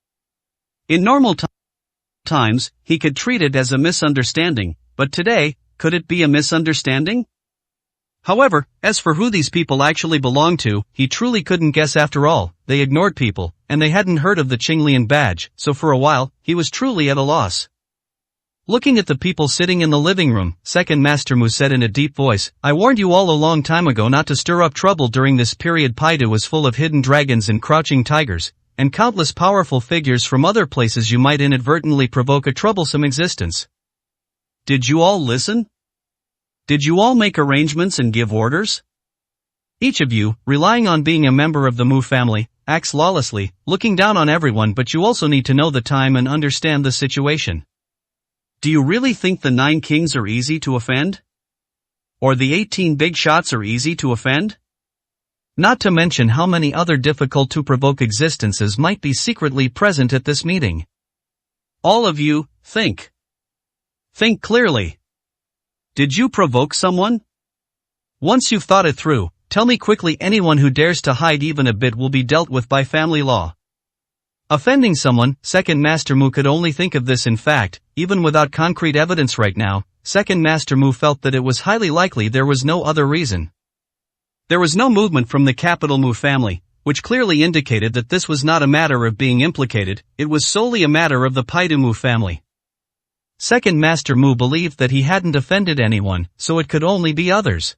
In normal times, he could treat it as a misunderstanding, but today, could it be a misunderstanding? However, as for who these people actually belonged to, he truly couldn't guess. After all, they ignored people, and they hadn't heard of the Qinglian badge, so for a while, he was truly at a loss. Looking at the people sitting in the living room, Second Master Mu said in a deep voice, "I warned you all a long time ago not to stir up trouble during this period. Paido was full of hidden dragons and crouching tigers, and countless powerful figures from other places. You might inadvertently provoke a troublesome existence. Did you all listen? Did you all make arrangements and give orders? Each of you, relying on being a member of the Mu family, acts lawlessly, looking down on everyone, but you also need to know the time and understand the situation. Do you really think the 9 kings are easy to offend? Or the 18 big shots are easy to offend? Not to mention how many other difficult to provoke existences might be secretly present at this meeting. All of you, think. Think clearly. Did you provoke someone? Once you've thought it through, tell me quickly. Anyone who dares to hide even a bit will be dealt with by family law." Offending someone, Second Master Mu could only think of this. In fact, even without concrete evidence right now, Second Master Mu felt that it was highly likely there was no other reason. There was no movement from the capital Mu family, which clearly indicated that this was not a matter of being implicated, it was solely a matter of the Paido Mu family. Second Master Mu believed that he hadn't offended anyone, so it could only be others.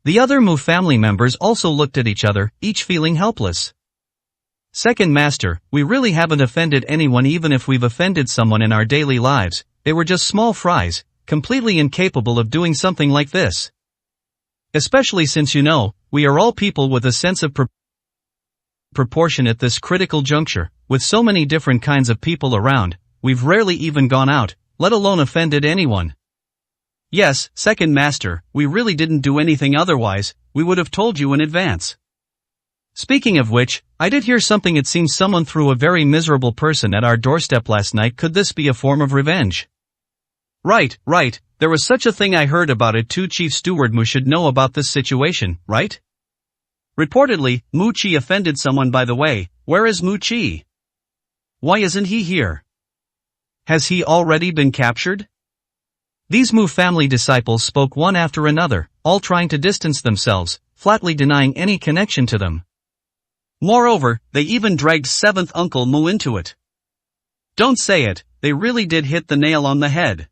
The other Mu family members also looked at each other, each feeling helpless. "Second Master, we really haven't offended anyone. Even if we've offended someone in our daily lives, they were just small fries, completely incapable of doing something like this. Especially since we are all people with a sense of proportion at this critical juncture, with so many different kinds of people around, we've rarely even gone out, let alone offended anyone. Yes, Second Master, we really didn't do anything. Otherwise, we would have told you in advance. Speaking of which, I did hear something. It seems someone threw a very miserable person at our doorstep last night. Could this be a form of revenge?" Right, there was such a thing. I heard about it too. Chief Steward Mu should know about this situation, right? Reportedly, Mu Chi offended someone. By the way, where is Mu Chi? Why isn't he here? Has he already been captured? These Mu family disciples spoke one after another, all trying to distance themselves, flatly denying any connection to them. Moreover, they even dragged 7th Uncle Mu into it. Don't say it, they really did hit the nail on the head.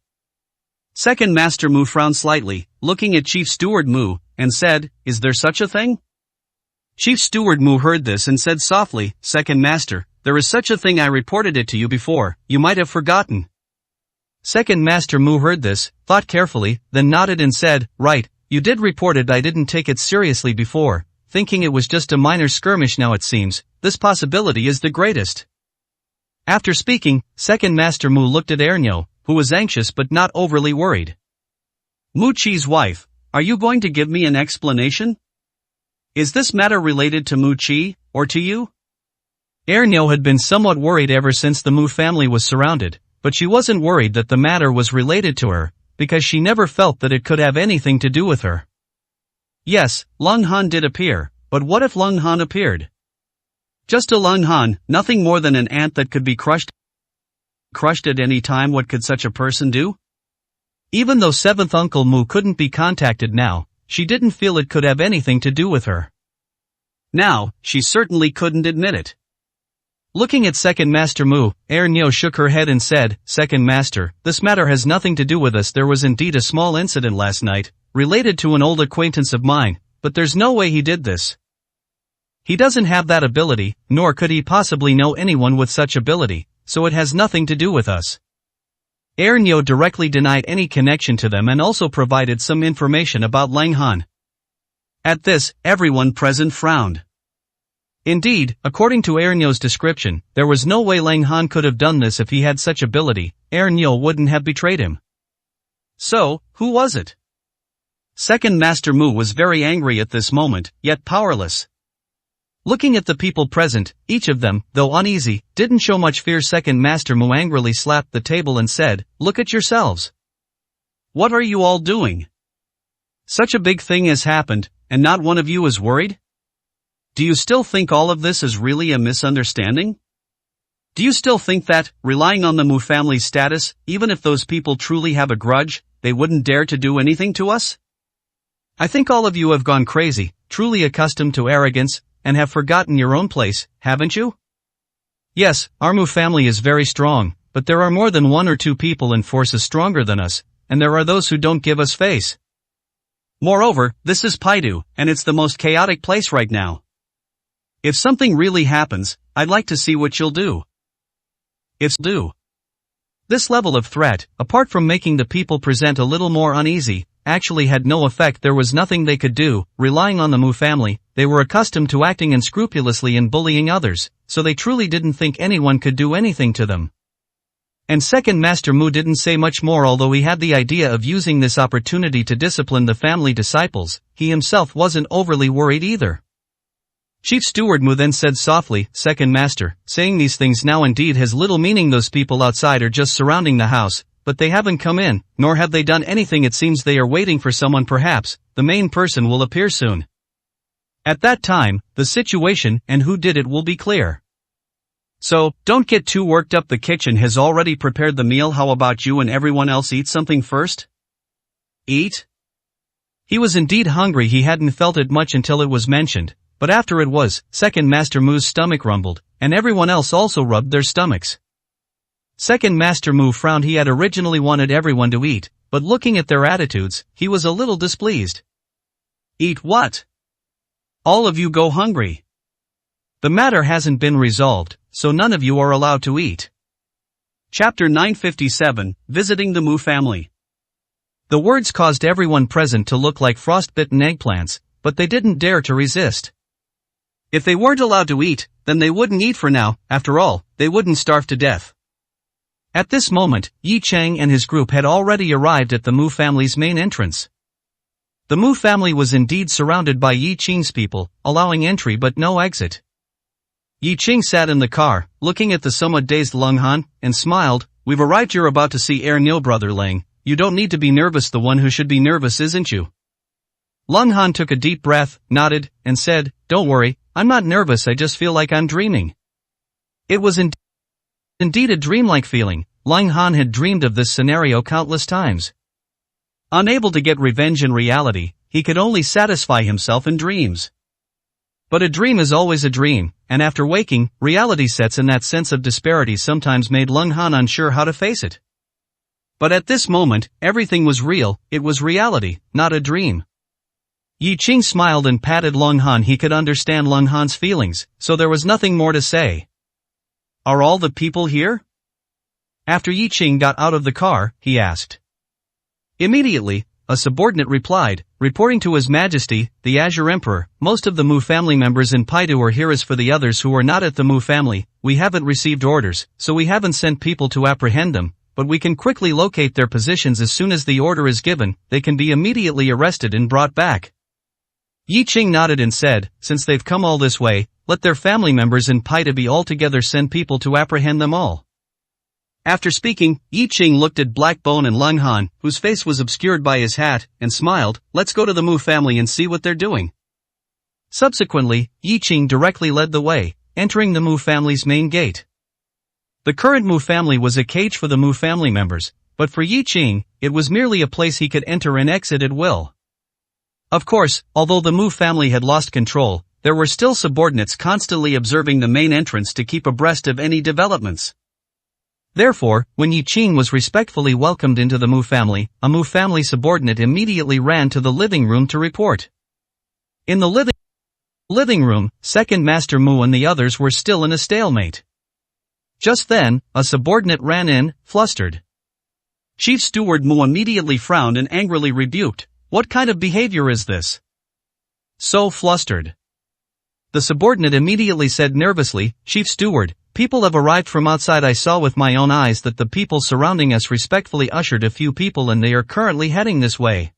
Second Master Mu frowned slightly, looking at Chief Steward Mu, and said, "Is there such a thing?" Chief Steward Mu heard this and said softly, "Second Master, there is such a thing. I reported it to you before, you might have forgotten." Second Master Mu heard this, thought carefully, then nodded and said, "Right, you did report it. I didn't take it seriously before, thinking it was just a minor skirmish. Now it seems, this possibility is the greatest. After speaking, Second Master Mu looked at Ernyo, who was anxious but not overly worried. Mu Chi's wife, are you going to give me an explanation? Is this matter related to Mu Chi, or to you? Ernyo had been somewhat worried ever since the Mu family was surrounded, but she wasn't worried that the matter was related to her, because she never felt that it could have anything to do with her. Yes, Lung Han did appear, but what if Lung Han appeared? Just a Lung Han, nothing more than an ant that could be crushed at any time. What could such a person do? Even though seventh Uncle Mu couldn't be contacted now, she didn't feel it could have anything to do with her. Now, she certainly couldn't admit it. Looking at Second Master Mu, Ernyo shook her head and said, Second Master, this matter has nothing to do with us. There was indeed a small incident last night, related to an old acquaintance of mine, but there's no way he did this. He doesn't have that ability, nor could he possibly know anyone with such ability, so it has nothing to do with us. Ernyo directly denied any connection to them and also provided some information about Lang Han. At this, everyone present frowned. Indeed, according to Ernyo's description, there was no way Lang Han could have done this. If he had such ability, Ernyo wouldn't have betrayed him. So, who was it? Second Master Mu was very angry at this moment, yet powerless. Looking at the people present, each of them, though uneasy, didn't show much fear. Second Master Mu angrily slapped the table and said, Look at yourselves. What are you all doing? Such a big thing has happened, and not one of you is worried? Do you still think all of this is really a misunderstanding? Do you still think that, relying on the Mu family's status, even if those people truly have a grudge, they wouldn't dare to do anything to us? I think all of you have gone crazy, truly accustomed to arrogance, and have forgotten your own place, haven't you? Yes, our Mu family is very strong, but there are more than one or two people and forces stronger than us, and there are those who don't give us face. Moreover, this is Paidu, and it's the most chaotic place right now. If something really happens, I'd like to see what you'll do. This level of threat, apart from making the people present a little more uneasy, actually had no effect. There was nothing they could do. Relying on the Mu family, they were accustomed to acting unscrupulously and bullying others, so they truly didn't think anyone could do anything to them. And Second Master Mu didn't say much more. Although he had the idea of using this opportunity to discipline the family disciples, he himself wasn't overly worried either. Chief Steward Mu then said softly, Second Master, saying these things now indeed has little meaning. Those people outside are just surrounding the house, but they haven't come in, nor have they done anything. It seems they are waiting for someone. Perhaps the main person will appear soon. At that time, the situation and who did it will be clear. So, don't get too worked up. The kitchen has already prepared the meal. How about you and everyone else eat something first? Eat? He was indeed hungry. He hadn't felt it much until it was mentioned, but after it was, Second Master Mu's stomach rumbled, and everyone else also rubbed their stomachs. Second Master Mu frowned. He had originally wanted everyone to eat, but looking at their attitudes, he was a little displeased. Eat what? All of you go hungry. The matter hasn't been resolved, so none of you are allowed to eat. Chapter 957, Visiting the Mu Family. The words caused everyone present to look like frostbitten eggplants, but they didn't dare to resist. If they weren't allowed to eat, then they wouldn't eat for now. After all, they wouldn't starve to death. At this moment, Yi Chang and his group had already arrived at the Mu family's main entrance. The Mu family was indeed surrounded by Yi Ching's people, allowing entry but no exit. Yi Ching sat in the car, looking at the somewhat dazed Lung Han, and smiled. We've arrived. You're about to see Ernyo. Brother Lang, you don't need to be nervous. The one who should be nervous isn't you. Lung Han took a deep breath, nodded, and said, Don't worry, I'm not nervous. I just feel like I'm dreaming. It was indeed a dreamlike feeling. Lung Han had dreamed of this scenario countless times. Unable to get revenge in reality, he could only satisfy himself in dreams. But a dream is always a dream, and after waking, reality sets in. That sense of disparity sometimes made Lung Han unsure how to face it. But at this moment, everything was real. It was reality, not a dream. Yi Ching smiled and patted Lung Han. He could understand Lung Han's feelings, so there was nothing more to say. Are all the people here? After Yi Ching got out of the car, he asked. Immediately, a subordinate replied, reporting to His Majesty, the Azure Emperor, most of the Mu family members in Paidu are here. As for the others who are not at the Mu family, we haven't received orders, so we haven't sent people to apprehend them, but we can quickly locate their positions as soon as the order is given. They can be immediately arrested and brought back. Yi Qing nodded and said, since they've come all this way, let their family members in Paidu be altogether send people to apprehend them all. After speaking, Yi Qing looked at Black Bone and Lung Han, whose face was obscured by his hat, and smiled. Let's go to the Mu family and see what they're doing. Subsequently, Yi Qing directly led the way, entering the Mu family's main gate. The current Mu family was a cage for the Mu family members, but for Yi Qing, it was merely a place he could enter and exit at will. Of course, although the Mu family had lost control, there were still subordinates constantly observing the main entrance to keep abreast of any developments. Therefore, when Yi Qing was respectfully welcomed into the Mu family, a Mu family subordinate immediately ran to the living room to report. In the living room, Second Master Mu and the others were still in a stalemate. Just then, a subordinate ran in, flustered. Chief Steward Mu immediately frowned and angrily rebuked, "What kind of behavior is this? So flustered." The subordinate immediately said nervously, "Chief Steward, people have arrived from outside. I saw with my own eyes that the people surrounding us respectfully ushered a few people and they are currently heading this way."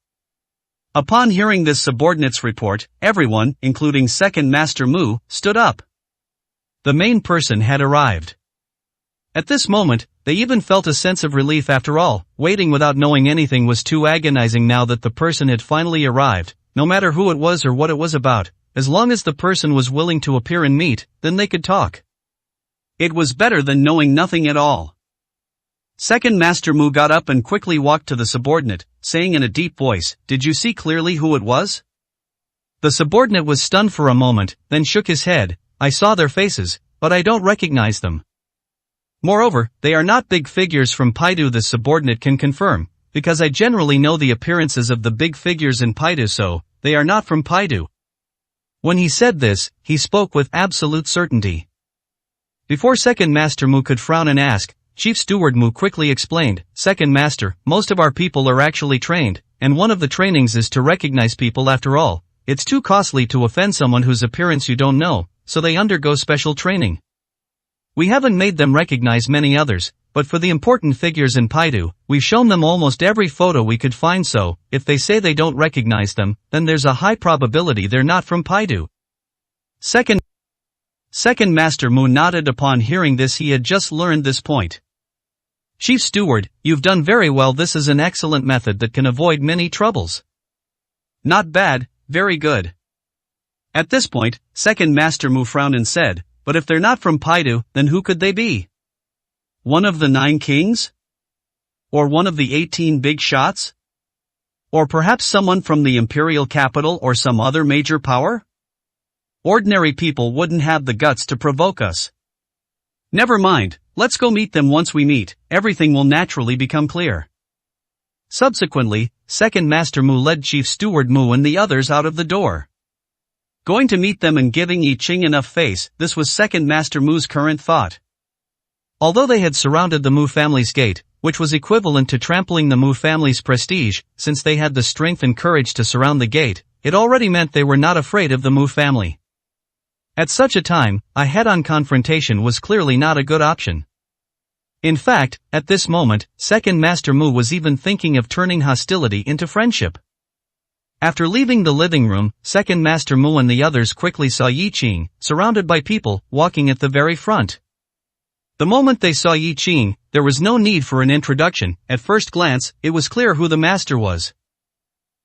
Upon hearing this subordinate's report, everyone, including Second Master Mu, stood up. The main person had arrived. At this moment, they even felt a sense of relief. After all, waiting without knowing anything was too agonizing. Now that the person had finally arrived, no matter who it was or what it was about, as long as the person was willing to appear and meet, then they could talk. It was better than knowing nothing at all. Second Master Mu got up and quickly walked to the subordinate, saying in a deep voice, "Did you see clearly who it was?" The subordinate was stunned for a moment, then shook his head. "I saw their faces, but I don't recognize them. Moreover, they are not big figures from Paidu." The subordinate can confirm, because I generally know the appearances of the big figures in Paidu, so they are not from Paidu. When he said this, he spoke with absolute certainty. Before Second Master Mu could frown and ask, Chief Steward Mu quickly explained, "Second Master, most of our people are actually trained, and one of the trainings is to recognize people. After all, it's too costly to offend someone whose appearance you don't know, so they undergo special training. We haven't made them recognize many others, but for the important figures in Paidu, we've shown them almost every photo we could find, so if they say they don't recognize them, then there's a high probability they're not from Paidu." Second Master Mu nodded. Upon hearing this, he had just learned this point. "Chief Steward, you've done very well. This is an excellent method that can avoid many troubles." "Not bad, very good." At this point, Second Master Mu frowned and said, "But if they're not from Paidu, then who could they be? One of the 9 kings? Or one of the 18 big shots? Or perhaps someone from the imperial capital or some other major power? Ordinary people wouldn't have the guts to provoke us. Never mind, let's go meet them. Once we meet, everything will naturally become clear." Subsequently, Second Master Mu led Chief Steward Mu and the others out of the door. Going to meet them and giving Yi Qing enough face, this was Second Master Mu's current thought. Although they had surrounded the Mu family's gate, which was equivalent to trampling the Mu family's prestige, since they had the strength and courage to surround the gate, it already meant they were not afraid of the Mu family. At such a time, a head-on confrontation was clearly not a good option. In fact, at this moment, Second Master Mu was even thinking of turning hostility into friendship. After leaving the living room, Second Master Mu and the others quickly saw Yi Qing, surrounded by people, walking at the very front. The moment they saw Yi Qing, there was no need for an introduction. At first glance, it was clear who the master was.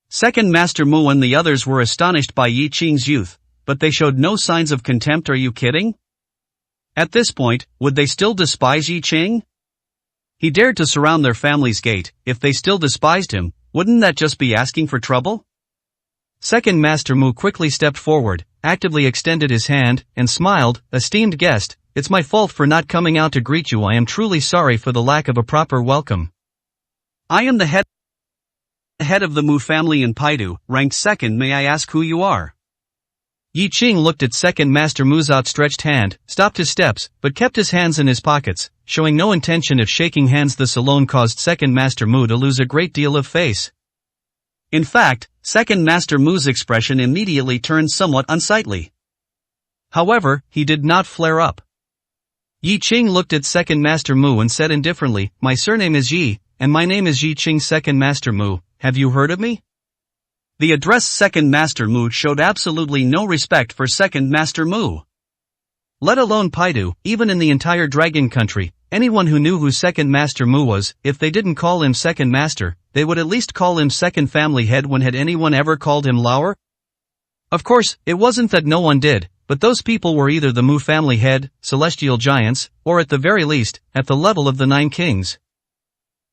Second Master Mu and the others were astonished by Yi Qing's youth, but they showed no signs of contempt. Are you kidding? At this point, would they still despise Yi Qing? He dared to surround their family's gate. If they still despised him, wouldn't that just be asking for trouble? Second Master Mu quickly stepped forward, actively extended his hand, and smiled. "Esteemed guest, it's my fault for not coming out to greet you. I am truly sorry for the lack of a proper welcome. I am the head of the Mu family in Paidu, ranked second. May I ask who you are?" Yi Qing looked at Second Master Mu's outstretched hand, stopped his steps, but kept his hands in his pockets, showing no intention of shaking hands. This alone caused Second Master Mu to lose a great deal of face. In fact, Second Master Mu's expression immediately turned somewhat unsightly. However, he did not flare up. Yi Qing looked at Second Master Mu and said indifferently, "My surname is Yi, and my name is Yi Qing. Second Master Mu, have you heard of me?" The addressed Second Master Mu showed absolutely no respect for Second Master Mu. Let alone Paidu. Even in the entire Dragon Country, anyone who knew who Second Master Mu was, if they didn't call him Second Master, they would at least call him Second Family Head. When had anyone ever called him Lauer? Of course, it wasn't that no one did, but those people were either the Mu family head, celestial giants, or at the very least, at the level of the Nine Kings.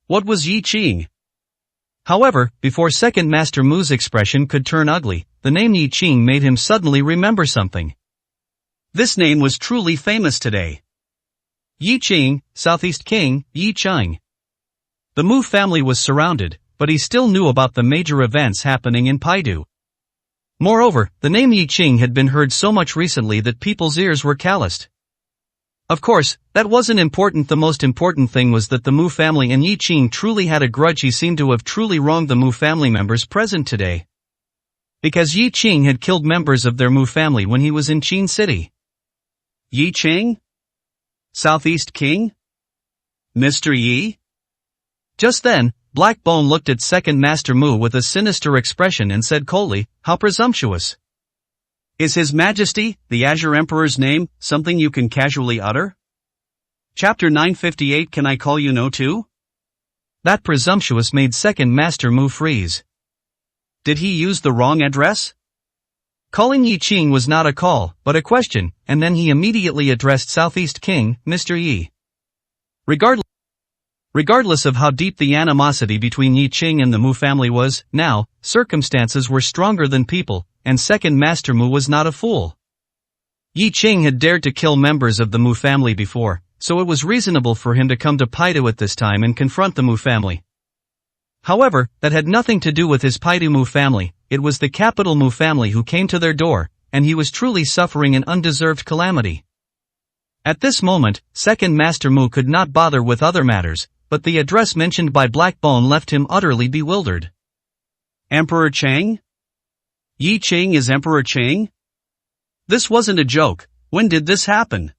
What was Yi Qing? However, before Second Master Mu's expression could turn ugly, the name Yi Qing made him suddenly remember something. This name was truly famous today. Yi Qing, Southeast King, Yi Qing. The Mu family was surrounded, but he still knew about the major events happening in Paidu. Moreover, the name Yi Qing had been heard so much recently that people's ears were calloused. Of course, that wasn't important. The most important thing was that the Mu family and Yi Qing truly had a grudge. He seemed to have truly wronged the Mu family members present today. Because Yi Qing had killed members of their Mu family when he was in Qin City. Yi Qing? Southeast King? Mr. Yi? Just then, Black Bone looked at Second Master Mu with a sinister expression and said coldly, "How presumptuous. Is His Majesty, the Azure Emperor's name, something you can casually utter? Chapter 958. Can I call you No too?" That presumptuous made Second Master Mu freeze. Did he use the wrong address? Calling Yi Qing was not a call, but a question, and then he immediately addressed Southeast King, Mr. Yi. Regardless of how deep the animosity between Yi Qing and the Mu family was, now, circumstances were stronger than people, and Second Master Mu was not a fool. Yi Qing had dared to kill members of the Mu family before, so it was reasonable for him to come to Paidu at this time and confront the Mu family. However, that had nothing to do with his Paidu Mu family. It was the capital Mu family who came to their door, and he was truly suffering an undeserved calamity. At this moment, Second Master Mu could not bother with other matters, but the address mentioned by Black Bone left him utterly bewildered. Emperor Chang? Yi Qing is Emperor Chang? This wasn't a joke. When did this happen?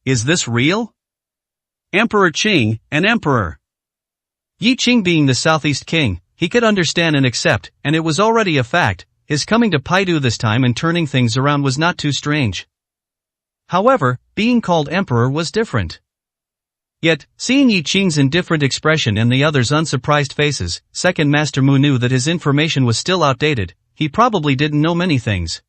Is this real? Emperor Qing, an emperor. Yi Qing being the Southeast King, he could understand and accept, and it was already a fact. His coming to Paidu this time and turning things around was not too strange. However, being called emperor was different. Yet, seeing Yi Qing's indifferent expression and the others' unsurprised faces, Second Master Mu knew that his information was still outdated. He probably didn't know many things.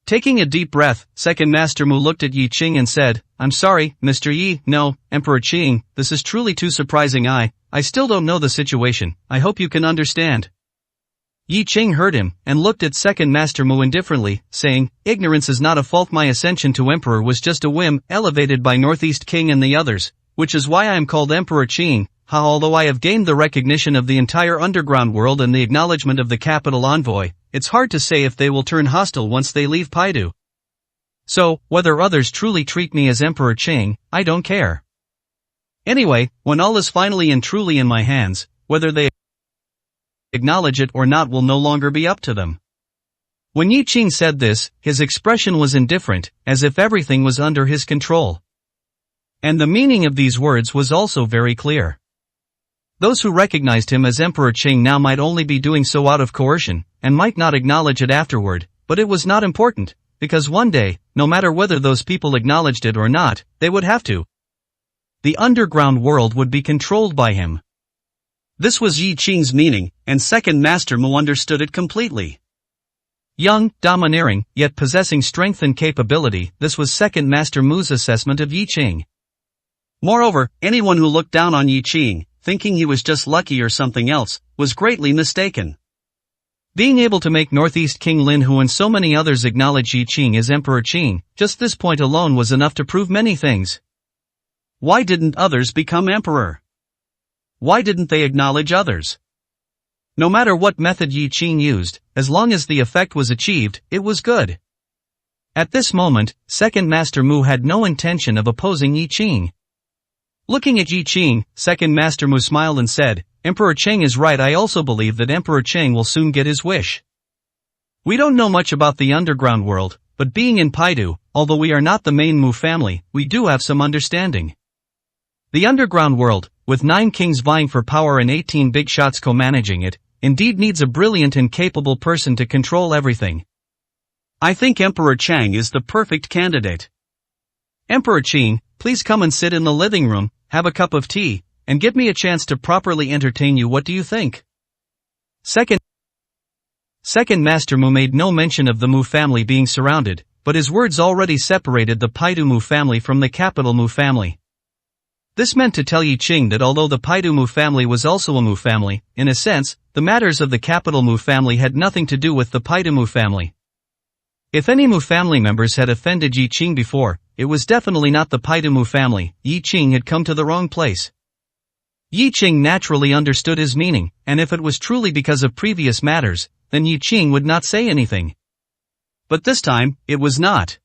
Taking a deep breath, Second Master Mu looked at Yi Qing and said, "I'm sorry, Mr. Yi, no, Emperor Qing, this is truly too surprising. I still don't know the situation. I hope you can understand." Yi Qing heard him, and looked at Second Master Mu indifferently, saying, "Ignorance is not a fault. My ascension to Emperor was just a whim, elevated by Northeast King and the others, which is why I am called Emperor Qing. Although I have gained the recognition of the entire underground world and the acknowledgement of the capital envoy, it's hard to say if they will turn hostile once they leave Paidu. So, whether others truly treat me as Emperor Qing, I don't care. Anyway, when all is finally and truly in my hands, whether they acknowledge it or not will no longer be up to them." When Yi Qing said this, his expression was indifferent, as if everything was under his control. And the meaning of these words was also very clear. Those who recognized him as Emperor Qing now might only be doing so out of coercion, and might not acknowledge it afterward, but it was not important, because one day, no matter whether those people acknowledged it or not, they would have to. The underground world would be controlled by him. This was Yi Qing's meaning, and Second Master Mu understood it completely. Young, domineering, yet possessing strength and capability, this was Second Master Mu's assessment of Yi Qing. Moreover, anyone who looked down on Yi Qing, thinking he was just lucky or something else, was greatly mistaken. Being able to make Northeast King Lin Hu and so many others acknowledge Yi Qing as Emperor Qing, just this point alone was enough to prove many things. Why didn't others become emperor? Why didn't they acknowledge others? No matter what method Yi Qing used, as long as the effect was achieved, it was good. At this moment, Second Master Mu had no intention of opposing Yi Qing. Looking at Yi Qing, Second Master Mu smiled and said, Emperor Cheng is right. I also believe that Emperor Cheng will soon get his wish. We don't know much about the underground world, but being in Paidu, although we are not the main Mu family, we do have some understanding. The underground world, with 9 kings vying for power and 18 big shots co-managing it, indeed needs a brilliant and capable person to control everything. I think Emperor Chang is the perfect candidate. Emperor Qing, please come and sit in the living room, have a cup of tea, and give me a chance to properly entertain you. What do you think? Second Master Mu made no mention of the Mu family being surrounded, but his words already separated the Paidu Mu family from the capital Mu family. This meant to tell Yi Qing that although the Paidu Mu family was also a Mu family, in a sense, the matters of the capital Mu family had nothing to do with the Paidu Mu family. If any Mu family members had offended Yi Qing before, it was definitely not the Paidu Mu family. Yi Qing had come to the wrong place. Yi Qing naturally understood his meaning, and if it was truly because of previous matters, then Yi Qing would not say anything. But this time, it was not.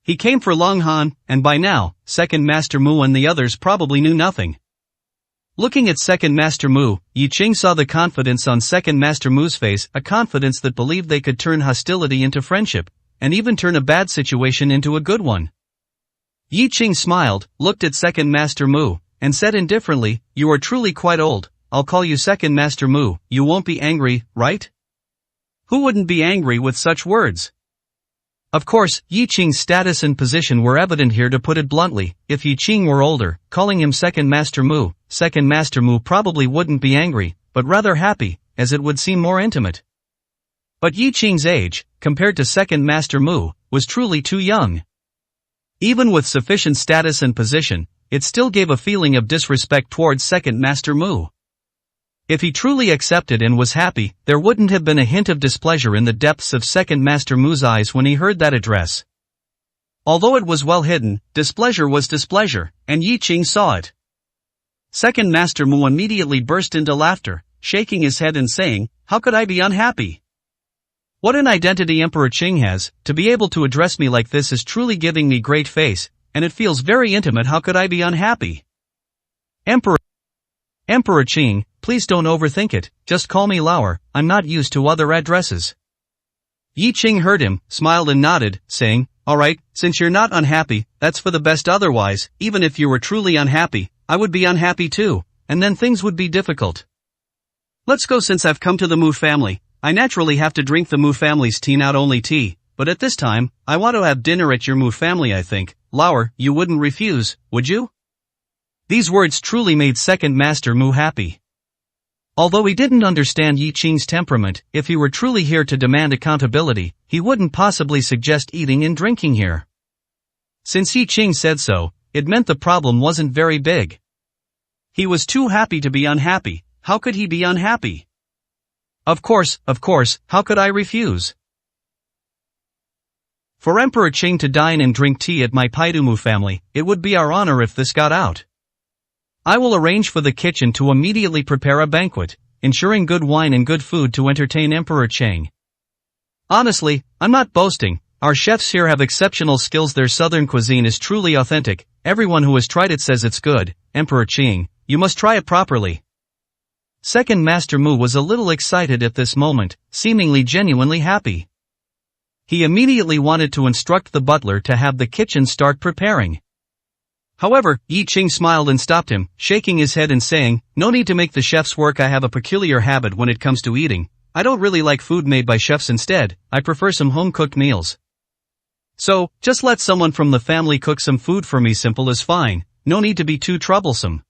He came for Long Han, and by now, Second Master Mu and the others probably knew nothing. Looking at Second Master Mu, Yi Qing saw the confidence on Second Master Mu's face, a confidence that believed they could turn hostility into friendship, and even turn a bad situation into a good one. Yi Qing smiled, looked at Second Master Mu, and said indifferently, You are truly quite old. I'll call you Second Master Mu. You won't be angry, right? Who wouldn't be angry with such words? Of course, Yi Qing's status and position were evident here. To put it bluntly, if Yi Qing were older, calling him Second Master Mu probably wouldn't be angry, but rather happy, as it would seem more intimate. But Yi Qing's age, compared to Second Master Mu, was truly too young. Even with sufficient status and position, it still gave a feeling of disrespect towards Second Master Mu. If he truly accepted and was happy, there wouldn't have been a hint of displeasure in the depths of Second Master Mu's eyes when he heard that address. Although it was well hidden, displeasure was displeasure, and Yi Qing saw it. Second Master Mu immediately burst into laughter, shaking his head and saying, How could I be unhappy? What an identity Emperor Qing has. To be able to address me like this is truly giving me great face, and it feels very intimate. How could I be unhappy? Emperor Qing, please don't overthink it, just call me Lauer. I'm not used to other addresses. Yi Qing heard him, smiled and nodded, saying, Alright, since you're not unhappy, that's for the best. Otherwise, even if you were truly unhappy, I would be unhappy too, and then things would be difficult. Let's go. Since I've come to the Mu family, I naturally have to drink the Mu family's tea, not only tea, but at this time, I want to have dinner at your Mu family. I think, Lauer, you wouldn't refuse, would you? These words truly made Second Master Mu happy. Although he didn't understand Yi Qing's temperament, if he were truly here to demand accountability, he wouldn't possibly suggest eating and drinking here. Since Yi Qing said so, it meant the problem wasn't very big. He was too happy to be unhappy. How could he be unhappy? Of course, how could I refuse? For Emperor Qing to dine and drink tea at my Paidu Mu family, it would be our honor if this got out. I will arrange for the kitchen to immediately prepare a banquet, ensuring good wine and good food to entertain Emperor Cheng. Honestly, I'm not boasting. Our chefs here have exceptional skills. Their southern cuisine is truly authentic. Everyone who has tried it says it's good. Emperor Qing, you must try it properly. Second Master Mu was a little excited at this moment, seemingly genuinely happy. He immediately wanted to instruct the butler to have the kitchen start preparing. However, Yi Qing smiled and stopped him, shaking his head and saying, No need to make the chefs work. I have a peculiar habit when it comes to eating. I don't really like food made by chefs. Instead, I prefer some home-cooked meals. So, just let someone from the family cook some food for me. Simple is fine, no need to be too troublesome.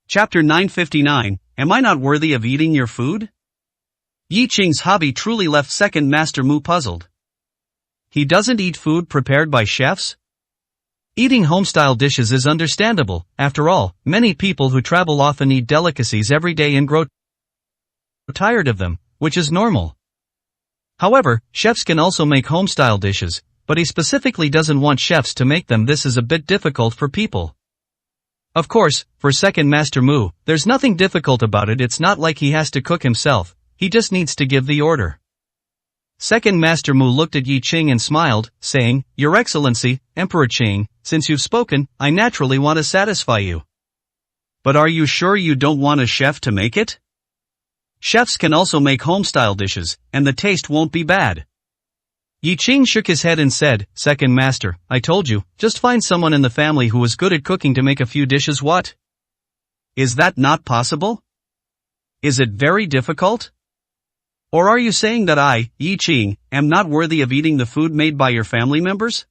Chapter 959, Am I not worthy of eating your food? Yi Qing's hobby truly left Second Master Mu puzzled. He doesn't eat food prepared by chefs? Eating homestyle dishes is understandable. After all, many people who travel often eat delicacies every day and grow tired of them, which is normal. However, chefs can also make homestyle dishes, but he specifically doesn't want chefs to make them. This is a bit difficult for people. Of course, for Second Master Mu, there's nothing difficult about it. It's not like he has to cook himself, he just needs to give the order. Second Master Mu looked at Yi Qing and smiled, saying, Your Excellency, Emperor Qing, since you've spoken, I naturally want to satisfy you. But are you sure you don't want a chef to make it? Chefs can also make home-style dishes, and the taste won't be bad. Yi Qing shook his head and said, Second Master, I told you, just find someone in the family who is good at cooking to make a few dishes. What? Is that not possible? Is it very difficult? Or are you saying that I, Yi Qing, am not worthy of eating the food made by your family members?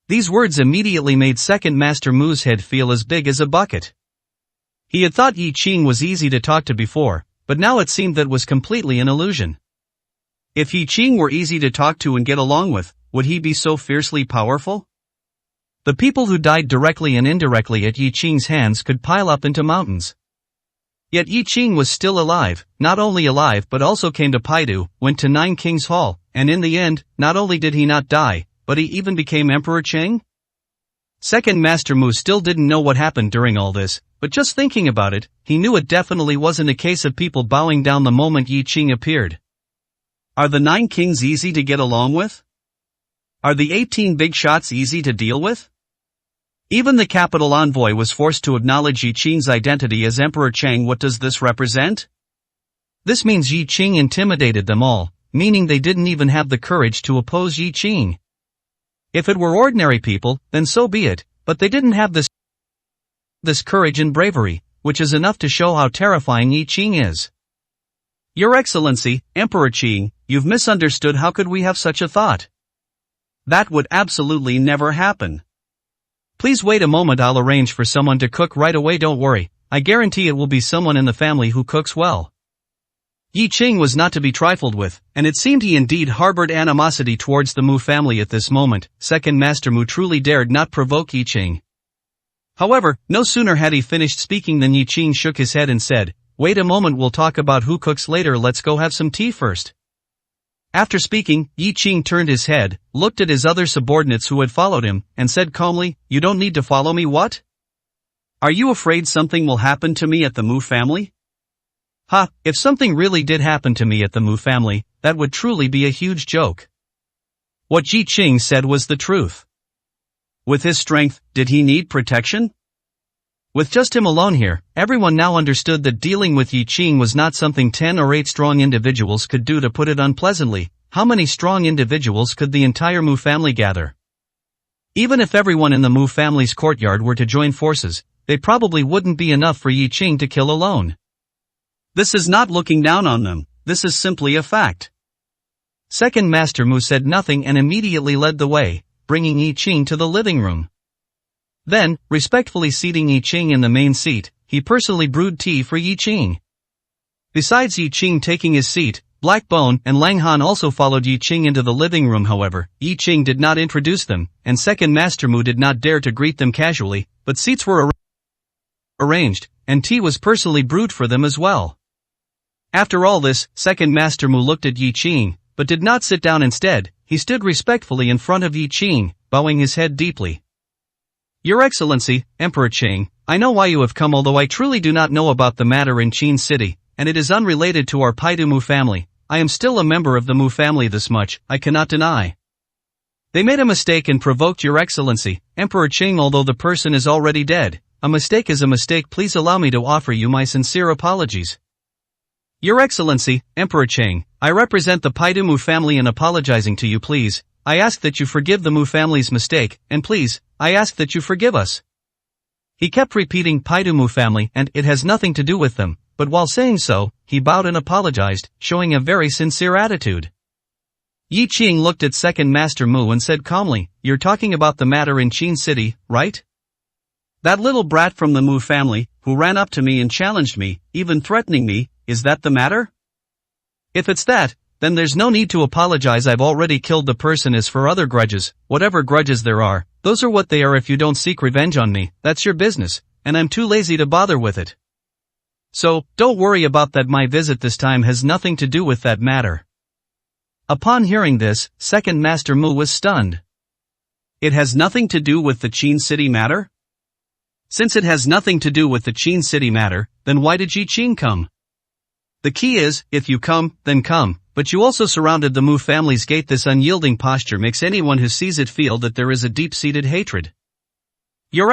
These words immediately made Second Master Mu's head feel as big as a bucket. He had thought Yi Qing was easy to talk to before, but now it seemed that was completely an illusion. If Yi Qing were easy to talk to and get along with, would he be so fiercely powerful? The people who died directly and indirectly at Yi Qing's hands could pile up into mountains. Yet Yi Qing was still alive, not only alive but also came to Paidu, went to Nine Kings Hall, and in the end, not only did he not die, but he even became Emperor Qing? Second Master Mu still didn't know what happened during all this, but just thinking about it, he knew it definitely wasn't a case of people bowing down the moment Yi Qing appeared. Are the 9 kings easy to get along with? Are the 18 big shots easy to deal with? Even the capital envoy was forced to acknowledge Yi Qing's identity as Emperor Qing. What does this represent? This means Yi Qing intimidated them all, meaning they didn't even have the courage to oppose Yi Qing. If it were ordinary people, then so be it, but they didn't have this courage and bravery, which is enough to show how terrifying Yi Qing is. Your Excellency, Emperor Qing, you've misunderstood. How could we have such a thought? That would absolutely never happen. Please wait a moment, I'll arrange for someone to cook right away. Don't worry, I guarantee it will be someone in the family who cooks well. Yi Qing was not to be trifled with, and it seemed he indeed harbored animosity towards the Mu family at this moment. Second Master Mu truly dared not provoke Yi Qing. However, no sooner had he finished speaking than Yi Qing shook his head and said, Wait a moment, we'll talk about who cooks later, let's go have some tea first. After speaking, Yi Qing turned his head, looked at his other subordinates who had followed him, and said calmly, You don't need to follow me. What? Are you afraid something will happen to me at the Mu family? Ha, if something really did happen to me at the Mu family, that would truly be a huge joke. What Yi Qing said was the truth. With his strength, did he need protection? With just him alone here, everyone now understood that dealing with Yi Qing was not something 10 or 8 strong individuals could do. To put it unpleasantly, how many strong individuals could the entire Mu family gather? Even if everyone in the Mu family's courtyard were to join forces, they probably wouldn't be enough for Yi Qing to kill alone. This is not looking down on them, this is simply a fact. Second Master Mu said nothing and immediately led the way, bringing Yi Qing to the living room. Then, respectfully seating Yi Qing in the main seat, he personally brewed tea for Yi Qing. Besides Yi Qing taking his seat, Black Bone and Lang Han also followed Yi Qing into the living room. However, Yi Qing did not introduce them, and Second Master Mu did not dare to greet them casually, but seats were arranged, and tea was personally brewed for them as well. After all this, Second Master Mu looked at Yi Qing, but did not sit down. Instead, he stood respectfully in front of Yi Qing, bowing his head deeply. Your Excellency, Emperor Qing, I know why you have come, although I truly do not know about the matter in Qin City, and it is unrelated to our Paidu Mu family. I am still a member of the Mu family, this much I cannot deny. They made a mistake and provoked Your Excellency, Emperor Qing, although the person is already dead. A mistake is a mistake. Please allow me to offer you my sincere apologies. Your Excellency, Emperor Qing, I represent the Paidu Mu family in apologizing to you. Please, I ask that you forgive the Mu family's mistake, and please, I ask that you forgive us. He kept repeating Paidu Mu family and it has nothing to do with them, but while saying so, he bowed and apologized, showing a very sincere attitude. Yi Qing looked at Second Master Mu and said calmly, You're talking about the matter in Qin City, right? That little brat from the Mu family, who ran up to me and challenged me, even threatening me, is that the matter? If it's that, then there's no need to apologize. I've already killed the person. As for other grudges, whatever grudges there are, those are what they are. If you don't seek revenge on me, that's your business, and I'm too lazy to bother with it. So, don't worry about that. My visit this time has nothing to do with that matter. Upon hearing this, Second Master Mu was stunned. It has nothing to do with the Qin City matter? Since it has nothing to do with the Qin City matter, then why did Yi Qing come? The key is, if you come, then come, but you also surrounded the Mu family's gate. This unyielding posture makes anyone who sees it feel that there is a deep-seated hatred. Your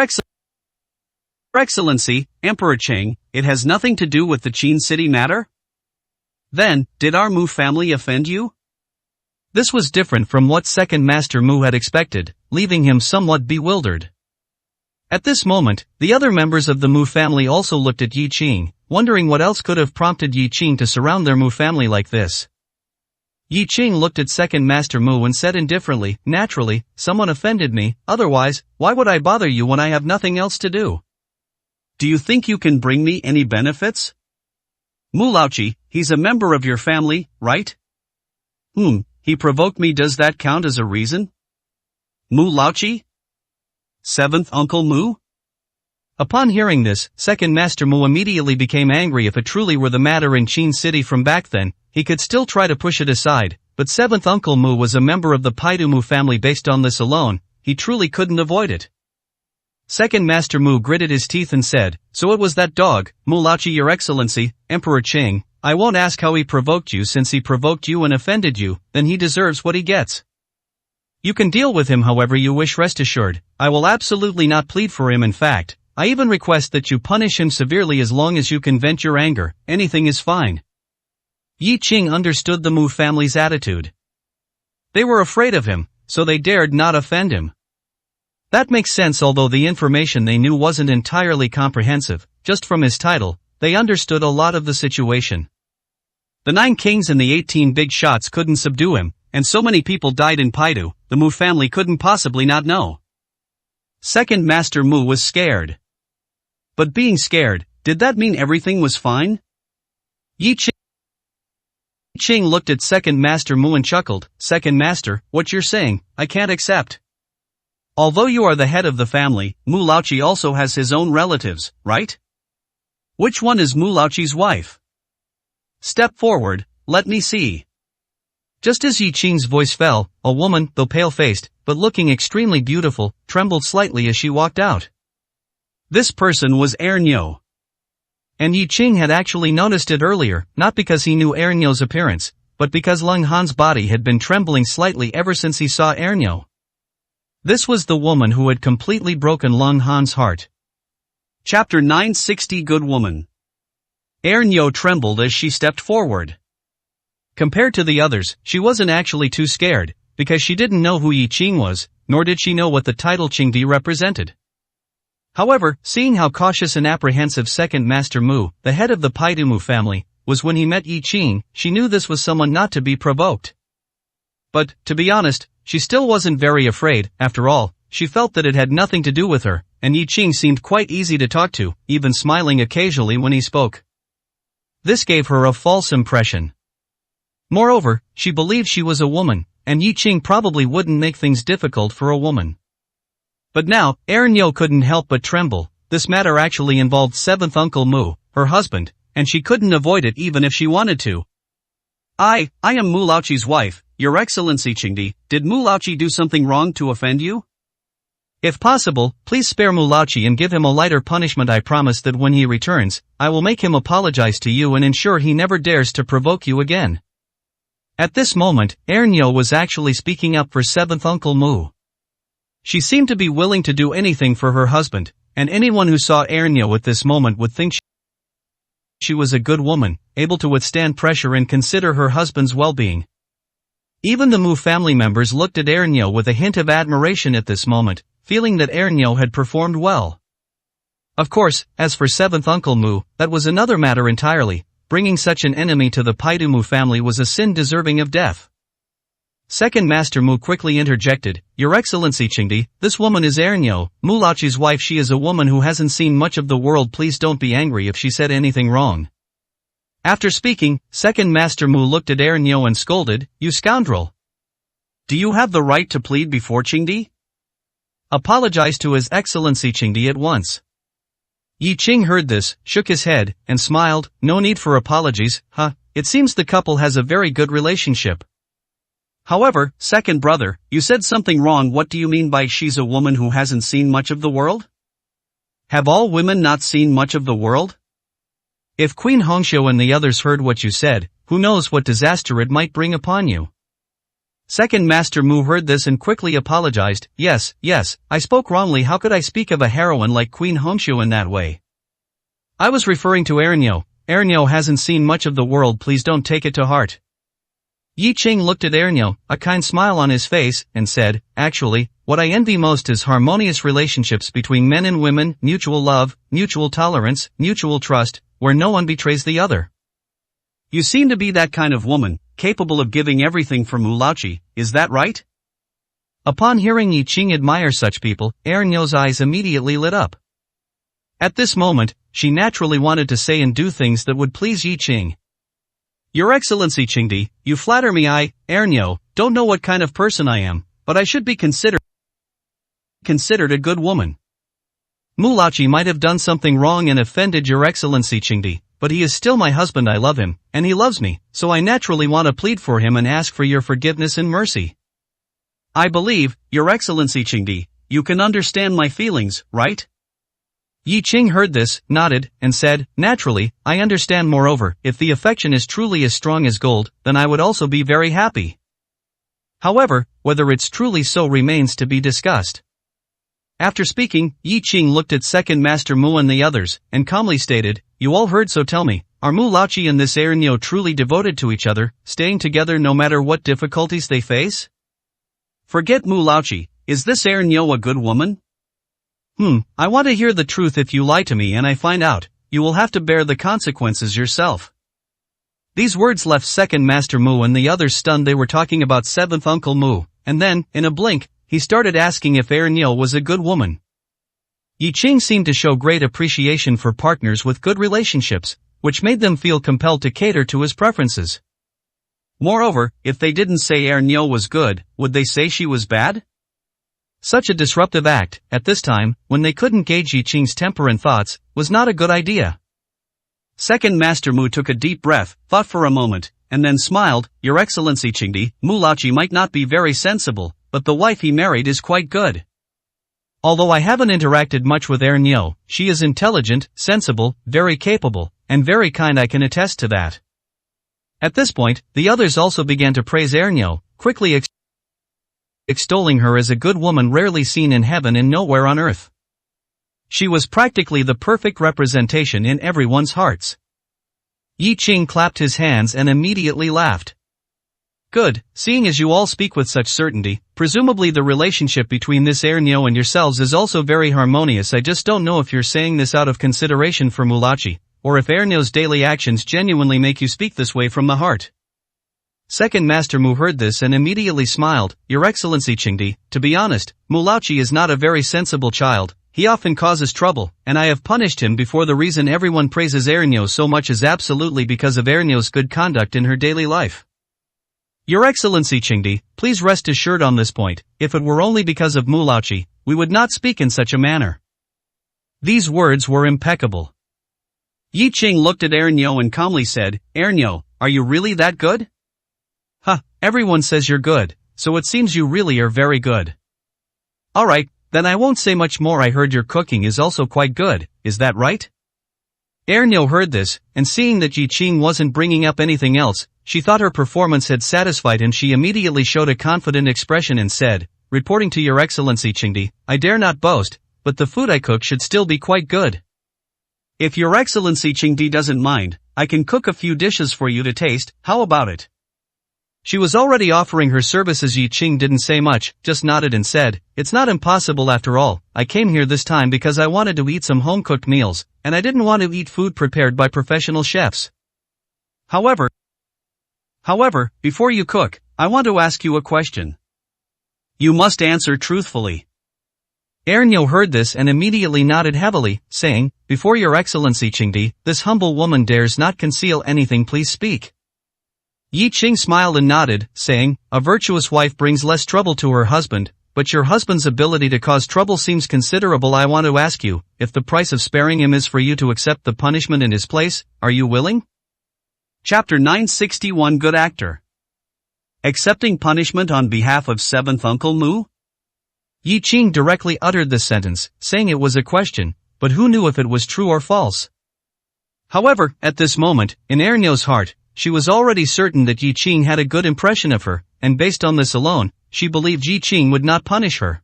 Excellency, Emperor Qing, it has nothing to do with the Qin city matter? Then, did our Mu family offend you? This was different from what Second Master Mu had expected, leaving him somewhat bewildered. At this moment, the other members of the Mu family also looked at Yi Qing, wondering what else could have prompted Yi Qing to surround their Mu family like this. Yi Qing looked at Second Master Mu and said indifferently, "Naturally, someone offended me, otherwise, why would I bother you when I have nothing else to do? Do you think you can bring me any benefits? Mu Laoqi, he's a member of your family, right? He provoked me. Does that count as a reason? Mu Laoqi? Seventh Uncle Mu?" Upon hearing this, Second Master Mu immediately became angry. If it truly were the matter in Qin City from back then, he could still try to push it aside, but Seventh Uncle Mu was a member of the Paidu Mu family. Based on this alone, he truly couldn't avoid it. Second Master Mu gritted his teeth and said, "So it was that dog, Mu Laoqi. Your Excellency, Emperor Qing, I won't ask how he provoked you. Since he provoked you and offended you, then he deserves what he gets. You can deal with him however you wish. Rest assured, I will absolutely not plead for him. In fact, I even request that you punish him severely. As long as you can vent your anger, anything is fine." Yi Qing understood the Mu family's attitude. They were afraid of him, so they dared not offend him. That makes sense. Although the information they knew wasn't entirely comprehensive, just from his title, they understood a lot of the situation. The 9 kings and the 18 big shots couldn't subdue him, and so many people died in Paidu, the Mu family couldn't possibly not know. Second Master Mu was scared. But being scared, did that mean everything was fine? Yi Qing looked at Second Master Mu and chuckled, "Second Master, what you're saying, I can't accept. Although you are the head of the family, Mu Laoqi also has his own relatives, right? Which one is Mu Laoqi's wife? Step forward, let me see." Just as Yi Qing's voice fell, a woman, though pale-faced, but looking extremely beautiful, trembled slightly as she walked out. This person was Ernyo. And Yi Qing had actually noticed it earlier, not because he knew Ernyo's appearance, but because Leng Han's body had been trembling slightly ever since he saw Ernyo. This was the woman who had completely broken Leng Han's heart. Chapter 960 Good Woman. Ernyo trembled as she stepped forward. Compared to the others, she wasn't actually too scared, because she didn't know who Yi Qing was, nor did she know what the title Qingdi represented. However, seeing how cautious and apprehensive Second Master Mu, the head of the Paidu Mu family, was when he met Yi Qing, she knew this was someone not to be provoked. But, to be honest, she still wasn't very afraid. After all, she felt that it had nothing to do with her, and Yi Qing seemed quite easy to talk to, even smiling occasionally when he spoke. This gave her a false impression. Moreover, she believed she was a woman, and Yi Qing probably wouldn't make things difficult for a woman. But now, Ernyo couldn't help but tremble. This matter actually involved Seventh Uncle Mu, her husband, and she couldn't avoid it even if she wanted to. I am Mu Laoqi's wife, Your Excellency Qingdi. Did Mu Laoqi do something wrong to offend you? If possible, please spare Mu Laoqi and give him a lighter punishment. I promise that when he returns, I will make him apologize to you and ensure he never dares to provoke you again. At this moment, Ernyo was actually speaking up for Seventh Uncle Mu. She seemed to be willing to do anything for her husband, and anyone who saw Ernyo at this moment would think she was a good woman, able to withstand pressure and consider her husband's well-being. Even the Mu family members looked at Ernyo with a hint of admiration at this moment, feeling that Ernyo had performed well. Of course, as for Seventh Uncle Mu, that was another matter entirely. Bringing such an enemy to the Paidu Mu family was a sin deserving of death. Second Master Mu quickly interjected, Your Excellency Qingdi, this woman is Ernyo, Mu Laoqi's wife. She is a woman who hasn't seen much of the world. Please don't be angry if she said anything wrong. After speaking, Second Master Mu looked at Ernyo and scolded, You scoundrel! Do you have the right to plead before Qingdi? Apologize to His Excellency Qingdi at once. Yi Qing heard this, shook his head, and smiled, No need for apologies, it seems the couple has a very good relationship. However, second brother, you said something wrong. What do you mean by she's a woman who hasn't seen much of the world? Have all women not seen much of the world? If Queen Hongxiu and the others heard what you said, who knows what disaster it might bring upon you. Second Master Mu heard this and quickly apologized. Yes, I spoke wrongly. How could I speak of a heroine like Queen Hongxiu in that way? I was referring to Ernyo. Ernyo hasn't seen much of the world, please don't take it to heart. Yi Qing looked at Ernyo, a kind smile on his face, and said, actually, what I envy most is harmonious relationships between men and women, mutual love, mutual tolerance, mutual trust, where no one betrays the other. You seem to be that kind of woman, capable of giving everything for Mu Laoqi, is that right? Upon hearing Yi Qing admire such people, Ernyo's eyes immediately lit up. At this moment, she naturally wanted to say and do things that would please Yi Qing. Your Excellency Qingdi, you flatter me. I, Ernyo, don't know what kind of person I am, but I should be considered a good woman. Mu Laoqi might have done something wrong and offended Your Excellency Qingdi, but he is still my husband. I love him, and he loves me, so I naturally want to plead for him and ask for your forgiveness and mercy. I believe, Your Excellency Qingdi, you can understand my feelings, right? Yi Qing heard this, nodded, and said, naturally, I understand. Moreover, if the affection is truly as strong as gold, then I would also be very happy. However, whether it's truly so remains to be discussed. After speaking, Yi Qing looked at Second Master Mu and the others, and calmly stated, you all heard, so tell me, are Mu Laoqi and this Ernyo truly devoted to each other, staying together no matter what difficulties they face? Forget Mu Laoqi, is this Ernyo a good woman? I want to hear the truth. If you lie to me and I find out, you will have to bear the consequences yourself. These words left Second Master Mu and the others stunned. They were talking about seventh Uncle Mu, and then, in a blink, he started asking if Ernyo was a good woman. Yi Qing seemed to show great appreciation for partners with good relationships, which made them feel compelled to cater to his preferences. Moreover, if they didn't say Ernyo was good, would they say she was bad? Such a disruptive act, at this time, when they couldn't gauge Yi Qing's temper and thoughts, was not a good idea. Second Master Mu took a deep breath, thought for a moment, and then smiled. Your Excellency Qingdi, Mu Laoqi might not be very sensible, but the wife he married is quite good. Although I haven't interacted much with Ernyo, she is intelligent, sensible, very capable, and very kind. I can attest to that. At this point, the others also began to praise Ernyo, quickly extolling her as a good woman rarely seen in heaven and nowhere on earth. She was practically the perfect representation in everyone's hearts. Yi Qing clapped his hands and immediately laughed. Good, seeing as you all speak with such certainty, presumably the relationship between this Ernyo and yourselves is also very harmonious. I just don't know if you're saying this out of consideration for Mu Laoqi, or if Ernyo's daily actions genuinely make you speak this way from the heart. Second Master Mu heard this and immediately smiled. Your Excellency Qingdi, to be honest, Mu Laoqi is not a very sensible child. He often causes trouble, and I have punished him before. The reason everyone praises Ernyo so much is absolutely because of Ernyo's good conduct in her daily life. Your Excellency Qingdi, please rest assured on this point, if it were only because of Mu Laoqi, we would not speak in such a manner. These words were impeccable. Yi Qing looked at Ernyo and calmly said, Ernyo, are you really that good? Everyone says you're good, so it seems you really are very good. Alright, then I won't say much more. I heard your cooking is also quite good, is that right? Ernyo heard this, and seeing that Yi Qing wasn't bringing up anything else, she thought her performance had satisfied him. She immediately showed a confident expression and said, reporting to Your Excellency Qingdi, I dare not boast, but the food I cook should still be quite good. If Your Excellency Qingdi doesn't mind, I can cook a few dishes for you to taste. How about it? She was already offering her services. Yi Qing didn't say much, just nodded and said, it's not impossible after all. I came here this time because I wanted to eat some home-cooked meals, and I didn't want to eat food prepared by professional chefs. However, before you cook, I want to ask you a question. You must answer truthfully. Ernyo heard this and immediately nodded heavily, saying, before Your Excellency Qingdi, this humble woman dares not conceal anything. Please speak. Yi Qing smiled and nodded, saying, a virtuous wife brings less trouble to her husband, but your husband's ability to cause trouble seems considerable. I want to ask you, if the price of sparing him is for you to accept the punishment in his place, are you willing? Chapter 961 Good Actor. Accepting punishment on behalf of seventh Uncle Mu? Yi Qing directly uttered this sentence, saying it was a question, but who knew if it was true or false? However, at this moment, in Ernyo's heart, she was already certain that Yi Qing had a good impression of her, and based on this alone, she believed Yi Qing would not punish her.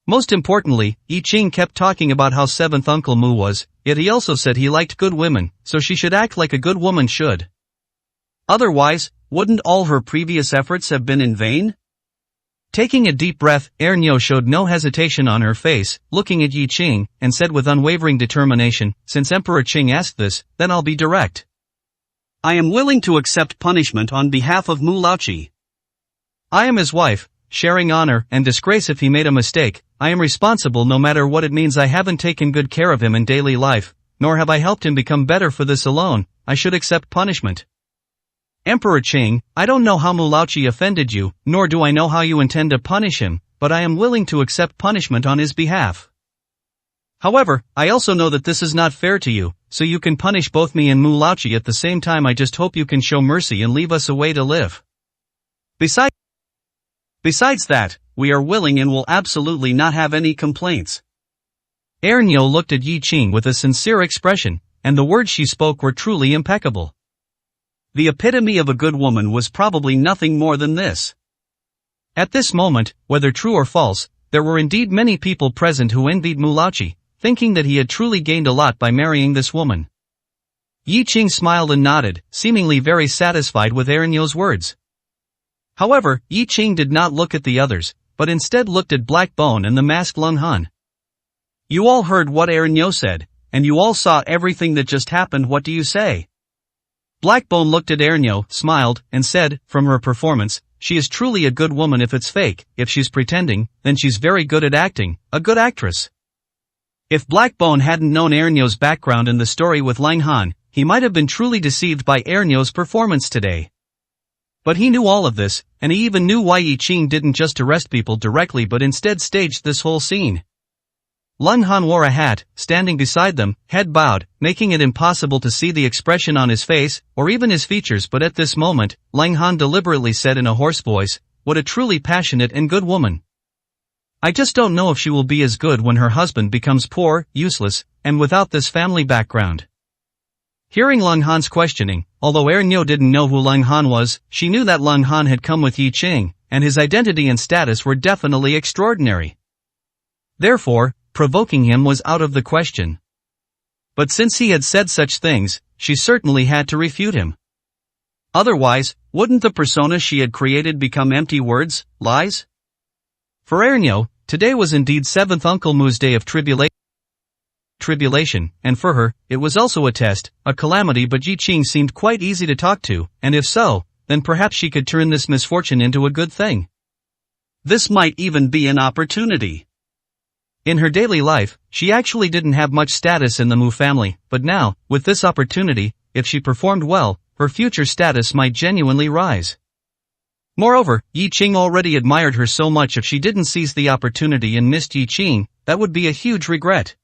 Most importantly, Yi Qing kept talking about how seventh Uncle Mu was, yet he also said he liked good women, so she should act like a good woman should. Otherwise, wouldn't all her previous efforts have been in vain? Taking a deep breath, Ernyo showed no hesitation on her face, looking at Yi Qing, and said with unwavering determination, "Since Emperor Qing asked this, then I'll be direct. I am willing to accept punishment on behalf of Mu Laoqi. I am his wife, sharing honor and disgrace if he made a mistake. I am responsible no matter what it means. I haven't taken good care of him in daily life, nor have I helped him become better. For this alone, I should accept punishment. Emperor Qing, I don't know how Mu Laoqi offended you, nor do I know how you intend to punish him, but I am willing to accept punishment on his behalf. However, I also know that this is not fair to you, so you can punish both me and Mu Laoqi at the same time. I just hope you can show mercy and leave us a way to live. Besides that, we are willing and will absolutely not have any complaints." Ernyo looked at Yi Qing with a sincere expression, and the words she spoke were truly impeccable. The epitome of a good woman was probably nothing more than this. At this moment, whether true or false, there were indeed many people present who envied Mu Laoqi, thinking that he had truly gained a lot by marrying this woman. Yi Qing smiled and nodded, seemingly very satisfied with Ernyo's words. However, Yi Qing did not look at the others, but instead looked at Black Bone and the masked Lung Han. "You all heard what Ernyo said, and you all saw everything that just happened. What do you say?" Blackbone looked at Ernyo, smiled, and said, "From her performance, she is truly a good woman. If it's fake, if she's pretending, then she's very good at acting, a good actress." If Blackbone hadn't known Ernyo's background and the story with Lung Han, he might have been truly deceived by Ernyo's performance today. But he knew all of this, and he even knew why Yi Qing didn't just arrest people directly but instead staged this whole scene. Lung Han wore a hat, standing beside them, head bowed, making it impossible to see the expression on his face, or even his features. But at this moment, Lung Han deliberately said in a hoarse voice, "What a truly passionate and good woman. I just don't know if she will be as good when her husband becomes poor, useless, and without this family background." Hearing Lung Han's questioning, although Ernyo didn't know who Lung Han was, she knew that Lung Han had come with Yi Qing, and his identity and status were definitely extraordinary. Therefore, provoking him was out of the question. But since he had said such things, she certainly had to refute him. Otherwise, wouldn't the persona she had created become empty words, lies? For Ernyo, today was indeed seventh Uncle Mu's day of tribulation, and for her, it was also a test, a calamity. But Yi Qing seemed quite easy to talk to, and if so, then perhaps she could turn this misfortune into a good thing. This might even be an opportunity. In her daily life, she actually didn't have much status in the Mu family, but now, with this opportunity, if she performed well, her future status might genuinely rise. Moreover, Yi Qing already admired her so much. If she didn't seize the opportunity and missed Yi Qing, that would be a huge regret.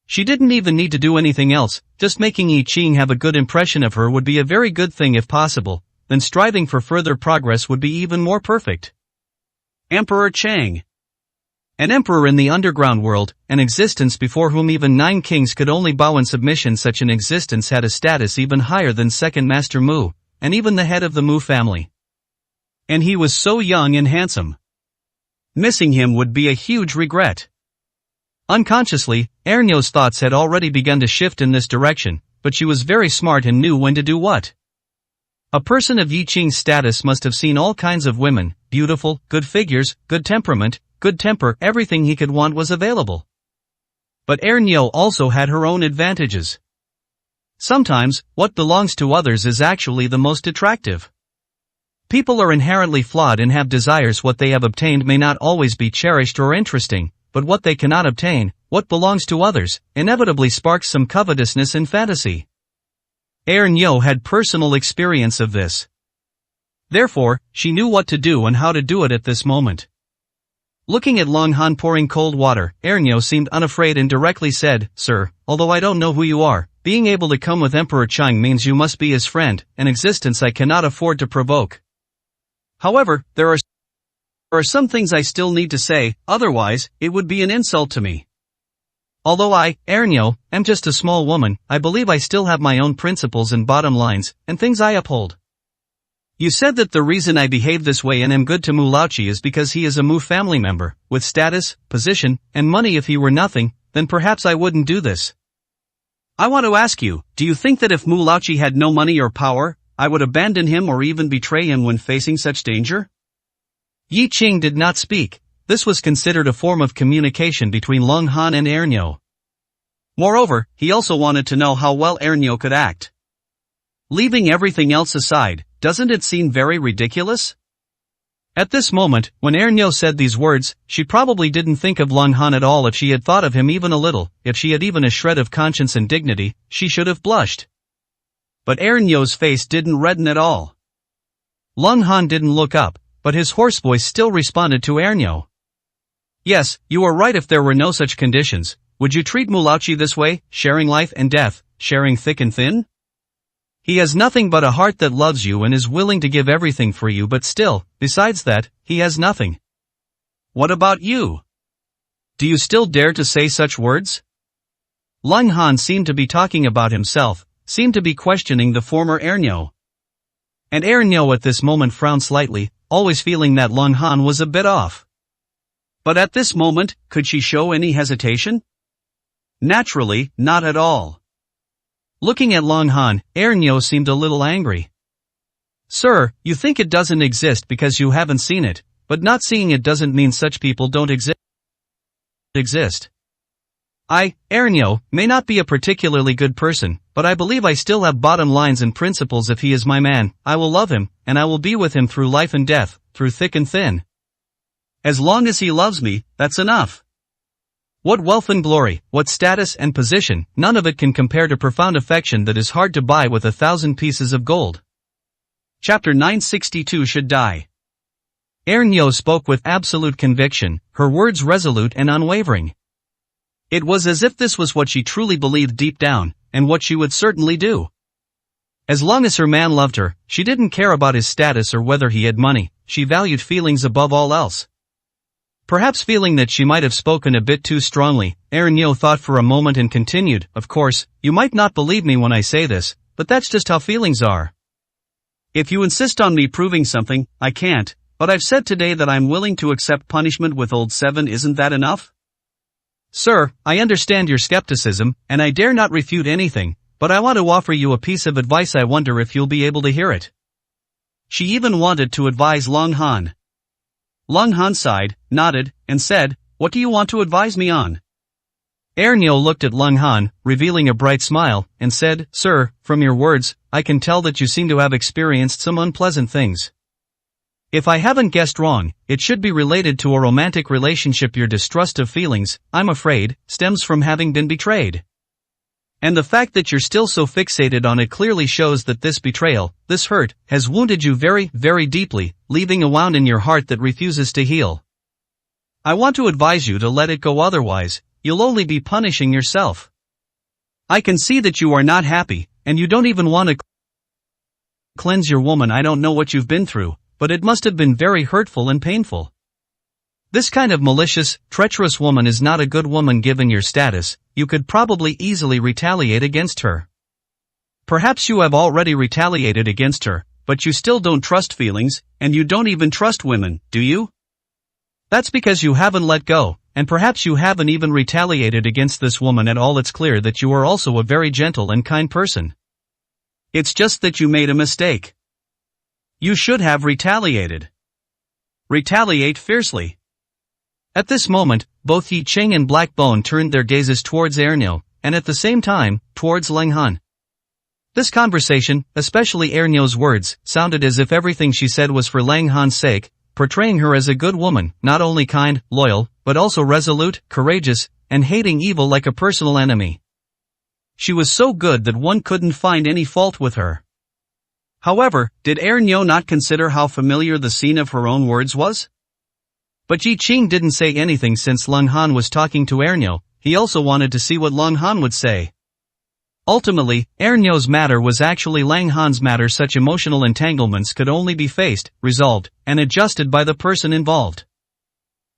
She didn't even need to do anything else, just making Yi Qing have a good impression of her would be a very good thing if possible, then striving for further progress would be even more perfect. Emperor Chang. An emperor in the underground world, an existence before whom even 9 kings could only bow in submission. Such an existence had a status even higher than Second Master Mu, and even the head of the Mu family. And he was so young and handsome. Missing him would be a huge regret. Unconsciously, Ernyo's thoughts had already begun to shift in this direction, but she was very smart and knew when to do what. A person of Yi Qing's status must have seen all kinds of women, beautiful, good figures, good temperament, good temper, everything he could want was available. But Ernyo also had her own advantages. Sometimes, what belongs to others is actually the most attractive. People are inherently flawed and have desires. What they have obtained may not always be cherished or interesting, but what they cannot obtain, what belongs to others, inevitably sparks some covetousness and fantasy. Ernyo had personal experience of this. Therefore, she knew what to do and how to do it at this moment. Looking at Lung Han pouring cold water, Ernyo seemed unafraid and directly said, "Sir, although I don't know who you are, being able to come with Emperor Chang means you must be his friend, an existence I cannot afford to provoke. However, there are some things I still need to say, otherwise, it would be an insult to me." Although I, Ernyo, am just a small woman, I believe I still have my own principles and bottom lines, and things I uphold. You said that the reason I behave this way and am good to Mulauchi is because he is a Mu family member, with status, position, and money. If he were nothing, then perhaps I wouldn't do this. I want to ask you, do you think that if Mulauchi had no money or power, I would abandon him or even betray him when facing such danger? Yi Qing did not speak. This was considered a form of communication between Leng Han and Ernyo. Moreover, he also wanted to know how well Ernyo could act. Leaving everything else aside, doesn't it seem very ridiculous? At this moment, when Ernyo said these words, she probably didn't think of Leng Han at all. If she had thought of him even a little, if she had even a shred of conscience and dignity, she should have blushed. But Ernyo's face didn't redden at all. Leng Han didn't look up, but his hoarse voice still responded to Ernyo. Yes, you are right. If there were no such conditions, would you treat Mulauchi this way, sharing life and death, sharing thick and thin? He has nothing but a heart that loves you and is willing to give everything for you, but still, besides that, he has nothing. What about you? Do you still dare to say such words? Leng Han seemed to be talking about himself, seemed to be questioning the former Ernyo. And Ernyo at this moment frowned slightly, always feeling that Leng Han was a bit off. But at this moment, could she show any hesitation? Naturally, not at all. Looking at Leng Han, Ernyo seemed a little angry. Sir, you think it doesn't exist because you haven't seen it, but not seeing it doesn't mean such people don't exist. I, Ernyo, may not be a particularly good person, but I believe I still have bottom lines and principles. If he is my man, I will love him, and I will be with him through life and death, through thick and thin. As long as he loves me, that's enough. What wealth and glory, what status and position, none of it can compare to profound affection that is hard to buy with 1,000 pieces of gold. Chapter 962 Should Die. Ernyo spoke with absolute conviction, her words resolute and unwavering. It was as if this was what she truly believed deep down, and what she would certainly do. As long as her man loved her, she didn't care about his status or whether he had money. She valued feelings above all else. Perhaps feeling that she might have spoken a bit too strongly, Ernyo thought for a moment and continued, of course, you might not believe me when I say this, but that's just how feelings are. If you insist on me proving something, I can't, but I've said today that I'm willing to accept punishment with old 7. Isn't that enough? Sir, I understand your skepticism, and I dare not refute anything, but I want to offer you a piece of advice. I wonder if you'll be able to hear it. She even wanted to advise Leng Han. Leng Han sighed, nodded, and said, what do you want to advise me on? Ernyo looked at Leng Han, revealing a bright smile, and said, Sir, from your words, I can tell that you seem to have experienced some unpleasant things. If I haven't guessed wrong, it should be related to a romantic relationship. Your distrust of feelings, I'm afraid, stems from having been betrayed. And the fact that you're still so fixated on it clearly shows that this betrayal, this hurt, has wounded you very, very deeply, leaving a wound in your heart that refuses to heal. I want to advise you to let it go, otherwise, you'll only be punishing yourself. I can see that you are not happy, and you don't even want to cleanse your woman. I don't know what you've been through, but it must have been very hurtful and painful. This kind of malicious, treacherous woman is not a good woman. Given your status, you could probably easily retaliate against her. Perhaps you have already retaliated against her, but you still don't trust feelings, and you don't even trust women, do you? That's because you haven't let go, and perhaps you haven't even retaliated against this woman at all. It's clear that you are also a very gentle and kind person. It's just that you made a mistake. You should have retaliated. Retaliate fiercely. At this moment, both Yi Qing and Black Bone turned their gazes towards Ernyo, and at the same time, towards Leng Han. This conversation, especially Ernyo's words, sounded as if everything she said was for Leng Han's sake, portraying her as a good woman, not only kind, loyal, but also resolute, courageous, and hating evil like a personal enemy. She was so good that one couldn't find any fault with her. However, did Ernyo not consider how familiar the scene of her own words was? But Yi Qing didn't say anything since Leng Han was talking to Ernyo. He also wanted to see what Leng Han would say. Ultimately, Ernyo's matter was actually Leng Han's matter. Such emotional entanglements could only be faced, resolved, and adjusted by the person involved.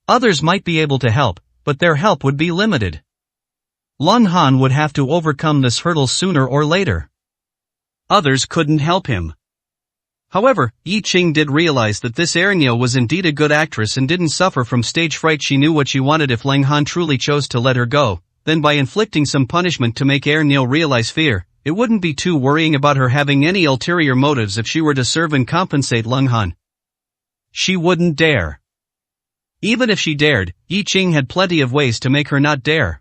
Others might be able to help, but their help would be limited. Lung Han would have to overcome this hurdle sooner or later. Others couldn't help him. However, Yi Qing did realize that this Ernyo was indeed a good actress and didn't suffer from stage fright. She knew what she wanted if Lung Han truly chose to let her go, then by inflicting some punishment to make Ernyo realize fear, it wouldn't be too worrying about her having any ulterior motives if she were to serve and compensate Lung Han. She wouldn't dare. Even if she dared, Yi Qing had plenty of ways to make her not dare.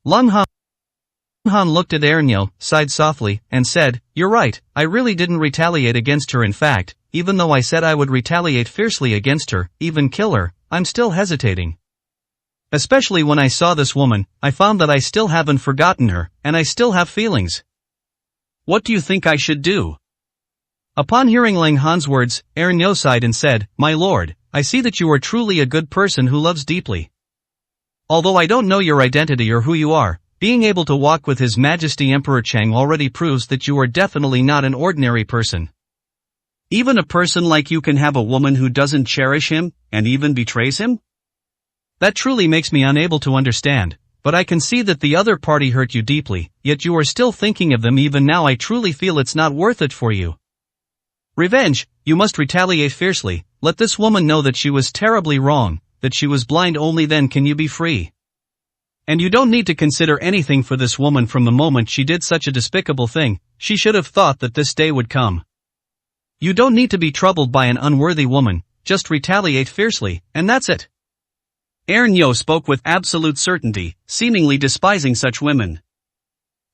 Lung Han looked at Ernyo, sighed softly, and said, "You're right, I really didn't retaliate against her. In fact, even though I said I would retaliate fiercely against her, even kill her, I'm still hesitating. Especially when I saw this woman, I found that I still haven't forgotten her, and I still have feelings. What do you think I should do?" Upon hearing Lung Han's words, Ernyo sighed and said, "My lord, I see that you are truly a good person who loves deeply. Although I don't know your identity or who you are, being able to walk with His Majesty Emperor Chang already proves that you are definitely not an ordinary person. Even a person like you can have a woman who doesn't cherish him, and even betrays him? That truly makes me unable to understand, but I can see that the other party hurt you deeply, yet you are still thinking of them. Even now I truly feel it's not worth it for you. Revenge, you must retaliate fiercely, let this woman know that she was terribly wrong, that she was blind. Only then can you be free. And you don't need to consider anything for this woman from the moment she did such a despicable thing. She should have thought that this day would come. You don't need to be troubled by an unworthy woman, just retaliate fiercely, and that's it." Ernyo spoke with absolute certainty, seemingly despising such women.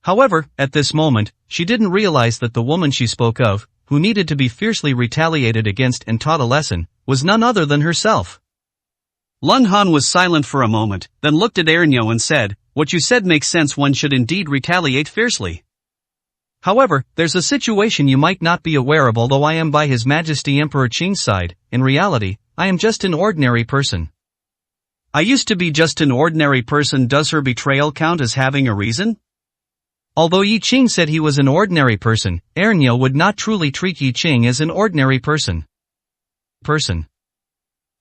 However, at this moment, she didn't realize that the woman she spoke of, who needed to be fiercely retaliated against and taught a lesson, was none other than herself. Lung Han was silent for a moment, then looked at Ernyo and said, "What you said makes sense. One should indeed retaliate fiercely. However, there's a situation you might not be aware of. Although I am by His Majesty Emperor Qing's side, in reality, I am just an ordinary person." "I used to be just an ordinary person." Does her betrayal count as having a reason? Although Yi Qing said he was an ordinary person, Ernyo would not truly treat Yi Qing as an ordinary person.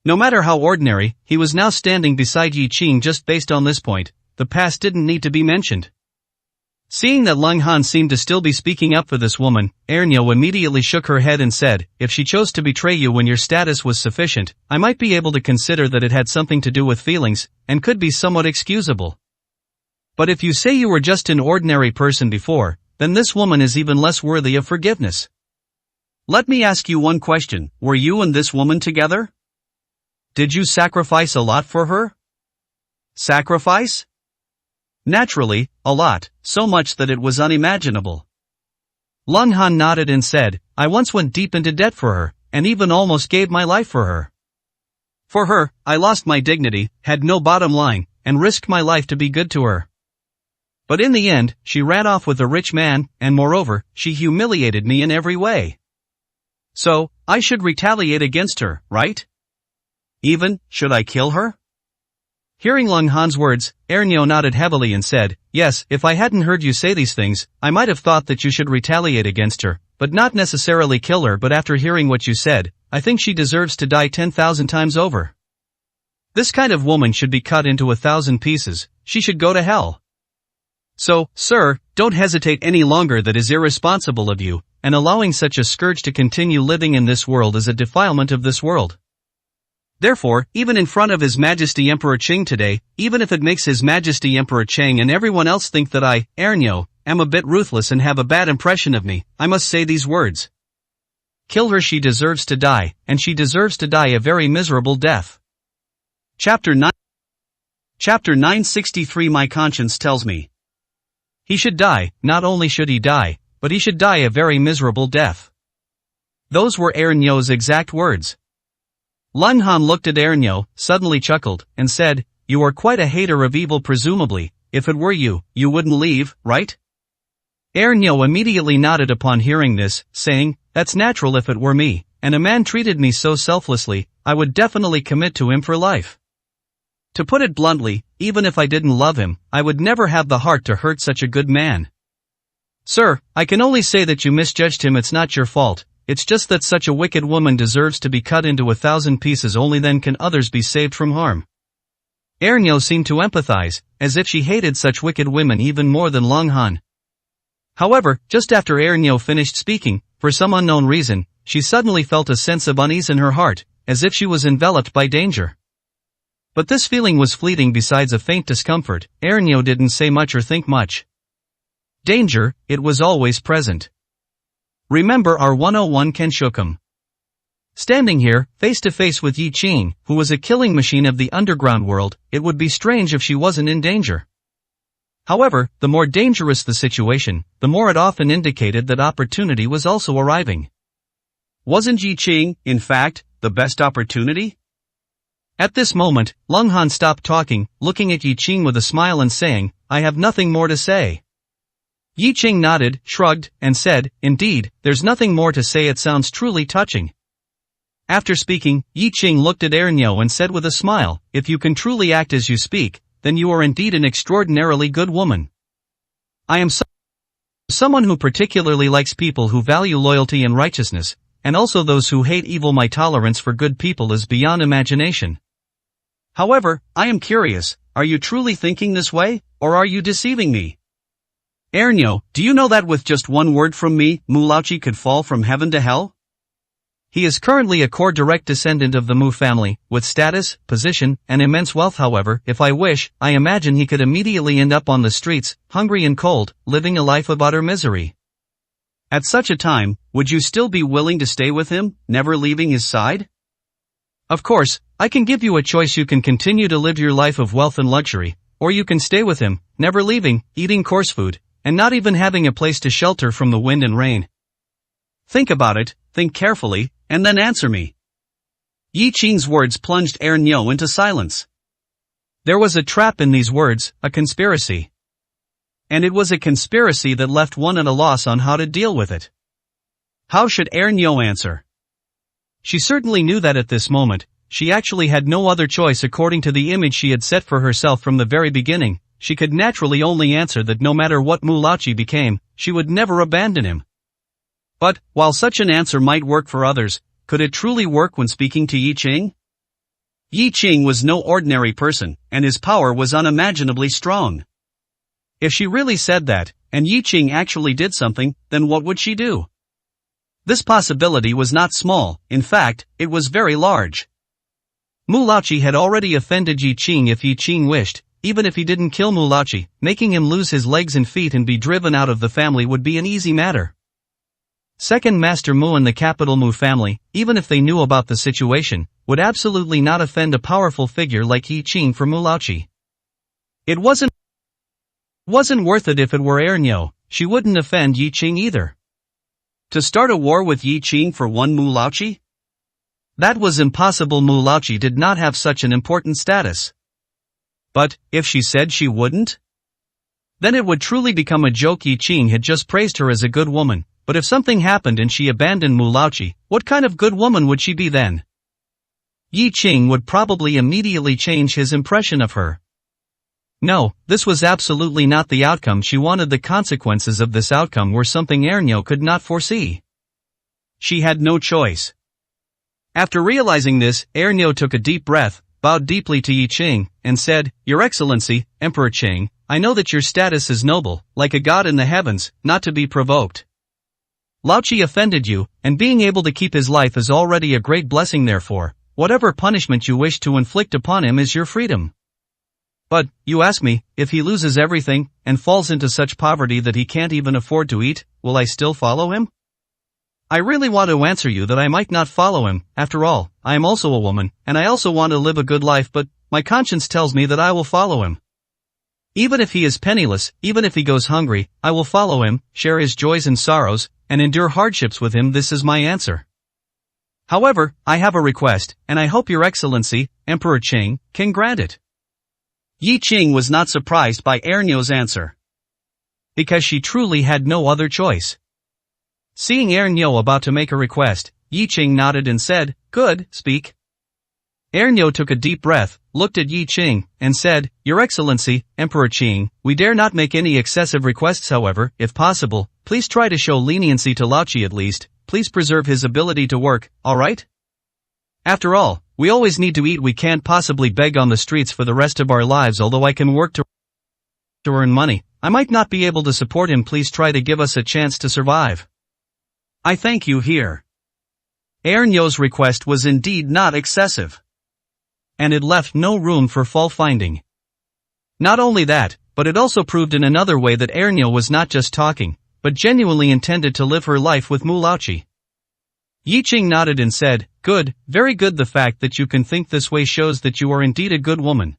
No matter how ordinary, he was now standing beside Yi Qing. Just based on this point, the past didn't need to be mentioned. Seeing that Lung Han seemed to still be speaking up for this woman, Ernyo immediately shook her head and said, "If she chose to betray you when your status was sufficient, I might be able to consider that it had something to do with feelings, and could be somewhat excusable. But if you say you were just an ordinary person before, then this woman is even less worthy of forgiveness. Let me ask you one question, were you and this woman together? Did you sacrifice a lot for her?" "Sacrifice? Naturally, a lot, so much that it was unimaginable." Lung Han nodded and said, "I once went deep into debt for her, and even almost gave my life for her. For her, I lost my dignity, had no bottom line, and risked my life to be good to her. But in the end, she ran off with a rich man, and moreover, she humiliated me in every way. So, I should retaliate against her, right? Even, should I kill her?" Hearing Lung Han's words, Ernyo nodded heavily and said, "Yes, if I hadn't heard you say these things, I might have thought that you should retaliate against her, but not necessarily kill her. But after hearing what you said, I think she deserves to die 10,000 times over. This kind of woman should be cut into 1,000 pieces, she should go to hell. So, sir, don't hesitate any longer. That is irresponsible of you, and allowing such a scourge to continue living in this world is a defilement of this world. Therefore, even in front of His Majesty Emperor Qing today, even if it makes His Majesty Emperor Chang and everyone else think that I, Ernyo, am a bit ruthless and have a bad impression of me, I must say these words. Kill her. She deserves to die, and she deserves to die a very miserable death." Chapter 963. My conscience tells me he should die. Not only should he die, but he should die a very miserable death. Those were Ernyo's exact words. Lung Han looked at Ernyo, suddenly chuckled, and said, "You are quite a hater of evil. Presumably, if it were you, you wouldn't leave, right?" Ernyo immediately nodded upon hearing this, saying, "That's natural. If it were me, and a man treated me so selflessly, I would definitely commit to him for life. To put it bluntly, even if I didn't love him, I would never have the heart to hurt such a good man. Sir, I can only say that you misjudged him. It's not your fault. It's just that such a wicked woman deserves to be cut into 1,000 pieces. Only then can others be saved from harm." Ernyo seemed to empathize, as if she hated such wicked women even more than Long Han. However, just after Ernyo finished speaking, for some unknown reason, she suddenly felt a sense of unease in her heart, as if she was enveloped by danger. But this feeling was fleeting. Besides a faint discomfort, Ernyo didn't say much or think much. Danger, it was always present. Remember our 101 Kenshokum. Standing here, face to face with Yi Qing, who was a killing machine of the underground world, it would be strange if she wasn't in danger. However, the more dangerous the situation, the more it often indicated that opportunity was also arriving. Wasn't Yi Qing, in fact, the best opportunity? At this moment, Long Han stopped talking, looking at Yi Qing with a smile and saying, "I have nothing more to say." Yi Qing nodded, shrugged, and said, "Indeed, there's nothing more to say. It sounds truly touching." After speaking, Yi Qing looked at Ernyo and said with a smile, "If you can truly act as you speak, then you are indeed an extraordinarily good woman. I am someone who particularly likes people who value loyalty and righteousness, and also those who hate evil. My tolerance for good people is beyond imagination. However, I am curious, are you truly thinking this way, or are you deceiving me? Ernyo, do you know that with just one word from me, Mu Laoqi could fall from heaven to hell? He is currently a core direct descendant of the Mu family, with status, position, and immense wealth. However, if I wish, I imagine he could immediately end up on the streets, hungry and cold, living a life of utter misery. At such a time, would you still be willing to stay with him, never leaving his side? Of course, I can give you a choice. You can continue to live your life of wealth and luxury, or you can stay with him, never leaving, eating coarse food, and not even having a place to shelter from the wind and rain. Think about it, think carefully, and then answer me." Yi Qing's words plunged Ernyo into silence. There was a trap in these words, a conspiracy. And it was a conspiracy that left one at a loss on how to deal with it. How should Ernyo answer? She certainly knew that at this moment, she actually had no other choice. According to the image she had set for herself from the very beginning, she could naturally only answer that no matter what Mu Laoqi became, she would never abandon him. But, while such an answer might work for others, could it truly work when speaking to Yi Qing? Yi Qing was no ordinary person, and his power was unimaginably strong. If she really said that, and Yi Qing actually did something, then what would she do? This possibility was not small, in fact, it was very large. Mu Laoqi had already offended Yi Qing. If Yi Qing wished, even if he didn't kill Mu Laoqi, making him lose his legs and feet and be driven out of the family would be an easy matter. Second Master Mu and the capital Mu family, even if they knew about the situation, would absolutely not offend a powerful figure like Yi Qing for Mu Laoqi. It wasn't worth it. If it were Ernyo, she wouldn't offend Yi Qing either. To start a war with Yi Qing for one Mu Laoqi? That was impossible. Mu Laoqi did not have such an important status. But, if she said she wouldn't? Then it would truly become a joke. Yi Qing had just praised her as a good woman. But if something happened and she abandoned Mu Laoqi, what kind of good woman would she be then? Yi Qing would probably immediately change his impression of her. No, this was absolutely not the outcome she wanted. The consequences of this outcome were something Ernyo could not foresee. She had no choice. After realizing this, Ernyo took a deep breath, bowed deeply to Yi Qing, and said, "Your Excellency, Emperor Qing, I know that your status is noble, like a god in the heavens, not to be provoked. Laoqi offended you, and being able to keep his life is already a great blessing. Therefore, whatever punishment you wish to inflict upon him is your freedom. But, you ask me, if he loses everything, and falls into such poverty that he can't even afford to eat, will I still follow him? I really want to answer you that I might not follow him. After all, I am also a woman, and I also want to live a good life, but my conscience tells me that I will follow him. Even if he is penniless, even if he goes hungry, I will follow him, share his joys and sorrows, and endure hardships with him. This is my answer. However, I have a request, and I hope Your Excellency, Emperor Qing, can grant it." Yi Qing was not surprised by Ernyo's answer, because she truly had no other choice. Seeing Ernyo about to make a request, Yi Qing nodded and said, "Good, speak." Ernyo took a deep breath, looked at Yi Qing, and said, "Your Excellency, Emperor Qing, we dare not make any excessive requests. However, if possible, please try to show leniency to Laoqi at least. Please preserve his ability to work, alright? After all, we always need to eat. We can't possibly beg on the streets for the rest of our lives. Although I can work to to earn money, I might not be able to support him. Please try to give us a chance to survive. I thank you here. Ernyo's request was indeed not excessive. And it left no room for fault-finding. Not only that, but it also proved in another way that Ernyo was not just talking, but genuinely intended to live her life with Mulauchi. Yi Qing nodded and said, "Good, very good. The fact that you can think this way shows that you are indeed a good woman.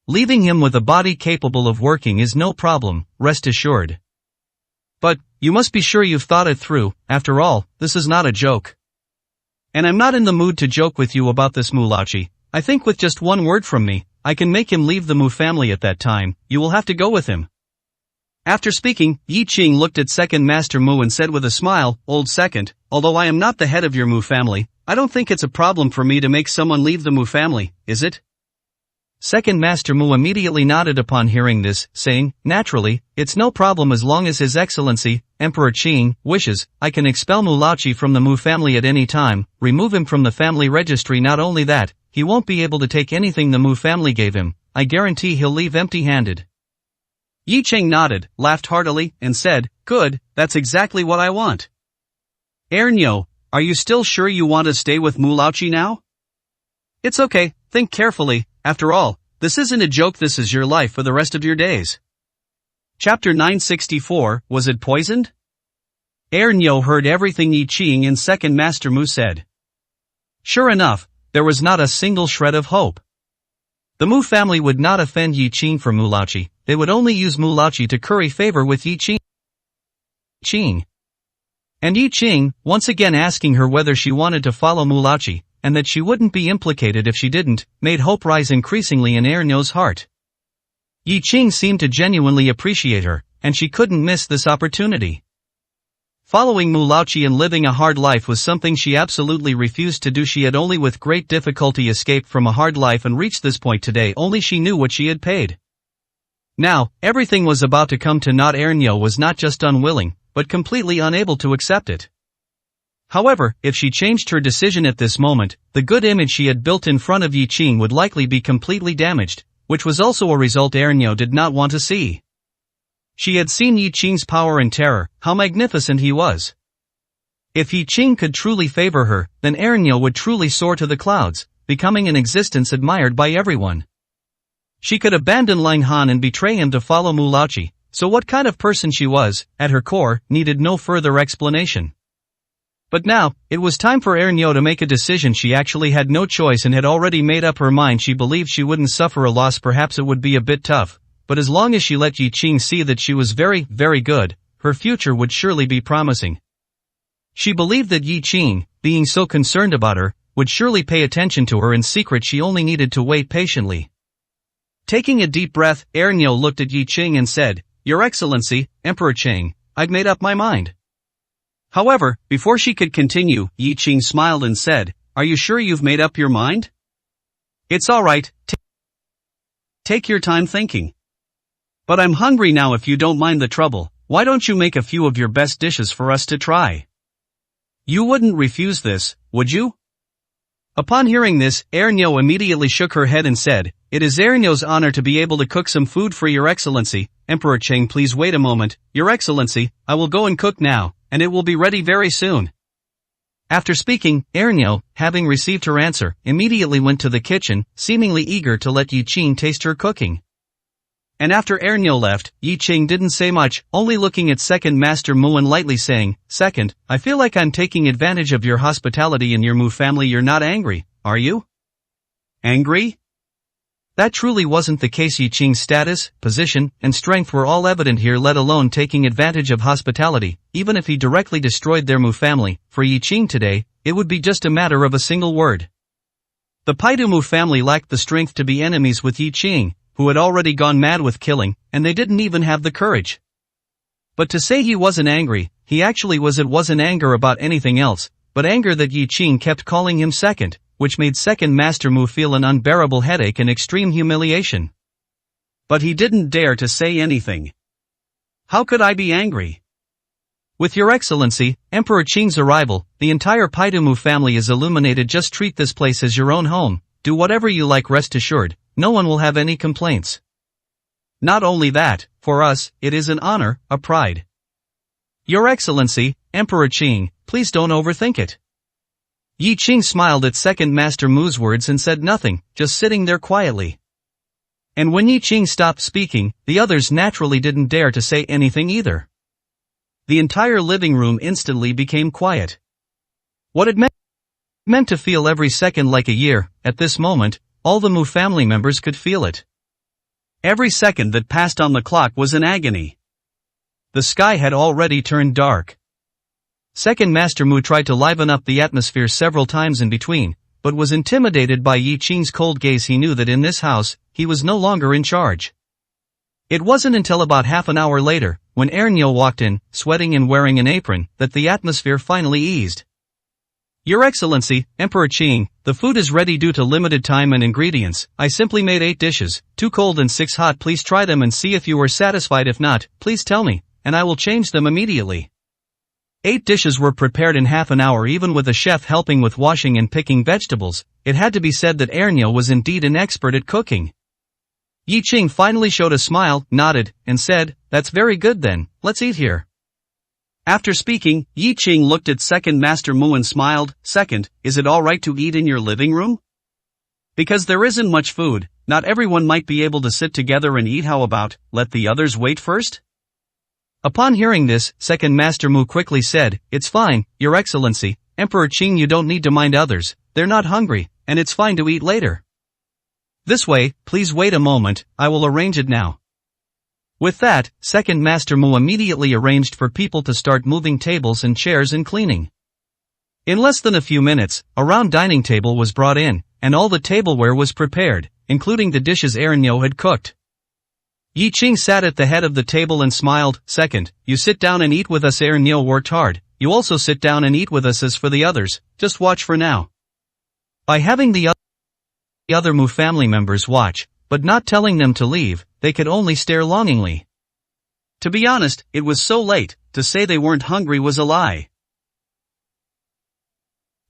Leaving him with a body capable of working is no problem, rest assured. But, you must be sure you've thought it through. After all, this is not a joke. And I'm not in the mood to joke with you about this, Mulauchi. I think with just one word from me, I can make him leave the Mu family at that time. You will have to go with him." After speaking, Yi Qing looked at Second Master Mu and said with a smile, "Old Second, although I am not the head of your Mu family, I don't think it's a problem for me to make someone leave the Mu family, is it?" Second Master Mu immediately nodded upon hearing this, saying, "Naturally, it's no problem as long as His Excellency, Emperor Qing, wishes. I can expel Mulauchi from the Mu family at any time, remove him from the family registry. Not only that, he won't be able to take anything the Mu family gave him. I guarantee he'll leave empty-handed." Yi Qing nodded, laughed heartily, and said, "Good, that's exactly what I want." "Ernyo, are you still sure you want to stay with Mulauchi now?" "It's okay, think carefully. After all, this isn't a joke. This is your life for the rest of your days." Chapter 964, Was it poisoned? Ernyo heard everything Yi Qing and Second Master Mu said. Sure enough, there was not a single shred of hope. The Mu family would not offend Yi Qing for Mulauchi, they would only use Mulauchi to curry favor with Yi Qing. And Yi Qing, once again asking her whether she wanted to follow Mulauchi, and that she wouldn't be implicated if she didn't, made hope rise increasingly in Ernyo's heart. Yi Qing seemed to genuinely appreciate her, and she couldn't miss this opportunity. Following Mulauchi and living a hard life was something she absolutely refused to do. She had only with great difficulty escaped from a hard life and reached this point today. Only she knew what she had paid. Now, everything was about to come to naught. Ernyo was not just unwilling, but completely unable to accept it. However, if she changed her decision at this moment, the good image she had built in front of Yi Qing would likely be completely damaged, which was also a result Ernyo did not want to see. She had seen Yi Qing's power and terror, how magnificent he was. If Yi Qing could truly favor her, then Ernyo would truly soar to the clouds, becoming an existence admired by everyone. She could abandon Lang Han and betray him to follow Mulauchi, so what kind of person she was, at her core, needed no further explanation. But now, it was time for Ernyo to make a decision. She actually had no choice and had already made up her mind. She believed she wouldn't suffer a loss. Perhaps it would be a bit tough, but as long as she let Yi Qing see that she was very, very good, her future would surely be promising. She believed that Yi Qing, being so concerned about her, would surely pay attention to her in secret. She only needed to wait patiently. Taking a deep breath, Ernyo looked at Yi Qing and said, "Your Excellency, Emperor Qing, I've made up my mind." However, before she could continue, Yi Qing smiled and said, "Are you sure you've made up your mind? It's alright, take your time thinking. But I'm hungry now. If you don't mind the trouble, why don't you make a few of your best dishes for us to try? You wouldn't refuse this, would you?" Upon hearing this, Ernyo immediately shook her head and said, "It is Ernyo's honor to be able to cook some food for Your Excellency. Emperor Qing, please wait a moment. Your Excellency, I will go and cook now, and it will be ready very soon." After speaking, Ernyo, having received her answer, immediately went to the kitchen, seemingly eager to let Yi Qing taste her cooking. And after Ernyo left, Yi Qing didn't say much, only looking at Second Master Mu and lightly saying, "Second, I feel like I'm taking advantage of your hospitality in your Mu family. You're not angry, are you?" Angry? That truly wasn't the case. Yi Qing's status, position, and strength were all evident here, let alone taking advantage of hospitality. Even if he directly destroyed their Mu family, for Yi Qing today, it would be just a matter of a single word. The Paidu Mu family lacked the strength to be enemies with Yi Qing, who had already gone mad with killing, and they didn't even have the courage. But to say he wasn't angry, he actually was. It wasn't anger about anything else, but anger that Yi Qing kept calling him second, which made Second Master Mu feel an unbearable headache and extreme humiliation. But he didn't dare to say anything. "How could I be angry? With Your Excellency, Emperor Qing's arrival, the entire Paidu Mu family is illuminated. Just treat this place as your own home, do whatever you like, rest assured, no one will have any complaints." Not only that, for us, it is an honor, a pride. Your Excellency, Emperor Qing, please don't overthink it. Yi Qing smiled at Second Master Mu's words and said nothing, just sitting there quietly. And when Yi Qing stopped speaking, the others naturally didn't dare to say anything either. The entire living room instantly became quiet. What it meant to feel every second like a year. At this moment, all the Mu family members could feel it. Every second that passed on the clock was an agony. The sky had already turned dark. Second Master Mu tried to liven up the atmosphere several times in between, but was intimidated by Yi Qing's cold gaze. He knew that in this house, he was no longer in charge. It wasn't until about half an hour later, when Ernyo walked in, sweating and wearing an apron, that the atmosphere finally eased. Your Excellency, Emperor Qing, the food is ready due to limited time and ingredients. I simply made 8 dishes, 2 cold and 6 hot. Please try them and see if you are satisfied. If not, please tell me, and I will change them immediately. 8 dishes were prepared in half an hour, even with a chef helping with washing and picking vegetables. It had to be said that Ernyo was indeed an expert at cooking. Yi Qing finally showed a smile, nodded, and said, "That's very good then, let's eat here." After speaking, Yi Qing looked at Second Master Mu and smiled. "Second, is it alright to eat in your living room? Because there isn't much food, not everyone might be able to sit together and eat. How about, let the others wait first?" Upon hearing this, Second Master Mu quickly said, "It's fine, Your Excellency, Emperor Qing, you don't need to mind others, they're not hungry, and it's fine to eat later. This way, please wait a moment, I will arrange it now." With that, Second Master Mu immediately arranged for people to start moving tables and chairs and cleaning. In less than a few minutes, a round dining table was brought in, and all the tableware was prepared, including the dishes Ernyo had cooked. Yi Qing sat at the head of the table and smiled. "Second, you sit down and eat with us. Ernyo worked hard, you also sit down and eat with us. As for the others, just watch for now." By having the other Mu family members watch, but not telling them to leave, they could only stare longingly. To be honest, it was so late, to say they weren't hungry was a lie.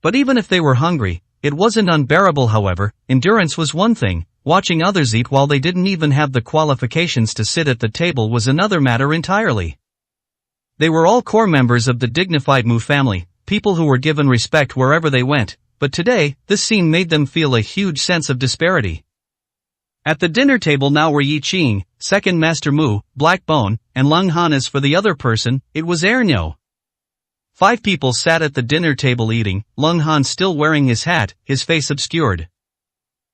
But even if they were hungry, it wasn't unbearable. However, endurance was one thing, watching others eat while they didn't even have the qualifications to sit at the table was another matter entirely. They were all core members of the dignified Mu family, people who were given respect wherever they went, but today, this scene made them feel a huge sense of disparity. At the dinner table now were Yi Qing, Second Master Mu, Black Bone, and Lung Han. As for the other person, it was Ernyo. 5 people sat at the dinner table eating, Lung Han still wearing his hat, his face obscured.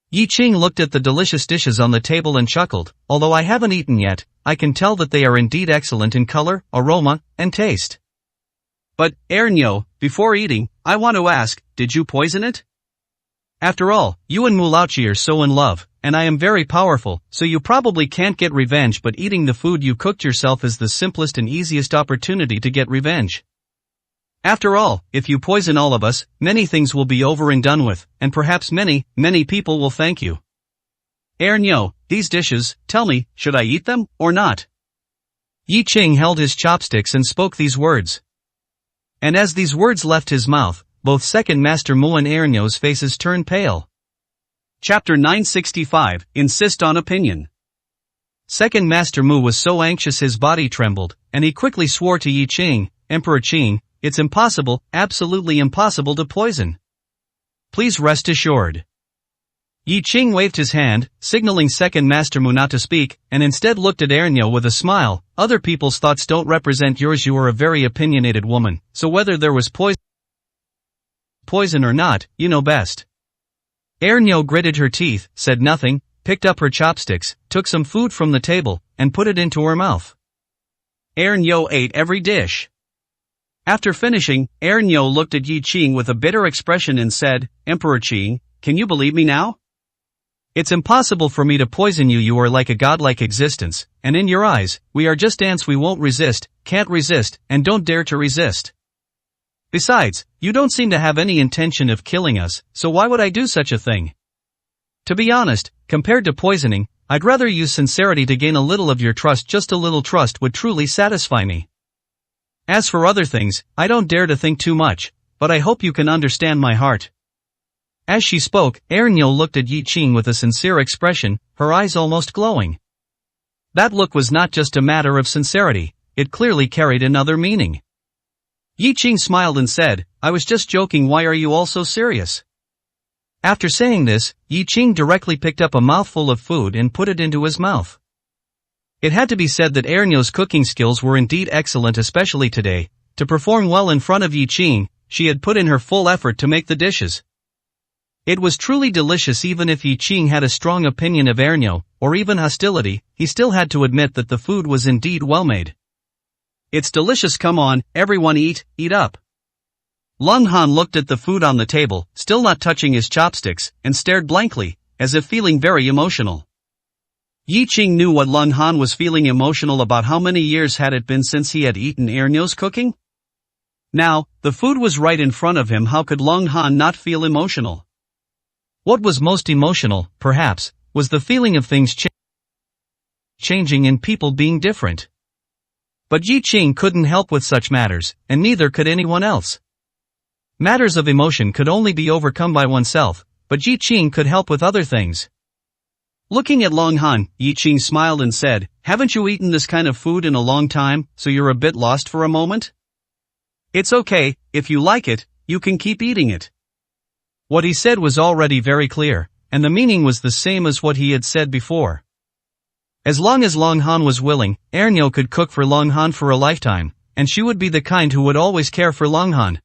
Yi Qing looked at the delicious dishes on the table and chuckled. "Although I haven't eaten yet, I can tell that they are indeed excellent in color, aroma, and taste. But, Ernyo, before eating, I want to ask, did you poison it? After all, you and Mu Laoqi are so in love, and I am very powerful, so you probably can't get revenge, but eating the food you cooked yourself is the simplest and easiest opportunity to get revenge. After all, if you poison all of us, many things will be over and done with, and perhaps many people will thank you. Ernyo, these dishes, tell me, should I eat them, or not?" Yi Qing held his chopsticks and spoke these words. And as these words left his mouth, both Second Master Mu and Ernyo's faces turned pale. Chapter 965, Insist on Opinion. Second Master Mu was so anxious his body trembled, and he quickly swore to Yi Qing, "Emperor Qing, it's impossible, absolutely impossible to poison. Please rest assured." Yi Qing waved his hand, signaling Second Master Mu not to speak, and instead looked at Ernyo with a smile. "Other people's thoughts don't represent yours. You are a very opinionated woman, so whether there was poison or not, you know best." Ernyo gritted her teeth, said nothing, picked up her chopsticks, took some food from the table, and put it into her mouth. Ernyo ate every dish. After finishing, Ernyo looked at Yi Qing with a bitter expression and said, "Emperor Qing, can you believe me now? It's impossible for me to poison you. You are like a godlike existence, and in your eyes, we are just ants. We won't resist, can't resist, and don't dare to resist. Besides, you don't seem to have any intention of killing us, so why would I do such a thing? To be honest, compared to poisoning, I'd rather use sincerity to gain a little of your trust. Just a little trust would truly satisfy me. As for other things, I don't dare to think too much, but I hope you can understand my heart." As she spoke, Ernyo looked at Yi Qing with a sincere expression, her eyes almost glowing. That look was not just a matter of sincerity, it clearly carried another meaning. Yi Qing smiled and said, "I was just joking, why are you all so serious?" After saying this, Yi Qing directly picked up a mouthful of food and put it into his mouth. It had to be said that Ernyo's cooking skills were indeed excellent, especially today. To perform well in front of Yi Qing, she had put in her full effort to make the dishes. It was truly delicious. Even if Yi Qing had a strong opinion of Ernyo, or even hostility, he still had to admit that the food was indeed well made. "It's delicious, come on, everyone eat up." Lung Han looked at the food on the table, still not touching his chopsticks, and stared blankly, as if feeling very emotional. Yi Qing knew what Lung Han was feeling emotional about. How many years had it been since he had eaten Ernyo's cooking? Now, the food was right in front of him. How could Lung Han not feel emotional? What was most emotional, perhaps, was the feeling of things changing and people being different. But Yi Qing couldn't help with such matters, and neither could anyone else. Matters of emotion could only be overcome by oneself, but Yi Qing could help with other things. Looking at Lung Han, Yi Qing smiled and said, "Haven't you eaten this kind of food in a long time, so you're a bit lost for a moment? It's okay, if you like it, you can keep eating it." What he said was already very clear, and the meaning was the same as what he had said before. As long as Lung Han was willing, Ernyo could cook for Lung Han for a lifetime, and she would be the kind who would always care for Lung Han.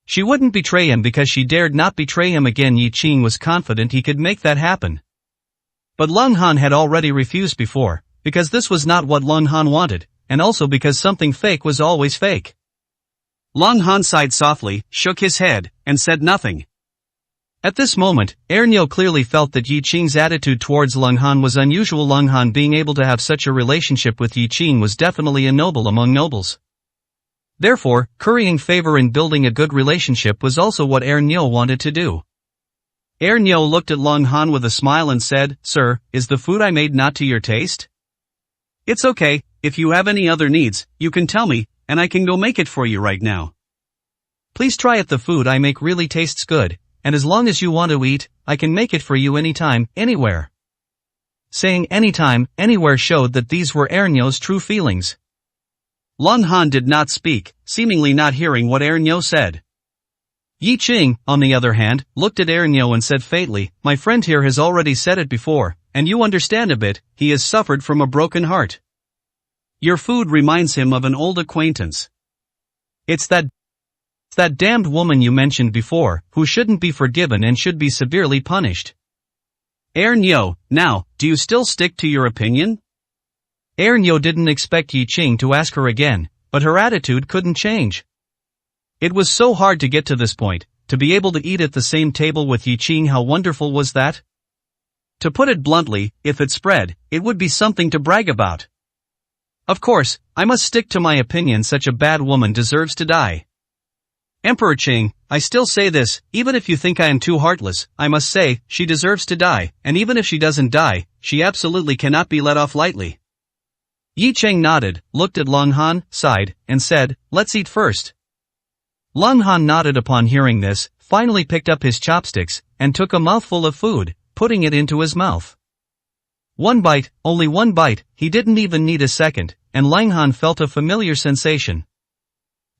She wouldn't betray him because she dared not betray him again. Yi Qing was confident he could make that happen. But Lung Han had already refused before, because this was not what Lung Han wanted, and also because something fake was always fake. Lung Han sighed softly, shook his head, and said nothing. At this moment, Ernyo clearly felt that Yi Qing's attitude towards Lung Han was unusual. Lung Han being able to have such a relationship with Yi Qing was definitely a noble among nobles. Therefore, currying favor and building a good relationship was also what Ernyo wanted to do. Ernyo looked at Lung Han with a smile and said, "Sir, is the food I made not to your taste? It's okay, if you have any other needs, you can tell me, and I can go make it for you right now. Please try it, the food I make really tastes good, and as long as you want to eat, I can make it for you anytime, anywhere." Saying anytime, anywhere showed that these were Ernyo's true feelings. Lung Han did not speak, seemingly not hearing what Ernyo said. Yi Qing, on the other hand, looked at Ernyo and said faintly, "My friend here has already said it before, and you understand a bit, he has suffered from a broken heart. Your food reminds him of an old acquaintance. It's that damned woman you mentioned before, who shouldn't be forgiven and should be severely punished." Ernyo, now, do you still stick to your opinion? Ernyo didn't expect Yi Qing to ask her again, but her attitude couldn't change. It was so hard to get to this point, to be able to eat at the same table with Yi Qing. How wonderful was that? To put it bluntly, if it spread, it would be something to brag about. Of course, I must stick to my opinion. Such a bad woman deserves to die. Emperor Qing, I still say this, even if you think I am too heartless, I must say, she deserves to die, and even if she doesn't die, she absolutely cannot be let off lightly. Yi Qing nodded, looked at Lung Han, sighed, and said, "Let's eat first." Lung Han nodded upon hearing this, finally picked up his chopsticks, and took a mouthful of food, putting it into his mouth. One bite, only one bite, he didn't even need a second, and Lung Han felt a familiar sensation.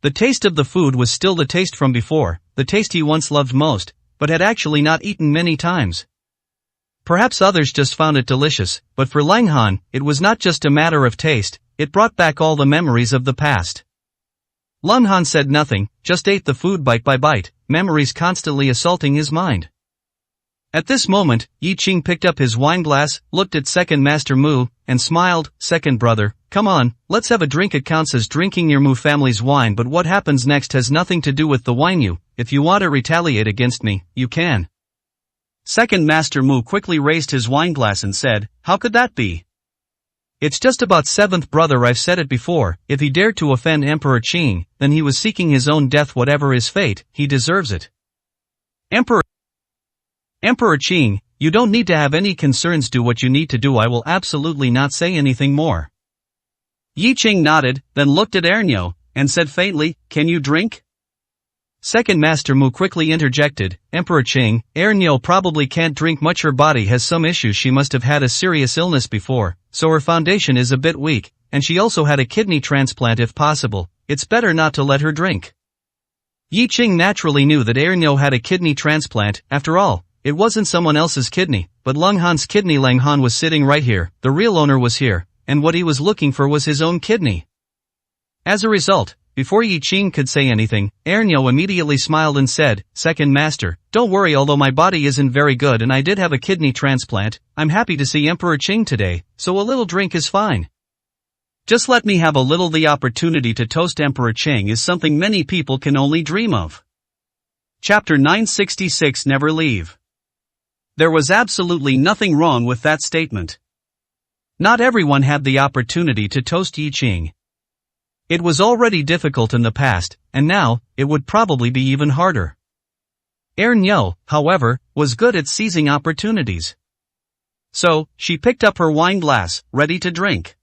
The taste of the food was still the taste from before, the taste he once loved most, but had actually not eaten many times. Perhaps others just found it delicious, but for Lung Han, it was not just a matter of taste, it brought back all the memories of the past. Lung Han said nothing, just ate the food bite by bite, memories constantly assaulting his mind. At this moment, Yi Qing picked up his wineglass, looked at Second Master Mu, and smiled, "Second brother, come on, let's have a drink. It counts as drinking your Mu family's wine, but what happens next has nothing to do with the wine. If you want to retaliate against me, you can." Second Master Mu quickly raised his wineglass and said, "How could that be? It's just about seventh brother. I've said it before, if he dared to offend Emperor Qing, then he was seeking his own death. Whatever his fate, he deserves it. Emperor Qing, you don't need to have any concerns. Do what you need to do. I will absolutely not say anything more." Yi Qing nodded, then looked at Ernyo, and said faintly, "Can you drink?" Second Master Mu quickly interjected, Emperor Qing, Ernyo probably can't drink much, her body has some issues, she must have had a serious illness before, so her foundation is a bit weak, and she also had a kidney transplant if possible, it's better not to let her drink. Yi Qing naturally knew that Ernyo had a kidney transplant, after all, it wasn't someone else's kidney, but Leng Han's kidney. Leng Han was sitting right here, the real owner was here, and what he was looking for was his own kidney. As a result, before Yi Qing could say anything, Ernyo immediately smiled and said, Second Master, don't worry, although my body isn't very good and I did have a kidney transplant, I'm happy to see Emperor Qing today, so a little drink is fine. Just let me have a little. The opportunity to toast Emperor Qing is something many people can only dream of. Chapter 966 Never Leave. There was absolutely nothing wrong with that statement. Not everyone had the opportunity to toast Yi Qing. It was already difficult in the past, and now, it would probably be even harder. Ernyo, however, was good at seizing opportunities. So, she picked up her wine glass, ready to drink.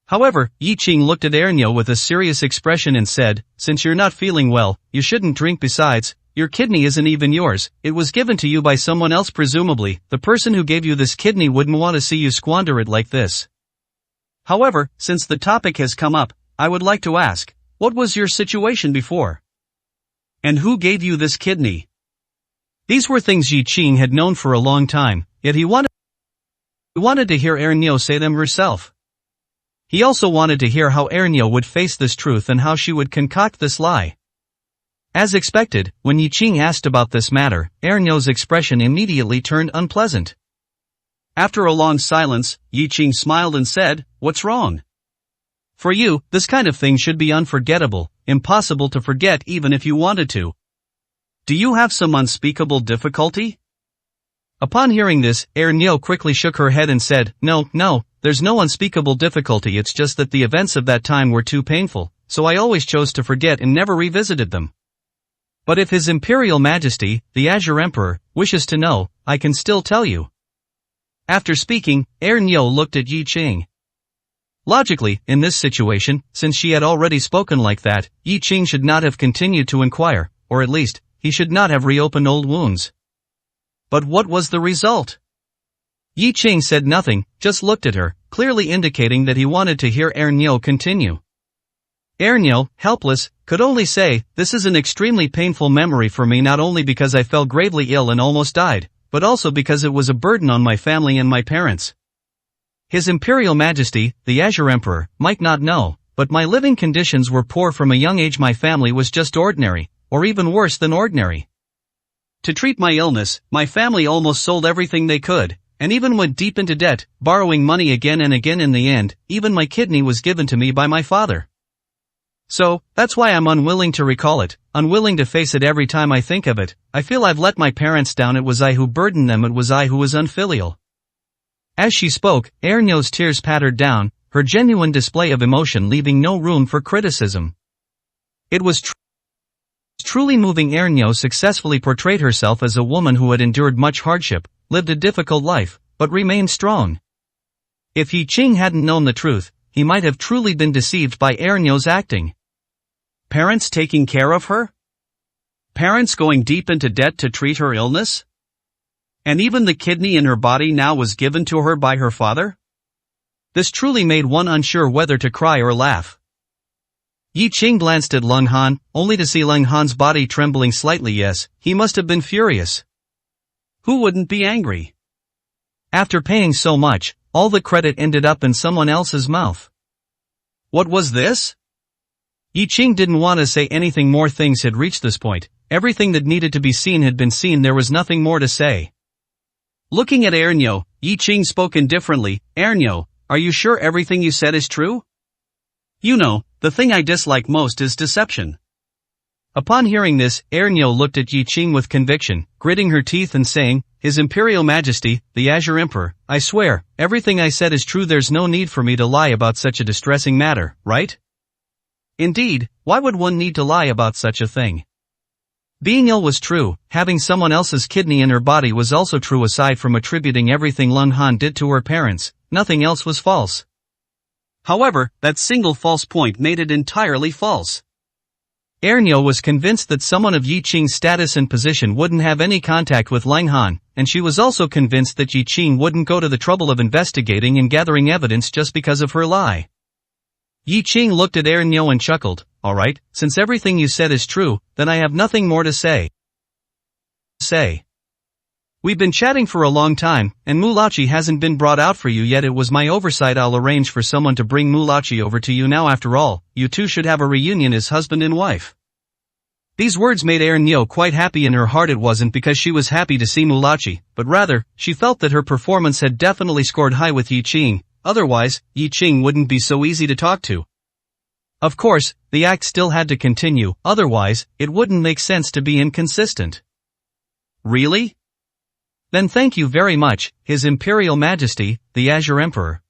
However, Yi Qing looked at Ernyo with a serious expression and said, Since you're not feeling well, you shouldn't drink. Besides, your kidney isn't even yours, it was given to you by someone else. Presumably, the person who gave you this kidney wouldn't want to see you squander it like this. However, since the topic has come up, I would like to ask, what was your situation before? And who gave you this kidney? These were things Yi Qing had known for a long time, yet he wanted to hear Ernyo say them herself. He also wanted to hear how Ernyo would face this truth and how she would concoct this lie. As expected, when Yi Qing asked about this matter, Ernyo's expression immediately turned unpleasant. After a long silence, Yi Qing smiled and said, What's wrong? For you, this kind of thing should be unforgettable, impossible to forget even if you wanted to. Do you have some unspeakable difficulty? Upon hearing this, Ernyo quickly shook her head and said, No, there's no unspeakable difficulty, it's just that the events of that time were too painful, so I always chose to forget and never revisited them. But if His Imperial Majesty, the Azure Emperor, wishes to know, I can still tell you. After speaking, Ernyo looked at Yi Qing. Logically, in this situation, since she had already spoken like that, Yi Qing should not have continued to inquire, or at least, he should not have reopened old wounds. But what was the result? Yi Qing said nothing, just looked at her, clearly indicating that he wanted to hear Ernyo continue. Ernyo, helpless, could only say, This is an extremely painful memory for me, not only because I fell gravely ill and almost died, but also because it was a burden on my family and my parents. His Imperial Majesty, the Azure Emperor, might not know, but my living conditions were poor from a young age. My family was just ordinary, or even worse than ordinary. To treat my illness, my family almost sold everything they could, and even went deep into debt, borrowing money again and again. In the end, even my kidney was given to me by my father. So, that's why I'm unwilling to recall it, unwilling to face it. Every time I think of it, I feel I've let my parents down. It was I who burdened them, it was I who was unfilial. As she spoke, Ernyo's tears pattered down, her genuine display of emotion leaving no room for criticism. It was truly moving. Ernyo successfully portrayed herself as a woman who had endured much hardship, lived a difficult life, but remained strong. If Yi Qing hadn't known the truth, he might have truly been deceived by Ernyo's acting. Parents taking care of her? Parents going deep into debt to treat her illness? And even the kidney in her body now was given to her by her father? This truly made one unsure whether to cry or laugh. Yi Qing glanced at Leng Han, only to see Leng Han's body trembling slightly. Yes, he must have been furious. Who wouldn't be angry? After paying so much, all the credit ended up in someone else's mouth. What was this? Yi Qing didn't want to say anything more. Things had reached this point, everything that needed to be seen had been seen, there was nothing more to say. Looking at Ernyo, Yi Qing spoke indifferently, Ernyo, are you sure everything you said is true? You know, the thing I dislike most is deception. Upon hearing this, Ernyo looked at Yi Qing with conviction, gritting her teeth and saying, His Imperial Majesty, the Azure Emperor, I swear, everything I said is true. There's no need for me to lie about such a distressing matter, right? Indeed, why would one need to lie about such a thing? Being ill was true, having someone else's kidney in her body was also true. Aside from attributing everything Leng Han did to her parents, nothing else was false. However, that single false point made it entirely false. Ernyo was convinced that someone of Yi Qing's status and position wouldn't have any contact with Lang Han, and she was also convinced that Yi Qing wouldn't go to the trouble of investigating and gathering evidence just because of her lie. Yi Qing looked at Ernyo and chuckled, "Alright, since everything you said is true, then I have nothing more to say. We've been chatting for a long time, and Mulachi hasn't been brought out for you yet. It was my oversight. I'll arrange for someone to bring Mulachi over to you now. After all, you two should have a reunion as husband and wife." These words made Ernyo quite happy. In her heart it wasn't because she was happy to see Mulachi, but rather, she felt that her performance had definitely scored high with Yi Qing, otherwise, Yi Qing wouldn't be so easy to talk to. Of course, the act still had to continue, otherwise, it wouldn't make sense to be inconsistent. Really? Then thank you very much, His Imperial Majesty, the Azure Emperor.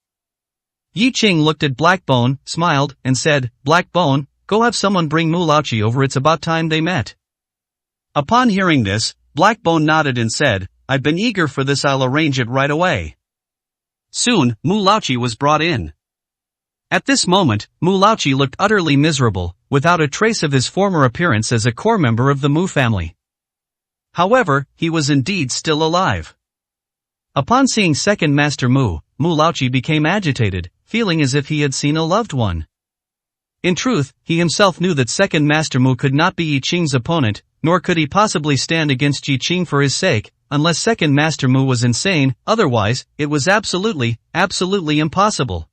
Yi Qing looked at Blackbone, smiled, and said, "Blackbone, go have someone bring Mulachi over. It's about time they met." Upon hearing this, Blackbone nodded and said, "I've been eager for this. I'll arrange it right away." Soon, Mulachi was brought in. At this moment, Mulachi looked utterly miserable, without a trace of his former appearance as a core member of the Mu family. However, he was indeed still alive. Upon seeing Second Master Mu, Mulachi became agitated, feeling as if he had seen a loved one. In truth, he himself knew that Second Master Mu could not be Yi Qing's opponent, nor could he possibly stand against Yi Qing for his sake, unless Second Master Mu was insane. Otherwise, it was absolutely impossible.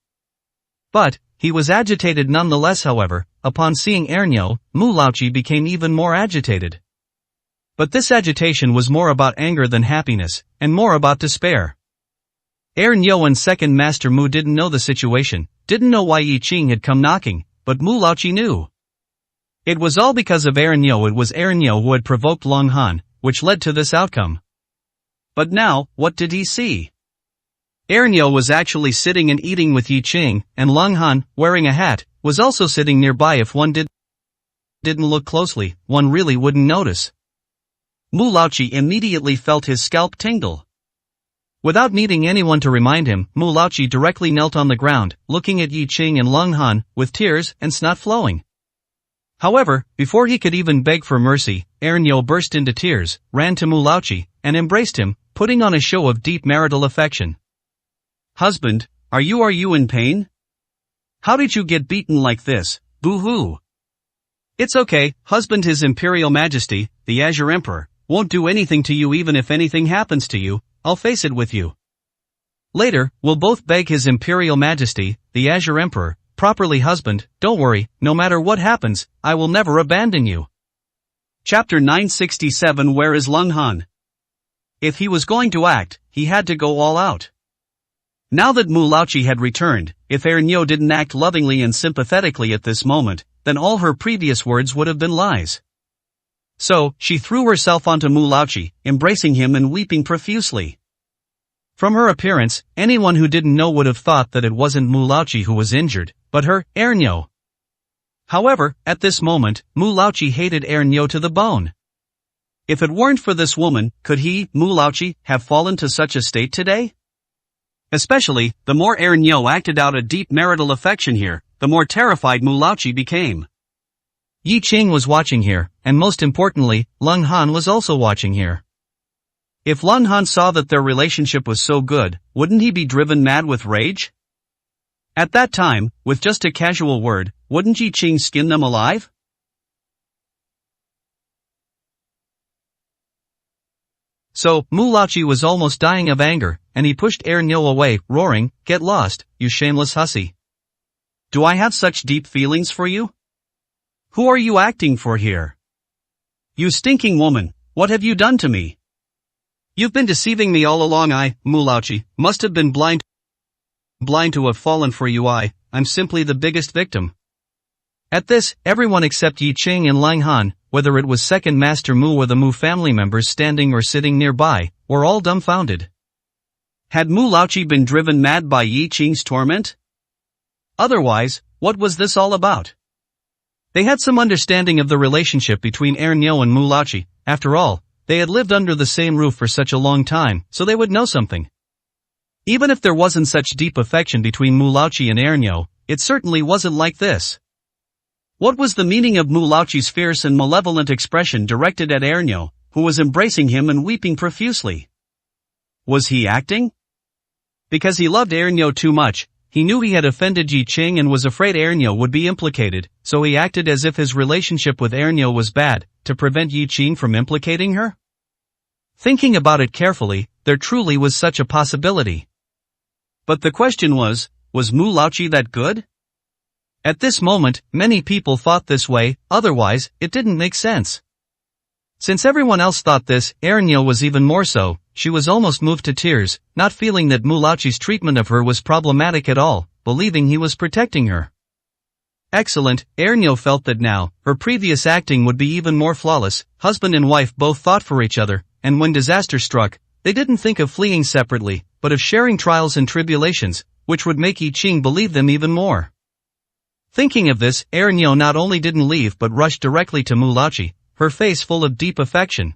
But, he was agitated nonetheless. However, upon seeing Ernyo, Mulachi became even more agitated. But this agitation was more about anger than happiness, and more about despair. Ernyo and Second Master Mu didn't know the situation, didn't know why Yi Qing had come knocking, but Mulachi knew. It was all because of Ernyo. It was Ernyo who had provoked Lang Han, which led to this outcome. But now, what did he see? Ernyo was actually sitting and eating with Yi Qing, and Lang Han, wearing a hat, was also sitting nearby. If one didn't look closely, one really wouldn't notice. Mulachi immediately felt his scalp tingle. Without needing anyone to remind him, Mulachi directly knelt on the ground, looking at Yi Qing and Lang Han, with tears and snot flowing. However, before he could even beg for mercy, Ernyo burst into tears, ran to Mulachi, and embraced him, putting on a show of deep marital affection. "Husband, are you in pain? How did you get beaten like this? Boo-hoo." "It's okay, husband. His Imperial Majesty, the Azure Emperor, won't do anything to you. Even if anything happens to you, I'll face it with you. Later, we'll both beg His Imperial Majesty, the Azure Emperor, properly. Husband, don't worry, no matter what happens, I will never abandon you." Chapter 967. Where is Lang Han? If he was going to act, he had to go all out. Now that Mulachi had returned, if Ernyo didn't act lovingly and sympathetically at this moment, then all her previous words would have been lies. So, she threw herself onto Mulachi, embracing him and weeping profusely. From her appearance, anyone who didn't know would have thought that it wasn't Mulachi who was injured, but her, Ernyo. However, at this moment, Mulachi hated Ernyo to the bone. If it weren't for this woman, could he, Mulachi, have fallen to such a state today? Especially, the more Ernyo acted out a deep marital affection here, the more terrified Mulachi became. Yi Qing was watching here, and most importantly, Lang Han was also watching here. If Lang Han saw that their relationship was so good, wouldn't he be driven mad with rage? At that time, with just a casual word, wouldn't Yi Qing skin them alive? So, Mulachi was almost dying of anger, and he pushed Ernyo away, roaring, "Get lost, you shameless hussy. Do I have such deep feelings for you? Who are you acting for here? You stinking woman, what have you done to me? You've been deceiving me all along. I, Mulachi, must have been blind to have fallen for you. I'm simply the biggest victim." At this, everyone except Yi Qing and Lang Han, whether it was Second Master Mu or the Mu family members standing or sitting nearby, were all dumbfounded. Had Mulachi been driven mad by Yi Qing's torment? Otherwise, what was this all about? They had some understanding of the relationship between Ernyo and Mulachi. After all, they had lived under the same roof for such a long time, so they would know something. Even if there wasn't such deep affection between Mulachi and Ernyo, it certainly wasn't like this. What was the meaning of Mulauchi's fierce and malevolent expression directed at Ernio, who was embracing him and weeping profusely? Was he acting? Because he loved Ernio too much, he knew he had offended Yi Qing and was afraid Ernio would be implicated, so he acted as if his relationship with Ernio was bad, to prevent Yi Qing from implicating her? Thinking about it carefully, there truly was such a possibility. But the question was Mulauchi that good? At this moment, many people thought this way, otherwise, it didn't make sense. Since everyone else thought this, Ernio was even more so. She was almost moved to tears, not feeling that Mulauchi's treatment of her was problematic at all, believing he was protecting her. Excellent, Ernio felt that now, her previous acting would be even more flawless. Husband and wife both thought for each other, and when disaster struck, they didn't think of fleeing separately, but of sharing trials and tribulations, which would make Yi Qing believe them even more. Thinking of this, Ernio not only didn't leave but rushed directly to Mulauchi, her face full of deep affection.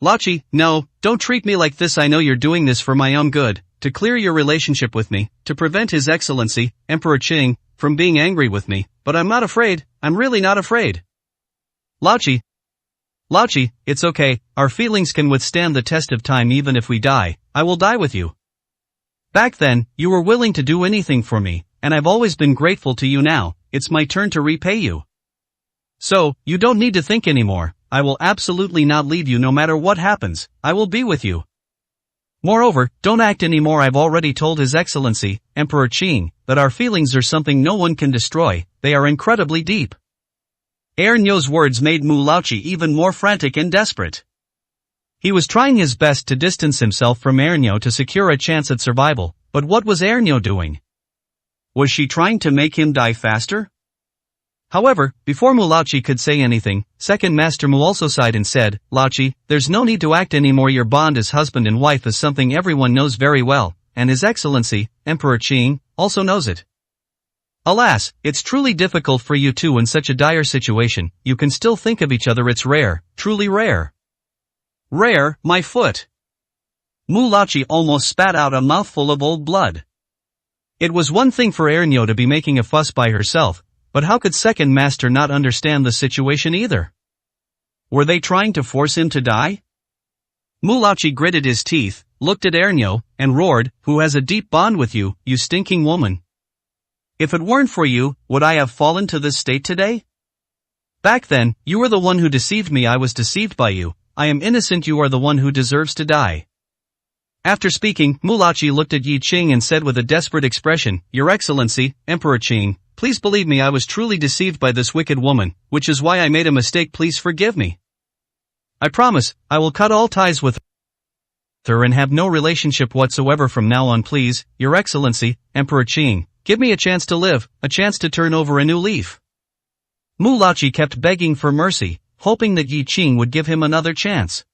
Lauchi, no, don't treat me like this. I know you're doing this for my own good, to clear your relationship with me, to prevent His Excellency, Emperor Qing, from being angry with me, but I'm not afraid, I'm really not afraid. Lauchi, it's okay, our feelings can withstand the test of time even if we die, I will die with you. Back then, you were willing to do anything for me, and I've always been grateful to you. Now, it's my turn to repay you. So, you don't need to think anymore, I will absolutely not leave you no matter what happens, I will be with you. Moreover, don't act anymore. I've already told His Excellency, Emperor Qing, that our feelings are something no one can destroy, they are incredibly deep. Ernio's words made Mulauchi even more frantic and desperate. He was trying his best to distance himself from Ernio to secure a chance at survival, but what was Ernio doing? Was she trying to make him die faster? However, before Mulauchi could say anything, Second Master Mu also sighed and said, Lauchi, there's no need to act anymore. Your bond as husband and wife is something everyone knows very well, and His Excellency, Emperor Qing, also knows it. Alas, it's truly difficult for you two in such a dire situation. You can still think of each other. It's rare, truly rare. Rare, my foot. Mulauchi almost spat out a mouthful of old blood. It was one thing for Ernio to be making a fuss by herself, but how could Second Master not understand the situation either? Were they trying to force him to die? Mulauchi gritted his teeth, looked at Ernio, and roared, who has a deep bond with you, you stinking woman? If it weren't for you, would I have fallen to this state today? Back then, you were the one who deceived me. I was deceived by you. I am innocent. You are the one who deserves to die. After speaking, Mulauchi looked at Yi Qing and said with a desperate expression, Your Excellency, Emperor Qing, please believe me, I was truly deceived by this wicked woman, which is why I made a mistake. Please forgive me. I promise, I will cut all ties with her and have no relationship whatsoever from now on. Please, Your Excellency, Emperor Qing, give me a chance to live, a chance to turn over a new leaf. Mulauchi kept begging for mercy, hoping that Yi Qing would give him another chance.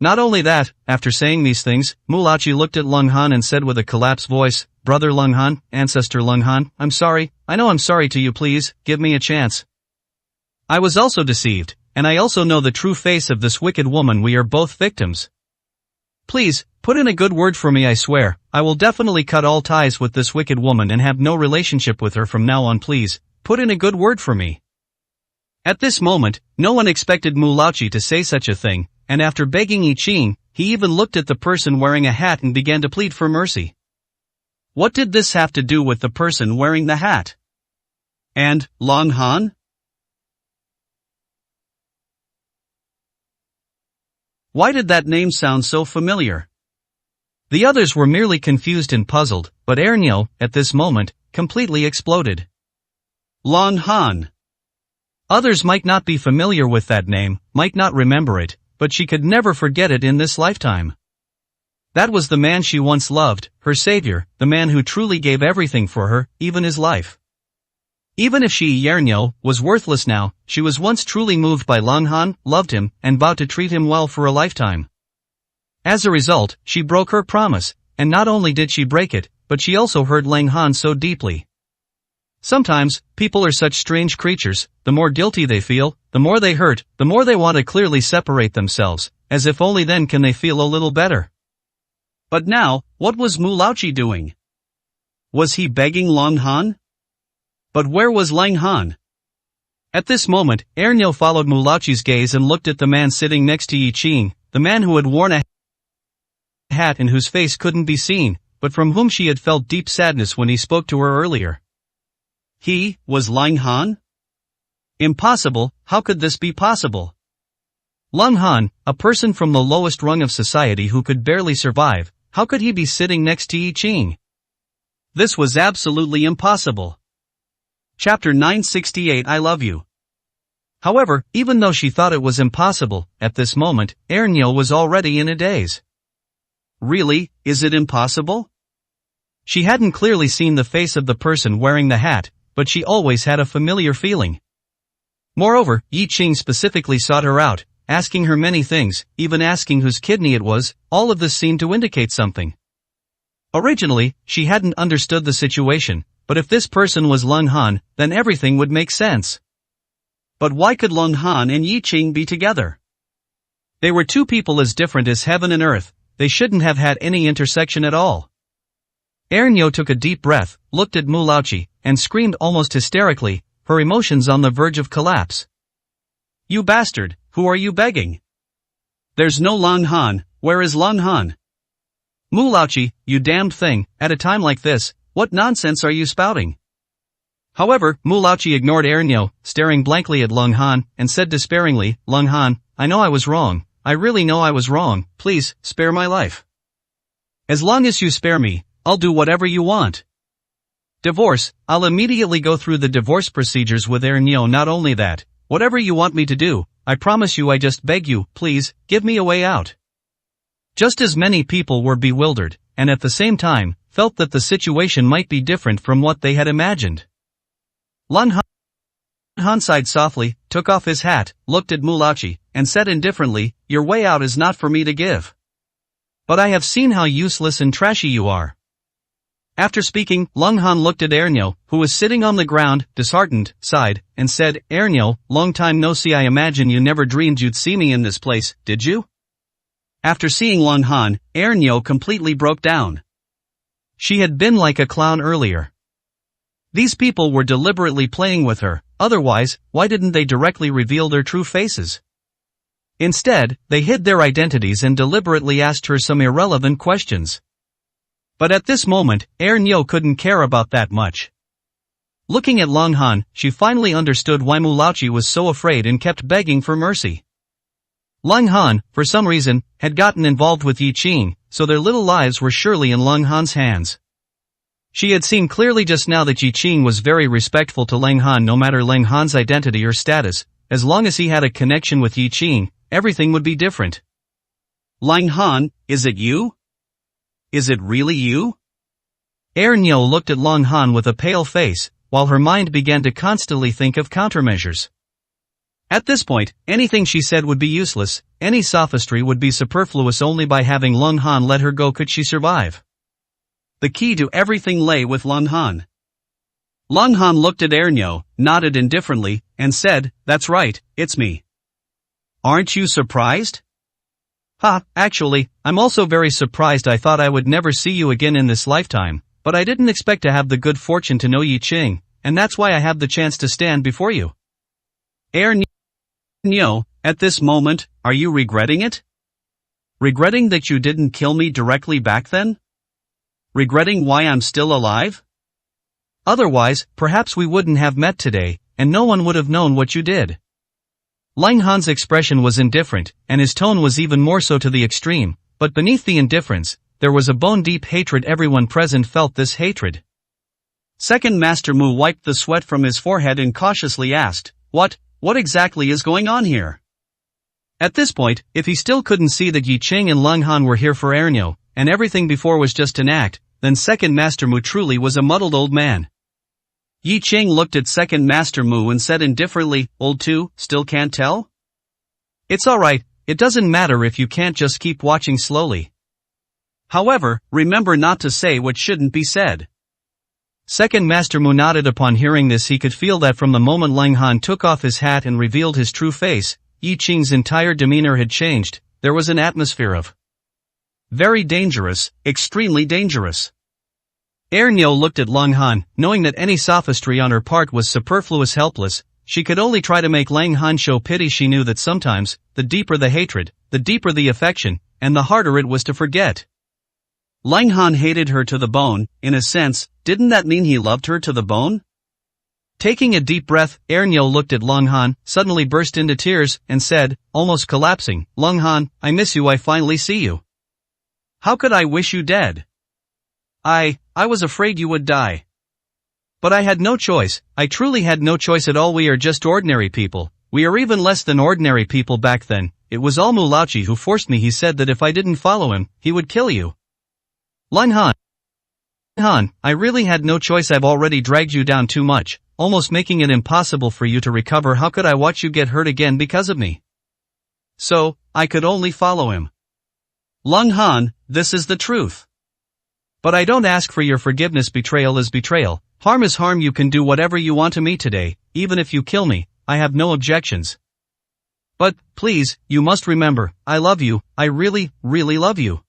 Not only that, after saying these things, Mulauchi looked at Leng Han and said with a collapsed voice, Brother Leng Han, Ancestor Leng Han, I'm sorry, I know I'm sorry to you. Please, give me a chance. I was also deceived, and I also know the true face of this wicked woman. We are both victims. Please, put in a good word for me. I swear, I will definitely cut all ties with this wicked woman and have no relationship with her from now on. Please, put in a good word for me. At this moment, no one expected Mulauchi to say such a thing, and after begging Yi Qing, he even looked at the person wearing a hat and began to plead for mercy. What did this have to do with the person wearing the hat? And, Leng Han? Why did that name sound so familiar? The others were merely confused and puzzled, but Ernio, at this moment, completely exploded. Leng Han. Others might not be familiar with that name, might not remember it, but she could never forget it in this lifetime. That was the man she once loved, her savior, the man who truly gave everything for her, even his life. Even if she, Ernio, was worthless now, she was once truly moved by Leng Han, loved him, and vowed to treat him well for a lifetime. As a result, she broke her promise, and not only did she break it, but she also hurt Leng Han so deeply. Sometimes, people are such strange creatures, the more guilty they feel, the more they hurt, the more they want to clearly separate themselves, as if only then can they feel a little better. But now, what was Mulauchi doing? Was he begging Leng Han? But where was Lang Han? At this moment, Ernyo followed Mulachi's gaze and looked at the man sitting next to Yi Qing, the man who had worn a hat and whose face couldn't be seen, but from whom she had felt deep sadness when he spoke to her earlier. He was Lang Han? Impossible, how could this be possible? Lang Han, a person from the lowest rung of society who could barely survive, how could he be sitting next to Yi Qing? This was absolutely impossible. Chapter 968 I Love You. However, even though she thought it was impossible, at this moment, Ernyo was already in a daze. Really, is it impossible? She hadn't clearly seen the face of the person wearing the hat, but she always had a familiar feeling. Moreover, Yi Qing specifically sought her out, asking her many things, even asking whose kidney it was. All of this seemed to indicate something. Originally, she hadn't understood the situation, but if this person was Lang Han, then everything would make sense. But why could Lang Han and Yi Qing be together? They were two people as different as heaven and earth, they shouldn't have had any intersection at all. Ernyo took a deep breath, looked at Mulachi, and screamed almost hysterically, her emotions on the verge of collapse. You bastard, who are you begging? There's no Lang Han, where is Lang Han? Mulachi, you damned thing, at a time like this, what nonsense are you spouting? However, Mulachi ignored Ernyo, staring blankly at Lang Han, and said despairingly, Lang Han, I know I was wrong, I really know I was wrong, please, spare my life. As long as you spare me, I'll do whatever you want. Divorce, I'll immediately go through the divorce procedures with Ernyo. Not only that, whatever you want me to do, I promise you, I just beg you, please, give me a way out. Just as many people were bewildered, and at the same time, felt that the situation might be different from what they had imagined. Lang Han sighed softly, took off his hat, looked at Mulachi, and said indifferently, your way out is not for me to give. But I have seen how useless and trashy you are. After speaking, Lang Han looked at Ernyo, who was sitting on the ground, disheartened, sighed, and said, Ernyo, long time no see. I imagine you never dreamed you'd see me in this place, did you? After seeing Lang Han, Ernyo completely broke down. She had been like a clown earlier. These people were deliberately playing with her, otherwise, why didn't they directly reveal their true faces? Instead, they hid their identities and deliberately asked her some irrelevant questions. But at this moment, Ernyo couldn't care about that much. Looking at Lang Han, she finally understood why Mulachi was so afraid and kept begging for mercy. Lang Han, for some reason, had gotten involved with Yi Qing, so their little lives were surely in Lang Han's hands. She had seen clearly just now that Yi Qing was very respectful to Lang Han. No matter Lang Han's identity or status, as long as he had a connection with Yi Qing, everything would be different. Lang Han, is it you? Is it really you? Ernyo looked at Lang Han with a pale face, while her mind began to constantly think of countermeasures. At this point, anything she said would be useless, any sophistry would be superfluous. Only by having Lang Han let her go could she survive. The key to everything lay with Lang Han. Lang Han looked at Ernyo, nodded indifferently, and said, that's right, it's me. Aren't you surprised? Actually, I'm also very surprised. I thought I would never see you again in this lifetime, but I didn't expect to have the good fortune to know Yi Qing, and that's why I have the chance to stand before you. Ernyo, at this moment, are you regretting it? Regretting that you didn't kill me directly back then? Regretting why I'm still alive? Otherwise, perhaps we wouldn't have met today, and no one would have known what you did. Lang Han's expression was indifferent, and his tone was even more so to the extreme, but beneath the indifference, there was a bone-deep hatred. Everyone present felt this hatred. Second Master Mu wiped the sweat from his forehead and cautiously asked, What exactly is going on here? At this point, if he still couldn't see that Yi Qing and Lang Han were here for Ernyo, and everything before was just an act, then Second Master Mu truly was a muddled old man. Yi Qing looked at Second Master Mu and said indifferently, Old too, still can't tell? It's alright, it doesn't matter if you can't just keep watching slowly. However, remember not to say what shouldn't be said. Second Master Mu nodded. Upon hearing this, he could feel that from the moment Lang Han took off his hat and revealed his true face, Yi Qing's entire demeanor had changed. There was an atmosphere of very dangerous, extremely dangerous. Ernyo looked at Lang Han, knowing that any sophistry on her part was superfluous helpless. She could only try to make Lang Han show pity. She knew that sometimes, the deeper the hatred, the deeper the affection, and the harder it was to forget. Lang Han hated her to the bone. In a sense, didn't that mean he loved her to the bone? Taking a deep breath, Ernyo looked at Lang Han, suddenly burst into tears, and said, almost collapsing, Lang Han, I miss you. I finally see you. How could I wish you dead? I was afraid you would die. But I had no choice. I truly had no choice at all. We are just ordinary people. We are even less than ordinary people back then. It was all Mulauchi who forced me. He said that if I didn't follow him, he would kill you. Lang Han, I really had no choice. I've already dragged you down too much, almost making it impossible for you to recover. How could I watch you get hurt again because of me? So, I could only follow him. Lang Han, this is the truth. But I don't ask for your forgiveness. Betrayal is betrayal. Harm is harm. You can do whatever you want to me today, even if you kill me, I have no objections. But, please, you must remember, I love you, I really, really love you.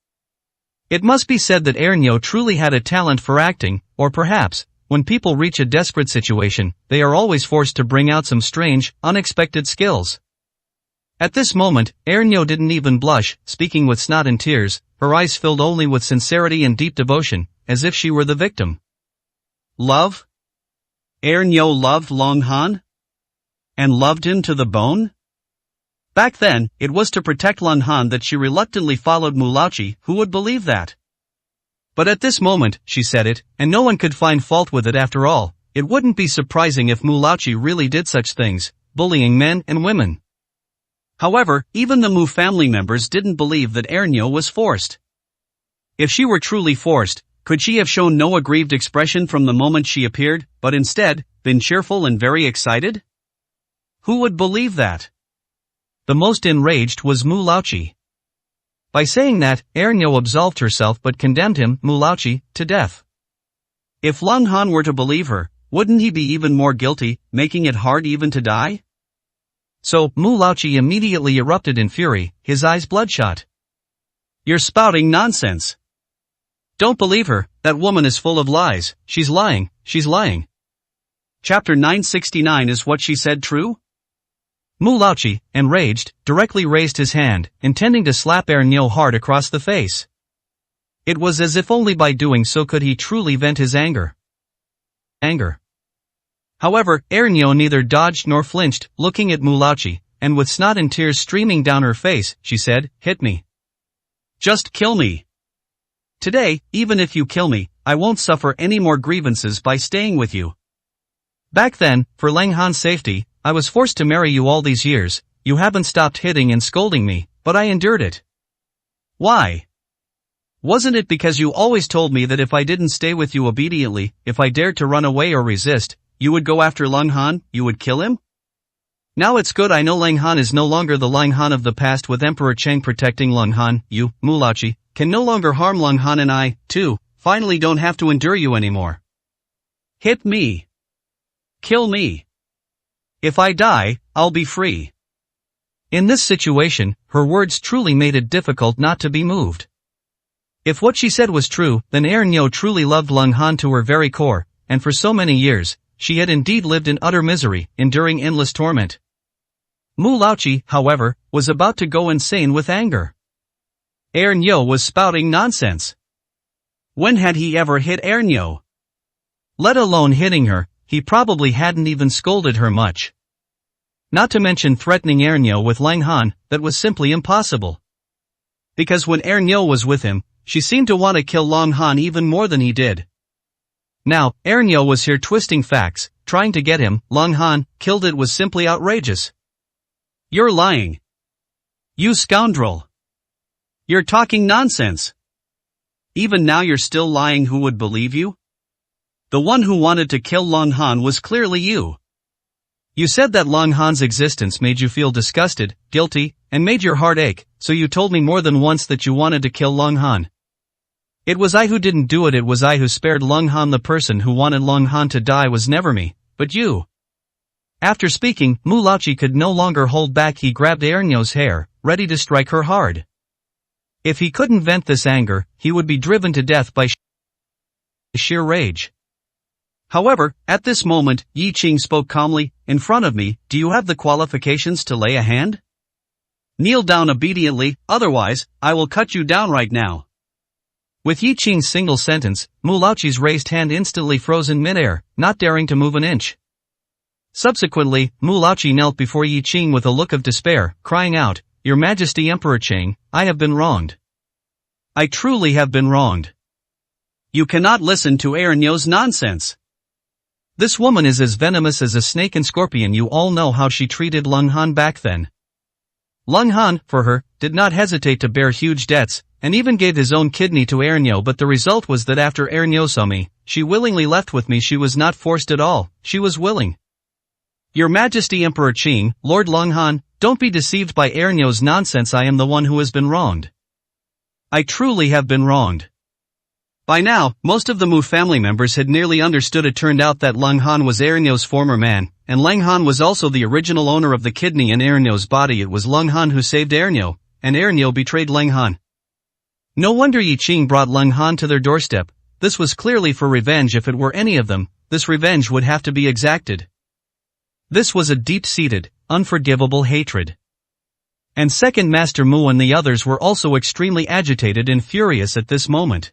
It must be said that Ernyo truly had a talent for acting, or perhaps, when people reach a desperate situation, they are always forced to bring out some strange, unexpected skills. At this moment, Ernyo didn't even blush, speaking with snot and tears, her eyes filled only with sincerity and deep devotion, as if she were the victim. Love? Ernyo loved Lang Han? And loved him to the bone? Back then, it was to protect Lang Han that she reluctantly followed Mulauchi. Who would believe that? But at this moment, she said it, and no one could find fault with it. After all, it wouldn't be surprising if Mulauchi really did such things, bullying men and women. However, even the Mu family members didn't believe that Ernyo was forced. If she were truly forced, could she have shown no aggrieved expression from the moment she appeared, but instead, been cheerful and very excited? Who would believe that? The most enraged was Mulauchi. By saying that, Ernyo absolved herself but condemned him, Mulauchi, to death. If Lang Han were to believe her, wouldn't he be even more guilty, making it hard even to die? So, Mulauchi immediately erupted in fury, his eyes bloodshot. You're spouting nonsense. Don't believe her, that woman is full of lies, she's lying. Chapter 969. Is what she said true? Mulauchi, enraged, directly raised his hand, intending to slap Ernyo hard across the face. It was as if only by doing so could he truly vent his anger. However, Ernyo neither dodged nor flinched, looking at Mulauchi, and with snot and tears streaming down her face, she said, hit me. Just kill me. Today, even if you kill me, I won't suffer any more grievances by staying with you. Back then, for Lang Han's safety, I was forced to marry you all these years. You haven't stopped hitting and scolding me, but I endured it. Why? Wasn't it because you always told me that if I didn't stay with you obediently, if I dared to run away or resist, you would go after Lang Han, you would kill him? Now it's good I know Lang Han is no longer the Lang Han of the past. With Emperor Cheng protecting Lang Han, you, Mulauchi, can no longer harm Lang Han, and I, too, finally don't have to endure you anymore. Hit me. Kill me. If I die, I'll be free. In this situation, her words truly made it difficult not to be moved. If what she said was true, then Ernyo truly loved Lang Han to her very core, and for so many years, she had indeed lived in utter misery, enduring endless torment. Mulauchi, however, was about to go insane with anger. Ernyo was spouting nonsense. When had he ever hit Ernyo? Let alone hitting her, he probably hadn't even scolded her much. Not to mention threatening Ernyo with Lang Han, that was simply impossible. Because when Ernyo was with him, she seemed to want to kill Lang Han even more than he did. Now, Ernyo was here twisting facts, trying to get him, Lang Han, killed. It was simply outrageous. You're lying. You scoundrel. You're talking nonsense. Even now you're still lying. Who would believe you? The one who wanted to kill Lang Han was clearly you. You said that Lang Han's existence made you feel disgusted, guilty, and made your heart ache, so you told me more than once that you wanted to kill Lang Han. It was I who didn't do it. It was I who spared Lang Han. The person who wanted Lang Han to die was never me, but you. After speaking, Mulauchi could no longer hold back. He grabbed Ernyo's hair, ready to strike her hard. If he couldn't vent this anger, he would be driven to death by sheer rage. However, at this moment, Yi Qing spoke calmly, "In front of me, do you have the qualifications to lay a hand? Kneel down obediently, otherwise, I will cut you down right now." With Yi Qing's single sentence, Mu Laoqi's raised hand instantly froze in midair, not daring to move an inch. Subsequently, Mu Laoqi knelt before Yi Qing with a look of despair, crying out, "Your Majesty Emperor Qing, I have been wronged. I truly have been wronged. You cannot listen to Erniu's nonsense. This woman is as venomous as a snake and scorpion. You all know how she treated Leng Han back then. Leng Han, for her, did not hesitate to bear huge debts, and even gave his own kidney to Erniu, but the result was that after Erniu saw me, she willingly left with me. She was not forced at all, she was willing. Your Majesty Emperor Qing, Lord Leng Han, don't be deceived by Erniu's nonsense. I am the one who has been wronged. I truly have been wronged." By now, most of the Mu family members had nearly understood. It turned out that Leng Han was Erniu's former man, and Leng Han was also the original owner of the kidney in Erniu's body. It was Leng Han who saved Erniu, and Erniu betrayed Leng Han. No wonder Yi Qing brought Leng Han to their doorstep. This was clearly for revenge. If it were any of them, this revenge would have to be exacted. This was a deep-seated, unforgivable hatred. And Second Master Mu and the others were also extremely agitated and furious at this moment.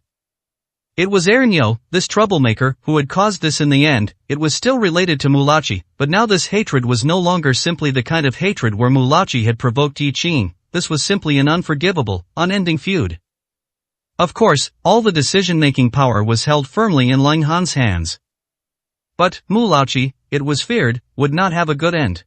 It was Erniu, this troublemaker, who had caused this in the end. It was still related to Mu Laoqi, but now this hatred was no longer simply the kind of hatred where Mu Laoqi had provoked Yi Qing. This was simply an unforgivable, unending feud. Of course, all the decision-making power was held firmly in Leng Han's hands. But Mu Laoqi, it was feared, would not have a good end.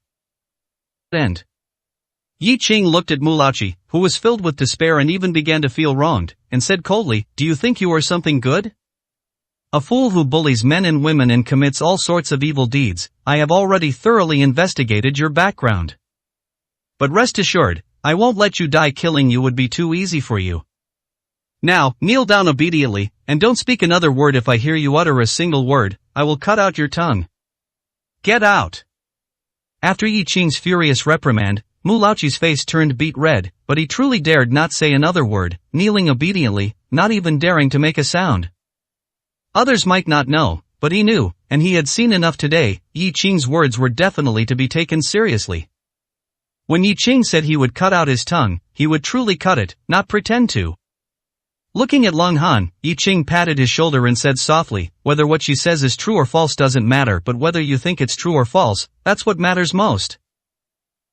Yi Qing looked at Mu Laoqi, who was filled with despair and even began to feel wronged, and said coldly, "Do you think you are something good? A fool who bullies men and women and commits all sorts of evil deeds. I have already thoroughly investigated your background. But rest assured, I won't let you die. Killing you would be too easy for you. Now, kneel down obediently, and don't speak another word. If I hear you utter a single word, I will cut out your tongue. Get out." After Yi Qing's furious reprimand, Mu Laoqi's face turned beet red, but he truly dared not say another word, kneeling obediently, not even daring to make a sound. Others might not know, but he knew, and he had seen enough today. Yi Qing's words were definitely to be taken seriously. When Yi Qing said he would cut out his tongue, he would truly cut it, not pretend to. Looking at Leng Han, Yi Qing patted his shoulder and said softly, "Whether what she says is true or false doesn't matter, but whether you think it's true or false, that's what matters most.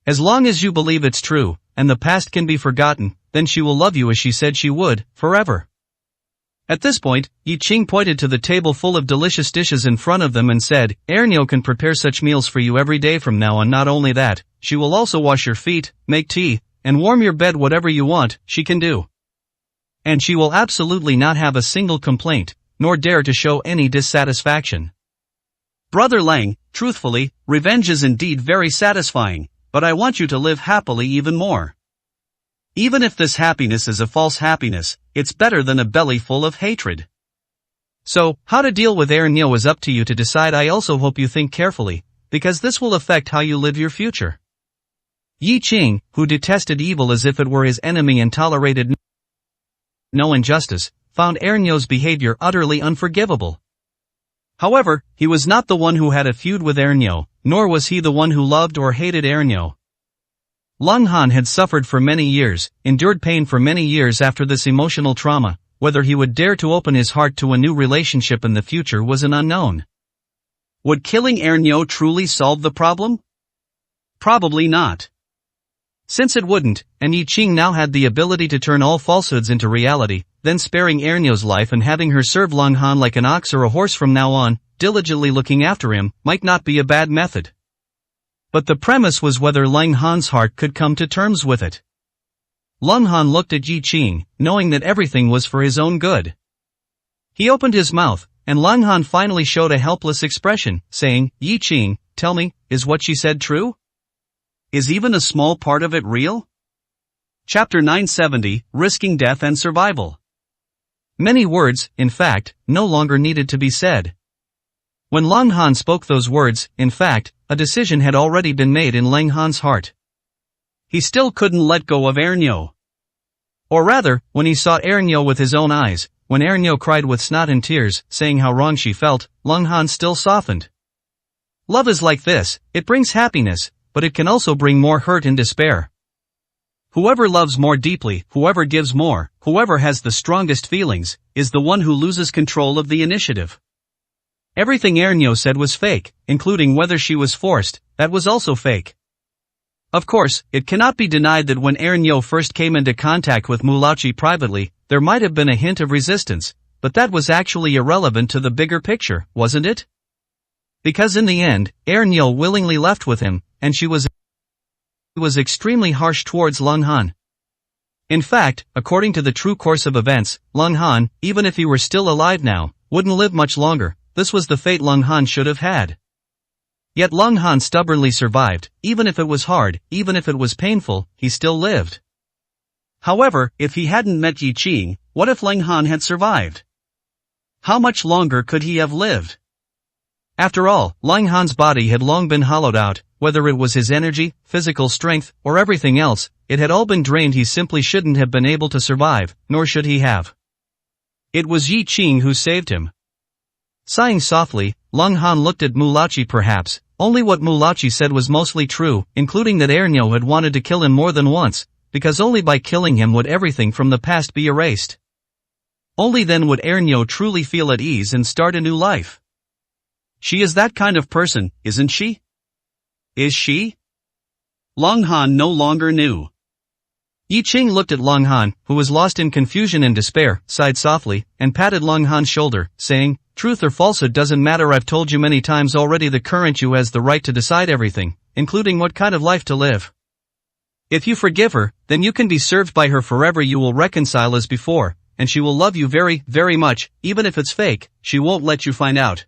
As long as you believe it's true, and the past can be forgotten, then she will love you as she said she would, forever." At this point, Yi Qing pointed to the table full of delicious dishes in front of them and said, "Erniu can prepare such meals for you every day from now on. Not only that, she will also wash your feet, make tea, and warm your bed. Whatever you want, she can do. And she will absolutely not have a single complaint, nor dare to show any dissatisfaction." Brother Lang, truthfully, revenge is indeed very satisfying, but I want you to live happily even more. Even if this happiness is a false happiness, it's better than a belly full of hatred. So, how to deal with Erniu is up to you to decide. I also hope you think carefully, because this will affect how you live your future. Yi Qing, who detested evil as if it were his enemy and tolerated no injustice, found Erniu's behavior utterly unforgivable. However, he was not the one who had a feud with Erniu, nor was he the one who loved or hated Erniu. Leng Han had suffered for many years, endured pain for many years after this emotional trauma. Whether he would dare to open his heart to a new relationship in the future was an unknown. Would killing Erniu truly solve the problem? Probably not. Since it wouldn't, and Yi Qing now had the ability to turn all falsehoods into reality, then sparing Erniu's life and having her serve Leng Han like an ox or a horse from now on, diligently looking after him, might not be a bad method. But the premise was whether Leng Han's heart could come to terms with it. Leng Han looked at Yi Qing, knowing that everything was for his own good. He opened his mouth, and Leng Han finally showed a helpless expression, saying, "Yi Qing, tell me, is what she said true? Is even a small part of it real?" Chapter 970, Risking Death and Survival. Many words, in fact, no longer needed to be said. When Leng Han spoke those words, in fact, a decision had already been made in Leng Han's heart. He still couldn't let go of Erniu. Or rather, when he saw Erniu with his own eyes, when Ernyo cried with snot and tears, saying how wrong she felt, Lung Han still softened. Love is like this, it brings happiness, but it can also bring more hurt and despair. Whoever loves more deeply, whoever gives more, whoever has the strongest feelings, is the one who loses control of the initiative. Everything Ernyo said was fake, including whether she was forced, that was also fake. Of course, it cannot be denied that when Ernyo first came into contact with Mulachi privately, there might have been a hint of resistance, but that was actually irrelevant to the bigger picture, wasn't it? Because in the end, Ernyo willingly left with him, and she was extremely harsh towards Lung Han. In fact, according to the true course of events, Lung Han, even if he were still alive now, wouldn't live much longer. This was the fate Lung Han should have had. Yet Lung Han stubbornly survived, even if it was hard, even if it was painful, he still lived. However, if he hadn't met Yi Qing, what if Lung Han had survived? How much longer could he have lived? After all, Lung Han's body had long been hollowed out, whether it was his energy, physical strength, or everything else, it had all been drained. He simply shouldn't have been able to survive, nor should he have. It was Yi Qing who saved him. Sighing softly, Lung Han looked at Mulachi. Perhaps only what Mulachi said was mostly true, including that Ernyo had wanted to kill him more than once, because only by killing him would everything from the past be erased. Only then would Ernyo truly feel at ease and start a new life. She is that kind of person, isn't she? Is she? Lung Han no longer knew. Yi Qing looked at Lung Han, who was lost in confusion and despair, sighed softly, and patted Lung Han's shoulder, saying, "Truth or falsehood doesn't matter. I've told you many times already, the current you has the right to decide everything, including what kind of life to live. If you forgive her, then you can be served by her forever. You will reconcile as before, and she will love you very, very much, even if it's fake, she won't let you find out.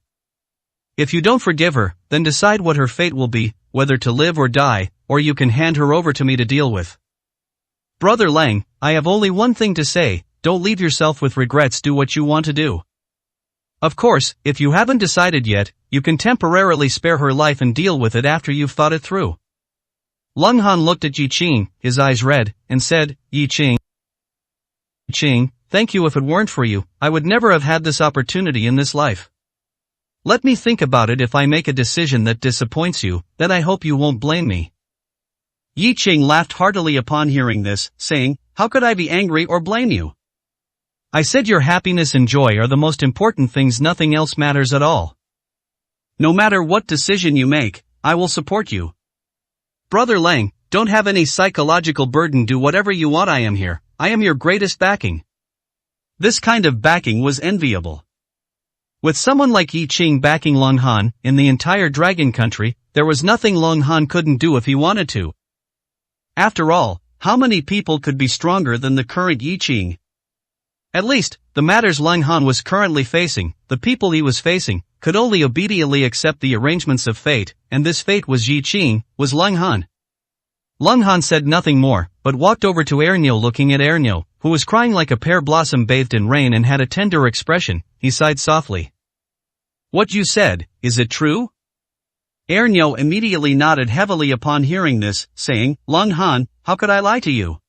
If you don't forgive her, then decide what her fate will be, whether to live or die, or you can hand her over to me to deal with. Brother Lang, I have only one thing to say, don't leave yourself with regrets. Do what you want to do. Of course, if you haven't decided yet, you can temporarily spare her life and deal with it after you've thought it through." Lung Han looked at Yi Qing, his eyes red, and said, "Yi Qing, thank you. If it weren't for you, I would never have had this opportunity in this life. Let me think about it. If I make a decision that disappoints you, then I hope you won't blame me." Yi Qing laughed heartily upon hearing this, saying, "How could I be angry or blame you? I said your happiness and joy are the most important things. Nothing else matters at all. No matter what decision you make, I will support you. Brother Lang, don't have any psychological burden. Do whatever you want. I am here. I am your greatest backing." This kind of backing was enviable. With someone like Yi Qing backing Lung Han, in the entire Dragon Country, there was nothing Lung Han couldn't do if he wanted to. After all, how many people could be stronger than the current Yi Qing? At least, the matters Lung Han was currently facing, the people he was facing, could only obediently accept the arrangements of fate, and this fate was Yi Qing, was Lung Han. Lung Han said nothing more, but walked over to Ernyo. Looking at Ernyo, who was crying like a pear blossom bathed in rain and had a tender expression, he sighed softly. "What you said, is it true?" Ernyo immediately nodded heavily upon hearing this, saying, "Lung Han, how could I lie to you?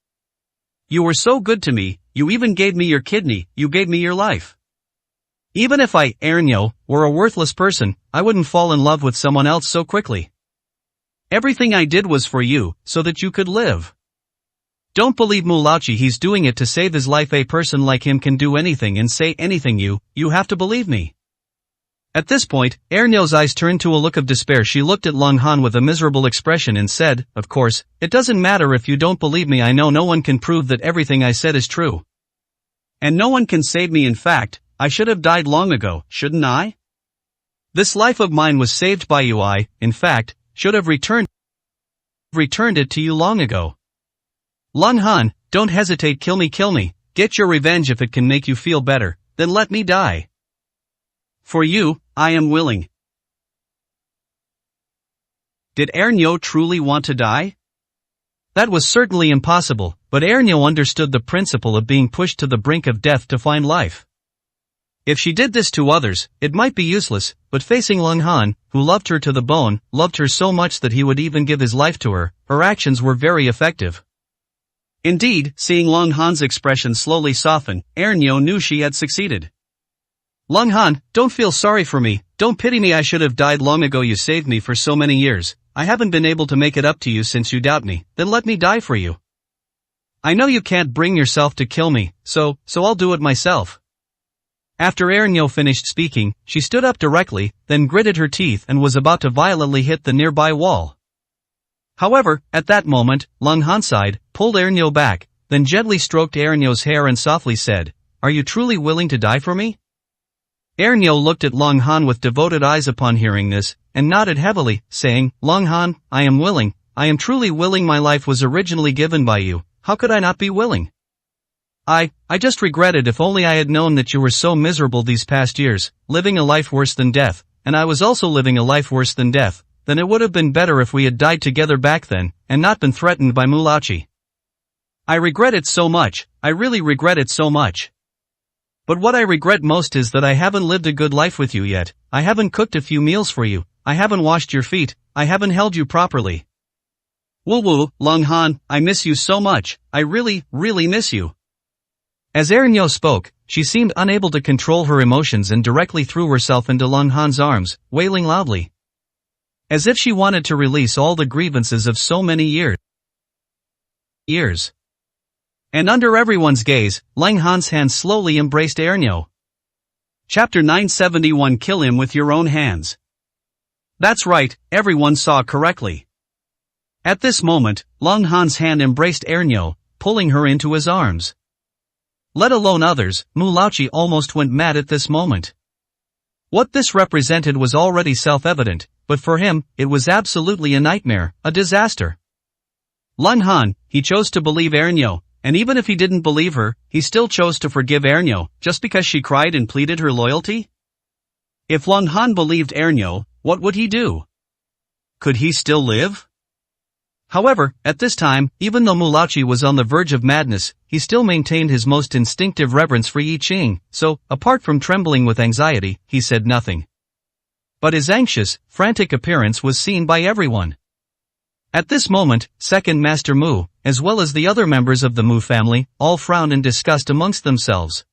You were so good to me, you even gave me your kidney, you gave me your life. Even if I, Ernyo, were a worthless person, I wouldn't fall in love with someone else so quickly. Everything I did was for you, so that you could live. Don't believe Mulachi. He's doing it to save his life. A person like him can do anything and say anything. You have to believe me." At this point, Ernyo's eyes turned to a look of despair. She looked at Lung Han with a miserable expression and said, "Of course, it doesn't matter if you don't believe me. I know no one can prove that everything I said is true. And no one can save me. In fact, I should have died long ago, shouldn't I? This life of mine was saved by you. I, in fact, should have returned it to you long ago. Lung Han, don't hesitate. Kill me. Get your revenge if it can make you feel better, then let me die. For you, I am willing." Did Ernyo truly want to die? That was certainly impossible, but Ernyo understood the principle of being pushed to the brink of death to find life. If she did this to others, it might be useless, but facing Lung Han, who loved her to the bone, loved her so much that he would even give his life to her, her actions were very effective. Indeed, seeing Long Han's expression slowly soften, Ernyo knew she had succeeded. Long Han, don't feel sorry for me, don't pity me, I should have died long ago, you saved me for so many years, I haven't been able to make it up to you since you doubt me, then let me die for you. I know you can't bring yourself to kill me, so I'll do it myself. After Ernyo finished speaking, she stood up directly, then gritted her teeth and was about to violently hit the nearby wall. However, at that moment, Long Han sighed, pulled Ernyo back, then gently stroked Ernyo's hair and softly said, "Are you truly willing to die for me?" Ernyo looked at Long Han with devoted eyes upon hearing this, and nodded heavily, saying, "Long Han, I am willing, I am truly willing, my life was originally given by you, how could I not be willing? I just regretted if only I had known that you were so miserable these past years, living a life worse than death, and I was also living a life worse than death, then it would have been better if we had died together back then, and not been threatened by Mulachi. I regret it so much, I really regret it so much. But what I regret most is that I haven't lived a good life with you yet, I haven't cooked a few meals for you, I haven't washed your feet, I haven't held you properly. Woo, Long Han, I miss you so much, I really, really miss you." As Ernyo spoke, she seemed unable to control her emotions and directly threw herself into Long Han's arms, wailing loudly. As if she wanted to release all the grievances of so many years. And under everyone's gaze, Long Han's hand slowly embraced Ernyo. Chapter 971, Kill him with your own hands. That's right, everyone saw correctly. At this moment, Long Han's hand embraced Ernyo, pulling her into his arms. Let alone others, Mulachi almost went mad at this moment. What this represented was already self-evident, but for him, it was absolutely a nightmare, a disaster. Long Han, he chose to believe Ernyo, and even if he didn't believe her, he still chose to forgive Ernyo, just because she cried and pleaded her loyalty? If Long Han believed Ernyo, what would he do? Could he still live? However, at this time, even though Mulachi was on the verge of madness, he still maintained his most instinctive reverence for Yi Qing, so, apart from trembling with anxiety, he said nothing. But his anxious, frantic appearance was seen by everyone. At this moment, Second Master Mu, as well as the other members of the Mu family, all frowned in disgust amongst themselves.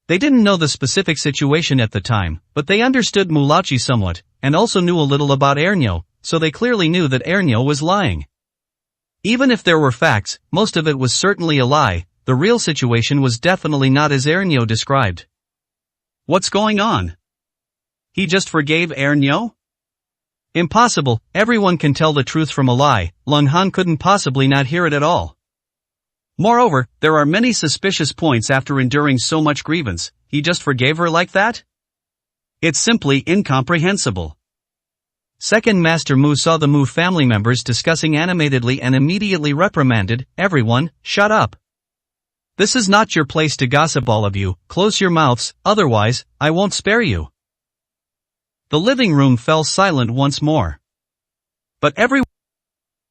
They didn't know the specific situation at the time, but they understood Mulachi somewhat, and also knew a little about Ernyo, so they clearly knew that Ernyo was lying. Even if there were facts, most of it was certainly a lie, the real situation was definitely not as Ernyo described. What's going on? He just forgave Ernyo? Impossible, everyone can tell the truth from a lie, Long Han couldn't possibly not hear it at all. Moreover, there are many suspicious points after enduring so much grievance, he just forgave her like that? It's simply incomprehensible. Second Master Mu saw the Mu family members discussing animatedly and immediately reprimanded, "Everyone, shut up. This is not your place to gossip, all of you, close your mouths, otherwise, I won't spare you." The living room fell silent once more. But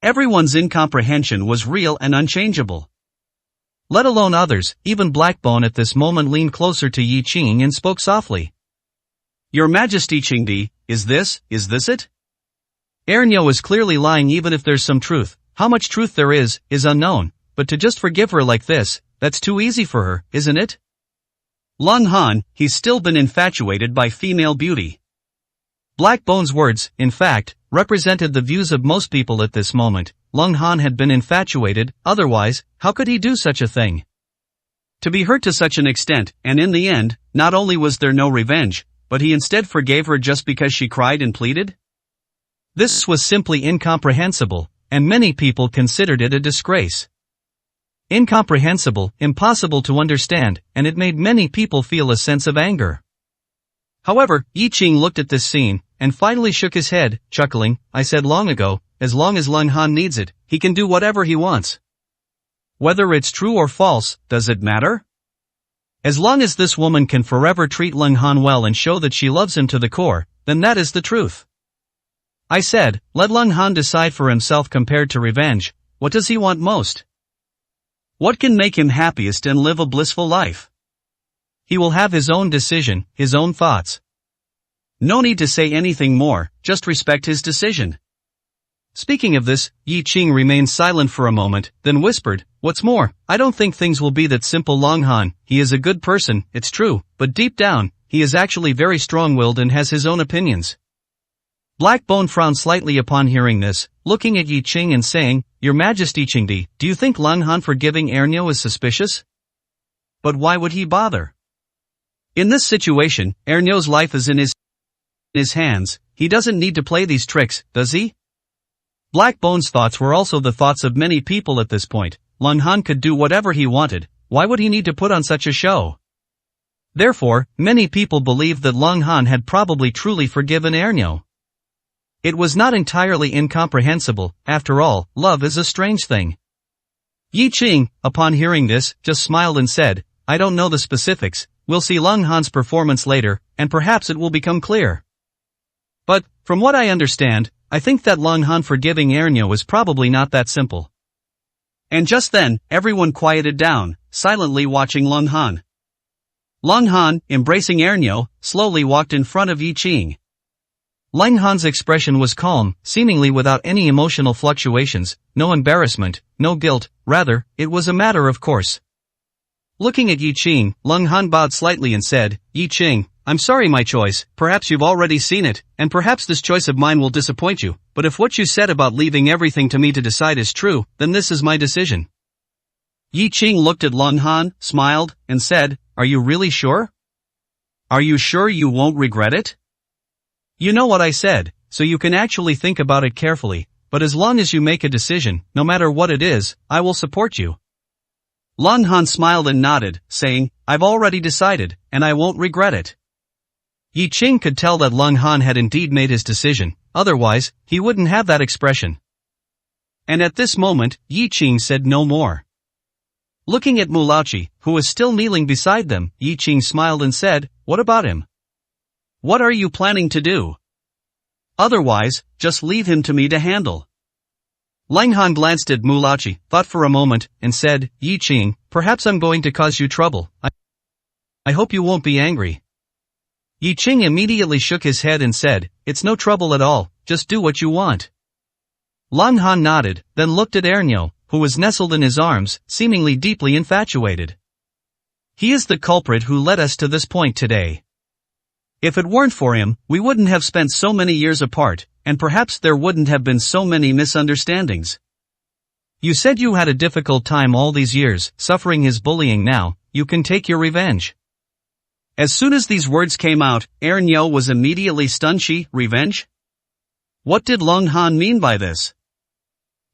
everyone's incomprehension was real and unchangeable. Let alone others, even Blackbone at this moment leaned closer to Yi Qing and spoke softly. "Your Majesty Qingdi, is this it? Ernyo is clearly lying, even if there's some truth. How much truth there is unknown, but to just forgive her like this, that's too easy for her, isn't it? Long Han, he's still been infatuated by female beauty." Blackbone's words, in fact, represented the views of most people at this moment. Long Han had been infatuated, otherwise, how could he do such a thing? To be hurt to such an extent, and in the end, not only was there no revenge, but he instead forgave her just because she cried and pleaded? This was simply incomprehensible, and many people considered it a disgrace. Incomprehensible, impossible to understand, and it made many people feel a sense of anger. However, Yi Qing looked at this scene, and finally shook his head, chuckling, "I said long ago, as long as Long Han needs it, he can do whatever he wants. Whether it's true or false, does it matter? As long as this woman can forever treat Long Han well and show that she loves him to the core, then that is the truth. I said, let Long Han decide for himself. Compared to revenge, what does he want most? What can make him happiest and live a blissful life? He will have his own decision, his own thoughts. No need to say anything more, just respect his decision. Speaking of this, Yi Qing remained silent for a moment, then whispered, "What's more, I don't think things will be that simple. Long Han, he is a good person, it's true, but deep down, he is actually very strong-willed and has his own opinions." Black Bone frowned slightly upon hearing this, looking at Yi Qing and saying, "Your Majesty Qingdi, do you think Long Han forgiving Ernyo is suspicious? But why would he bother? In this situation, Ernyo's life is in his hands, he doesn't need to play these tricks, does he?" Black Bone's thoughts were also the thoughts of many people at this point. Long Han could do whatever he wanted, why would he need to put on such a show? Therefore, many people believed that Long Han had probably truly forgiven Ernyo. It was not entirely incomprehensible, after all, love is a strange thing. Yi Qing, upon hearing this, just smiled and said, "I don't know the specifics, we'll see Long Han's performance later, and perhaps it will become clear. But, from what I understand, I think that Long Han forgiving Ernyo is probably not that simple." And just then, everyone quieted down, silently watching Long Han. Long Han, embracing Ernyo, slowly walked in front of Yi Qing. Long Han's expression was calm, seemingly without any emotional fluctuations, no embarrassment, no guilt, rather, it was a matter of course. Looking at Yi Qing, Long Han bowed slightly and said, "Yi Qing, I'm sorry my choice, perhaps you've already seen it, and perhaps this choice of mine will disappoint you, but if what you said about leaving everything to me to decide is true, then this is my decision." Yi Qing looked at Long Han, smiled, and said, "Are you really sure? Are you sure you won't regret it? You know what I said, so you can actually think about it carefully, but as long as you make a decision, no matter what it is, I will support you." Long Han smiled and nodded, saying, "I've already decided, and I won't regret it." Yi Qing could tell that Long Han had indeed made his decision, otherwise, he wouldn't have that expression. And at this moment, Yi Qing said no more. Looking at Mulaochi, who was still kneeling beside them, Yi Qing smiled and said, "What about him? What are you planning to do? Otherwise, just leave him to me to handle." Long Han glanced at Mulaochi, thought for a moment, and said, "Yi Qing, perhaps I'm going to cause you trouble. I hope you won't be angry." Yi Qing immediately shook his head and said, "It's no trouble at all, just do what you want." Long Han nodded, then looked at Ernyo, who was nestled in his arms, seemingly deeply infatuated. "He is the culprit who led us to this point today. If it weren't for him, we wouldn't have spent so many years apart, and perhaps there wouldn't have been so many misunderstandings. You said you had a difficult time all these years, suffering his bullying. Now, you can take your revenge." As soon as these words came out, Ernyo was immediately stunned. Revenge? What did Long Han mean by this?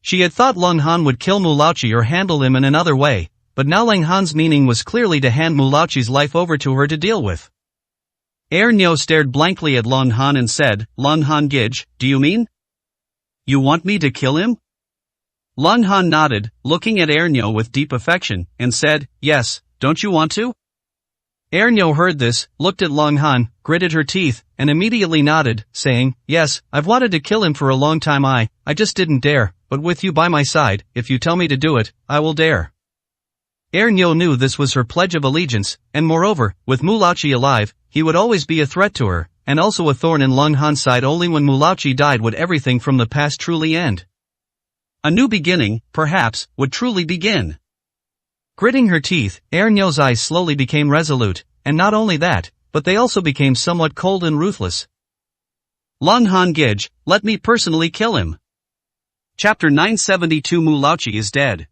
She had thought Long Han would kill Mulaochi or handle him in another way, but now Long Han's meaning was clearly to hand Mulaochi's life over to her to deal with. Ernyo stared blankly at Long Han and said, "Long Han Gij, do you mean? You want me to kill him?" Long Han nodded, looking at Ernyo with deep affection, and said, "Yes, don't you want to?" Ernyo heard this, looked at Long Han, gritted her teeth, and immediately nodded, saying, "Yes, I've wanted to kill him for a long time. I just didn't dare, but with you by my side, if you tell me to do it, I will dare." Ernyo knew this was her pledge of allegiance, and moreover, with Mulaochi alive, he would always be a threat to her, and also a thorn in Long Han's side. Only when Mulaochi died would everything from the past truly end. A new beginning, perhaps, would truly begin. Gritting her teeth, Ernyo's eyes slowly became resolute, and not only that, but they also became somewhat cold and ruthless. "Long Han Gij, let me personally kill him." Chapter 972 Mulaochi is dead.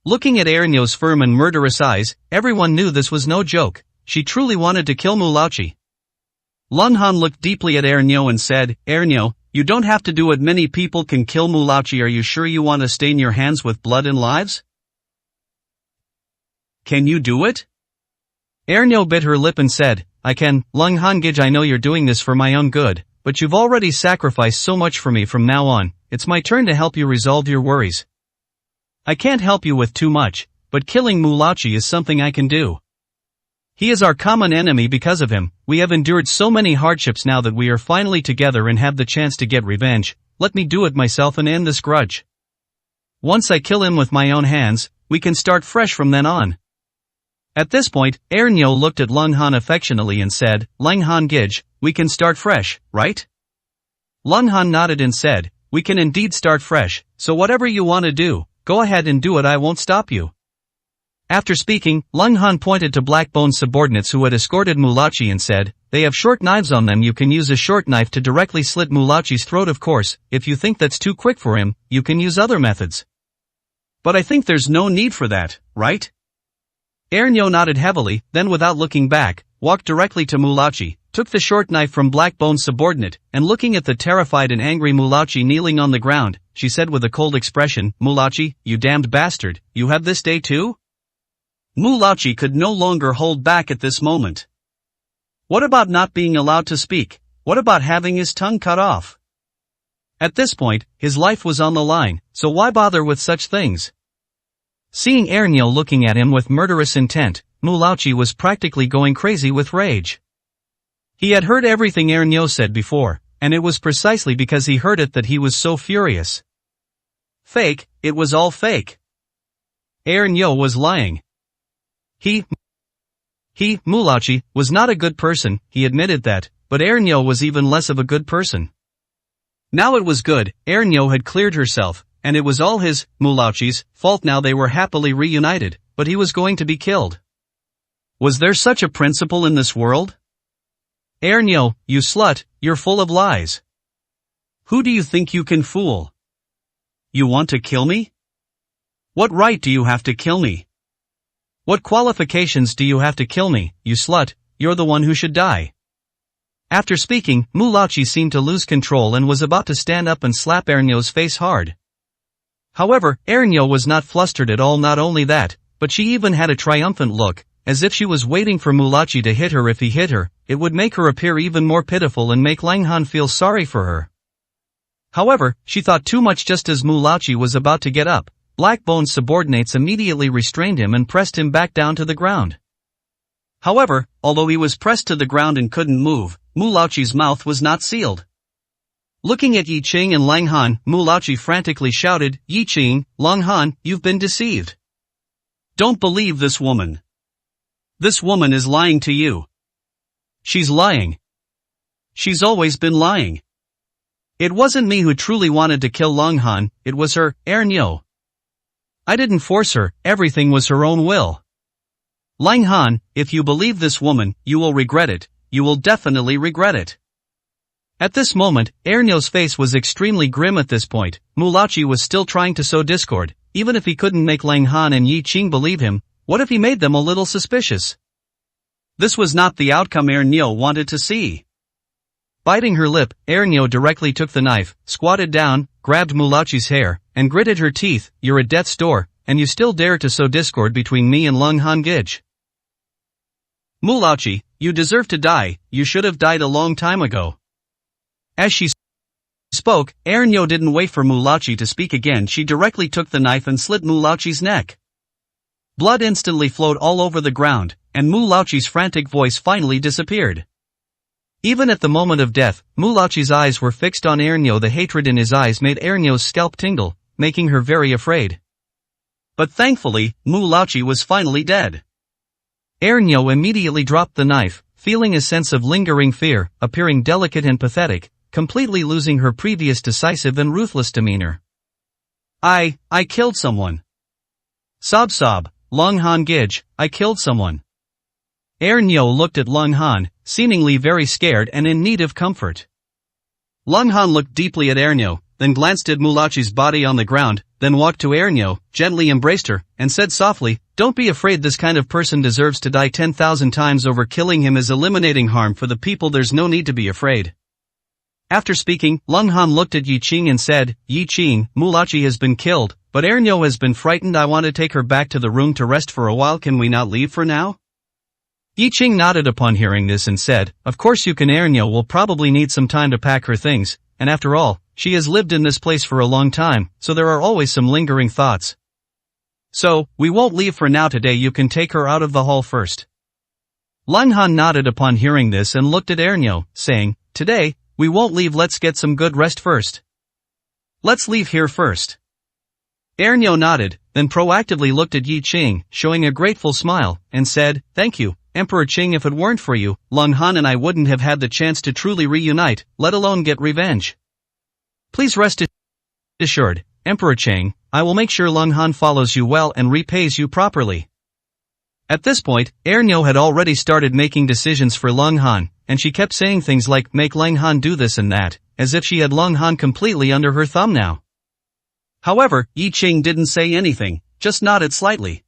Looking at Ernyo's firm and murderous eyes, everyone knew this was no joke. She truly wanted to kill Mulaochi. Long Han looked deeply at Ernyo and said, "Ernyo, you don't have to do it. Many people can kill Mulaochi. Are you sure you want to stain your hands with blood and lives? Can you do it?" Ernyo bit her lip and said, "I can, Long Han Gij. I know you're doing this for my own good, but you've already sacrificed so much for me. From now on, it's my turn to help you resolve your worries. I can't help you with too much, but killing Mulaochi is something I can do. He is our common enemy. Because of him, we have endured so many hardships. Now that we are finally together and have the chance to get revenge, let me do it myself and end this grudge. Once I kill him with my own hands, we can start fresh from then on." At this point, Ernyo looked at Long Han affectionately and said, "Long Han Gij, we can start fresh, right?" Long Han nodded and said, we can indeed start fresh, so whatever you want to do, go ahead and do it, I won't stop you. After speaking, Lung Han pointed to Blackbone's subordinates who had escorted Mulachi and said, they have short knives on them, you can use a short knife to directly slit Mulachi's throat. Of course, if you think that's too quick for him, you can use other methods. But I think there's no need for that, right? Ernyo nodded heavily, then without looking back, walked directly to Mulachi, took the short knife from Blackbone's subordinate, and looking at the terrified and angry Mulachi kneeling on the ground, she said with a cold expression, Mulachi, you damned bastard, you have this day too? Mulachi could no longer hold back at this moment. What about not being allowed to speak? What about having his tongue cut off? At this point, his life was on the line, so why bother with such things? Seeing Ernyo looking at him with murderous intent, Mulachi was practically going crazy with rage. He had heard everything Ernyo said before, and it was precisely because he heard it that he was so furious. Fake, it was all fake. Ernyo was lying. He, Mulachi, was not a good person, he admitted that, but Ernyo was even less of a good person. Now it was good, Ernyo had cleared herself, and it was all his, Mulachi's, fault. Now they were happily reunited, but he was going to be killed. Was there such a principle in this world? Ernyo, you slut, you're full of lies. Who do you think you can fool? You want to kill me? What right do you have to kill me? What qualifications do you have to kill me, you slut? You're the one who should die. After speaking, Mulachi seemed to lose control and was about to stand up and slap Ernyo's face hard. However, Ernyo was not flustered at all. Not only that, but she even had a triumphant look, as if she was waiting for Mulachi to hit her. If he hit her, it would make her appear even more pitiful and make Lung Han feel sorry for her. However, she thought too much. Just as Mulachi was about to get up, Blackbone's subordinates immediately restrained him and pressed him back down to the ground. However, although he was pressed to the ground and couldn't move, Mulachi's mouth was not sealed. Looking at Yi Qing and Lung Han, Mulachi frantically shouted, Yi Qing, Lung Han, you've been deceived. Don't believe this woman. This woman is lying to you. She's lying. She's always been lying. It wasn't me who truly wanted to kill Lung Han, it was her, Ernyo. I didn't force her, everything was her own will. Lung Han, if you believe this woman, you will regret it, you will definitely regret it. At this moment, Ernyo's face was extremely grim. At this point, Mulachi was still trying to sow discord. Even if he couldn't make Lung Han and Yi Qing believe him, what if he made them a little suspicious? This was not the outcome Ernyo wanted to see. Biting her lip, Ernyo directly took the knife, squatted down, grabbed Mulachi's hair, and gritted her teeth. You're at death's door, and you still dare to sow discord between me and Lung Han Gij. Mulachi, you deserve to die, you should have died a long time ago. As she spoke, Ernyo didn't wait for Mulachi to speak again. She directly took the knife and slit Mulachi's neck. Blood instantly flowed all over the ground, and Mulachi's frantic voice finally disappeared. Even at the moment of death, Mulachi's eyes were fixed on Ernyo. The hatred in his eyes made Ernyo's scalp tingle, making her very afraid. But thankfully, Mulachi was finally dead. Ernyo immediately dropped the knife, feeling a sense of lingering fear, appearing delicate and pathetic, completely losing her previous decisive and ruthless demeanor. I killed someone. Sob sob, Lung Han Gij, I killed someone. Ernyo looked at Lung Han, seemingly very scared and in need of comfort. Lung Han looked deeply at Ernyo, then glanced at Mulachi's body on the ground, then walked to Ernyo, gently embraced her, and said softly, don't be afraid, this kind of person deserves to die 10,000 times over. Killing him is eliminating harm for the people, there's no need to be afraid. After speaking, Lung Han looked at Yi Qing and said, Yi Qing, Mulachi has been killed, but Ernyo has been frightened. I want to take her back to the room to rest for a while. Can we not leave for now? Yi Qing nodded upon hearing this and said, of course you can. Ernyo will probably need some time to pack her things, and after all, she has lived in this place for a long time, so there are always some lingering thoughts. So, we won't leave for now today, you can take her out of the hall first. Lung Han nodded upon hearing this and looked at Ernyo, saying, today, we won't leave, let's get some good rest first. Let's leave here first. Ernyo nodded, then proactively looked at Yi Qing, showing a grateful smile, and said, thank you, Emperor Qing. If it weren't for you, Lung Han and I wouldn't have had the chance to truly reunite, let alone get revenge. Please rest assured, Emperor Chang, I will make sure Lung Han follows you well and repays you properly. At this point, Erniu had already started making decisions for Lung Han, and she kept saying things like make Lung Han do this and that, as if she had Lung Han completely under her thumb now. However, Yi Qing didn't say anything, just nodded slightly.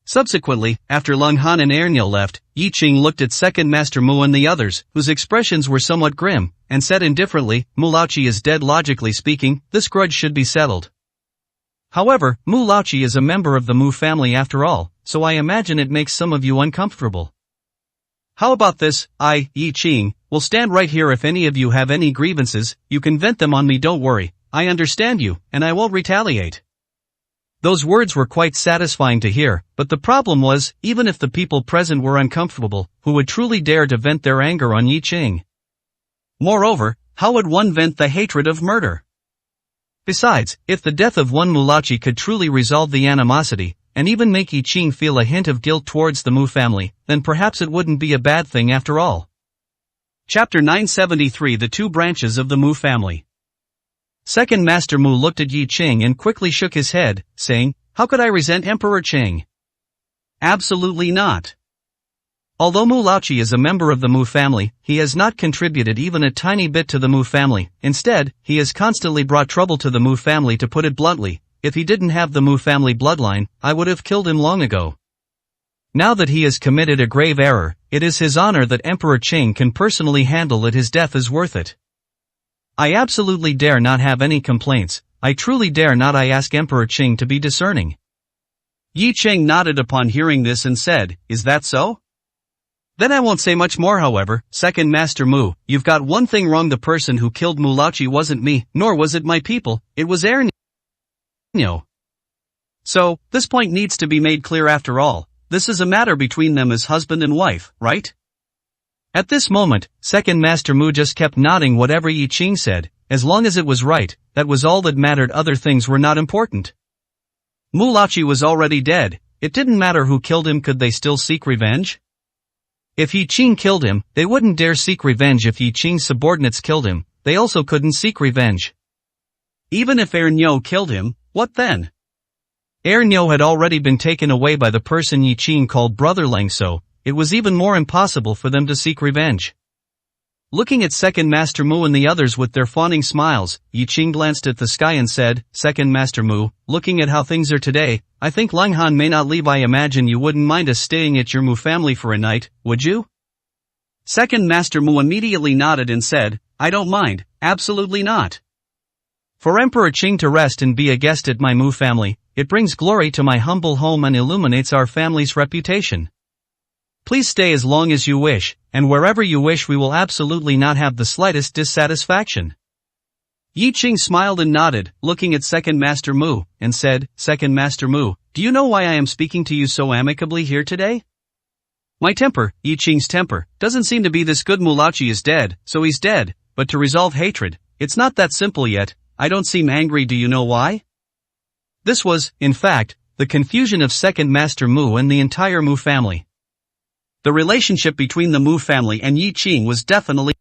Subsequently, after Lung Han and Erniu left, Yi Qing looked at Second Master Mu and the others, whose expressions were somewhat grim, and said indifferently, Mu Laoqi is dead. Logically speaking, this grudge should be settled. However, Mu Laoqi is a member of the Mu family after all, so I imagine it makes some of you uncomfortable. How about this, Yi Qing, will stand right here. If any of you have any grievances, you can vent them on me. Don't worry, I understand you, and I won't retaliate. Those words were quite satisfying to hear, but the problem was, even if the people present were uncomfortable, who would truly dare to vent their anger on Yi Qing? Moreover, how would one vent the hatred of murder? Besides, if the death of one Mu Laoqi could truly resolve the animosity, and even make Yi Qing feel a hint of guilt towards the Mu family, then perhaps it wouldn't be a bad thing after all. Chapter 973 The Two Branches of the Mu Family. Second Master Mu looked at Yi Qing and quickly shook his head, saying, How could I resent Emperor Chang? Absolutely not. Although Mu Laoqi is a member of the Mu family, he has not contributed even a tiny bit to the Mu family. Instead, he has constantly brought trouble to the Mu family. To put it bluntly, if he didn't have the Mu family bloodline, I would have killed him long ago. Now that he has committed a grave error, it is his honor that Emperor Chang can personally handle it. His death is worth it. I absolutely dare not have any complaints. I truly dare not. I ask Emperor Chang to be discerning. Yi Qing nodded upon hearing this and said, Is that so? Then I won't say much more. However, Second Master Mu, you've got one thing wrong. The person who killed Mu Laoqi wasn't me, nor was it my people, it was Erniu. So, this point needs to be made clear. After all, this is a matter between them as husband and wife, right? At this moment, Second Master Mu just kept nodding whatever Yi Qing said. As long as it was right, that was all that mattered. Other things were not important. Mu Laoqi was already dead. It didn't matter who killed him. Could they still seek revenge? If Yi Qing killed him, they wouldn't dare seek revenge. If Yi Qing's subordinates killed him, they also couldn't seek revenge. Even if Erniu killed him, what then? Erniu had already been taken away by the person Yi Qing called Brother Lang, so it was even more impossible for them to seek revenge. Looking at Second Master Mu and the others with their fawning smiles, Yi Qing glanced at the sky and said, Second Master Mu, looking at how things are today, I think Lung Han may not leave. I imagine you wouldn't mind us staying at your Mu family for a night, would you? Second Master Mu immediately nodded and said, I don't mind, absolutely not. For Emperor Qing to rest and be a guest at my Mu family, it brings glory to my humble home and illuminates our family's reputation. Please stay as long as you wish, and wherever you wish. We will absolutely not have the slightest dissatisfaction. Yi Qing smiled and nodded, looking at Second Master Mu, and said, Second Master Mu, do you know why I am speaking to you so amicably here today? My temper, Yi Qing's temper, doesn't seem to be this good. Mu Laoqi is dead, so he's dead, but to resolve hatred, it's not that simple yet. I don't seem angry. Do you know why? This was, in fact, the confusion of Second Master Mu and the entire Mu family. The relationship between the Mu family and Yi Qing was definitely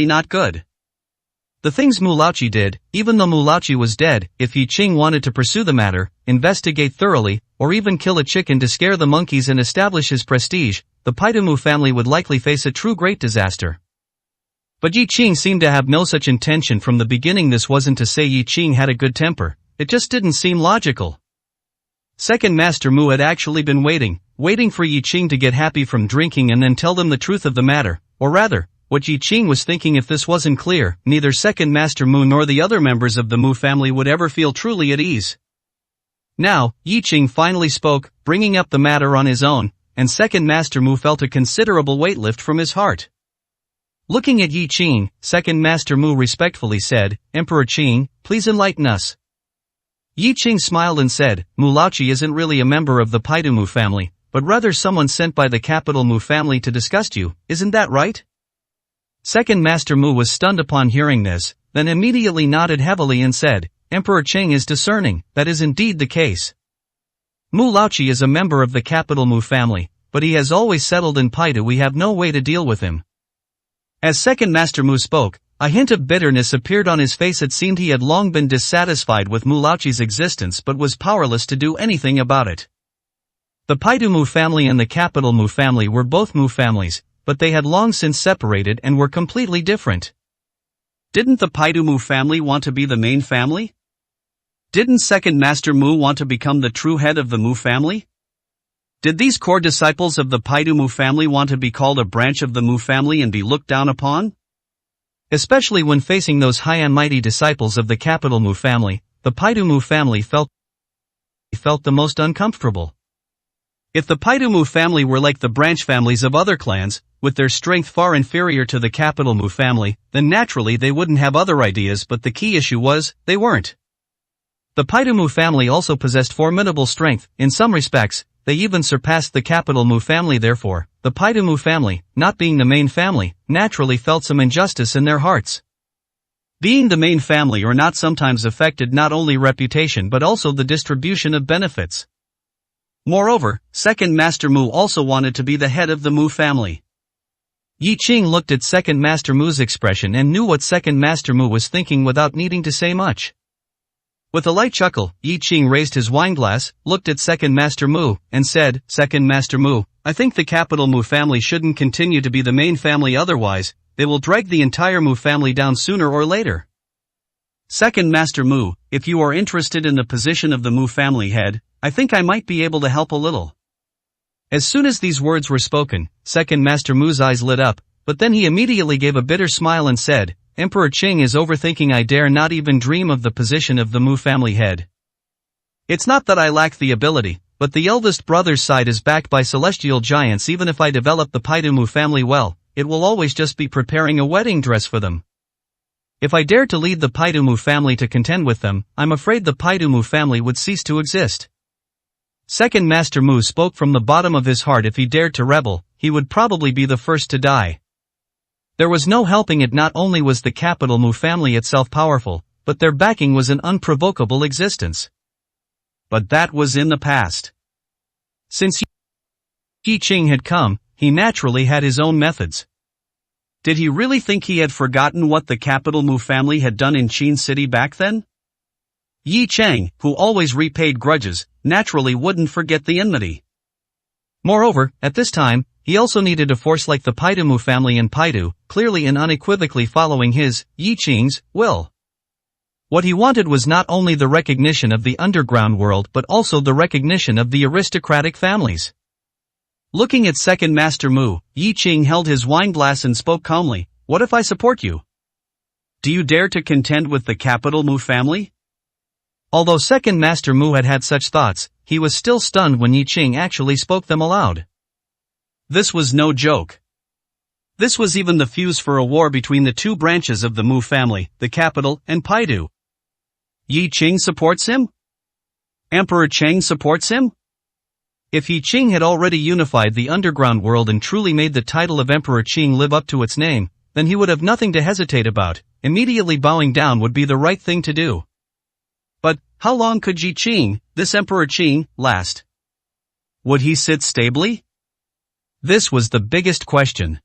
not good. The things Mu Laoqi did, even though Mu Laoqi was dead, if Yi Qing wanted to pursue the matter, investigate thoroughly, or even kill a chicken to scare the monkeys and establish his prestige, the Paidu Mu family would likely face a true great disaster. But Yi Qing seemed to have no such intention from the beginning. This wasn't to say Yi Qing had a good temper, it just didn't seem logical. Second Master Mu had actually been waiting for Yi Qing to get happy from drinking and then tell them the truth of the matter, or rather, what Yi Qing was thinking. If this wasn't clear, neither Second Master Mu nor the other members of the Mu family would ever feel truly at ease. Now, Yi Qing finally spoke, bringing up the matter on his own, and Second Master Mu felt a considerable weight lift from his heart. Looking at Yi Qing, Second Master Mu respectfully said, Emperor Qing, please enlighten us. Yi Qing smiled and said, Mu Laoqi isn't really a member of the Paidu Mu family, but rather someone sent by the capital Mu family to disgust you, isn't that right? Second Master Mu was stunned upon hearing this, then immediately nodded heavily and said, Emperor Qing is discerning, that is indeed the case. Mu Laoqi is a member of the capital Mu family, but he has always settled in Paidu. We have no way to deal with him. As Second Master Mu spoke, A hint of bitterness appeared on his face. It seemed he had long been dissatisfied with Mu Laoqi's existence but was powerless to do anything about it. The Paidu Mu family and the capital Mu family were both Mu families, but they had long since separated and were completely different. Didn't the Paidu Mu family want to be the main family? Didn't Second Master Mu want to become the true head of the Mu family? Did these core disciples of the Paidu Mu family want to be called a branch of the Mu family and be looked down upon? Especially when facing those high and mighty disciples of the capital Mu family, the Paidu Mu family felt the most uncomfortable. If the Paidu Mu family were like the branch families of other clans, with their strength far inferior to the capital Mu family, then naturally they wouldn't have other ideas, but the key issue was, they weren't. The Paidu Mu family also possessed formidable strength. In some respects, they even surpassed the capital Mu family. Therefore, the Paidu Mu family, not being the main family, naturally felt some injustice in their hearts. Being the main family or not sometimes affected not only reputation but also the distribution of benefits. Moreover, Second Master Mu also wanted to be the head of the Mu family. Yi Qing looked at Second Master Mu's expression and knew what Second Master Mu was thinking without needing to say much. With a light chuckle, Yi Qing raised his wineglass, looked at Second Master Mu, and said, "Second Master Mu, I think the capital Mu family shouldn't continue to be the main family, otherwise, they will drag the entire Mu family down sooner or later. Second Master Mu, if you are interested in the position of the Mu family head, I think I might be able to help a little." As soon as these words were spoken, Second Master Mu's eyes lit up, but then he immediately gave a bitter smile and said, "Emperor Qing is overthinking. I dare not even dream of the position of the Mu family head. It's not that I lack the ability, but the eldest brother's side is backed by celestial giants. Even if I develop the Paidu Mu family well, it will always just be preparing a wedding dress for them. If I dare to lead the Paidu Mu family to contend with them, I'm afraid the Paidu Mu family would cease to exist." Second Master Mu spoke from the bottom of his heart. If he dared to rebel, he would probably be the first to die. There was no helping it. Not only was the capital Mu family itself powerful, but their backing was an unprovocable existence. But that was in the past. Since Yi Qing had come, he naturally had his own methods. Did he really think he had forgotten what the capital Mu family had done in Qin City back then? Yi Chang, who always repaid grudges, naturally wouldn't forget the enmity. Moreover, at this time, he also needed a force like the Paidu Mu family in Paidu, clearly and unequivocally following his, Yi Qing's, will. What he wanted was not only the recognition of the underground world but also the recognition of the aristocratic families. Looking at Second Master Mu, Yi Qing held his wineglass and spoke calmly, "What if I support you? Do you dare to contend with the capital Mu family?" Although Second Master Mu had had such thoughts, he was still stunned when Yi Qing actually spoke them aloud. This was no joke. This was even the fuse for a war between the two branches of the Mu family, the capital and Paidu. Yi Qing supports him? Emperor Cheng supports him? If Yi Qing had already unified the underground world and truly made the title of Emperor Qing live up to its name, then he would have nothing to hesitate about. Immediately bowing down would be the right thing to do. But, how long could Yi Qing, this Emperor Qing, last? Would he sit stably? This was the biggest question.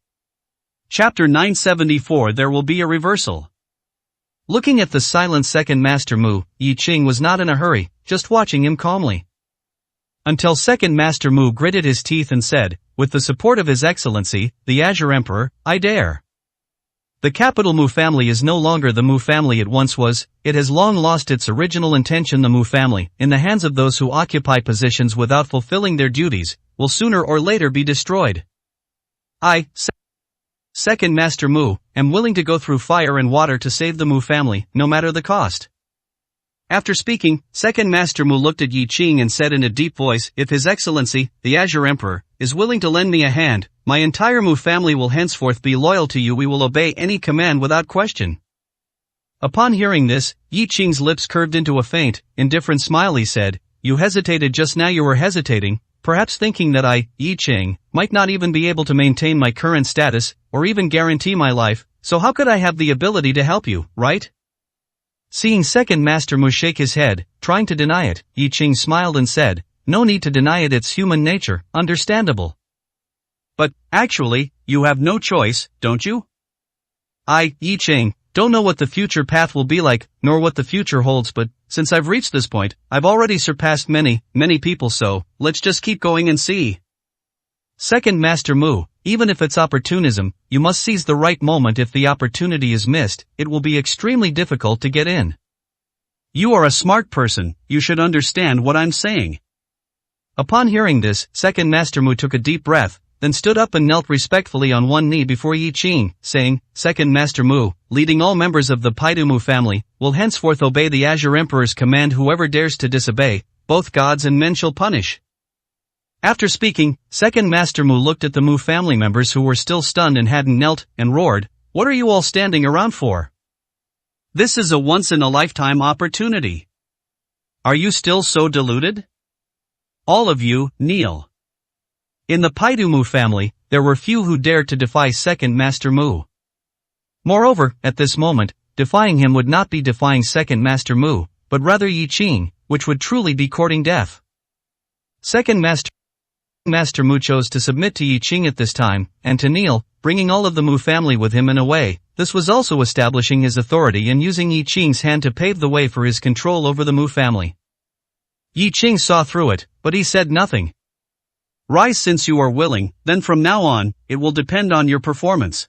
Chapter 974. There will be a reversal. Looking at the silent Second Master Mu, Yi Qing was not in a hurry, just watching him calmly. Until Second Master Mu gritted his teeth and said, "With the support of His Excellency, the Azure Emperor, I dare." The capital Mu family is no longer the Mu family it once was. It has long lost its original intention. The Mu family, in the hands of those who occupy positions without fulfilling their duties, will sooner or later be destroyed. I, Second Master Mu, am willing to go through fire and water to save the Mu family, no matter the cost. After speaking, Second Master Mu looked at Yi Qing and said in a deep voice, "If His Excellency, the Azure Emperor, is willing to lend me a hand, my entire Mu family will henceforth be loyal to you. We will obey any command without question." Upon hearing this, Yi Qing's lips curved into a faint, indifferent smile. He said, "You hesitated just now. You were hesitating, perhaps thinking that I, Yi Qing, might not even be able to maintain my current status, or even guarantee my life, so how could I have the ability to help you, right?" Seeing Second Master Mu shake his head, trying to deny it, Yi Qing smiled and said, "No need to deny it. It's human nature, understandable. But, actually, you have no choice, don't you?" I, Yi Qing, don't know what the future path will be like, nor what the future holds, but since I've reached this point, I've already surpassed many people, so let's just keep going and see. Second Master Mu, even if it's opportunism, you must seize the right moment. If the opportunity is missed, it will be extremely difficult to get in. You are a smart person, you should understand what I'm saying. Upon hearing this, Second Master Mu took a deep breath, then stood up and knelt respectfully on one knee before Yi Qing, saying, Second Master Mu, leading all members of the Paidu Mu family, will henceforth obey the Azure Emperor's command. Whoever dares to disobey, both gods and men shall punish. After speaking, Second Master Mu looked at the Mu family members who were still stunned and hadn't knelt, and roared, What are you all standing around for? This is a once-in-a-lifetime opportunity. Are you still so deluded? All of you, kneel. In the Paidu Mu family, there were few who dared to defy Second Master Mu. Moreover, at this moment, defying him would not be defying Second Master Mu, but rather Yi Qing, which would truly be courting death. Second Master Mu chose to submit to Yi Qing at this time, and to kneel, bringing all of the Mu family with him in a way. This was also establishing his authority and using Yi Qing's hand to pave the way for his control over the Mu family. Yi Qing saw through it, but he said nothing. Rise since you are willing, then from now on, it will depend on your performance.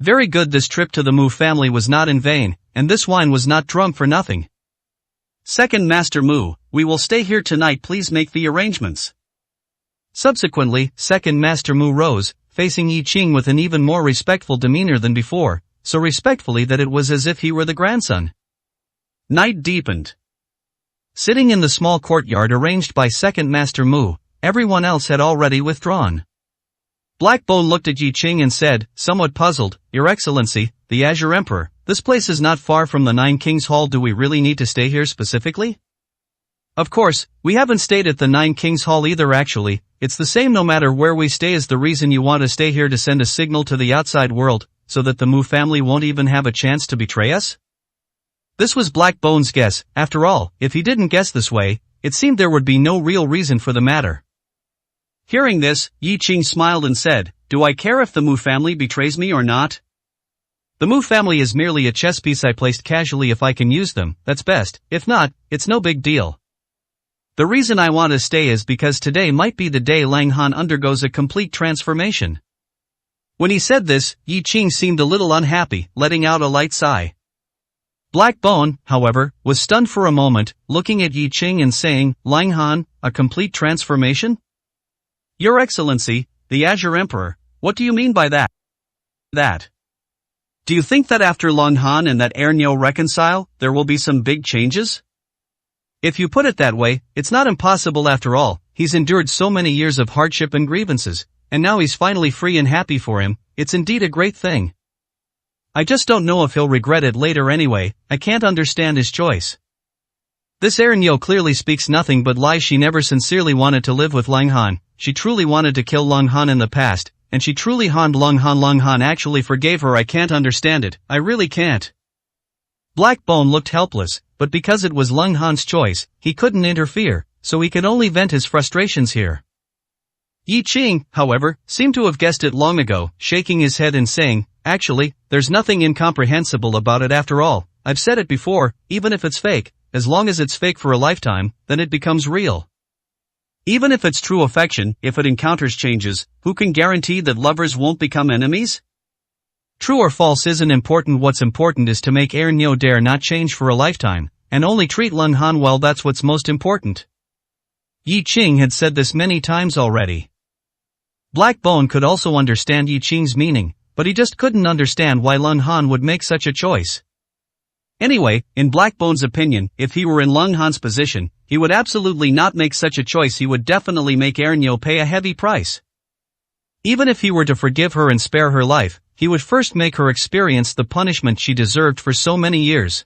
Very good. This trip to the Mu family was not in vain, and this wine was not drunk for nothing. Second Master Mu, we will stay here tonight. Please make the arrangements. Subsequently, Second Master Mu rose, facing Yi Qing with an even more respectful demeanor than before, so respectfully that it was as if he were the grandson. Night deepened. Sitting in the small courtyard arranged by Second Master Mu, everyone else had already withdrawn. Black Bone looked at Yi Qing and said, somewhat puzzled, Your Excellency, the Azure Emperor, this place is not far from the Nine Kings Hall. Do we really need to stay here specifically? Of course, we haven't stayed at the Nine Kings Hall either. Actually, it's the same no matter where we stay. Is the reason you want to stay here to send a signal to the outside world, so that the Mu family won't even have a chance to betray us? This was Black Bone's guess. After all, if he didn't guess this way, it seemed there would be no real reason for the matter. Hearing this, Yi Qing smiled and said, Do I care if the Mu family betrays me or not? The Mu family is merely a chess piece I placed casually. If I can use them, that's best. If not, it's no big deal. The reason I want to stay is because today might be the day Lang Han undergoes a complete transformation. When he said this, Yi Qing seemed a little unhappy, letting out a light sigh. Black Bone, however, was stunned for a moment, looking at Yi Qing and saying, Lang Han, a complete transformation? Your Excellency, the Azure Emperor, what do you mean by that? Do you think that after Lang Han and that Ernyo reconcile, there will be some big changes? If you put it that way, it's not impossible after all. He's endured so many years of hardship and grievances, and now he's finally free and happy. For him, it's indeed a great thing. I just don't know if he'll regret it later anyway. I can't understand his choice. This Ernyo clearly speaks nothing but lies. She never sincerely wanted to live with Lang Han. She truly wanted to kill Lang Han in the past, and she truly harmed Lang Han. Lang Han actually forgave her. I can't understand it. I really can't. Black Bone looked helpless, but because it was Lang Han's choice, he couldn't interfere, so he could only vent his frustrations here. Yi Qing, however, seemed to have guessed it long ago, shaking his head and saying, Actually, there's nothing incomprehensible about it after all. I've said it before, even if it's fake, as long as it's fake for a lifetime, then it becomes real. Even if it's true affection, if it encounters changes, who can guarantee that lovers won't become enemies? True or false isn't important. What's important is to make Ernyo dare not change for a lifetime, and only treat Lang Han well. That's what's most important. Yi Qing had said this many times already. Black Bone could also understand Yi Qing's meaning, but he just couldn't understand why Lang Han would make such a choice. Anyway, in Black Bone's opinion, if he were in Lang Han's position, he would absolutely not make such a choice. He would definitely make Ernyo pay a heavy price. Even if he were to forgive her and spare her life, he would first make her experience the punishment she deserved for so many years.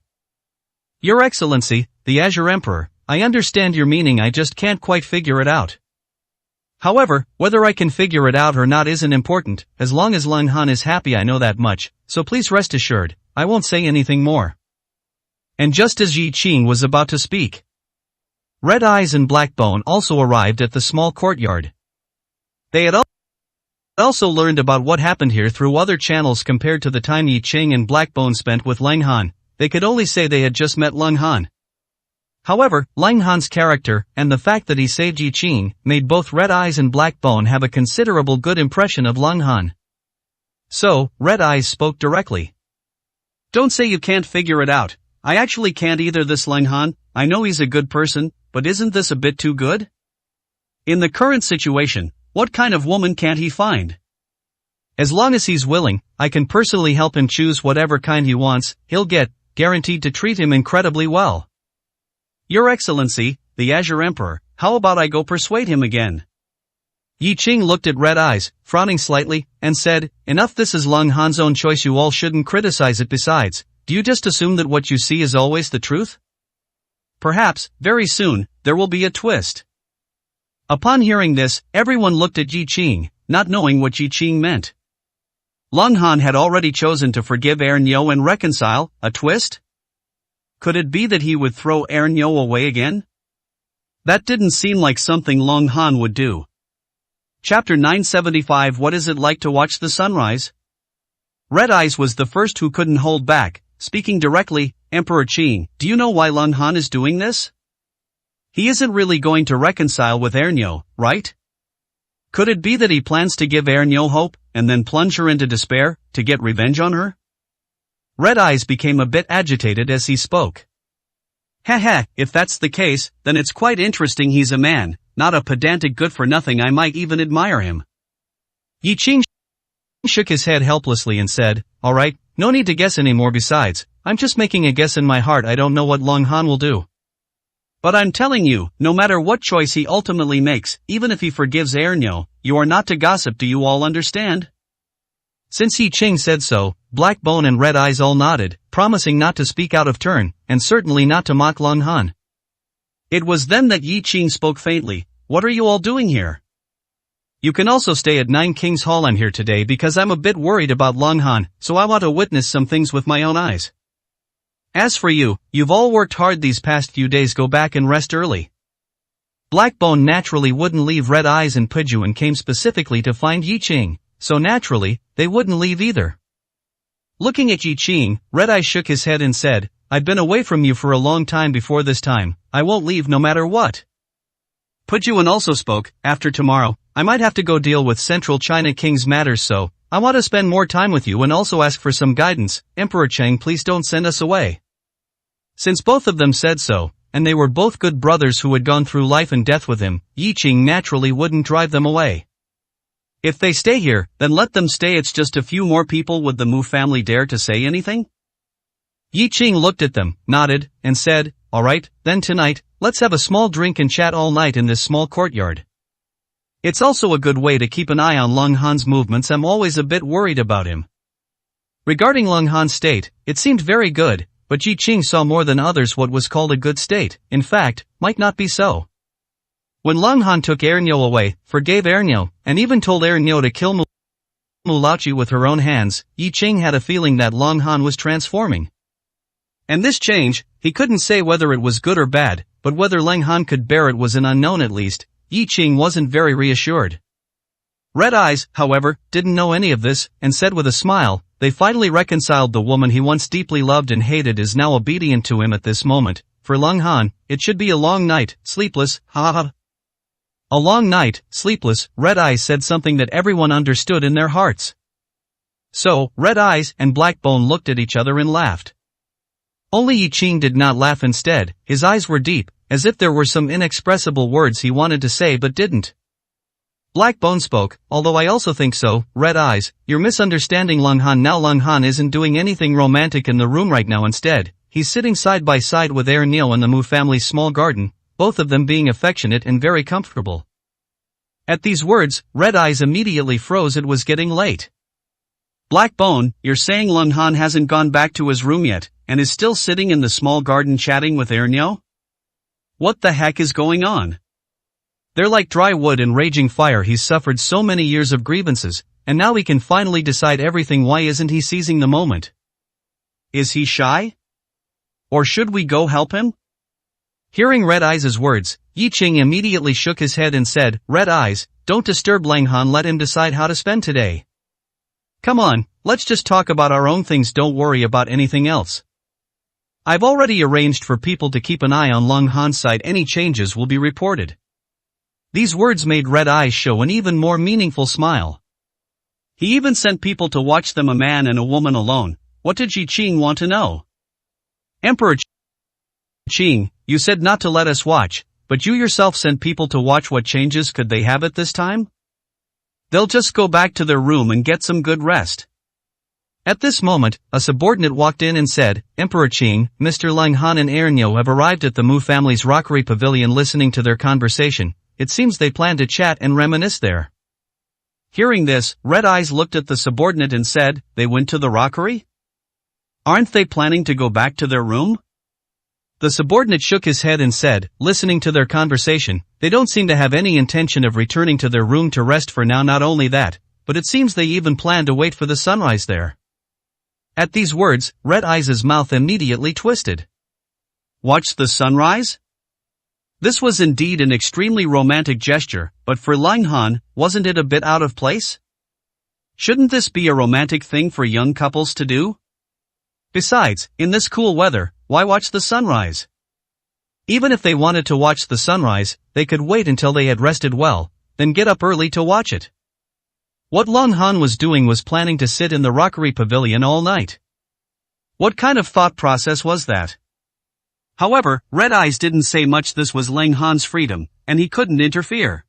Your Excellency, the Azure Emperor, I understand your meaning. I just can't quite figure it out. However, whether I can figure it out or not isn't important. As long as Lang Han is happy, I know that much, so please rest assured, I won't say anything more. And just as Yi Qing was about to speak, Red Eyes and Black Bone also arrived at the small courtyard. They had also learned about what happened here through other channels compared to the time Yi Qing and Blackbone spent with Lang Han. They could only say they had just met Lang Han. However, Lang Han's character, and the fact that he saved Yi Qing, made both Red Eyes and Blackbone have a considerable good impression of Lang Han. So, Red Eyes spoke directly. "Don't say you can't figure it out. I actually can't either. This Lang Han, I know he's a good person, but isn't this a bit too good? In the current situation, what kind of woman can't he find? As long as he's willing, I can personally help him choose whatever kind he wants. He'll get, guaranteed to treat him incredibly well. Your Excellency, the Azure Emperor, how about I go persuade him again?" Yi Qing looked at Red Eyes, frowning slightly, and said, "Enough, this is Lang Han's own choice, you all shouldn't criticize it. Besides, do you just assume that what you see is always the truth? Perhaps, very soon, there will be a twist." Upon hearing this, everyone looked at Yi Qing, not knowing what Yi Qing meant. Lang Han had already chosen to forgive Ernyo and reconcile. A twist? Could it be that he would throw Ernyo away again? That didn't seem like something Lang Han would do. Chapter 975. What is it like to watch the sunrise? Red Eyes was the first who couldn't hold back, speaking directly. "Emperor Qing, do you know why Lang Han is doing this? He isn't really going to reconcile with Ernyo, right? Could it be that he plans to give Ernyo hope, and then plunge her into despair, to get revenge on her?" Red Eyes became a bit agitated as he spoke. "Heh, if that's the case, then it's quite interesting. He's a man, not a pedantic good-for-nothing. I might even admire him." Yi Qing shook his head helplessly and said, "Alright, no need to guess anymore. Besides, I'm just making a guess in my heart. I don't know what Lang Han will do. But I'm telling you, no matter what choice he ultimately makes, even if he forgives Ernyo, you are not to gossip. Do you all understand?" Since Yi Qing said so, Blackbone and Red Eyes all nodded, promising not to speak out of turn, and certainly not to mock Lang Han. It was then that Yi Qing spoke faintly. "What are you all doing here? You can also stay at Nine Kings Hall. I'm here today because I'm a bit worried about Lang Han, so I want to witness some things with my own eyes. As for you, you've all worked hard these past few days. Go back and rest early." Blackbone naturally wouldn't leave Red Eyes and Piju and came specifically to find Yi Qing, so naturally, they wouldn't leave either. Looking at Yi Qing, Red Eyes shook his head and said, "I've been away from you for a long time before this time. I won't leave no matter what." Pujuan also spoke, "After tomorrow, I might have to go deal with Central China King's matters, so I want to spend more time with you and also ask for some guidance. Emperor Cheng, please don't send us away." Since both of them said so, and they were both good brothers who had gone through life and death with him, Yi Qing naturally wouldn't drive them away. If they stay here, then let them stay. It's just a few more people. Would the Mu family dare to say anything? Yi Qing looked at them, nodded, and said, "Alright, then tonight, let's have a small drink and chat all night in this small courtyard. It's also a good way to keep an eye on Lang Han's movements. I'm always a bit worried about him." Regarding Lang Han's state, it seemed very good, but Yi Qing saw more than others what was called a good state, in fact, might not be so. When Lang Han took Ernyo away, forgave Ernyo, and even told Ernyo to kill Mulachi with her own hands, Yi Qing had a feeling that Lang Han was transforming. And this change, he couldn't say whether it was good or bad, but whether Lang Han could bear it was an unknown. At least, Yi Qing wasn't very reassured. Red Eyes, however, didn't know any of this, and said with a smile, "They finally reconciled. The woman he once deeply loved and hated is now obedient to him at this moment. For Lang Han, it should be a long night, sleepless, ha. A long night, sleepless." Red Eyes said something that everyone understood in their hearts. So, Red Eyes and Blackbone looked at each other and laughed. Only Yi Qing did not laugh. Instead, his eyes were deep, as if there were some inexpressible words he wanted to say but didn't. Blackbone spoke, "Although I also think so, Red Eyes, you're misunderstanding Lang Han now. Lang Han isn't doing anything romantic in the room right now. Instead, he's sitting side by side with Ernyo in the Mu family's small garden, both of them being affectionate and very comfortable." At these words, Red Eyes immediately froze. It was getting late. "Blackbone, you're saying Lang Han hasn't gone back to his room yet, and is still sitting in the small garden chatting with Ernyo? What the heck is going on? They're like dry wood and raging fire. He's suffered so many years of grievances, and now he can finally decide everything. Why isn't he seizing the moment? Is he shy? Or should we go help him?" Hearing Red Eyes' words, Yi Qing immediately shook his head and said, "Red Eyes, don't disturb Lang Han, let him decide how to spend today. Come on, let's just talk about our own things, don't worry about anything else. I've already arranged for people to keep an eye on Lang Han's side, any changes will be reported." These words made Red Eyes show an even more meaningful smile. He even sent people to watch them, a man and a woman alone. What did Yi Qing want to know? "Emperor Qing, you said not to let us watch, but you yourself sent people to watch. What changes could they have at this time? They'll just go back to their room and get some good rest." At this moment, a subordinate walked in and said, "Emperor Qing, Mr. Lang Han and Ernyo have arrived at the Mu family's rockery pavilion. Listening to their conversation, it seems they plan to chat and reminisce there." Hearing this, Red Eyes looked at the subordinate and said, "They went to the rockery? Aren't they planning to go back to their room?" The subordinate shook his head and said, "Listening to their conversation, they don't seem to have any intention of returning to their room to rest for now. Not only that, but it seems they even plan to wait for the sunrise there." At these words, Red Eyes' mouth immediately twisted. Watch the sunrise? This was indeed an extremely romantic gesture, but for Lang Han, wasn't it a bit out of place? Shouldn't this be a romantic thing for young couples to do? Besides, in this cool weather, why watch the sunrise? Even if they wanted to watch the sunrise, they could wait until they had rested well, then get up early to watch it. What Lang Han was doing was planning to sit in the rockery pavilion all night. What kind of thought process was that? However, Red Eyes didn't say much. This was Lang Han's freedom, and he couldn't interfere.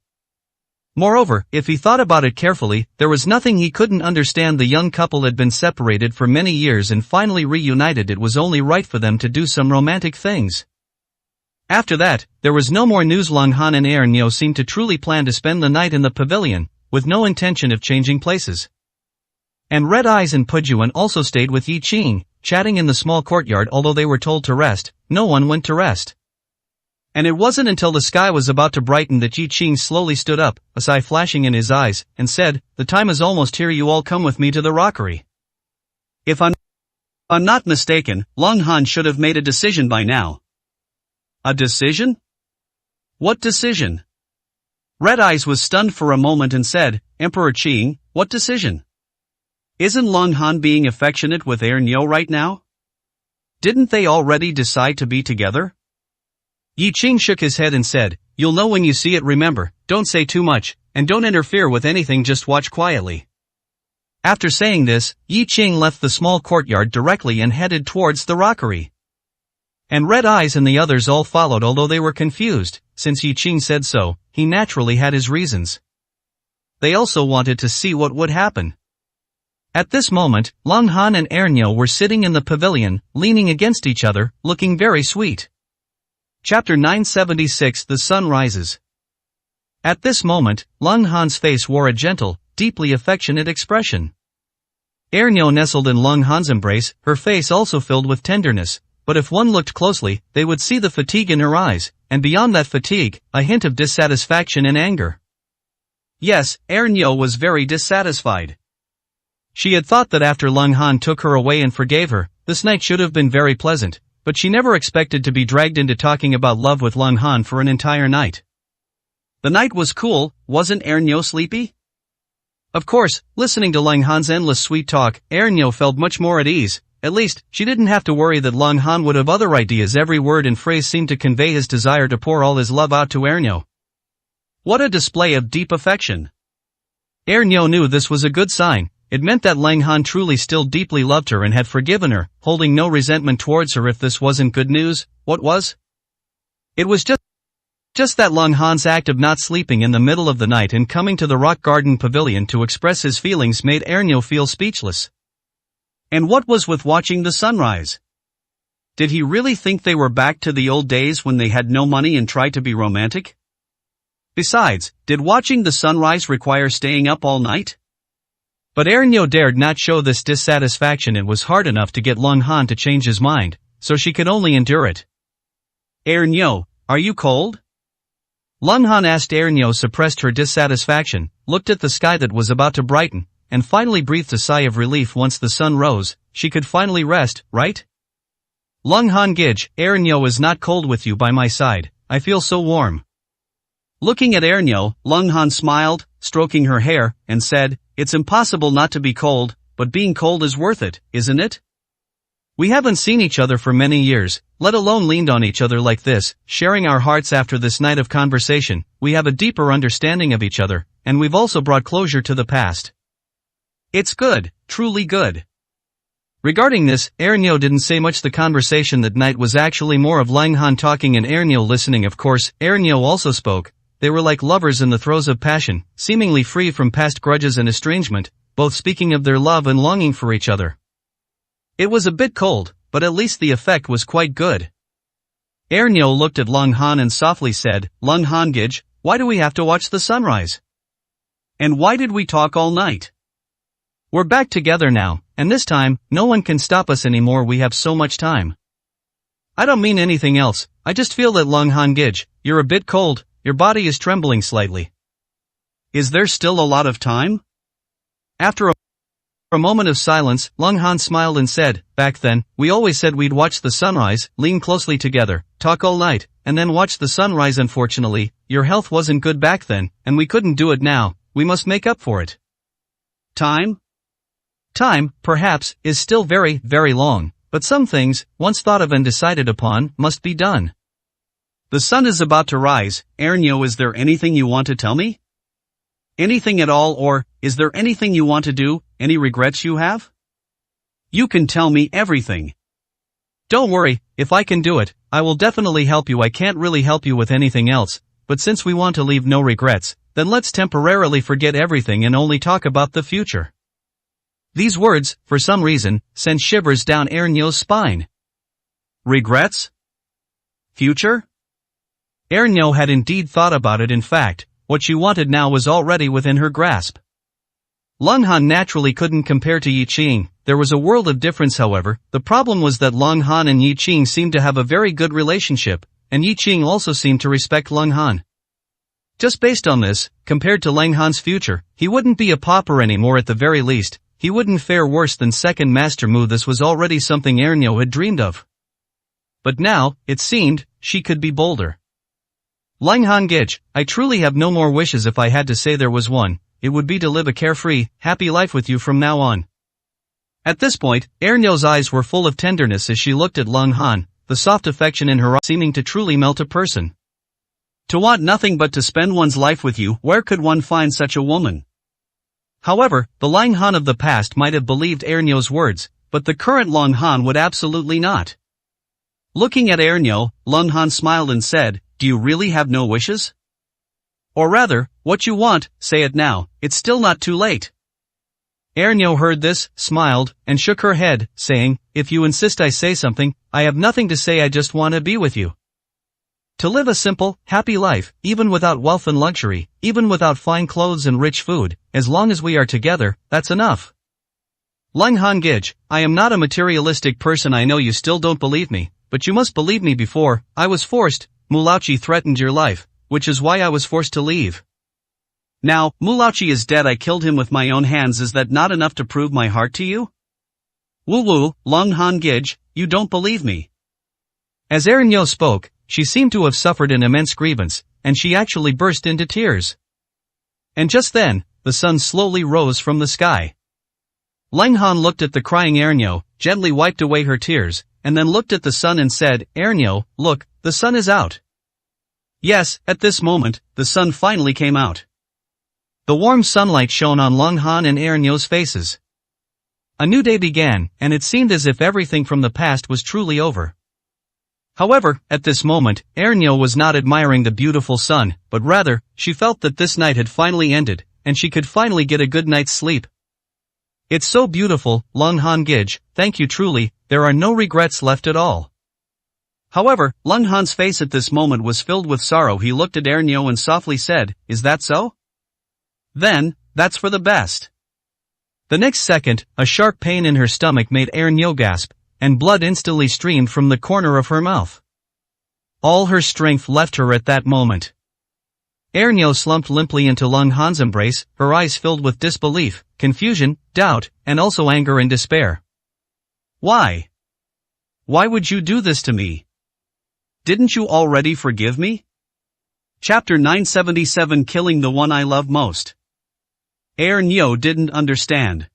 Moreover, if he thought about it carefully, there was nothing he couldn't understand. The young couple had been separated for many years and finally reunited. It was only right for them to do some romantic things. After that, there was no more news. Lang Han and Ernyo seemed to truly plan to spend the night in the pavilion, with no intention of changing places. And Red Eyes and Pujuan also stayed with Yi Qing, chatting in the small courtyard. Although they were told to rest, no one went to rest. And it wasn't until the sky was about to brighten that Yi Qing slowly stood up, a sigh flashing in his eyes, and said, "The time is almost here. You all come with me to the rockery." If I'm not mistaken, Lang Han should have made a decision by now. A decision? What decision? Red Eyes was stunned for a moment and said, "Emperor Qing, what decision? Isn't Lang Han being affectionate with Ernyo right now? Didn't they already decide to be together?" Yi Qing shook his head and said, "You'll know when you see it. Remember, don't say too much, and don't interfere with anything, just watch quietly." After saying this, Yi Qing left the small courtyard directly and headed towards the rockery. And Red Eyes and the others all followed, although they were confused. Since Yi Qing said so, he naturally had his reasons. They also wanted to see what would happen. At this moment, Lang Han and Ernyo were sitting in the pavilion, leaning against each other, looking very sweet. Chapter 976. The Sun Rises. At this moment, Lang Han's face wore a gentle, deeply affectionate expression. Ernyo nestled in Lang Han's embrace, her face also filled with tenderness, but if one looked closely, they would see the fatigue in her eyes, and beyond that fatigue, a hint of dissatisfaction and anger. Yes, Ernyo was very dissatisfied. She had thought that after Lang Han took her away and forgave her, this night should have been very pleasant, but she never expected to be dragged into talking about love with Lang Han for an entire night. The night was cool, wasn't Ernyo sleepy? Of course, listening to Lang Han's endless sweet talk, Ernyo felt much more at ease. At least, she didn't have to worry that Lang Han would have other ideas. Every word and phrase seemed to convey his desire to pour all his love out to Ernyo. What a display of deep affection! Ernyo knew this was a good sign. It meant that Lang Han truly still deeply loved her and had forgiven her, holding no resentment towards her. If this wasn't good news, what was? It was just that Lang Han's act of not sleeping in the middle of the night and coming to the rock garden pavilion to express his feelings made Ernyo feel speechless. And what was with watching the sunrise? Did he really think they were back to the old days when they had no money and tried to be romantic? Besides, did watching the sunrise require staying up all night? But Ernyo dared not show this dissatisfaction. It was hard enough to get Lang Han to change his mind, so she could only endure it. "Ernyo, are you cold?" Lang Han asked. Ernyo suppressed her dissatisfaction, looked at the sky that was about to brighten, and finally breathed a sigh of relief. Once the sun rose, she could finally rest, right? Lung Han Gij, Ernyo is not cold with you by my side, I feel so warm. Looking at Ernyo, Lung Han smiled, stroking her hair, and said, it's impossible not to be cold, but being cold is worth it, isn't it? We haven't seen each other for many years, let alone leaned on each other like this, sharing our hearts after this night of conversation. We have a deeper understanding of each other, and we've also brought closure to the past. It's good, truly good. Regarding this, Ernyo didn't say much. The conversation that night was actually more of Lung Han talking and Ernyo listening. Of course, Ernyo also spoke. They were like lovers in the throes of passion, seemingly free from past grudges and estrangement, both speaking of their love and longing for each other. It was a bit cold, but at least the effect was quite good. Ernyo looked at Lung Han and softly said, Lung Han Gij, why do we have to watch the sunrise? And why did we talk all night? We're back together now, and this time, no one can stop us anymore. We have so much time. I don't mean anything else, I just feel that Lung Han Gij, you're a bit cold, your body is trembling slightly. Is there still a lot of time? After a moment of silence, Lung Han smiled and said, back then, we always said we'd watch the sunrise, lean closely together, talk all night, and then watch the sunrise. Unfortunately, your health wasn't good back then, and we couldn't do it now, we must make up for it. Time? Time, perhaps, is still very, very long, but some things, once thought of and decided upon, must be done. The sun is about to rise. Ernyo, is there anything you want to tell me? Anything at all, or, is there anything you want to do, any regrets you have? You can tell me everything. Don't worry, if I can do it, I will definitely help you. I can't really help you with anything else, but since we want to leave no regrets, then let's temporarily forget everything and only talk about the future. These words, for some reason, sent shivers down Ernyo's spine. Regrets? Future? Ernyo had indeed thought about it. In fact, what she wanted now was already within her grasp. Lung Han naturally couldn't compare to Yi Qing. There was a world of difference. However, the problem was that Lung Han and Yi Qing seemed to have a very good relationship, and Yi Qing also seemed to respect Lung Han. Just based on this, compared to Lung Han's future, he wouldn't be a pauper anymore. At the very least, he wouldn't fare worse than second Master Mu. This was already something Ernyo had dreamed of. But now, it seemed, she could be bolder. Lung Han Gij, I truly have no more wishes. If I had to say there was one, it would be to live a carefree, happy life with you from now on. At this point, Ernyo's eyes were full of tenderness as she looked at Lung Han, the soft affection in her eyes seeming to truly melt a person. To want nothing but to spend one's life with you, where could one find such a woman? However, the Lung Han of the past might have believed Ernyo's words, but the current Lung Han would absolutely not. Looking at Ernyo, Lung Han smiled and said, do you really have no wishes? Or rather, what you want, say it now, it's still not too late. Ernyo heard this, smiled, and shook her head, saying, if you insist I say something, I have nothing to say. I just want to be with you. To live a simple, happy life, even without wealth and luxury, even without fine clothes and rich food, as long as we are together, that's enough. Lung Han Gij, I am not a materialistic person. I know you still don't believe me, but you must believe me. Before, I was forced, Mulauchi threatened your life, which is why I was forced to leave. Now, Mulauchi is dead. I killed him with my own hands. Is that not enough to prove my heart to you? Woo, Lung Han Gij, you don't believe me. As Ernyo spoke, she seemed to have suffered an immense grievance, and she actually burst into tears. And just then, the sun slowly rose from the sky. Lung Han looked at the crying Ernyo, gently wiped away her tears, and then looked at the sun and said, Ernyo, look, the sun is out. Yes, at this moment, the sun finally came out. The warm sunlight shone on Lung Han and Ernyo's faces. A new day began, and it seemed as if everything from the past was truly over. However, at this moment, Ernyo was not admiring the beautiful sun, but rather, she felt that this night had finally ended, and she could finally get a good night's sleep. It's so beautiful, Lung Han Gij, thank you truly, there are no regrets left at all. However, Lung Han's face at this moment was filled with sorrow. He looked at Ernyo and softly said, is that so? Then, that's for the best. The next second, a sharp pain in her stomach made Ernyo gasp, and blood instantly streamed from the corner of her mouth. All her strength left her at that moment. Ernyo slumped limply into Lung Han's embrace, her eyes filled with disbelief, confusion, doubt, and also anger and despair. Why? Why would you do this to me? Didn't you already forgive me? Chapter 977 Killing the One I Love Most. Nyo didn't understand.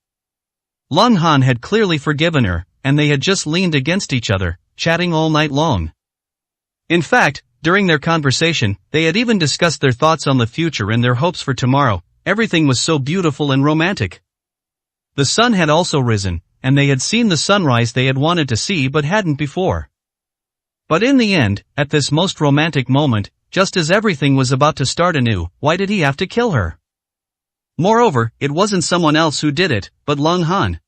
Lung Han had clearly forgiven her, and they had just leaned against each other, chatting all night long. In fact, during their conversation, they had even discussed their thoughts on the future and their hopes for tomorrow. Everything was so beautiful and romantic. The sun had also risen, and they had seen the sunrise they had wanted to see but hadn't before. But in the end, at this most romantic moment, just as everything was about to start anew, why did he have to kill her? Moreover, it wasn't someone else who did it, but Lung Han.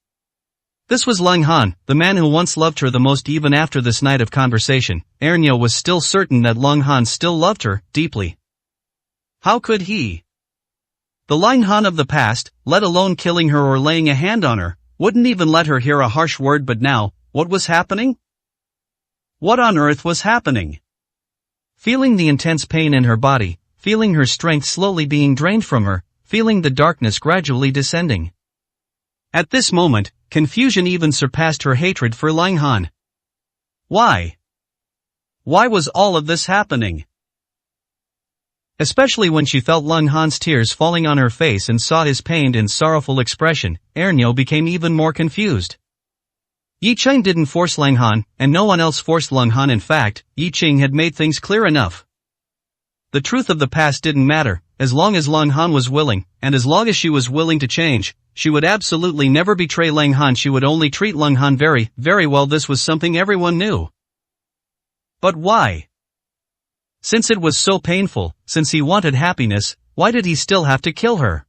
This was Lung Han, the man who once loved her the most. Even after this night of conversation, Nyo was still certain that Lung Han still loved her, deeply. How could he? The Lung Han of the past, let alone killing her or laying a hand on her, wouldn't even let her hear a harsh word. But now, what was happening? What on earth was happening? Feeling the intense pain in her body, feeling her strength slowly being drained from her, feeling the darkness gradually descending. At this moment, confusion even surpassed her hatred for Lung Han. Why? Why was all of this happening? Especially when she felt Lung Han's tears falling on her face and saw his pained and sorrowful expression, Nyo became even more confused. Yi Ching didn't force Lung Han, and no one else forced Lung Han. In fact, Yi Ching had made things clear enough. The truth of the past didn't matter, as long as Lung Han was willing, and as long as she was willing to change. She would absolutely never betray Lung Han. She would only treat Lung Han very, very well. This was something everyone knew. But why? Since it was so painful, since he wanted happiness, why did he still have to kill her?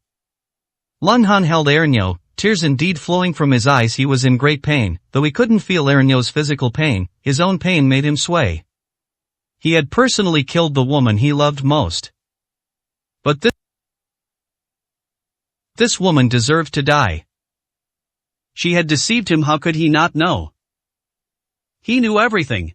Lung Han held Nyo, tears indeed flowing from his eyes. He was in great pain, though he couldn't feel Nyo's physical pain. His own pain made him sway. He had personally killed the woman he loved most. But this woman deserved to die. She had deceived him. How could he not know? He knew everything.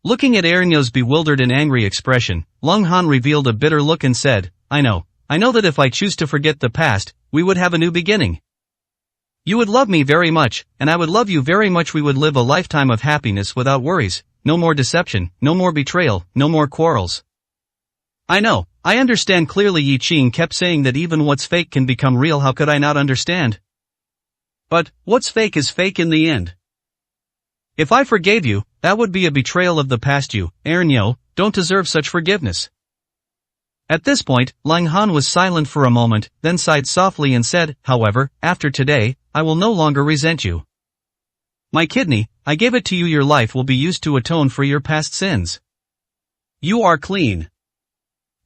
Looking at Nyo's bewildered and angry expression, Lung Han revealed a bitter look and said, I know that if I choose to forget the past, we would have a new beginning. You would love me very much, and I would love you very much. We would live a lifetime of happiness without worries, no more deception, no more betrayal, no more quarrels. I know, I understand clearly. Yi Ching kept saying that even what's fake can become real. How could I not understand? But, what's fake is fake in the end. If I forgave you, that would be a betrayal of the past. You, Nyo, don't deserve such forgiveness. At this point, Lung Han was silent for a moment, then sighed softly and said, however, after today, I will no longer resent you. My kidney, I gave it to you. Your life will be used to atone for your past sins. You are clean.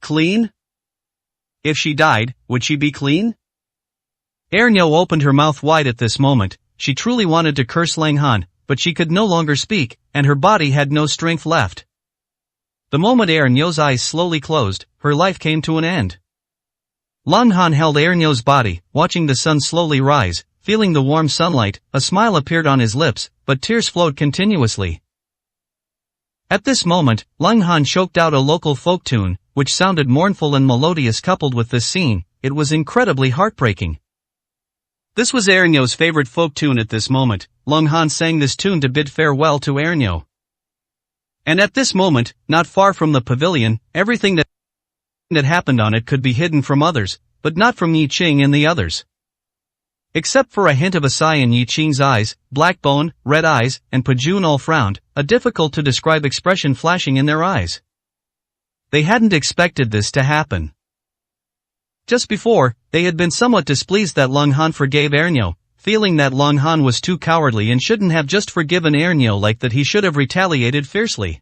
Clean? If she died, would she be clean? Nyo opened her mouth wide at this moment. She truly wanted to curse Lung Han, but she could no longer speak, and her body had no strength left. The moment Nyo's eyes slowly closed, her life came to an end. Lung Han held Nyo's body, watching the sun slowly rise, feeling the warm sunlight. A smile appeared on his lips, but tears flowed continuously. At this moment, Lung Han choked out a local folk tune, which sounded mournful and melodious. Coupled with this scene, it was incredibly heartbreaking. This was Nyo's favorite folk tune at this moment. Lung Han sang this tune to bid farewell to Nyo. And at this moment, not far from the pavilion, everything that happened on it could be hidden from others, but not from Yi Ching and the others. Except for a hint of a sigh in Yi Ching's eyes, Black Bone, Red Eyes, and Pa Jun all frowned, a difficult to describe expression flashing in their eyes. They hadn't expected this to happen. Just before, they had been somewhat displeased that Lung Han forgave Nyo, feeling that Lung Han was too cowardly and shouldn't have just forgiven Nyo like that. He should have retaliated fiercely.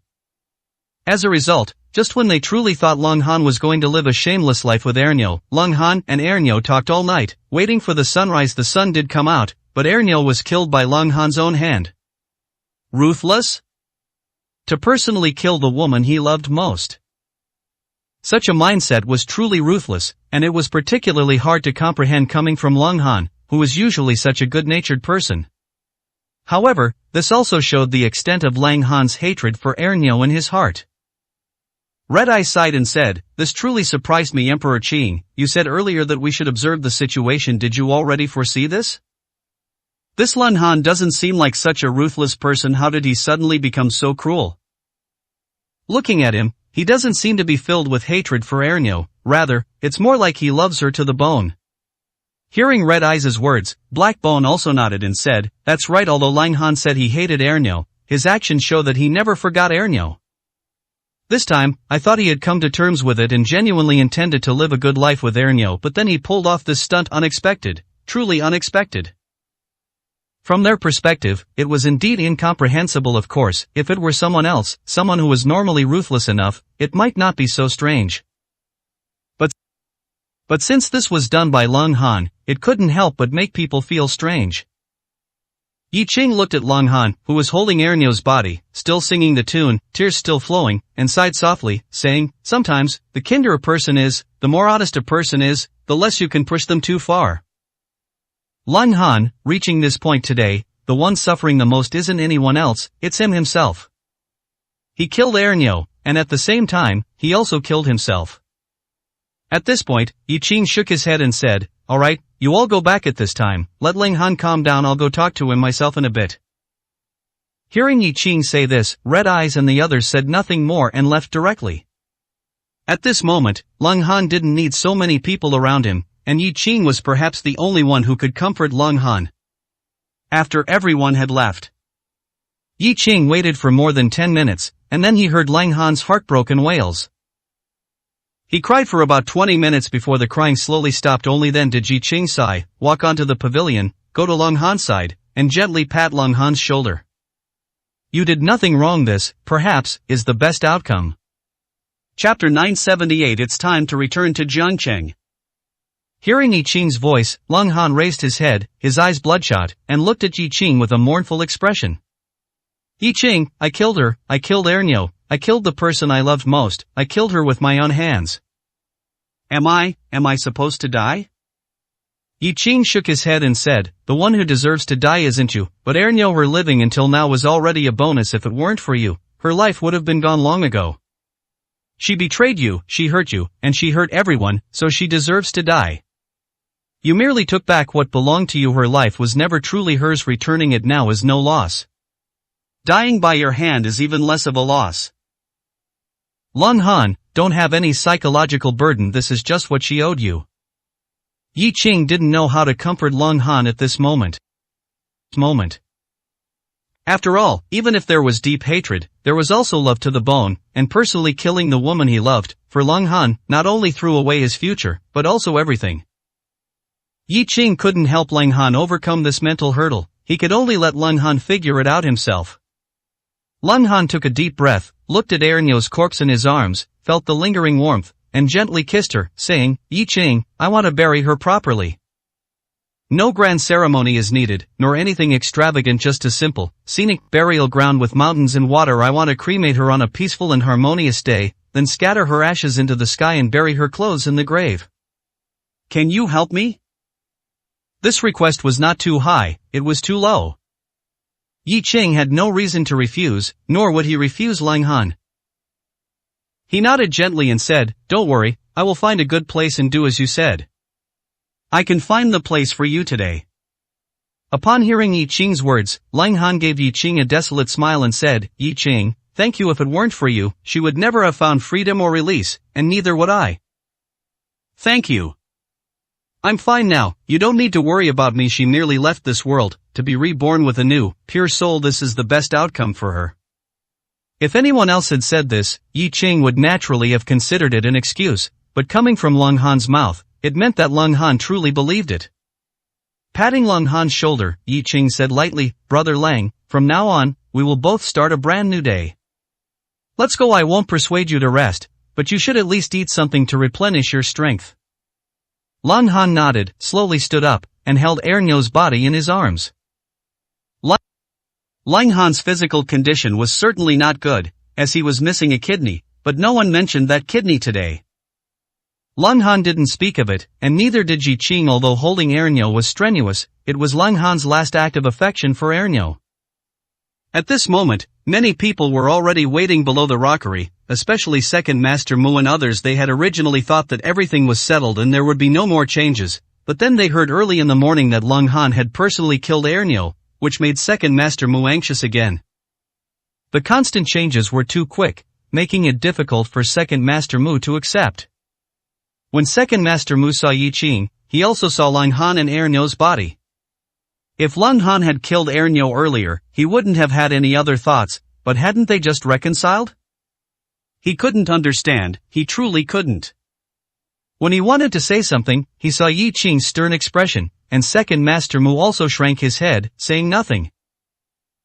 As a result, just when they truly thought Lung Han was going to live a shameless life with Nyo, Lung Han and Nyo talked all night, waiting for the sunrise. The sun did come out, but Nyo was killed by Lung Han's own hand. Ruthless? To personally kill the woman he loved most. Such a mindset was truly ruthless, and it was particularly hard to comprehend coming from Lung Han, who was usually such a good-natured person. However, this also showed the extent of Lung Han's hatred for Nyo in his heart. Red Eye sighed and said, "This truly surprised me, Emperor Qing. You said earlier that we should observe the situation. Did you already foresee this?" This Lung Han doesn't seem like such a ruthless person. How did he suddenly become so cruel? Looking at him, he doesn't seem to be filled with hatred for Ernyo, rather, it's more like he loves her to the bone. Hearing Red Eyes' words, Black Bone also nodded and said, that's right. Although Lung Han said he hated Ernyo, his actions show that he never forgot Ernyo. This time, I thought he had come to terms with it and genuinely intended to live a good life with Ernyo, but then he pulled off this stunt. Unexpected, truly unexpected. From their perspective, it was indeed incomprehensible. Of course, if it were someone else, someone who was normally ruthless enough, it might not be so strange. But since this was done by Lung Han, it couldn't help but make people feel strange. Yi Ching looked at Lung Han, who was holding Ernyo's body, still singing the tune, tears still flowing, and sighed softly, saying, sometimes, the kinder a person is, the more honest a person is, the less you can push them too far. Lung Han, reaching this point today, the one suffering the most isn't anyone else, it's him himself. He killed Ernyo, and at the same time, he also killed himself. At this point, Yi Ching shook his head and said, alright, you all go back at this time, let Lung Han calm down. I'll go talk to him myself in a bit. Hearing Yi Ching say this, Red Eyes and the others said nothing more and left directly. At this moment, Lung Han didn't need so many people around him, and Yi Ching was perhaps the only one who could comfort Lung Han. After everyone had left, Yi Ching waited for more than 10 minutes, and then he heard Lung Han's heartbroken wails. He cried for about 20 minutes before the crying slowly stopped. Only then did Yi Ching sigh, walk onto the pavilion, go to Lung Han's side, and gently pat Lung Han's shoulder. You did nothing wrong. This, perhaps, is the best outcome. Chapter 978. It's time to return to Jiangcheng. Hearing Yi Ching's voice, Lung Han raised his head, his eyes bloodshot, and looked at Yi Ching with a mournful expression. Yi Ching, I killed her, I killed Ernyo, I killed the person I loved most, I killed her with my own hands. Am I supposed to die? Yi Ching shook his head and said, the one who deserves to die isn't you, but Ernyo. Her living until now was already a bonus. If it weren't for you, her life would have been gone long ago. She betrayed you, she hurt you, and she hurt everyone, so she deserves to die. You merely took back what belonged to you. Her life was never truly hers. Returning it now is no loss. Dying by your hand is even less of a loss. Lung Han, don't have any psychological burden. This is just what she owed you. Yi Ching didn't know how to comfort Lung Han at this moment. After all, even if there was deep hatred, there was also love to the bone, and personally killing the woman he loved, for Lung Han, not only threw away his future, but also everything. Yi Ching couldn't help Lung Han overcome this mental hurdle, he could only let Lung Han figure it out himself. Lung Han took a deep breath, looked at Ernyo's corpse in his arms, felt the lingering warmth, and gently kissed her, saying, Yi Ching, I want to bury her properly. No grand ceremony is needed, nor anything extravagant, just a simple, scenic burial ground with mountains and water. I want to cremate her on a peaceful and harmonious day, then scatter her ashes into the sky and bury her clothes in the grave. Can you help me? This request was not too high, it was too low. Yi Ching had no reason to refuse, nor would he refuse Lung Han. He nodded gently and said, don't worry, I will find a good place and do as you said. I can find the place for you today. Upon hearing Yi Ching's words, Lung Han gave Yi Ching a desolate smile and said, Yi Ching, thank you. If it weren't for you, she would never have found freedom or release, and neither would I. Thank you. I'm fine now, you don't need to worry about me. She merely left this world, to be reborn with a new, pure soul. This is the best outcome for her. If anyone else had said this, Yi Ching would naturally have considered it an excuse, but coming from Lung Han's mouth, it meant that Lung Han truly believed it. Patting Lung Han's shoulder, Yi Ching said lightly, Brother Lang, from now on, we will both start a brand new day. Let's go. I won't persuade you to rest, but you should at least eat something to replenish your strength. Lung Han nodded, slowly stood up, and held Ernyo's body in his arms. Lung Han's physical condition was certainly not good, as he was missing a kidney, but no one mentioned that kidney today. Lung Han didn't speak of it, and neither did Yi Ching. Although holding Ernyo was strenuous, it was Lung Han's last act of affection for Ernyo. At this moment, many people were already waiting below the rockery, especially Second Master Mu and others. They had originally thought that everything was settled and there would be no more changes, but then they heard early in the morning that Lung Han had personally killed Ernyo, which made Second Master Mu anxious again. The constant changes were too quick, making it difficult for Second Master Mu to accept. When Second Master Mu saw Yi Qing, he also saw Lung Han and Ernyo's body. If Lung Han had killed Ernyo earlier, he wouldn't have had any other thoughts, but hadn't they just reconciled? He couldn't understand, he truly couldn't. When he wanted to say something, he saw Yi Qing's stern expression, and Second Master Mu also shrank his head, saying nothing.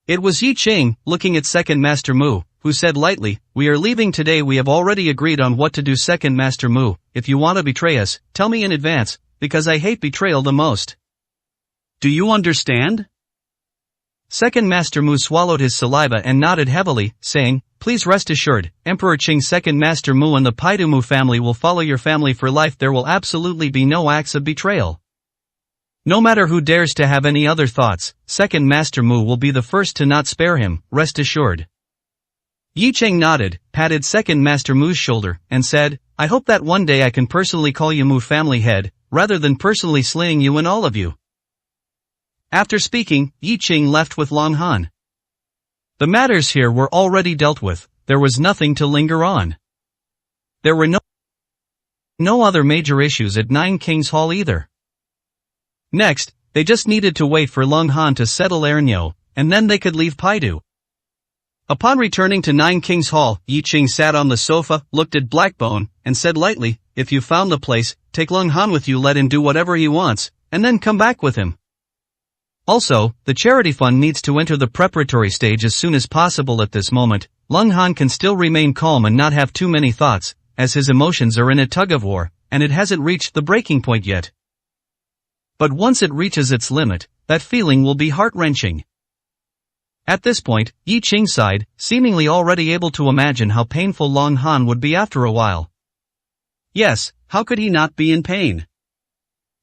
It was Yi Qing, looking at Second Master Mu, who said lightly, "We are leaving today. We have already agreed on what to do. Second Master Mu, if you want to betray us, tell me in advance, because I hate betrayal the most. Do you understand?" Second Master Mu swallowed his saliva and nodded heavily, saying, "Please rest assured, Emperor Qing, Second Master Mu and the Paidu Mu family will follow your family for life. There will absolutely be no acts of betrayal. No matter who dares to have any other thoughts, Second Master Mu will be the first to not spare him, rest assured." Yi Qing nodded, patted Second Master Mu's shoulder, and said, "I hope that one day I can personally call you Mu family head, rather than personally slaying you and all of you." After speaking, Yi Qing left with Lung Han. The matters here were already dealt with, there was nothing to linger on. There were no other major issues at Nine Kings Hall either. Next, they just needed to wait for Lung Han to settle Ernyo, and then they could leave Paidu. Upon returning to Nine Kings Hall, Yi Qing sat on the sofa, looked at Blackbone, and said lightly, "If you found the place, take Lung Han with you, let him do whatever he wants, and then come back with him. Also, the charity fund needs to enter the preparatory stage as soon as possible. At this moment, Lung Han can still remain calm and not have too many thoughts, as his emotions are in a tug-of-war, and it hasn't reached the breaking point yet. But once it reaches its limit, that feeling will be heart-wrenching." At this point, Yi Qing sighed, seemingly already able to imagine how painful Lung Han would be after a while. Yes, how could he not be in pain?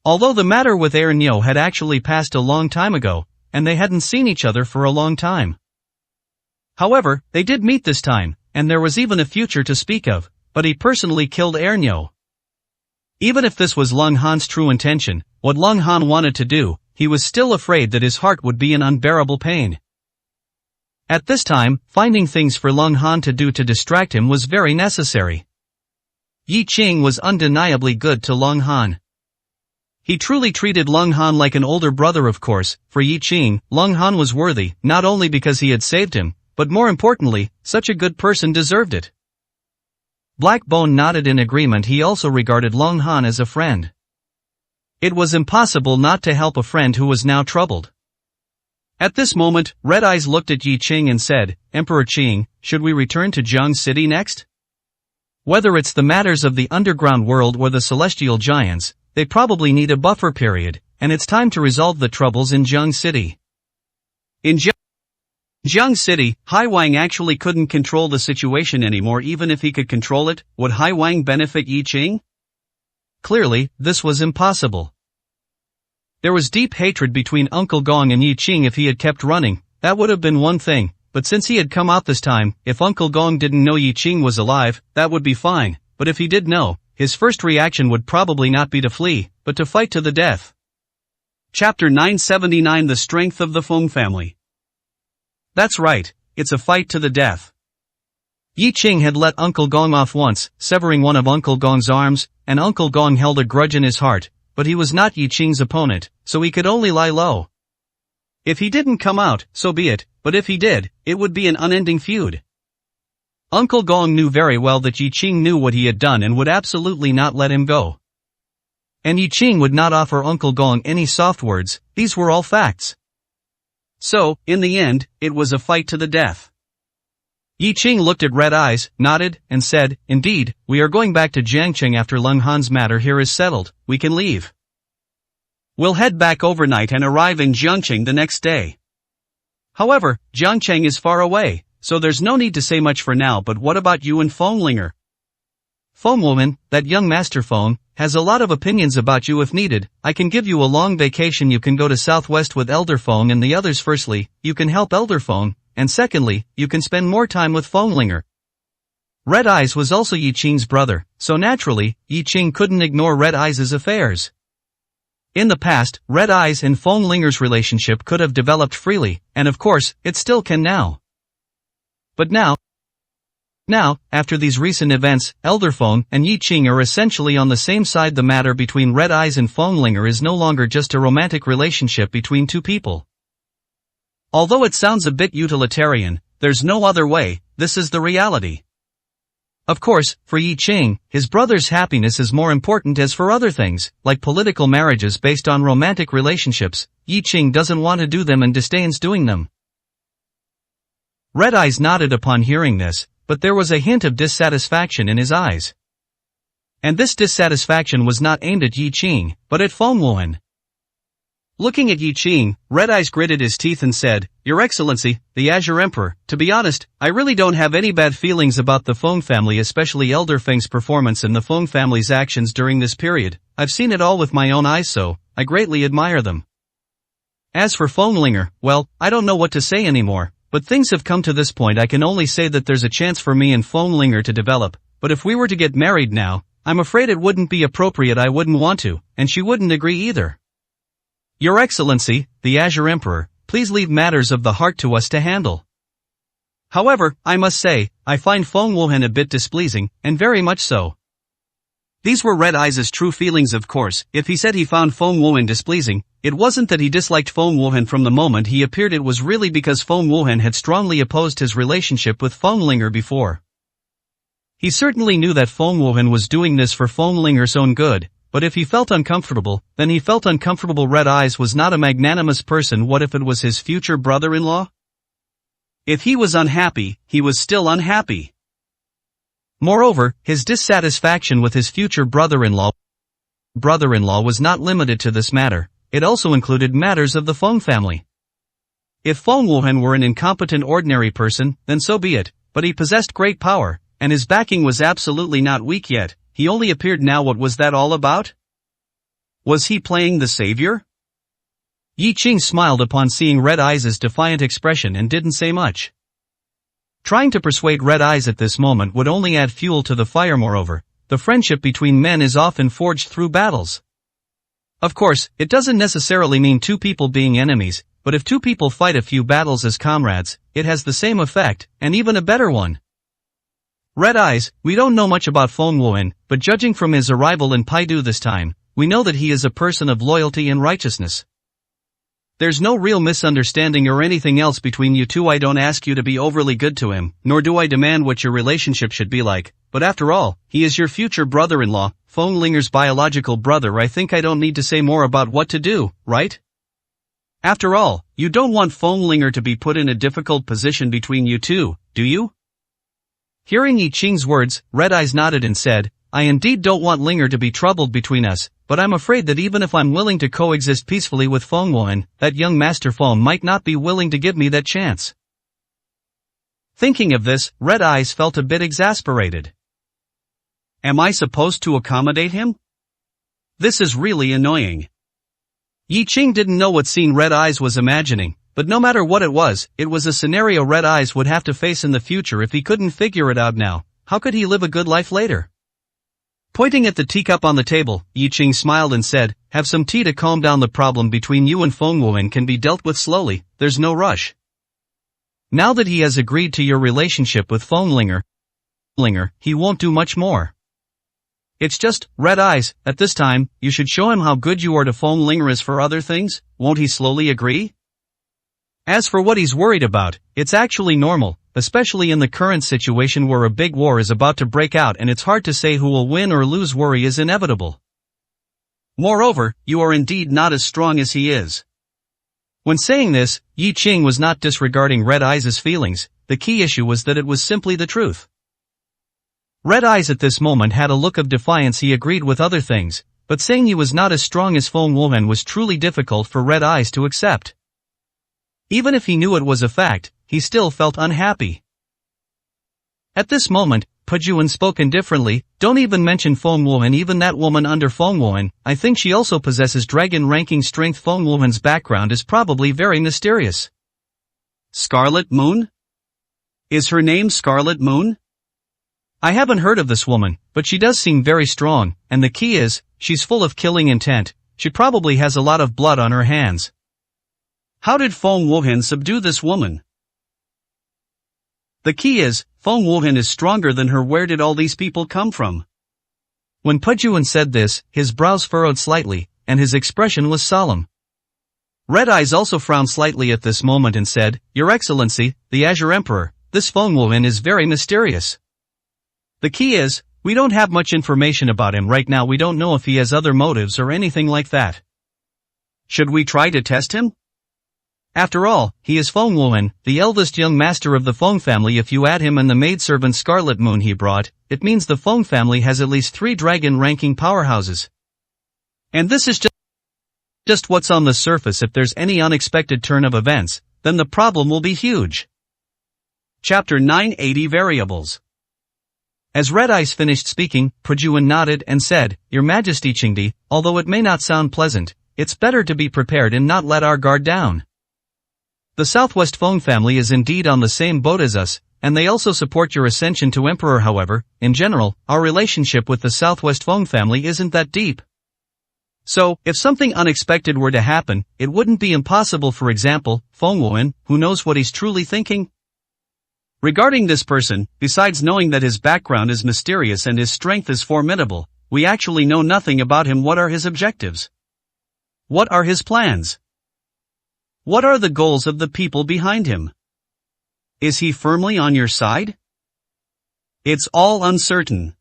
Although the matter with Ernyo had actually passed a long time ago, and they hadn't seen each other for a long time. However, they did meet this time, and there was even a future to speak of, but he personally killed Ernyo. Even if this was Lung Han's true intention, what Lung Han wanted to do, he was still afraid that his heart would be in unbearable pain. At this time, finding things for Lung Han to do to distract him was very necessary. Yi Qing was undeniably good to Lung Han. He truly treated Lung Han like an older brother. Of course, for Yi Qing, Lung Han was worthy, not only because he had saved him, but more importantly, such a good person deserved it. Blackbone nodded in agreement. He also regarded Lung Han as a friend. It was impossible not to help a friend who was now troubled. At this moment, Red Eyes looked at Yi Qing and said, "Emperor Qing, should we return to Jiang City next? Whether it's the matters of the underground world or the celestial giants, they probably need a buffer period, and it's time to resolve the troubles in Jiang City." In Jiang City, Hai Wang actually couldn't control the situation anymore. Even if he could control it, would Hai Wang benefit Yi Qing? Clearly, this was impossible. There was deep hatred between Uncle Gong and Yi Qing. If he had kept running, that would have been one thing, but since he had come out this time, if Uncle Gong didn't know Yi Qing was alive, that would be fine, but if he did know, his first reaction would probably not be to flee, but to fight to the death. Chapter 979: The Strength of the Feng Family. That's right, it's a fight to the death. Yi Qing had let Uncle Gong off once, severing one of Uncle Gong's arms, and Uncle Gong held a grudge in his heart, but he was not Yi Qing's opponent, so he could only lie low. If he didn't come out, so be it, but if he did, it would be an unending feud. Uncle Gong knew very well that Yi Qing knew what he had done and would absolutely not let him go. And Yi Qing would not offer Uncle Gong any soft words, these were all facts. So, in the end, it was a fight to the death. Yi Qing looked at Red Eyes, nodded, and said, "Indeed, we are going back to Jiangcheng after Lung Han's matter here is settled, we can leave. We'll head back overnight and arrive in Jiangcheng the next day. However, Jiangcheng is far away, so there's no need to say much for now. But what about you and Fenglinger? Fengwoman, that young Master Feng, has a lot of opinions about you. If needed, I can give you a long vacation. You can go to Southwest with Elder Feng and the others. Firstly, you can help Elder Feng, and secondly, you can spend more time with Fenglinger." Red Eyes was also Yi Qing's brother, so naturally, Yi Qing couldn't ignore Red Eyes' affairs. In the past, Red Eyes and Feng Linger's relationship could have developed freely, and of course, it still can now. But now, after these recent events, Elder Feng and Yi Qing are essentially on the same side. The matter between Red Eyes and Feng Linger is no longer just a romantic relationship between two people. Although it sounds a bit utilitarian, there's no other way, this is the reality. Of course, for Yi Qing, his brother's happiness is more important as for other things, like political marriages based on romantic relationships. Yi Qing doesn't want to do them and disdains doing them. Red Eyes nodded upon hearing this, but there was a hint of dissatisfaction in his eyes. And this dissatisfaction was not aimed at Yi Qing, but at Feng Wuhan. Looking at Yi Qing, Red Eyes gritted his teeth and said, "Your Excellency, the Azure Emperor, to be honest, I really don't have any bad feelings about the Feng family, especially Elder Feng's performance and the Feng family's actions during this period. I've seen it all with my own eyes, so I greatly admire them. As for Feng Linger, well, I don't know what to say anymore. But things have come to this point. I can only say that there's a chance for me and Feng Linger to develop, but if we were to get married now, I'm afraid it wouldn't be appropriate. I wouldn't want to, and she wouldn't agree either. Your Excellency, the Azure Emperor, please leave matters of the heart to us to handle. However, I must say, I find Feng Wuhan a bit displeasing, and very much so." These were Red Eyes' true feelings, of course. If he said he found Feng Wuhan displeasing, it wasn't that he disliked Feng Wuhan from the moment he appeared. It was really because Feng Wuhan had strongly opposed his relationship with Feng Linger before. He certainly knew that Feng Wuhan was doing this for Feng Linger's own good, but if he felt uncomfortable, then he felt uncomfortable. Red Eyes was not a magnanimous person. What if it was his future brother-in-law? If he was unhappy, he was still unhappy. Moreover, his dissatisfaction with his future brother-in-law was not limited to this matter. It also included matters of the Feng family. If Feng Wuhan were an incompetent ordinary person, then so be it, but he possessed great power, and his backing was absolutely not weak yet. He only appeared now. What was that all about? Was he playing the savior? Yi Qing smiled upon seeing Red Eyes' defiant expression and didn't say much. Trying to persuade Red Eyes at this moment would only add fuel to the fire. Moreover, the friendship between men is often forged through battles. Of course, it doesn't necessarily mean two people being enemies, but if two people fight a few battles as comrades, it has the same effect, and even a better one. Red Eyes, we don't know much about Feng Wuhan, but judging from his arrival in Paidu this time, we know that he is a person of loyalty and righteousness. There's no real misunderstanding or anything else between you two. I don't ask you to be overly good to him, nor do I demand what your relationship should be like, but after all, he is your future brother-in-law, Feng Linger's biological brother. I think I don't need to say more about what to do, right? After all, you don't want Feng Linger to be put in a difficult position between you two, do you? Hearing Yi Qing's words, Red Eyes nodded and said, "I indeed don't want Linger to be troubled between us, but I'm afraid that even if I'm willing to coexist peacefully with Feng Wuhan, that young Master Feng might not be willing to give me that chance." Thinking of this, Red Eyes felt a bit exasperated. Am I supposed to accommodate him? This is really annoying. Yi Qing didn't know what scene Red Eyes was imagining, but no matter what it was a scenario Red Eyes would have to face in the future. If he couldn't figure it out now, how could he live a good life later? Pointing at the teacup on the table, Yi Qing smiled and said, "Have some tea to calm down. The problem between you and Feng Wuhan can be dealt with slowly, there's no rush. Now that he has agreed to your relationship with Feng Linger, he won't do much more. It's just, Red Eyes, at this time, you should show him how good you are to Feng Linger. As for other things, won't he slowly agree? As for what he's worried about, it's actually normal, especially in the current situation where a big war is about to break out and it's hard to say who will win or lose. Worry is inevitable. Moreover, you are indeed not as strong as he is." When saying this, Yi Qing was not disregarding Red Eyes' feelings. The key issue was that it was simply the truth. Red Eyes at this moment had a look of defiance. He agreed with other things, but saying he was not as strong as Feng Wuhan was truly difficult for Red Eyes to accept. Even if he knew it was a fact, he still felt unhappy. At this moment, Pajuan spoke indifferently, "Don't even mention Feng Wuhan. Even that woman under Feng Wuhan, I think she also possesses dragon-ranking strength. Feng Wuhan's background is probably very mysterious." Scarlet Moon? Is her name Scarlet Moon? I haven't heard of this woman, but she does seem very strong, and the key is, she's full of killing intent. she probably has a lot of blood on her hands. How did Feng Wuhan subdue this woman? The key is, Feng Wuhan is stronger than her. Where did all these people come from? When Pujuan said this, his brows furrowed slightly, and his expression was solemn. Red Eyes also frowned slightly at this moment and said, Your Excellency, the Azure Emperor, this Feng Wuhan is very mysterious. The key is, we don't have much information about him right now. We don't know if he has other motives or anything like that. Should we try to test him? After all, he is Feng Wuhan, the eldest young master of the Feng family. If you add him and the maidservant Scarlet Moon he brought, it means the Feng family has at least 3 dragon-ranking powerhouses. And this is just what's on the surface. If there's any unexpected turn of events, then the problem will be huge. Chapter 980 Variables. As Red Eyes finished speaking, Pujuan nodded and said, Your Majesty Qingdi, although it may not sound pleasant, it's better to be prepared and not let our guard down. The Southwest Feng family is indeed on the same boat as us, and they also support your ascension to Emperor. However, in general, our relationship with the Southwest Feng family isn't that deep. So, if something unexpected were to happen, it wouldn't be impossible. For example, Feng Wuhan, who knows what he's truly thinking? Regarding this person, besides knowing that his background is mysterious and his strength is formidable, we actually know nothing about him. What are his objectives? What are his plans? What are the goals of the people behind him? Is he firmly on your side? It's all uncertain.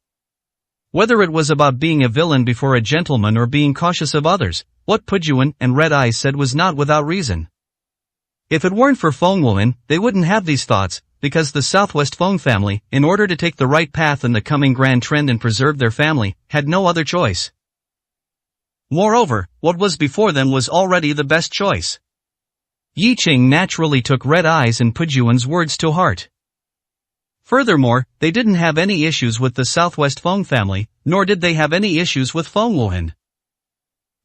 Whether it was about being a villain before a gentleman or being cautious of others, what Pujuan and Red Eyes said was not without reason. If it weren't for Feng Wuhan, they wouldn't have these thoughts, because the Southwest Feng family, in order to take the right path in the coming grand trend and preserve their family, had no other choice. Moreover, what was before them was already the best choice. Yi Qing naturally took Red Eyes and Pujuan's words to heart. Furthermore, they didn't have any issues with the Southwest Feng family, nor did they have any issues with Feng Wuhan.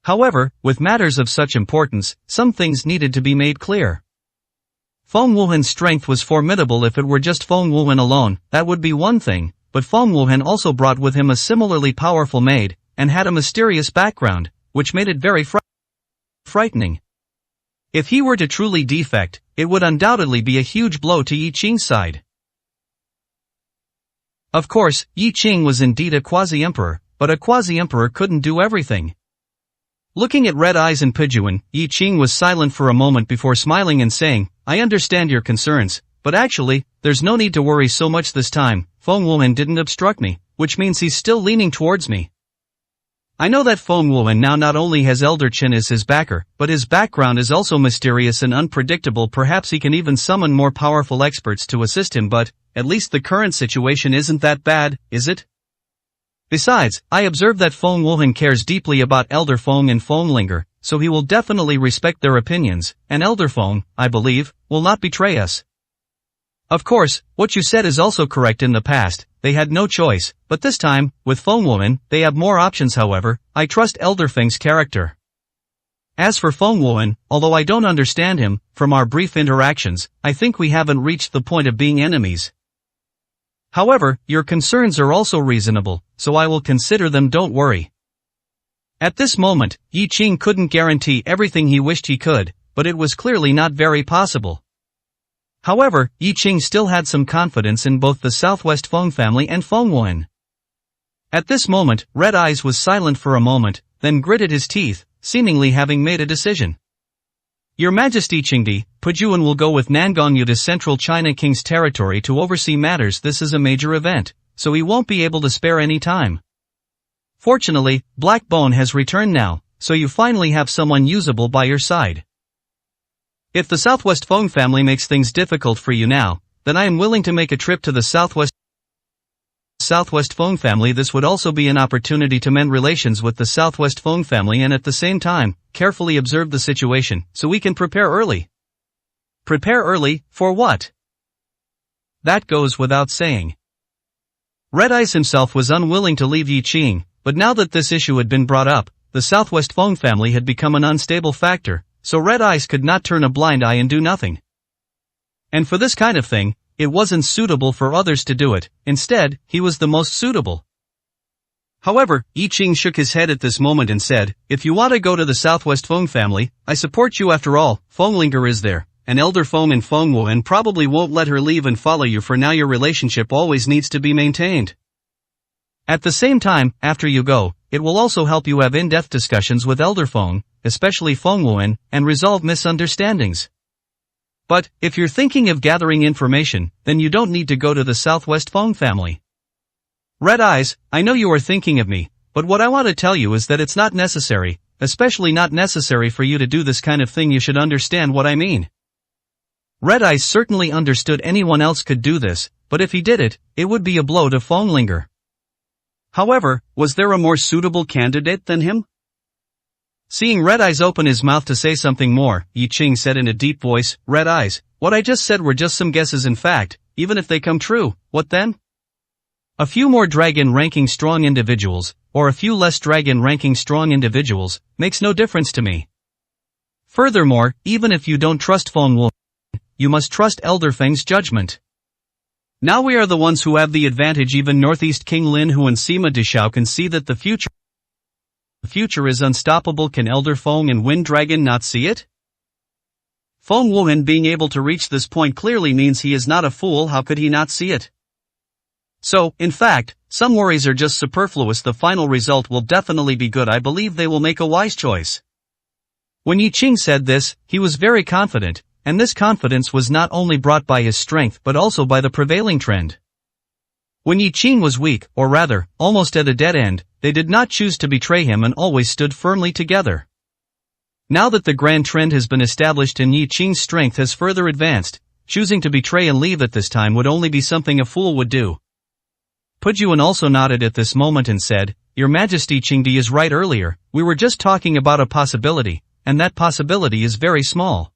However, with matters of such importance, some things needed to be made clear. Feng Wuhan's strength was formidable. If it were just Feng Wuhan alone, that would be one thing, but Feng Wuhan also brought with him a similarly powerful maid, and had a mysterious background, which made it very frightening. If he were to truly defect, it would undoubtedly be a huge blow to Yi Qing's side. Of course, Yi Qing was indeed a quasi-emperor, but a quasi-emperor couldn't do everything. Looking at Red Eyes and Pujuan, Yi Qing was silent for a moment before smiling and saying, I understand your concerns, but actually, there's no need to worry so much this time. Feng Wuhan didn't obstruct me, which means he's still leaning towards me. I know that Feng Wuhan now not only has Elder Qin as his backer, but his background is also mysterious and unpredictable. Perhaps he can even summon more powerful experts to assist him, but at least the current situation isn't that bad, is it? Besides, I observe that Feng Wuhan cares deeply about Elder Feng and Feng Linger, so he will definitely respect their opinions, and Elder Feng, I believe, will not betray us. Of course, what you said is also correct. In the past, they had no choice, but this time, with Feng Wuhan, they have more options. However, I trust Elder Feng's character. As for Feng Wuhan, although I don't understand him, from our brief interactions, I think we haven't reached the point of being enemies. However, your concerns are also reasonable, so I will consider them. Don't worry. At this moment, Yi Qing couldn't guarantee everything he wished he could, but it was clearly not very possible. However, Yi Qing still had some confidence in both the Southwest Feng family and Feng Wuhan. At this moment, Red Eyes was silent for a moment, then gritted his teeth, seemingly having made a decision. Your Majesty Qingdi, Pujuan will go with Nangongyu to Central China King's territory to oversee matters. This is a major event, so he won't be able to spare any time. Fortunately, Black Bone has returned now, so you finally have someone usable by your side. If the Southwest Feng family makes things difficult for you now, then I am willing to make a trip to the Southwest Feng family. This would also be an opportunity to mend relations with the Southwest Feng family and at the same time, carefully observe the situation, so we can prepare early. Prepare early, for what? That goes without saying. Red Eyes himself was unwilling to leave Yi Qing, but now that this issue had been brought up, the Southwest Feng family had become an unstable factor, so Red Eyes could not turn a blind eye and do nothing. And for this kind of thing, it wasn't suitable for others to do it. Instead, he was the most suitable. However, Yi Qing shook his head at this moment and said, "If you want to go to the Southwest Feng family, I support you after all. Fenglinger is there, an elder Feng in Fengwu, and probably won't let her leave and follow you. For now your relationship always needs to be maintained. At the same time, after you go, it will also help you have in-depth discussions with elder Feng, especially Fengwu, and resolve misunderstandings. But, if you're thinking of gathering information, then you don't need to go to the Southwest Feng family." Red Eyes, I know you are thinking of me, but what I want to tell you is that it's not necessary, especially not necessary for you to do this kind of thing. You should understand what I mean. Red Eyes certainly understood anyone else could do this, but if he did it, it would be a blow to Fenglinger. However, was there a more suitable candidate than him? Seeing Red Eyes open his mouth to say something more, Yi Qing said in a deep voice, "Red Eyes, what I just said were just some guesses. In fact, even if they come true, what then? A few more dragon-ranking strong individuals, or a few less dragon-ranking strong individuals, makes no difference to me. Furthermore, even if you don't trust Fengwu, you must trust Elder Feng's judgment. Now we are the ones who have the advantage. Even Northeast King Lin Hu and Sima Dishao can see that the future is unstoppable. Can Elder Feng and Wind Dragon not see it? Fengwu being able to reach this point clearly means he is not a fool. How could he not see it? So, in fact, some worries are just superfluous. The final result will definitely be good. I believe they will make a wise choice." When Yi Qing said this, he was very confident, and this confidence was not only brought by his strength but also by the prevailing trend. When Yi Qing was weak, or rather, almost at a dead end, they did not choose to betray him and always stood firmly together. Now that the grand trend has been established and Yi Qing's strength has further advanced, choosing to betray and leave at this time would only be something a fool would do. Pujuan also nodded at this moment and said, "Your Majesty, Qingdi is right. Earlier, we were just talking about a possibility, and that possibility is very small.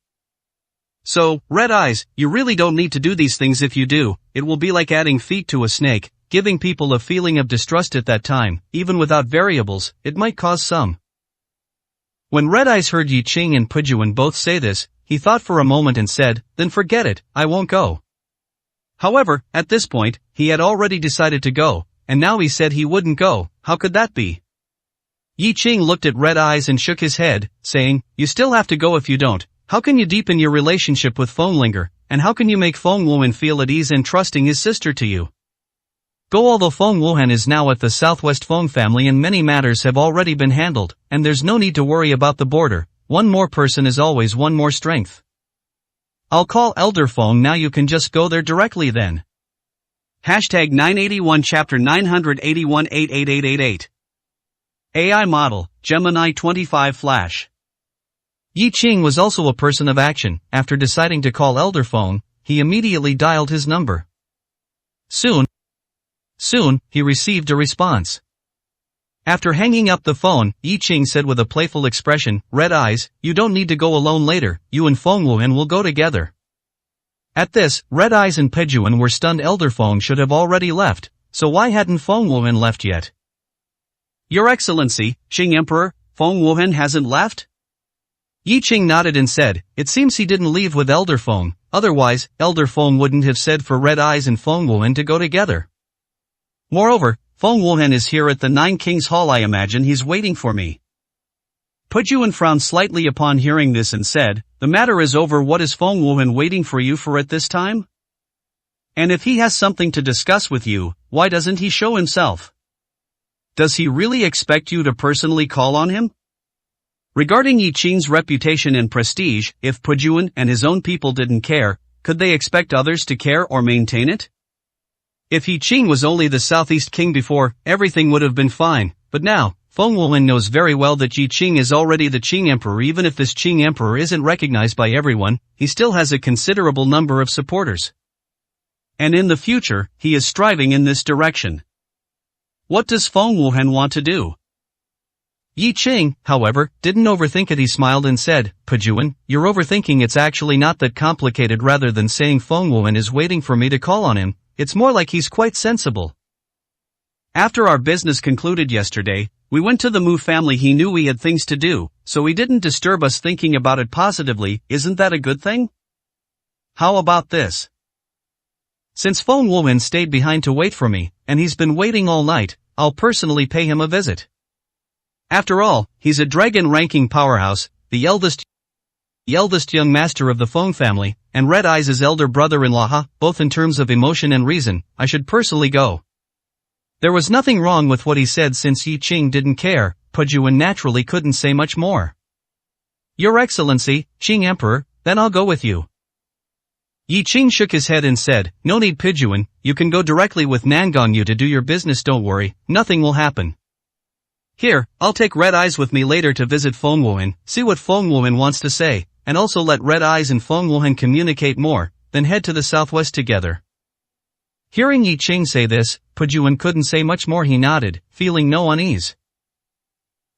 So, Red Eyes, you really don't need to do these things. If you do, it will be like adding feet to a snake, giving people a feeling of distrust at that time. Even without variables, it might cause some." When Red Eyes heard Yi Qing and Pujuan both say this, he thought for a moment and said, "Then forget it, I won't go." However, at this point, he had already decided to go, and now he said he wouldn't go. How could that be? Yi Qing looked at Red Eyes and shook his head, saying, "You still have to go. If you don't, how can you deepen your relationship with Fenglinger, and how can you make Fengwu feel at ease and trusting his sister to you? Go." Although Fengwu is now at the Southwest Feng family and many matters have already been handled, and there's no need to worry about the border, one more person is always one more strength. I'll call Elder Feng now. You can just go there directly then. Hashtag 981 Chapter 981 88888. AI Model, Gemini 25 Flash. Yi Qing was also a person of action. After deciding to call Elder Feng, he immediately dialed his number. Soon, he received a response. After hanging up the phone, Yi Qing said with a playful expression, "Red Eyes, you don't need to go alone later. You and Fengwu will go together." At this, Red Eyes and Pujuan were stunned. Elder Feng should have already left, so why hadn't Fengwu left yet? "Your Excellency, Qing Emperor, Fengwu hasn't left?" Yi Qing nodded and said, "It seems he didn't leave with Elder Feng, otherwise, Elder Feng wouldn't have said for Red Eyes and Fengwu to go together. Moreover, Fengwu is here at the Nine Kings Hall. I imagine he's waiting for me." Pujuan frowned slightly upon hearing this and said, "The matter is over. What is Fengwu waiting for you for at this time? And if he has something to discuss with you, why doesn't he show himself? Does he really expect you to personally call on him?" Regarding Yi Qing's reputation and prestige, if Pujuan and his own people didn't care, could they expect others to care or maintain it? If Yi Qing was only the Southeast King before, everything would have been fine, but now, Fengwu knows very well that Yi Qing is already the Qing Emperor. Even if this Qing Emperor isn't recognized by everyone, he still has a considerable number of supporters. And in the future, he is striving in this direction. What does Fengwu want to do? Yi Qing, however, didn't overthink it. He smiled and said, "Pujuan, you're overthinking. It's actually not that complicated. Rather than saying Fengwu is waiting for me to call on him, it's more like he's quite sensible. After our business concluded yesterday, we went to the Mu family. He knew we had things to do, so he didn't disturb us thinking about it positively. Isn't that a good thing? How about this? Since Fengwu stayed behind to wait for me, and he's been waiting all night, I'll personally pay him a visit. After all, he's a dragon-ranking powerhouse, the eldest young master of the Feng family, and Red Eyes' elder brother-in-law, both in terms of emotion and reason. I should personally go. There was nothing wrong with what he said since Yi Qing didn't care. Pu Juan naturally couldn't say much more. Your Excellency, Qing Emperor, then I'll go with you. Yi Qing shook his head and said, no need Pu Juan, you can go directly with Nangongyu to do your business, don't worry, nothing will happen. Here, I'll take Red Eyes with me later to visit Feng Wuhan, see what Feng Wuhan wants to say, and also let Red Eyes and Feng Wuhan communicate more, then head to the southwest together. Hearing Yi Qing say this, Pu Juan couldn't say much more. He nodded, feeling no unease.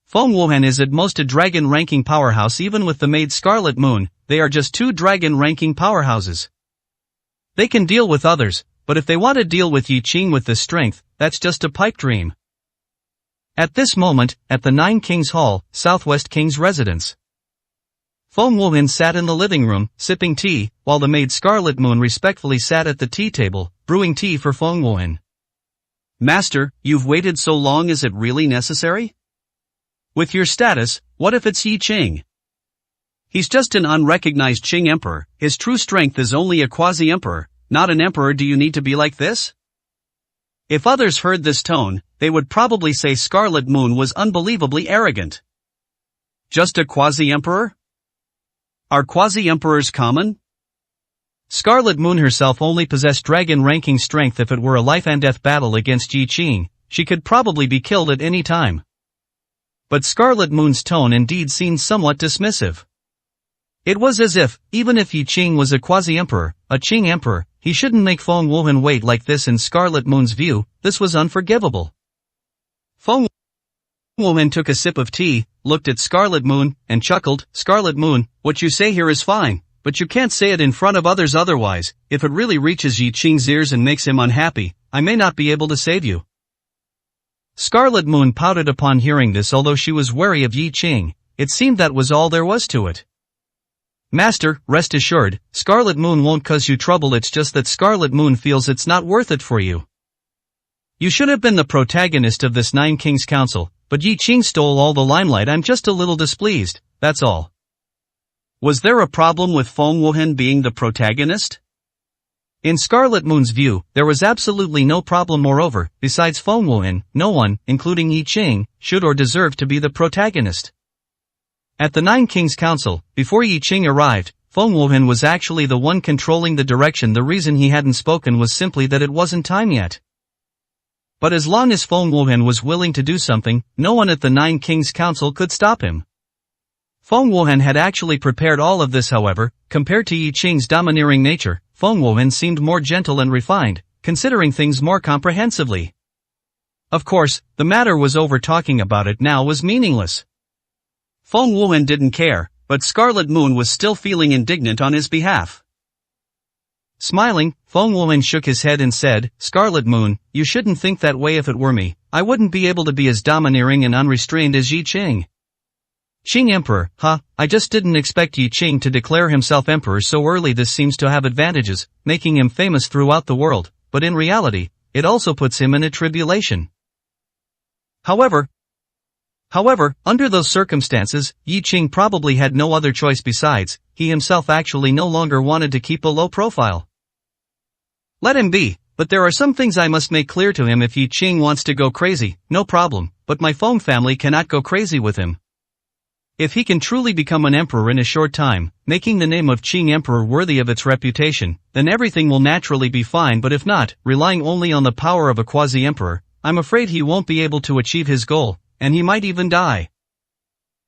Feng Wuhan is at most a dragon-ranking powerhouse. Even with the maid Scarlet Moon, they are just two dragon-ranking powerhouses. They can deal with others, but if they want to deal with Yi Qing with this strength, that's just a pipe dream. At this moment, at the Nine Kings Hall, Southwest King's residence, Feng Wuhan sat in the living room, sipping tea, while the maid Scarlet Moon respectfully sat at the tea table, brewing tea for Feng Wuhan. Master, you've waited so long, is it really necessary? With your status, what if it's Yi Qing? He's just an unrecognized Qing emperor, his true strength is only a quasi-emperor, not an emperor. Do you need to be like this? If others heard this tone, they would probably say Scarlet Moon was unbelievably arrogant. Just a quasi-emperor? Are quasi-emperors common? Scarlet Moon herself only possessed dragon-ranking strength. If it were a life-and-death battle against Yi Qing, she could probably be killed at any time. But Scarlet Moon's tone indeed seemed somewhat dismissive. It was as if, even if Yi Qing was a quasi-emperor, a Qing emperor, he shouldn't make Feng Wuhan wait like this. In Scarlet Moon's view, this was unforgivable. Feng Wuhan took a sip of tea, looked at Scarlet Moon, and chuckled. Scarlet Moon, what you say here is fine, but you can't say it in front of others, otherwise, if it really reaches Yi Qing's ears and makes him unhappy, I may not be able to save you. Scarlet Moon pouted upon hearing this. Although she was wary of Yi Qing, it seemed that was all there was to it. Master, rest assured, Scarlet Moon won't cause you trouble. It's just that Scarlet Moon feels it's not worth it for you. You should have been the protagonist of this Nine Kings Council, but Yi Qing stole all the limelight. I'm just a little displeased, that's all. Was there a problem with Feng Wuhan being the protagonist? In Scarlet Moon's view, there was absolutely no problem. Moreover, besides Feng Wuhan, no one, including Yi Qing, should or deserved to be the protagonist. At the Nine Kings Council, before Yi Qing arrived, Feng Wuhan was actually the one controlling the direction. The reason he hadn't spoken was simply that it wasn't time yet. But as long as Feng Wuhan was willing to do something, no one at the Nine Kings Council could stop him. Feng Wuhan had actually prepared all of this. However, compared to Yi Qing's domineering nature, Feng Wuhan seemed more gentle and refined, considering things more comprehensively. Of course, the matter was over. Talking about it now was meaningless. Feng Wuhan didn't care, but Scarlet Moon was still feeling indignant on his behalf. Smiling, Feng Wuhan shook his head and said, Scarlet Moon, you shouldn't think that way. If it were me, I wouldn't be able to be as domineering and unrestrained as Yi Qing. Qing Emperor, I just didn't expect Yi Qing to declare himself emperor so early. This seems to have advantages, making him famous throughout the world, but in reality, it also puts him in a tribulation. However, under those circumstances, Yi Qing probably had no other choice. Besides, he himself actually no longer wanted to keep a low profile. Let him be, but there are some things I must make clear to him. If Yi Qing wants to go crazy, no problem, but my Feng family cannot go crazy with him. If he can truly become an emperor in a short time, making the name of Qing Emperor worthy of its reputation, then everything will naturally be fine. But if not, relying only on the power of a quasi-emperor, I'm afraid he won't be able to achieve his goal, and he might even die.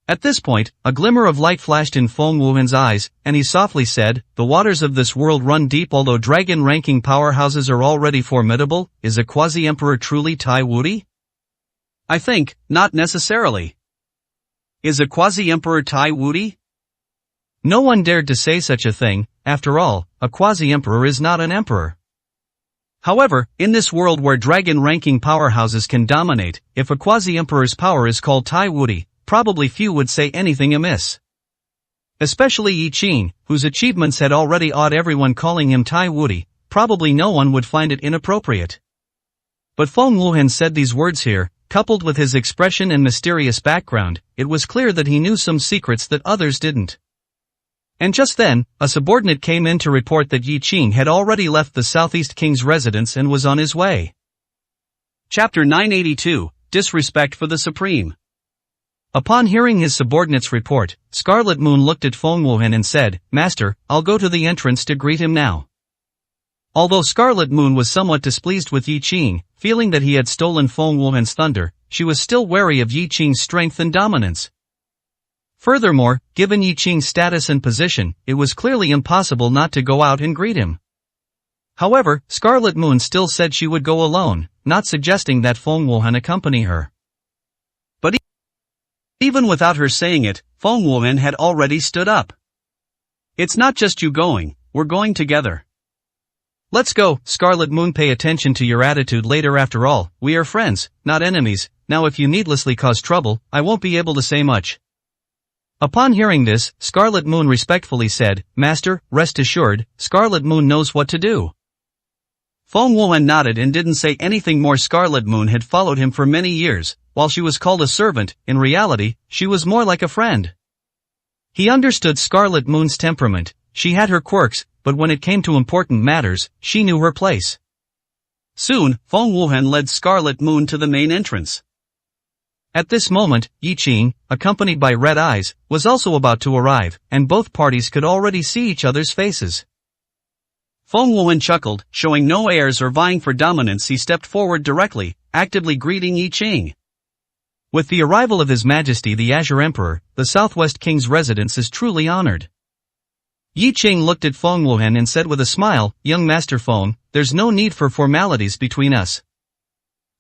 At this point, a glimmer of light flashed in Feng Wuhan's eyes, and he softly said, the waters of this world run deep. Although dragon-ranking powerhouses are already formidable, is a quasi-emperor truly Tai Wudi? I think, not necessarily. Is a quasi-emperor Tai Wudi? No one dared to say such a thing. After all, a quasi-emperor is not an emperor. However, in this world where dragon-ranking powerhouses can dominate, if a quasi-emperor's power is called Tai Wudi, probably few would say anything amiss. Especially Yi Qing, whose achievements had already awed everyone. Calling him Tai Wudi, probably no one would find it inappropriate. But Feng Wuhan said these words here, coupled with his expression and mysterious background, it was clear that he knew some secrets that others didn't. And just then, a subordinate came in to report that Yi Qing had already left the Southeast King's residence and was on his way. Chapter 982, Disrespect for the Supreme. Upon hearing his subordinate's report, Scarlet Moon looked at Feng Wuhan and said, "Master, I'll go to the entrance to greet him now." Although Scarlet Moon was somewhat displeased with Yi Qing, feeling that he had stolen Feng Wuhan's thunder, she was still wary of Yi Qing's strength and dominance. Furthermore, given Yi Qing's status and position, it was clearly impossible not to go out and greet him. However, Scarlet Moon still said she would go alone, not suggesting that Feng Wuhan accompany her. But even without her saying it, Feng Wuhan had already stood up. "It's not just you going, we're going together." "Let's go, Scarlet Moon, pay attention to your attitude later, after all, we are friends, not enemies. Now if you needlessly cause trouble, I won't be able to say much." Upon hearing this, Scarlet Moon respectfully said, "Master, rest assured, Scarlet Moon knows what to do." Feng Wuhan nodded and didn't say anything more. Scarlet Moon had followed him for many years. While she was called a servant, in reality, she was more like a friend. He understood Scarlet Moon's temperament. She had her quirks, but when it came to important matters, she knew her place. Soon, Feng Wuhan led Scarlet Moon to the main entrance. At this moment, Yi Qing, accompanied by Red Eyes, was also about to arrive, and both parties could already see each other's faces. Feng Wuhan chuckled, showing no airs or vying for dominance. He stepped forward directly, actively greeting Yi Qing. With the arrival of His Majesty the Azure Emperor, the Southwest King's residence is truly honored. Yi Qing looked at Feng Wuhan and said with a smile, "Young Master Feng, there's no need for formalities between us.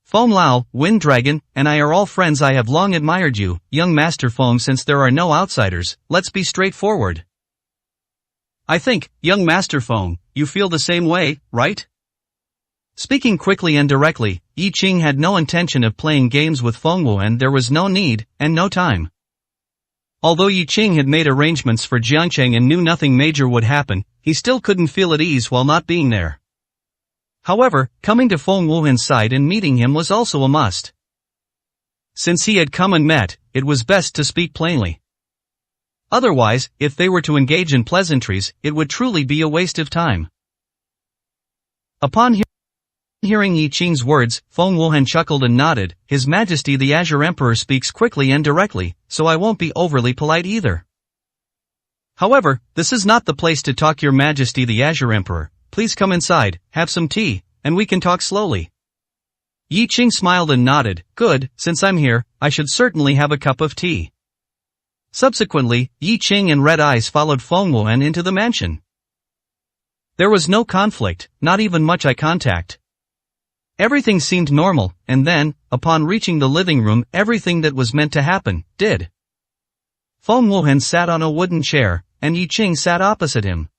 Feng Lao, Wind Dragon, and I are all friends. I have long admired you, young Master Feng. Since there are no outsiders, let's be straightforward." "I think, young Master Feng, you feel the same way, right?" Speaking quickly and directly, Yi Qing had no intention of playing games with Feng Wuhan. There was no need, and no time. Although Yi Qing had made arrangements for Jiangcheng and knew nothing major would happen, he still couldn't feel at ease while not being there. However, coming to Feng Wuhan's side and meeting him was also a must. Since he had come and met, it was best to speak plainly. Otherwise, if they were to engage in pleasantries, it would truly be a waste of time. Upon hearing Yi Qing's words, Feng Wuhan chuckled and nodded. "His Majesty the Azure Emperor speaks quickly and directly, so I won't be overly polite either. However, this is not the place to talk. Your Majesty the Azure Emperor, please come inside, have some tea, and we can talk slowly." Yi Qing smiled and nodded. "Good, since I'm here, I should certainly have a cup of tea." Subsequently, Yi Qing and Red Eyes followed Feng Wuhan into the mansion. There was no conflict, not even much eye contact. Everything seemed normal, and then, upon reaching the living room, everything that was meant to happen, did. Feng Wuhan sat on a wooden chair, and Yi Qing sat opposite him.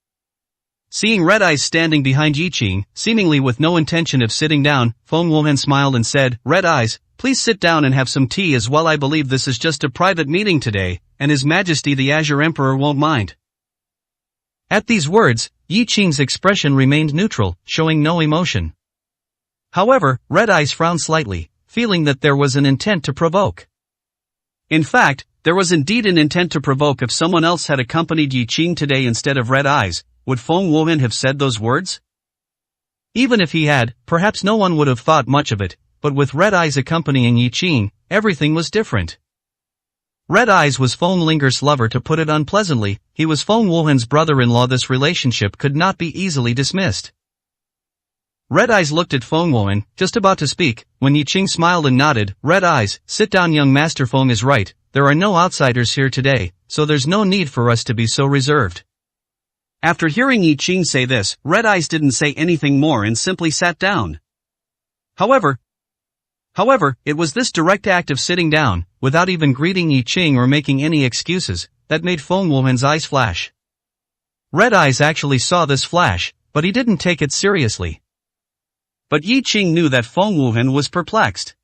Seeing Red Eyes standing behind Yi Qing, seemingly with no intention of sitting down, Feng Wuhan smiled and said, "Red Eyes, please sit down and have some tea as well. I believe this is just a private meeting today, and His Majesty the Azure Emperor won't mind." At these words, Yi Qing's expression remained neutral, showing no emotion. However, Red Eyes frowned slightly, feeling that there was an intent to provoke. In fact, there was indeed an intent to provoke. If someone else had accompanied Yi Qing today instead of Red Eyes, would Feng Wuhan have said those words? Even if he had, perhaps no one would have thought much of it, but with Red Eyes accompanying Yi Qing, everything was different. Red Eyes was Feng Linger's lover, to put it unpleasantly. He was Feng Wuhan's brother-in-law. This relationship could not be easily dismissed. Red Eyes looked at Feng Wuhan, just about to speak, when Yi Qing smiled and nodded. "Red Eyes, sit down. Young Master Feng is right, there are no outsiders here today, so there's no need for us to be so reserved." After hearing Yi Qing say this, Red Eyes didn't say anything more and simply sat down. However, it was this direct act of sitting down, without even greeting Yi Qing or making any excuses, that made Feng Wuhan's eyes flash. Red Eyes actually saw this flash, but he didn't take it seriously. But Yi Qing knew that Feng Wuhan was perplexed.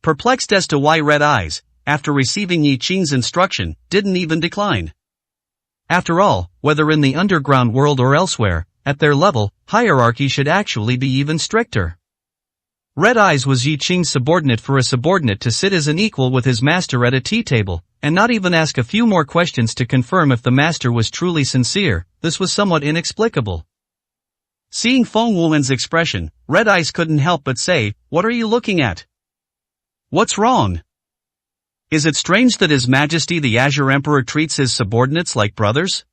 Perplexed as to why Red Eyes, after receiving Yi Qing's instruction, didn't even decline. After all, whether in the underground world or elsewhere, at their level, hierarchy should actually be even stricter. Red Eyes was Yi Qing's subordinate. For a subordinate to sit as an equal with his master at a tea table, and not even ask a few more questions to confirm if the master was truly sincere, this was somewhat inexplicable. Seeing Feng Wuhan's expression, Red Eyes couldn't help but say, "What are you looking at? What's wrong? Is it strange that His Majesty the Azure Emperor treats his subordinates like brothers?"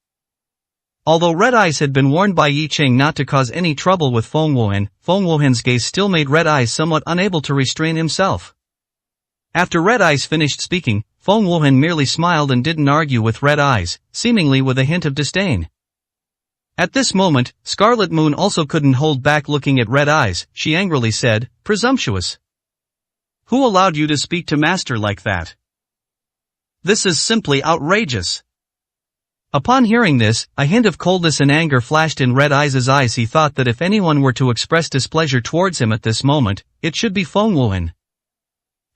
Although Red Eyes had been warned by Yi Qing not to cause any trouble with Feng Wuhan's gaze still made Red Eyes somewhat unable to restrain himself. After Red Eyes finished speaking, Feng Wuhan merely smiled and didn't argue with Red Eyes, seemingly with a hint of disdain. At this moment, Scarlet Moon also couldn't hold back looking at Red Eyes. She angrily said, "Presumptuous! Who allowed you to speak to Master like that? This is simply outrageous." Upon hearing this, a hint of coldness and anger flashed in Red Eyes' eyes. He thought that if anyone were to express displeasure towards him at this moment, it should be Feng Wuhan.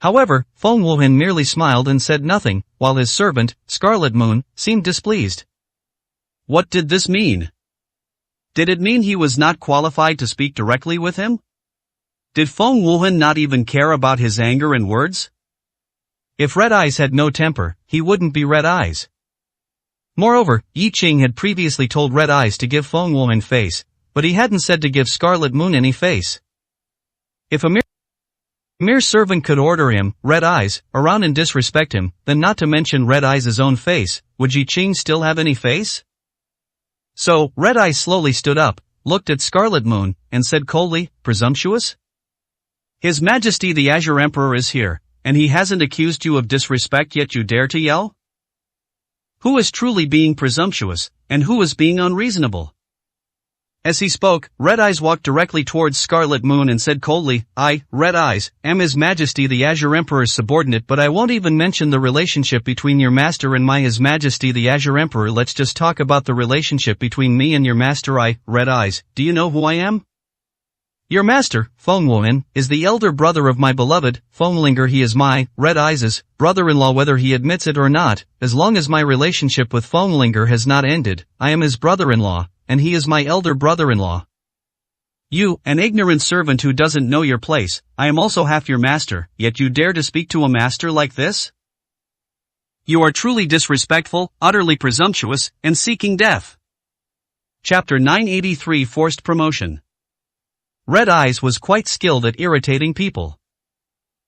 However, Feng Wuhan merely smiled and said nothing, while his servant, Scarlet Moon, seemed displeased. What did this mean? Did it mean he was not qualified to speak directly with him? Did Feng Wuhan not even care about his anger and words? If Red Eyes had no temper, he wouldn't be Red Eyes. Moreover, Yi Qing had previously told Red Eyes to give Feng Wuhan face, but he hadn't said to give Scarlet Moon any face. If a mere servant could order him, Red Eyes, around and disrespect him, then not to mention Red Eyes' own face, would Yi Qing still have any face? So, Red Eyes slowly stood up, looked at Scarlet Moon, and said coldly, "Presumptuous? His Majesty the Azure Emperor is here, and he hasn't accused you of disrespect yet you dare to yell? Who is truly being presumptuous, and who is being unreasonable?" As he spoke, Red Eyes walked directly towards Scarlet Moon and said coldly, "I, Red Eyes, am His Majesty the Azure Emperor's subordinate, but I won't even mention the relationship between your master and my His Majesty the Azure Emperor. Let's just talk about the relationship between me and your master. I, Red Eyes, do you know who I am? Your master, Feng Wuhan, is the elder brother of my beloved, Fenglinger. He is my, Red Eyes' brother-in-law whether he admits it or not. As long as my relationship with Fenglinger has not ended, I am his brother-in-law, and he is my elder brother-in-law. You, an ignorant servant who doesn't know your place, I am also half your master, yet you dare to speak to a master like this? You are truly disrespectful, utterly presumptuous, and seeking death." Chapter 983 Forced Promotion. Red Eyes was quite skilled at irritating people.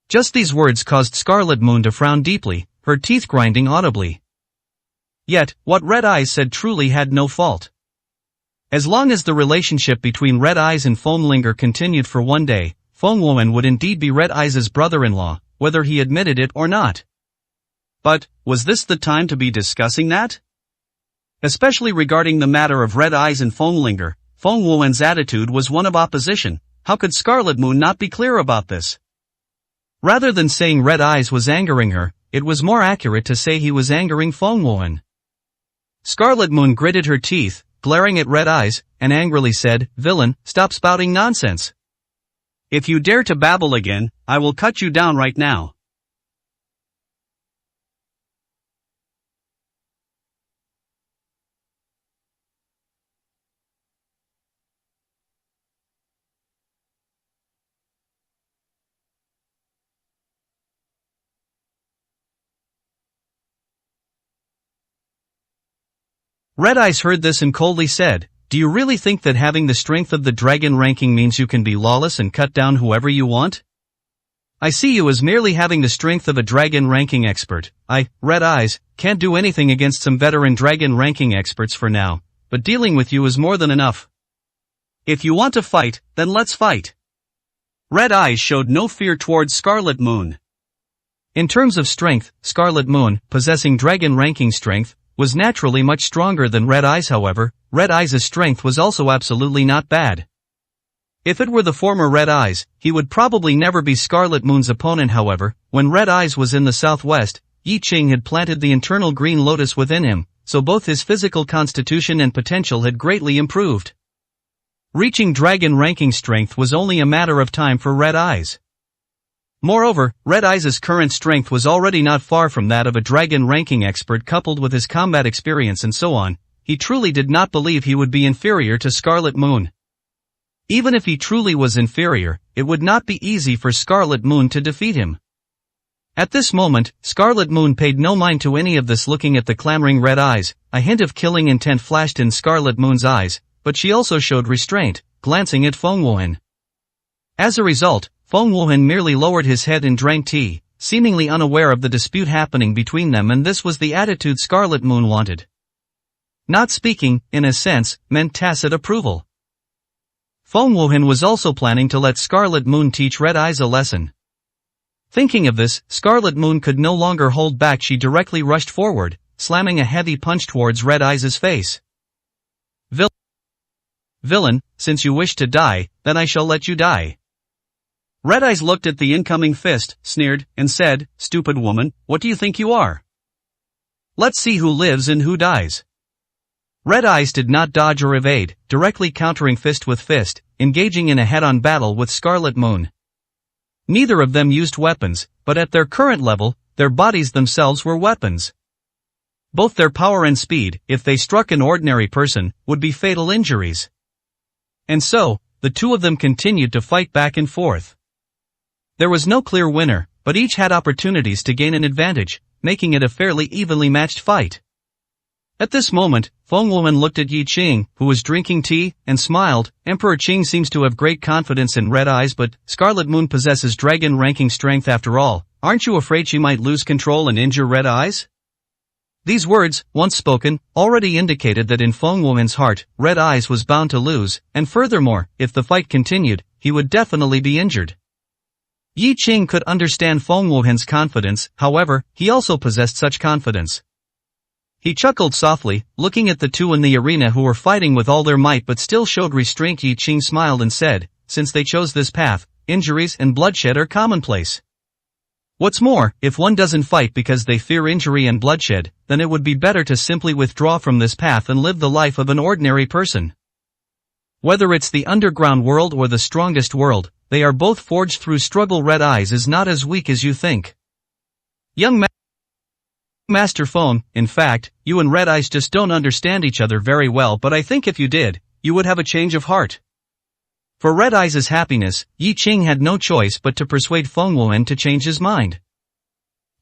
Just these words caused Scarlet Moon to frown deeply, her teeth grinding audibly. Yet, what Red Eyes said truly had no fault. As long as the relationship between Red Eyes and Fenglinger continued for one day, Feng Wuhan would indeed be Red Eyes' brother-in-law, whether he admitted it or not. But, was this the time to be discussing that? Especially regarding the matter of Red Eyes and Fenglinger, Feng Wuhan's attitude was one of opposition. How could Scarlet Moon not be clear about this? Rather than saying Red Eyes was angering her, it was more accurate to say he was angering Feng Wuhan. Scarlet Moon gritted her teeth, glaring at Red Eyes, and angrily said, "Villain, stop spouting nonsense. If you dare to babble again, I will cut you down right now." Red Eyes heard this and coldly said, "Do you really think that having the strength of the dragon ranking means you can be lawless and cut down whoever you want? I see you as merely having the strength of a dragon ranking expert. I, Red Eyes, can't do anything against some veteran dragon ranking experts for now, but dealing with you is more than enough. If you want to fight, then let's fight." Red Eyes showed no fear towards Scarlet Moon. In terms of strength, Scarlet Moon, possessing dragon ranking strength, was naturally much stronger than Red Eyes. However, Red Eyes' strength was also absolutely not bad. If it were the former Red Eyes, he would probably never be Scarlet Moon's opponent. However, when Red Eyes was in the southwest, Yi Qing had planted the internal green lotus within him, so both his physical constitution and potential had greatly improved. Reaching dragon ranking strength was only a matter of time for Red Eyes. Moreover, Red Eyes' current strength was already not far from that of a dragon ranking expert. Coupled with his combat experience and so on, he truly did not believe he would be inferior to Scarlet Moon. Even if he truly was inferior, it would not be easy for Scarlet Moon to defeat him. At this moment, Scarlet Moon paid no mind to any of this. Looking at the clamoring red eyes, a hint of killing intent flashed in Scarlet Moon's eyes, but she also showed restraint, glancing at Feng Wuhan. As a result, Feng Wuhan merely lowered his head and drank tea, seemingly unaware of the dispute happening between them, and this was the attitude Scarlet Moon wanted. Not speaking, in a sense, meant tacit approval. Feng Wuhan was also planning to let Scarlet Moon teach Red Eyes a lesson. Thinking of this, Scarlet Moon could no longer hold back. She directly rushed forward, slamming a heavy punch towards Red Eyes' face. Villain, since you wish to die, then I shall let you die. Red Eyes looked at the incoming fist, sneered, and said, "Stupid woman, what do you think you are? Let's see who lives and who dies." Red Eyes did not dodge or evade, directly countering fist with fist, engaging in a head-on battle with Scarlet Moon. Neither of them used weapons, but at their current level, their bodies themselves were weapons. Both their power and speed, if they struck an ordinary person, would be fatal injuries. And so, the two of them continued to fight back and forth. There was no clear winner, but each had opportunities to gain an advantage, making it a fairly evenly matched fight. At this moment, Feng Wuhan looked at Yi Qing, who was drinking tea, and smiled. Emperor Qing seems to have great confidence in Red Eyes, but Scarlet Moon possesses dragon ranking strength after all. Aren't you afraid she might lose control and injure Red Eyes? These words, once spoken, already indicated that in Feng Wuhan's heart, Red Eyes was bound to lose, and furthermore, if the fight continued, he would definitely be injured. Yi Qing could understand Feng Wuhan's confidence, however, he also possessed such confidence. He chuckled softly, looking at the two in the arena who were fighting with all their might but still showed restraint. Yi Qing smiled and said, "Since they chose this path, injuries and bloodshed are commonplace. What's more, if one doesn't fight because they fear injury and bloodshed, then it would be better to simply withdraw from this path and live the life of an ordinary person. Whether it's the underground world or the strongest world, they are both forged through struggle. Red Eyes is not as weak as you think. Young Master Feng, in fact, you and Red Eyes just don't understand each other very well, but I think if you did, you would have a change of heart." For Red Eyes' happiness, Yi Qing had no choice but to persuade Feng Wuhan to change his mind.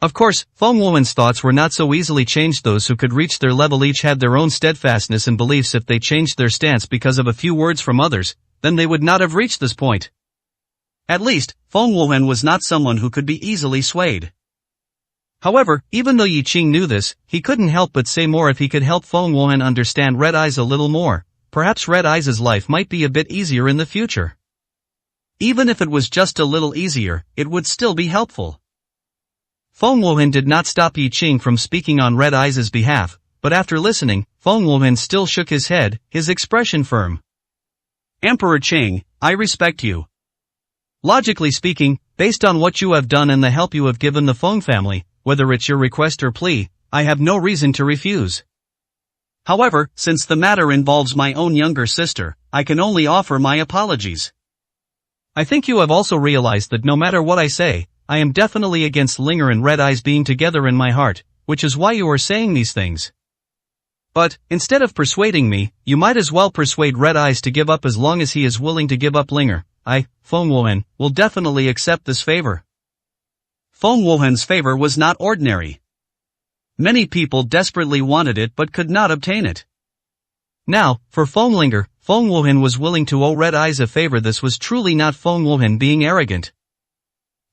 Of course, Feng Wuhan's thoughts were not so easily changed. Those who could reach their level each had their own steadfastness and beliefs. If they changed their stance because of a few words from others, then they would not have reached this point. At least, Feng Wuhan was not someone who could be easily swayed. However, even though Yi Qing knew this, he couldn't help but say more. If he could help Feng Wuhan understand Red Eyes a little more, perhaps Red Eyes' life might be a bit easier in the future. Even if it was just a little easier, it would still be helpful. Feng Wuhan did not stop Yi Qing from speaking on Red Eyes' behalf, but after listening, Feng Wuhan still shook his head, his expression firm. "Emperor Qing, I respect you. Logically speaking, based on what you have done and the help you have given the Feng family, whether it's your request or plea, I have no reason to refuse. However, since the matter involves my own younger sister, I can only offer my apologies. I think you have also realized that no matter what I say, I am definitely against Linger and Red Eyes being together in my heart, which is why you are saying these things. But, instead of persuading me, you might as well persuade Red Eyes to give up. As long as he is willing to give up Linger, I, Feng Wuhan, will definitely accept this favor." Feng Wuhan's favor was not ordinary. Many people desperately wanted it but could not obtain it. Now, for Feng Linger, Feng Wuhan was willing to owe Red Eyes a favor. This was truly not Feng Wuhan being arrogant.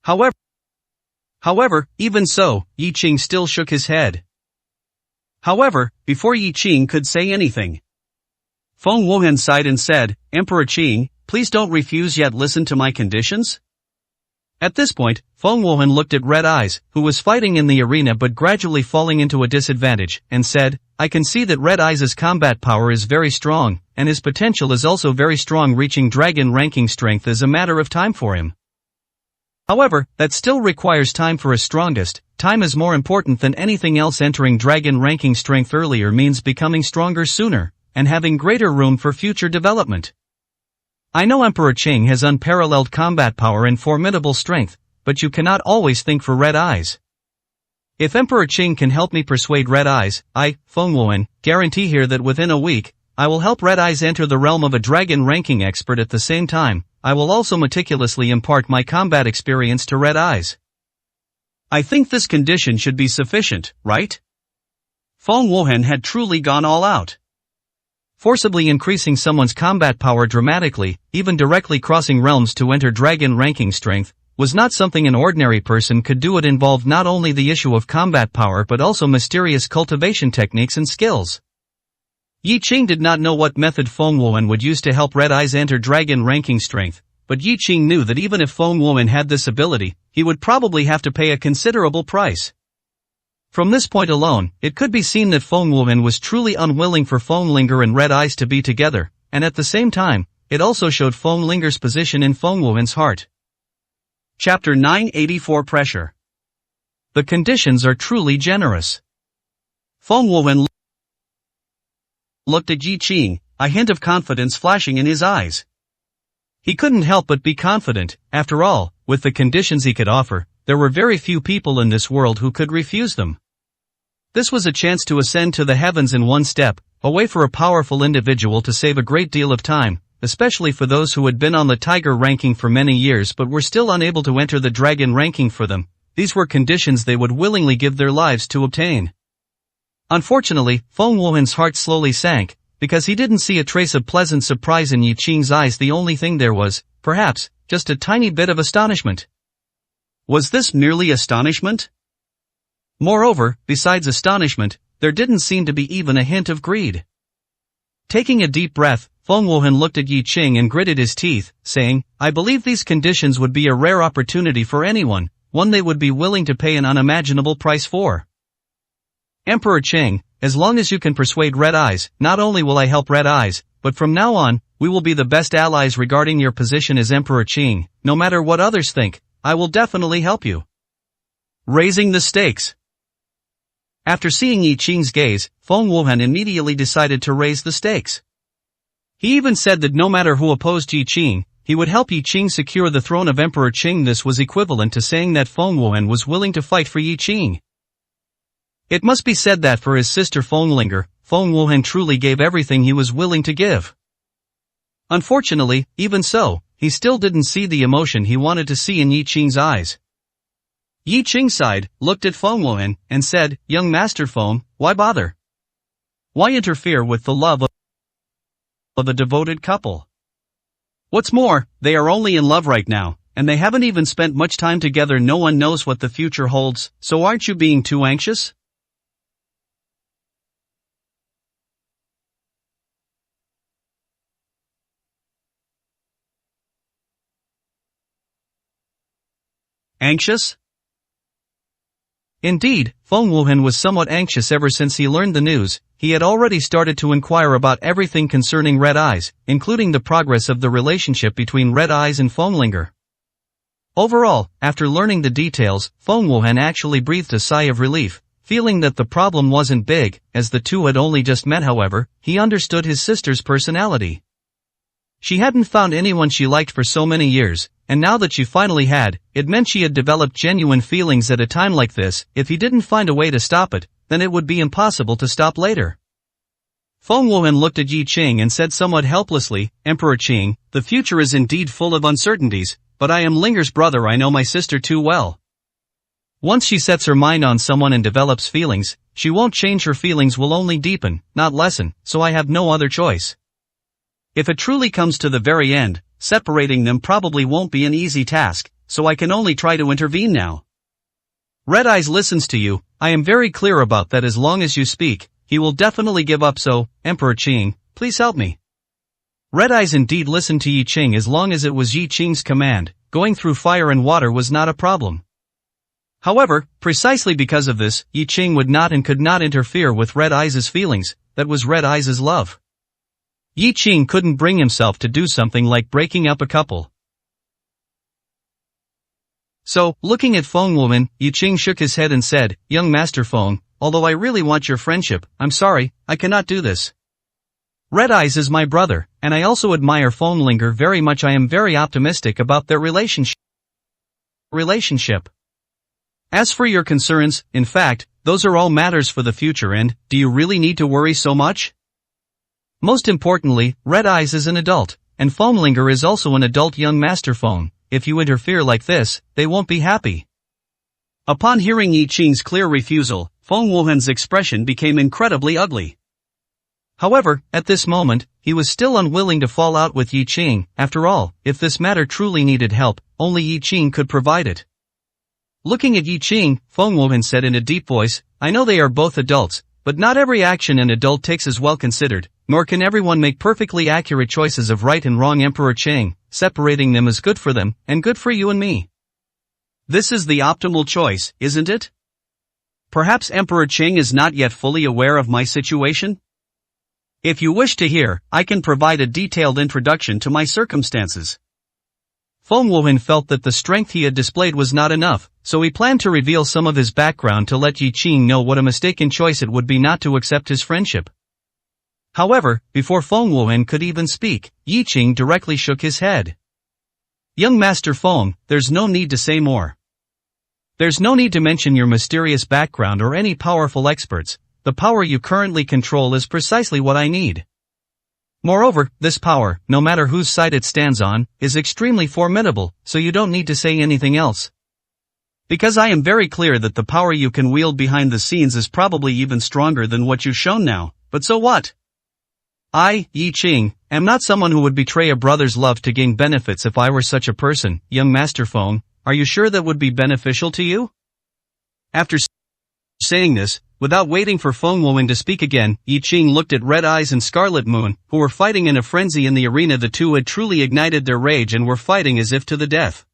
However, even so, Yi Qing still shook his head. However, before Yi Qing could say anything, Feng Wuhan sighed and said, "Emperor Qing, please don't refuse yet. Listen to my conditions." At this point, Feng Wuhan looked at Red Eyes, who was fighting in the arena but gradually falling into a disadvantage, and said, "I can see that Red Eyes' combat power is very strong, and his potential is also very strong. Reaching dragon ranking strength is a matter of time for him. However, that still requires time for his strongest. Time is more important than anything else. Entering dragon ranking strength earlier means becoming stronger sooner, and having greater room for future development. I know Emperor Qing has unparalleled combat power and formidable strength, but you cannot always think for Red Eyes. If Emperor Qing can help me persuade Red Eyes, I, Feng Wuhan, guarantee here that within a week, I will help Red Eyes enter the realm of a dragon ranking expert at the same time. I will also meticulously impart my combat experience to Red Eyes. I think this condition should be sufficient, right? Feng Wuhan had truly gone all out. Forcibly increasing someone's combat power dramatically, even directly crossing realms to enter dragon ranking strength, was not something an ordinary person could do. It involved not only the issue of combat power but also mysterious cultivation techniques and skills. Yi Qing did not know what method Feng Wuhan would use to help Red Eyes enter dragon ranking strength, but Yi Qing knew that even if Feng Wuhan had this ability, he would probably have to pay a considerable price. From this point alone, it could be seen that Feng Wuhan was truly unwilling for Feng Linger and Red Eyes to be together, and at the same time, it also showed Feng Linger's position in Feng Wuhan's heart. Chapter 984 Pressure. The conditions are truly generous. Feng Wuhan looked at Yi Qing, a hint of confidence flashing in his eyes. He couldn't help but be confident. After all, with the conditions he could offer, there were very few people in this world who could refuse them. This was a chance to ascend to the heavens in one step, a way for a powerful individual to save a great deal of time, especially for those who had been on the Tiger ranking for many years but were still unable to enter the Dragon ranking. For them, these were conditions they would willingly give their lives to obtain. Unfortunately, Feng Wuhan's heart slowly sank, because he didn't see a trace of pleasant surprise in Yi Qing's eyes. The only thing there was, perhaps, just a tiny bit of astonishment. Was this merely astonishment? Moreover, besides astonishment, there didn't seem to be even a hint of greed. Taking a deep breath, Feng Wuhan looked at Yi Qing and gritted his teeth, saying, I believe these conditions would be a rare opportunity for anyone, one they would be willing to pay an unimaginable price for. Emperor Qing, as long as you can persuade Red Eyes, not only will I help Red Eyes, but from now on, we will be the best allies. Regarding your position as Emperor Qing, no matter what others think, I will definitely help you. Raising the stakes. After seeing Yi Qing's gaze, Feng Wuhan immediately decided to raise the stakes. He even said that no matter who opposed Yi Qing, he would help Yi Qing secure the throne of Emperor Qing. This was equivalent to saying that Feng Wuhan was willing to fight for Yi Qing. It must be said that for his sister Feng Linger, Feng Wuhan truly gave everything he was willing to give. Unfortunately, even so, he still didn't see the emotion he wanted to see in Yi Qing's eyes. Yi Qing sighed, looked at Feng Wuhan, and said, Young Master Feng, why bother? Why interfere with the love of a devoted couple? What's more, they are only in love right now, and they haven't even spent much time together. No one knows what the future holds, so aren't you being too anxious? Anxious? Indeed, Feng Wuhan was somewhat anxious ever since he learned the news. He had already started to inquire about everything concerning Red Eyes, including the progress of the relationship between Red Eyes and Feng Linger. Overall, after learning the details, Feng Wuhan actually breathed a sigh of relief, feeling that the problem wasn't big. As the two had only just met, however, he understood his sister's personality. She hadn't found anyone she liked for so many years, and now that she finally had, it meant she had developed genuine feelings. At a time like this, if he didn't find a way to stop it, then it would be impossible to stop later. Feng Wuhan looked at Yi Qing and said somewhat helplessly, Emperor Qing, the future is indeed full of uncertainties, but I am Linger's brother. I know my sister too well. Once she sets her mind on someone and develops feelings, she won't change. Her feelings will only deepen, not lessen, so I have no other choice. If it truly comes to the very end, separating them probably won't be an easy task, so I can only try to intervene now. Red Eyes listens to you, I am very clear about that. As long as you speak, he will definitely give up. So, Emperor Qing, please help me. Red Eyes indeed listened to Yi Qing as long as it was Yi Qing's command. Going through fire and water was not a problem. However, precisely because of this, Yi Qing would not and could not interfere with Red Eyes' feelings. That was Red Eyes' love. Yi Qing couldn't bring himself to do something like breaking up a couple. So, looking at Feng Wuhan, Yi Qing shook his head and said, Young Master Feng, although I really want your friendship, I'm sorry, I cannot do this. Red Eyes is my brother, and I also admire Feng Linger very much. I am very optimistic about their relationship. As for your concerns, in fact, those are all matters for the future. And, do you really need to worry so much? Most importantly, Red Eyes is an adult, and Foamlinger is also an adult young Master Foam. If you interfere like this, they won't be happy. Upon hearing Yi Qing's clear refusal, Feng Wuhan's expression became incredibly ugly. However, at this moment, he was still unwilling to fall out with Yi Qing. After all, if this matter truly needed help, only Yi Qing could provide it. Looking at Yi Qing, Feng Wuhan said in a deep voice, I know they are both adults, but not every action an adult takes is well considered, nor can everyone make perfectly accurate choices of right and wrong. Emperor Chang, separating them is good for them, and good for you and me. This is the optimal choice, isn't it? Perhaps Emperor Qing is not yet fully aware of my situation? If you wish to hear, I can provide a detailed introduction to my circumstances. Feng Wuhan felt that the strength he had displayed was not enough, so he planned to reveal some of his background to let Yi Qing know what a mistaken choice it would be not to accept his friendship. However, before Feng Wuhan could even speak, Yi Qing directly shook his head. Young Master Feng, there's no need to say more. There's no need to mention your mysterious background or any powerful experts. The power you currently control is precisely what I need. Moreover, this power, no matter whose side it stands on, is extremely formidable, so you don't need to say anything else. Because I am very clear that the power you can wield behind the scenes is probably even stronger than what you've shown now, but so what? I, Yi Qing, am not someone who would betray a brother's love to gain benefits. If I were such a person, young Master Feng, are you sure that would be beneficial to you? After saying this, without waiting for Feng Wuhan to speak again, Yi Qing looked at Red Eyes and Scarlet Moon, who were fighting in a frenzy in the arena. The two had truly ignited their rage and were fighting as if to the death.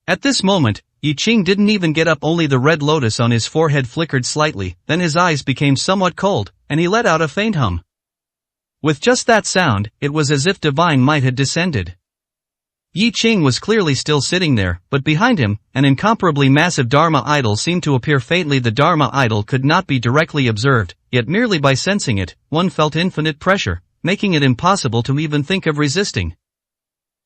At this moment, Yi Qing didn't even get up. Only the red lotus on his forehead flickered slightly, then his eyes became somewhat cold, and he let out a faint hum. With just that sound, it was as if divine might had descended. Yi Qing was clearly still sitting there, but behind him, an incomparably massive Dharma idol seemed to appear faintly. The Dharma idol could not be directly observed, yet merely by sensing it, one felt infinite pressure, making it impossible to even think of resisting.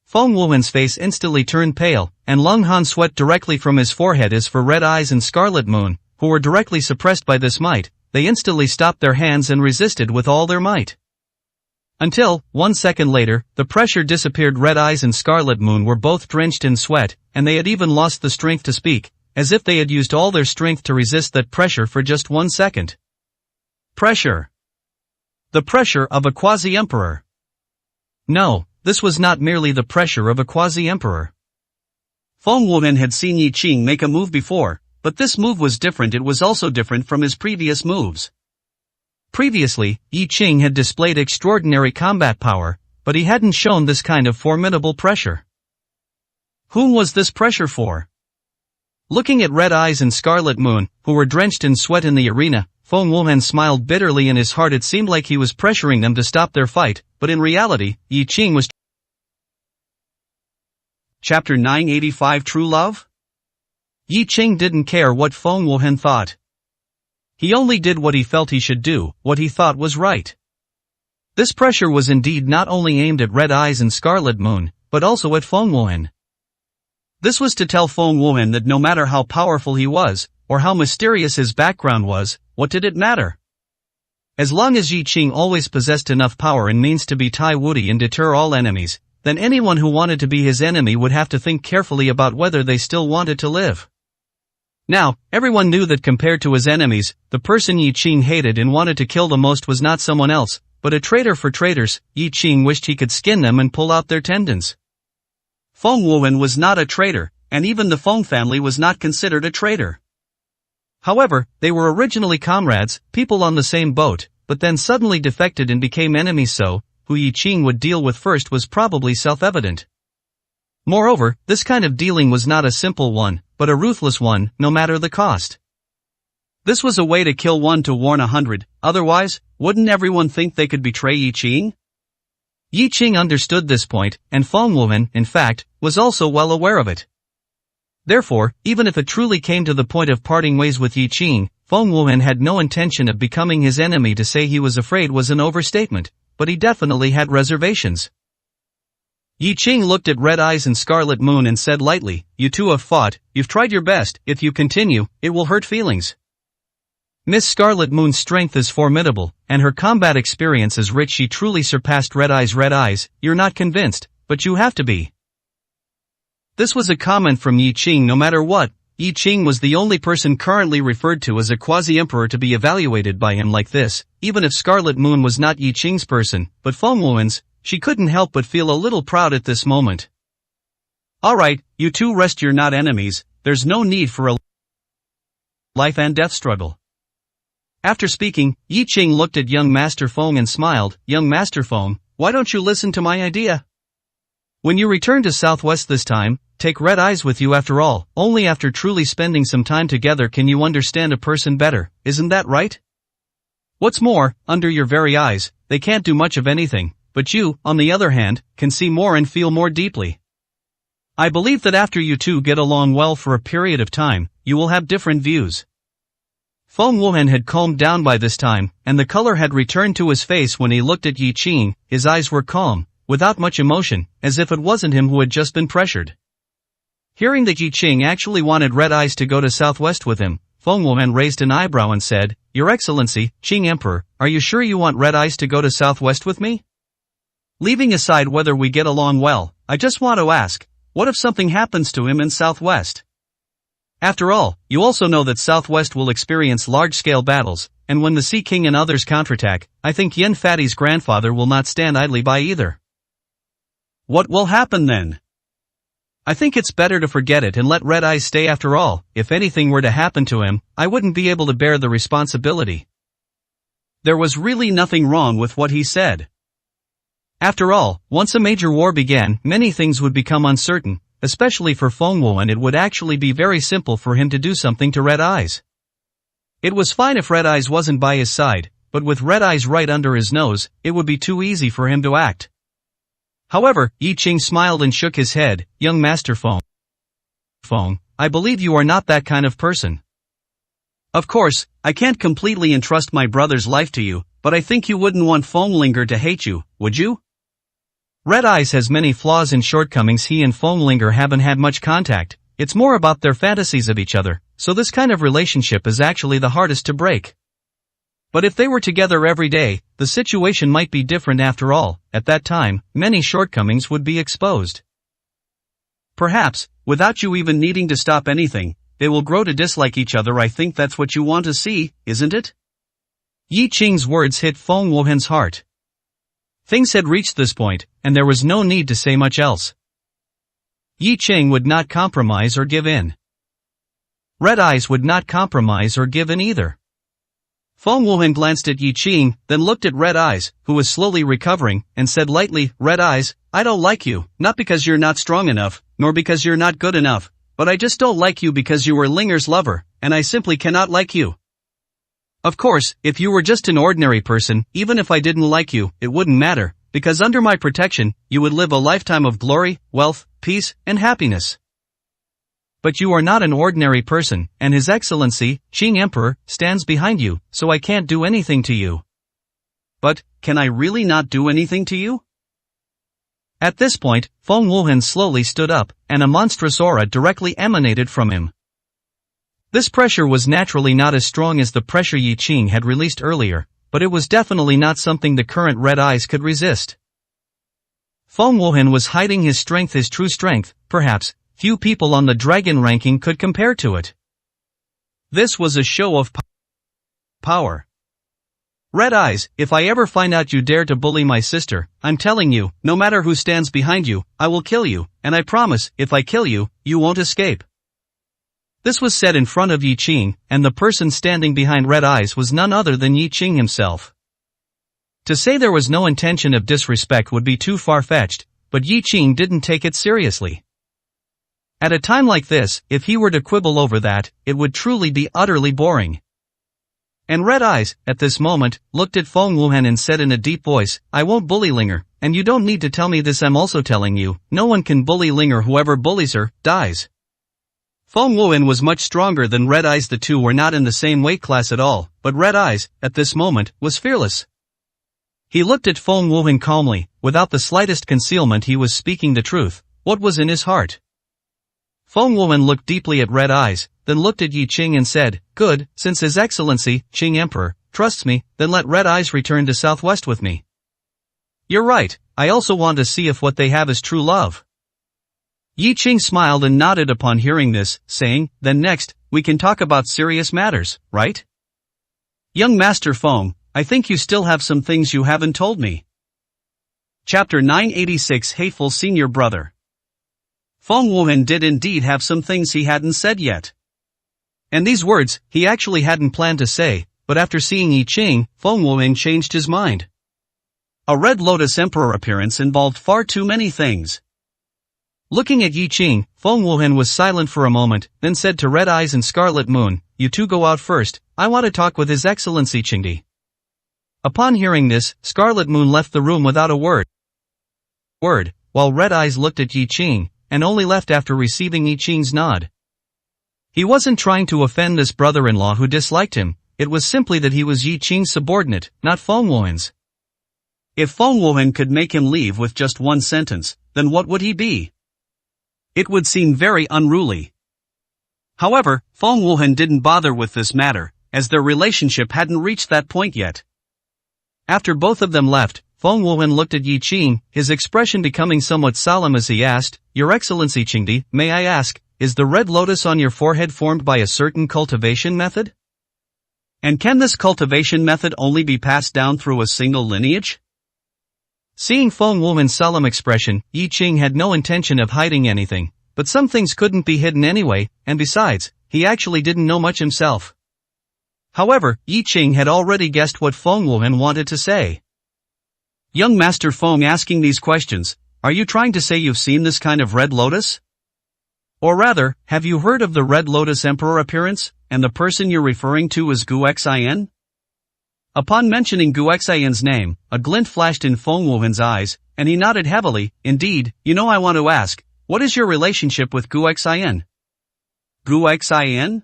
Feng Wuhan's face instantly turned pale, and Lung Han sweat directly from his forehead. As for Red Eyes and Scarlet Moon, who were directly suppressed by this might, they instantly stopped their hands and resisted with all their might. Until, 1 second later, the pressure disappeared. Red Eyes and Scarlet Moon were both drenched in sweat, and they had even lost the strength to speak, as if they had used all their strength to resist that pressure for just 1 second. Pressure. The pressure of a quasi-emperor. No, this was not merely the pressure of a quasi-emperor. Feng Wuhan had seen Yi Qing make a move before, but this move was different. It was also different from his previous moves. Previously, Yi Qing had displayed extraordinary combat power, but he hadn't shown this kind of formidable pressure. Whom was this pressure for? Looking at Red Eyes and Scarlet Moon, who were drenched in sweat in the arena, Feng Wuhan smiled bitterly. In his heart it seemed like he was pressuring them to stop their fight, but in reality, Yi Qing was. Chapter 985 True Love? Yi Qing didn't care what Feng Wuhan thought. He only did what he felt he should do, what he thought was right. This pressure was indeed not only aimed at Red Eyes and Scarlet Moon, but also at Feng Wuhan. This was to tell Feng Wuhan that no matter how powerful he was, or how mysterious his background was, what did it matter? As long as Yi Qing always possessed enough power and means to be Tai Wudi and deter all enemies, then anyone who wanted to be his enemy would have to think carefully about whether they still wanted to live. Now, everyone knew that compared to his enemies, the person Yi Qing hated and wanted to kill the most was not someone else, but a traitor. For traitors, Yi Qing wished he could skin them and pull out their tendons. Feng Wuhan was not a traitor, and even the Feng family was not considered a traitor. However, they were originally comrades, people on the same boat, but then suddenly defected and became enemies. So, who Yi Qing would deal with first was probably self-evident. Moreover, this kind of dealing was not a simple one, but a ruthless one, no matter the cost. This was a way to kill one to warn 100, otherwise, wouldn't everyone think they could betray Yi Qing? Yi Qing understood this point, and Feng Wuhan, in fact, was also well aware of it. Therefore, even if it truly came to the point of parting ways with Yi Qing, Feng Wuhan had no intention of becoming his enemy. To say he was afraid was an overstatement, but he definitely had reservations. Yi Qing looked at Red Eyes and Scarlet Moon and said lightly, "You two have fought, you've tried your best. If you continue, it will hurt feelings." Miss Scarlet Moon's strength is formidable, and her combat experience is rich. She truly surpassed Red Eyes. Red Eyes, you're not convinced, but you have to be. This was a comment from Yi Qing. No matter what, Yi Qing was the only person currently referred to as a quasi-emperor to be evaluated by him like this. Even if Scarlet Moon was not Yi Qing's person, but Feng Wuhan's, she couldn't help but feel a little proud at this moment. Alright, you two rest. You're not enemies, there's no need for a life and death struggle. After speaking, Yi Qing looked at young Master Feng and smiled. Young Master Feng, why don't you listen to my idea? When you return to Southwest this time, take Red Eyes with you. After all, only after truly spending some time together can you understand a person better, isn't that right? What's more, under your very eyes, they can't do much of anything, but you, on the other hand, can see more and feel more deeply. I believe that after you two get along well for a period of time, you will have different views. Feng Wuhan had calmed down by this time, and the color had returned to his face when he looked at Yi Qing. His eyes were calm, without much emotion, as if it wasn't him who had just been pressured. Hearing that Yi Qing actually wanted Red Eyes to go to Southwest with him, Feng Wuhan raised an eyebrow and said, Your Excellency, Qing Emperor, are you sure you want Red Eyes to go to Southwest with me? Leaving aside whether we get along well, I just want to ask, what if something happens to him in Southwest? After all, you also know that Southwest will experience large-scale battles, and when the Sea King and others counterattack, I think Yen Fatty's grandfather will not stand idly by either. What will happen then? I think it's better to forget it and let Red Eyes stay. After all, if anything were to happen to him, I wouldn't be able to bear the responsibility. There was really nothing wrong with what he said. After all, once a major war began, many things would become uncertain, especially for Feng Wuhan. It would actually be very simple for him to do something to Red Eyes. It was fine if Red Eyes wasn't by his side, but with Red Eyes right under his nose, it would be too easy for him to act. However, Yi Qing smiled and shook his head. Young Master Feng, I believe you are not that kind of person. Of course, I can't completely entrust my brother's life to you, but I think you wouldn't want Fenglinger to hate you, would you? Red Eyes has many flaws and shortcomings. He and Fenglinger haven't had much contact. It's more about their fantasies of each other, so this kind of relationship is actually the hardest to break. But if they were together every day, the situation might be different. After all, at that time, many shortcomings would be exposed. Perhaps, without you even needing to stop anything, they will grow to dislike each other. I think that's what you want to see, isn't it? Yi Qing's words hit Feng Wuhan's heart. Things had reached this point, and there was no need to say much else. Yi Qing would not compromise or give in. Red Eyes would not compromise or give in either. Feng Wuhan glanced at Yi Qing, then looked at Red Eyes, who was slowly recovering, and said lightly, Red Eyes, I don't like you, not because you're not strong enough, nor because you're not good enough, but I just don't like you because you were Linger's lover, and I simply cannot like you. Of course, if you were just an ordinary person, even if I didn't like you, it wouldn't matter, because under my protection, you would live a lifetime of glory, wealth, peace, and happiness. But you are not an ordinary person, and His Excellency, Qing Emperor, stands behind you, so I can't do anything to you. But, can I really not do anything to you? At this point, Feng Wuhan slowly stood up, and a monstrous aura directly emanated from him. This pressure was naturally not as strong as the pressure Yi Qing had released earlier, but it was definitely not something the current Red Eyes could resist. Feng Wuhan was hiding his strength, his true strength, perhaps. Few people on the dragon ranking could compare to it. This was a show of power. Red Eyes, if I ever find out you dare to bully my sister, I'm telling you, no matter who stands behind you, I will kill you, and I promise, if I kill you, you won't escape. This was said in front of Yi Qing, and the person standing behind Red Eyes was none other than Yi Qing himself. To say there was no intention of disrespect would be too far-fetched, but Yi Qing didn't take it seriously. At a time like this, if he were to quibble over that, it would truly be utterly boring. And Red Eyes, at this moment, looked at Feng Wuhan and said in a deep voice, I won't bully Linger, and you don't need to tell me this, I'm also telling you, no one can bully Linger. Whoever bullies her, dies. Feng Wuhan was much stronger than Red Eyes. The two were not in the same weight class at all, but Red Eyes, at this moment, was fearless. He looked at Feng Wuhan calmly, without the slightest concealment. He was speaking the truth. What was in his heart? Feng Wuhan looked deeply at Red Eyes, then looked at Yi Qing and said, "Good, since His Excellency, Qing Emperor, trusts me, then let Red Eyes return to Southwest with me." "You're right, I also want to see if what they have is true love." Yi Qing smiled and nodded upon hearing this, saying, "Then next, we can talk about serious matters, right? Young Master Feng, I think you still have some things you haven't told me." Chapter 986 Hateful Senior Brother. Feng Wuhan did indeed have some things he hadn't said yet. And these words, he actually hadn't planned to say, but after seeing Yi Qing, Feng Wuhan changed his mind. A Red Lotus Emperor appearance involved far too many things. Looking at Yi Qing, Feng Wuhan was silent for a moment, then said to Red Eyes and Scarlet Moon, "You two go out first, I want to talk with His Excellency Qingdi." Upon hearing this, Scarlet Moon left the room without a word, while Red Eyes looked at Yi Qing, and only left after receiving Yi Qing's nod. He wasn't trying to offend this brother-in-law who disliked him, it was simply that he was Yi Qing's subordinate, not Feng Wuhan's. If Feng Wuhan could make him leave with just one sentence, then what would he be? It would seem very unruly. However, Feng Wuhan didn't bother with this matter, as their relationship hadn't reached that point yet. After both of them left, Feng Wuhan looked at Yi Qing, his expression becoming somewhat solemn as he asked, "Your Excellency Qingdi, may I ask, is the red lotus on your forehead formed by a certain cultivation method? And can this cultivation method only be passed down through a single lineage?" Seeing Feng Wuhan's solemn expression, Yi Qing had no intention of hiding anything, but some things couldn't be hidden anyway, and besides, he actually didn't know much himself. However, Yi Qing had already guessed what Feng Wuhan wanted to say. "Young Master Feng asking these questions, are you trying to say you've seen this kind of red lotus? Or rather, have you heard of the Red Lotus Emperor appearance, and the person you're referring to is Gu Xian?" Upon mentioning Gu Xian's name, a glint flashed in Feng Wuhan's eyes, and he nodded heavily. "Indeed, I want to ask, what is your relationship with Gu Xian?" "Gu Xian?"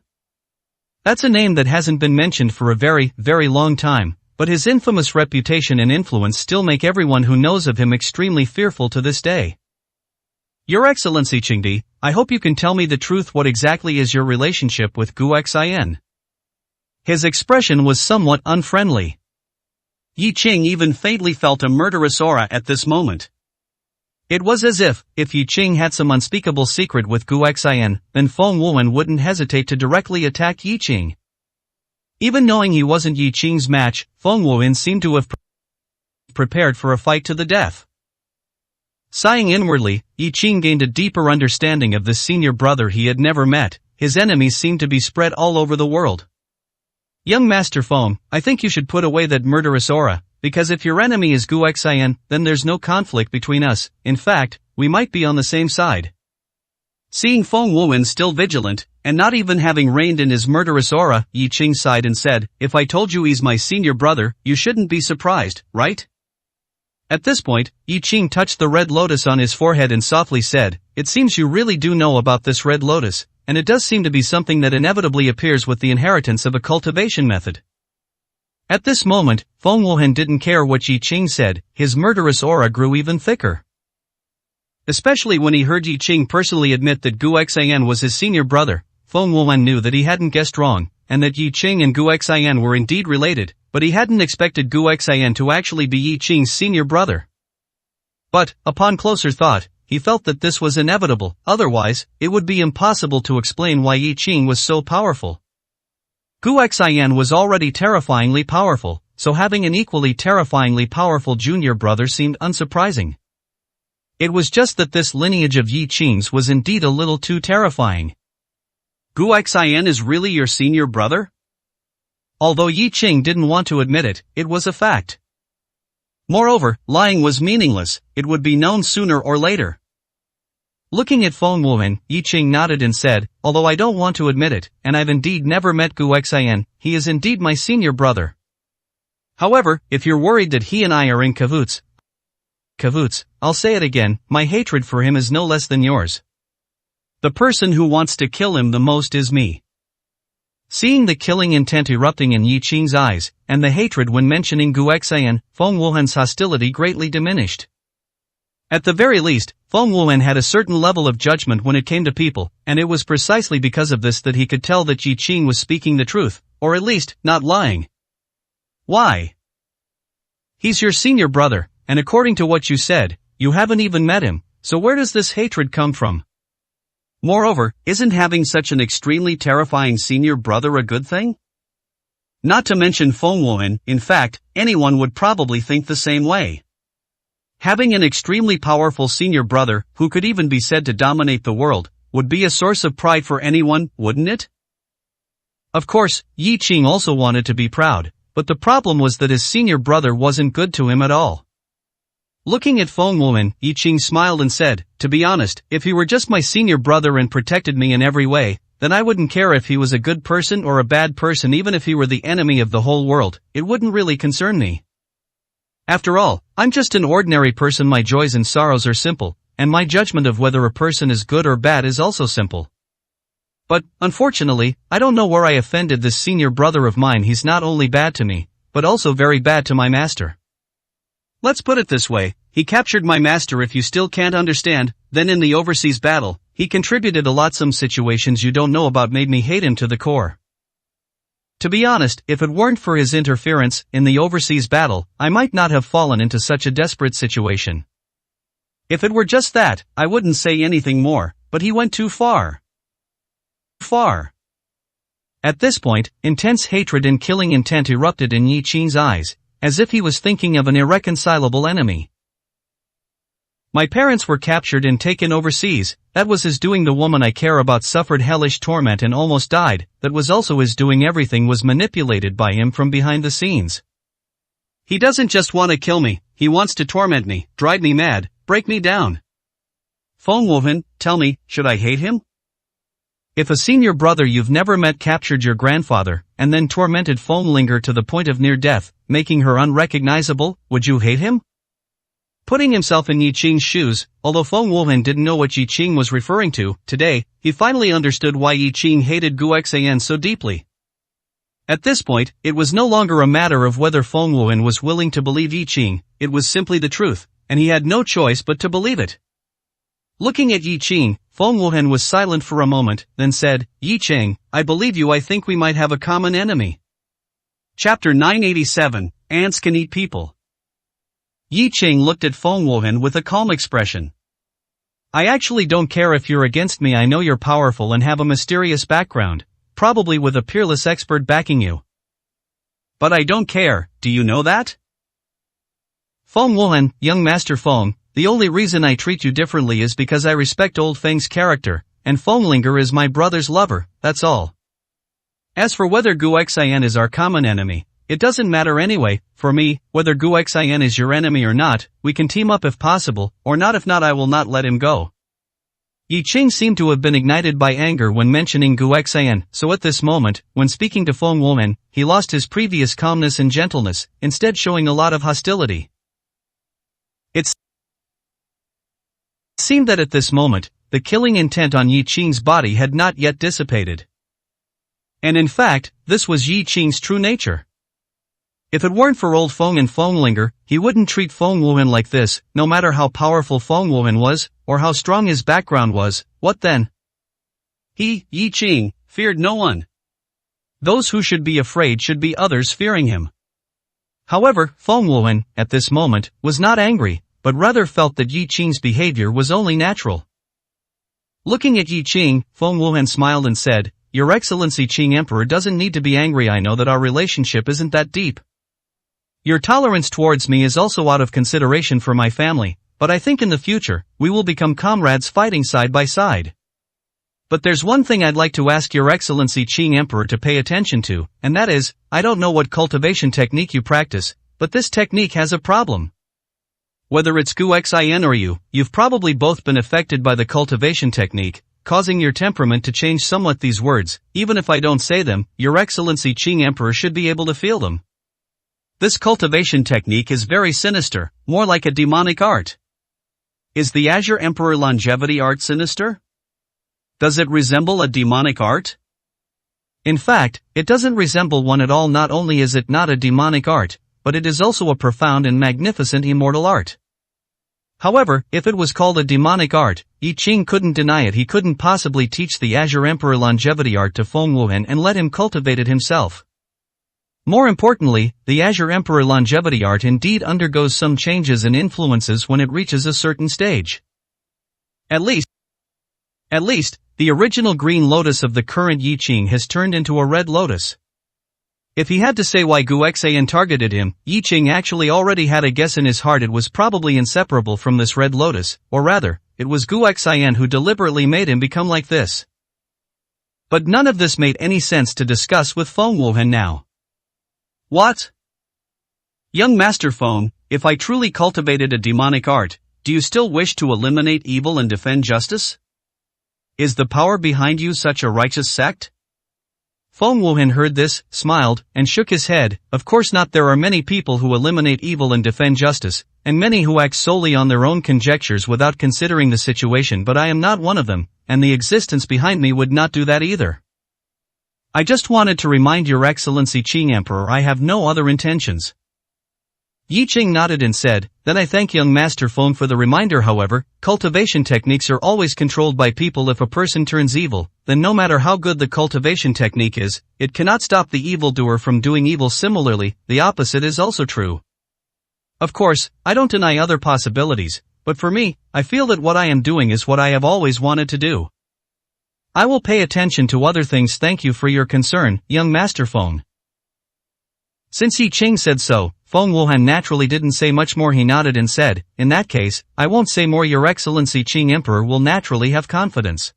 That's a name that hasn't been mentioned for a very, very long time, but his infamous reputation and influence still make everyone who knows of him extremely fearful to this day. "Your Excellency Qingdi, I hope you can tell me the truth. What exactly is your relationship with Gu Xian?" His expression was somewhat unfriendly. Yi Qing even faintly felt a murderous aura at this moment. It was as if Yi Qing had some unspeakable secret with Gu Xian, then Feng Wuhan wouldn't hesitate to directly attack Yi Qing. Even knowing he wasn't Yi Qing's match, Feng Wuhan seemed to have prepared for a fight to the death. Sighing inwardly, Yi Qing gained a deeper understanding of this senior brother he had never met. His enemies seemed to be spread all over the world. "Young Master Feng, I think you should put away that murderous aura, because if your enemy is Gu Xian, then there's no conflict between us. In fact, we might be on the same side." Seeing Feng Wuhan still vigilant, and not even having reined in his murderous aura, Yi Qing sighed and said, "If I told you he's my senior brother, you shouldn't be surprised, right?" At this point, Yi Qing touched the red lotus on his forehead and softly said, "It seems you really do know about this red lotus, and it does seem to be something that inevitably appears with the inheritance of a cultivation method." At this moment, Feng Wuhan didn't care what Yi Qing said, his murderous aura grew even thicker. Especially when he heard Yi Qing personally admit that Gu Xian was his senior brother, Feng Wuhan knew that he hadn't guessed wrong, and that Yi Qing and Gu Xian were indeed related, but he hadn't expected Gu Xian to actually be Yi Qing's senior brother. But, upon closer thought, he felt that this was inevitable, otherwise, it would be impossible to explain why Yi Qing was so powerful. Gu Xian was already terrifyingly powerful, so having an equally terrifyingly powerful junior brother seemed unsurprising. It was just that this lineage of Yi Qing's was indeed a little too terrifying. "Gu Xian is really your senior brother?" Although Yi Qing didn't want to admit it, it was a fact. Moreover, lying was meaningless, it would be known sooner or later. Looking at Feng Wuhan, Yi Qing nodded and said, "Although I don't want to admit it, and I've indeed never met Gu Xian, he is indeed my senior brother. However, if you're worried that he and I are in cahoots, I'll say it again, my hatred for him is no less than yours. The person who wants to kill him the most is me." Seeing the killing intent erupting in Yi Qing's eyes, and the hatred when mentioning Gu Xian, Feng Wuhan's hostility greatly diminished. At the very least, Feng Wuhan had a certain level of judgment when it came to people, and it was precisely because of this that he could tell that Yi Qing was speaking the truth, or at least, not lying. Why? He's your senior brother, and according to what you said, you haven't even met him, so where does this hatred come from? Moreover, isn't having such an extremely terrifying senior brother a good thing? Not to mention Feng Wuhan, in fact, anyone would probably think the same way. Having an extremely powerful senior brother, who could even be said to dominate the world, would be a source of pride for anyone, wouldn't it? Of course, Yi Qing also wanted to be proud, but the problem was that his senior brother wasn't good to him at all. Looking at Feng Wuhan, Yi Qing smiled and said, "To be honest, if he were just my senior brother and protected me in every way, then I wouldn't care if he was a good person or a bad person. Even if he were the enemy of the whole world, it wouldn't really concern me. After all, I'm just an ordinary person. My joys and sorrows are simple, and my judgment of whether a person is good or bad is also simple. But, unfortunately, I don't know where I offended this senior brother of mine. He's not only bad to me, but also very bad to my master. Let's put it this way, he captured my master. If you still can't understand, then in the overseas battle, he contributed a lot. Some situations you don't know about made me hate him to the core. To be honest, if it weren't for his interference in the overseas battle, I might not have fallen into such a desperate situation. If it were just that, I wouldn't say anything more, but he went too far. At this point, intense hatred and killing intent erupted in Yi Qing's eyes, as if he was thinking of an irreconcilable enemy. My parents were captured and taken overseas. That was his doing. The woman I care about suffered hellish torment and almost died. That was also his doing. Everything was manipulated by him from behind the scenes. He doesn't just want to kill me, he wants to torment me, drive me mad, break me down. Feng Wuhan, tell me, should I hate him? If a senior brother you've never met captured your grandfather, and then tormented Feng Linger to the point of near death, making her unrecognizable, would you hate him? Putting himself in Yi Qing's shoes, although Feng Wuhan didn't know what Yi Qing was referring to, today, he finally understood why Yi Qing hated Gu Xian so deeply. At this point, it was no longer a matter of whether Feng Wuhan was willing to believe Yi Qing, it was simply the truth, and he had no choice but to believe it. Looking at Yi Qing, Feng Wuhan was silent for a moment, then said, "Yi Qing, I believe you. I think we might have a common enemy." Chapter 987, Ants Can Eat People. Yi Qing looked at Feng Wuhan with a calm expression. "I actually don't care if you're against me. I know you're powerful and have a mysterious background, probably with a peerless expert backing you. But I don't care, do you know that? Feng Wuhan, young Master Feng, the only reason I treat you differently is because I respect old Feng's character, and Feng Linger is my brother's lover, that's all. As for whether Gu Xian is our common enemy, it doesn't matter anyway. For me, whether Gu Xian is your enemy or not, we can team up if possible, or not. If not, I will not let him go." Yi Qing seemed to have been ignited by anger when mentioning Gu Xian, so at this moment, when speaking to Feng Wuhan, he lost his previous calmness and gentleness, instead showing a lot of hostility. It seemed that at this moment, the killing intent on Yi Qing's body had not yet dissipated. And in fact, this was Yi Qing's true nature. If it weren't for old Feng and Feng Linger, he wouldn't treat Feng Wuhan like this, no matter how powerful Feng Wuhan was, or how strong his background was. What then? He, Yi Qing, feared no one. Those who should be afraid should be others fearing him. However, Feng Wuhan, at this moment, was not angry, but rather felt that Yi Qing's behavior was only natural. Looking at Yi Qing, Feng Wuhan smiled and said, "Your Excellency Qing Emperor doesn't need to be angry. I know that our relationship isn't that deep. Your tolerance towards me is also out of consideration for my family, but I think in the future, we will become comrades fighting side by side. But there's one thing I'd like to ask Your Excellency Qing Emperor to pay attention to, and that is, I don't know what cultivation technique you practice, but this technique has a problem. Whether it's Gu Xian or you've probably both been affected by the cultivation technique, causing your temperament to change somewhat. These words, even if I don't say them, Your Excellency Qing Emperor should be able to feel them. This cultivation technique is very sinister, more like a demonic art. Is the Azure Emperor longevity art sinister? Does it resemble a demonic art? In fact, it doesn't resemble one at all. Not only is it not a demonic art, but it is also a profound and magnificent immortal art. However, if it was called a demonic art, Yi Qing couldn't deny it. He couldn't possibly teach the Azure Emperor longevity art to Feng Wuhan and let him cultivate it himself. More importantly, the Azure Emperor longevity art indeed undergoes some changes and influences when it reaches a certain stage. At least, the original green lotus of the current Yi Qing has turned into a red lotus. If he had to say why Gu Xian targeted him, Yi Qing actually already had a guess in his heart. It was probably inseparable from this red lotus, or rather, it was Gu Xian who deliberately made him become like this. But none of this made any sense to discuss with Feng Wuhan now. What? Young Master Feng, if I truly cultivated a demonic art, do you still wish to eliminate evil and defend justice? Is the power behind you such a righteous sect? Feng Wuhan heard this, smiled, and shook his head. Of course not. There are many people who eliminate evil and defend justice, and many who act solely on their own conjectures without considering the situation, but I am not one of them, and the existence behind me would not do that either. I just wanted to remind Your Excellency Qing Emperor I have no other intentions. Yi Qing nodded and said, then I thank young Master Feng for the reminder. However, cultivation techniques are always controlled by people. If a person turns evil, then no matter how good the cultivation technique is, it cannot stop the evildoer from doing evil. Similarly, the opposite is also true. Of course, I don't deny other possibilities, but for me, I feel that what I am doing is what I have always wanted to do. I will pay attention to other things. Thank you for your concern, young Master Feng. Since Yi Qing said so, Feng Wuhan naturally didn't say much more. He nodded and said, in that case, I won't say more. Your Excellency Qing Emperor will naturally have confidence.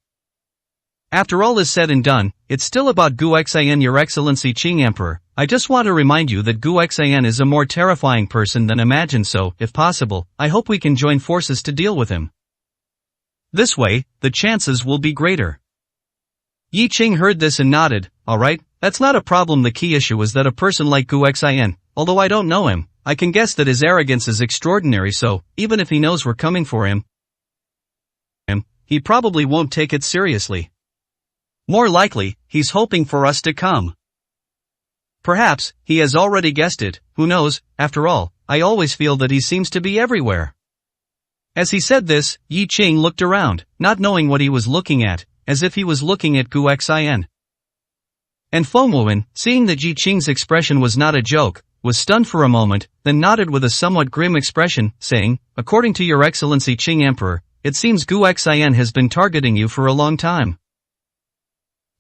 After all is said and done, it's still about Gu Xian. Your Excellency Qing Emperor, I just want to remind you that Gu Xian is a more terrifying person than imagined, so, if possible, I hope we can join forces to deal with him. This way, the chances will be greater. Yi Qing heard this and nodded. Alright, that's not a problem. The key issue is that a person like Gu Xian, although I don't know him, I can guess that his arrogance is extraordinary, so, even if he knows we're coming for him, he probably won't take it seriously. More likely, he's hoping for us to come. Perhaps, he has already guessed it. Who knows? After all, I always feel that he seems to be everywhere. As he said this, Yi Qing looked around, not knowing what he was looking at, as if he was looking at Gu Xian. And Feng Wuhan, seeing that Yi Qing's expression was not a joke, was stunned for a moment, then nodded with a somewhat grim expression, saying, according to Your Excellency Qing Emperor, it seems Gu Xian has been targeting you for a long time.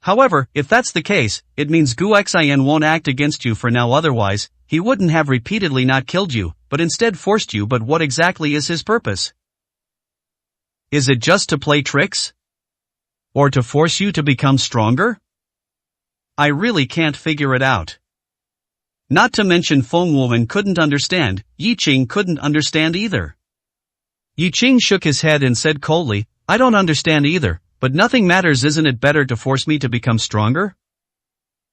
However, if that's the case, it means Gu Xian won't act against you for now. Otherwise, he wouldn't have repeatedly not killed you, but instead forced you. But what exactly is his purpose? Is it just to play tricks? Or to force you to become stronger? I really can't figure it out. Not to mention Feng Wuhan couldn't understand, Yi Qing couldn't understand either. Yi Qing shook his head and said coldly, I don't understand either, but nothing matters. Isn't it better to force me to become stronger?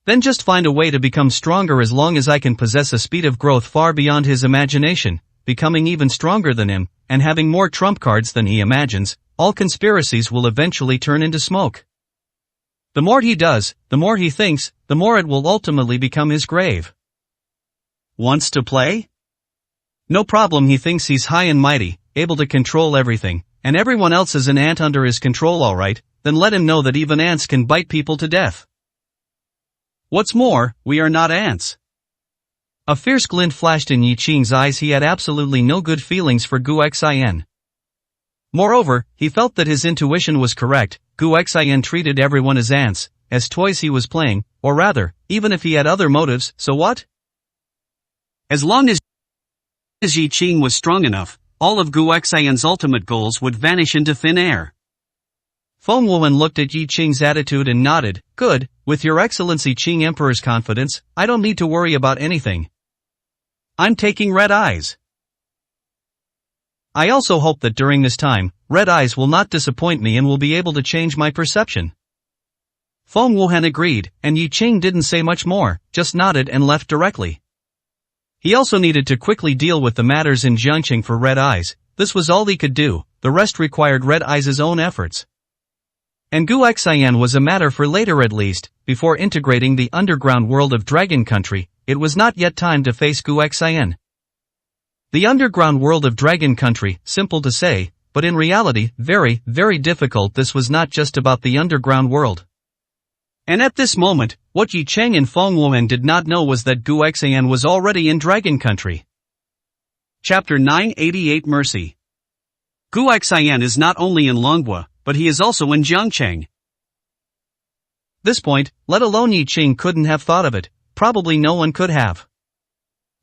Then just find a way to become stronger. As long as I can possess a speed of growth far beyond his imagination, becoming even stronger than him, and having more trump cards than he imagines, all conspiracies will eventually turn into smoke. The more he does, the more he thinks, the more it will ultimately become his grave. Wants to play? No problem. He thinks he's high and mighty, able to control everything, and everyone else is an ant under his control. Alright, then let him know that even ants can bite people to death. What's more, we are not ants. A fierce glint flashed in Yi Qing's eyes. He had absolutely no good feelings for Gu Xian. Moreover, he felt that his intuition was correct. Gu Xian treated everyone as ants, as toys he was playing, or rather, even if he had other motives, so what? As long as Yi Qing was strong enough, all of Gu Xian's ultimate goals would vanish into thin air. Feng Wuhan looked at Yi Qing's attitude and nodded. Good, with Your Excellency Qing Emperor's confidence, I don't need to worry about anything. I'm taking red eyes. I also hope that during this time, red eyes will not disappoint me and will be able to change my perception. Feng Wuhan agreed, and Yi Qing didn't say much more, just nodded and left directly. He also needed to quickly deal with the matters in Jiangqing for red eyes. This was all he could do, the rest required red eyes' own efforts. And Gu Xian was a matter for later. At least, before integrating the underground world of Dragon Country, it was not yet time to face Gu Xian. The underground world of Dragon Country, simple to say, but in reality, very, very difficult. This was not just about the underground world. And at this moment, what Yi Cheng and Feng Wuan did not know was that Gu Xian was already in Dragon Country. Chapter 988 Mercy. Gu Xian is not only in Longhua, but he is also in Jiangcheng. This point, let alone Yi Cheng couldn't have thought of it, probably no one could have.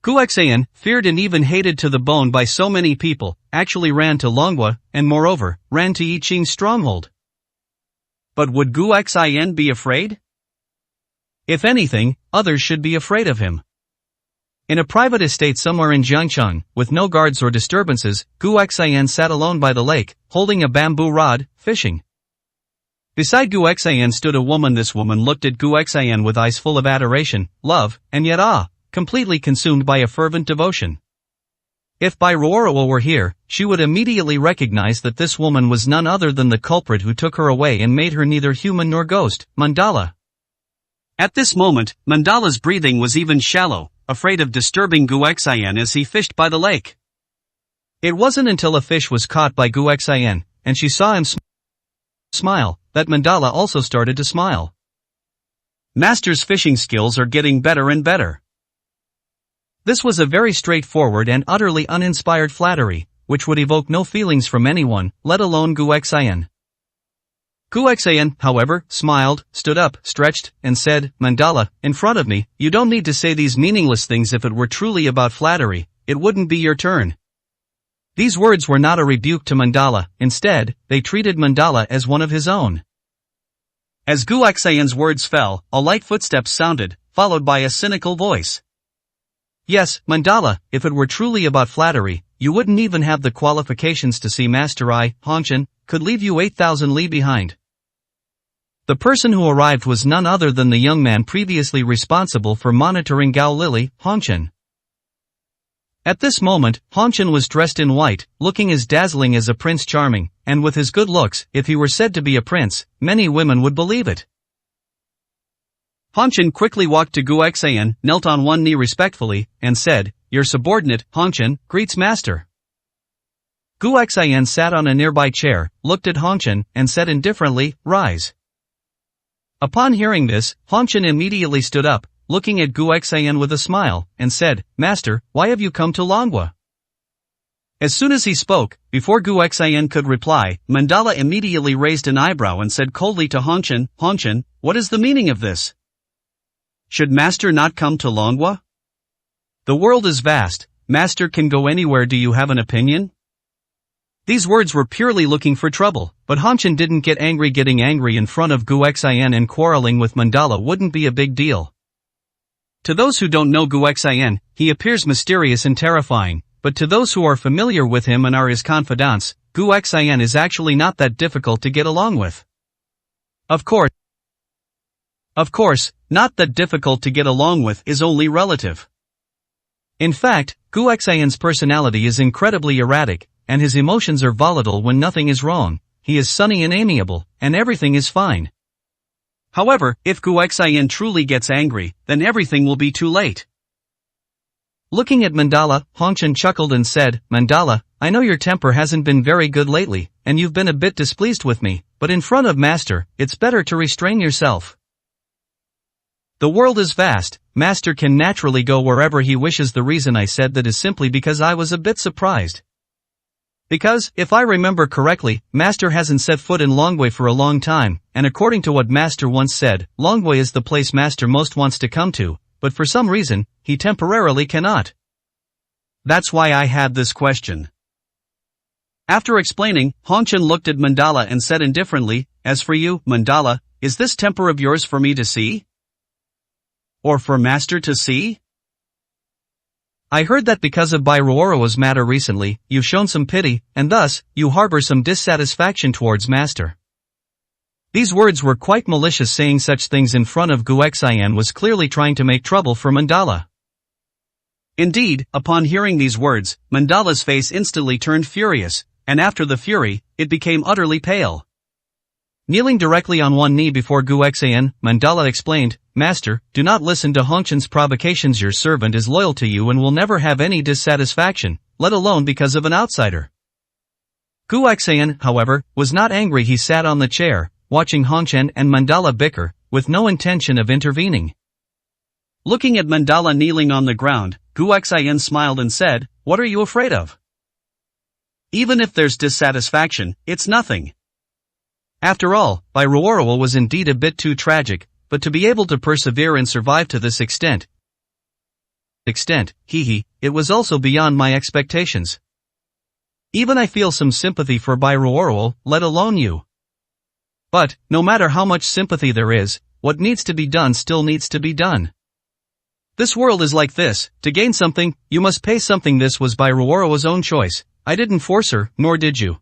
Gu Xian, feared and even hated to the bone by so many people, actually ran to Longhua, and moreover, ran to Yi Cheng's stronghold. But would Gu Xian be afraid? If anything, others should be afraid of him. In a private estate somewhere in Jiangcheng, with no guards or disturbances, Gu Xian sat alone by the lake, holding a bamboo rod, fishing. Beside Gu Xian stood a woman. This woman looked at Gu Xian with eyes full of adoration, love, and yet awe, completely consumed by a fervent devotion. If Bai Ruoruo were here, she would immediately recognize that this woman was none other than the culprit who took her away and made her neither human nor ghost, Mandala. At this moment, Mandala's breathing was even shallow, afraid of disturbing Gu Xian as he fished by the lake. It wasn't until a fish was caught by Gu Xian, and she saw him smile, that Mandala also started to smile. Master's fishing skills are getting better and better. This was a very straightforward and utterly uninspired flattery, which would evoke no feelings from anyone, let alone Gu Xian. Gu Xian, however, smiled, stood up, stretched, and said, Mandala, in front of me, you don't need to say these meaningless things. If it were truly about flattery, it wouldn't be your turn. These words were not a rebuke to Mandala, instead, they treated Mandala as one of his own. As Gu Xian's words fell, a light footstep sounded, followed by a cynical voice. Yes, Mandala, if it were truly about flattery, you wouldn't even have the qualifications to see Master. I, Hongchen, could leave you 8,000 li behind. The person who arrived was none other than the young man previously responsible for monitoring Gao Lily, Hongchen. At this moment, Hongchen was dressed in white, looking as dazzling as a Prince Charming, and with his good looks, if he were said to be a prince, many women would believe it. Hongchen quickly walked to Gu Xian, knelt on one knee respectfully, and said, Your subordinate, Hongchen, greets Master. Gu Xian sat on a nearby chair, looked at Hongchen, and said indifferently, Rise. Upon hearing this, Hongchen immediately stood up, looking at Gu Xian with a smile, and said, Master, why have you come to Longhua? As soon as he spoke, before Gu Xian could reply, Mandala immediately raised an eyebrow and said coldly to Hongchen, Hongchen, what is the meaning of this? Should Master not come to Longhua? The world is vast, Master can go anywhere. Do you have an opinion? These words were purely looking for trouble, but Hongchen didn't get angry. Getting angry in front of Gu Xian and quarreling with Mandala wouldn't be a big deal. To those who don't know Gu Xian, he appears mysterious and terrifying, but to those who are familiar with him and are his confidants, Gu Xian is actually not that difficult to get along with. Of course, not that difficult to get along with is only relative. In fact, Gu Xian's personality is incredibly erratic, and his emotions are volatile when nothing is wrong. He is sunny and amiable, and everything is fine. However, if Gu Xian truly gets angry, then everything will be too late. Looking at Mandala, Hongchen chuckled and said, Mandala, I know your temper hasn't been very good lately, and you've been a bit displeased with me, but in front of Master, it's better to restrain yourself. The world is vast, Master can naturally go wherever he wishes. The reason I said that is simply because I was a bit surprised. Because, if I remember correctly, Master hasn't set foot in Longhua for a long time, and according to what Master once said, Longhua is the place Master most wants to come to, but for some reason, he temporarily cannot. That's why I had this question. After explaining, Hongchen looked at Mandala and said indifferently, As for you, Mandala, is this temper of yours for me to see? Or for Master to see? I heard that because of Bai Ruoruo's matter recently, you've shown some pity, and thus, you harbor some dissatisfaction towards Master. These words were quite malicious. Saying such things in front of Gu Xian was clearly trying to make trouble for Mandala. Indeed, upon hearing these words, Mandala's face instantly turned furious, and after the fury, it became utterly pale. Kneeling directly on one knee before Gu Xian, Mandala explained, Master, do not listen to Hongchen's provocations. Your servant is loyal to you and will never have any dissatisfaction. let alone because of an outsider. Gu Xian, however, was not angry. He sat on the chair, watching Hongchen and Mandala bicker, with no intention of intervening. Looking at Mandala kneeling on the ground, Gu Xian smiled and said, "What are you afraid of? Even if there's dissatisfaction, it's nothing." After all, Bai Ruoruo was indeed a bit too tragic, but to be able to persevere and survive to this extent, it was also beyond my expectations. Even I feel some sympathy for Bai Ruoruo, let alone you. But, no matter how much sympathy there is, what needs to be done still needs to be done. This world is like this, to gain something, you must pay something. This was Bai Ruoruo's own choice. I didn't force her, nor did you.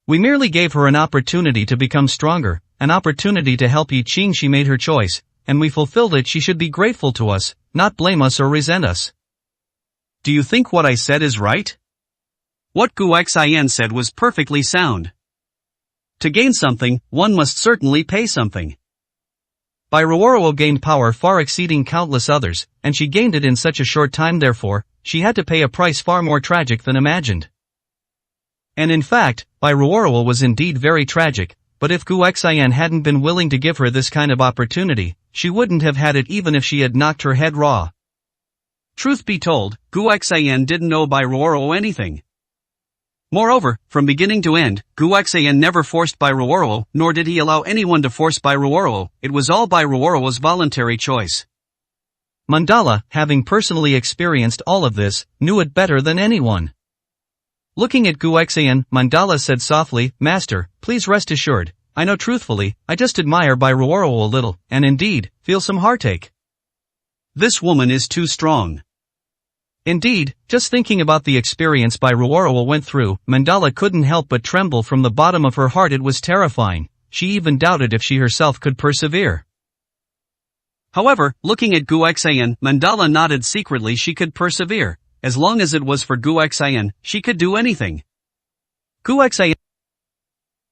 We merely gave her an opportunity to become stronger, an opportunity to help Yi Qing. She made her choice, and we fulfilled it. She should be grateful to us, not blame us or resent us. Do you think what I said is right? What Gu Xian said was perfectly sound. To gain something, one must certainly pay something. Bai Ruoruo gained power far exceeding countless others, and she gained it in such a short time. Therefore, she had to pay a price far more tragic than imagined. And in fact, Bai Ruoruo was indeed very tragic, but if Gu Xian hadn't been willing to give her this kind of opportunity, she wouldn't have had it even if she had knocked her head raw. Truth be told, Gu Xian didn't know Bai Ruoruo anything. Moreover, from beginning to end, Gu Xian never forced Bai Ruoruo, nor did he allow anyone to force Bai Ruoruo. It was all Bai Ruoruo's voluntary choice. Mandala, having personally experienced all of this, knew it better than anyone. Looking at Gu Xian, Mandala said softly, "Master, please rest assured, I know truthfully, I just admire Bai Ruoruo a little, and indeed, feel some heartache. This woman is too strong." Indeed, just thinking about the experience Bai Ruoruo went through, Mandala couldn't help but tremble from the bottom of her heart. It was terrifying. She even doubted if she herself could persevere. However, looking at Gu Xian, Mandala nodded secretly. She could persevere. As long as it was for Gu Xian, she could do anything. Gu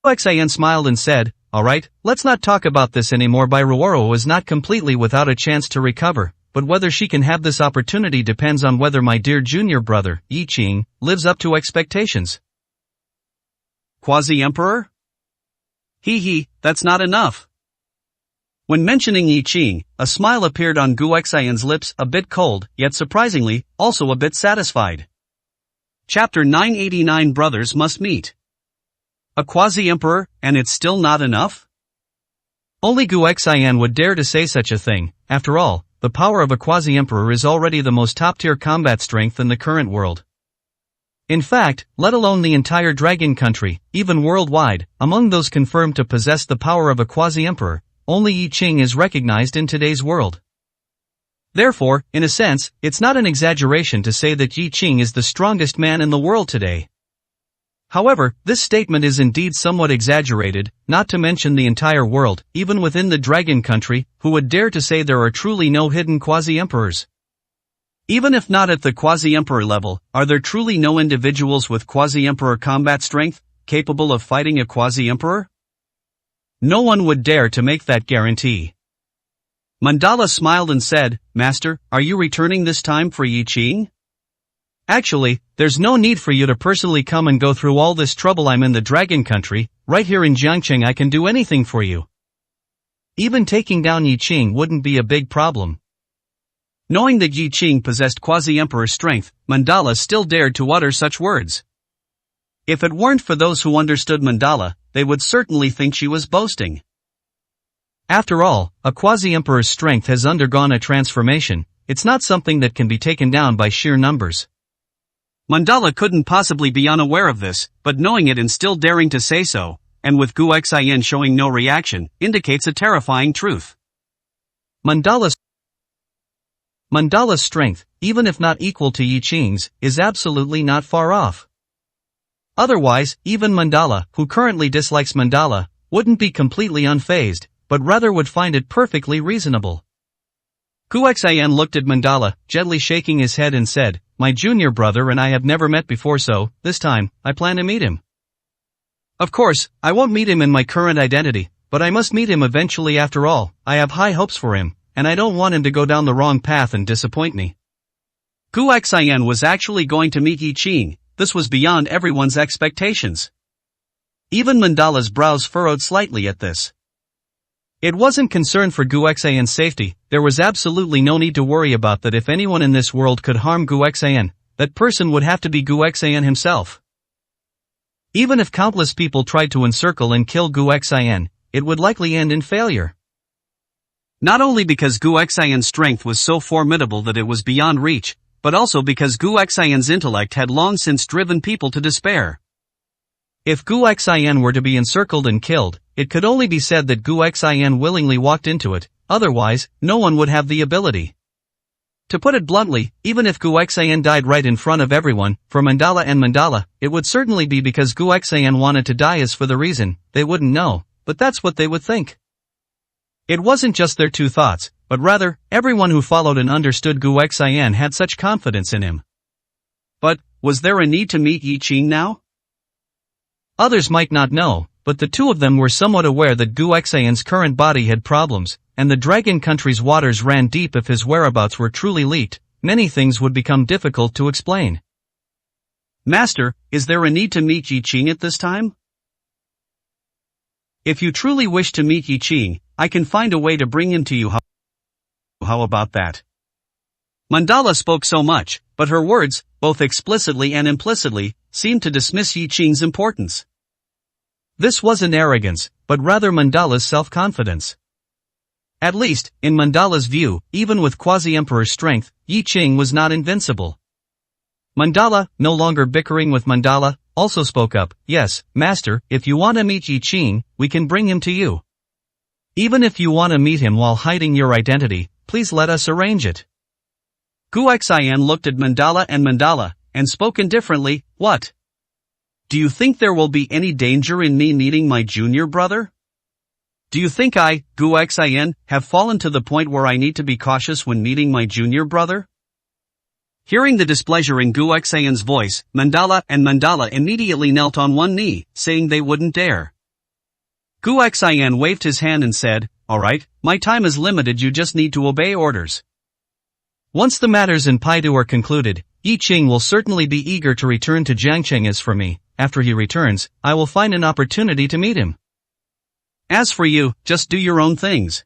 Xian smiled and said, "Alright, let's not talk about this anymore." Bai Ruoruo is not completely without a chance to recover, but whether she can have this opportunity depends on whether my dear junior brother, Yi Qing, lives up to expectations. Quasi-Emperor? That's not enough. When mentioning Yi Qing, a smile appeared on Gu Xian's lips, a bit cold, yet surprisingly, also a bit satisfied. Chapter 989 Brothers Must Meet. A quasi-emperor, and it's still not enough? Only Gu Xian would dare to say such a thing. After all, the power of a quasi-emperor is already the most top-tier combat strength in the current world. In fact, let alone the entire dragon country, even worldwide, among those confirmed to possess the power of a quasi-emperor, only Yi Qing is recognized in today's world. Therefore, in a sense, it's not an exaggeration to say that Yi Qing is the strongest man in the world today. However, this statement is indeed somewhat exaggerated, not to mention the entire world, even within the dragon country, who would dare to say there are truly no hidden quasi-emperors. Even if not at the quasi-emperor level, are there truly no individuals with quasi-emperor combat strength, capable of fighting a quasi-emperor? No one would dare to make that guarantee. Mandala smiled and said, "Master, are you returning this time for Yi Qing? Actually, there's no need for you to personally come and go through all this trouble. I'm in the dragon country, right here in Jiangcheng. I can do anything for you. Even taking down Yi Qing wouldn't be a big problem." Knowing that Yi Qing possessed quasi-emperor strength, Mandala still dared to utter such words. If it weren't for those who understood Mandala, they would certainly think she was boasting. After all, a quasi-emperor's strength has undergone a transformation. It's not something that can be taken down by sheer numbers. Mandala couldn't possibly be unaware of this, but knowing it and still daring to say so, and with Gu Xian showing no reaction, indicates a terrifying truth. Mandala's strength, even if not equal to Yi Qing's, is absolutely not far off. Otherwise, even Mandala, who currently dislikes Mandala, wouldn't be completely unfazed, but rather would find it perfectly reasonable. Gu Xian looked at Mandala, gently shaking his head and said, "My junior brother and I have never met before, so, this time, I plan to meet him. Of course, I won't meet him in my current identity, but I must meet him eventually. After all, I have high hopes for him, and I don't want him to go down the wrong path and disappoint me." Gu Xian was actually going to meet Yi Qing. This was beyond everyone's expectations. Even Mandala's brows furrowed slightly at this. It wasn't concerned for Gu Xian's safety. There was absolutely no need to worry about that. If anyone in this world could harm Gu Xian, that person would have to be Gu Xian himself. Even if countless people tried to encircle and kill Gu Xian, it would likely end in failure. Not only because Gu Xian's strength was so formidable that it was beyond reach, but also because Gu Xian's intellect had long since driven people to despair. If Gu Xian were to be encircled and killed, it could only be said that Gu Xian willingly walked into it, otherwise, no one would have the ability. To put it bluntly, even if Gu Xian died right in front of everyone, for Mandala and Mandala, it would certainly be because Gu Xian wanted to die. As for the reason, they wouldn't know, but that's what they would think. It wasn't just their two thoughts, but rather, everyone who followed and understood Gu Xian had such confidence in him. But, was there a need to meet Yi Qing now? Others might not know, but the two of them were somewhat aware that Gu Xian's current body had problems, and the Dragon Country's waters ran deep. If his whereabouts were truly leaked, many things would become difficult to explain. Master, is there a need to meet Yi Qing at this time? If you truly wish to meet Yi Qing, I can find a way to bring him to you. How about that? Mandala spoke so much, but her words, both explicitly and implicitly, seemed to dismiss Yi Qing's importance. This wasn't arrogance, but rather Mandala's self-confidence. At least, in Mandala's view, even with quasi-emperor strength, Yi Qing was not invincible. Mandala, no longer bickering with Mandala, also spoke up. Yes, master, if you want to meet Yi Qing, we can bring him to you. Even if you want to meet him while hiding your identity, please let us arrange it. Gu Xian looked at Mandala, and spoke indifferently. What? Do you think there will be any danger in me meeting my junior brother? Do you think I, Gu Xian, have fallen to the point where I need to be cautious when meeting my junior brother? Hearing the displeasure in Gu Xian's voice, Mandala immediately knelt on one knee, saying they wouldn't dare. Gu Xian waved his hand and said, "Alright, my time is limited, you just need to obey orders." Once the matters in Paidu are concluded, Yi Qing will certainly be eager to return to Jiangcheng. As for me, after he returns, I will find an opportunity to meet him. As for you, just do your own things.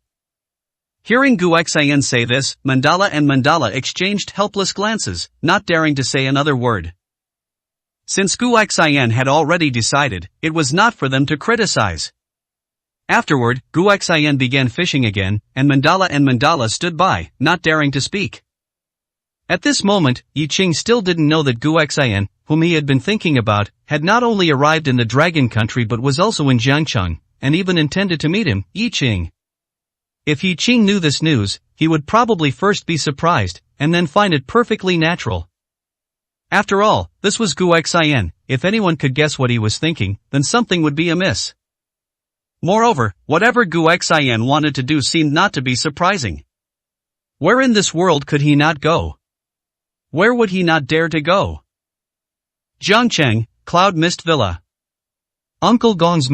Hearing Gu Xian say this, Mandala exchanged helpless glances, not daring to say another word. Since Gu Xian had already decided, it was not for them to criticize. Afterward, Gu Xian began fishing again, and Mandala stood by, not daring to speak. At this moment, Yi Qing still didn't know that Gu Xian, whom he had been thinking about, had not only arrived in the Dragon Country but was also in Jiangcheng, and even intended to meet him, Yi Qing. If Yi Qing knew this news, he would probably first be surprised, and then find it perfectly natural. After all, this was Gu Xian. If anyone could guess what he was thinking, then something would be amiss. Moreover, whatever Gu Xian wanted to do seemed not to be surprising. Where in this world could he not go? Where would he not dare to go? Jiangcheng, Cloud Mist Villa. Uncle Gong's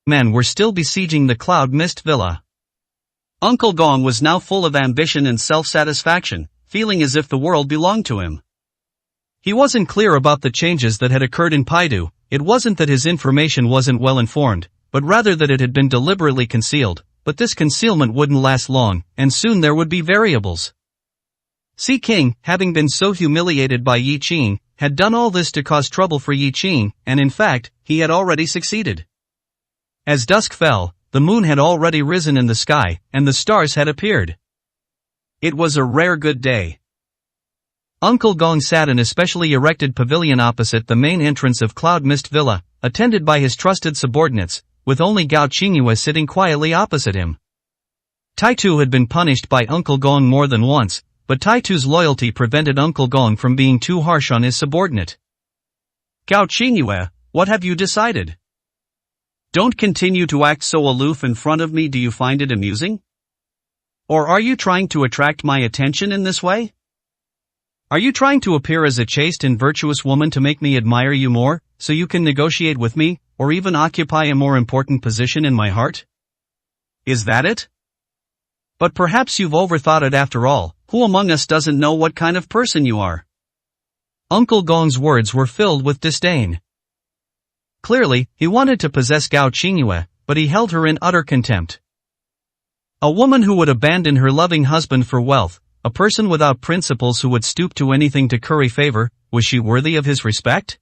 men were still besieging the Cloud Mist Villa. Uncle Gong was now full of ambition and self-satisfaction, feeling as if the world belonged to him. He wasn't clear about the changes that had occurred in Paidu. It wasn't that his information wasn't well informed, but rather that it had been deliberately concealed, but this concealment wouldn't last long, and soon there would be variables. Si King, having been so humiliated by Yi Qing, had done all this to cause trouble for Yi Qing, and in fact, he had already succeeded. As dusk fell, the moon had already risen in the sky, and the stars had appeared. It was a rare good day. Uncle Gong sat in a specially erected pavilion opposite the main entrance of Cloud Mist Villa, attended by his trusted subordinates, with only Gao Qingyue sitting quietly opposite him. Taitu had been punished by Uncle Gong more than once, but Taitu's loyalty prevented Uncle Gong from being too harsh on his subordinate. Gao Qingyue, what have you decided? Don't continue to act so aloof in front of me. Do you find it amusing? Or are you trying to attract my attention in this way? Are you trying to appear as a chaste and virtuous woman to make me admire you more, so you can negotiate with me, or even occupy a more important position in my heart? Is that it? But perhaps you've overthought it after all. who among us doesn't know what kind of person you are? Uncle Gong's words were filled with disdain. Clearly, he wanted to possess Gao Qingyue, but he held her in utter contempt. A woman who would abandon her loving husband for wealth, a person without principles who would stoop to anything to curry favor, was she worthy of his respect?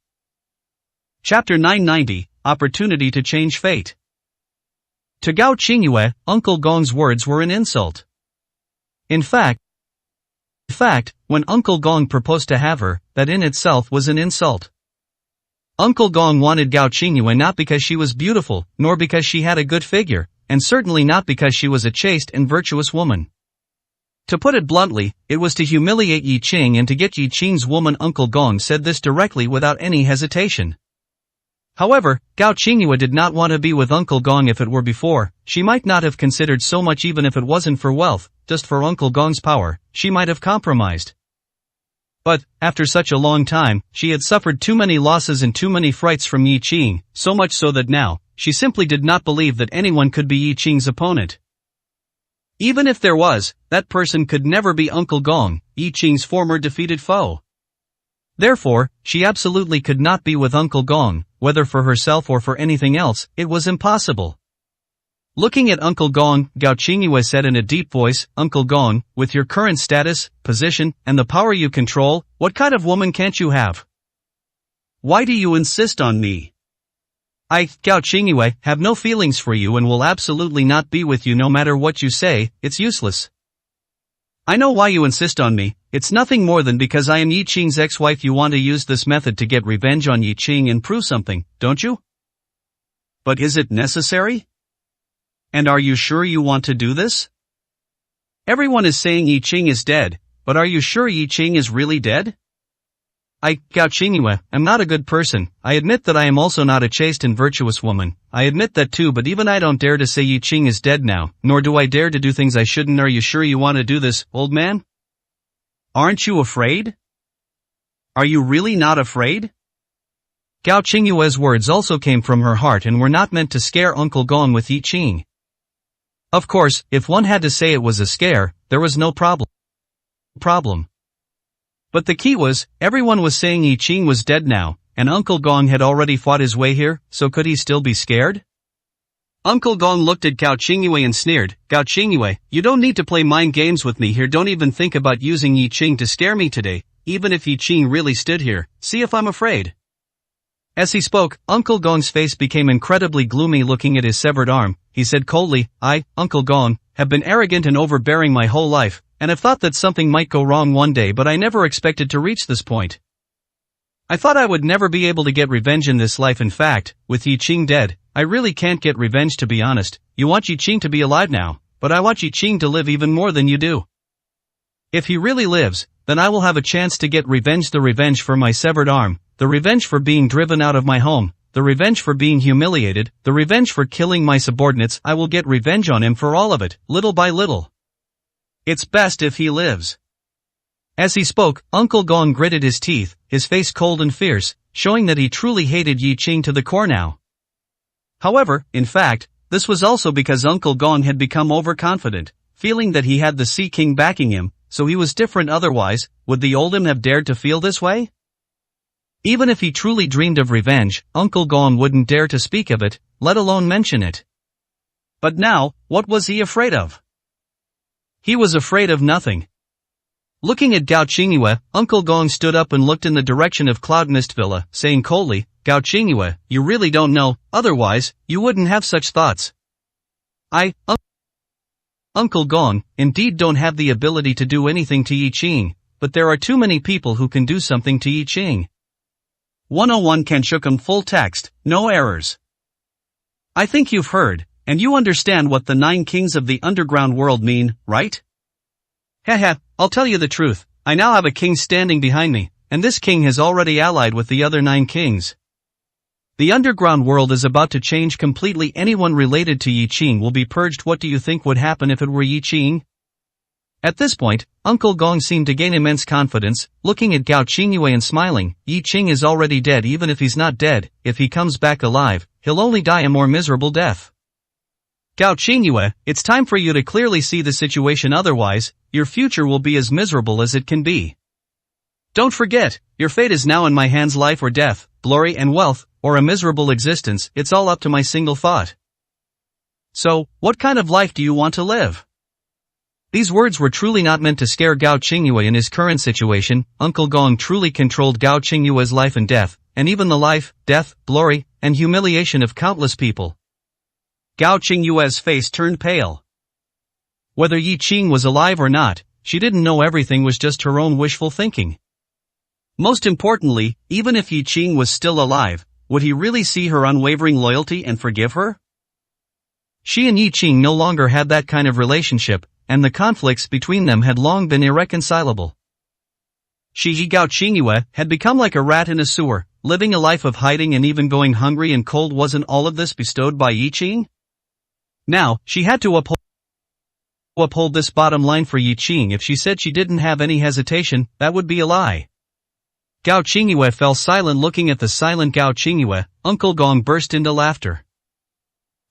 Chapter 990, Opportunity to Change Fate. To Gao Qingyue, Uncle Gong's words were an insult. In fact, when Uncle Gong proposed to have her, that in itself was an insult. Uncle Gong wanted Gao Qingyue not because she was beautiful, nor because she had a good figure, and certainly not because she was a chaste and virtuous woman. To put it bluntly, it was to humiliate Yi Qing and to get Yi Qing's woman. Uncle Gong said this directly without any hesitation. However, Gao Qingyue did not want to be with Uncle Gong. If it were before, she might not have considered so much. Even if it wasn't for wealth, just for Uncle Gong's power, she might have compromised. But, after such a long time, she had suffered too many losses and too many frights from Yi Qing, so much so that now, she simply did not believe that anyone could be Yi Qing's opponent. Even if there was, that person could never be Uncle Gong, Yi Qing's former defeated foe. Therefore, she absolutely could not be with Uncle Gong, whether for herself or for anything else. It was impossible. Looking at Uncle Gong, Gao Qingyue said in a deep voice, "Uncle Gong, with your current status, position, and the power you control, what kind of woman can't you have? Why do you insist on me? I, Gao Qingyue, have no feelings for you and will absolutely not be with you no matter what you say. It's useless." "I know why you insist on me. It's nothing more than because I am Yi Qing's ex-wife. You want to use this method to get revenge on Yi Qing and prove something, don't you? But is it necessary? And are you sure you want to do this? Everyone is saying Yi Qing is dead, but are you sure Yi Qing is really dead?" "I, Gao Qingyue, am not a good person. I admit that I am also not a chaste and virtuous woman. I admit that too, but even I don't dare to say Yi Qing is dead now, nor do I dare to do things I shouldn't." "Are you sure you want to do this, old man? Aren't you afraid? Are you really not afraid?" Gao Qingyue's words also came from her heart and were not meant to scare Uncle Gong with Yi Qing. Of course, if one had to say it was a scare, there was no problem. But the key was, everyone was saying Yi Qing was dead now, and Uncle Gong had already fought his way here, so could he still be scared? Uncle Gong looked at Gao Qingyue and sneered, "Gao Qingyue, you don't need to play mind games with me here. Don't even think about using Yi Qing to scare me today. Even if Yi Qing really stood here, see if I'm afraid." As he spoke, Uncle Gong's face became incredibly gloomy. Looking at his severed arm, he said coldly, "I, Uncle Gong, have been arrogant and overbearing my whole life, and have thought that something might go wrong one day, but I never expected to reach this point. I thought I would never be able to get revenge in this life. In fact, with Yi Qing dead, I really can't get revenge, to be honest. You want Yi Qing to be alive now, but I want Yi Qing to live even more than you do. If he really lives, then I will have a chance to get revenge. The revenge for my severed arm, the revenge for being driven out of my home, the revenge for being humiliated, the revenge for killing my subordinates. I will get revenge on him for all of it, little by little. It's best if he lives." As he spoke, Uncle Gong gritted his teeth, his face cold and fierce, showing that he truly hated Yi Qing to the core now. However, in fact, this was also because Uncle Gong had become overconfident, feeling that he had the Sea King backing him, so he was different. Otherwise, would the oldhim have dared to feel this way? Even if he truly dreamed of revenge, Uncle Gong wouldn't dare to speak of it, let alone mention it. But now, what was he afraid of? He was afraid of nothing. Looking at Gao Qingyue, Uncle Gong stood up and looked in the direction of Cloud Mist Villa, saying coldly, "Gao Qingyue, you really don't know, otherwise, you wouldn't have such thoughts. I, Uncle Gong, indeed don't have the ability to do anything to Yi Qing, but there are too many people who can do something to Yi Qing." 101 Kanshukam full text, no errors. I think you've heard, and you understand what the 9 kings of the underground world mean, right? Haha, I'll tell you the truth, I now have a king standing behind me, and this king has already allied with the other 9 kings. The underground world is about to change completely. Anyone related to Yi Qing will be purged. What do you think would happen if it were Yi Qing? At this point, Uncle Gong seemed to gain immense confidence, looking at Gao Qingyue and smiling. Yi Qing is already dead. Even if he's not dead, if he comes back alive, he'll only die a more miserable death. Gao Qingyue, it's time for you to clearly see the situation, otherwise, your future will be as miserable as it can be. Don't forget, your fate is now in my hands, life or death, glory and wealth, or a miserable existence, it's all up to my single thought. So, what kind of life do you want to live? These words were truly not meant to scare Gao Qingyue in his current situation. Uncle Gong truly controlled Gao Qingyue's life and death, and even the life, death, glory, and humiliation of countless people. Gao Qingyue's face turned pale. Whether Yi Qing was alive or not, she didn't know everything was just her own wishful thinking. Most importantly, even if Yi Qing was still alive, would he really see her unwavering loyalty and forgive her? She and Yi Qing no longer had that kind of relationship, and the conflicts between them had long been irreconcilable. Gao Qingyue had become like a rat in a sewer, living a life of hiding and even going hungry and cold. Wasn't all of this bestowed by Yi Qing? Now, she had to uphold this bottom line for Yi Qing. If she said she didn't have any hesitation, that would be a lie. Gao Qingyue fell silent. Looking at the silent Gao Qingyue, Uncle Gong burst into laughter.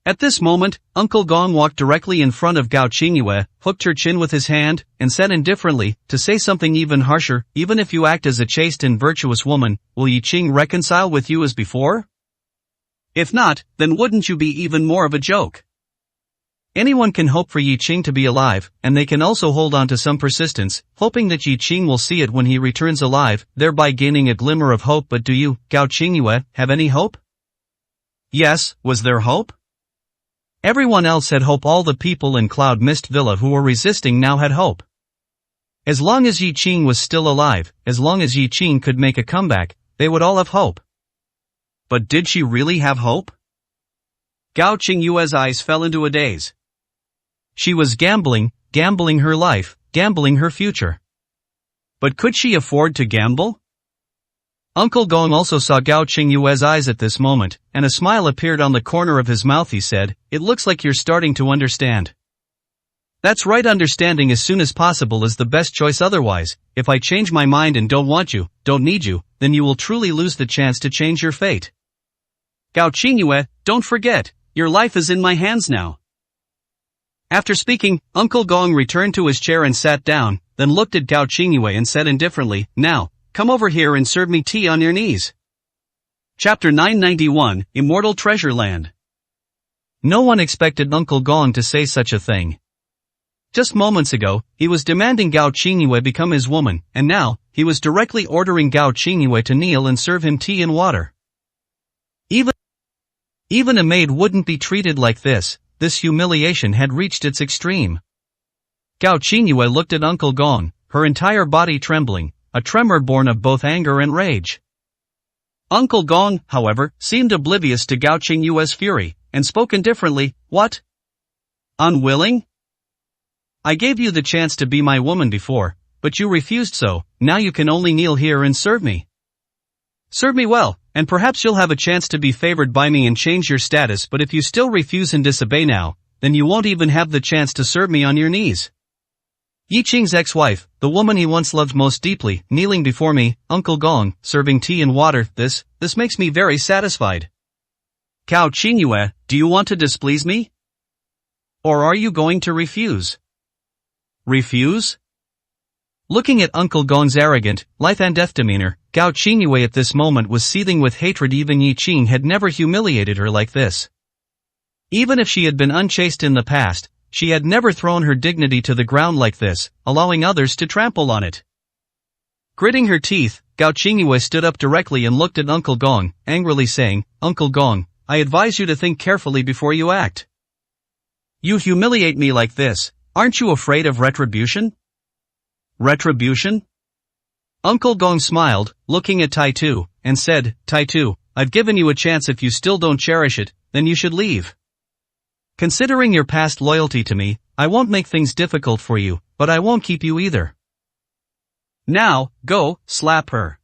At this moment, Uncle Gong walked directly in front of Gao Qingyue, hooked her chin with his hand, and said indifferently, to say something even harsher, even if you act as a chaste and virtuous woman, will Yi Qing reconcile with you as before? If not, then wouldn't you be even more of a joke? Anyone can hope for Yi Qing to be alive, and they can also hold on to some persistence, hoping that Yi Qing will see it when he returns alive, thereby gaining a glimmer of hope. But do you, Gao Qingyue, have any hope? Yes, was there hope? Everyone else had hope. All the people in Cloud Mist Villa who were resisting now had hope. As long as Yi Qing was still alive, as long as Yi Qing could make a comeback, they would all have hope. But did she really have hope? Gao Qingyue's eyes fell into a daze. She was gambling her life, gambling her future. But could she afford to gamble? Uncle Gong also saw Gao Qingyue's eyes at this moment, and a smile appeared on the corner of his mouth. He said, "It looks like you're starting to understand." That's right, understanding as soon as possible is the best choice. Otherwise, if I change my mind and don't want you, don't need you, then you will truly lose the chance to change your fate. Gao Qingyue, don't forget, your life is in my hands now. After speaking, Uncle Gong returned to his chair and sat down, then looked at Gao Qingyue and said indifferently, "Now, come over here and serve me tea on your knees." Chapter 991, Immortal Treasure Land. No one expected Uncle Gong to say such a thing. Just moments ago, he was demanding Gao Qingyue become his woman, and now, he was directly ordering Gao Qingyue to kneel and serve him tea and water. Even a maid wouldn't be treated like this. This humiliation had reached its extreme. Gao Qingyue looked at Uncle Gong, her entire body trembling, a tremor born of both anger and rage. Uncle Gong, however, seemed oblivious to Gao Qingyue's fury, and spoke indifferently, "What? Unwilling? I gave you the chance to be my woman before, but you refused, so now you can only kneel here and serve me. Serve me well, and perhaps you'll have a chance to be favored by me and change your status. But if you still refuse and disobey now, then you won't even have the chance to serve me on your knees." Yi Qing's ex-wife, the woman he once loved most deeply, kneeling before me, Uncle Gong, serving tea and water. This makes me very satisfied. Gao Qingyue, do you want to displease me? Or are you going to refuse? Refuse? Looking at Uncle Gong's arrogant, life and death demeanor, Gao Qingyue at this moment was seething with hatred. Even Yi Qing had never humiliated her like this. Even if she had been unchaste in the past, she had never thrown her dignity to the ground like this, allowing others to trample on it. Gritting her teeth, Gao Qingyue stood up directly and looked at Uncle Gong, angrily saying, "Uncle Gong, I advise you to think carefully before you act. You humiliate me like this, aren't you afraid of retribution?" Retribution? Uncle Gong smiled, looking at Tai Tu, and said, "Tai Tu, I've given you a chance. If you still don't cherish it, then you should leave. Considering your past loyalty to me, I won't make things difficult for you, but I won't keep you either. Now, go, slap her."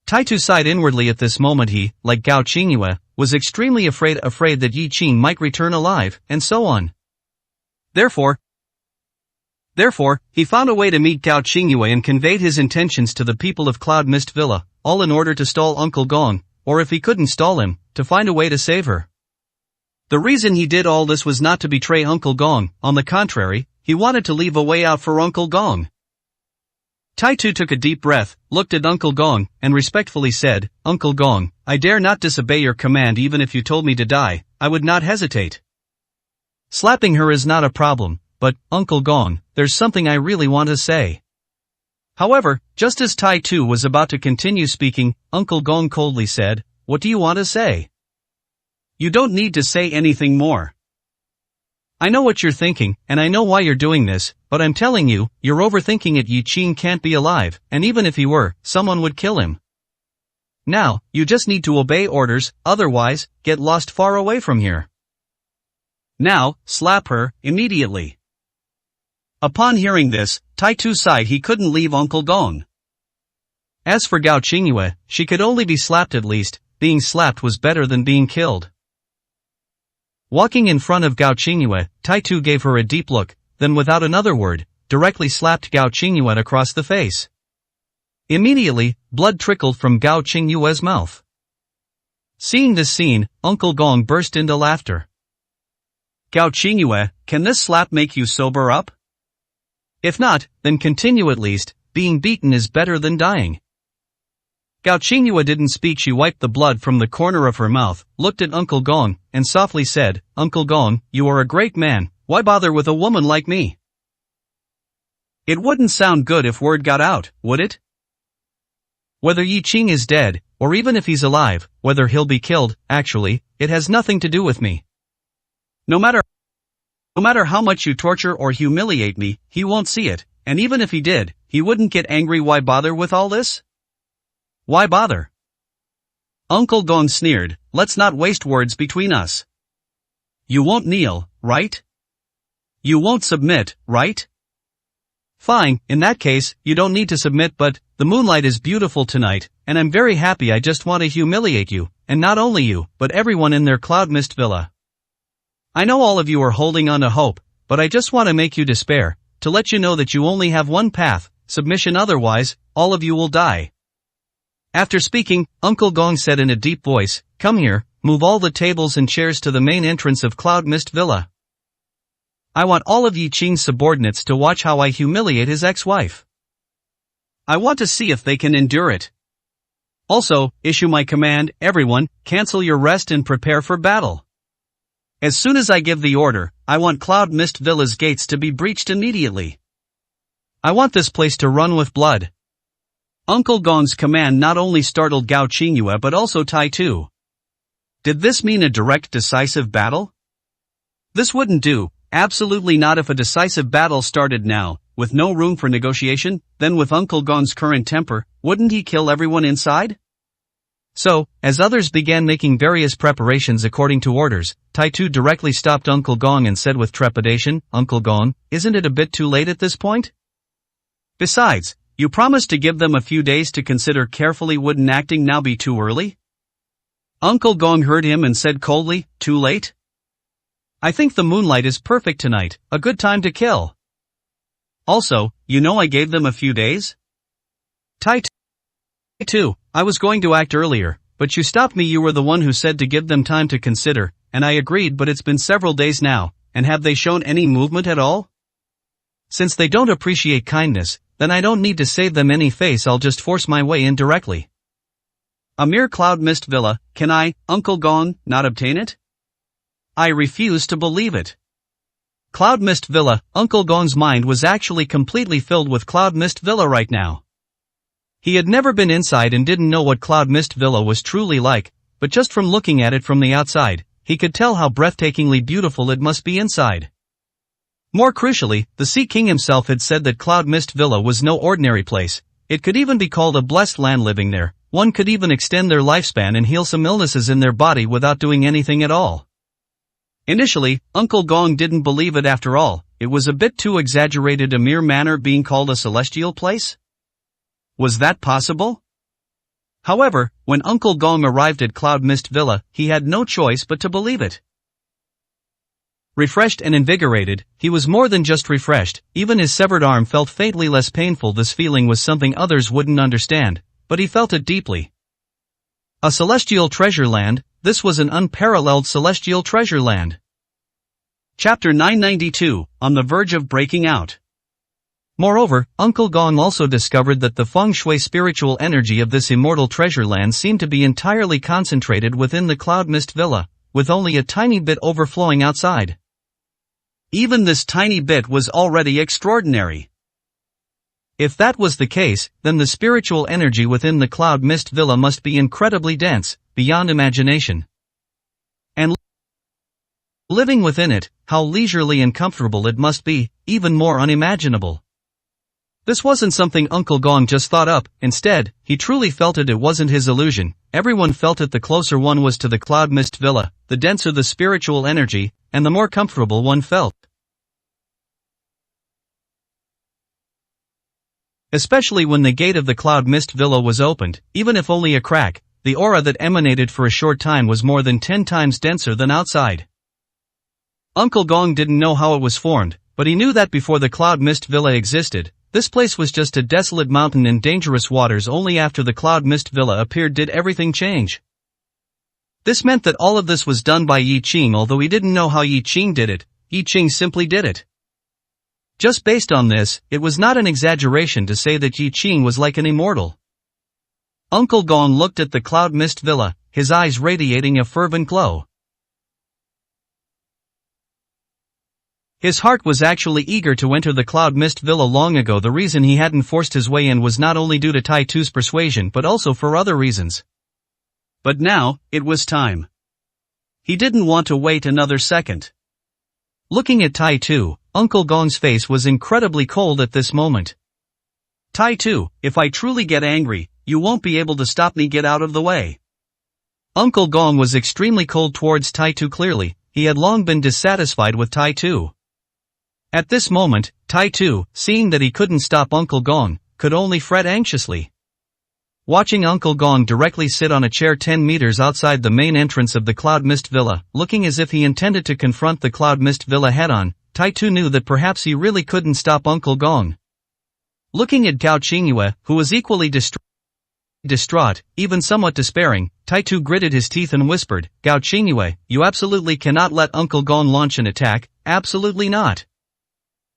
Tai Tu sighed inwardly at this moment. He, like Gao Qingyue, was extremely afraid that Yi Qing might return alive, and so on. Therefore, he found a way to meet Gao Qingyue and conveyed his intentions to the people of Cloud Mist Villa, all in order to stall Uncle Gong, or if he couldn't stall him, to find a way to save her. The reason he did all this was not to betray Uncle Gong, on the contrary, he wanted to leave a way out for Uncle Gong. Taitu took a deep breath, looked at Uncle Gong, and respectfully said, "Uncle Gong, I dare not disobey your command even if you told me to die, I would not hesitate. Slapping her is not a problem, but, Uncle Gong, there's something I really want to say." However, just as Taitu was about to continue speaking, Uncle Gong coldly said, "What do you want to say? You don't need to say anything more. I know what you're thinking, and I know why you're doing this, but I'm telling you, you're overthinking it. Yi Qing can't be alive, and even if he were, someone would kill him. Now, you just need to obey orders, otherwise, get lost far away from here. Now, slap her, immediately." Upon hearing this, Taitu sighed. He couldn't leave Uncle Gong. As for Gao Qingyue, she could only be slapped. At least, being slapped was better than being killed. Walking in front of Gao Qingyue, Taitu gave her a deep look, then without another word, directly slapped Gao Qingyue across the face. Immediately, blood trickled from Gao Qingyue's mouth. Seeing this scene, Uncle Gong burst into laughter. "Gao Qingyue, can this slap make you sober up? If not, then continue at least, being beaten is better than dying." Gao Qingyue didn't speak. She wiped the blood from the corner of her mouth, looked at Uncle Gong, and softly said, "Uncle Gong, you are a great man, why bother with a woman like me?" It wouldn't sound good if word got out, would it? Whether Yi Qing is dead, or even if he's alive, whether he'll be killed, actually, it has nothing to do with me. No matter how much you torture or humiliate me, he won't see it, and even if he did, he wouldn't get angry. Why bother with all this? Why bother? Uncle Gong sneered, "Let's not waste words between us. You won't kneel, right? You won't submit, right? Fine, in that case, you don't need to submit, but, the moonlight is beautiful tonight, and I'm very happy. I just want to humiliate you, and not only you, but everyone in their Cloud Mist Villa. I know all of you are holding on to hope, but I just want to make you despair, to let you know that you only have one path, submission, otherwise, all of you will die." After speaking, Uncle Gong said in a deep voice, "Come here, move all the tables and chairs to the main entrance of Cloud Mist Villa. I want all of Yi Qing's subordinates to watch how I humiliate his ex-wife. I want to see if they can endure it. Also, issue my command, everyone, cancel your rest and prepare for battle. As soon as I give the order, I want Cloud Mist Villa's gates to be breached immediately. I want this place to run with blood." Uncle Gong's command not only startled Gao Qingyue but also Taitu. Did this mean a direct, decisive battle? This wouldn't do, absolutely not. If a decisive battle started now, with no room for negotiation, then with Uncle Gong's current temper, wouldn't he kill everyone inside? So, as others began making various preparations according to orders, Taitu directly stopped Uncle Gong and said with trepidation, "Uncle Gong, isn't it a bit too late at this point? Besides, you promised to give them a few days to consider carefully. Wouldn't acting now be too early?" Uncle Gong heard him and said coldly, "Too late? I think the moonlight is perfect tonight, a good time to kill. Also, you know I gave them a few days? Taitu, I was going to act earlier, but you stopped me. You were the one who said to give them time to consider, and I agreed, but it's been several days now, and have they shown any movement at all? Since they don't appreciate kindness, then I don't need to save them any face. I'll just force my way in directly. A mere Cloud Mist Villa, can I, Uncle Gong, not obtain it? I refuse to believe it. Cloud Mist Villa. Uncle Gong's mind was actually completely filled with Cloud Mist Villa right now. He had never been inside and didn't know what Cloud Mist Villa was truly like, but just from looking at it from the outside, he could tell how breathtakingly beautiful it must be inside. More crucially, the Sea King himself had said that Cloud Mist Villa was no ordinary place. It could even be called a blessed land. Living there, one could even extend their lifespan and heal some illnesses in their body without doing anything at all. Initially, Uncle Gong didn't believe it. After all, it was a bit too exaggerated. A mere manor being called a celestial place? Was that possible? However, when Uncle Gong arrived at Cloud Mist Villa, he had no choice but to believe it. Refreshed and invigorated, he was more than just refreshed, even his severed arm felt faintly less painful. This feeling was something others wouldn't understand, but he felt it deeply. A celestial treasure land, this was an unparalleled celestial treasure land. Chapter 992, On the Verge of Breaking Out. Moreover, Uncle Gong also discovered that the feng shui spiritual energy of this immortal treasure land seemed to be entirely concentrated within the Cloud Mist Villa, with only a tiny bit overflowing outside. Even this tiny bit was already extraordinary. If that was the case, then the spiritual energy within the Cloud Mist Villa must be incredibly dense, beyond imagination. And living within it, how leisurely and comfortable it must be, even more unimaginable. This wasn't something Uncle Gong just thought up, instead, he truly felt it wasn't his illusion, everyone felt it. The closer one was to the Cloud Mist Villa, the denser the spiritual energy, and the more comfortable one felt. Especially when the gate of the Cloud Mist Villa was opened, even if only a crack, the aura that emanated for a short time was more than 10 times denser than outside. Uncle Gong didn't know how it was formed, but he knew that before the Cloud Mist Villa existed, this place was just a desolate mountain in dangerous waters. Only after the Cloud Mist Villa appeared did everything change. This meant that all of this was done by Yi Qing. Although he didn't know how Yi Qing did it, Yi Qing simply did it. Just based on this, it was not an exaggeration to say that Yi Qing was like an immortal. Uncle Gong looked at the Cloud Mist Villa, his eyes radiating a fervent glow. His heart was actually eager to enter the Cloud Mist Villa long ago. The reason he hadn't forced his way in was not only due to Tai Tu's persuasion but also for other reasons. But now, it was time. He didn't want to wait another second. Looking at Tai Tu, Uncle Gong's face was incredibly cold at this moment. Tai Tu, if I truly get angry, you won't be able to stop me. Get out of the way. Uncle Gong was extremely cold towards Tai Tu. Clearly, he had long been dissatisfied with Tai Tu. At this moment, Tai Tu, seeing that he couldn't stop Uncle Gong, could only fret anxiously. Watching Uncle Gong directly sit on a chair 10 meters outside the main entrance of the Cloud Mist Villa, looking as if he intended to confront the Cloud Mist Villa head-on, Tai Tu knew that perhaps he really couldn't stop Uncle Gong. Looking at Gao Qingyue, who was equally distraught, even somewhat despairing, Tai Tu gritted his teeth and whispered, "Gao Qingyue, you absolutely cannot let Uncle Gong launch an attack, absolutely not."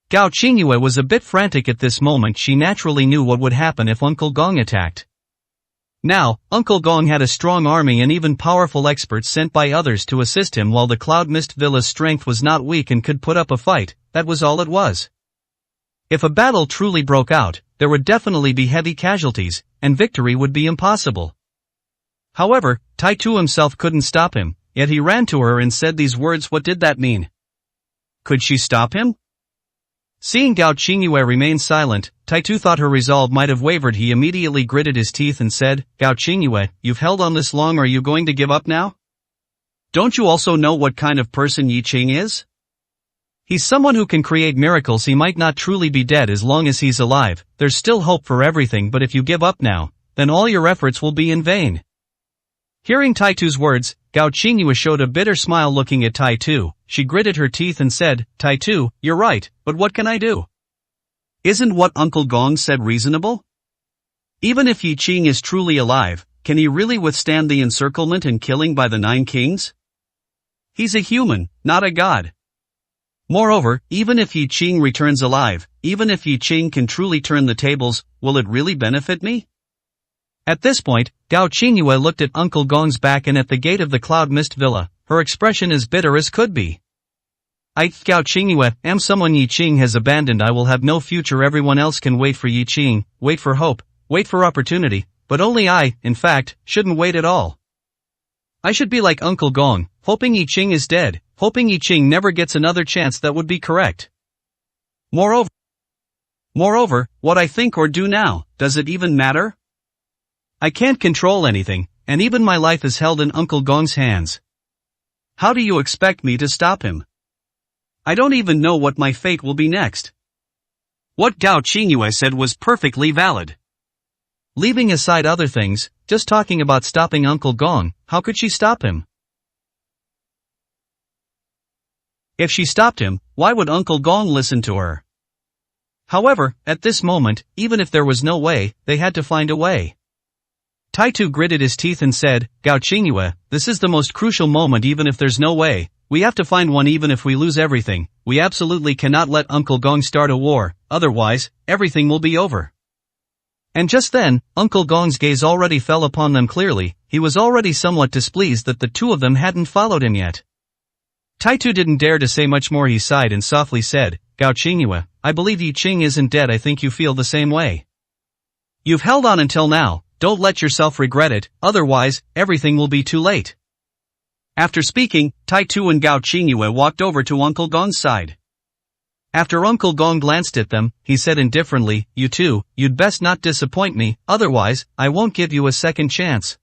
Gao Qingyue was a bit frantic at this moment. She naturally knew what would happen if Uncle Gong attacked. Now, Uncle Gong had a strong army and even powerful experts sent by others to assist him. While the Cloud Mist Villa's strength was not weak and could put up a fight, that was all it was. If a battle truly broke out, there would definitely be heavy casualties, and victory would be impossible. However, Tai Tu himself couldn't stop him, yet he ran to her and said these words. What did that mean? Could she stop him? Seeing Gao Qingyue remain silent, Tai Tu thought her resolve might have wavered. He immediately gritted his teeth and said, "Gao Qingyue, you've held on this long. Are you going to give up now? Don't you also know what kind of person Yi Qing is? He's someone who can create miracles. He might not truly be dead as long as he's alive. There's still hope for everything, but if you give up now, then all your efforts will be in vain." Hearing Tai Tu's words, Gao Qingyue showed a bitter smile. Looking at Tai Tu, she gritted her teeth and said, "Tai Tu, you're right, but what can I do? Isn't what Uncle Gong said reasonable? Even if Yi Qing is truly alive, can he really withstand the encirclement and killing by the 9 kings? He's a human, not a god. Moreover, even if Yi Qing returns alive, even if Yi Qing can truly turn the tables, will it really benefit me?" At this point, Gao Qingyue looked at Uncle Gong's back and at the gate of the Cloud Mist Villa, her expression as bitter as could be. Gao Qingyue, am someone Yi Qing has abandoned. I will have no future. Everyone else can wait for Yi Qing, wait for hope, wait for opportunity, but only I, in fact, shouldn't wait at all. I should be like Uncle Gong, hoping Yi Qing is dead, hoping Yi Qing never gets another chance. That would be correct. Moreover, what I think or do now, does it even matter? I can't control anything, and even my life is held in Uncle Gong's hands. How do you expect me to stop him? I don't even know what my fate will be next. What Gao Qingyue said was perfectly valid. Leaving aside other things, just talking about stopping Uncle Gong, how could she stop him? If she stopped him, why would Uncle Gong listen to her? However, at this moment, even if there was no way, they had to find a way. Taitu gritted his teeth and said, Gao Qingyue, this is the most crucial moment even if there's no way. We have to find one even if we lose everything. We absolutely cannot let Uncle Gong start a war, otherwise, everything will be over. And just then, Uncle Gong's gaze already fell upon them clearly. He was already somewhat displeased that the two of them hadn't followed him yet. Taitu didn't dare to say much more. He sighed and softly said, Gao Qingyue, I believe Yi Qing isn't dead. I think you feel the same way. You've held on until now, don't let yourself regret it, otherwise, everything will be too late. After speaking, Taitu and Gao Qingyue walked over to Uncle Gong's side. After Uncle Gong glanced at them, he said indifferently, You two, you'd best not disappoint me, otherwise, I won't give you a second chance.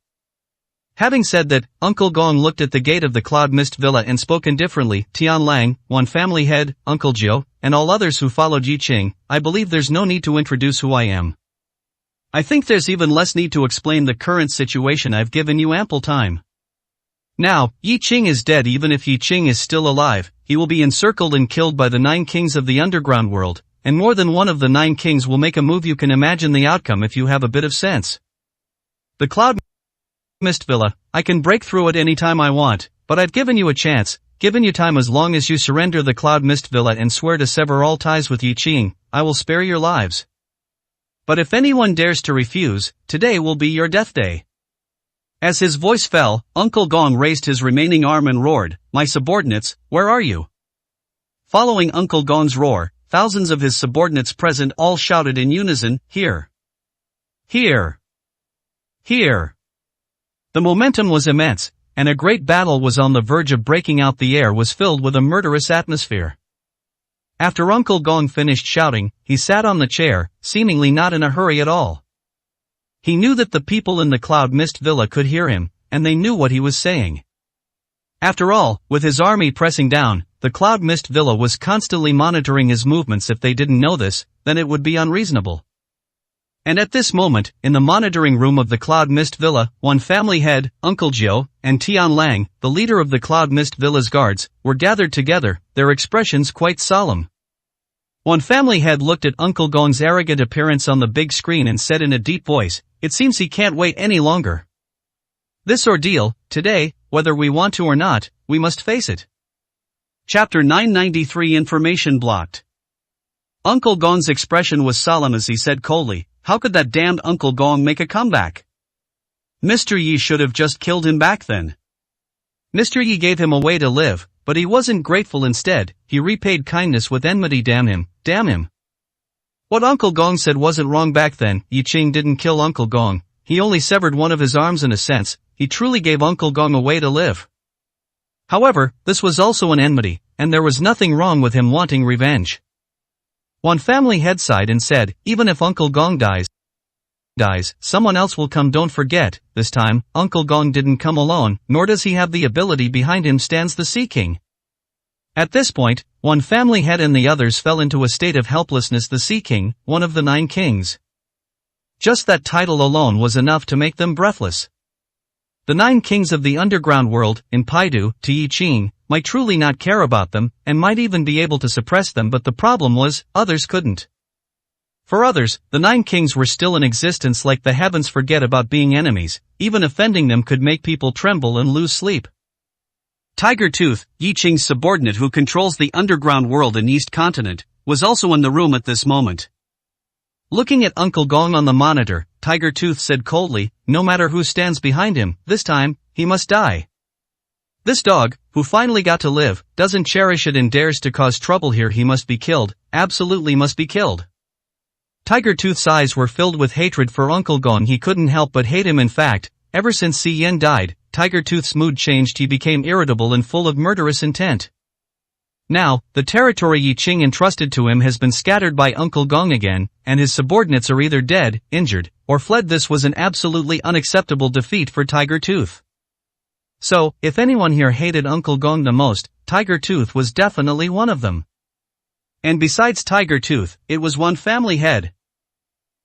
Having said that, Uncle Gong looked at the gate of the Cloud Mist Villa and spoke indifferently, Tian Lang, one family head, Uncle Jiu, and all others who followed Yi Qing, I believe there's no need to introduce who I am. I think there's even less need to explain the current situation. I've given you ample time. Now, Yi Qing is dead. Even if Yi Qing is still alive, he will be encircled and killed by the 9 kings of the underground world, and more than one of the 9 kings will make a move. You can imagine the outcome if you have a bit of sense. The Cloud Mist Villa, I can break through it any time I want, but I've given you a chance, given you time. As long as you surrender the Cloud Mist Villa and swear to sever all ties with Yi Qing, I will spare your lives. But if anyone dares to refuse, today will be your death day. As his voice fell, Uncle Gong raised his remaining arm and roared, My subordinates, where are you? Following Uncle Gong's roar, thousands of his subordinates present all shouted in unison, Here! Here! Here! The momentum was immense, and a great battle was on the verge of breaking out. The air was filled with a murderous atmosphere. After Uncle Gong finished shouting, he sat on the chair, seemingly not in a hurry at all. He knew that the people in the Cloud Mist Villa could hear him, and they knew what he was saying. After all, with his army pressing down, the Cloud Mist Villa was constantly monitoring his movements. If they didn't know this, then it would be unreasonable. And at this moment, in the monitoring room of the Cloud Mist Villa, one family head, Uncle Jiu, and Tian Lang, the leader of the Cloud Mist Villa's guards, were gathered together, their expressions quite solemn. One family head looked at Uncle Gong's arrogant appearance on the big screen and said in a deep voice, It seems he can't wait any longer. This ordeal, today, whether we want to or not, we must face it. Chapter 993 Information blocked. Uncle Gong's expression was solemn as he said coldly, How could that damned Uncle Gong make a comeback? Mr. Yi should have just killed him back then. Mr. Yi gave him a way to live, but he wasn't grateful. Instead, he repaid kindness with enmity. Damn him, damn him. What Uncle Gong said wasn't wrong back then. Yi Qing didn't kill Uncle Gong, he only severed one of his arms. In a sense, he truly gave Uncle Gong a way to live. However, this was also an enmity, and there was nothing wrong with him wanting revenge. One family head sighed and said, Even if Uncle Gong dies, someone else will come. Don't forget, this time, Uncle Gong didn't come alone, nor does he have the ability. Behind him stands the Sea King. At this point, one family head and the others fell into a state of helplessness. The Sea King, one of the 9 kings. Just that title alone was enough to make them breathless. The 9 kings of the underground world, in Paidu, to Yi Qing, might truly not care about them, and might even be able to suppress them, but the problem was, others couldn't. For others, the 9 kings were still in existence like the heavens. Forget about being enemies, even offending them could make people tremble and lose sleep. Tiger Tooth, Yi Qing's subordinate who controls the underground world in East Continent, was also in the room at this moment. Looking at Uncle Gong on the monitor, Tiger Tooth said coldly, No matter who stands behind him, this time, he must die. This dog, who finally got to live, doesn't cherish it and dares to cause trouble here. He must be killed, absolutely must be killed. Tiger Tooth's eyes were filled with hatred for Uncle Gong. He couldn't help but hate him. In fact, ever since Si Yen died, Tiger Tooth's mood changed. He became irritable and full of murderous intent. Now, the territory Yi Qing entrusted to him has been scattered by Uncle Gong again, and his subordinates are either dead, injured, or fled. This was an absolutely unacceptable defeat for Tiger Tooth. So, if anyone here hated Uncle Gong the most, Tiger Tooth was definitely one of them. And besides Tiger Tooth, it was one family head.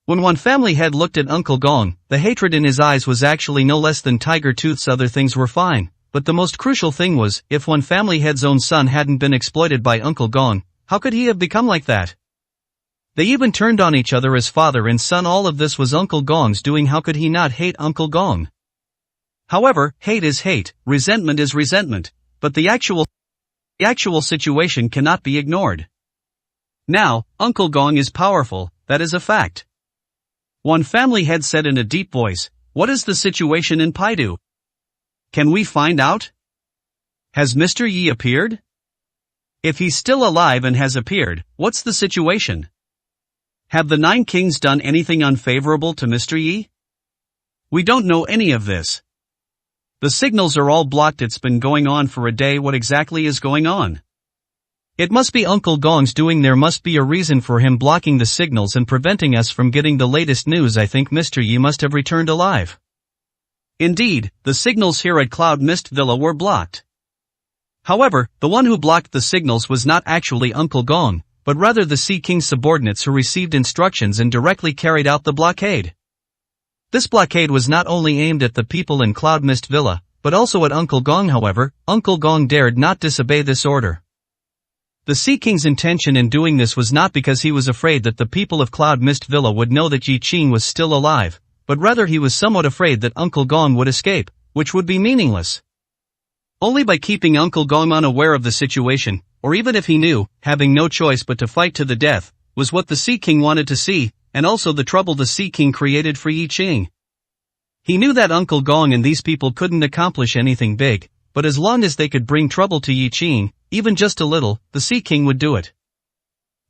When one family head looked at Uncle Gong, the hatred in his eyes was actually no less than Tiger Tooth's. Other things were fine, but the most crucial thing was, if one family head's own son hadn't been exploited by Uncle Gong, how could he have become like that? They even turned on each other as father and son. All of this was Uncle Gong's doing. How could he not hate Uncle Gong? However, hate is hate, resentment is resentment, but the actual situation cannot be ignored. Now, Uncle Gong is powerful, that is a fact. One family head said in a deep voice, "What is the situation in Paidu? Can we find out? Has Mr. Yi appeared? If he's still alive and has appeared, what's the situation? Have the Nine Kings done anything unfavorable to Mr. Yi? We don't know any of this. The signals are all blocked. It's been going on for a day. What exactly is going on? It must be Uncle Gong's doing. There must be a reason for him blocking the signals and preventing us from getting the latest news. I think Mr. Yi must have returned alive." Indeed, the signals here at Cloud Mist Villa were blocked. However, the one who blocked the signals was not actually Uncle Gong, but rather the Sea King's subordinates who received instructions and directly carried out the blockade. This blockade was not only aimed at the people in Cloud Mist Villa, but also at Uncle Gong. However, Uncle Gong dared not disobey this order. The Sea King's intention in doing this was not because he was afraid that the people of Cloud Mist Villa would know that Yi Qing was still alive, but rather he was somewhat afraid that Uncle Gong would escape, which would be meaningless. Only by keeping Uncle Gong unaware of the situation, or even if he knew, having no choice but to fight to the death, was what the Sea King wanted to see, and also the trouble the Sea King created for Yi Qing. He knew that Uncle Gong and these people couldn't accomplish anything big, but as long as they could bring trouble to Yi Qing, even just a little, the Sea King would do it.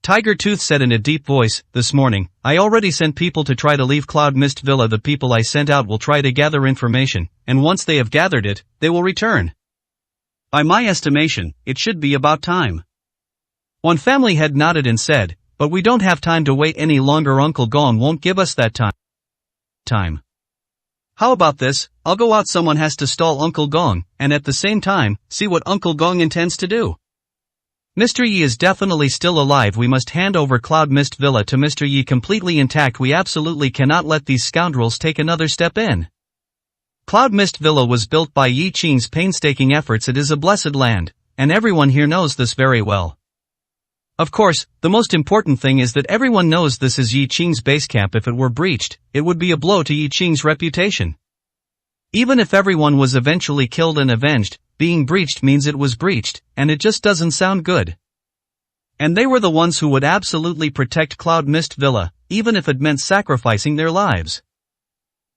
Tiger Tooth said in a deep voice, "This morning, I already sent people to try to leave Cloud Mist Villa. The people I sent out will try to gather information, and once they have gathered it, they will return. By my estimation, it should be about time." One family head nodded and said, "But we don't have time to wait any longer. Uncle Gong won't give us that time. How about this? I'll go out. Someone has to stall Uncle Gong, and at the same time, see what Uncle Gong intends to do. Mr. Yi is definitely still alive. We must hand over Cloud Mist Villa to Mr. Yi completely intact. We absolutely cannot let these scoundrels take another step in. Cloud Mist Villa was built by Yi Qing's painstaking efforts. It is a blessed land, and everyone here knows this very well. Of course, the most important thing is that everyone knows this is Yi Qing's base camp. If it were breached, it would be a blow to Yi Qing's reputation. Even if everyone was eventually killed and avenged, being breached means it was breached, and it just doesn't sound good. And they were the ones who would absolutely protect Cloud Mist Villa, even if it meant sacrificing their lives.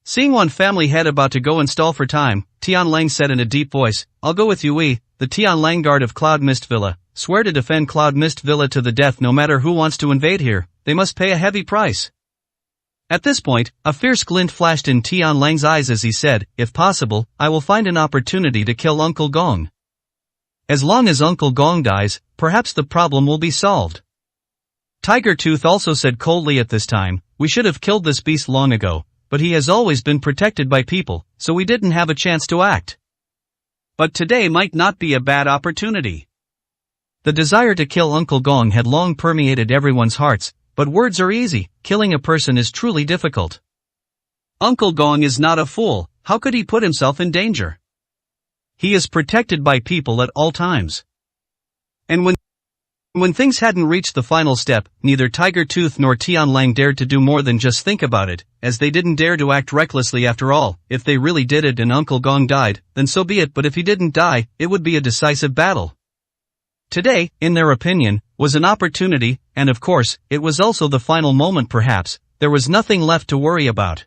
Seeing one family head about to go and stall for time, Tian Lang said in a deep voice, "I'll go with you. We, the Tian Lang Guard of Cloud Mist Villa, swear to defend Cloud Mist Villa to the death. No matter who wants to invade here, they must pay a heavy price." At this point, a fierce glint flashed in Tian Lang's eyes as he said, "If possible, I will find an opportunity to kill Uncle Gong. As long as Uncle Gong dies, perhaps the problem will be solved." Tiger Tooth also said coldly at this time, "We should have killed this beast long ago, but he has always been protected by people, so we didn't have a chance to act. But today might not be a bad opportunity." The desire to kill Uncle Gong had long permeated everyone's hearts, but words are easy, killing a person is truly difficult. Uncle Gong is not a fool. How could he put himself in danger? He is protected by people at all times. And when things hadn't reached the final step, neither Tiger Tooth nor Tian Lang dared to do more than just think about it, as they didn't dare to act recklessly. After all, if they really did it and Uncle Gong died, then so be it, but if he didn't die, it would be a decisive battle. Today, in their opinion, was an opportunity, and of course, it was also the final moment. Perhaps there was nothing left to worry about.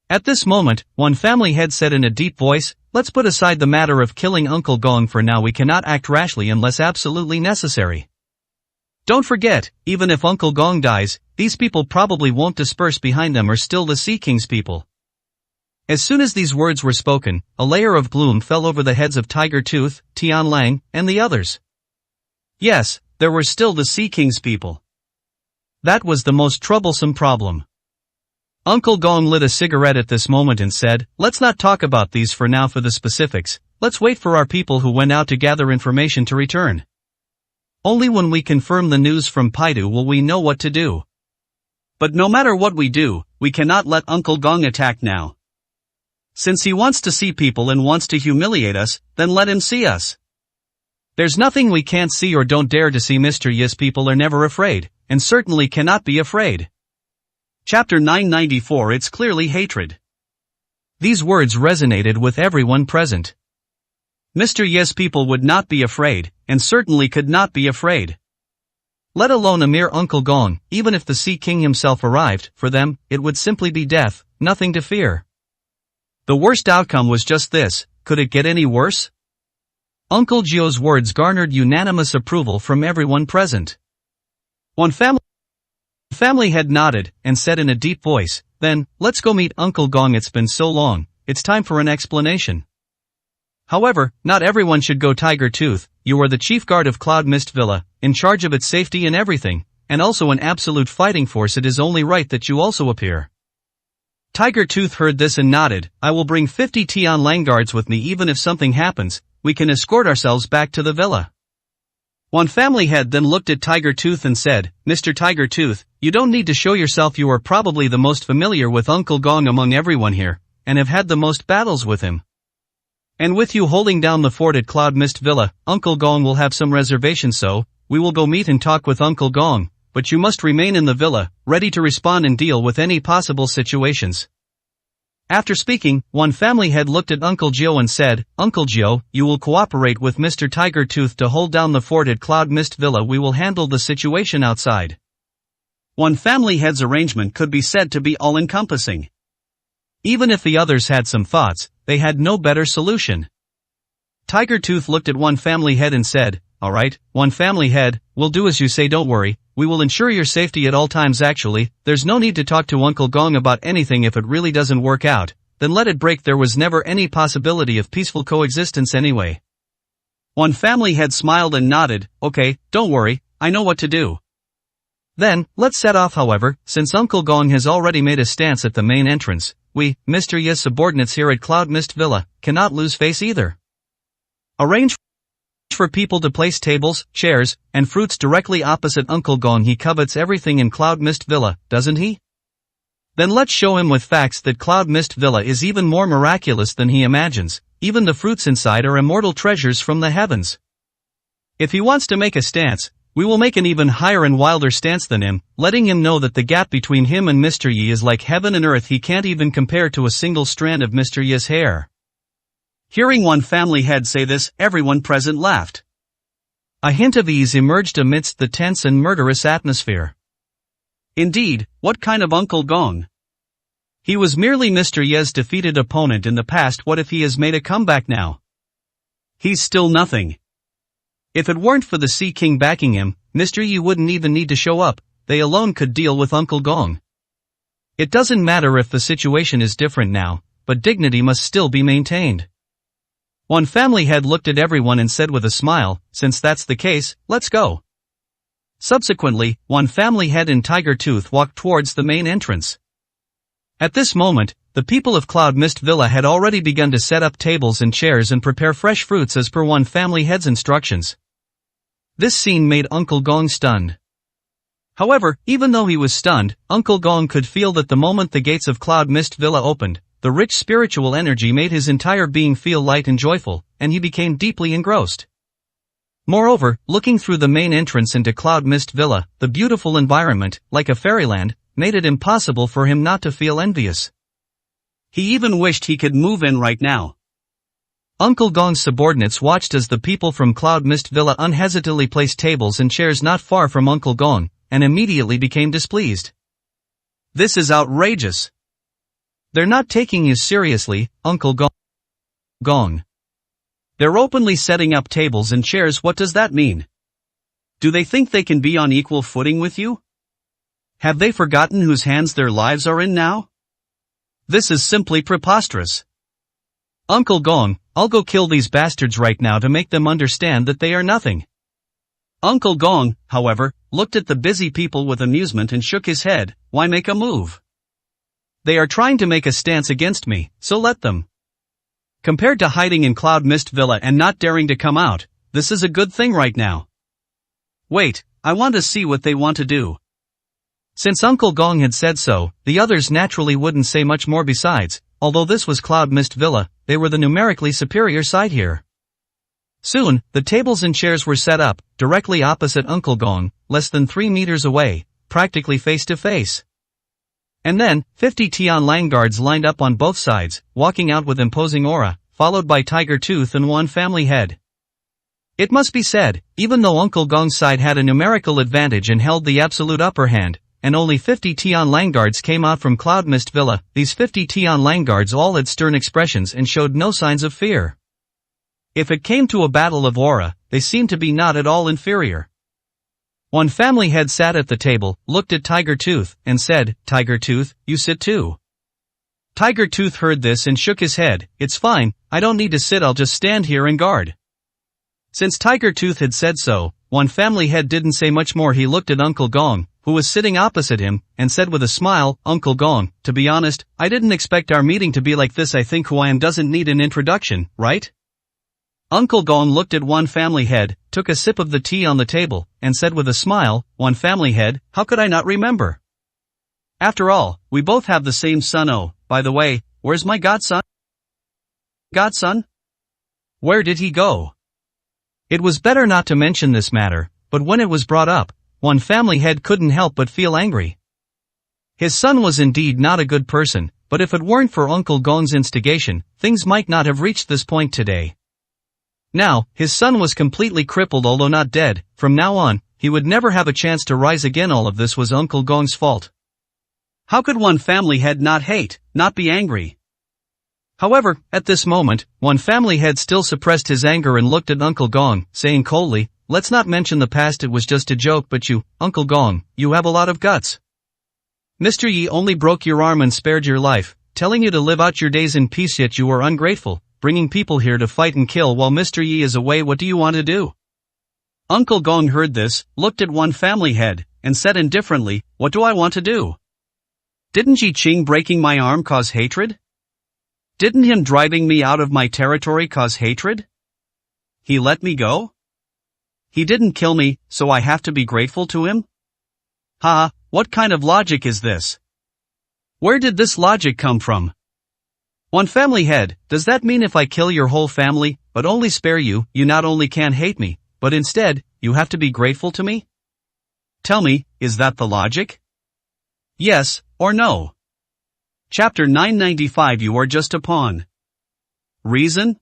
At this moment, one family head said in a deep voice, "Let's put aside the matter of killing Uncle Gong for now. We cannot act rashly unless absolutely necessary. Don't forget, even if Uncle Gong dies, these people probably won't disperse. Behind them are still the Sea King's people." As soon as these words were spoken, a layer of gloom fell over the heads of Tiger Tooth, Tian Lang, and the others. Yes, there were still the Sea King's people. That was the most troublesome problem. Uncle Gong lit a cigarette at this moment and said, "Let's not talk about these for now. For the specifics, let's wait for our people who went out to gather information to return. Only when we confirm the news from Paidu will we know what to do. But no matter what we do, we cannot let Uncle Gong attack now. Since he wants to see people and wants to humiliate us, then let him see us. There's nothing we can't see or don't dare to see. Mr. Yi's people are never afraid, and certainly cannot be afraid. Chapter 994. It's clearly hatred. These words resonated with everyone present. Mr. Ye's people would not be afraid, and certainly could not be afraid. Let alone a mere Uncle Gong, even if the Sea King himself arrived, for them, it would simply be death, nothing to fear. The worst outcome was just this: could it get any worse? Uncle Gio's words garnered unanimous approval from everyone present. One family head nodded, and said in a deep voice, "Then, let's go meet Uncle Gong. It's been so long, it's time for an explanation." However, not everyone should go. Tiger Tooth, you are the chief guard of Cloud Mist Villa, in charge of its safety and everything, and also an absolute fighting force. It is only right that you also appear. Tiger Tooth heard this and nodded. I will bring 50 Tian Lang guards with me. Even if something happens, we can escort ourselves back to the villa. One family head then looked at Tiger Tooth and said, Mr. Tiger Tooth, you don't need to show yourself. You are probably the most familiar with Uncle Gong among everyone here, and have had the most battles with him. And with you holding down the fort at Cloud Mist Villa, Uncle Gong will have some reservations, so we will go meet and talk with Uncle Gong, but you must remain in the villa, ready to respond and deal with any possible situations. After speaking, one family head looked at Uncle Gio and said, Uncle Gio, you will cooperate with Mr. Tiger Tooth to hold down the fort at Cloud Mist Villa. We will handle the situation outside. One family head's arrangement could be said to be all-encompassing. Even if the others had some thoughts, they had no better solution. Tiger Tooth looked at one family head and said, Alright, one family head, we'll do as you say. Don't worry, we will ensure your safety at all times. Actually, there's no need to talk to Uncle Gong about anything. If it really doesn't work out, then let it break. There was never any possibility of peaceful coexistence anyway. One family head smiled and nodded, okay, don't worry, I know what to do. Then, let's set off. However, since Uncle Gong has already made a stance at the main entrance, we, Mr. Ye's subordinates here at Cloud Mist Villa, cannot lose face either. Arrange for people to place tables, chairs, and fruits directly opposite Uncle Gong. He covets everything in Cloud Mist Villa, doesn't he? Then let's show him with facts that Cloud Mist Villa is even more miraculous than he imagines. Even the fruits inside are immortal treasures from the heavens. If he wants to make a stance, we will make an even higher and wilder stance than him, letting him know that the gap between him and Mr. Yi is like heaven and earth. He can't even compare to a single strand of Mr. Yi's hair. Hearing one family head say this, everyone present laughed. A hint of ease emerged amidst the tense and murderous atmosphere. Indeed, what kind of Uncle Gong? He was merely Mr. Yi's defeated opponent in the past. What if he has made a comeback now? He's still nothing. If it weren't for the Sea King backing him, Mr. Yi wouldn't even need to show up. They alone could deal with Uncle Gong. It doesn't matter if the situation is different now, but dignity must still be maintained. One family head looked at everyone and said with a smile, since that's the case, let's go. Subsequently, one family head and Tiger Tooth walked towards the main entrance. At this moment, the people of Cloud Mist Villa had already begun to set up tables and chairs and prepare fresh fruits as per one family head's instructions. This scene made Uncle Gong stunned. However, even though he was stunned, Uncle Gong could feel that the moment the gates of Cloud Mist Villa opened, the rich spiritual energy made his entire being feel light and joyful, and he became deeply engrossed. Moreover, looking through the main entrance into Cloud Mist Villa, the beautiful environment, like a fairyland, made it impossible for him not to feel envious. He even wished he could move in right now. Uncle Gong's subordinates watched as the people from Cloud Mist Villa unhesitantly placed tables and chairs not far from Uncle Gong, and immediately became displeased. This is outrageous. They're not taking you seriously, Uncle Gong. They're openly setting up tables and chairs. What does that mean? Do they think they can be on equal footing with you? Have they forgotten whose hands their lives are in now? This is simply preposterous. Uncle Gong, I'll go kill these bastards right now to make them understand that they are nothing. Uncle Gong, however, looked at the busy people with amusement and shook his head. Why make a move? They are trying to make a stance against me, so let them. Compared to hiding in Cloud Mist Villa and not daring to come out, this is a good thing right now. Wait, I want to see what they want to do. Since Uncle Gong had said so, the others naturally wouldn't say much more. Besides, although this was Cloud Mist Villa, they were the numerically superior side here. Soon, the tables and chairs were set up, directly opposite Uncle Gong, less than 3 meters away, practically face to face. And then, 50 Tianlang guards lined up on both sides, walking out with imposing aura, followed by Tiger Tooth and one family head. It must be said, even though Uncle Gong's side had a numerical advantage and held the absolute upper hand, and only 50 Tianlang guards came out from Cloud Mist Villa, these 50 Tianlang guards all had stern expressions and showed no signs of fear. If it came to a battle of aura, they seemed to be not at all inferior. One family head sat at the table, looked at Tiger Tooth, and said, "Tiger Tooth, you sit too." Tiger Tooth heard this and shook his head. "It's fine, I don't need to sit, I'll just stand here and guard." Since Tiger Tooth had said so, one family head didn't say much more. He looked at Uncle Gong, who was sitting opposite him, and said with a smile, "Uncle Gong, to be honest, I didn't expect our meeting to be like this. I think who I am doesn't need an introduction, right?" Uncle Gong looked at one family head, took a sip of the tea on the table, and said with a smile, "One family head, how could I not remember? After all, we both have the same son. Oh, by the way, where's my godson? Godson? Where did he go?" It was better not to mention this matter, but when it was brought up, one family head couldn't help but feel angry. His son was indeed not a good person, but if it weren't for Uncle Gong's instigation, things might not have reached this point today. Now, his son was completely crippled although not dead. From now on, he would never have a chance to rise again. All of this was Uncle Gong's fault. How could one family head not hate, not be angry? However, at this moment, one family head still suppressed his anger and looked at Uncle Gong, saying coldly, "Let's not mention the past, it was just a joke, but you, Uncle Gong, you have a lot of guts. Mr. Yi only broke your arm and spared your life, telling you to live out your days in peace, yet you are ungrateful, bringing people here to fight and kill while Mr. Yi is away. What do you want to do?" Uncle Gong heard this, looked at one family head, and said indifferently, "What do I want to do? Didn't Yi Qing breaking my arm cause hatred? Didn't him driving me out of my territory cause hatred? He let me go? He didn't kill me, so I have to be grateful to him? Ha, what kind of logic is this? Where did this logic come from? One family head, does that mean if I kill your whole family, but only spare you, you not only can't hate me, but instead, you have to be grateful to me? Tell me, is that the logic? Yes, or no? Chapter 995. You are just a pawn. Reason?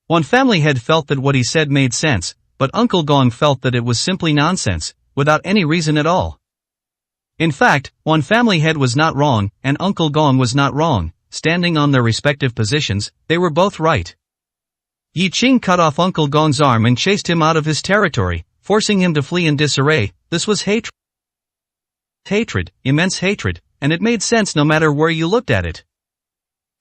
One family head felt that what he said made sense, but Uncle Gong felt that it was simply nonsense, without any reason at all. In fact, one family head was not wrong, and Uncle Gong was not wrong. Standing on their respective positions, they were both right. Yi Qing cut off Uncle Gong's arm and chased him out of his territory, forcing him to flee in disarray. This was hatred. Hatred, immense hatred, and it made sense no matter where you looked at it.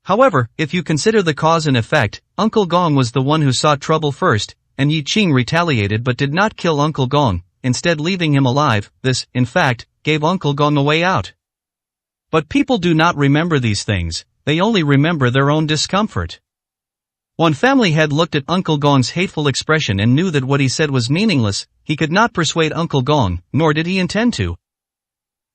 However, if you consider the cause and effect, Uncle Gong was the one who sought trouble first, and Yi Qing retaliated but did not kill Uncle Gong, instead leaving him alive. This, in fact, gave Uncle Gong a way out. But people do not remember these things, they only remember their own discomfort. One family head looked at Uncle Gong's hateful expression and knew that what he said was meaningless. He could not persuade Uncle Gong, nor did he intend to.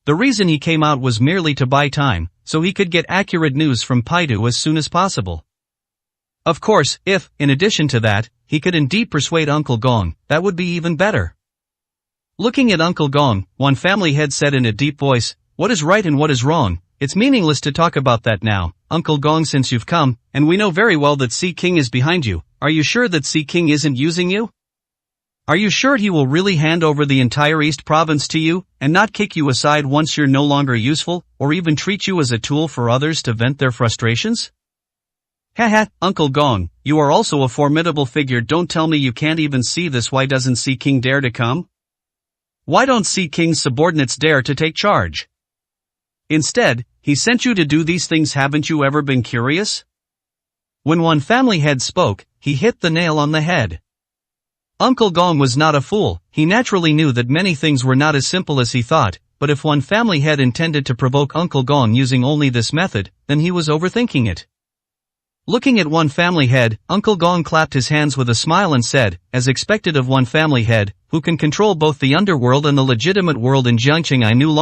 The reason he came out was merely to buy time, so he could get accurate news from Paidu as soon as possible. Of course, if, in addition to that, he could indeed persuade Uncle Gong, that would be even better. Looking at Uncle Gong, one family head said in a deep voice, "What is right and what is wrong? It's meaningless to talk about that now, Uncle Gong, since you've come, and we know very well that Sea King is behind you. Are you sure that Sea King isn't using you? Are you sure he will really hand over the entire East Province to you, and not kick you aside once you're no longer useful, or even treat you as a tool for others to vent their frustrations?" Haha, Uncle Gong, you are also a formidable figure. Don't tell me you can't even see this. Why doesn't Sea King dare to come? Why don't Sea King's subordinates dare to take charge? Instead, he sent you to do these things. Haven't you ever been curious? When one family head spoke, he hit the nail on the head. Uncle Gong was not a fool. He naturally knew that many things were not as simple as he thought, but if one family head intended to provoke Uncle Gong using only this method, then he was overthinking it. Looking at one family head, Uncle Gong clapped his hands with a smile and said, as expected of one family head, who can control both the underworld and the legitimate world in Jiangqing, I knew long